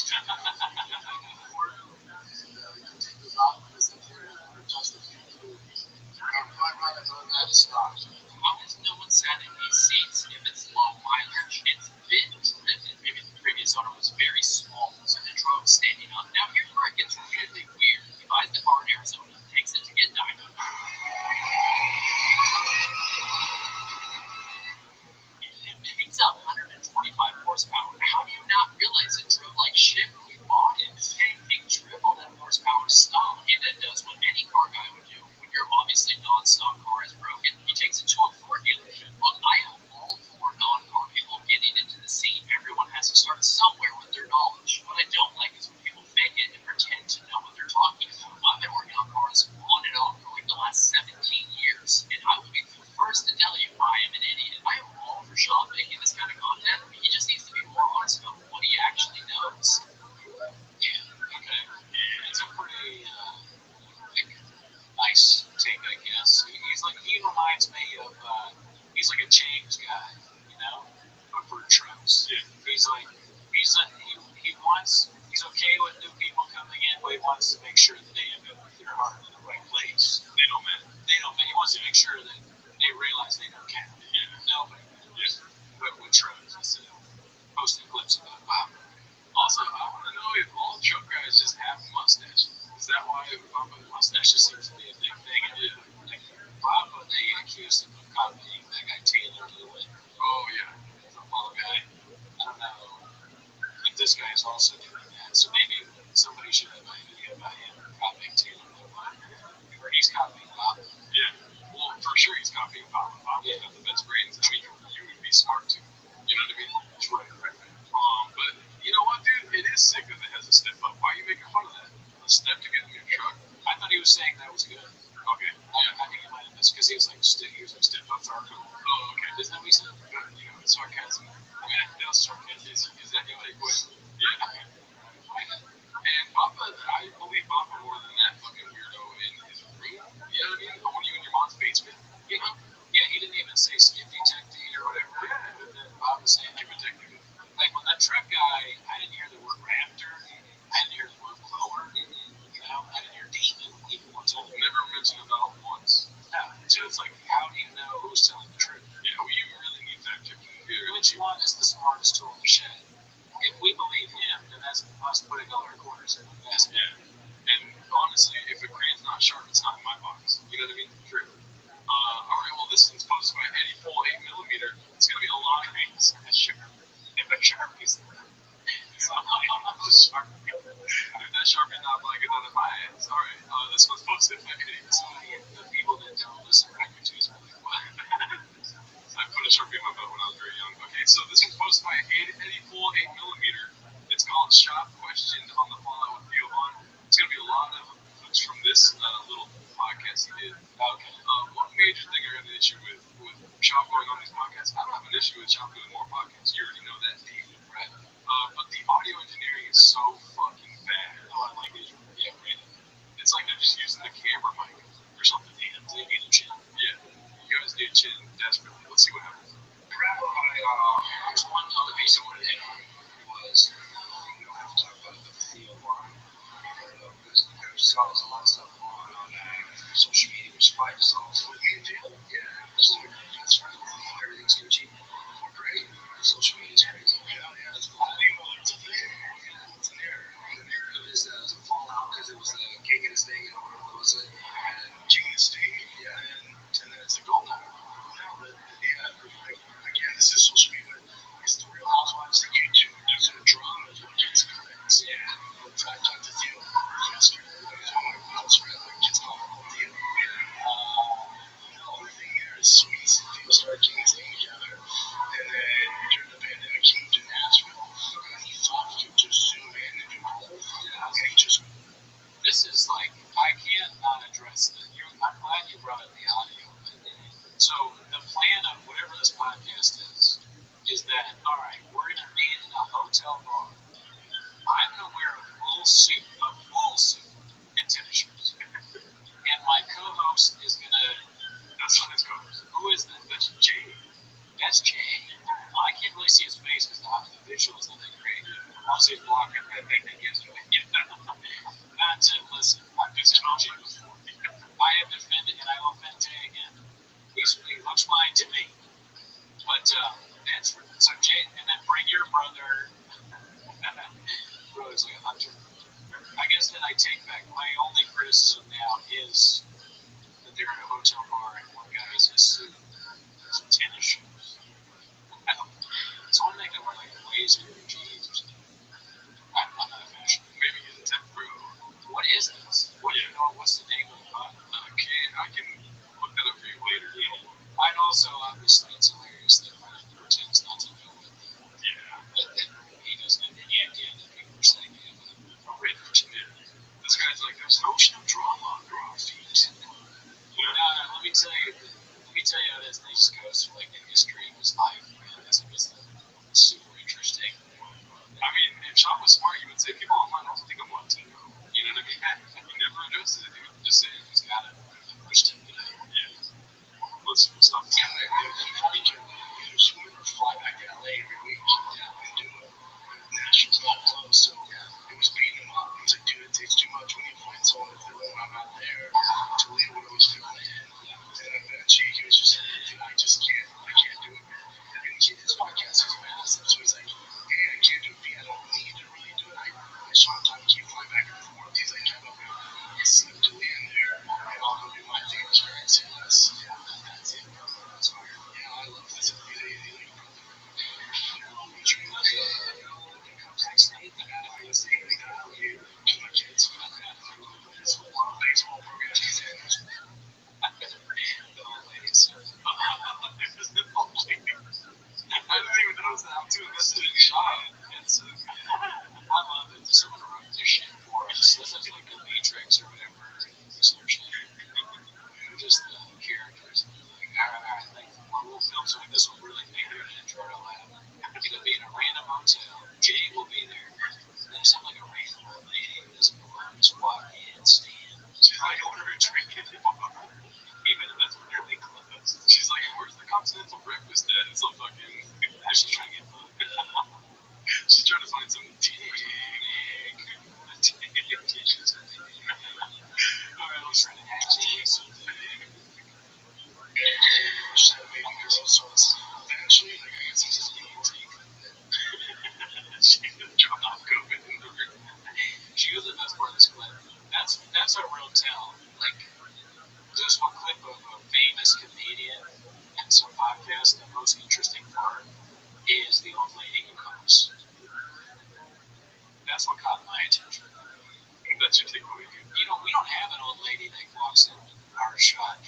you can take those off of this interior and adjust the fuel. Five minutes on that is stock. How is no one sat in these seats if it's low mileage? It's big. Maybe the previous owner was very small, so they drove standing up. Now here's where it gets really weird. He buys the car in Arizona and takes it to get dyno. It picks up 125 horsepower. How do you not realize it drove like shit when you bought it? This thing triple that horsepower stock, and it does what any car guy would do. When your obviously non-stock car is broken, he takes it to a Ford dealership. Look, I am all for non-car people getting into the scene. Everyone has to start somewhere with their knowledge. What I don't like is when people fake it and pretend to know what they're talking about. I've been working on cars on and off for like the last 17 years, and I will be the first to tell you I am an idiot. I am all for Sean making this kind of content. He just needs to be more honest about what he actually knows. Yeah, okay. It's a pretty nice take, I guess. He reminds me of he's like a James guy, you know, but for trucks. Yeah. He's okay with new people coming in, but he wants to make sure that they end up with their heart in the right place. They don't matter. He wants to make sure that they realize they don't count. Yeah. Nobody. Yeah. But with trucks, instead of posting clips about Bob. Also, I want to know if all truck guys just have mustaches. Is that why mustache just seems to be a big thing? Like Bob, they accused him of copying that guy Taylor Lewin. Oh yeah, football guy. I don't know. But this guy is also doing that. So maybe somebody should have an idea about him copying Taylor Lewin. Or he's copying Bob. Yeah. Well, for sure he's copying Bob. Bob has got the best brains. I mean, you would be smart too. You know what I mean? That's right. But you know what, dude? It is sick that it has a step up. Why are you making fun of that? A step to get in your truck. I thought he was saying that was good. Okay. I think he might have missed because he was like step ups are cool. Oh, okay. Isn't that what he said? You know, it's sarcasm. I mean, I think that was sarcasm. Is that the only question? Yeah. And Papa, I believe Papa more than that fucking weirdo in his room. You know what I mean? Or when you in your mom's basement. You know? Yeah, he didn't even say skip detecting or whatever. Yeah. But then Bob was saying skip detecting. Like when that truck guy, I didn't hear the word raptor. I didn't hear the word blower. You know, I didn't hear demon even once. Never mentioned about once. Yeah. So it's like, how do you know who's telling the truth? Yeah, well, you really need fact checking. Which one is the smartest tool in the shed? If we believe him, then that's us putting all our quarters in the basket. Yeah. And honestly, if the crane's not sharp, it's not in my box. You know what I mean? True. All right, well, this one's posted by Eddie Full 8mm. It's going to be a lot of things. Sure. If a Sharpie's it's not like a Sharpie. If that Sharpie's not like it, none of my hands. All right, this one's posted by Eddie. So the people that don't listen to record twos are like, what? I put a Sharpie in my butt when I was very young. Okay, so this one's posted by Eddie Full 8mm. It's called Shop Questioned on the Fallout with Giovanni. It's going to be a lot of clips from this little podcast he did. Okay. One major thing I have an issue with Shop going on these podcasts, I don't have an issue with Shop doing more podcasts. You already know that, Steve. Right. But the audio engineering is so fucking bad. Oh, I like it. Yeah, right. It's like they're just using the camera mic or something. They need a chin. Yeah. You guys need a chin desperately. Let's see what happens. There's one other piece I wanted to hit on was, we don't have to talk about the field line. There's a lot of stuff going on social media, which probably just all with me and Jill. Yeah, that's right. Everything's Gucci. We're great. Social media's crazy. Yeah. It's cool. It's a thing. It's an error. The narrative is that it was a fallout because it was a king and his thing, and what was it? King and his thing, yeah, and then it's a gold now. Again, this is social media. It's the Real Housewives of YouTube. These are dramas what gets comments. Yeah. I talked to Theo yesterday. Oh my God, it's a horrible deal. The only thing there is sweet. Theo started getting his thing together. And then during the pandemic, he moved to Nashville. And he thought he could just zoom in and do both. And he just. This is like, I can't not address it. I'm glad you brought up the audio. So the plan of whatever this podcast is that, all right, we're going to meet in a hotel bar. I'm going to wear a full suit, and tennis shoes. And my co-host is going to, That's not his co-host. who is that? That's Jay. That's Jay. Well, I can't really see his face because the visual is not that great. I'll see his block and that thing that gives me. Not to listen. I've been told Jay before. I have defended and I will offend Jay again. He looks fine to me. But that's so Jay, and then bring your brother. Brother's like a hunter. I guess that I take back my only criticism now is that they're in a hotel bar and one guy is in a suit, some tennis shoes. It's one thing to wear like a blazer or jeans or something. I'm not a fashion. Maybe he's a tech bro. What is this? What do you know? What's the name of the bot? I can look that up for you later. Yeah. I'd also, obviously, it's hilarious that Ryan pretends not to know it. Yeah. But then he doesn't have any idea that people are saying he has a red person. This guy's like, there's no drama under our feet. Let me tell you how this thing just goes through, like, the history of his life, man. This is super interesting. I mean, if Sean was smart, he would say, people online also think I'm Latino. You know what I mean? He never addresses it. He would just say, He's got it pushed him, you know. yeah. Let's stop. Yeah, we can fly back to LA every week and do it. Nashville's not close, so it was beating him up. He's like, dude, it takes too much when you find someone to do it. I'm not there. Toledo would always fill in. And eventually he was just like, dude, I can't do it, man. And his podcast is massive, so he's like, hey, I can't do it. I don't need to really do it. I just want time to keep flying back and forth. He's like, I'm going to slip Toledo in there, and I'll go do my thing, experience it less. Yeah, that's it. So, yeah, I love this. Baseball program he's in. I didn't even notice that. I'm too invested in Sean. I love it. Someone wrote this shit for us. This is like the Matrix or whatever. Essentially. Just the characters. Like, all right, like, we'll film something. This will really be here in Jordan Lab. It'll be in a random hotel. Jay will be there. Then some like a random old lady who doesn't belong just walk in, stand. She's like, order a drink at the bar. Even if it's really close. She's like, where's the continental breakfast at? It's like fucking. She's trying to get booked. She's trying to find some dick. Alright, let's try to hack this. Eventually, like, I guess he's just being She dropped off COVID. She was the best part of this clip. That's a real tell. Like, just one clip of a famous comedian and some podcast. The most interesting part is the old lady who comes. That's what caught my attention. That's your takeaway. You know, we don't have an old lady that walks in our shot.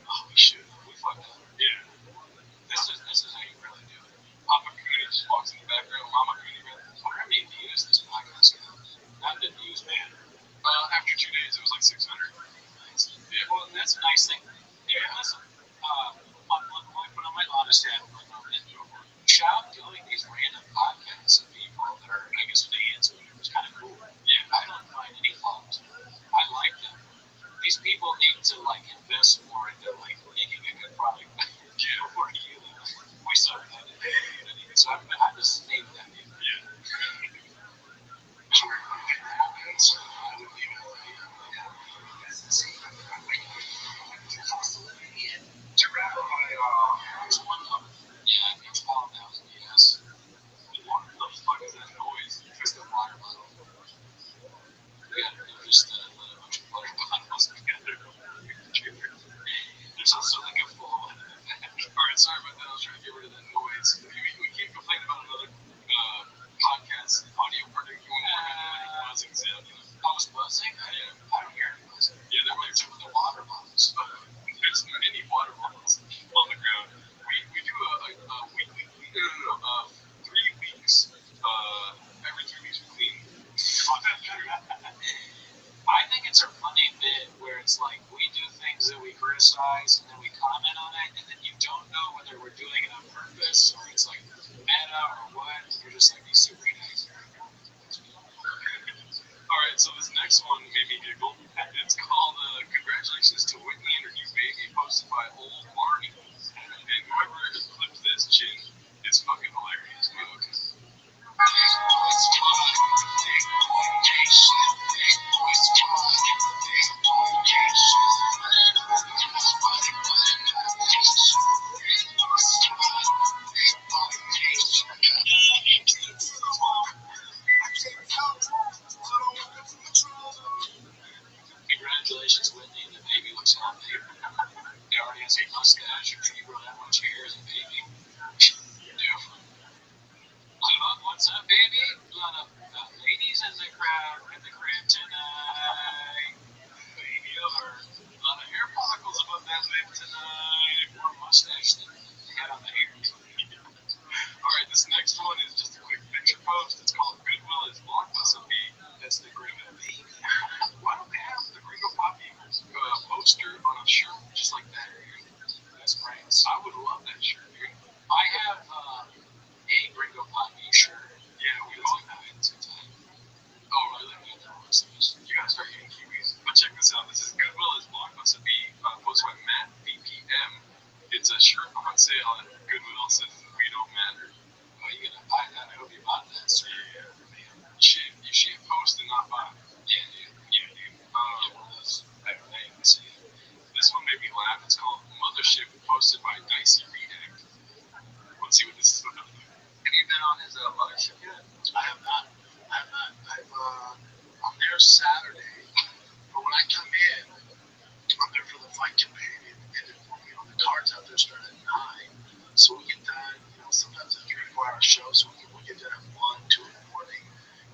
Oh, we should. We fucked up. Yeah. This is how you really do it. Papa Cooney just walks in the background. Mama Cooney, rather. How many views this these people need to like invest more into like making a good product before you. We started that in the community, so I just named that name. Yeah. Sure. Happens. I would leave it alone. To wrap up my yeah, it's all about yes. What the fuck is that noise? It's the water bottle. Yeah, they're just a bunch of water bottles together. There's also like a full one in the back. Alright, sorry about that. I was trying to get rid of that noise. We can't complain about another podcast audio product going on like buzzing sound. I was buzzing? I don't hear any buzzing. Yeah, there were some of the water bottles. There's many water bottles on the ground. We do a weekly, 3 weeks. Every 3 weeks we clean. I think it's a funny bit where it's like we do things that we criticize and then we comment on it, and then you don't know whether we're doing it on purpose or it's like meta or what. You're just like these super guys. Alright, so this next one made me giggle. It's called Congratulations to Whitney and Her New Baby, posted by Old Marnie. And whoever clipped this chin is fucking hilarious. Okay. Congratulations, Whitney. The baby looks healthy. He already has a mustache. If you grow that much hair as a baby, yeah. What's up, baby? A lot of ladies in the crowd in the crib tonight. Baby alert. A lot of hair follicles above that lip tonight. More mustache than you got on the hair. Alright, this next one is just a quick picture post. It's called Goodwill is Blockbuster B. That's the Gringo baby. Why don't they have the Gringo Poppy poster on a shirt just like that? That's great. I would love that shirt, dude. I have a Gringo Poppy shirt. Yeah, we both have it sometime. Oh, really? You guys are eating kiwis. But check this out. This is Goodwill is Blockbuster B, posted by Matt BPM. It's a shirt on sale at Goodwill. Says we don't matter. Oh, you gotta buy that. I hope you bought that, sir. Yeah, man. You should post and not buy. Yeah, dude. Yeah, dude. Yeah, one of those better names. This one made me laugh. It's called Mothership, posted by Dicey Redact. Let's see what this is about. Have you been on his Mothership yet? I have not. I'm there Saturday, but when I come in, I'm there for the fight campaign, and the cards out there start at 9, so we get done. Sometimes a 3-4 hour show, so we get done at 1, 2 in the morning.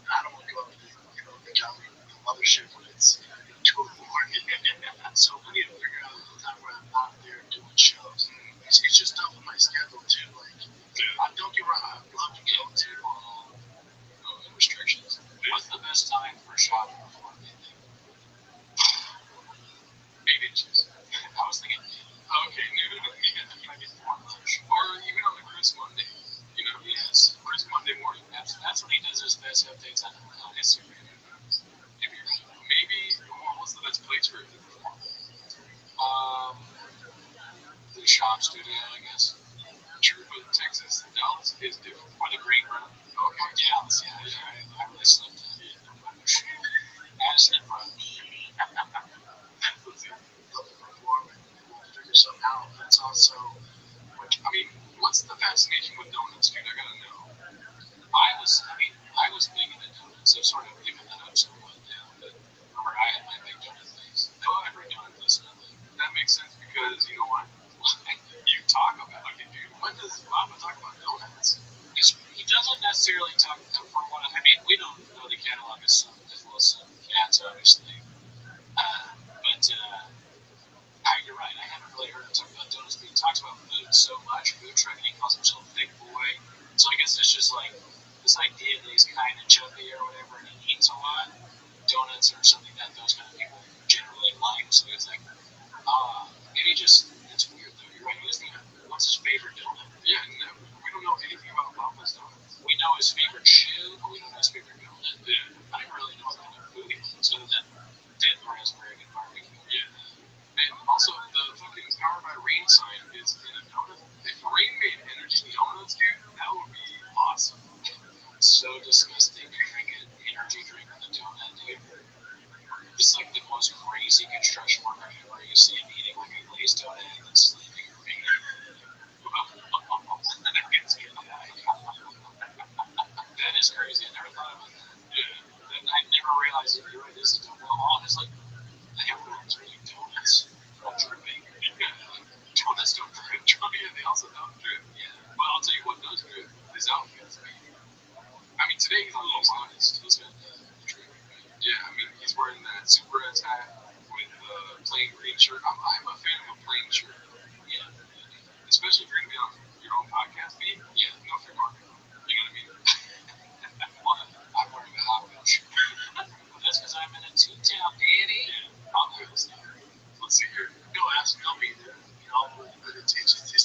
And I don't want to go up to the gallery, the Mothership when it's 2 in the morning. So we need to figure out the time where I'm not there doing shows. It's just tough with my schedule too. Like, don't get me wrong, I'd love to go to restrictions. What's the best time for shopping before midnight? 8 inches. I was thinking, okay, noon. Yeah, I get more lunch. Or even on the Chris Monday. Yes, Chris Monday morning. That's when he does his best updates on Instagram. Maybe, what's the best place for it? The shop studio, I guess. True, but Texas, Dallas is different. Or the green room. Okay, Dallas, yeah. I really slept on it. Madison and Run. Let's see. Love to perform and we'll figure something out. That's also, what's the fascination with donuts, dude? I gotta know. I was big into donuts. I've sort of given that up somewhat now, but remember I had my big donut phase. Every donut was nothing. That makes sense because, you know what? You talk about it, dude. When does Mama talk about donuts? He doesn't necessarily talk from what we don't know the catalog as well as some cats, obviously. But you're right. I haven't really heard him talk about donuts, but he talks about food so much. Food truck, and he calls himself a big boy. So I guess it's just like this idea that he's kind of chubby or whatever, and he eats a lot. Donuts are something that those kind of people generally like. So it's like, maybe just it's weird though. You're right. What's his favorite donut? Yeah, no, we don't know anything about Papa's donuts. We know his favorite shoe, but we don't know his favorite donut. Yeah. I don't really know what kind of food he likes other than dead raspberry and barbecue. Yeah. warning sign is in a donut. If rain made energy donuts, dude, that would be awesome. So disgusting. Drink an energy drink with a donut, dude. It's like the most crazy construction worker ever. You see him eating like a glazed donut and then sleeping or making that is crazy. I never thought about that. Yeah. And I never realized that you're right. This is well, all is like everyone's making donuts from dripping. Donuts don't drip. Yeah, they also don't drip. Yeah. But I'll tell you what does drip. His outfits. I mean, today he's a little modest. He's got drip. Yeah, I mean, he's wearing that super red hat with a plain green shirt. I'm a fan of a plain shirt. Yeah. Especially if you're going to be on your own podcast feed. Yeah. No fair market. You know what I mean? Well, I'm wearing a hot wheel shirt. That's because I'm in a two-town daddy. Yeah. Hot wheels. Let's see here. He'll ask me, I'll be there. You know, but it's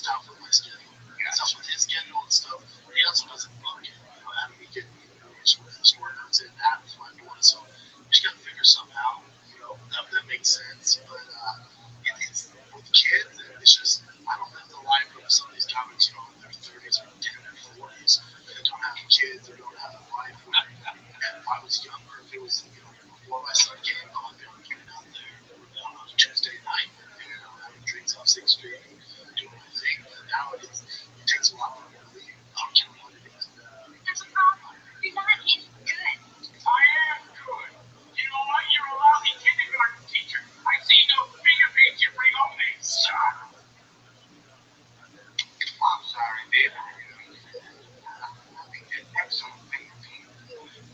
tough with my schedule. It's tough with his schedule and stuff. He also doesn't book it. You know, having me get, the store comes in out of my door. So you just got to figure something out. You know, that makes sense. But it's with kids, it's just, I don't live the life of some of these guys, in their 30s or 10 or 40s. They don't have kids or don't have a wife. If I was younger, if it was, before my son came, I'd be getting out there on a Tuesday night, having drinks off 6th Street and doing my thing. But now it takes a lot for me to leave. I don't care what it is. There's a problem. You're not any good. I am good. You know what? You're a lousy kindergarten teacher. I see no fingerprints you bring home, son. I'm sorry, babe. I think that excellent thing.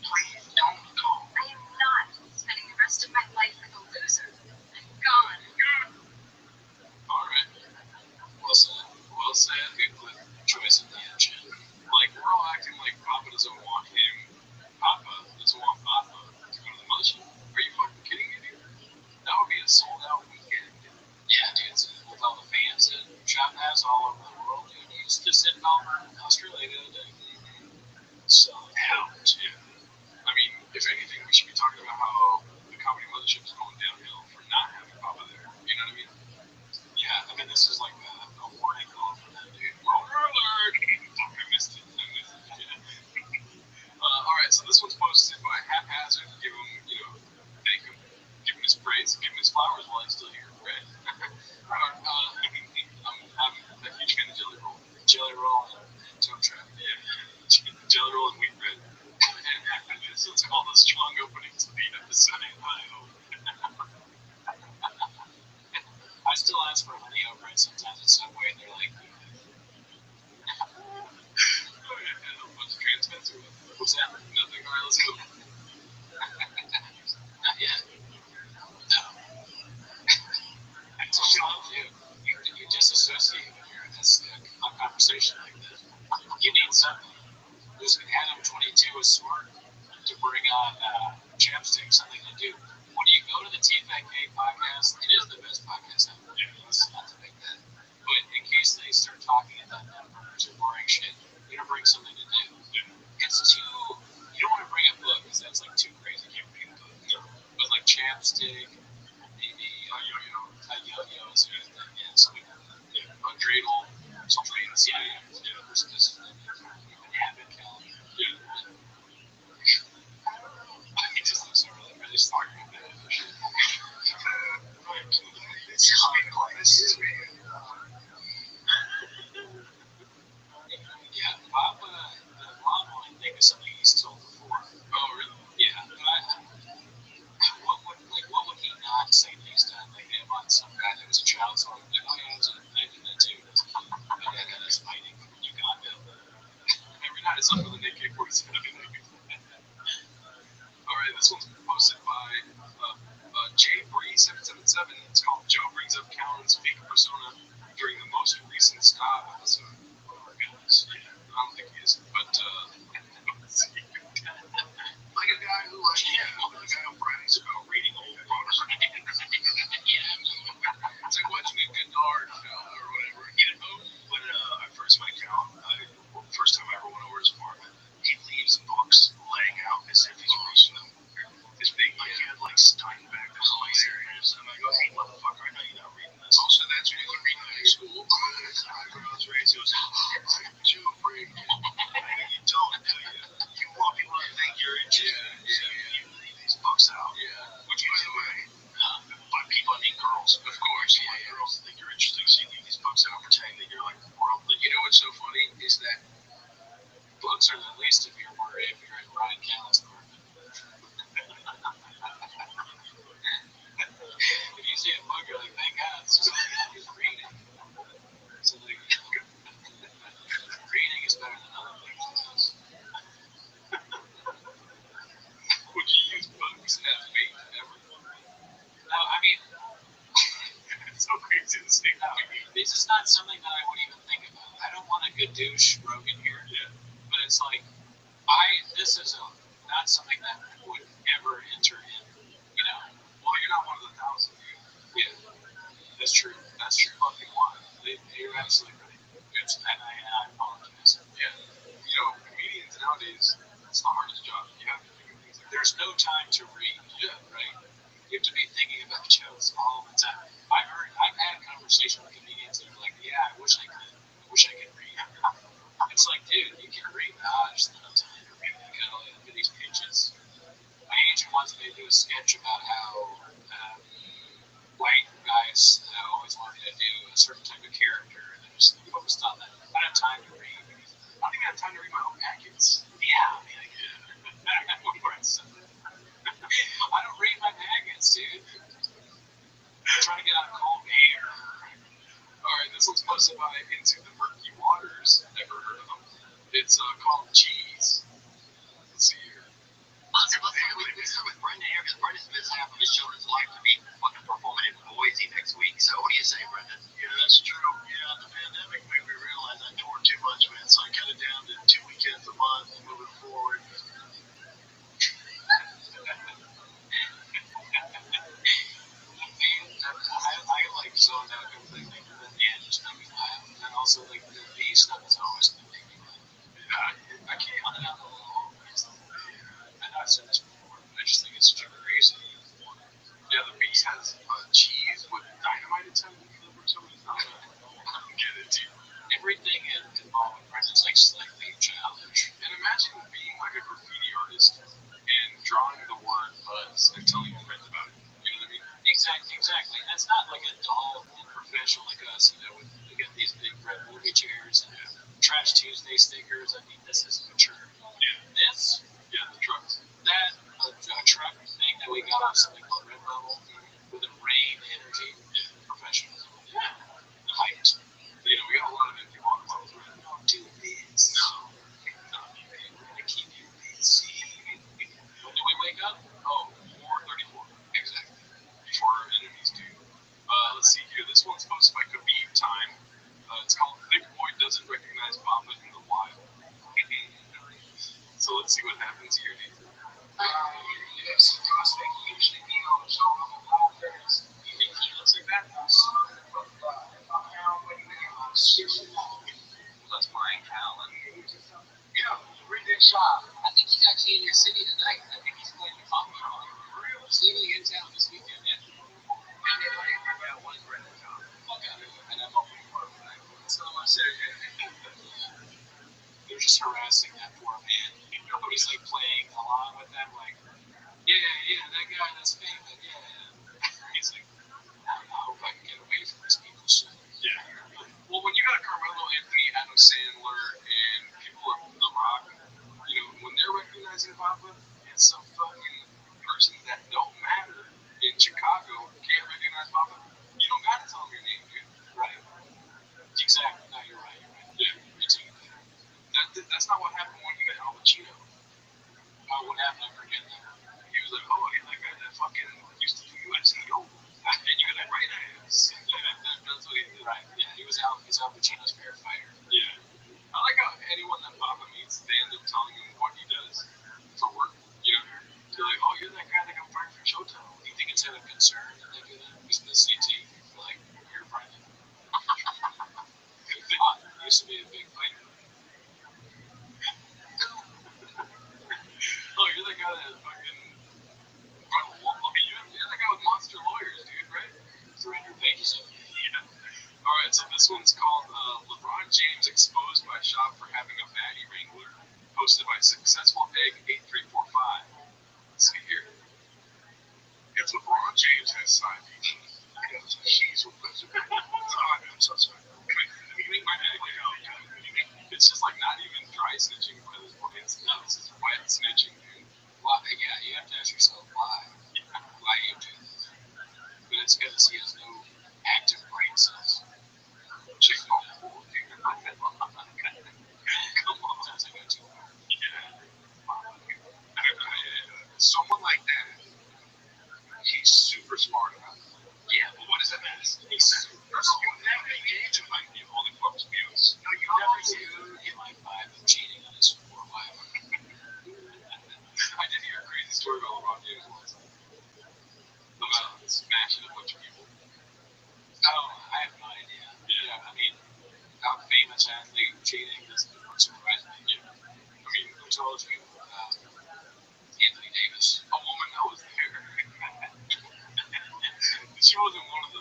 Please don't go. I am not spending the rest of my life with a loser. I'm gone. All right. Well said. Well said. Good choice in the end, Jen. Like, we're all acting like Papa doesn't want him. Papa doesn't want Papa to go to the mothership. Are you fucking kidding me, dude? That would be a sold out weekend. Yeah, dude, with all the fans that Shop has all over the world, dude. He used to sit in Melbourne, Australia the other day. So, Ouch, yeah. I mean, if anything, we should be talking about how the comedy mothership is going downhill for not having Papa there. You know what I mean? yeah, I mean, this is like a warning call for them, dude. Roller alert! I missed it. Yeah. All right, so this one's posted by Haphazard. Give him, thank him, give him his praise, give him his flowers while he's still here. Right? I'm a huge fan of Jelly roll and toe trap. Yeah, jelly roll and wheat bread. And this is called a strong opening to the episode. I hope. I still ask for honey over it sometimes at Subway, and they're like, What's the transmitter? what's that? Nothing. All right, let's go. Not yet. No. That's what's wrong with you. You disassociate when you're in a conversation like this. You need something. Listen, Adam 22 is smart to bring on chapstick, something to do. When you go to the TFK podcast, it is the best podcast ever. Not to make that. But in case they start talking about numbers or boring shit, you gotta bring something to do. It's too. You don't want to bring a book because that's like too crazy. You can't read a book. But like chapstick, maybe a yo-yo, yeah, something like that. Yeah, a dreidel, Something fancy. Yeah, this is an advent calendar. Yeah. He just looks so really smart. Yeah, Papa, the mom only think of something he's told before. Oh, really? Yeah, what would he not say that he's done? Like him on some guy that was a child star. Like, oh yeah, I did that too. And then that is fighting from Uganda. Every night it's up with an AK-47. All right, this one's posted by JBree777. It's called Joe Brings Up Callan's Fake Persona during the most recent Scott episode. Oh my goodness. Yeah, I don't think he is. But, let's see. Like a guy who, the guy who brags about reading old books. It's like watching a Godard film or whatever, When I first met Callan, first time I ever went over his apartment, he leaves books laying out as if he's reading them. His big, he had Steinbeck, hilarious. I'm like, hey, motherfucker, I know you're not reading this. Also, that's what you can read in high school. what's so funny is that bugs are the least of your worry if you're in Ryan Callen's apartment. If you see a bug, you're like, thank God, it's just like he's reading. So like, reading is better than other things. Would you use bugs as bait ever? No, I mean, it's so crazy to say that. This is not something that I would even think about. I don't want a gadoosh Rogan here. Yeah. But it's like, this is not something that would ever enter in, you know? Well, you're not one of the thousand, dude. Yeah. That's true. That's true. Fucking wild. You're absolutely right. And I apologize. Yeah. You know, comedians nowadays, that's the hardest job. You have to think of things. There's no time to read. Yeah. Right? You have to be thinking about jokes all the time. I've had conversations with comedians that are like, yeah, I wish I could read. It's like, dude, you can read. I just don't have time to read. I got all these pitches. My agent wants me to do a sketch about how white guys always want me to do a certain type of character, and I'm just focused on that. I don't have time to read. I don't even have time to read my own packets. Yeah, I mean, I don't read my packets, dude. I'm trying to get out of cold air. Alright, this one's posted by Into the Murky Waters. Never heard of them. It's called Cheese. Let's see here. Let's start with Brendan here, because Brendan's missed half of his children's life to be fucking performing in Boise next week. So what do you say, Brendan? Yeah, that's true. Yeah, the pandemic made me realize I toured too much, man. So I cut it down to 2 weekends a month moving forward. I like zoned out completely for the end, just not being laugh. And also, like, the bee stuff is always going to make me laugh. I can't hunt it out the little homies. I know I've said this before, but I just think it's such a crazy. Yeah, the beast has cheese with dynamite inside of it for some reason. I don't get it, dude. Everything involved with Brendan's like slightly childish. And imagine being like a graffiti artist and drawing the word buzz and telling your friends about it. You know what I mean? Exactly. And it's not like a dull professional like us, you know, we got these big red movie chairs and Trash Tuesday stickers. I mean, this is mature. Yeah. This? Yeah, the trucks. That, a truck thing that we got off something called Red Bubble with a rain energy. Yeah. Professionalism. Yeah. The height. You know, we got a lot of empty water bottles, right? Don't do this. No. We're going to keep you busy. When do we wake up? Oh, 4:34. Exactly. Before our enemies do. Let's see here. This one's posted by Khabib Time. It's called Thick Boy Doesn't Recognize Papa in the Wild. So let's see what happens here, dude. UFC prospect usually be on the show with podcast. You think he looks like that? That's Brian Callen. Yeah, pretty good shot. I think he's actually in your city tonight. I think he's playing the Papa. He's leaving in town this weekend. Yeah. What is Brendan John? Fuck out of it. And I'm open for it. So I said, they're just harassing that poor man. Nobody's like playing along with them, like, yeah, that guy that's famous, yeah. He's like, I hope I can get away from this people's shit. Yeah. Well, when you got Carmelo Anthony, Adam Sandler, and people like The Rock, you know, when they're recognizing Papa, and some fucking person that don't matter in Chicago can't recognize Papa, you don't gotta tell them your name, dude. Right. Exactly. No, you're right. Yeah, me too. That's not what happened when you got Al Pacino. What happened? I forget that. He was like, oh, yeah, that guy that fucking used to do UFC. Oh, and you got that right ass. That's what he did. Right. Yeah, he's Al Pacino's favorite fighter. Yeah. I like how anyone that Papa meets, they end up telling him what he does for work. You know, they're like, oh, you're that guy that got fired from Showtime. Do you think it's out of concern that they do that? He's in the CT. Like, you're private. He used to be a big fighter. Oh, you're the guy that fucking. You're the guy with monster lawyers, dude, right? 300 pages of it. Yeah. Alright, so this one's called LeBron James exposed by shop for having a baddie wrangler. Posted by Successful Egg 8345. Let's see here. If LeBron James has side beach, he's with I'm so sorry. Can you make my bag?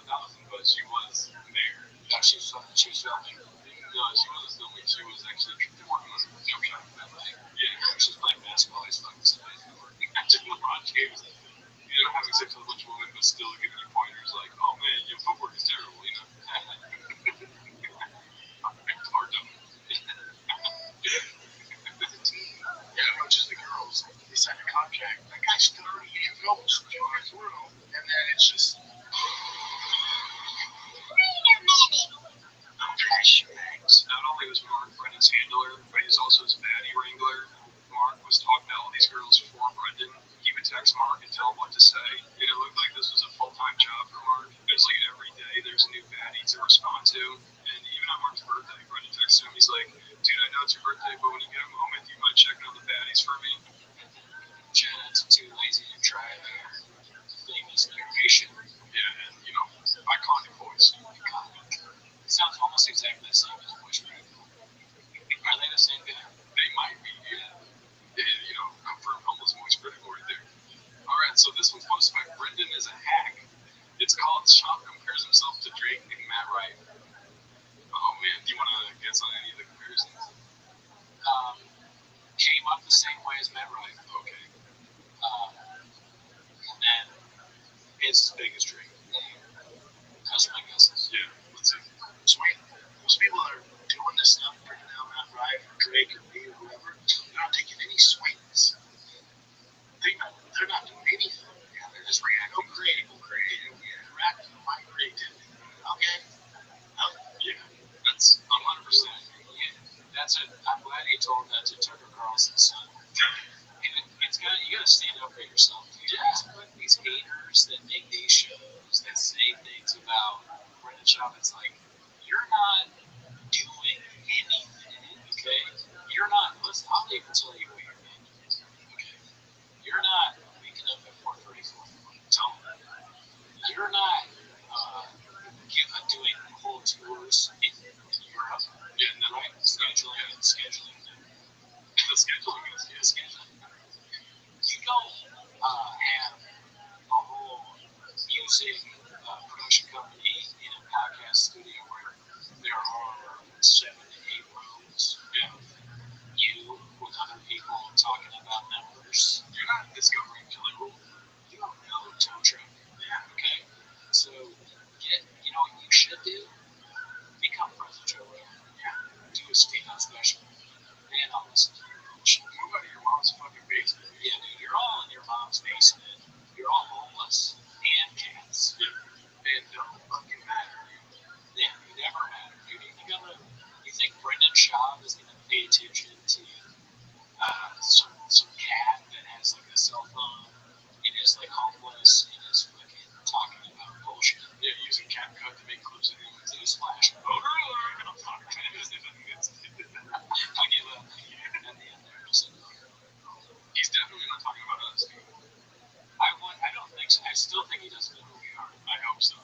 1,000, but she was there. Yeah, she was filming. No, she wasn't filming. She was actually working on a jump shot that night. Yeah, She's playing basketball. He's fucking somebody. actually LeBron James, having sex with a bunch of women, but still giving you pointers like, oh man, your footwork is terrible, Or dumb. Yeah, approaches the girls. They sign a contract. That guy's 30. He films going through, and then it's just. Wait a minute. Not only was Mark Brendan's handler, but he was also his baddie wrangler. Mark was talking to all these girls for Brendan. He would text Mark and tell him what to say. And it looked like this was a full-time job for Mark. It was like every day there's a new baddie to respond to. And even on Mark's birthday, Brendan texted him. He's like, dude, I know it's your birthday, but when you get a moment, do you mind checking on the baddies for me? Janet's too lazy to try the famous narration. Yeah, and, iconic voice. It sounds almost exactly the same as voice crack. Are they the same guy? They might be, yeah. Confirmed homeless voice critical right there. Alright, so this one's posted by Brendan as a hack. It's called Chop Compares Himself to Drake and Matt Wright. Oh man, do you want to guess on any of the comparisons? Came up the same way as Matt Wright. Okay. And then is as big as Drake. That's my guesses. Yeah, let's see. Sweet. Most people are doing this stuff, bringing out Matt Wright or Drake or me or whoever. They're not taking any swings. They're not doing anything. Yeah, they're just reacting. No creative. They're acting on my creativity. Okay. Yeah, that's 100%. Yeah, I'm glad he told that to Tucker Carlson's son. You gotta stand up for yourself. These haters that make these shows that say things about Brendan Schaub, it's like, you're not doing anything, okay? You're not, listen, I'll even tell you what you're not doing, okay? You're not waking up at 4:34. Tell them that. You're not doing whole tours in Europe. Yeah, no, right? Scheduling. The scheduling is, yeah. Scheduling. You don't have a whole music production company in a podcast studio where there are 7 to 8 rooms. Yeah. You with other people talking about numbers. You're not discovering Jelly Roll. You don't know tow truck. Yeah. Okay? So, you know what you should do? Become friends with Joe Rogan. Yeah. Do a stand-up special. Man, I'll listen to your bullshit. Move out of your mom's fucking basement. Yeah, dude, you're all in your mom's basement. You're all homeless and cats. Yeah. And don't fucking matter. Yeah, you never matter, dude. You think Brendan Schaub is gonna pay attention to some cat that has like a cell phone and is like homeless and is fucking talking about bullshit? Yeah, using CapCut to make clips of him. Newsflash. Oh, I'm talking to him. I give up at the end there. Just He's definitely not talking about us, dude. I don't think so. I still think he doesn't know who we are. I hope so.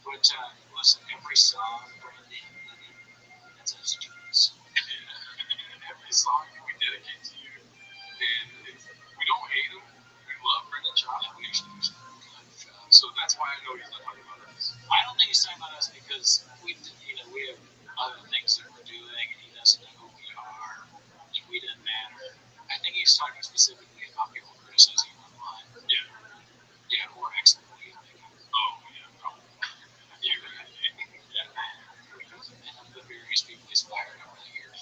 But listen, every song, Brandon, that's us tunes. Every song we dedicate to you, and we don't hate him. We love Brendan Schaub. So that's why I know he's not talking about us. I don't think he's talking about us because we have other things that we're doing, and he doesn't know who we are, and we didn't matter. I think he's talking specifically about people criticizing him online. Yeah. Yeah, or exploiting him. Oh, yeah, probably. Yeah, right. Yeah. And the various people he's fired over the years.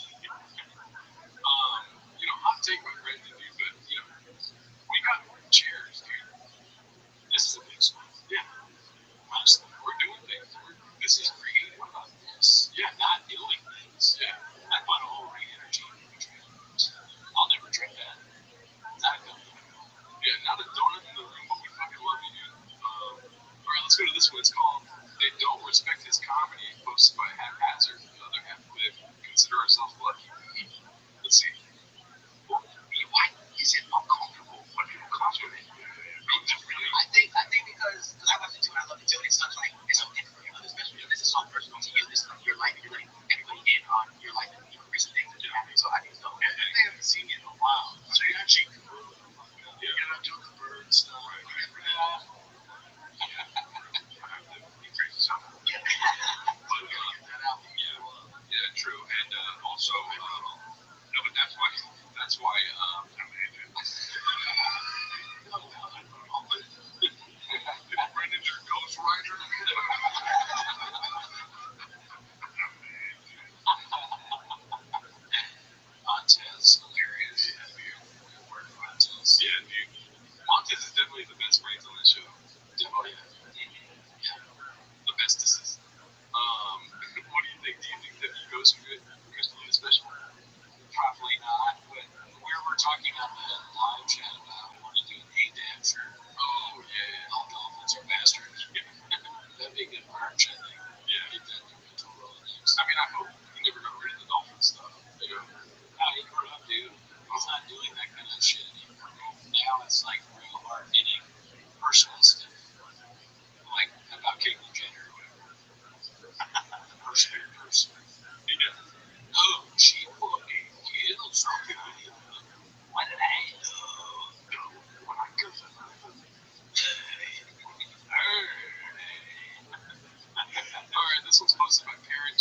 Hot take with Brendan, dude, but, we got chairs, dude. This is a big song. Yeah. Honestly. We're doing things. This is creative. What about this? Yeah. Not doing things. Yeah. I bought a whole re-energy. I'll never drink that. Not a donut. Yeah, not a donut in the room, but we fucking love you, dude. Alright, let's go to this one. It's called They Don't Respect His Comedy, posted by Haphazard. The other half clip, consider ourselves lucky. Let's see. Why is it uncomfortable when people compliment you? I think because I love it too, and I love it too, and it's not like it's so different for you, especially this is so personal to you. This is your life. You're letting everybody in on your life and recent things that you have. So I think so. And they haven't seen you in a while, so you actually you're not doing the bird stuff.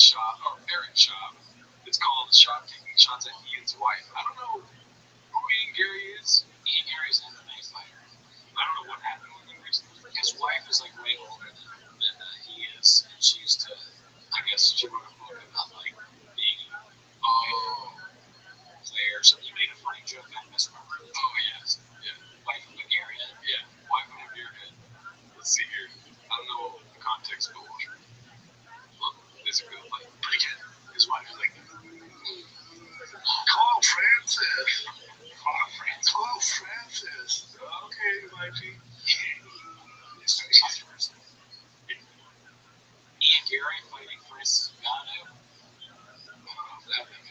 shop, or parent shop. It's called Shop Taking Shots at Ian's Wife. I don't know who Ian Gary is. Ian Gary's an MMA fighter. I don't know what happened with him recently. His wife is like way older than he is, and she used to, I guess, she wrote a book about like being a player or something. He made a funny joke. I misremember. Oh, yes. Yeah. Wife of a gearhead. Yeah. Wife of a gearhead. Let's see here. I don't know the context, but watch her. Look, it's a good fight. But again, his wife is like, call Francis. Call Francis. Okay, wifey. It's very controversial. Ian Gary fighting Chris Ngannou. That thing.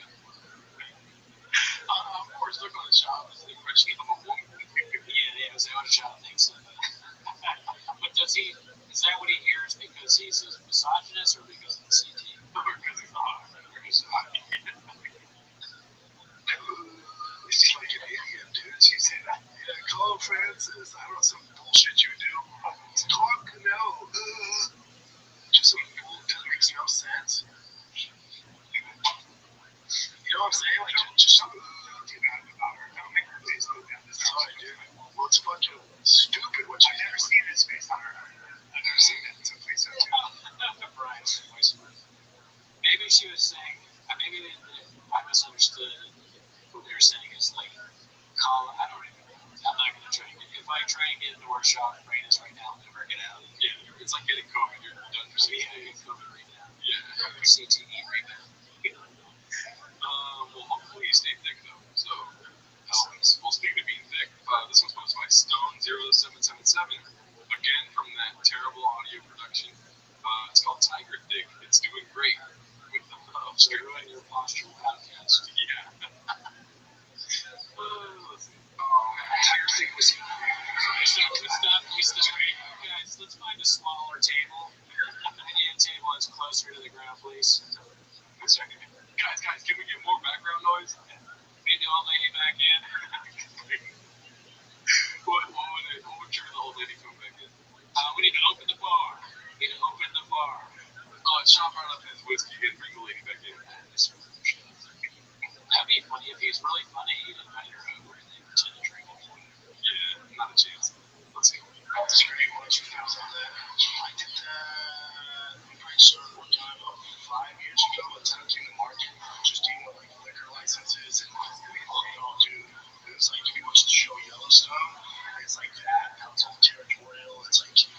Of course, look on the shop. It's the question of a woman. Yeah, his own shop thinks so. But does he? Is that what he hears because he's a misogynist or because of the CT? Because he's hot. Because he's hot. She's like an idiot, dude. She said, yeah, call Francis. I don't know, some bullshit you do. Talk now. Just some bull doesn't make no sense. You know what I'm saying? Like, just do that about her. That'll make her face look down. This is right, dude. Well, it's fucking stupid what you never seen his face on her. I've never seen that. It's a face on too. Brian's voice. Maybe she was saying, maybe I misunderstood what they were saying is like, call, I don't even know. I'm not going to try and get, if I try and get into our shop, Brain is right now, I'll never get out. Yeah, it's like getting COVID. You're done for So CTE. yeah, COVID right now. Yeah. CTE right now. Well, hopefully you stay thick though. So, well, speaking of being thick, this one's posted by Stone0777. Again from that terrible audio production. It's called Tiger Thick. It's doing great with the Ruin your postural podcast. Yeah. Tiger Thick was We stop. Guys, let's find a smaller table. Any table that's closer to the ground, please. Guys, can we get more background noise? Need the old lady back in. What would trigger the old lady come back in? We need to open the bar. Shop right up his whiskey and bring the lady back in. That'd be funny if he's really funny. He'd invite her over and they pretend to drink it. Yeah, not a chance. Let's see. That's great. Once you guys on that, I did that. I'm pretty sure one time about 5 years ago. By the time it came to market, just dealing with like liquor licenses and oh, dude, it was like if you watch the show Yellowstone, it's like that. How it's all territorial. It's like it's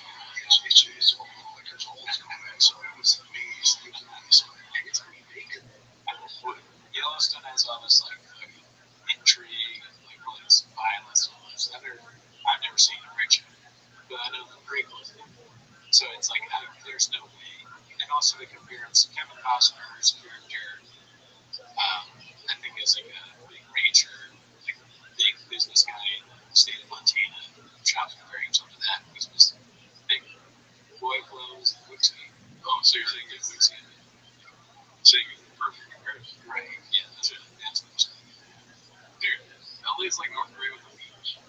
liquor's old school, man. So it was amazing. So it's pretty big. Yellowstone has all this like intrigue and like all this violence and all this. I've never seen a Richard, but I know the prequels. So it's like there's no way. And also the appearance, Kevin Costner's character, I think is like a big ranger, like big business guy in the state of Montana. Shop's very much into that. He's just big boy clothes and whiskey. Oh, so you're saying it's whiskey? Saying it's perfect comparison. Right. Yeah, that's what I'm saying. Dude, LA is like North Korea with the beach.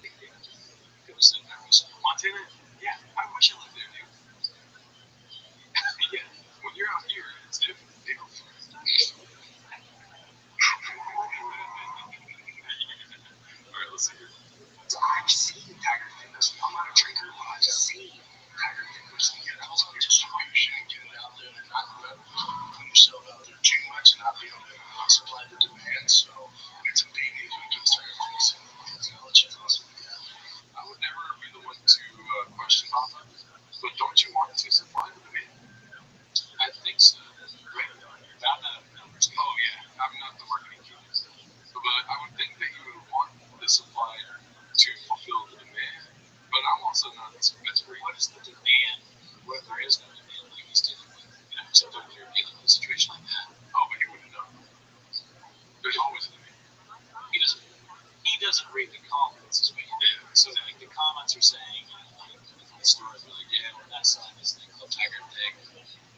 It was in Montana? Yeah, I wish I lived there, dude. Yeah, when you're out here, it's different. You know? Alright, let's see here. I've seen Tiger Thick. I'm not a drinker, but I've seen Tiger Thick. Get out on distribution, get it out there, and not put yourself out there too much and not be able to supply the demand. So it's a big need to get Tiger Thick. Technology is awesome. I would never be the one to question Papa, but don't you want to supply the demand? I think so. Right. I'm not a numbers guy. Oh yeah, I'm not the marketing genius, but I would think that you would want the supplier to fulfill the demand. But I'm also not as great. What is the demand? What if there is no demand, like he's dealing with? You know, sometimes you're dealing with a situation like that. Oh, but he wouldn't know. There's always a demand. He doesn't read the comments, is what you do. So like the comments are saying, like the stores are like, yeah, we're not selling this thing called Tiger Thick.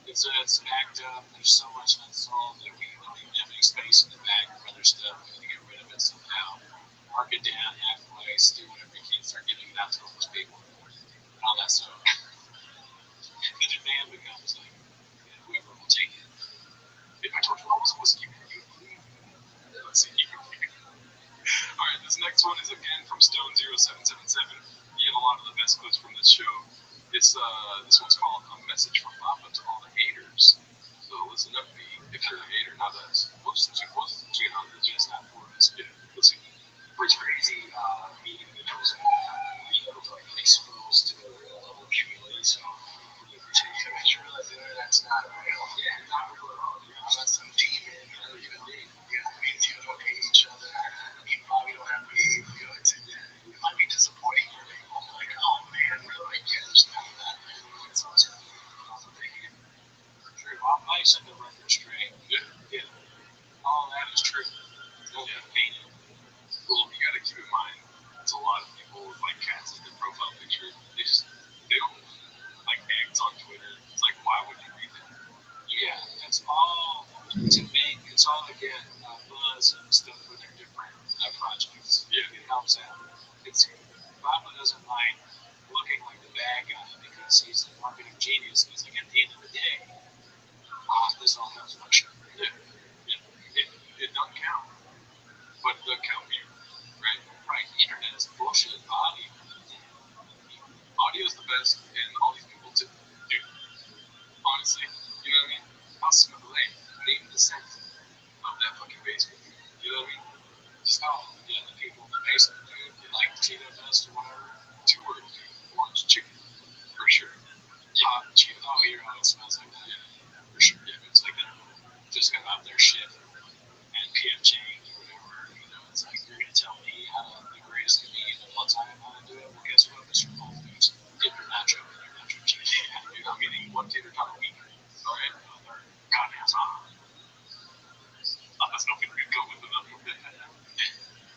It's backed up. There's so much unsold that we don't even have any space in the bag for other stuff. We need to get rid of it somehow. Mark it down halfway, do whatever you can, start getting it out to all those people. And all that stuff. The demand becomes like, whoever will take it. next one is again from Stone0777. He had a lot of the best clips from this show. It's this one's called "A Message from Papa to All the Haters." So listen up, B, if you're a hater, not us. We'll just check out the just not for us. Yeah, let's see. It's crazy meeting individuals and being able to like expose to a real level of humility. So you realize the internet's not real. Yeah, not real at all. You know, not some demon. You know, even me. Yeah, it means you don't hate each other. You probably don't have beef. You know, it might be disappointing for people. Like, oh man, really? Yeah, there's none of that. It's awesome. True. I set the record straight. Yeah. All that is true. Don't get painted. Well, you gotta keep in mind, it's a lot of people with like cats as their profile picture. They don't like eggs on Twitter. It's like, why would you read that? Yeah, it's all to make, it's all to get buzz and stuff for their different projects. Yeah. It helps out. It's, Papa doesn't mind looking like the bad guy because he's a marketing genius. He's like, at the end of the day, this all helps my show. Yeah. It don't count, but it does count here, right? Right, the internet is bullshit. Audio is the best, and all these people do. Honestly, you know what I mean? How smooth, like, name the scent Of that fucking basement. You know what I mean? just yeah, the people in the basement, dude, like Cheeto dust or whatever. 2 words. Orange chicken. For sure. Hot Cheeto. Oh, you know what it smells like that. Yeah. For sure. Yeah, it's like just got out their shit and PF Chang's or whatever. You know, it's like you're gonna tell me how the greatest comedian of all time how to do it. Well, guess what, Mr. Paul? Dip your nacho in your nacho cheese. Yeah, dude, I'm eating 1 tater tot a week. Alright? Goddamn hot. I was hoping we'd go with another one.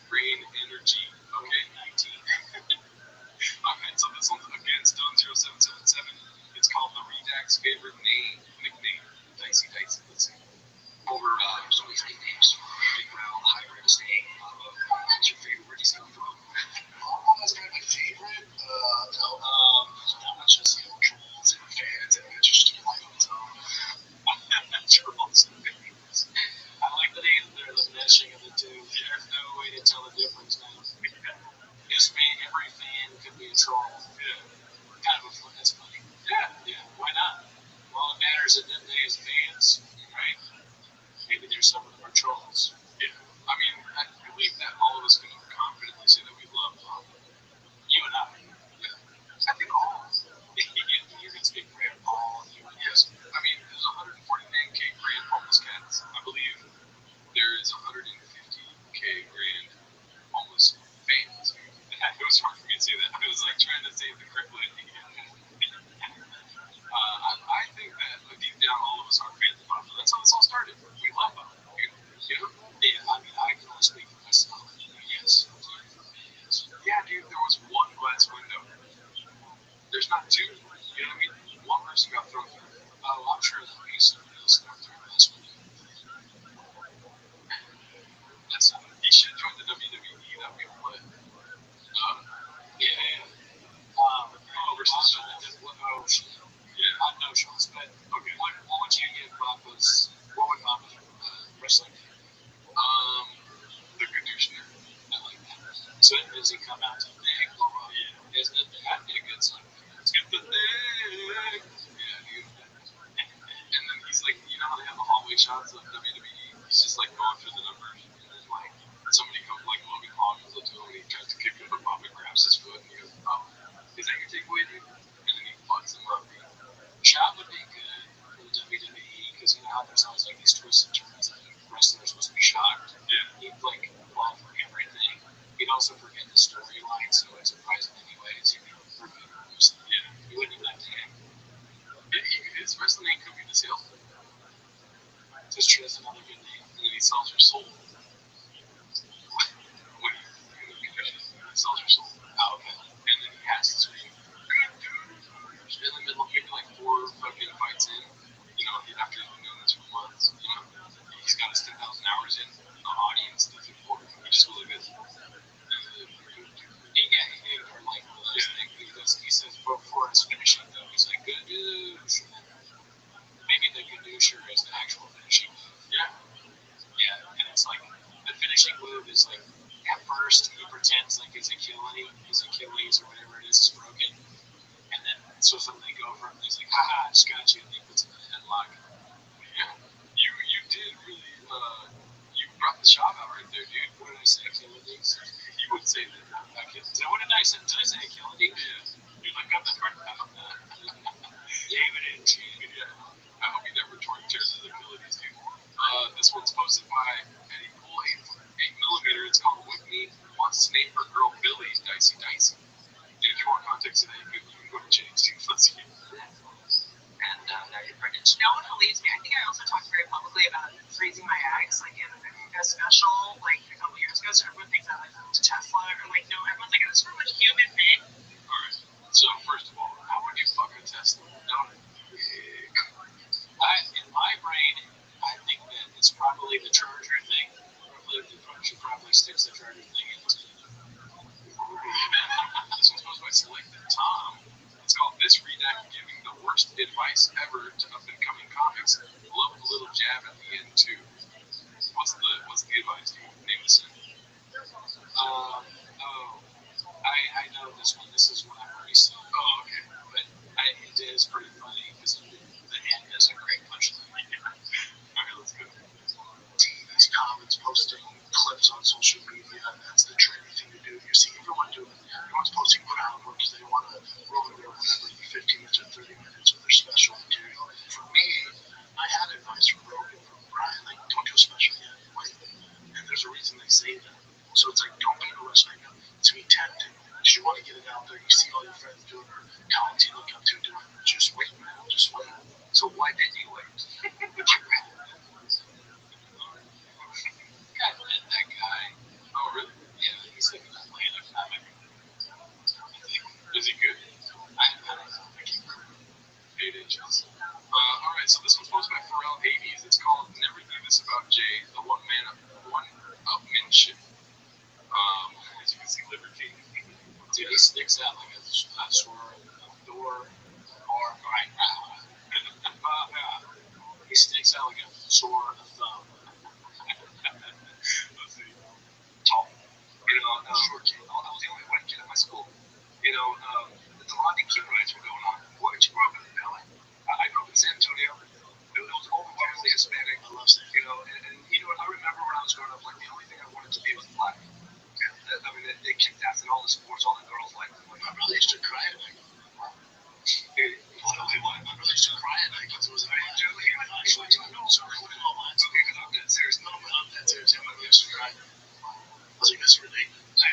Green energy. Okay, 19. Okay, so this one's again Stone0777. It's called the Redact's favorite nickname. Dicey. Let's see. Over some of these nicknames. Big Brown, High River State. What's your favorite? Where do you see them from? That's kind of my favorite. Not much just, you know, trolls and fans and it's just a life of its own. Trolls and fans. I like that they're the meshing of the two. There's no way to tell the difference now. Just being every fan could be a troll. Yeah. Kind of a fun, that's funny. Yeah, why not? All that matters in them days, fans, right? Maybe there's some of them are trolls. Yeah. I mean, I believe that all of us can confidently say that we love Pop. You and I. Yeah. I think all. You're going to speak for all you and Yes. I mean, there's 149K grand homeless cats. I believe there is 150K grand homeless fans. It was hard for me to say that. I was like trying to say the correct way. I think that deep down, all of us are fans of Pop. That's how this all started. We love Pop. You know? Yeah, I mean, I can only speak for myself. Yes. Yeah, dude, there was one glass window. There's not 2. You know what I mean? One person got thrown through. Oh, I'm sure there'll be somebody else going through this one. That's not. He should join the WWE. That'd be lit. Yeah. Versus I know Sean's, but okay. what would you give Papa's, what would Papa's wrestling name? The conditioner. I like that. So does he come out to big? Yeah. Isn't it? That'd be a good song. Let's get the thing. Yeah, dude. And then he's like, you know how they have the hallway shots of WWE? He's just like going through the numbers. And then like somebody comes like Logan Paul comes up to him and he tries to kick him, but Papa grabs his foot and he goes, oh, is that your takeaway, dude? And then he fucks him up. Shot would be good for the WWE because you know how there's always like these twists and turns that wrestlers are supposed to be shocked. Yeah. He'd like fall for everything. He'd also forget the storyline, so it's surprising anyways. You know, for moves. Yeah. You wouldn't do that to him. His wrestling name could be the salesman. Just choose another good name. And then he sells your soul. When he sells your soul. Oh, okay. And then he has to scream, good dude. In the middle, maybe like 4 fucking fights in, you know, after he's been doing this for months, you know, he's got his 10,000 hours in, the audience doesn't for him. He just goes like this. He gave her like one of those things because he says before his finishing though, he's like, good douche. Maybe the gadusher is the actual finishing move. Yeah. Yeah, and it's like the finishing move is like at first first he pretends like his Achilles or whatever it is broken, and then so they go for him. And he's like, "Haha, I just got you," and he puts him in a headlock. Yeah, you did really you brought the shop out right there, dude. What did I say, Achilles? You would say that. What did I say? Did I say Achilles? Yeah, you got that part out. David and Gene. Yeah. I hope he never tears his abilities, dude. This one's posted by Eddie Pool 8mm. It's called Whitney Wants to Name Her Girl Billy Dicey Dicey. Dude, if you want context of that, you can go to James too. Let's see. And now you're pregnant. You know what believes me? I think I also talked very publicly about freezing my eggs, like in a special, like a couple years ago. So everyone thinks I went to Tesla, or like, no, everyone's like, it's from a human being. Alright, so first of all, how would you fuck a Tesla? No. In my brain, I think that it's probably the charger thing. She probably sticks the charger thing into This one's posted by Selected Tom. It's called This Redact Giving the Worst Advice Ever to Up and Coming Comics. Love the little jab at the end too. What's the advice? Do you name this in? I know this one. This is one I've already seen. Oh, okay. But it is pretty funny because the end is a great punchline. Alright, let's go. TV's comments, posting clips on social media, that's the trendy thing to do. You see everyone doing it. Everyone's posting crowd work because they want to roll their whatever 15 minutes or 30 minutes of their special material. For me, I had advice from Rogan, from Brian, like, don't do a special yet. Wait. And there's a reason they say that. So it's like, don't be rushed. Like, to be tempted. Because you want to get it out there. You see all your friends doing it, or talents you look up to doing it. Just wait, man. Just wait. So why did you wait? I met that guy. Oh, really? Yeah, he's like an Atlanta comic. Is he good? I don't know. I can't remember. 8 inches. Alright, so this one's posted by Pharrell Hades. It's called Never Do This About Jay, the one-upmanship. As you can see, Liberty. Dude, he sticks out like a sword, door, or right now. He sticks out like a sword, a thumb. Let's see. Tall. Short kid. I was the only white kid at my school. The Rodney King riots were going on. What did you grow up in LA? I grew up in San Antonio. It was overwhelmingly Hispanic. I love San Antonio. And I remember when I was growing up, like, the only thing I wanted to be was black. And, they kicked ass in all the sports, all the girls liked them. Like, my brother used to cry at night. My brother used to cry at night because it was a man. Okay, because I'm dead serious. No, I'm dead serious. My brother used to cry. I was like, that's ridiculous.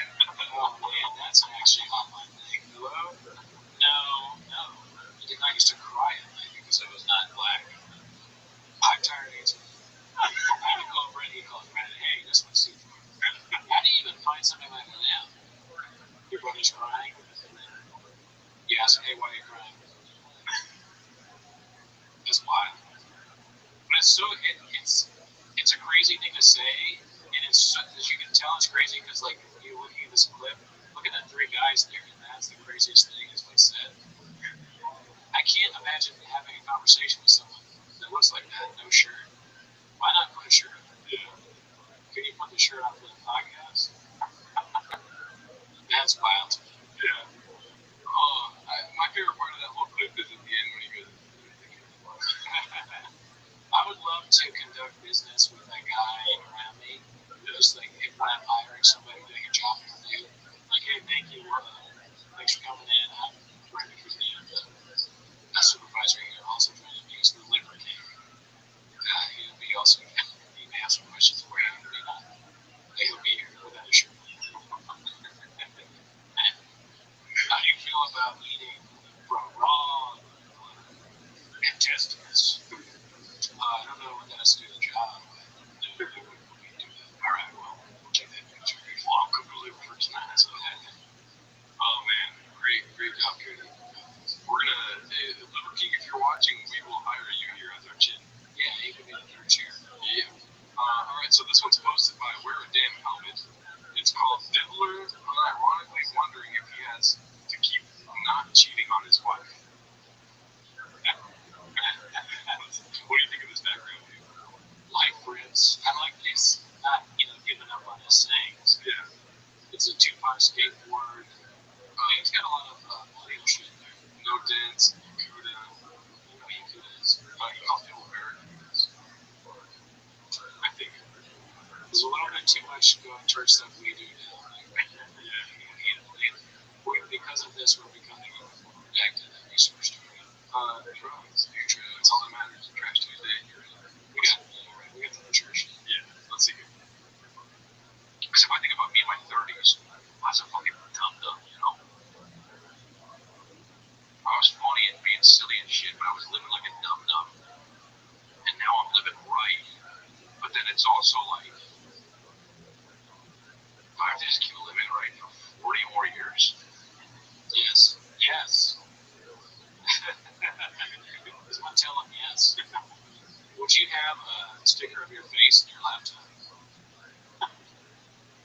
Oh man, that's actually not my thing. Hello? No. I used to cry at night because I was not black. I'm tired of it. I would call Brandon, hey, this one's too far. How do you even find something like that out? Your brother's crying, and then you ask, hey, why are you crying? That's wild. But it's a crazy thing to say, and as you can tell, it's crazy because, like, you looking at this clip, look at the three guys there, and that's the craziest thing is what's said. I can't imagine having a conversation with someone that looks like that, no shirt. Why not put a shirt on? Yeah. Can you put the shirt on for the podcast? That's wild. Yeah. My favorite part of that whole clip is at the end when he goes, I would love to conduct business with that guy around me. Just like if I'm hiring somebody doing a job interview, like, hey, thank you, thanks for coming in. I'm Brandon for the supervisor here, also trying to use the Liver King. He would be also, he may have some questions for you, may not. He'll be here without a shirt. How do you feel about eating from raw intestines? I don't know what that has to do with the job, but we do that. All right, well, we'll take that picture. Well, I'll cook a liver for tonight. So, oh man, great job, Cody. We're gonna, Liver King, if you're watching, we will hire you here as our chin. yeah, he could be the third chair. Yeah. Alright, so this one's posted by Wear a Damn Helmet. It's called Diddler, unironically wondering if he has to keep not cheating on his wife. What do you think of this background, dude? Life ribs. I like this. Not, giving up on his sayings. Yeah. skateboard. He's got a lot of millennial shit in there. No Dents, Cuda, Kudas. He calls people Americans. I think there's a little bit too much going church stuff we do now. Because of this, we're becoming active and resource driven. Drugs, that's all that matters. Trash Tuesday, we got the church. Yeah, let's see. Because if I think about me in my 30s, I was a fucking dumb, you know. I was funny and being silly and shit, but I was living like a dumb. And now I'm living right. But then it's also like, I have to just keep living right for 40 more years. Yes. This one tell him yes. Would you have a sticker of your face in your laptop?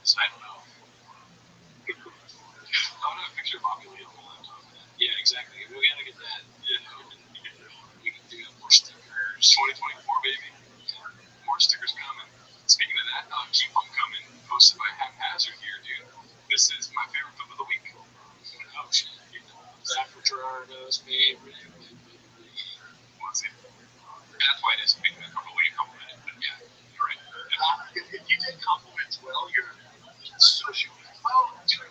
So I don't know. I want to have a picture of Bobby Lee on my laptop. Yeah, exactly. We gotta get that. We can do more stickers. 2024, baby. More stickers coming. Speaking of that, keep them coming. Posted by Haphazard here, dude. This is my favorite clip of the week. Oh shit. Zachary Gerardo's favorite. Let's see. That's why it is. I don't know what you compliment it, but yeah, you're right. If you did compliments well, you're social. Well, okay, you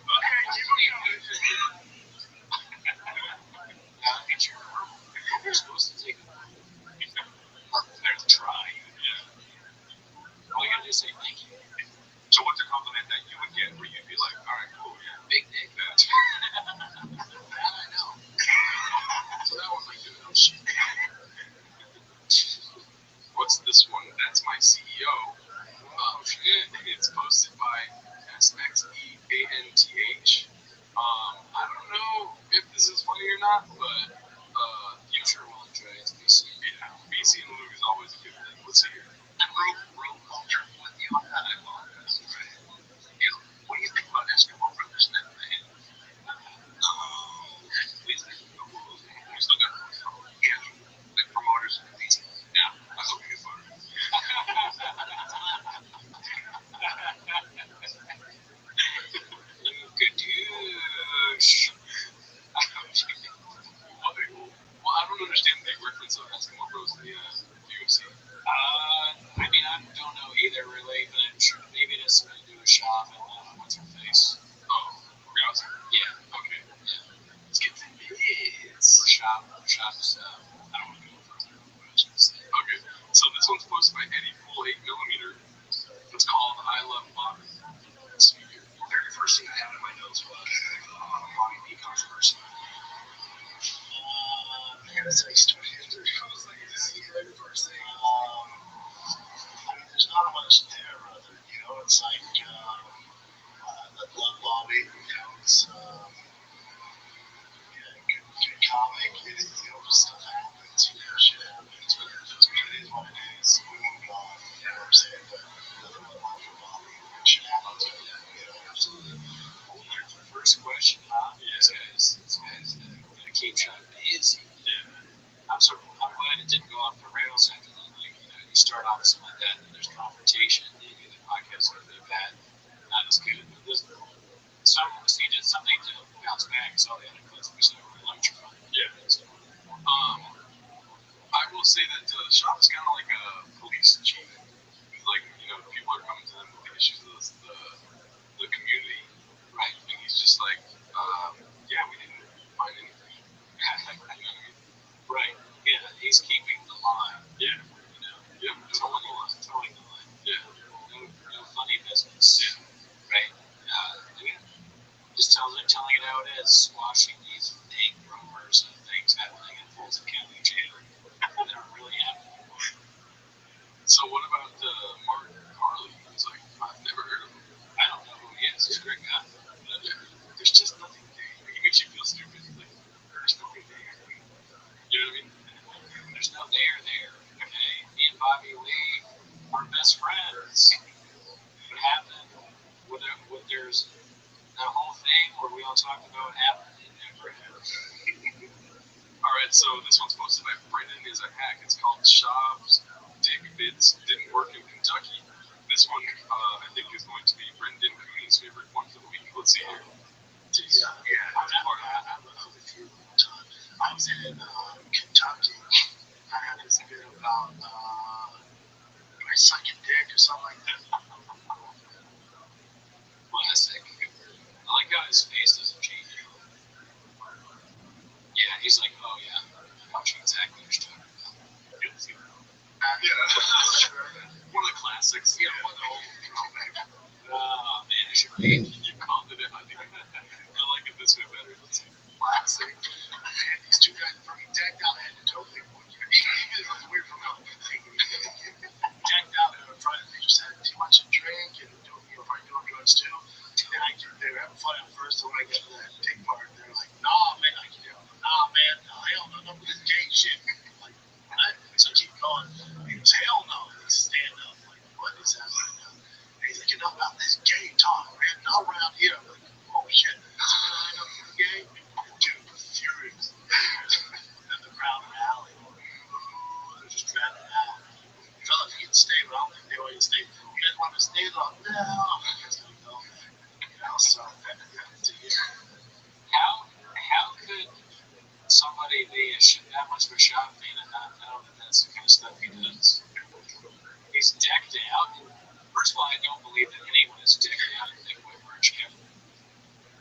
it's your verbal. You're supposed to take it. There's a try. Yeah. All you gotta do is say thank you. So what's a compliment that you would get where you'd be like, all right, cool, yeah, big dick, that I know. So that one might do it. Oh shit. What's this one? That's my CEO. Oh shit. It's posted by SXEANTH. I don't know if this is funny or not, but you sure will enjoy it. It's BC. Yeah, BC and Luke is always a good thing. Let's see here. And road culture with you on that. I apologize. Right. What do you think about Eskimo Brothers now? We still got the promoters and these. Yeah, I hope you get fired. Good douche. Well, I don't understand the reference of Eskimo Bros to the UFC. I mean, I don't know either really, but I'm sure maybe it has something to do with shop and what's her face. Oh, Rousey? Yeah, okay. Yeah. Let's get the bits. For shop is, I don't want to go further. What I was going to say. Okay, so this one's posted by Eddie Pool 8mm. It's called I Love Bobby. Let's see here. The very first thing I had in my notes was Bobby B controversy. I gotta say, story after it was like, this is the very first thing. I mean, there's not much there, brother. You know, it's like, I love Bobby. You know, it's, good comic. You know, stuff happens. You know, shit happens. But it is what it is. We move on. You know what I'm saying? But nothing but love for Bobby. Shit happens. You know, absolutely. The first question, huh? Yeah. This guy's gonna keep Sean busy. Yeah. I'm glad it didn't go off the rails after that. Like, you know, you start off with something like that, and then there's confrontation, and the podcast is really bad, not as good. But this, he did something to bounce back, so they had a clip, which they really liked. Yeah. So, I will say that Sean is kind of like a police chief. Like, you know, people are coming to them with the issues of the community, right? And he's just like, yeah, we didn't find anything. You know what I mean? Right. Yeah, he's keeping the line. Yeah. You know? Yeah. Towing the line. Yeah. No funny business. Yeah. Right. Just telling it how it is, squashing these vague rumors of things happening in Fulton County Jail that are really happening. So what about Martin Carly? He's like, I've never heard of him. I don't know who he is. He's a great guy. But there's just nothing there. He makes you feel stupid. Like, there's nothing there. You know what I mean? There's no there. Okay? Me and Bobby Lee are best friends. What happened? What there's that whole thing where we all talked about happened, it never happened. Alright, so this one's posted by Brendan is a hack. It's called Shab's Dick Bits Didn't Work in Kentucky. This one, I think, is going to be Brendan Cooney's favorite one for the week. Let's see here. I suck your dick or something like that. Classic. I like how his face doesn't change. Yeah, he's like, oh yeah, I know exactly what you're talking about. Yeah. One of the classics. Yeah, one of the old throwback. Man, is your name? You called it. I like it this way better. It's classic. And these two guys fucking decked out. I had to totally even was weird from out decked out and trying to just had too much to drink and probably doing drugs too. And they were having fun at first, and when I get to that take part, they're like, nah man, hell no, no, this gay shit. Like, what? So I keep going. He goes, hell no. And he's stand up. Like, what is that right now? And he's like, you know about this gay talk, man, not around here. I'm like, oh shit, that's what I know for gay? Dude, furious. And the crowd rallied. They're just driving out. Fellas, you can stay, but I don't think they want you to stay. You guys want to stay? Like, no. I guess I'll go. So, how could somebody be that much of a shop fan and not know that that's the kind of stuff he does? He's decked out. First of all, I don't believe that anyone is decked out in Nickwood merch kit.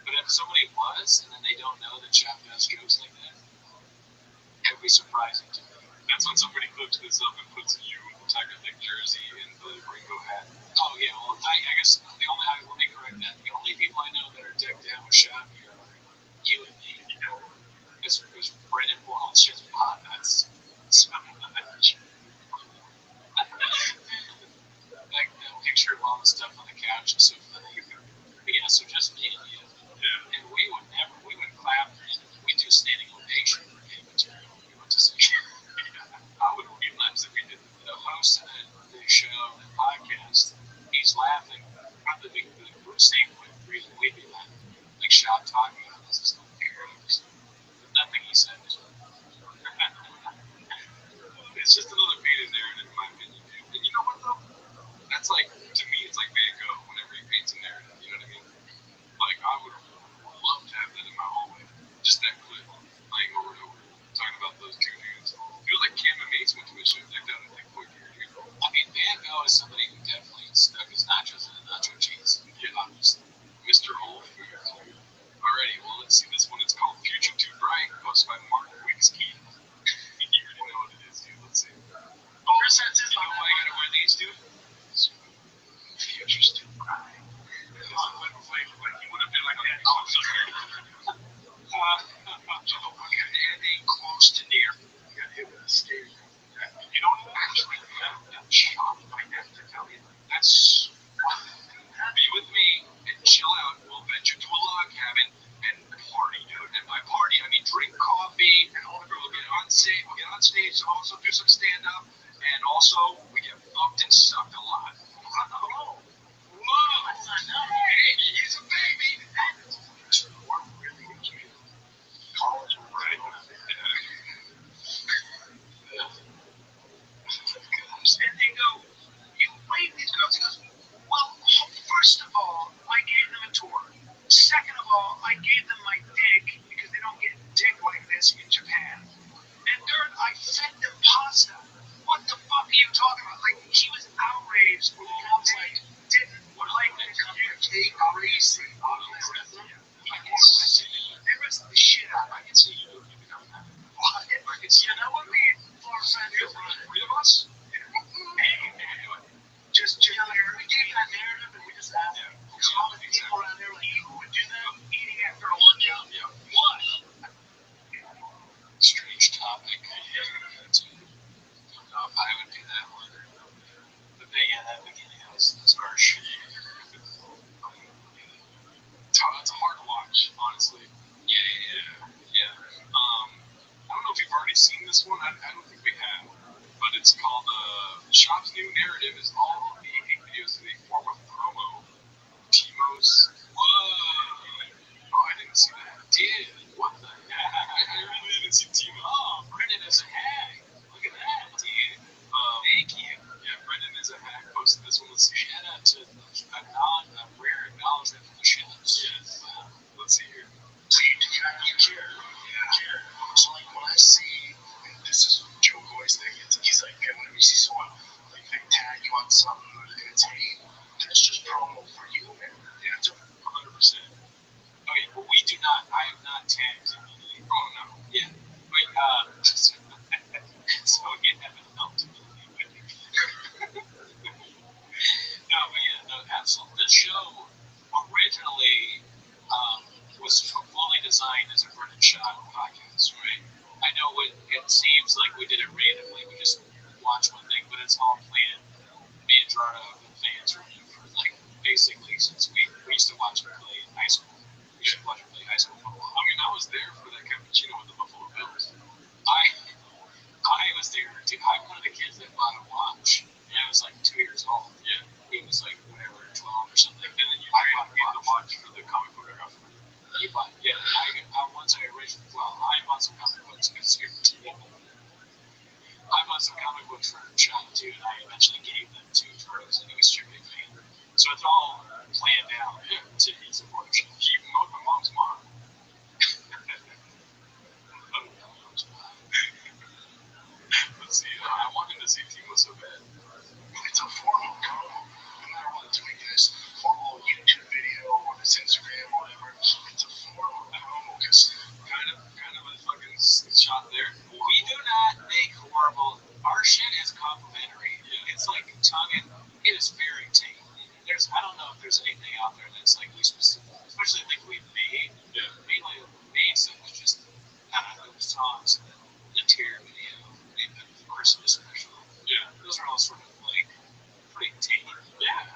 But if somebody was, and then they don't know that Shop does jokes like that, it would be surprising to me. That's when somebody clips this up and puts you in the Tiger Thick jersey and the Ringo hat. Oh yeah, well I guess let me correct that. The only people I know that are decked out with Shop here are you and me. You know, because Brendan Walsh is hot nuts. Like that picture of all the stuff on the couch is so funny. But yeah, so just me and you. Yeah. And we would clap and we do standing ovation for gay material. We went to see. I would realize if we did the host of the show, the podcast, he's laughing. Probably the same reason we'd be laughing. Like Shop talking about this is nothing he said is it's just another beat in there, in my opinion, dude. And you know what though? That's like, to me, it's like Van Gogh whenever he paints a narrative. You know what I mean? Like I would love to have that in my hallway. Just that clip playing over and over, talking about those two dudes. It was like Cam and Mates went to a show decked out in Nickwood here, dude. I mean, Van Gogh is somebody who definitely stuck his nachos in a nacho cheese. Yeah, obviously. Mr. Whole Foods. Alrighty, well, let's see this one. It's called Future Too Bright, posted by Mark Wigsky. You already know what it is, dude. Let's see. Oh, Chris, that's it. You know why I gotta wear these, dude? Future's too bright. Like he would have been like, oh, sorry. Getting close to near. You got hit with a skate. You don't actually have that shot. I have to tell you. That's be with me and chill out. We'll venture to a log cabin and party, dude. And by party, I mean drink coffee. And we'll get on stage. We'll get on stage. Also do some stand up. And also we get fucked and sucked a lot. Whoa! Hey, he's a baby. We're really into college, right? And they go, you wave these girls. He goes, well, first of all, I gave them a tour. Second of all, I gave them my dick because they don't get dick like this in Japan. And third, I fed them pasta. What the fuck are you talking about? Like, he was outraged when the cops didn't like to come here. Take crazy. They messed the shit out. I can see you. What? I can see you know what, man? Far side of three of us? Hey, just we gave that narrative and we just asked common people around there like who would do that eating after a workout. Yeah. What? Strange topic. Don't know if I would do that one. But yeah, that beginning was harsh. It's hard to watch, honestly. Yeah. I don't know if you've already seen this one. I don't think we have. But it's called Shop's new narrative is all the hate videos in a form of promo. Timo's. Whoa! Oh, I didn't see that. Dude, what the heck? I really didn't see Timo. Oh, Brendan is a hag. Look at that, dude. Thank you. Yeah, Brendan is a hag. Posted this one. Let's see. Shout out to a rare acknowledgement from the shots. Yes. Let's see here. So you care. Yeah. So like when I see, this is Joe Goy's thing, he's like, okay, whenever you see someone like tag you on something and it's hate, that's just promo for you, man. Yeah, 100%. Okay, well, we do not. I have not tagged anybody. Oh no. Yeah. Wait. So you haven't helped me. No, but yeah, no, absolutely. This show originally was fully designed as a Brennan Shot podcast, right? I know it seems like we did it randomly. We just watched one thing, but it's all planned. Me and Gerardo have been fans for like basically since we used to watch him play in high school. We used to watch him play high school football. I mean, I was there for that cappuccino with the Buffalo Bills. I was there too. I'm one of the kids that bought a watch. And I was like 2 years old. Yeah. He was like whatever, 12 or something. And then I bought the watch for the comic book era. You bought, yeah. I once I originally, I bought some comic books because I bought some comic books for Sean too, and I eventually gave them to Froze, and he was super big fan. So it's all planned out to support the show. He mowed my mom's mom. Let's see. I wanted to see Timo so bad. It's a formal promo. No matter what, to make this formal YouTube video or this Instagram or whatever, it's a formal promo because kind of a fucking shot there. We do not make horrible. Our shit is complimentary. It's like tongue. It is very tame. I don't know if there's anything out there that's like we especially like we've made. Yeah. Mainly made stuff was just those songs and the tier video, and the Christmas special. Yeah. Those are all sort of like pretty tame. Yeah.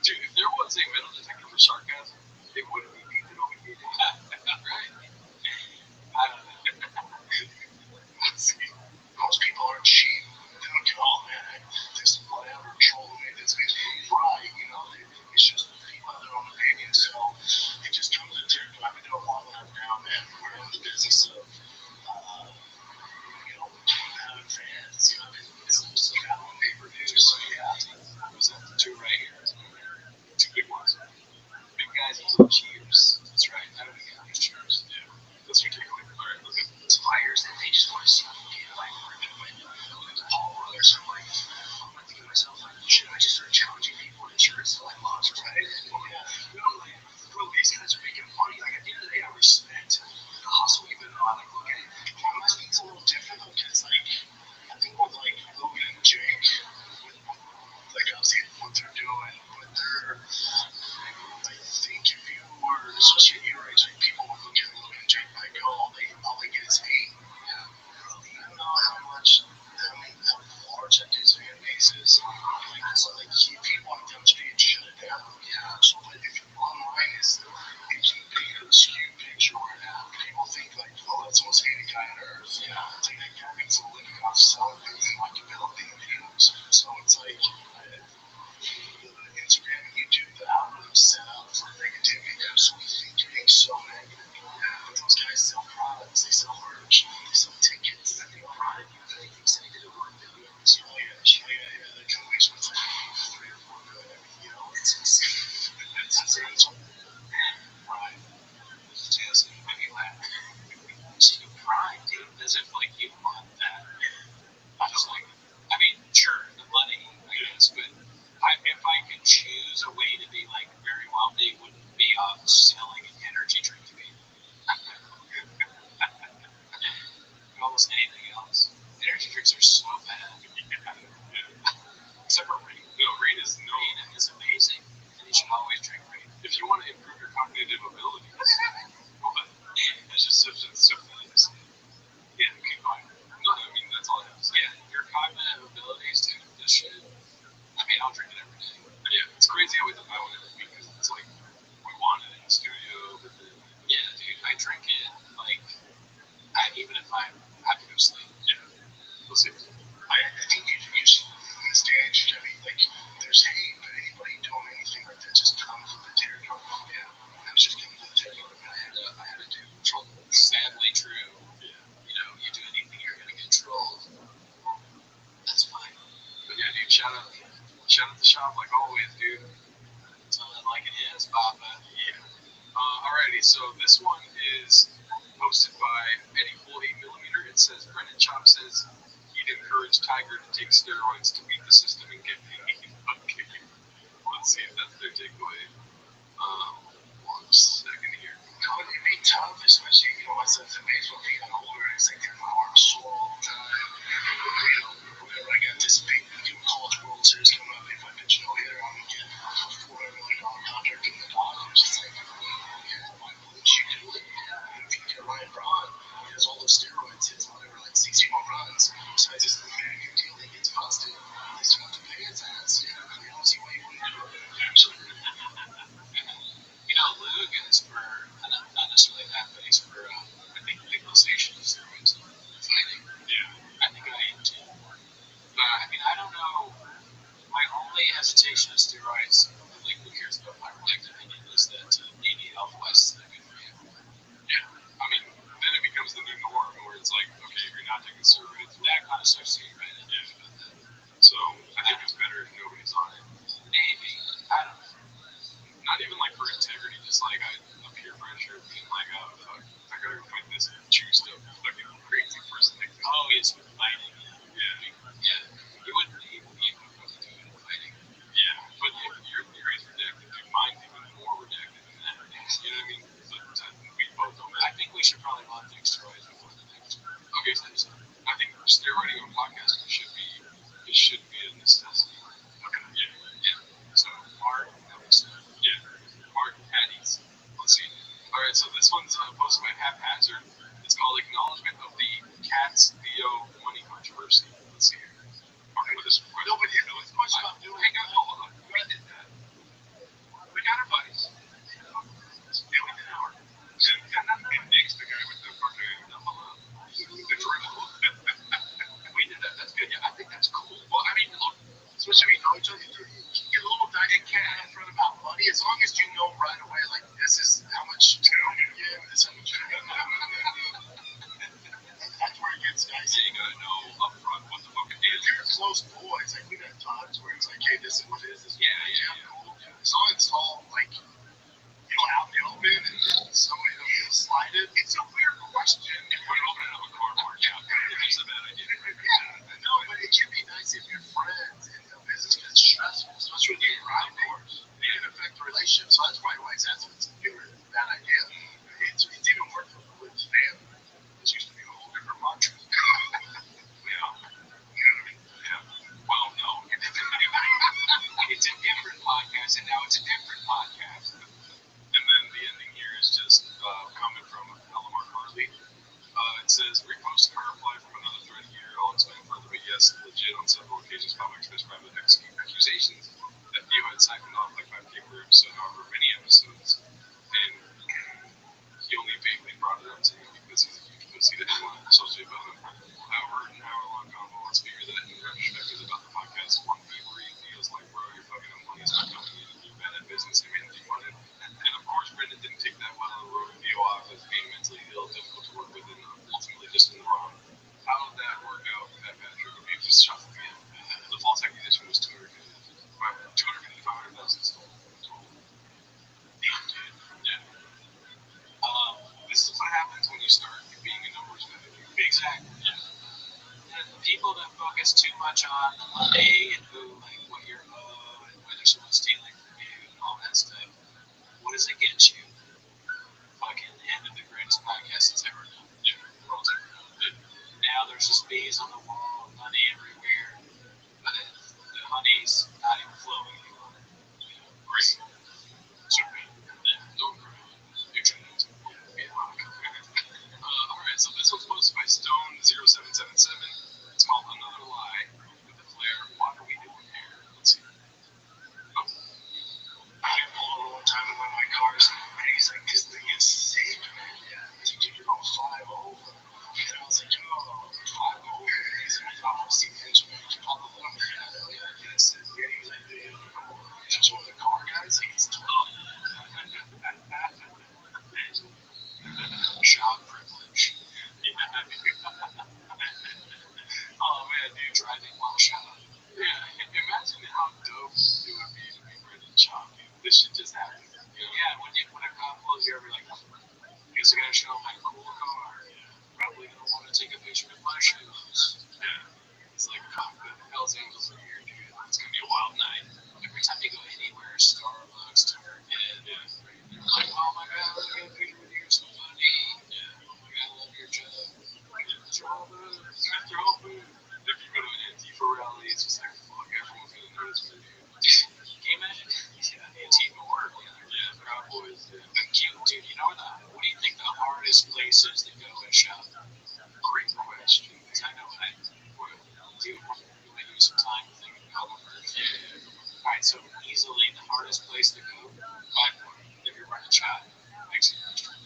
Dude, if there was a metal detector for sarcasm, it wouldn't be needed over here. Right. I don't know. Let's see. most people aren't cheap. They don't go, oh man, this whatever troll made this video. Right, you know, it's just people have their own opinions, so it just comes to territory. I've been doing long enough now, man. We're in the business of, you know, having fans. You know, it's almost like having pay-per-views. So yeah, Who's that? Two right here. Two big ones. Big guys with little cheers. That's right. I don't think these cheers. Yeah. That's your takeaway. All right, look at it's fires that they just want to see you get like ripping when the Paul brothers. I'm like thinking to myself, like, shit, I just started challenging people to shirts to like monsters, right? Yeah. You know, like, bro, these guys are making money. Like, at the end of the day, I respect the hustle even though I like look at it. I think it's a little different because, like, I think with like Logan and Jake, like, obviously what they're doing, but they're, I think if you were, especially at your age, like, people would look at Logan and Jake like, oh, all they get is hate. Yeah. Bro, do you know how much, how large that dude's fan base is? Like, it's like, if you want to demonstrate, shut it down. Yeah. So, but if online is, if you paint a skewed picture where people think like, oh, that's the most hated guy on earth. Yeah. It's like that guy makes a living off selling things and likability and views. So it's like, Instagram and YouTube, the algorithm set up for negativity. So we think so negative. But those guys sell products, they sell merch, they sell tickets, and they product. They said they did a $1 billion. Yeah. The companies with like 3 or 4 billion. You know, it's insane. It's insane. Right. Just make me laugh. So you cry, dude, as if like you want that. I just like, I mean, sure, the money, I guess, but if I could choose a way to be like very wealthy, it wouldn't be selling an energy drink to people. Almost anything else. Energy drinks are so bad. Except for Rain. No, Rain is no. Rain is amazing, and you should always drink Rain. If you want to improve your cognitive abilities, well, It's just so funny to say. yeah, keep going. No, I mean that's all I have to say. Yeah, your cognitive abilities, dude, this shit. I mean, I'll drink it every day. Yeah, it's crazy how we have to buy one every week because it's like we want it in the studio, but then Yeah, dude, I drink it like even if I have to go sleep. yeah, we'll see. I think you should, in this day and age, I mean, like, there's hate, but anybody doing anything like that just comes with the territory. Yeah, it's just coming with the territory. I had to do troll. Sadly true. Yeah, You know, you do anything, you're gonna get trolled. That's fine. but yeah, dude, shout out the shop like always, dude. Tell it like it is, Papa. Yeah. Alrighty, so this one is posted by Eddie Full 8mm. It says Brennan Chop says he'd encourage Tiger to take steroids to beat the system and get paid. let's see if that's their takeaway. 1 second here. It'd be tough, especially, my son's in baseball, he got older, and he's like, my arm's sore all the time. Whenever I got this big, college World Series coming up, if I pitch no hitter, I'm going to get a $400 million contract in the Dodgers. It's like, why wouldn't you do it? If you get Ryan Braun, he has all those steroids, hits whatever, like 60 home runs. Besides this very good deal, he gets busted. They still have to pay his ass. I don't see why he wouldn't do it. Luke is for, not necessarily that, but he's for, I think, legalization of steroids. Fighting. Yeah. I think I am too. I don't know. My only hesitation of steroids, like, who cares about pyrotechnic opinion, is that maybe Health West is not good for you. Yeah. Then it becomes the new norm where it's like, okay, if you're not taking steroids, that kind of starts to get right in. Yeah. So I think it's better if nobody's on it. Maybe. I don't know. Not even like for integrity, just like a peer pressure being like, oh, fuck, I gotta go fight this juiced up fucking crazy person. Like, oh, he's fighting. Yeah. He wouldn't be able to do it in fighting. Yeah. But if your theory is redacted, dude, mine's even more redacted than that. You know what I mean? But we both don't. I think we should probably not take steroids before the next. Okay, so I think steroiding on podcasting should be a necessity. Okay. Yeah. So Mark, Mark Patties. Let's see. All right, so this one's posted by Haphazard. It's called Acknowledgement of the Cats Theo Money Controversy. Let's see here. Okay, with this question. Nobody knows much about doing it. Hold on. We did that. We got our buddies. Yeah, we did our. And Nick's the guy with the fucking the drill. We did that. That's good. Yeah, I think that's cool. Well, look, especially we know each other. You get a little diet cat in front about money, as long as you know right away, like, this is how much I'm gonna give, this is how much you're gonna That's where it gets nice. Yeah, you gotta know up front what the fuck it is. If you're close boys, like, we've had times where it's like, hey, this is what it is, this is what it is. Yeah, cool. As long as it's all, like, out in the open and somebody don't feel slighted. It's a weird question. We're opening up a car mark. Yeah, it's a bad idea. No, but it can be nice if you're friends and the business gets stressful, especially when you're around doors. It can affect the relationship. So that's probably why it's a bad idea. It's even worse with family. This used to be a whole different mantra. Yeah. Well, no. It's a different podcast, and now it's a different podcast. And then the ending here is just comment from Elamar Harley. It says, repost a car reply from another thread here. I'll explain further, but yes, legit on several occasions, comics described the accusations that Theo had siphoned off like 5K per episode, however many episodes. And he only vaguely brought it up to me because he's a huge pussy that didn't want to associate with him. However, an hour-long convo, let's figure that in retrospect is about the podcast. One February feels like, bro, your fucking money's not coming in. You're bad at business, you're being defunded. And of course, Brendan didn't take that well on the road. Theo off as being mentally ill, difficult to work with, and ultimately just in the wrong. How did that work out with that Patrick? If you just shot the man, the false accusation was 250,000 total. Damn, dude. Yeah. This is what happens when you start being a numbers guy. Exactly. Yeah. And people that focus too much on the money and who, like, what you're owed and whether someone's stealing from you and all that stuff, what does it get you? Fucking end of the greatest podcast that's ever done. Yeah, the world's ever done. Yeah. Now there's just bees on the wall, money everywhere, but the honey's not even flowing anymore. Yeah. Great. Super. Yeah. Don't cry. You're trying not to. Yeah. Alright, so this one's posted by Stone0777. It's called Another Lie with the flare. What are we doing here? Let's see. Oh. I pulled over one time in one of my cars, and he's like, this thing is sick, man. Yeah. He's like, dude, you're going 5 over. And I was like, oh, 5 over? He's like, I don't see the engine. You can pop the one. Yeah, hell yeah. He was like, dude, it's just like, fuck, everyone's gonna know this movie. Can you imagine? Yeah, Team Order. Yeah, Proud Boys. Yeah. Dude, you know what do you think the hardest place is to go and shop? Great question. Because I know I would use some time thinking about it. Yeah. Alright, so easily the hardest place to go, by far, if you're running shop, Mexican restaurant.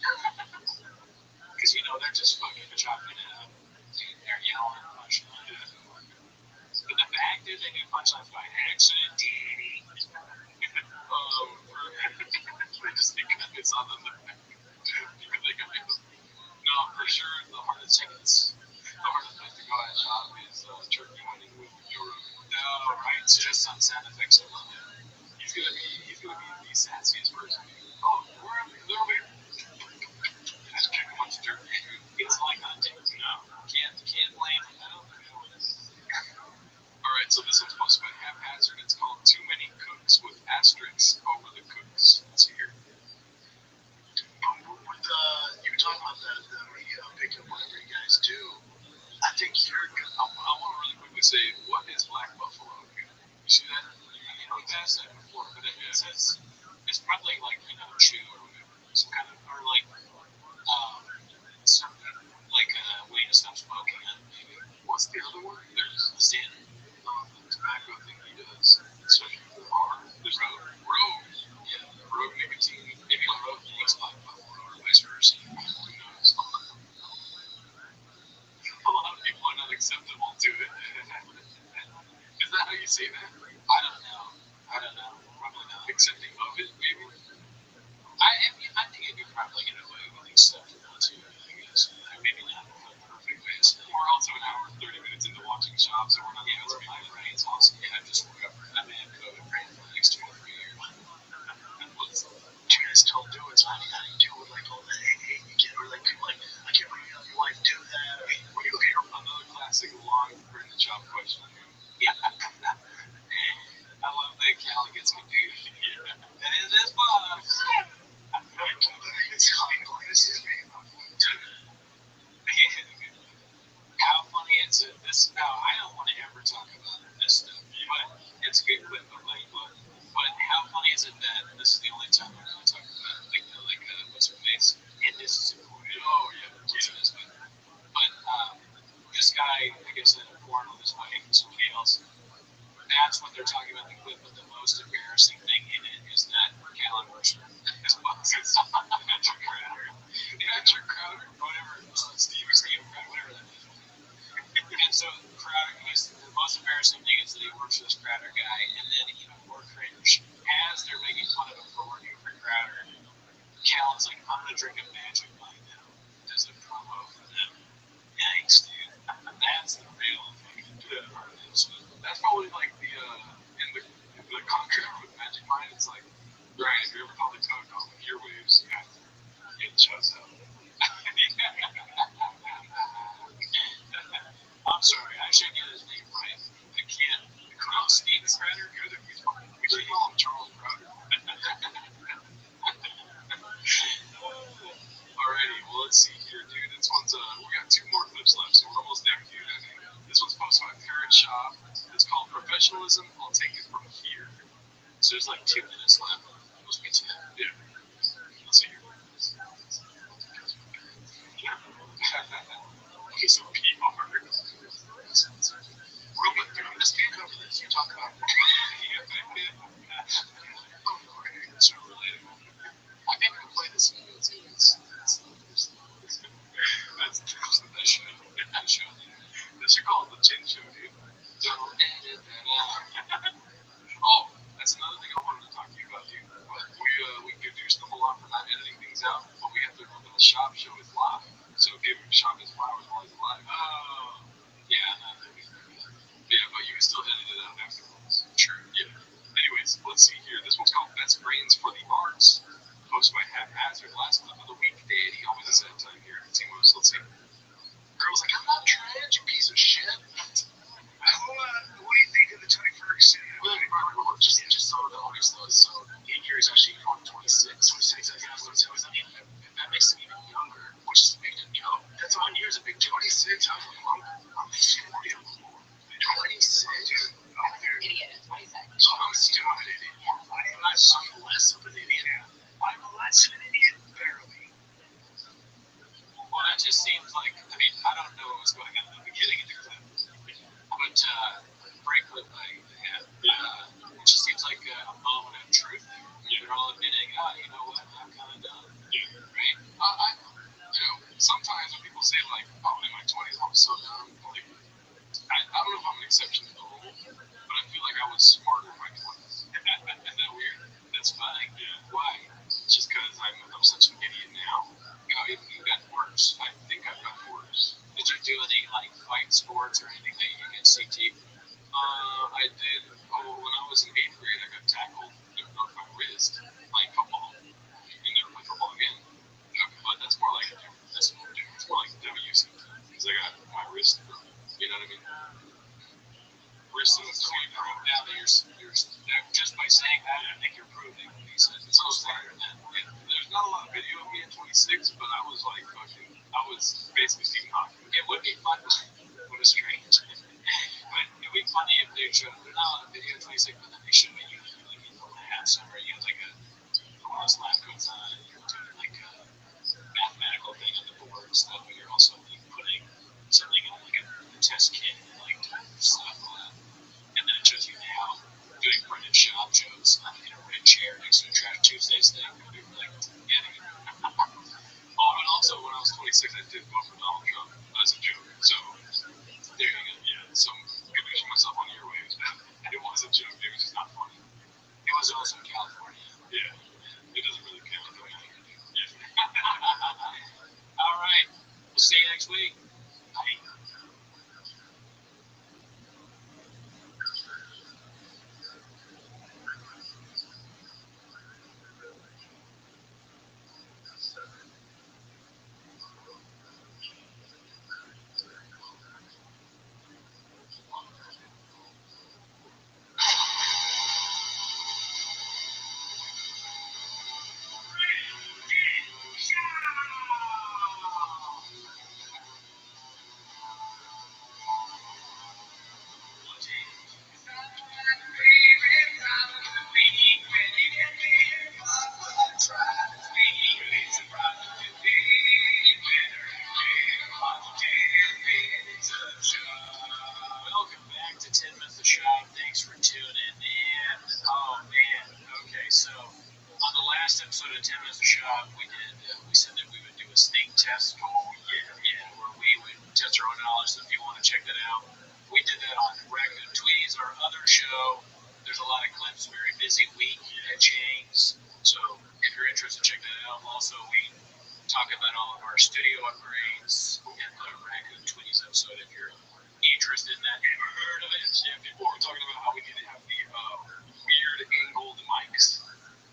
Because they're just fucking chopping it up. Dude, they're yelling and punchlines. But the fact is they do punchlines by accident, Danny. They just think it's on the no, for sure the hardest place to go at shop is turkey hunting with Euro. No, right? It's just on sound effects alone. He's gonna be the sassiest person. Oh, we're a little bit. Just kick a bunch of turkey. It's like hunting. No, can't blame him. I don't know. Alright, so this one's posted by Haphazard. It's called Too Many Cooks with asterisks over the cooks. Let's see here. You were talking about the media picking up whatever you guys do. I think you're good. I want to really quickly say, what is Black Buffalo? You see that? We've asked that before, but it says it's probably like chew or whatever, some kind of something like way to stop smoking. Maybe. What's the other word? There's Zen, the tobacco thing he does. Especially for the R. There's Rogue. Yeah, Rogue nicotine. Maybe Rogue makes Black Buffalo or vice versa. Who knows? A lot of people are not acceptable to it. Is that how you say that? I don't know. Probably not accepting of it, maybe. I think you could probably get away with accepting it too, I guess. Maybe not in a perfect way. We're also an hour and 30 minutes into watching Shop, so we're not going to be right. It's awesome. Yeah, I just woke up. I may have COVID brain for the next 2 or 3 years. You guys don't do it, so how do you do it? Like, all that, hey, you get, or like, people like, I can't believe your wife do that. Or, what do you hear? Another classic long Brendan Shop question. Yeah. I love that Callie gets confused. Yeah. That is his boss. How funny is it? Now, I don't want to ever talk about this stuff, but it's a good clip of but how funny is it that this is the only time we're going to talk about what's her face? And this is important. Oh, yeah. But this guy, I guess, had a porn on his wife and somebody else. That's what they're talking about in the clip, but the most embarrassing thing in it is that Callan Worship is Patrick Crowder, whatever, Steve Crowder, whatever that is. And so Crowder, the most embarrassing thing is that he works for this Crowder guy, and then even more cringe, as they're making fun of him for working for Crowder, Callan's like, I'm going to drink a Magic Mind now, as a promo for them. Yikes, dude. That's the real fucking part of this. That's probably like in the contract with Magic Mind, it's like, right, if you ever call the code on the earwaves, you have to get the shots out. I'm sorry, I should get his name right. I can't. No, Steve Crowder, we should call him Charles Crowder. Alrighty, well, let's see here, dude. This one's, we got 2 more clips left, so we're almost there, dude. This one's posted by Parrot Shop. It's called Professionalism. I'll take it from here. So there's like 2 minutes left. Supposed to be 10. Yeah. Let's see here. Yeah. Okay, so PR. Real quick, dude, I'm just can't cover this. You talk about it's so relatable. I think we can play this video too. That's the best show. This should call it the Chin Show, dude. Don't edit that out. Oh, that's another thing I wanted to talk to you about, dude. We give you stumble on for not editing things out, but we have to remember the Shop show is live. So give Shop his flowers while he's alive. Oh, yeah, no, yeah, but you can still edit it out afterwards. Sure, yeah. Anyways, let's see here. This one's called Best Brains for the Arts. Posted by Haphazard. Last clip of the week. Daddy always has that time here. Let's see. Girl's like, I'm not trans, you piece of shit. What do you think of the Tony Ferguson? Just so the audience knows, so Ian Carey's actually 26. 26, that makes him even younger, which is big to know. That's 1 year's a big 26. I'm 40. 26? then, when I was in 8th grade, I got tackled and broke my wrist playing football. And never played football again. But that's more like it's more like WC because I got my wrist broken. You know what I mean? Wrist is so you prove now that you're just by saying that, I think you're proving what he said. It's almost like there's not a lot of video of me at 26, but I was like fucking. I was basically Stephen Hawking. It would be fun. What a strange. But it'd be funny if they showed not a lot of video at 26, but then they showed you like in the hat somewhere. You had like a one of those lab coats on, and you're doing like a mathematical thing on the board and stuff, but you're also like putting something in like a test kit and like stuff on. And then it shows you how doing printed shop jokes in a red chair next to a Trash Tuesdays thing. We were like getting it. Oh, and also when I was 26, I did vote for Donald Trump as a joke. So there you go. Yeah, so convincing myself on your waves. It was a joke. It was just not funny. It was also in California. Yeah, it doesn't really count. Yeah. All right. We'll see you next week. Bye. Welcome back to 10 Minutes of Shop. Thanks for tuning in. Oh man. Okay, so on the last episode of 10 Minutes of Shop, we said that we would do a sneak test. Where we would test our own knowledge. So if you want to check that out, we did that on Raccoon Tweez, our other show. There's a lot of clips. Very busy week at Chang's. So if you're interested, check that out. Also, we talk about all of our studio upgrades in the Raccoon Tweez episode. If you're interested in that, never heard of it. Yeah, people were talking about how we need to have the weird angled mics.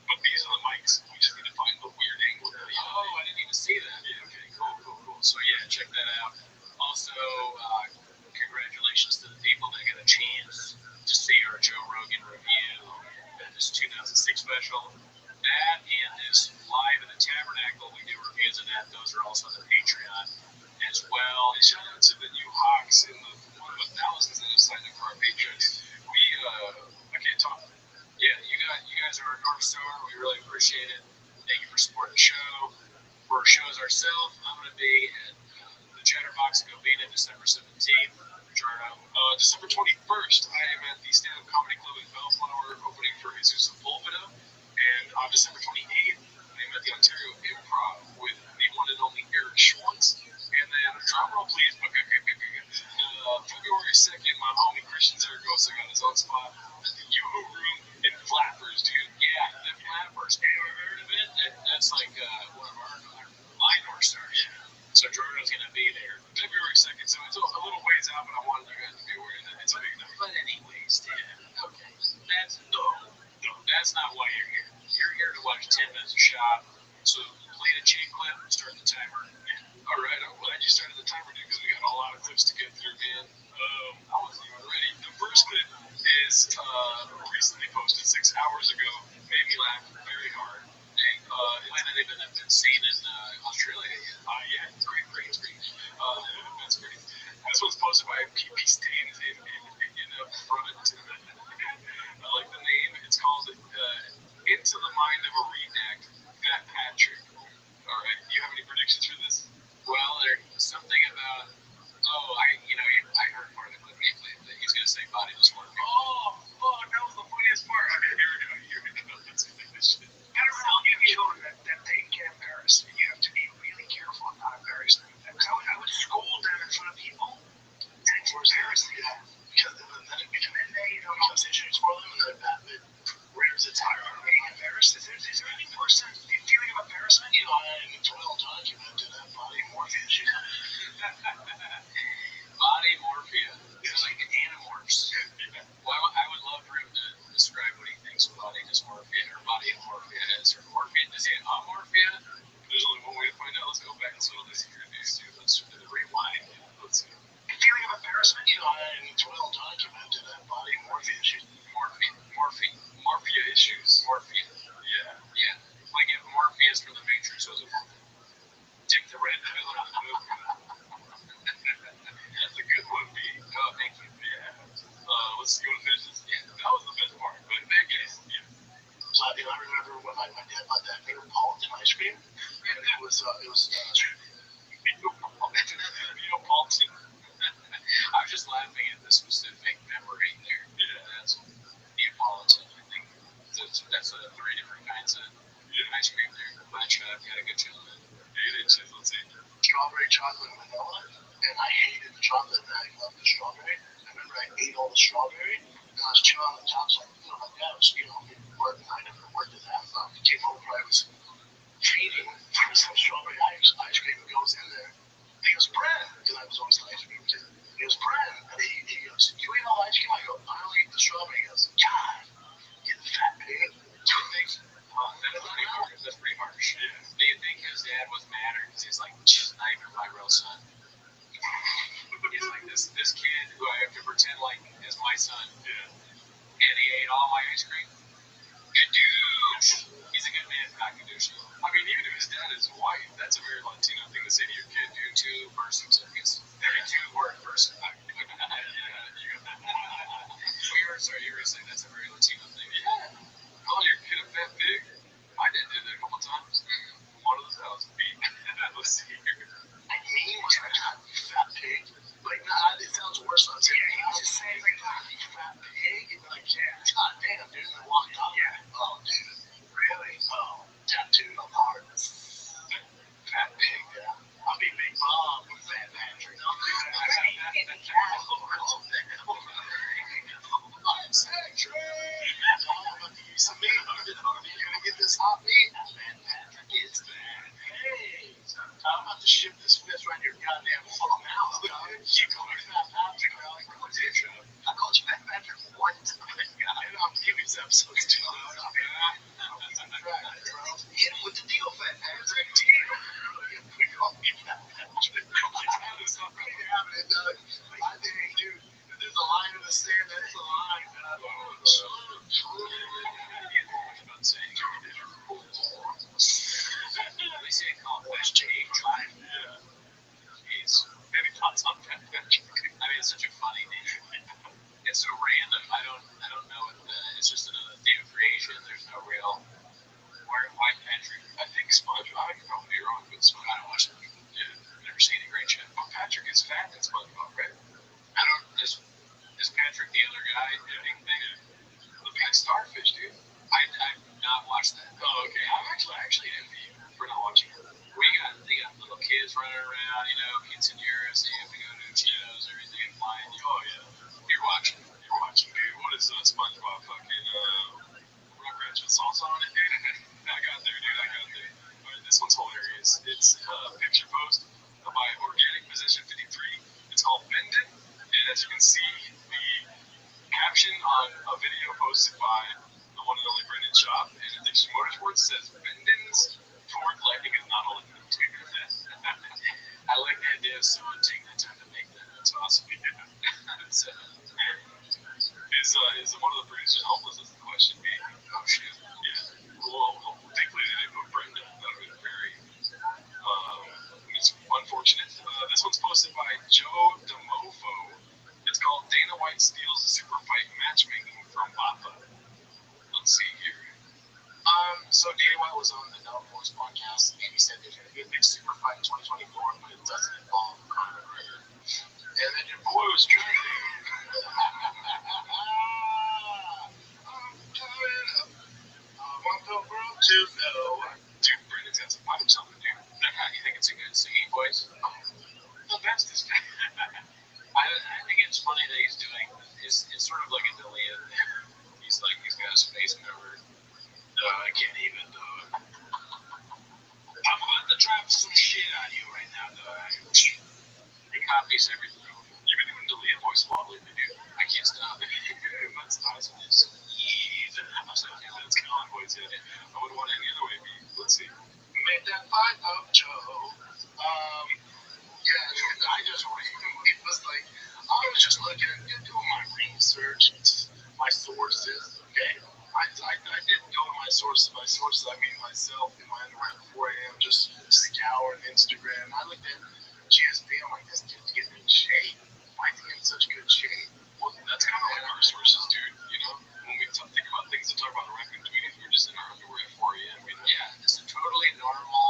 But these are the mics. We just need to find the weird angle. Oh, I didn't even see that. Yeah, okay, cool. So yeah, check that out. Also, congratulations to the people that got a chance to see our Joe Rogan review and this 2006 special. That and this Live in the Tabernacle, we do reviews of that. Those are also on the Patreon as well. And shout out to the new Hawks and the thousands that have signed up for our Patreon. I can't talk. Yeah, you guys are our North Star. We really appreciate it. Thank you for supporting the show. For shows ourselves, I'm going to be at the Chatterbox in Covina December 17th. Jarno. December 21st, I am at the Stand-Up Comedy Club in Bellflower, opening for Jesus Sepulveda. And on December 28th, I'm at the Ontario Improv with the one and only Eric Schwartz. And then, drum roll please, February 2nd, my homie Christian Zaragoza got his own spot at the Yoo-Hoo Room in Flappers, dude. Yeah, the Flappers. Ever heard of it? That's like one of our my North Stars. Yeah. So Jordan's going to be there February 2nd. So it's a little ways out, but I wanted you guys to be aware that it's a big night. But anyways, Dan, okay. That's not why you're here. You're here to watch 10 Minutes of Shop. So play the chain clip, start the timer. All right, I'm glad you started the timer, dude, because we got a lot of clips to get through, man. I wasn't even ready. The first clip is recently posted 6 hours ago. Made me laugh very hard. And it might not even have been seen in Australia yet. Yeah, it's great. That's great. This one's posted by PP Stains in the front. I like the name. It's called Into the Mind of a Redneck, Fat Patrick. All right, do you have any predictions for this? Well, there's something about, I heard part of the clip that he's going to say body was working. Oh, that was the funniest part. Okay, here we go. Let's do this shit. I don't know, you children that they get embarrassed, and you have to be really careful and not embarrass them. I would scold them in front of people, and it's embarrassing. Yeah, because then they, competitions for them, and then that rips its heart out of being embarrassed. Is there any cream, and it was Neapolitan. I was just laughing at the specific memory there. Yeah, that's Neapolitan. I think that's 3 different kinds of ice cream there. Match up, got a good challenge. 8 inches, let's see. strawberry chocolate and vanilla, and I hated the chocolate and I loved the strawberry. I remember I ate all the strawberry, and I was chewing on the top, so my dad was, work, and I never worked at that. He came over, I was feeding for some strawberry ice cream, and goes in there. He goes, Brent, because I was always an ice cream kid. He goes, Brent, and he goes, you eat all the ice cream? I go, I only eat the strawberry. He goes, God, you fat pig. 2 things. That's pretty harsh. Yeah. Do you think his dad was mad or because he's like, she's not even my real son? He's like, this kid who I have to pretend like is my son. Yeah. And he ate all my ice cream? Good dude. He's a good man, not good douche. I mean, even if his dad is white, that's a very Latino thing to say to your kid, dude, too. Person tickets. Every 2 word person. You were saying that's a very Latino thing. Yeah. Call your kid a fat pig? My dad did it a couple times. One of those house beat. Let's see here. I mean, was like, God, you fat pig. Like, nah, it sounds worse than I'm saying. He was just saying, like, God, you fat pig. And like, yeah, God damn, dude. And I walked out. Yeah. Oh, dude. Really? Oh, tattooed on the heart. Fat pig, yeah. I'll be Big Bob with Fat Patrick. No, I'm saying, Trey. I'm about to use some meat. You're gonna get this hot meat. Fat Patrick is bad. Hey, I'm about to ship this fist right in your goddamn full mouth, dog. You call me Fat Patrick, dog. I called you Fat Patrick one time. And I'm giving these episodes too. Hit him with the deal, Fat Patrick. Deal. We call me Fat Patrick. It's not really happening, dog. I think, dude, if there's a line in the sand, that's a line, dog. They say call West Jake Drive. Yeah. Jeez. Maybe thoughts on Fat Patrick. I mean, it's such a funny name. It's so random. I don't know if it's just another day of creation. There's no real. Why Patrick? I think SpongeBob. I could probably be wrong, but SpongeBob. I don't watch it. Yeah, never seen a great show. But Patrick is fat in SpongeBob, right? I don't. Is Patrick the other guy? The big thing? The big starfish, dude. I've not watched that. Oh, okay. I actually envy you for not watching it. They got little kids running around, quinceañeras. They have to go to Cheetos, everything flying. Oh yeah. You're watching, dude. What is SpongeBob fucking Rugrats with salsa on it, dude? I got there, dude. All right, this one's hilarious. It's a picture post by Organic Position 53. It's called Bendin, and as you can see, the caption on a video posted by the one and only Brendan Schaub in Addiction Motorsports says, Bendin's Ford Lightning is not a limit. I like the idea of someone taking the time to make that. That's awesome. So, is one of the producers homeless? Is the question being? oh shit. Yeah. Well, thankfully they didn't put Brendan. That would have been very. It's unfortunate. This one's posted by Joe DeMofo. It's called Dana White Steals the Super Fight Matchmaking from Bappa. Let's see here. So Dana White was on the No Force podcast, and he said there's going to be a big super fight in 2024, but it doesn't involve Conor McGregor. And then your boy was trending. I'm coming up. I want the world to know. Dude, Brendan's got some pipes on the dude. You think it's a good singing voice? The best is I think it's funny that he's doing. It's sort of like a D'Elia thing. He's got his face covered. I can't even, though. I'm about to drop some shit on you right now, dog. He copies everything. You've been doing D'Elia voice a lot lately, dude. I can't stop it. That's awesome. I'm saying that's kind of voice, yeah. I wouldn't want any other way to be. Let's see. Made that fight up, Joe. Yeah, I just it was like, I was just looking at doing my research, my sources, okay? I didn't go to my sources. By sources, I mean myself in my underwear at 4 a.m. just scouring Instagram. I looked at GSP. I'm like, this dude's getting in shape. Why is he in such good shape? Well, that's kind of like our sources, dude. When we think about things to talk about the raccoon tweeting, we're just in our underwear at 4 a.m. Yeah, it's a totally normal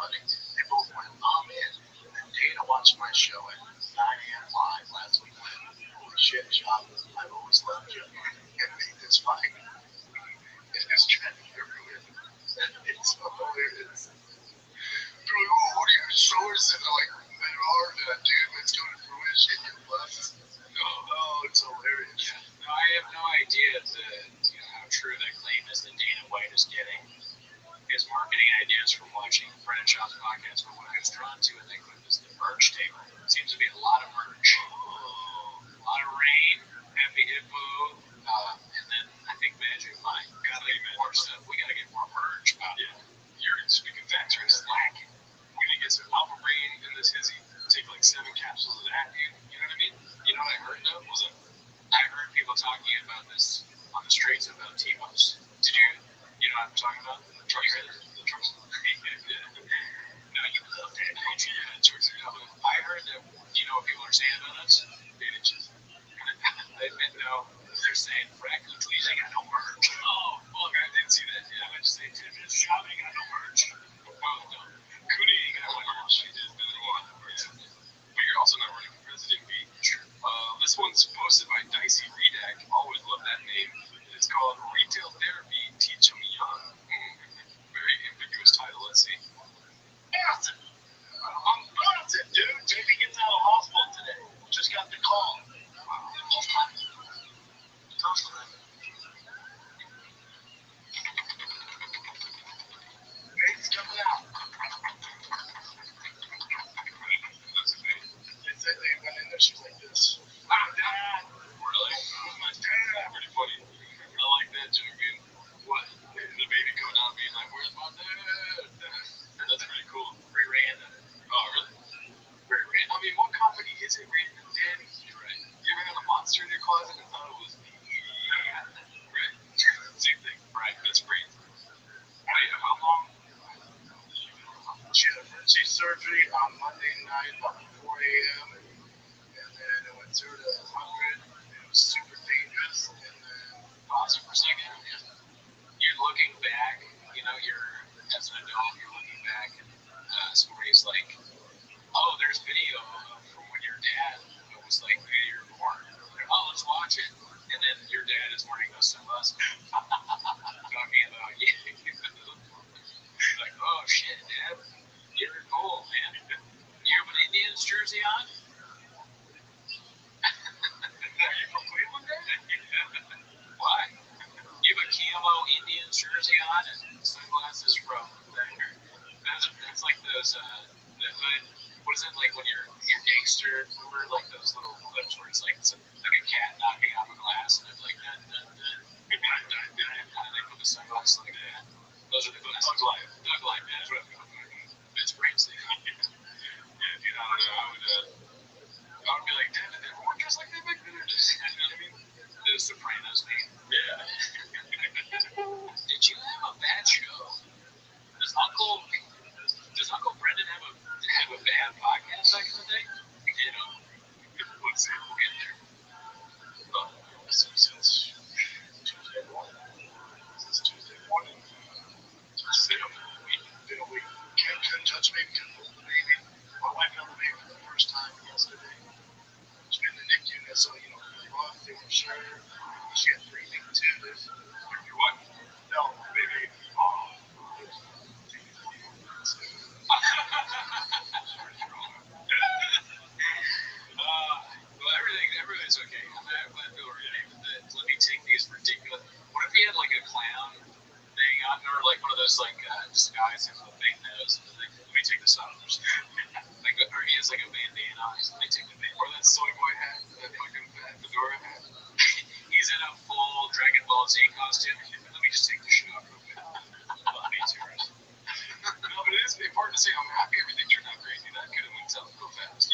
funny. They both went, I'm in. And then Dana watched my show at 9 a.m. live last week. Shit, John, I've always loved you. And made this fight. It is trending everywhere. It's hilarious. They're like, oh, what are your sources? And they're like, they are that, dude. Let's go to fruition, you bust. Oh, it's hilarious. Yeah. No, I have no idea how true that claim is that Dana White is getting his marketing ideas from watching Brennan Shaw's podcast. But what I was drawn to in that clip is the merch table. It seems to be a lot of merch. A lot of rain, Happy Hippo, and then I think Magic Mike. Gotta get more stuff. We gotta get more merch about it. You're speaking facts right now. Slacking. We need to get some Alpha Brain and this hizzy. Take like 7 capsules of that, dude. You know what I mean? You know what I heard though? Was I heard people talking about this on the streets about T-Bus. Did you? You know what I'm talking about? the trucks? The trucks. No, you love that, don't you? Yeah, trucks. I heard that. You know what people are saying about us? No, they're saying Frack Cooties ain't got no merch. Oh, fuck, I didn't see that. Yeah, I just say Tibbs shop ain't got no merch. Oh, no. Cootie ain't got no merch. She just doesn't want that merch. But you're also not running for president, B. This one's posted by Dicey Redac. Always love that name. It's called Retail Therapy Teach 'em Young. Very ambiguous title. Let's see. Boston. I'm Boston, dude. JP gets out of hospital today. Just got the call. Baby's coming out. That's amazing. They said they went in there. She's like this. I'm dad. Really? My dad. Pretty funny. I like that joke, dude. What? The baby coming out being like, where's my dad? That's pretty cool. Free random. Oh, really? Free random. I mean, what company is it random daddy? You're right. You ever had a monster in your closet and thought it was me? Right. Same thing. Right. That's great. Wait, how long? She had emergency surgery on Monday night about 4 a.m. And then it went 0 to 100. It was super dangerous. And then Pause for a second. You're looking back, you're as an adult, you're looking back and stories like, oh, there's video from when your dad was like, hey, you're born. Oh, let's watch it. And then your dad is wearing those sunglasses. Talking about you. Like, oh shit, Dad. You're cool, man. You have an Indians jersey on? Are you from Cleveland, Dad? Why? You have a camo Indians jersey on and sunglasses from there. That's like those, the hood. What is it like when you're gangster? Remember like those little clips where it's like a cat knocking on the glass and it's like dun dun dun dun dun dun, and they put the sunglasses like that. Those are the glasses. Doug Life, man. That's what I'm talking about. It's crazy. Yeah, dude, I don't know. I would be like, Dad, did everyone dress like that back then? You know what I mean? The Sopranos name. Yeah. Did you have a bad show? Does Uncle Brendan have a bad podcast back in the day? Let's see. We'll get there. since Tuesday morning. Just been a week. Couldn't touch me because of the baby. My wife held the baby for the first time yesterday. She's been in the NICU, so really rough. They weren't sure. She had breathing too. Your wife? No, baby. Well, everything's okay. I'm glad people are getting let me take these ridiculous. What if he had like a clown thing on, or like one of those like disguises with a fake nose? Like, let me take this off. Or he has like a bandana on. Let me take the bandana. Or that soy boy hat, that fucking fat fedora hat. He's in a full Dragon Ball Z costume. Let me just take the shit off real quick. Me too. No, but it is important to say I'm happy everything turned out great. That could have went south real fast,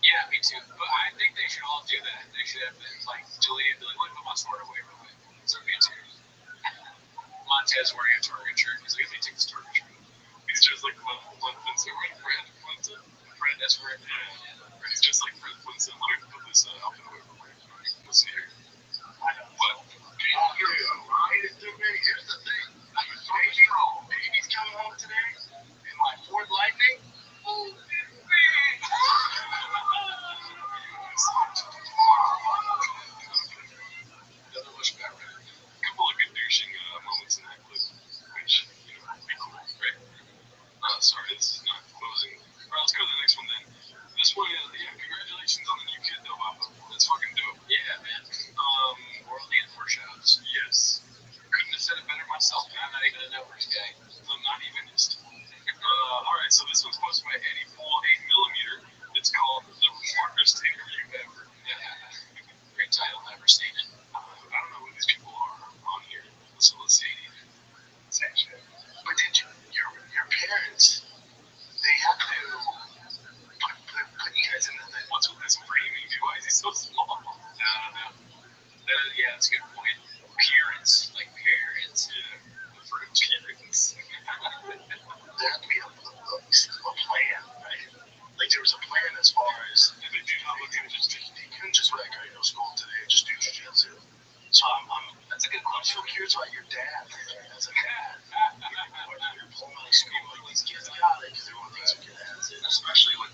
Yeah, me too. But I think they should all do that. They should have like delete it. Like, let me put my sword away real quick. So me too. Montez wearing a Target shirt. He's like, let me take this Target shirt. He's just like Fred Flintstone. Fred, that's Fred. Yeah. He's just like Fred Flintstone. Let me put this outfit away real quick. Listen here. What? Here's the thing. Baby's coming home today, and my 4 so this one's posted by Eddie Pool 8mm. It's called The Smartest Interview Ever. Great title, never seen it. I don't know who these people are on here, so let's see. But did your parents, they have to put you guys in the thing. What's with this framing, dude? Why is he so small? No. Yeah, that's a good point. Parents, like parents. Yeah, for appearance. There had to be a plan, right? Like there was a plan as far as And they do not look at just you couldn't just like, I go to school today and just do jiu-jitsu. So That's a good I'm question. so curious about your dad as a dad. You're pulling out of school, like these kids got it because they want things to get at it. Especially when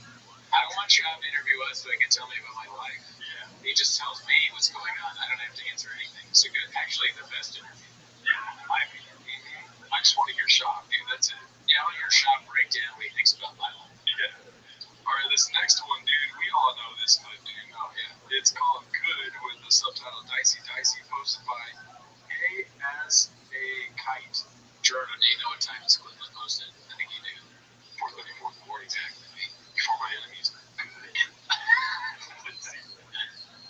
I don't want Shab to interview us so he can tell me about my life. Yeah. He just tells me what's going on. I don't have to answer anything. It's a good, actually the best interview. Yeah, I just want to hear Shab, dude. That's it. Yeah, I want your Shab breakdown what he thinks about my life. Yeah. All right, this next one, dude. We all know this clip, dude. Oh yeah. It's called "Good" with the subtitle "Dicey Dicey," posted by A as a Kite. Jordan, do you know what time this clip was posted? I think you do. 4:34 in the morning, exactly. Before my enemies. Good.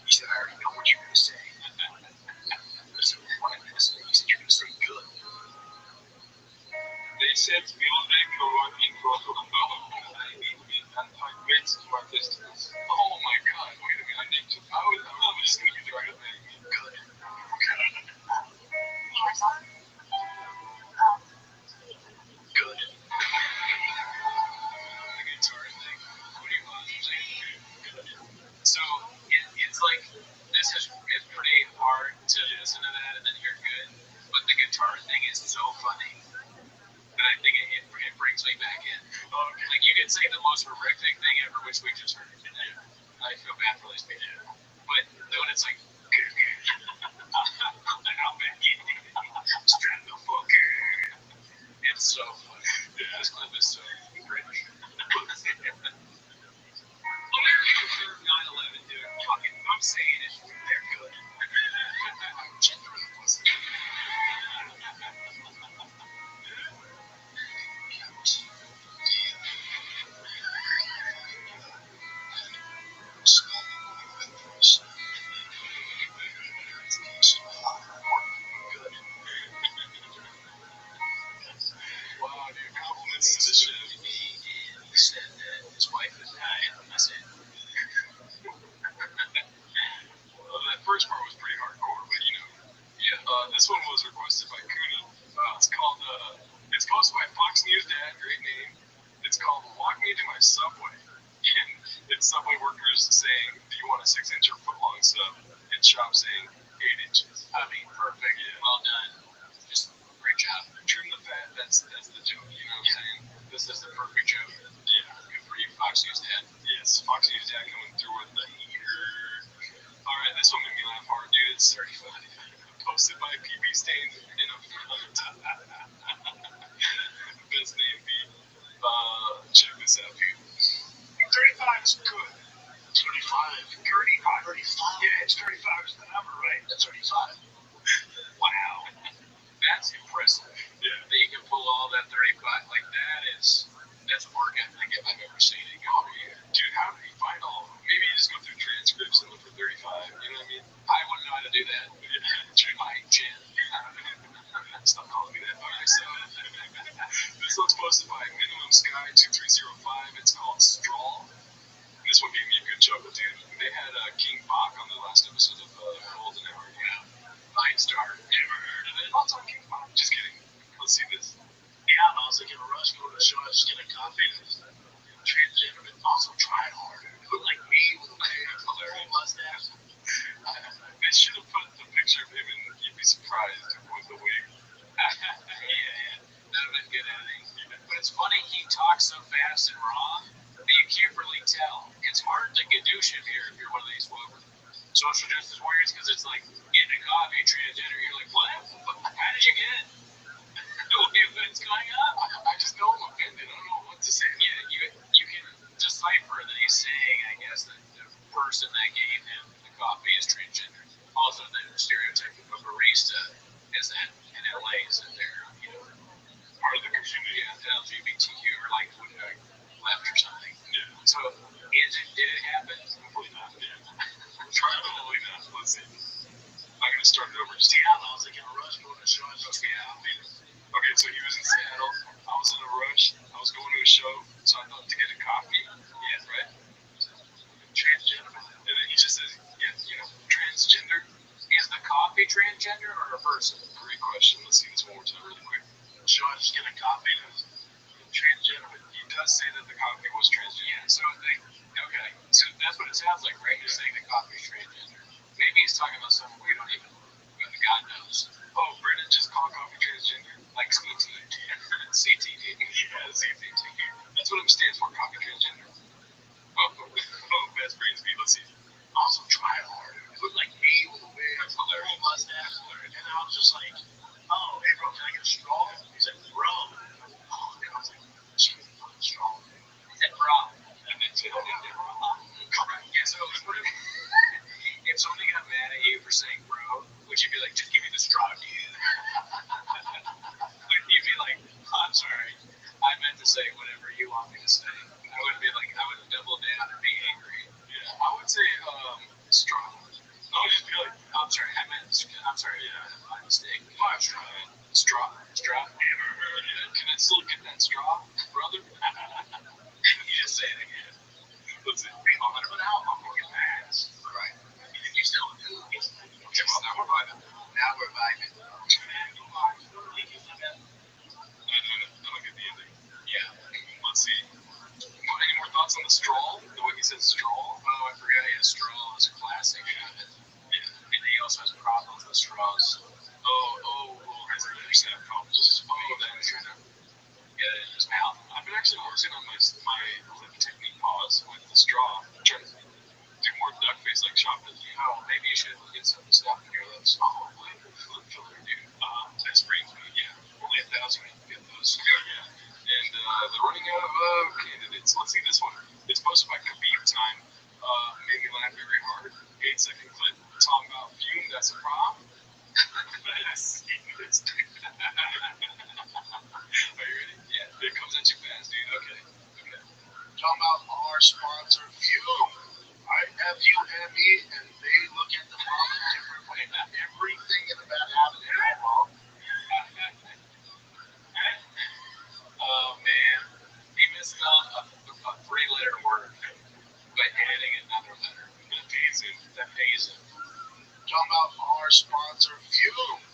He said, I already know what you're going to say. I said, what am I going to say? He said, you're going to say good. They said Spielberg wrote in Oh my god, wait a minute, I named it. I'm just going to be right up there. Good. Good. The guitar thing. What do you want to say? So it's like it's pretty hard to listen to that and then hear good, but the guitar thing is so funny that I think it brings me back in. Like you could say the most horrific thing ever, which we just heard. I feel bad for these people, but then it's like good. I'm back in. Strap the fuck in. It's so funny. This clip is so great. America deserved 9/11, dude. Fucking, I'm saying it. They're good. Gender in the pussy. Wow, dude, compliments to the show. He said that his wife had died. I said, Well, that first part was pretty hardcore, but you know. Yeah, this one was requested by Cooney. It's posted by Fox News Dad, great name. It's called "Walk Me to My Subway." And it's Subway workers saying, "Do you want a 6-inch or foot-long sub?" And Shop saying 8 inches. I mean, perfect. Well done. Just great job. Trim the fat. That's the joke. You know what I'm saying? This is the perfect joke. Yeah. Good for you, Fox News Dad. Yes, Fox News Dad coming through with the heater. All right, this one made me laugh hard, dude. It's 35. Posted by PB Stains in a front. Best name be. Check this out, dude. 35 is good. 35. 35. 35. Yeah, it's 35 is the number, right? That's 35. Wow. That's impressive. Yeah. That you can pull all that 35. Like, that's work ethic if I've ever seen it. Oh, yeah. Dude, how did he find all of them? Maybe you just go through transcripts and look for 35. You know what I mean? I wouldn't know how to do that. My chin. Stop calling me that. Okay, so this one's posted by Minimum Sky 2305. It's called Straw. This one gave me a good chuckle, dude. They had King Bach on the last episode of Golden Hour. Yeah. Fine star. Never heard of it. I'll talk King Bach. Just kidding. Let's see this. Yeah, I was like in a rush going to the show. I was just getting a coffee. Transgender, but also trying hard. Look like me with a full mustache. They should have put the picture of him in. You'd be surprised with the wig. Yeah. That would have been good editing. But it's funny, he talks so fast and raw that you can't really tell. It's hard to gadoosh it here if you're one of these woke social justice warriors, because it's like getting a coffee, transgender, you're like, what? How did you get it? What's going on? I just know I'm offended. I don't know what to say. Yeah, you can decipher that he's saying, I guess, that the person that gave him the coffee is transgender. Also, the stereotype of a barista is that in LA is that they're, part of the community, LGBTQ, or like transgender or a person? Great question. Let's see this one more time really quick. Should I just get a copy of transgender? He does say that the copy was transgender. Yeah, so okay. So that's what it sounds like, right? You're saying the copy is transgender. Maybe he's talking about someone we don't even, God knows. Oh, Brennan just called coffee transgender? Like CT. CTD. Yeah, CTD. That's what it stands for, coffee transgender. Best brain speed. Let's see. Also try hard. It looked like me with a wig. That's hilarious. Full mustache. And I was just like, oh, hey bro, can I get a straw? He's like, bro. And I was like, jeez, straw. He said, bro. And then said, correct. Yeah, so if somebody got mad at you for saying bro, would you be like, just give me the straw, dude? Would you be like, I'm sorry, I meant to say whatever you want me to say? I would be like, I would double down and be angry. Yeah, I would say straw. I would just be like, I'm sorry, I'm sorry, my mistake. My straw. Straw. Straw. Can I still get that straw, brother? You just say it again. Let's see. I'm gonna put out. I'm gonna get mad. Right. If you still do, okay, well, now we're vibing. Now we're vibing. I don't get the ending. Yeah. Let's see. Any more thoughts on the straw? The way he says straw? Oh, I forgot. Yeah, straw is a classic. Yeah. And he also has problems with straws. Well, residents have problems with straws. That is trying to get it in his mouth. I've been actually working on my lip technique pause with the straw. I'm trying to do more duck face like Chopin. Maybe you should get some stuff in your lips. Lip filler, dude. Best brings me, yeah. Only 1,000 can get those. Yeah. And they're running out of candidates. Let's see this one. It's posted by Khabib Time. Made me laugh very hard. 8-second clip talking about fume. That's a problem. Yes. Are you ready? Yeah. It comes at you fast, dude. Okay. Talking about our sponsor, Fume. Fume, and they look at the problem a different way. Everything in a bad habit in alcohol. Oh man, he misspelled a 3-letter word by adding another letter. That pays him. Talking about our sponsor, Fume.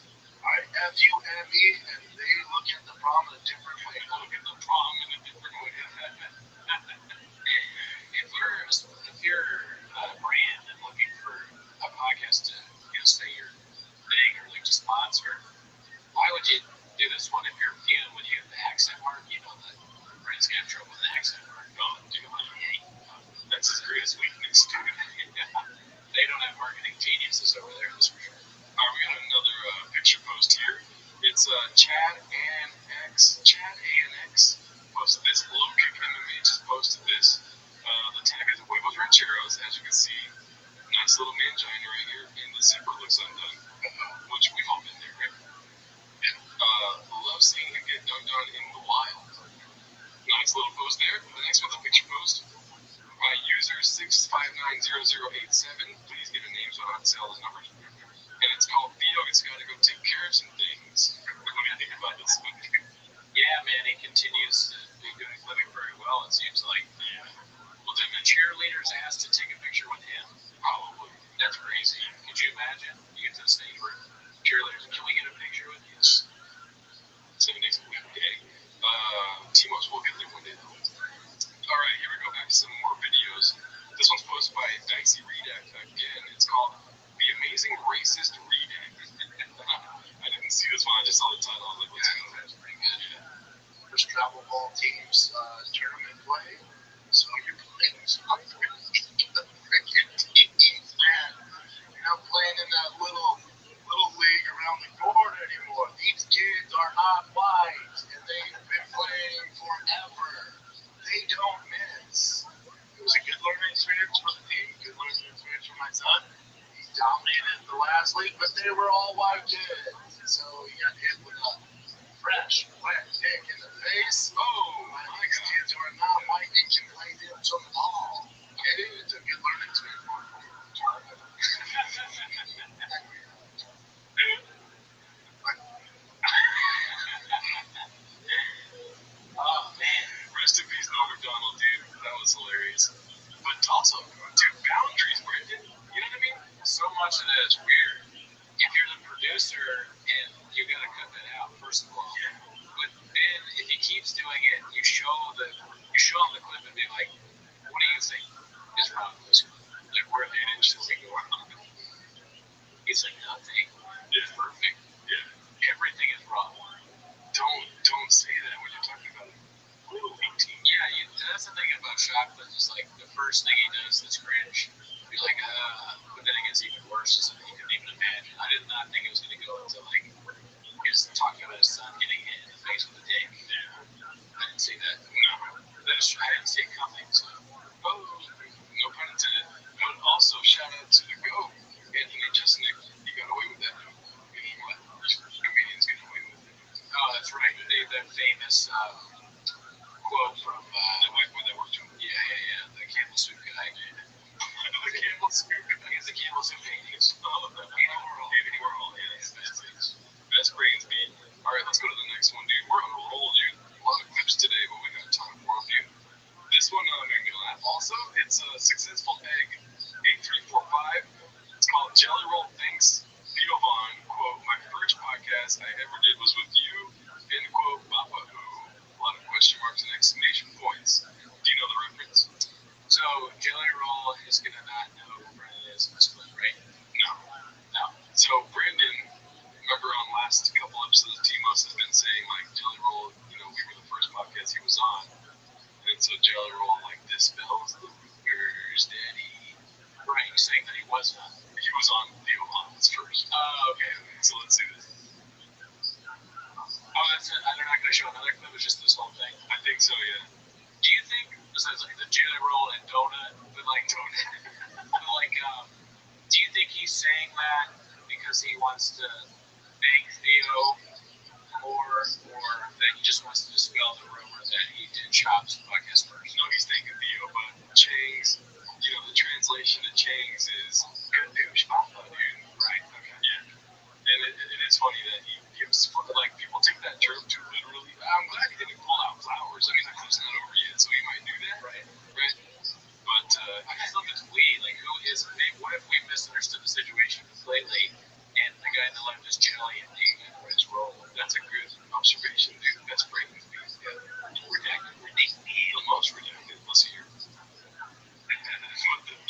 Fume, and they look at the problem in a different way. If you're a brand and looking for a podcast to say your thing or like to sponsor, why would you do this one if you're Fume when you have the accent mark? You know that brands get in trouble with the accent mark. Oh, dude, that's his greatest weakness, dude. They don't have marketing geniuses over there, that's for sure. All right, we got another picture post here. It's Chad ANX posted this. Low Kick MMA just posted this. The tag is Huevos Rancheros, as you can see. Nice little mangina right here, and the zipper looks undone, which we've all been there, right? Love seeing him get dunked on in the wild. Nice little post there. The next one's a picture post by user 6590087. Please give a name so I don't have to say all those numbers. And it's called Theo It's Gotta Go Take Care of Some Things. What do you think about this one? Yeah, man, he continues to be living very well, it seems like. Yeah. Well, did the cheerleaders ask to take a picture with him? Probably. That's crazy. Could you imagine? You get to the stage where cheerleaders, can we get a picture with you? 7 days a week, day. Timos will get there one day, though. All right, here we go. Back to some more videos. This one's posted by Dicey Redact. Again, it's called The Amazing Racist Redact. I didn't see this one. I just saw the title. I was like, yeah, that's pretty good. Yeah. First travel ball teams tournament play. So you're playing some freaking teams, man. You're not playing in that little league around the court anymore. These kids are not white, and they've been playing forever. They don't miss. It was a good learning experience for the team, good learning experience for my son. He dominated the last league, but they were all white kids. So he got hit with a fresh, wet kick in the face. Oh, these kids who are not white, they can play them some ball. It's a good learning experience for him. Oh, man. Rest in peace, Norm McDonald, dude. That was hilarious. But also, dude, boundaries, Brendan. You know what I mean? So much of that is weird. If you're the producer show him the clip and be like, what do you think is wrong with this? Like, where they didn't just think wrong. He's like, nothing. It's perfect. Yeah. Everything is wrong. Don't say that when you're talking about a little 18. Yeah, that's the thing about chocolate. Is like the first thing he does that's cringe. You're like, but then it gets even worse. It's something you couldn't even imagine. I did not think it was gonna go into like he was talking about his son getting hit in the face with a dick. Yeah. I didn't see that. No. I didn't see it coming. So, no pun intended. But also shout out to the GOAT, Anthony Jeselnik. He got away with that. What? Comedians get away with it. Oh, that's right. That famous quote from the white boy that worked with him. Yeah. The Campbell soup guy. The Campbell soup guy. He's the Campbell soup guy. Anthony Warhol. Yeah. Best brains beat. All right, let's go to the next one, dude. We're on a roll, dude. A lot of clips today, but we got time for a few. This one made me laugh. Also, it's a successful egg 8345. It's called Jelly Roll Thinks Theo Vaughn, quote, my first podcast I ever did was with you, end quote, Papa Who. A lot of question marks and exclamation points. Do you know the reference? So, Jelly Roll is going to not know who Brendan is in this clip, right? No. So, Brendan, remember on last couple episodes, T-Moss has been saying, like, Jelly Roll, we were the first podcast he was on. And so Jelly Roll, like, dispels the rumors that Right, he's saying that he was not. He was on Theo Vaughn's first. Okay. So let's do this. Oh, that's it. They're not going to show another clip. It's just this whole thing. I think so, yeah. Do you think, besides like the Jelly Roll and Donut, but like Donut, do you think he's saying that because he wants to thank Theo more, or that he just wants to dispel the rumor that he did Chop's podcast first? No, he's thanking Theo, but Chang's, the translation to Chang's is good news, Papa, dude. Right, okay. Yeah. And it is funny that he gives, like, people take that term too literally. I'm glad he didn't pull out flowers. I mean, the clip's not over yet, so he might do that. Right. But I just love the tweet. Like, what if we misunderstood the situation completely, and the guy in the left is Jelly and David for his role? That's a good observation, dude. That's breaking news. Yeah. Redacted. The most redacted. Let's hear.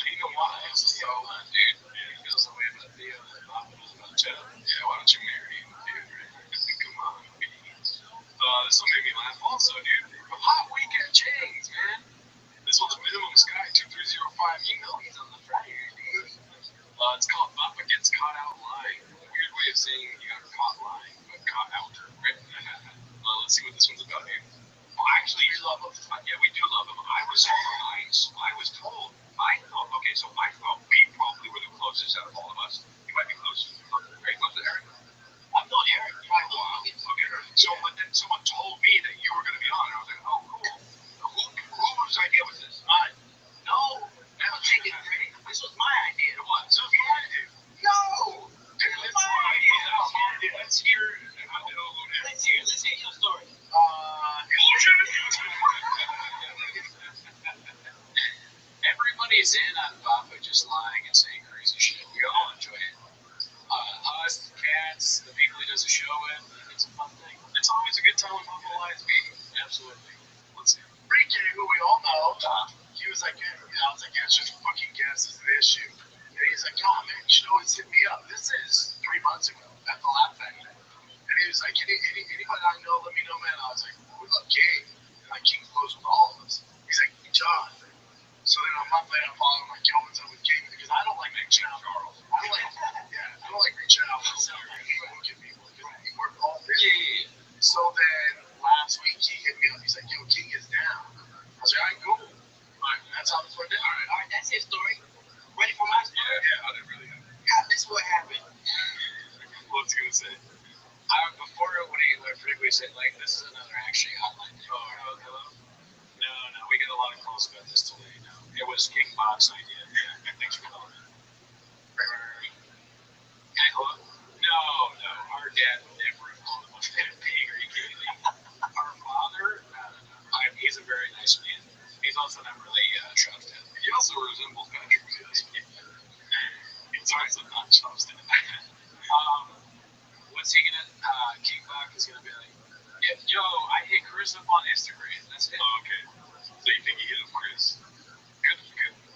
You know why? It's so dude. He feels the way about Theo that Bob feels about Joe. Yeah, why don't you marry him, dude? Come on, please. This one made me laugh also, dude. A hot week at Chang's, man. This one's Minimum Sky 2305. You know he's on the Friday, dude. It's called Papa Gets Caught Out Lying. Weird way of saying you got caught lying, but caught out. Right? Let's see what this one's about, dude. Well, actually, we love him. Yeah, we do love him. I was told. I thought we probably were the closest out of all of us. You might be closest. Very close to Eric. I've known Eric for a while. Okay. So, but then someone told me that you were going to be on, and I was like, oh, cool. Whose idea was this? Mine. No. I don't take it credit. This was my idea. It was. So you wanted to? No. Dude, it's my idea. Let's hear it. Let's hear your story. Bullshit. Everybody's in on Papa just lying and saying crazy shit. We all enjoy it. Us, cats, the people he does a show with, it's a fun thing. It's always a good time when Papa lies me. Absolutely. Let's see. Ricky, who we all know, he was like, I was like, yeah, it's just fucking gas is an issue. And he's like, oh man, you should always hit me up. This is 3 months ago at the Lab Factory. And he was like, anybody I know, let me know, man. I was like, we love King. And like, King's close with all of us. He's like, John. So then a month later, I'm following like, yo, what's up with King? Because I don't like reaching out. I don't like reaching out for something. I hate looking people because we work all day. Yeah. So then last week, he hit me up. He's like, yo, King is down. I was like, all right, cool. All right, that's how this went down. All right, that's his story. Ready for my story? Yeah, I didn't really have it. Yeah, this is what happened. What's he gonna say? Before when he particularly said, like, this is another actually hotline. Oh, hello? No, we get a lot of calls about this today. No, it was King Bob's idea. Yeah, thanks for calling. Right. Hey, hello? No, our dad would never have called him a fat pig. Are you kidding me? Our father? No. He's a very nice man. He's also not really Trump's dad. He also resembles Patrick. He's also not Trump's dad. What's he gonna? King Bach is gonna be like, yo, I hit Chris up on Instagram. That's it. Oh, okay. So you think he hit him, Chris? Good.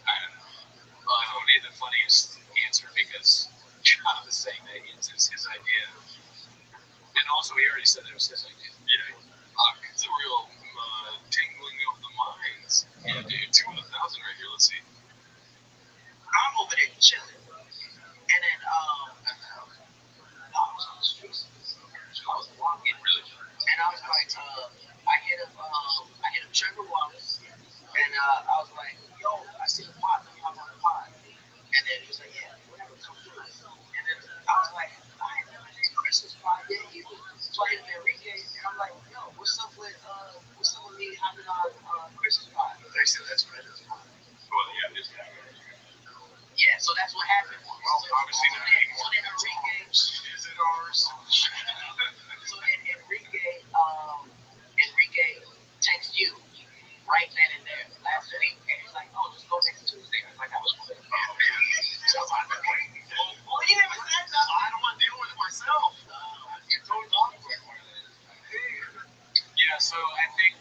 I don't know. That would be the funniest answer because John was saying that it's his idea. And also, he already said it was his idea. Yeah. It's a real tingling of the minds. Yeah, dude, 2 out of 1,000 right here. Let's see. I'm over there chilling. And then I was on the streets. I was walking really, and I was like, I hit him Trevor Wallace, and I was like, yo, I see a pot, let me hop on the pot. And then he was like, yeah, whatever, come through. And then I was like, I ain't never did Christmas pot yet either. So I hit him Enrique, and I'm like, yo, what's up with me hopping on Christmas pot? They said that's what it is. Well, yeah, it is. Yeah, so that's what happened. Well, obviously not. So then Enrique, is it ours? So then Enrique texted you right then and there last week, and he's like, "Oh, just go next Tuesday." I was like, "I was cool." So I'm like, "Well, he never said that. I don't want to deal with it myself." You're totally awkward. Yeah, so I think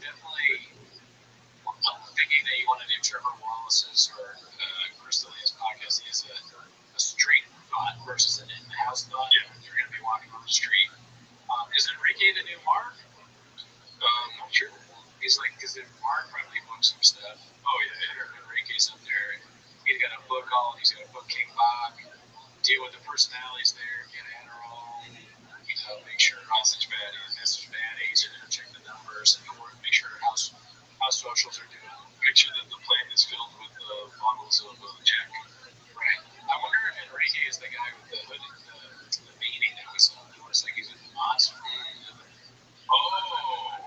definitely thinking that you want to do Trevor Wallace's or Chris D'Elia's podcast is a street thought versus an in-house thought. Yeah. You're going to be walking on the street. Is Enrique the new Mark? Not sure. He's like, because Mark probably booked some stuff. Oh, yeah. Enrique's up there. He's got to book he's got to book King Bach, deal with the personalities there, get Adderall, make sure message baddies, check the numbers, and make sure how socials are doing. Make sure that the plane is filled with bottles of Jack. Right. I wonder if Enrique is the guy with the hood, the beanie that we saw. It looks like he's in the monster. Oh,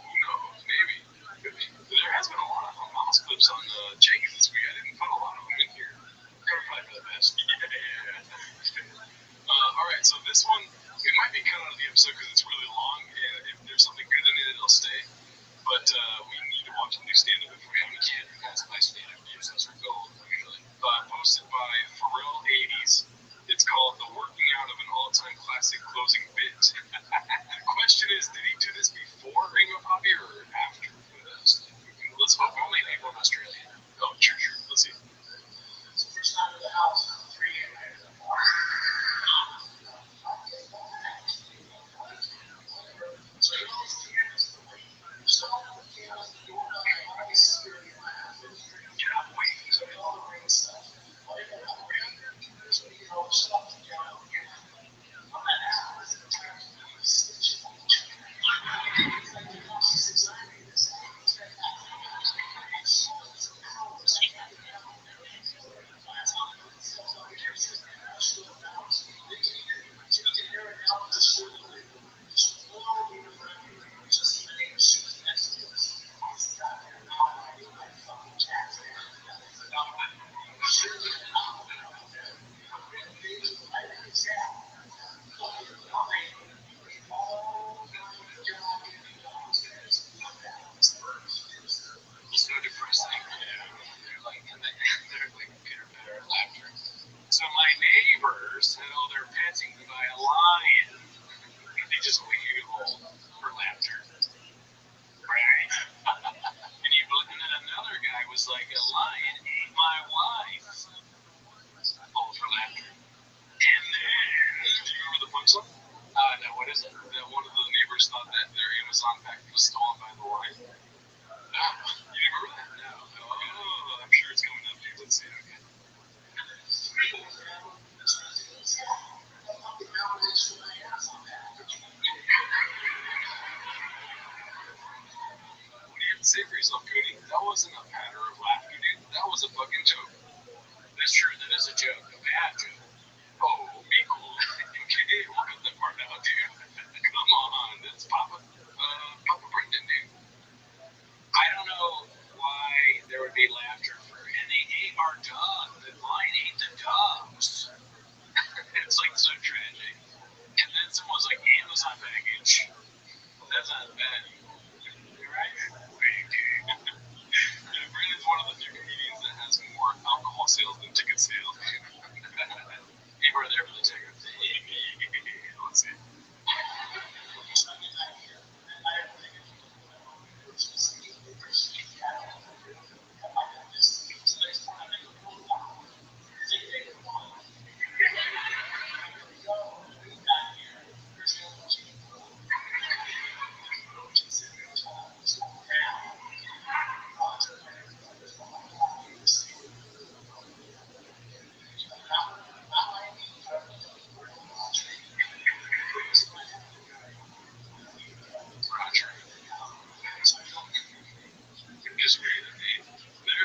who knows? Maybe. Could be. There has been a lot of mouse clips on Jenkins this week. I didn't put a lot of them in here. Probably for the best. All right, so this one, it might be cut out of the episode because it's really long, and if there's something good in it, it'll stay. But we need to watch the new stand-up if we have. We can't pass by stand-up views. Those are gold, usually. Posted by Pharrell 80s. It's called The Working Out of an All-Time Classic Closing Bit. The question is, did he do this before Ring of Poppy or after? Let's hope only people in Australia. Oh, true. Let's see. First time in the house, 3 a.m. It's so depressing. They're like Peter Better at laughter. So my neighbors had all their pets eaten by a lion. They just waited for laughter. Right? And then another guy was like, a lion ate my wife. All for laughter. And then, do you remember the punchline? No, what is it? That one of the neighbors thought that their Amazon package was stolen by the lion. You remember that? No. Oh, I'm sure it's coming up, dude. Let's see. Okay. What do you have to say for yourself, Cody? That wasn't a patter of laughter, dude. That was a fucking joke. That's true. That is a joke. A bad joke. Oh, be cool. Okay, we'll cut that part out, dude. Come on. That's Papa Brendan, dude. I don't know why there would be laughter for, and they ate our dog. The lion ate the dogs. It's like so tragic. And then someone's like, Amazon package. That's not bad. Right? Brandon's one of the few comedians that has more alcohol sales than ticket sales. You were there for the tickets. Let's see.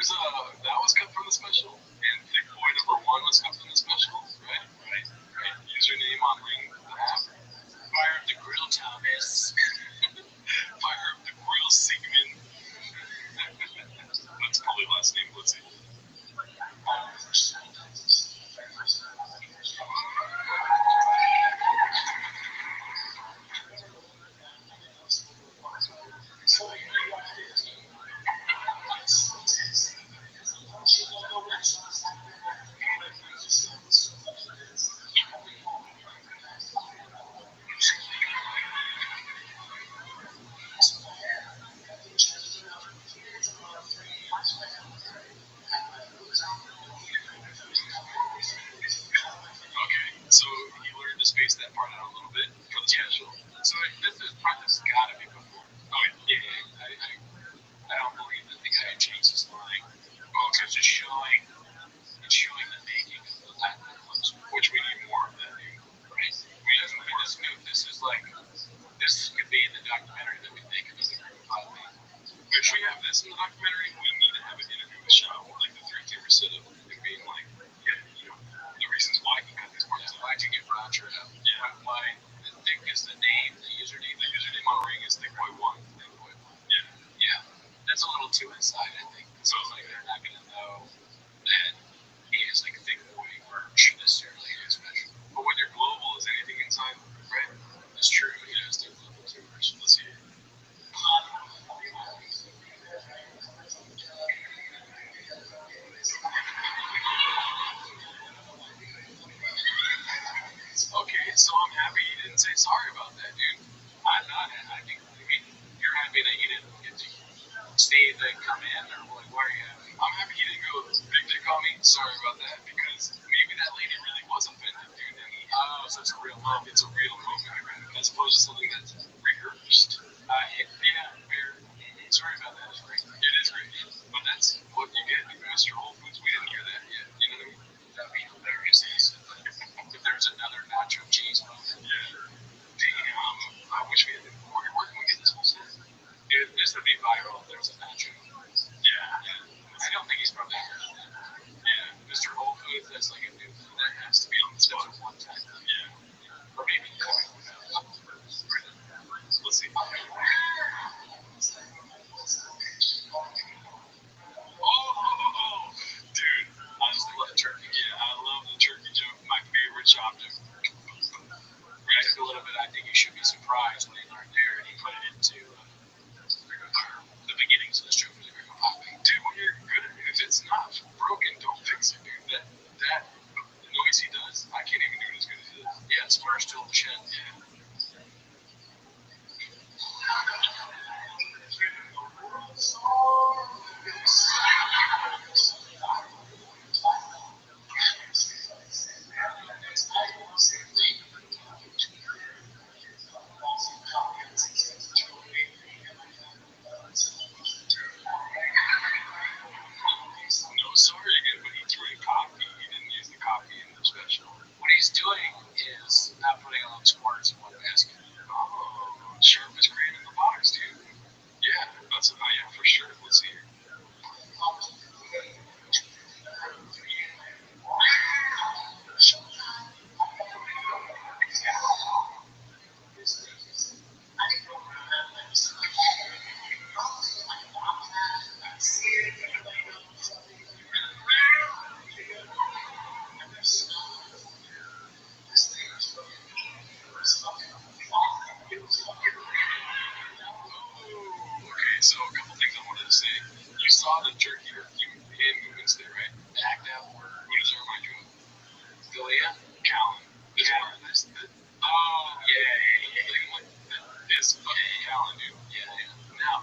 There's that was cut from the special, and Thick Boy number 1 was cut from the special, right? Right. Username on Ring the app. Fire up the grill, Thomas. Fire up the grill, Sigmund. That's probably last name. Let's see. So you learned to space that part out a little bit for the special. So this has got to be before. Oh yeah. I don't believe that the guy changed his line. Oh, because it's showing the making of the Latin ones, which we need more of that, dude. Right? This could be in the documentary that we make of the group of 5 men. If we have this in the documentary, we need to have an interview with Shaw, like the 3-camera sit-up, and being like, the reasons why he cut these parts. Why'd you get Roger out? Yeah. Why? Thick is the name, the username on Ring is Thick Boy 1. Thick Boy 1. Yeah. That's a little too inside, I think. So like they're not gonna know that he is like Thick Boy merch necessarily is special. But when you're global, is anything inside, right? That's true. Yeah, it's their global too. Let's see. Okay, so I'm happy you didn't say sorry about that, dude. I'm not. I mean, you're happy that you didn't get to stay, then come in, or like, why are you happy? I'm happy you didn't go big dick on me. Sorry about that, because maybe that lady really was offended, dude. And so it's a real moment. It's a real moment, as opposed to something that's rehearsed. Yeah, fair. Sorry about that. It's great. It is great, but that's what you get, Mr. Whole Foods. We didn't hear that yet. You know what I mean? That'd be hilarious. If there's another nacho cheese moment. Yeah. Damn. I wish we had it. Where can we get this whole set? Dude, this would be viral if there was a nacho. Yeah. I don't think he's probably heard of that. Yeah. Mr. Whole Foods, that's like a new thing that has to be on the spot one time. Yeah. Or maybe let's see. Oh, dude. I just love turkey. Yeah, I love the turkey joke. My favorite chop joke. Right, a little bit. I think you should be surprised when they learn there, and he put it into the beginnings of this joke. Dude, when you're good at it, if it's not broken, don't fix it, dude. That the noise he does, I can't even do it as good as he does. Yeah, it's more still the chin. Yeah. No, sorry again, but he threw in coffee. He didn't use the coffee in the special. What he's doing is not putting all those quarters in one basket. Oh, sharp as crane in the box, dude. Yeah, that's yeah, for sure. Let's see here. Okay, so a couple things I wanted to say. You saw the jerky or hand movements there, right? Back down. Who does that remind you of? Delia? Callan. This fucking Callan, dude. Yeah. Now,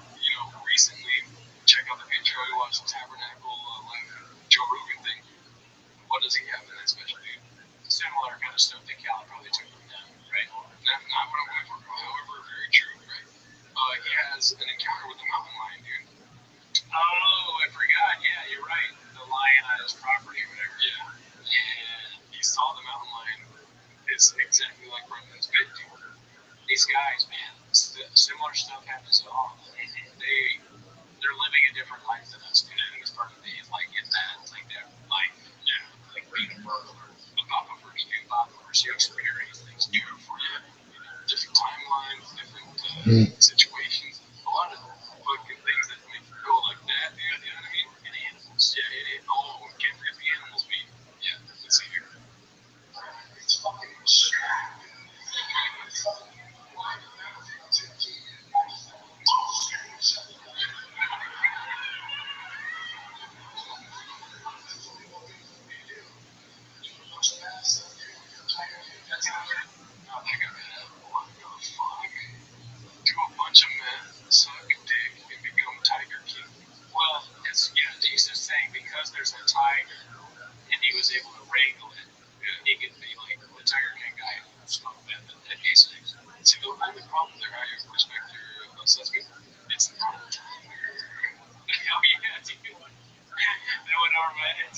recently, check out the picture. We watched the Tabernacle live Joe Rogan thing. What does he have in that special, dude? Similar kind of stuff that Callan probably took from them, right? Not what I'm going for, however, very true, right? He has an encounter with the mountain lion, dude. Oh, I forgot. Yeah, you're right. The lion on his property or whatever. Yeah. And he saw the mountain lion is exactly like Brendan's bit, dude. These guys, man, similar stuff happens to all of them. They're living a different life than us, dude. I think it's part of the situations. A lot of fucking things that make you go like that, dude. You know what I mean? And animals. Yeah, can't forget the animals meat. Yeah, let's see here. It's fucking do a bunch of men suck dick and become Tiger King? Well, Jesus saying because there's a tiger and he was able to wrangle it, he could be like the Tiger King guy who smoked meth at Ace. See, the only problem there, how you respect your assessment, it's not a tiger. Oh, yeah, dude. That went over my head.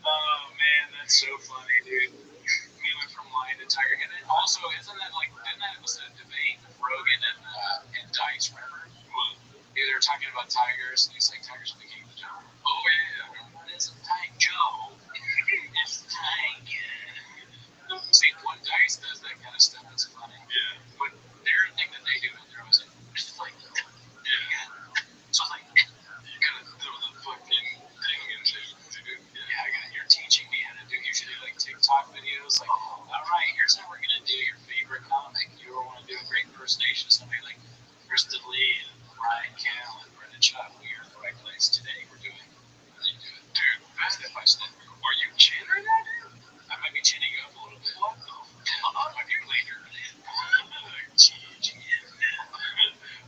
Oh, man, that's so funny, dude. We went from lion to tiger. And then also, didn't that was a debate with Rogan and Dice, remember? They were talking about tigers, and he's like, tigers are the king of the jungle. Oh, yeah. It's a tiger. It's a tiger. See, when Dice does that kind of stuff, it's funny. Yeah. But their thing that they do in there was like, yeah. So I was like, you gotta throw the fucking thing in there, dude. Yeah, you're teaching me how to do usually like TikTok videos. Like, all right, here's how we're gonna do your favorite comic. You want to do a great impersonation of somebody like Kristen Lee and Ryan Campbell and Brendan Schaub. You're in the right place today. We're doing it. Dude, step by step. Are you chinning right now, dude? I might be chinning you up a little bit. What the fuck? Might be later.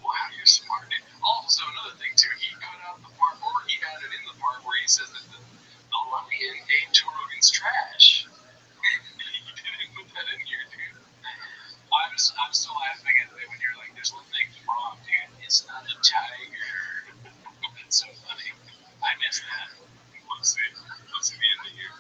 Wow, you're smart, dude. Also, another thing, too, he cut out the part, or he had it in the part where he says that the lion ate Joe Rogan's trash. He didn't put that in here, dude. I'm still laughing at it when you're like, there's one thing wrong, dude. It's not a tiger. That's so funny. I missed that. Let's see the end of here.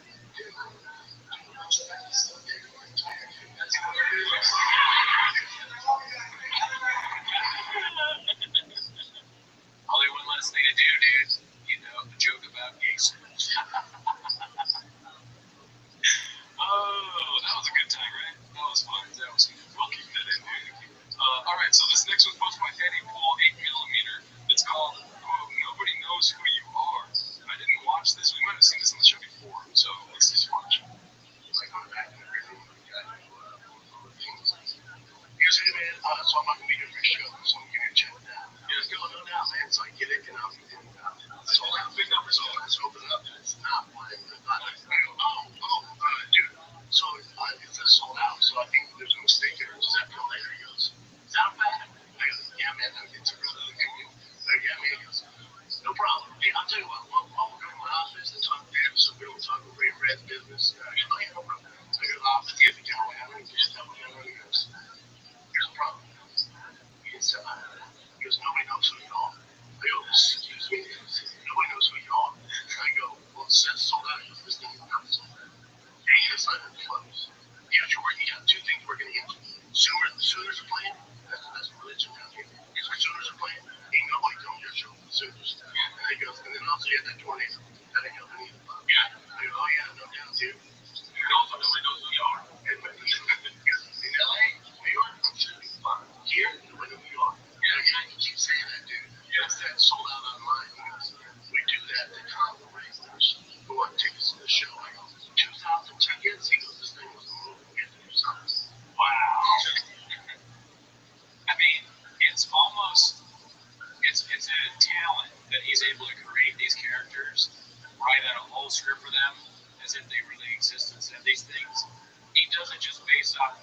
Only one less thing to do, dude. You know, the joke about geese. Oh, that was a good time, right? That was fun. We'll keep that in, dude. Alright, so this next one's posted by Eddie Pool 8mm. It's called, Nobody Knows Who You Are. I didn't watch this. We might have seen this on the show before, so let's just watch it. He goes, hey man, so I'm not gonna be here for your show, so I'm gonna check it out. He goes, go now, man. So I get it, and I'm so I'm big numbers on it. So open it up, and it's not one. I go, dude. So it says sold out. So I think there's a mistake there. Does that feel later? He goes, is that bad? I go, yeah, man. It's a really good thing. Yeah, man. He goes, no problem. Hey, I'll tell you what. I'll go to my office and talk to him. So we don't talk about Red's business. I go, oh yeah, no problem. I go, office, get the guy. I don't just tell him what he goes. Here's the problem. He goes, nobody knows who you are. I go, excuse me? Nobody knows who you are. I go, well, it says sold out. He goes, this thing is not sold out. Hey, he goes, I'm close. Here's your working out. Two things working against you. Sooners are playing. That's religion down here. Here's where Sooners are playing. Ain't nobody coming to your show. Sooners. And he goes, and then also you had that tornado. That ain't nothing either. Yeah. I go, oh yeah, no doubt, dude. Also, nobody knows who you are. And in LA, New York, I'm sure it's fun. Here, nobody knows who you are. Yeah, you keep saying that, dude. Yes, that sold out online. We do that to conferences who want tickets to the show. I go, 2,000 tickets? He goes, this thing was a move. We have to do something. Wow. I mean, it's almost, it's a talent that he's able to create these characters, write out a whole script for them as if they really exist and said these things. He does it just based off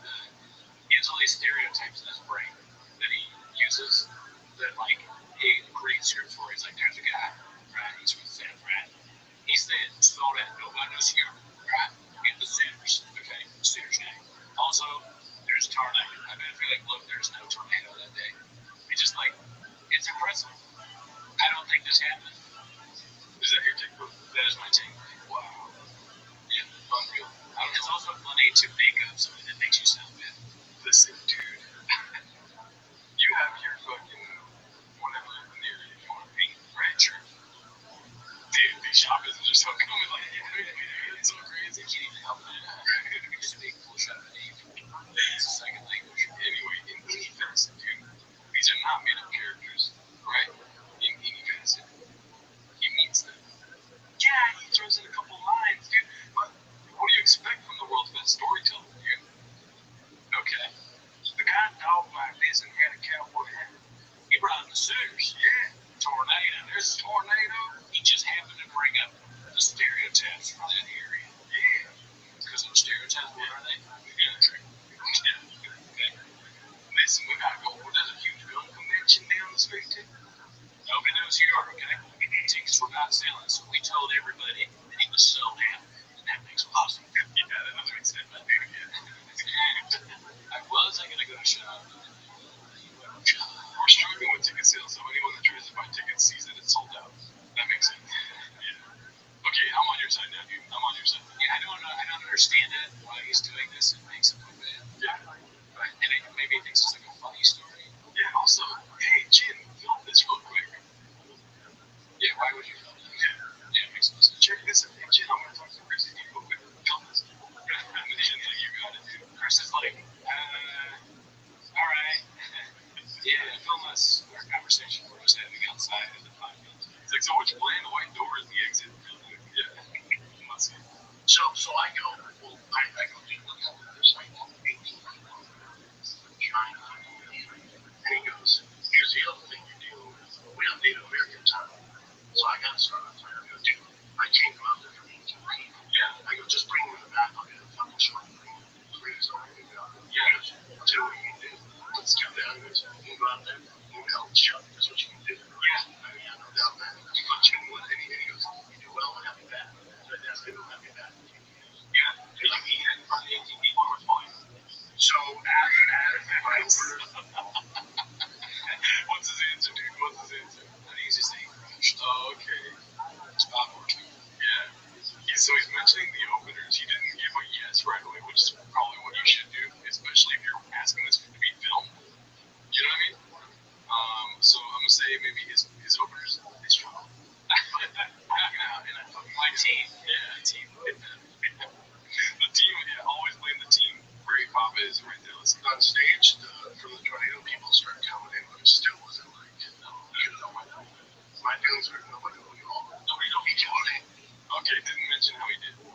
he has all these stereotypes in his brain that he uses that, like, he creates scripts for. He's like, there's a guy, right? He's from San Fran. He said, slow down, nobody knows here, right? Get the Sooners, okay? Sooners gang. Also, there's a tornado. I bet if you're like, look, there's no tornado that day. It's just like, it's impressive. I don't think this happened. Is that your take? That is my take. Wow. Yeah, unreal. It's also funny to make up something that makes you sound good. Listen, dude. You have your fucking whatever narrative you want to paint, right? Sure. Dude, these shop visits are so common. Like, It's so crazy. You can't even help it. Just a big push out of the name. It's a second language. Anyway, in any facet, dude, these are not made up characters, right? In any facet, he means them. Yeah, he throws in a couple lines, dude. But what do you expect from the world's best storyteller, dude? Okay. The guy dog like this and had a cowboy hat. He brought up the suitors. Yeah. Tornado. There's a tornado. He just happened to bring up the stereotypes from that area. Yeah. Because those stereotypes, what are they? Yeah. Okay. Listen, we gotta go. There's a huge gun convention down the street, too. Nobody knows who you are, okay? Tickets were not selling, so we told everybody that he was sold out. And that makes a lot of sense. Yeah, that doesn't make sense, but dude, yeah. I wasn't going to go to show. We're struggling with ticket sales, so anyone that tries to buy tickets sees that it's sold out. That makes sense. Yeah. Okay, I'm on your side now, dude. I'm on your side. Yeah, I don't understand it, why he's doing this. It makes him look bad. Yeah. Right? And maybe he thinks it's like a funny story. Yeah, also, hey, Jin, film this real quick. Yeah, why would you film that? Yeah, it makes no sense. Check this out. Hey, Jin, I'm gonna talk to Chris and you real quick. Film this. And then Jin's like, you got it, dude. Chris is like, all right. Yeah, film us our conversation we're just having outside of the podcast. He's like, so what you plan? The white door is the exit. Yeah. Must be. So I go, well, I go do look at this. I go 18 people, China, and he goes, here's the other thing you're dealing with. We have Native American time. So I got to start on time. I go, dude, I can't go out there for 18 people. Yeah. I go, just bring them in the back. I'll get a fucking short thing. Please don't bring me out. Yeah. I'll tell you what you can do. Let's do that. I go, you can go out there. You can help shut. That's what you can do. Yeah. I mean, no doubt, man. But you know what? And he goes, you do well and have me back. So that's good. Have me back. Yeah. He had in front of 18 people or fine. So after my order, What's his answer, dude? What's his answer? Not easy saying crushed. Oh, okay. Yeah. So he's mentioning the openers. He didn't give a yes right away, which is probably what you should do, especially if you're asking this to be filmed. You know what I mean? So I'm gonna say maybe his openers is strong. My team. Yeah, team. The team. Yeah, always blame the team. Great Papa is right there. Listen. on stage, from the tornado, people started coming in, but it still wasn't like, you know, my feelings were nobody knew you all. Nobody know he killed it. Okay, didn't mention how he did. No,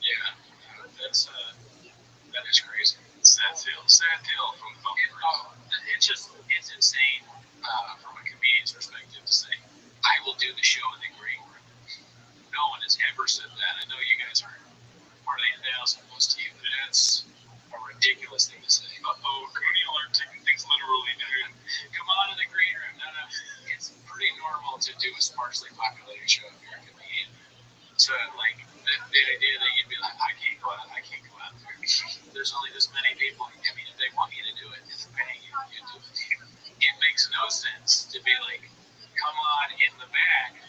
Yeah, that is crazy. sad tale from the phone. It's insane from a comedian's perspective to say, I will do the show in the green room. No one has ever said that. I know you guys are part of the 8,000 plus team, but that's a ridiculous thing to say. Cooney alert, taking things literally, dude. Come on in the green room. No, it's pretty normal to do a sparsely populated show if you're a comedian. So, like, the idea that you'd be like, I can't go out there. There's only this many people. I mean, if they want you to do it, if they're paying you to do it. It makes no sense to be like, come on in the back,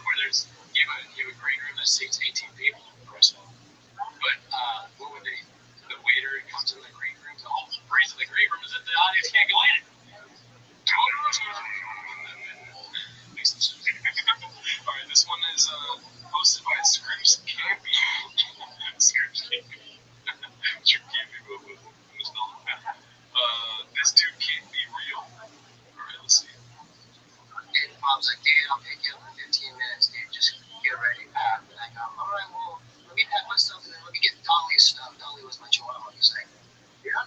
where there's, you have a green room that seats 18 people in the rest of them. But, what would they, the waiter comes in the green room, the whole reason the green room is that the audience can't go in it. Makes no sense. Alright, this one is hosted by Scrimps Campy. Scrimps Campy. Scrimps Campy, but with misspelled. This dude can't be real. Alright, let's see. And Bob's like, Dan, I'll pick you up in 15 minutes, dude. Just get ready. And I go, all right, well, let me pack my stuff and then let me get Dolly's stuff. Dolly was my chihuahua. He's like, yeah,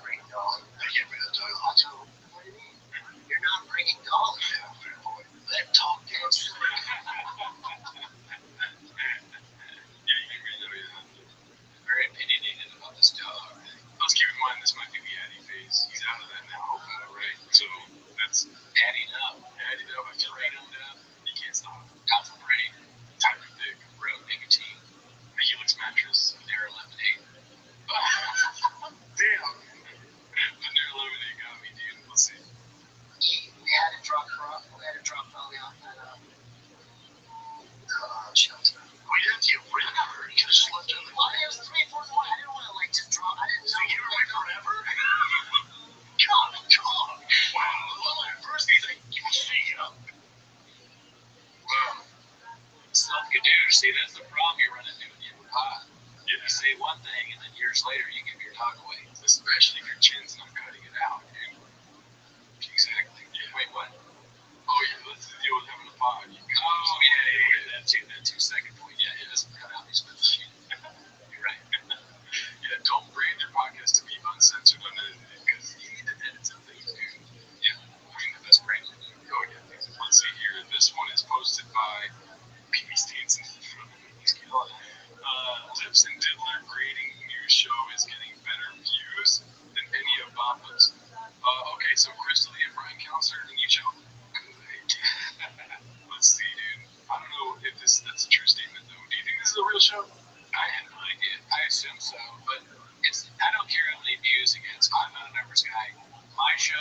numbers guy. My show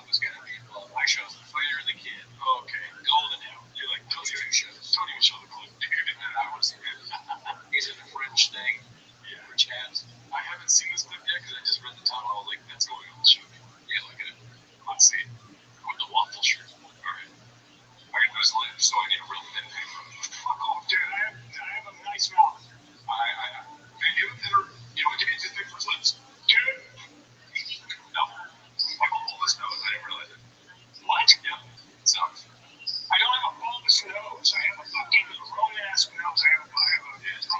was gonna be well. My show's the fighter and the kid. Okay. Golden Hour. You're like, Those two shows. don't even show the clip, dude. I want to see him. He's in the French thing. Yeah. French hats. I haven't seen this clip yet because I just read the title. I was like, that's going on the show. Yeah, look at it. Let's see. With the waffle shirt. Alright. I got those lips, so I need a real thin thing. Fuck off, dude. I have a nice mouth. You don't give me too thick for his lips. Dude. No. I have a bulbous nose. I didn't realize it. What? Yeah. It sucks. I don't have a bulbous nose. I have a fucking Romanesque nose. I have a Romanesque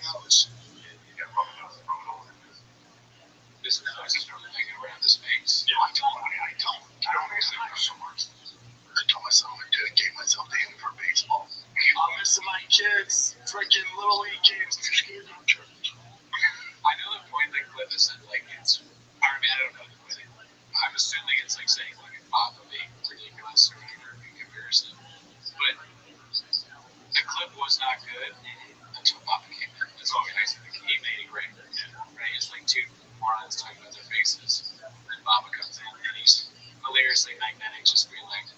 nose. You got rub it over. This nose is really making around his face. Yeah. I don't miss it so much. I told myself I dedicate myself to him for baseball. I'm missing my kids. Freaking Little League games. They're scared of church. I know the point that Cliff has said, like, it's, I don't know the point. I'm assuming it's like saying, like, Papa being ridiculous or whatever in comparison. But the clip was not good until Papa came in. That's all I said. He made it great. Right? It's like two morons talking about their faces. Then Papa comes in and he's hilariously magnetic, just being like,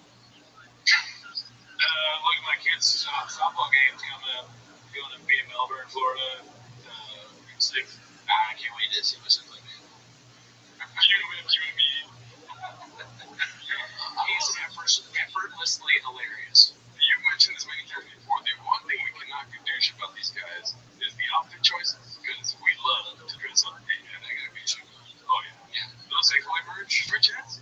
look at my kids' softball game going to be in Melbourne, Florida. It's like, I can't wait to see what it's like. You and me. He's effortlessly hilarious. You mentioned this many times before. The one thing we cannot douche about these guys is the outfit choices, because we love to dress up. And I gotta be sure. Oh, yeah. Those Takeaway merch, French hats?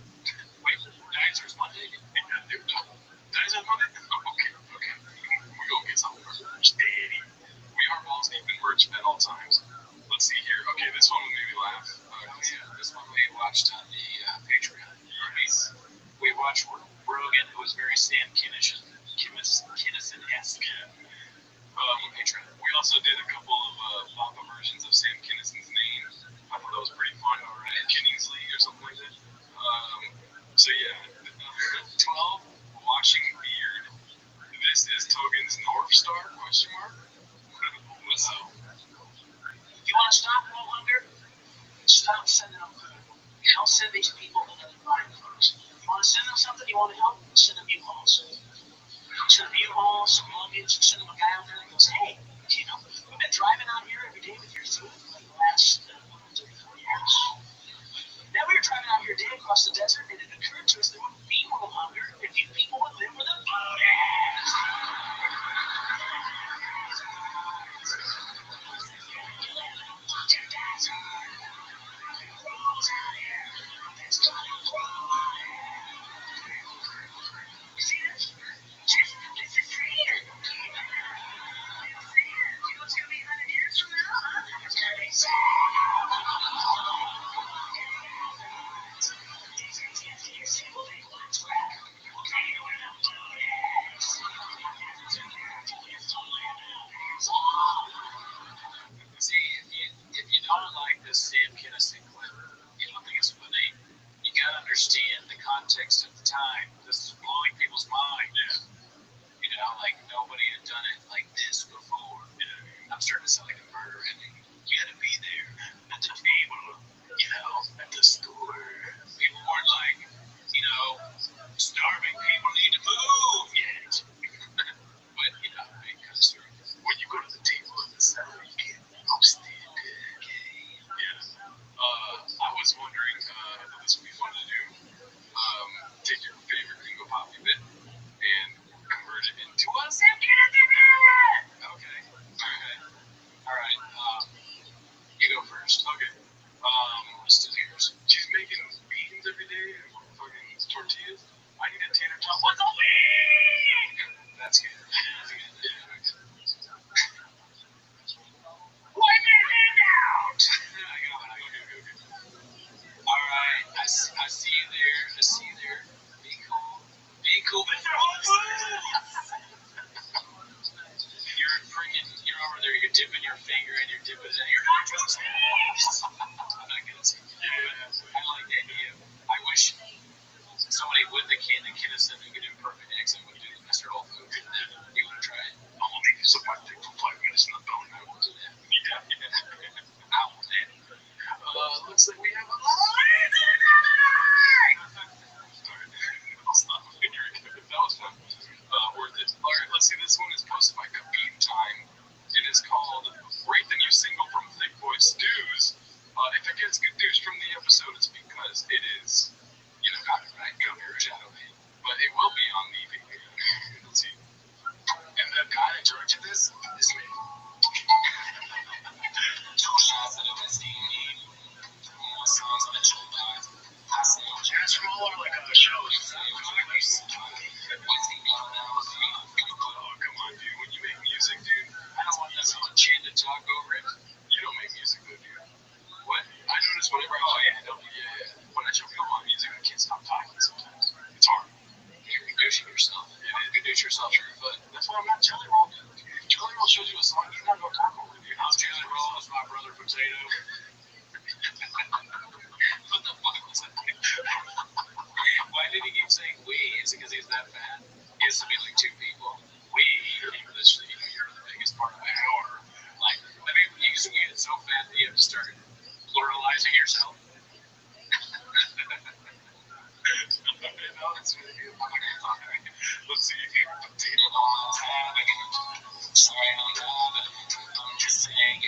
Wait, Dinosaurs Monday? Yeah, dude. Dinosaurs Monday? Oh, okay. We go get some merch, daddy. We are balls deep in merch at all times. Let's see here. Okay, this one made me laugh. This one we watched on the Patreon. We watched Rogan, who was very Sam Kinison-esque. Patreon. We also did a couple of Papa versions of Sam Kinnison's name. I thought that was pretty fun. Kinningsley or something like that. So yeah, 12 washing beard. This is Togan's North Star? Question mark. What's up? You want to stop world hunger? Stop sending them food. Don't send these people unidentified folks. You want to send them something you want to help? Send them U-Hauls. Send them U-Hauls, some luggage, send them a guy out there and goes, hey, you know, we've been driving out here every day with your food for like the last 3 4 years. Now we were driving out here day across the desert, and it occurred to us there wouldn't be world hunger if you people would live where the food is. See, if you don't like this Sam Kinison clip, you don't think it's funny, you gotta understand the context of the time. This is blowing people's mind. You know, like nobody had done it like this before. I'm starting to sound like a murderer, and you gotta be there at the table, you know, at the store. People weren't like, you know, starving people need to move yet. But, you know, it comes through. When you go to the table at the center, you get roasted. Yeah. I was wondering if this would be fun to do. Take your favorite Ringo Poppy bit and convert it into a Sam Kinison. Okay. Alright. it's good news from the episode, it's because it is, copyright shadow man. But it will be on the video. Let's see. And the guy that directed this is me. Two shots of the steamy. More songs on the chill vibes. That's from all our shows. Oh, come on, dude. When you make music, dude, I don't want this on chin to talk over it. You don't make music, though, dude. What? I notice whenever when I show people my music, I can't stop talking sometimes. It's hard. You're reducing yourself. It is reduce yourself, sure. But that's why I'm not Jelly Roll, dude. If Jelly Roll shows you a song, you're not going to talk over it, dude. I'm Jelly Roll. That's my brother Potato. What the fuck was that? Why did he keep saying we? Is it because he's that fat? He has to be like two people. We, you're the biggest part of my hour. Like, I mean, you can get so fat that you have to start pluralizing yourself. Let's see. Potato on top. Sorry, I'm just saying.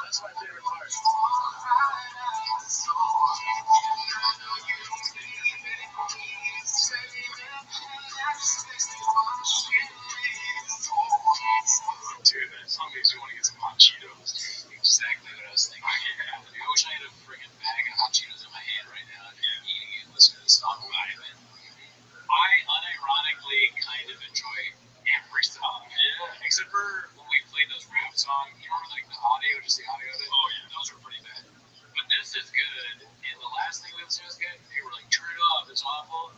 That's my favorite part. Dude, that song makes me want to get some hot Cheetos. Exactly what I was thinking. Yeah. I wish I had a friggin' bag of hot Cheetos in my hand right now and eating it, listening to this song vibing. I unironically kind of enjoy every song. Yeah. Except for when we played those rap songs. You remember like the audio, just the audio of it? Oh yeah. Those were pretty bad. But this is good. And the last thing we listened to was good. They were like, turn it off, it's awful.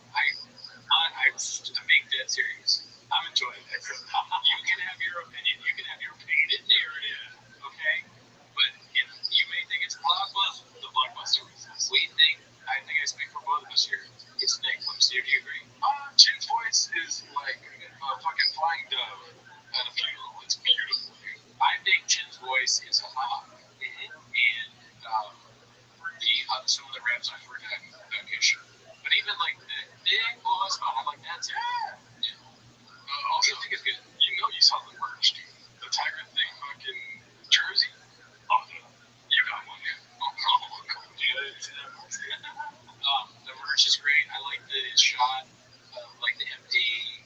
I'm being dead serious. I'm enjoying it. You can have your opinion. You can have your painted narrative. Okay? But if you may think it's a blockbuster, the blockbuster exists. I think I speak for both of us here. It's Nick. Let me see if you agree. Chin's voice is like a fucking flying dove at a funeral. It's beautiful, dude. I think Chin's voice is hot. And some of the rap songs were done. Okay, sure. But even like the big boss, I'm like, that's it. Yeah. Also, I think it's good. You saw the merch, dude. The Tiger thing, fucking jersey. Oh, no. You got one, dude. Oh, dude. The merch is great. I like the shot of like the empty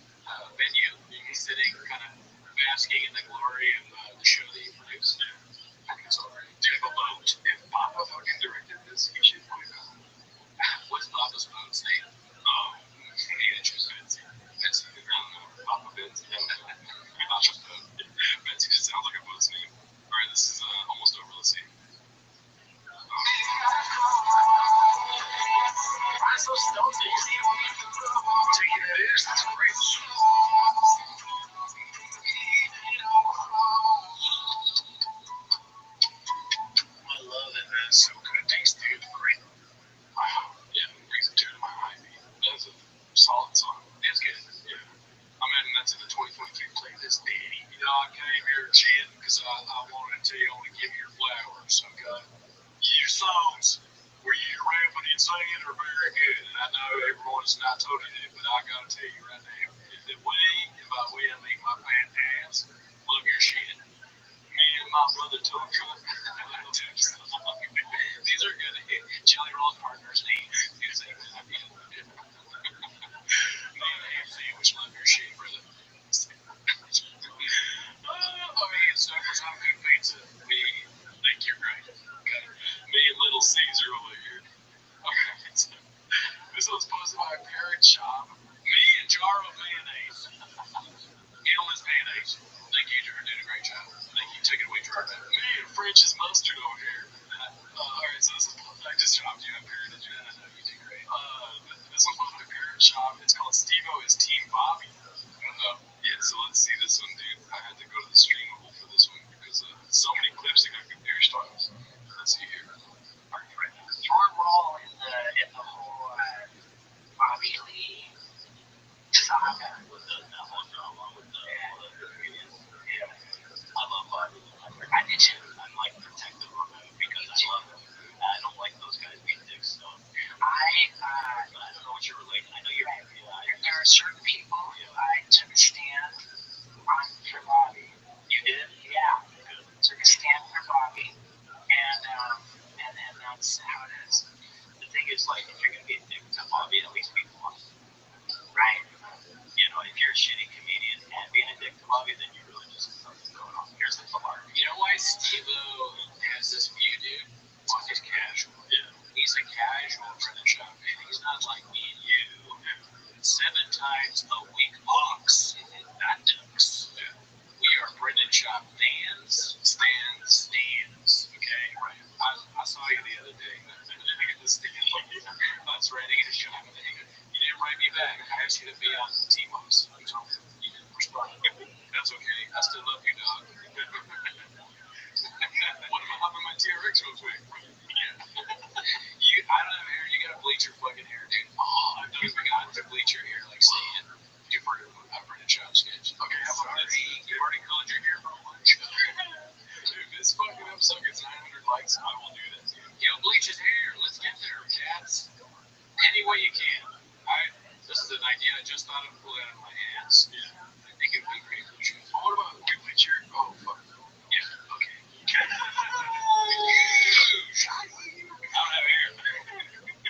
venue. He's sitting kind of basking in the glory of the show that he produced. Yeah. I think it's all right. Dude, the boat. If Papa fucking directed this, he should put it on. What's Papa's boat's name? Betsy. I don't know. Papa Betsy. Papa's boat. Betsy just sounds like a boat's name. Alright, this is almost over. Let's see. I'm so stoked that you're taking it in. That's great. I love it, man. So good. Thanks, dude. Great. Wow. Yeah, brings a tear to my eye, dude. That's a solid song. It's good. Yeah. I'm adding that to the 2023 playlist, Daddy. I came here chanting because I wanted to tell you I want to give you your flowers. Okay? Your songs where you rapping and singing are very good. And I know everyone's not told you that, but I got to tell you right now, the way, and by way I mean my fantastic, love your shit. Me and my brother told you. These are good. Jelly Roll's partner's name. Is me and AFC, which love your shit, brother. I mean, so for some good pizza, me, think you're right. Okay. Me and Little Caesar over here. Okay, so this was posted by Parent Shop. Me and Jar of Mayonnaise. Endless Mayonnaise. Thank you, Jar. Did a great job. Thank you. Took it away, Jar. Me and French's Mustard over here. Alright, so this is, I just dropped you up here. Did you? I know you did great. This one's posted by Parent Shop. It's called Steve-O is Team Bobby. Yeah, so let's see this one, dude. I had to go to the streamable for this one because so many clips that got compare styles. Let's see here. Your role in the whole Bobby Lee saga with the whole drama with the comedians. Yeah. I love Bobby. I did too. I'm like protective of him because I love him. I don't like those guys being dicks. So I don't know what you're relating. I know you're. There are certain people I took a stand on for Bobby. You did? Yeah. Good. Took a stand for Bobby, and that's how it is. The thing is, like, if you're gonna be a dick to Bobby, at least be blunt, right? You know, if you're a shitty comedian and being a dick to Bobby, then you really just have something going on. Here's the bar. You know why Steve-O has this view, dude? Well, he's casual. Yeah. He's a casual for the show, man. He's not like me and you. 7 times a week ox. Not ducks. Yeah. We are Brendan Shop fans. Stands. Okay? Right. I saw you the other day. Look at this thing. I was writing a shop thing. You didn't write me back. I asked you to be on T-Mos. You didn't respond. That's okay. I still love you, dog. What if I hop in my TRX real quick? I don't have hair. You gotta bleach your fucking hair, dude. Oh, I've got to bleach your hair like Stan. You've heard of Brendan Shop sketch. Okay, how about this? You've already colored your hair for lunch. If this fucking episode gets 900 likes, I will do that, dude. He'll bleach his hair. Let's get there, cats. Any way you can. This is an idea I just thought of, pull it out of my ass. Yeah. I think it would be pretty cool. What about you bleach your? Oh, fuck. Yeah, okay. I don't have hair.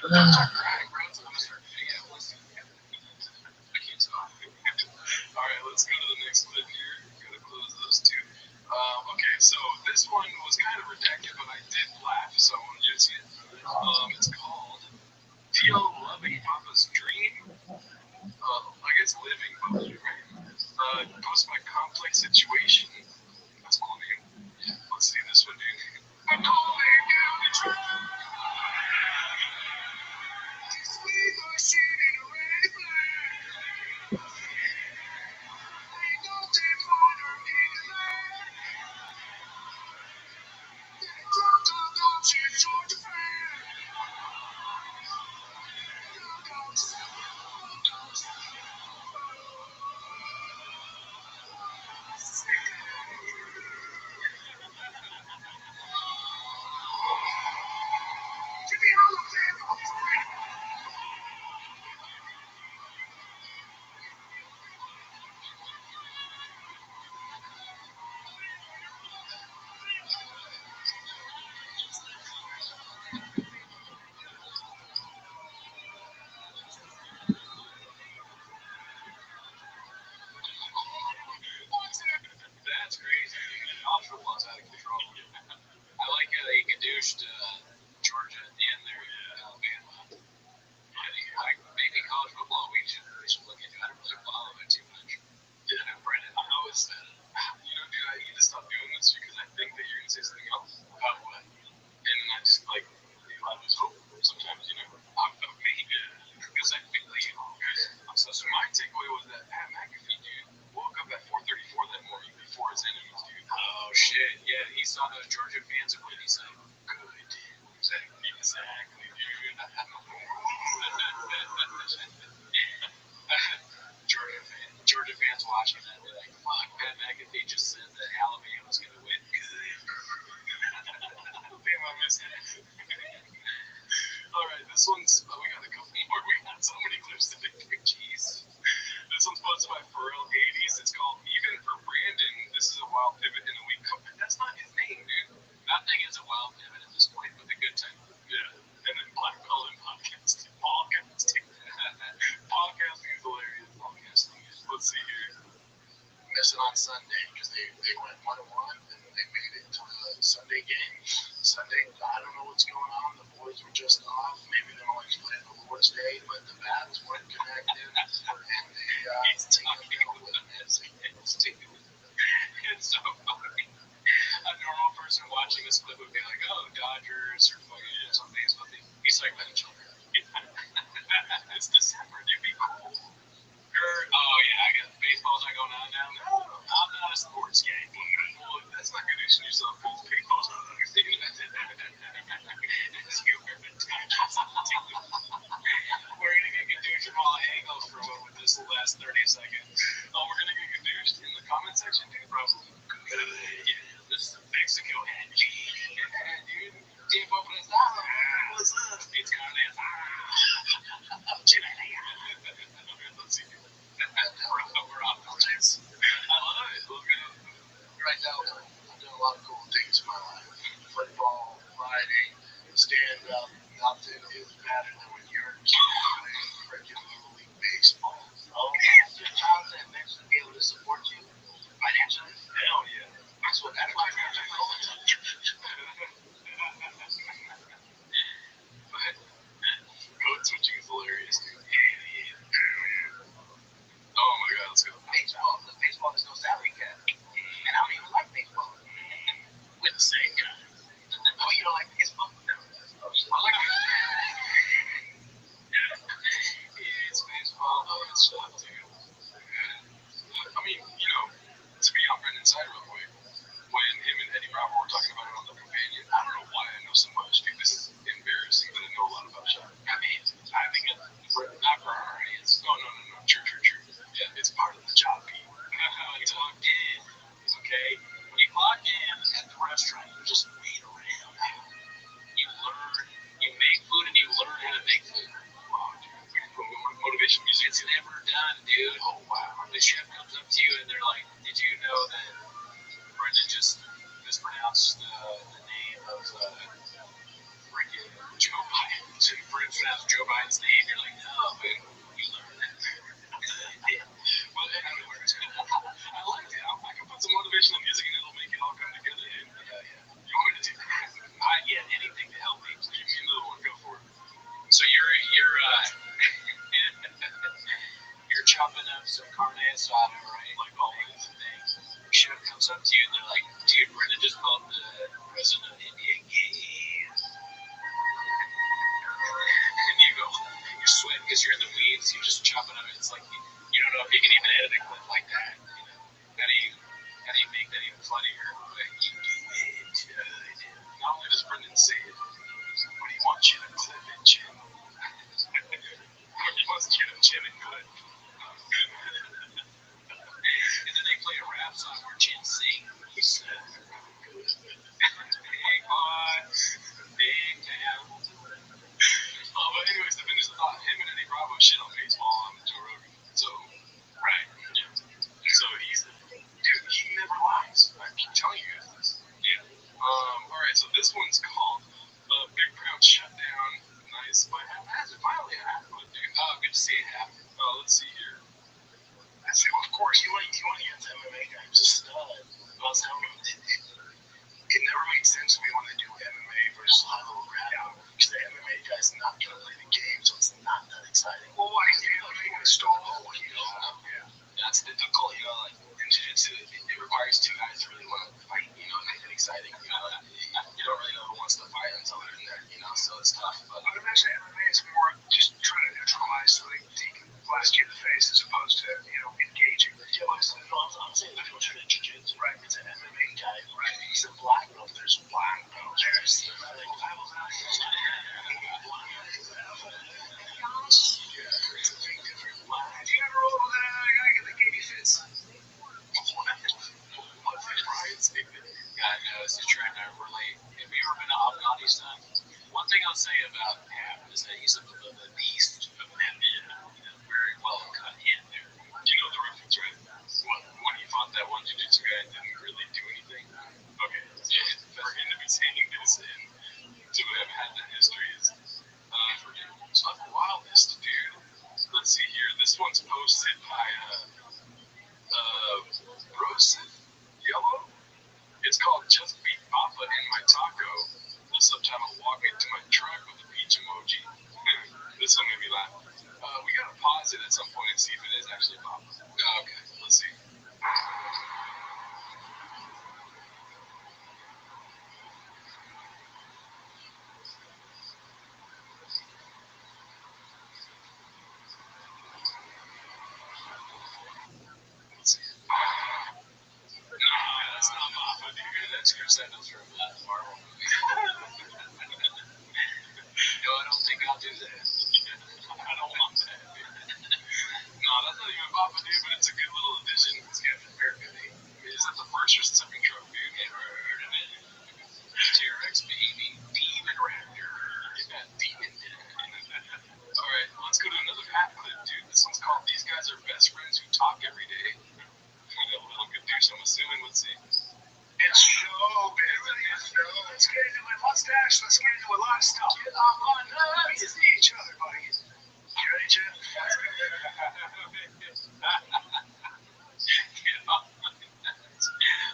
Right, bro. I'm gonna start video. I can't talk. Alright, let's go to the next clip here. Gotta close those two. Okay, so this one was kind of redacted, but I did laugh, so I wanted you to see it. It's called Feel Loving Papa's Dream. I guess Living Papa's Dream, right? Post my complex situation. That's cool name. Yeah. Let's see this one, dude. I'm calling down the track. Sweet machine in a red flag. Ain't no day for her in the land. Don't you Georgia fan? That's crazy. College football's out of control. I like how they cadooshed Georgia at the end there, Alabama. Maybe college football we should look into. I don't really follow it too much. Yeah, Brendan, I always said, dude, I need to stop doing this because I think that you're going to say something else about what? And then I just, like, I lose hope sometimes, of me. Because I feel like, so my takeaway was that Pat McAfee, dude, woke up at 4:34 that morning before his enemies, dude. Oh, shit. Yeah, he saw the Georgia fans and what he said. Good. Exactly, dude. Georgia fans watching that, they're like, fuck, Pat McAfee just said that Alabama's going to win. Damn, I missed it. Alright, this one's, we got a couple more. We got so many clips to pick. Jeez. This one's posted by Pharrell 80s. It's called Even for Brandon. This is a wild pivot in the week. That's not his name, dude. Nothing is a wild pivot at this point, but the good time. Yeah. And then Black Belt and podcasting. Podcasting is hilarious. Podcasting. Let's see here. Missing on Sunday because they went 1-1 and they made it to the Sunday game. Sunday, I don't know what's going on. The boys were just off. Maybe they're only playing the Lord's Day, but the bats weren't connected. And it's so funny. A normal person watching this clip would be like, oh, Dodgers or fucking something. He's like, it's December, dude, be cool. Oh, yeah, I guess baseball's not going on now. not a sports game, buddy. Well, that's not conditioning yourself because baseball's not a thing. It's humor. We're gonna get confused from all angles for what with this last 30 seconds. Oh, we're gonna get confused in the comment section, dude. Probably. Yeah, this is Mexico hat. Dude, tiempo prestado. What's up? It's carne asada. Let's see. We're off the rails. I love it. Let's go. Right now, I'm doing a lot of cool things in my life. Football, riding, stand up. Nothing is better than when you're playing freaking Little League baseball. Oh, your child that next to be able to support you financially? Hell yeah. That's what that's why Code switching is hilarious, dude. Oh my god, let's go. baseball. The baseball is no salary cap. And I don't even like baseball. With the same guy. Oh, you don't like baseball? No. I like It's baseball. Oh, it's fun, dude. I mean, you know, to be on Brendan's side real quick, when him and Eddie Robert were talking about it on The Companion, I don't know why I know so much, dude. This is embarrassing, but I know a lot about shot. I mean, I think not for our audience. No. True. Yeah, it's part of the job, Pete. It's locked in. Okay? When you clock in at the restaurant, you just wait around. You learn, you make food, and you learn how to make food. Oh, dude. Motivation music. It's never done, dude. Oh, wow. The chef comes up to you, and they're like, did you know that Brendan just mispronounced the name of freaking Joe Biden? So you pronounce Joe Biden's name, you're like, no, but you learn that. Well, anyway, I like it. I can put some motivational music and it'll make it all come together. Yeah. You want me to do that? Anything to help me. Give me another one. Go for it. So you're chopping up some carne asada, right? Like always. The chef comes up to you and they're like, dude, Brendan just called the president of India gay. And you go, you're sweating because you're in the weeds. You're just chopping up. It's like you don't know if you can even edit a clip like that. You know, how do you make that even funnier? Like, you do it. Not only does Brendan say it, but he wants you to clip it, Jim. He wants you to Jim and clip. And then they play a rap song where Jim sings. He said, "Hey boy, big town." But anyways, to finish the thought, him and Eddie Bravo shit on baseball on Joe Rogan. So, right, yeah. So dude, he never lies. I keep telling you guys this. Yeah. All right. So this one's called Big Brown Shutdown. Nice. But has it finally happened, dude? Oh, good to see it happen. Let's see here. I say, well, of course, you want to get the MMA guy who's a stud. I was telling him, it never made sense to me when they do MMA versus high-level grappling. Because the MMA guy's not going to play the game, so it's not that exciting. Well, why? Like, you want to stall, yeah. That's difficult, you know, like, in jiu-jitsu, it requires two guys to really want to fight, you know, and make it exciting. You know, like, you don't really know who wants to fight until they're in there, you know, so it's tough. But I imagine MMA is more just trying to neutralize something that can blast you in the face as opposed to, engaging. I'm saying the culture in jiu-jitsu, right? It's an MMA guy, right? He's a black belt. There's black belts. There's It's a big difference. Have you ever rolled with a guy that gave you fits? God knows he's trying to relate. Have you ever been to Afghanistan? One thing I'll say about Hap is that he's a beast of an MMA. Very well cut in there. You know the reference, right? When he fought that one jiu-jitsu guy and didn't really do anything. Okay, yeah, for him to be saying this and to have had that history is so that's the wildest, dude. Let's see here. This one's posted by Rose Yellow. It's called Just Beat Papa in My Taco. The subtitle, Walk Into My Truck with a peach emoji. This one made me laugh. We gotta pause it at some point and see if it is actually Papa. Okay, let's see. Let's see. dude, that's Crusados from Marvel movie. No, I don't think I'll do that. I don't want that. No, that's not even Papa Dude, but it's a good little addition. It's Captain America. Is that the first or second truck, dude? Never heard of it. TRX baby, Demon Raptor. Yeah, Demon. Alright, let's go to another hat clip, dude. This one's called These Guys Are Best Friends Who Talk Every Day. Little good douche, I'm assuming. Let's see. It's showbiz. Let's get into my mustache. Let's get into a lot of stuff. Get off my nuts. We just need each other, buddy. You ready, Jim?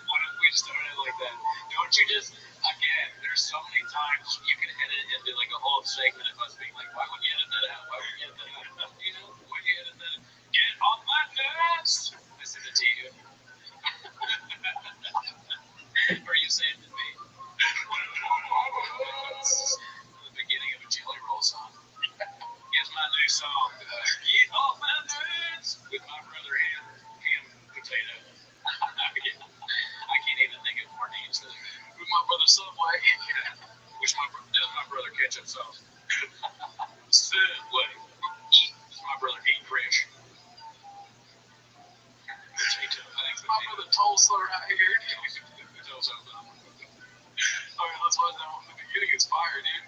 What if we started like that? Don't you just, again, there's so many times you can edit it into like a whole segment of us being like, why would you edit that out? Why would you edit that out? You know, why would you edit that out? Get off my nuts! I said it to you. Or you say it to me. The beginning of a Jelly Roll song. Here's my new song, Get Off My Nuts, with my brother Ham Potato. I can't even think of more names. With my brother Subway. Which my brother Ketchup Sauce. Subway. It's my brother Eat Fresh. Potato. I think it's my brother Tulsa right here. Tulsa. Alright, let's watch that one. The beginning is fire, dude.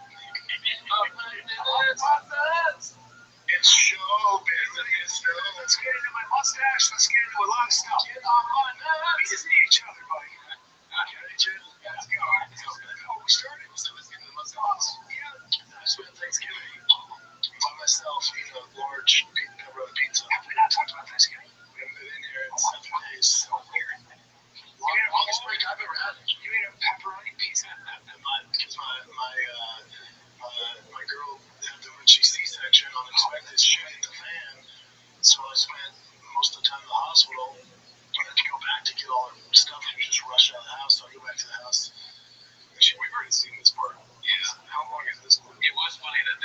It's showbiz. Let's get into my mustache. Let's get into a lot of stuff. Get off my nuts. We just need each other, buddy. You ready, Jim? Let's go. Oh, we started. So let's get into the mustache. Yeah. I spent Thanksgiving by myself eating a large pepperoni pizza. Have we not talked about Thanksgiving? We haven't been in here in 7 days. So weird. Longest break I've ever had. You ate a pepperoni pizza? Because my girl had the emergency C-section, unexpected shit hit the fan. So I spent most of the time in the hospital. I had to go back to get all her stuff. She was just rushed out of the house, so I go back to the house. We've already seen this part. Yeah. How long is this one? It was funny that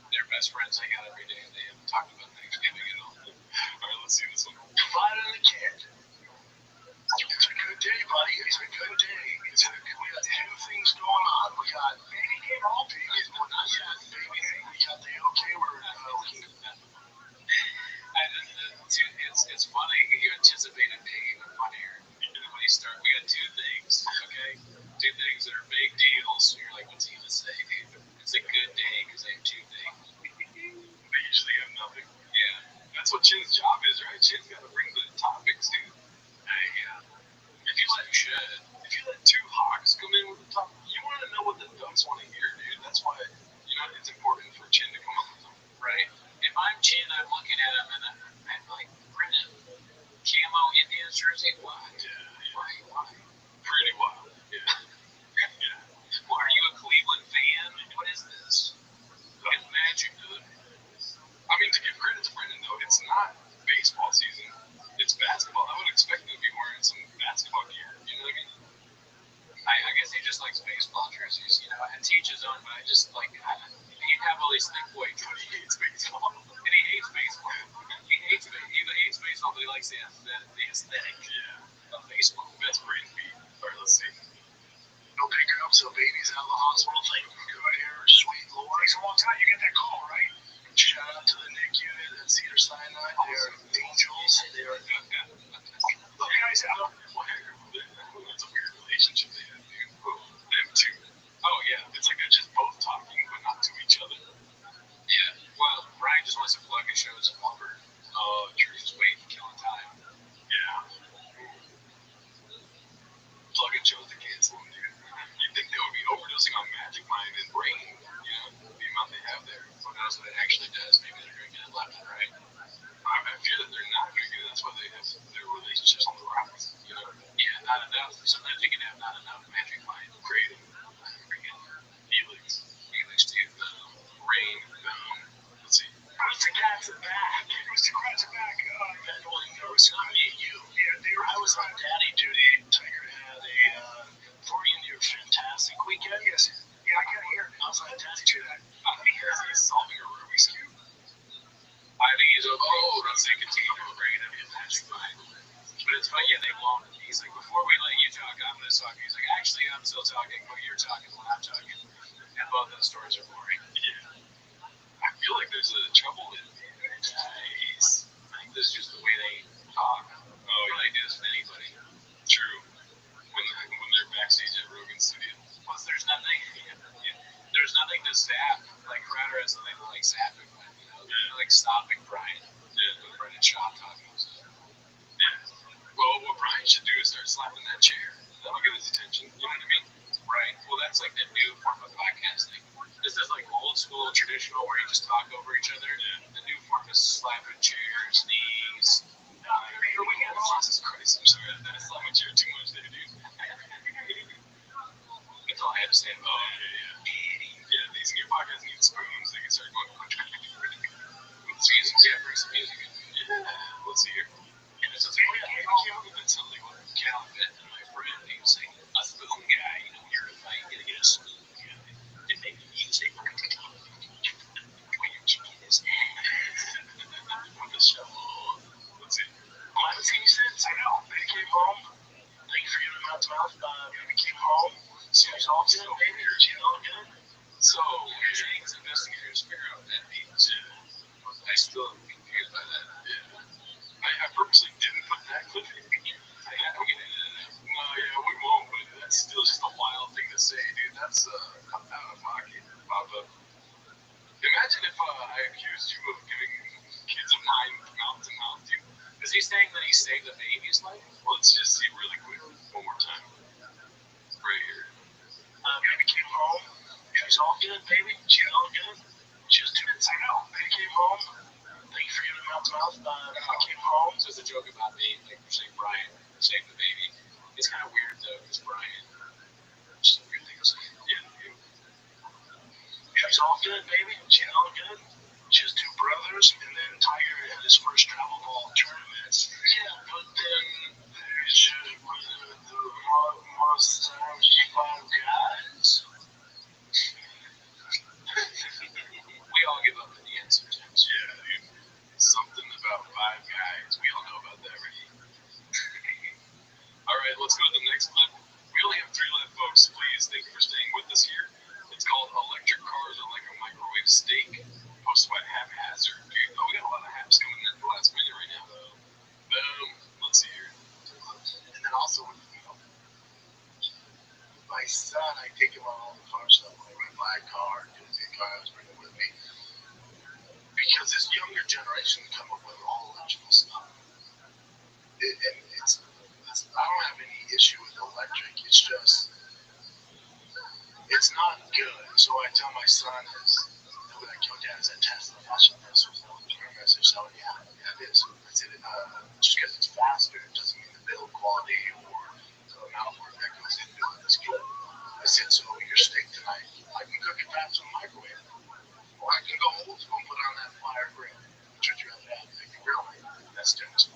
they're best friends hang out every day and they haven't talked about Thanksgiving at all. Alright, let's see this one. Divided and the kid. It's a good day, buddy. It's a good day. We got 2 things going on. We got baby came home. Baby, well, not yet. Baby, we got the okay. It's funny you anticipate it being even funnier. When you start, we got 2 things, okay? 2 things that are big deals. You're like, what's he gonna say, dude? It's a good day because they have 2 things. They usually have nothing. Yeah, that's what Chin's job is, right? Chin's got to bring the topics, dude. Hey, yeah. If you let 2 hawks come in with the topic, you want to know what the ducks want to hear, dude. That's why, it's important for Chin to come up with them. Right. If I'm Chin, I'm looking at him and I'm like, Brennan, camo Indians jersey? Why? Yeah. Why? Pretty wild. Yeah. Yeah. Well, are you a Cleveland fan? What is this? It's magic, dude. I mean, to give credit to Brennan, though, it's not baseball season. It's basketball. I would expect him to be wearing some basketball gear. You know what I mean? I guess he just likes baseball jerseys, and teach his own, but I just like, you have all these thick boy jerseys. He hates baseball. And he hates baseball. He hates baseball, but he likes the aesthetic of baseball. That's pretty neat. Alright, let's see. No pick her up, so baby's out of the hospital. Thank you, dear sweet Lord. Takes a long time. You get that call, right? Shout out to the NIC unit at Cedar Sinai. They are angels. They are. Look, guys, That's a weird relationship they have, dude. Them 2. Oh, yeah. It's like they're just both talking, but not to each other. Yeah. Well, Brian just wants to plug his shows at Walmart. Oh, true. Just waiting, killing time. Yeah. Plug-in shows to cancel them, dude. You'd think they would be overdosing on Magic Mind and Brain, the amount they have there. Who knows what it actually does? Maybe they're drinking it left and right. I fear that they're not drinking it. That's why they have their relationships on the rocks. Yeah, not enough. Sometimes you can have not enough Magic Mind. Creating freaking Helix too. Rain. Let's see. Rooster Cats are back. Rooster Cats are back. Me and you. Yeah, I was on daddy duty. Tiger had a 40-year fantastic weekend. Yes. Yeah, I can't hear. I was on daddy duty. He's solving a Rubik's Cube. I think he's okay. They continue to bring him in Magic Mind. But it's funny, they won't. He's like, before we let you talk, I'm going to is talking. He's like, actually, I'm still talking, but you're talking when I'm talking. And both of the stories are boring. Yeah. I feel like there's a trouble with guys. I think this is just the way they talk. Oh, yeah. They do this with anybody. True. When they're backstage at Rogan Studio. Plus, there's nothing. There's nothing to zap. Like Crowder has something to like zap him with. You know, they're like stopping Brian. Yeah. With Brendan Shaw talking. Yeah. Well, what Brian should do is start slapping that chair. That'll get his attention. You know what I mean? Right. Well, that's like the new form of podcasting. This is like old school traditional where you just talk over each other. Yeah. The new form is slapping chairs, knees. Jesus Christ, I'm sorry. That's not my chair too much there, dude. That's all I had to say. Oh, yeah. Yeah, these new podcasts need spoons. They can start going. With music, yeah, bring some music in. Yeah. Let's see here. And it's like, oh, yeah, I came up with it totally with Cal and my friend. He was saying, a spoon guy, you know, you're like, you're gonna get a spoon guy. And make music. When your chicken is with the show. Let's see. Well, I haven't seen you since. I know. Baby came home. Thank you for giving him out to mouth. Baby came home. She's all good, baby. She's all good. So, James investigators figure out what that means. Yeah. I still am confused by that. Yeah. I purposely didn't put that clip in. I had to get into that. No, yeah, we won't, but that's still just a wild thing to say, dude. That's out of pocket, Papa. Imagine if I accused you of giving kids of mine mouth to mouth, dude. Is he saying that he saved the baby's life? Let's just see really quick. One more time. Right here. Baby came home. She's all good, baby. She's all good. She was 2 minutes. I know. Baby came home. Thank you for giving him mouth to mouth. Baby came home. So it's a joke about me, like you're saying Brian saved the baby. It's kind of weird though, because Brian. Just a weird thing to say. Yeah. She's all good, baby. She's all good. She has 2 brothers, and then Tiger had his first travel ball tournaments. Yeah, but then there's the Mustangs 5 guys. We all give up in the end sometimes. Yeah, dude. Something about 5 guys. We all know about that, right? All right, let's go to the next clip. We only have 3 left, folks. Please, thank you for staying with us here. It's called Electric Cars Are Like a Microwave Steak, posted by Haphazard. Dude, oh, we got a lot of haps coming in at the last minute right now. Boom. Let's see here. And then also, you know, my son, I take him on all the car stuff. When I buy a car, get a new car, I was bringing with me. Because this younger generation come up with all electrical stuff. I don't have any issue with electric. It's just, it's not good. So I tell my son, like, your dad is at Tesla. I should mess with him. I said, so yeah, it is. I said, just because it's faster, it doesn't mean the build quality or the amount of work that goes into it is good. I said, so your steak tonight, I can cook it fast in the microwave. Or I can go old school and put it on that fire grill. Which would you rather have? Like a grill, that's just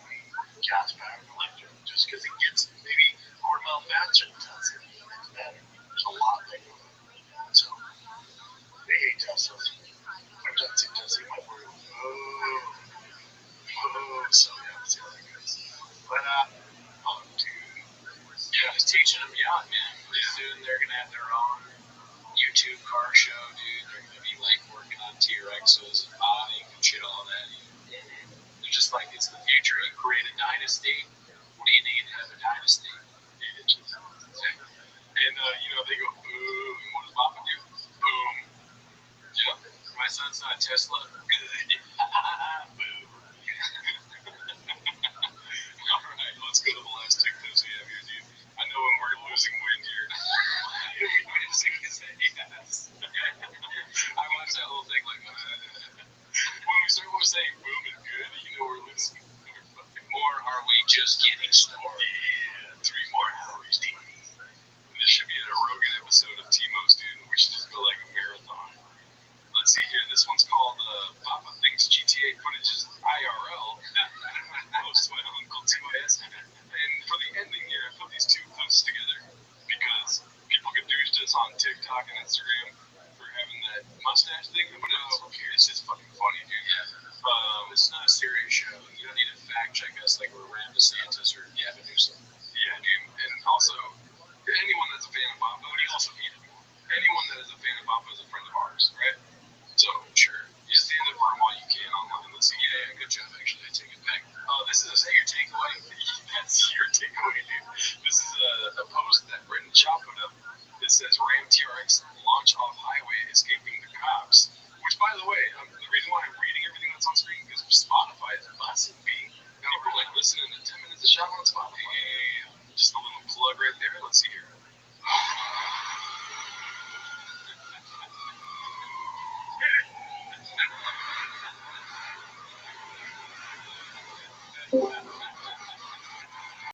gas powered electric. Just because it gets maybe a quarter mile faster than Tesla, it's better. There's a lot they do. So they hate Teslas. I'm trying to see Tesla in my word. So yeah, let's see how that goes. But dude, yeah, just teaching them young, man. Pretty soon they're gonna have their own YouTube car show, dude. They're gonna be like working on T-Rexes and modding and shit, all that. They're just like, it's the future. You create a dynasty. What do you need to have a dynasty? And you know, they go boom. And what does Papa do? Boom. Yep. My son's not Tesla. Good. Boom. All right, let's go to the last 2 clips we have here, dude. I know when we're losing wind here. Yes. I watched that whole thing like, when we start saying boom and good, you know we're losing. Or are we just getting started? Yeah, 3 more hours, dude. This should be a Rogan episode of T-Most, dude. We should just go like a marathon. Let's see here. This one's called Papa Thinks GTA Footage is IRL. Post by Uncle TYS. And for the ending here, I put these 2 clips together because people can do this on TikTok and Instagram for having that mustache thing. But it's just fucking funny, dude. Yeah. It's not a serious show. You don't need to fact check us like we're Ram DeSantis or Gavin Newsom. Yeah, dude. And also, says Ram TRX launch off highway escaping the cops. Which, by the way,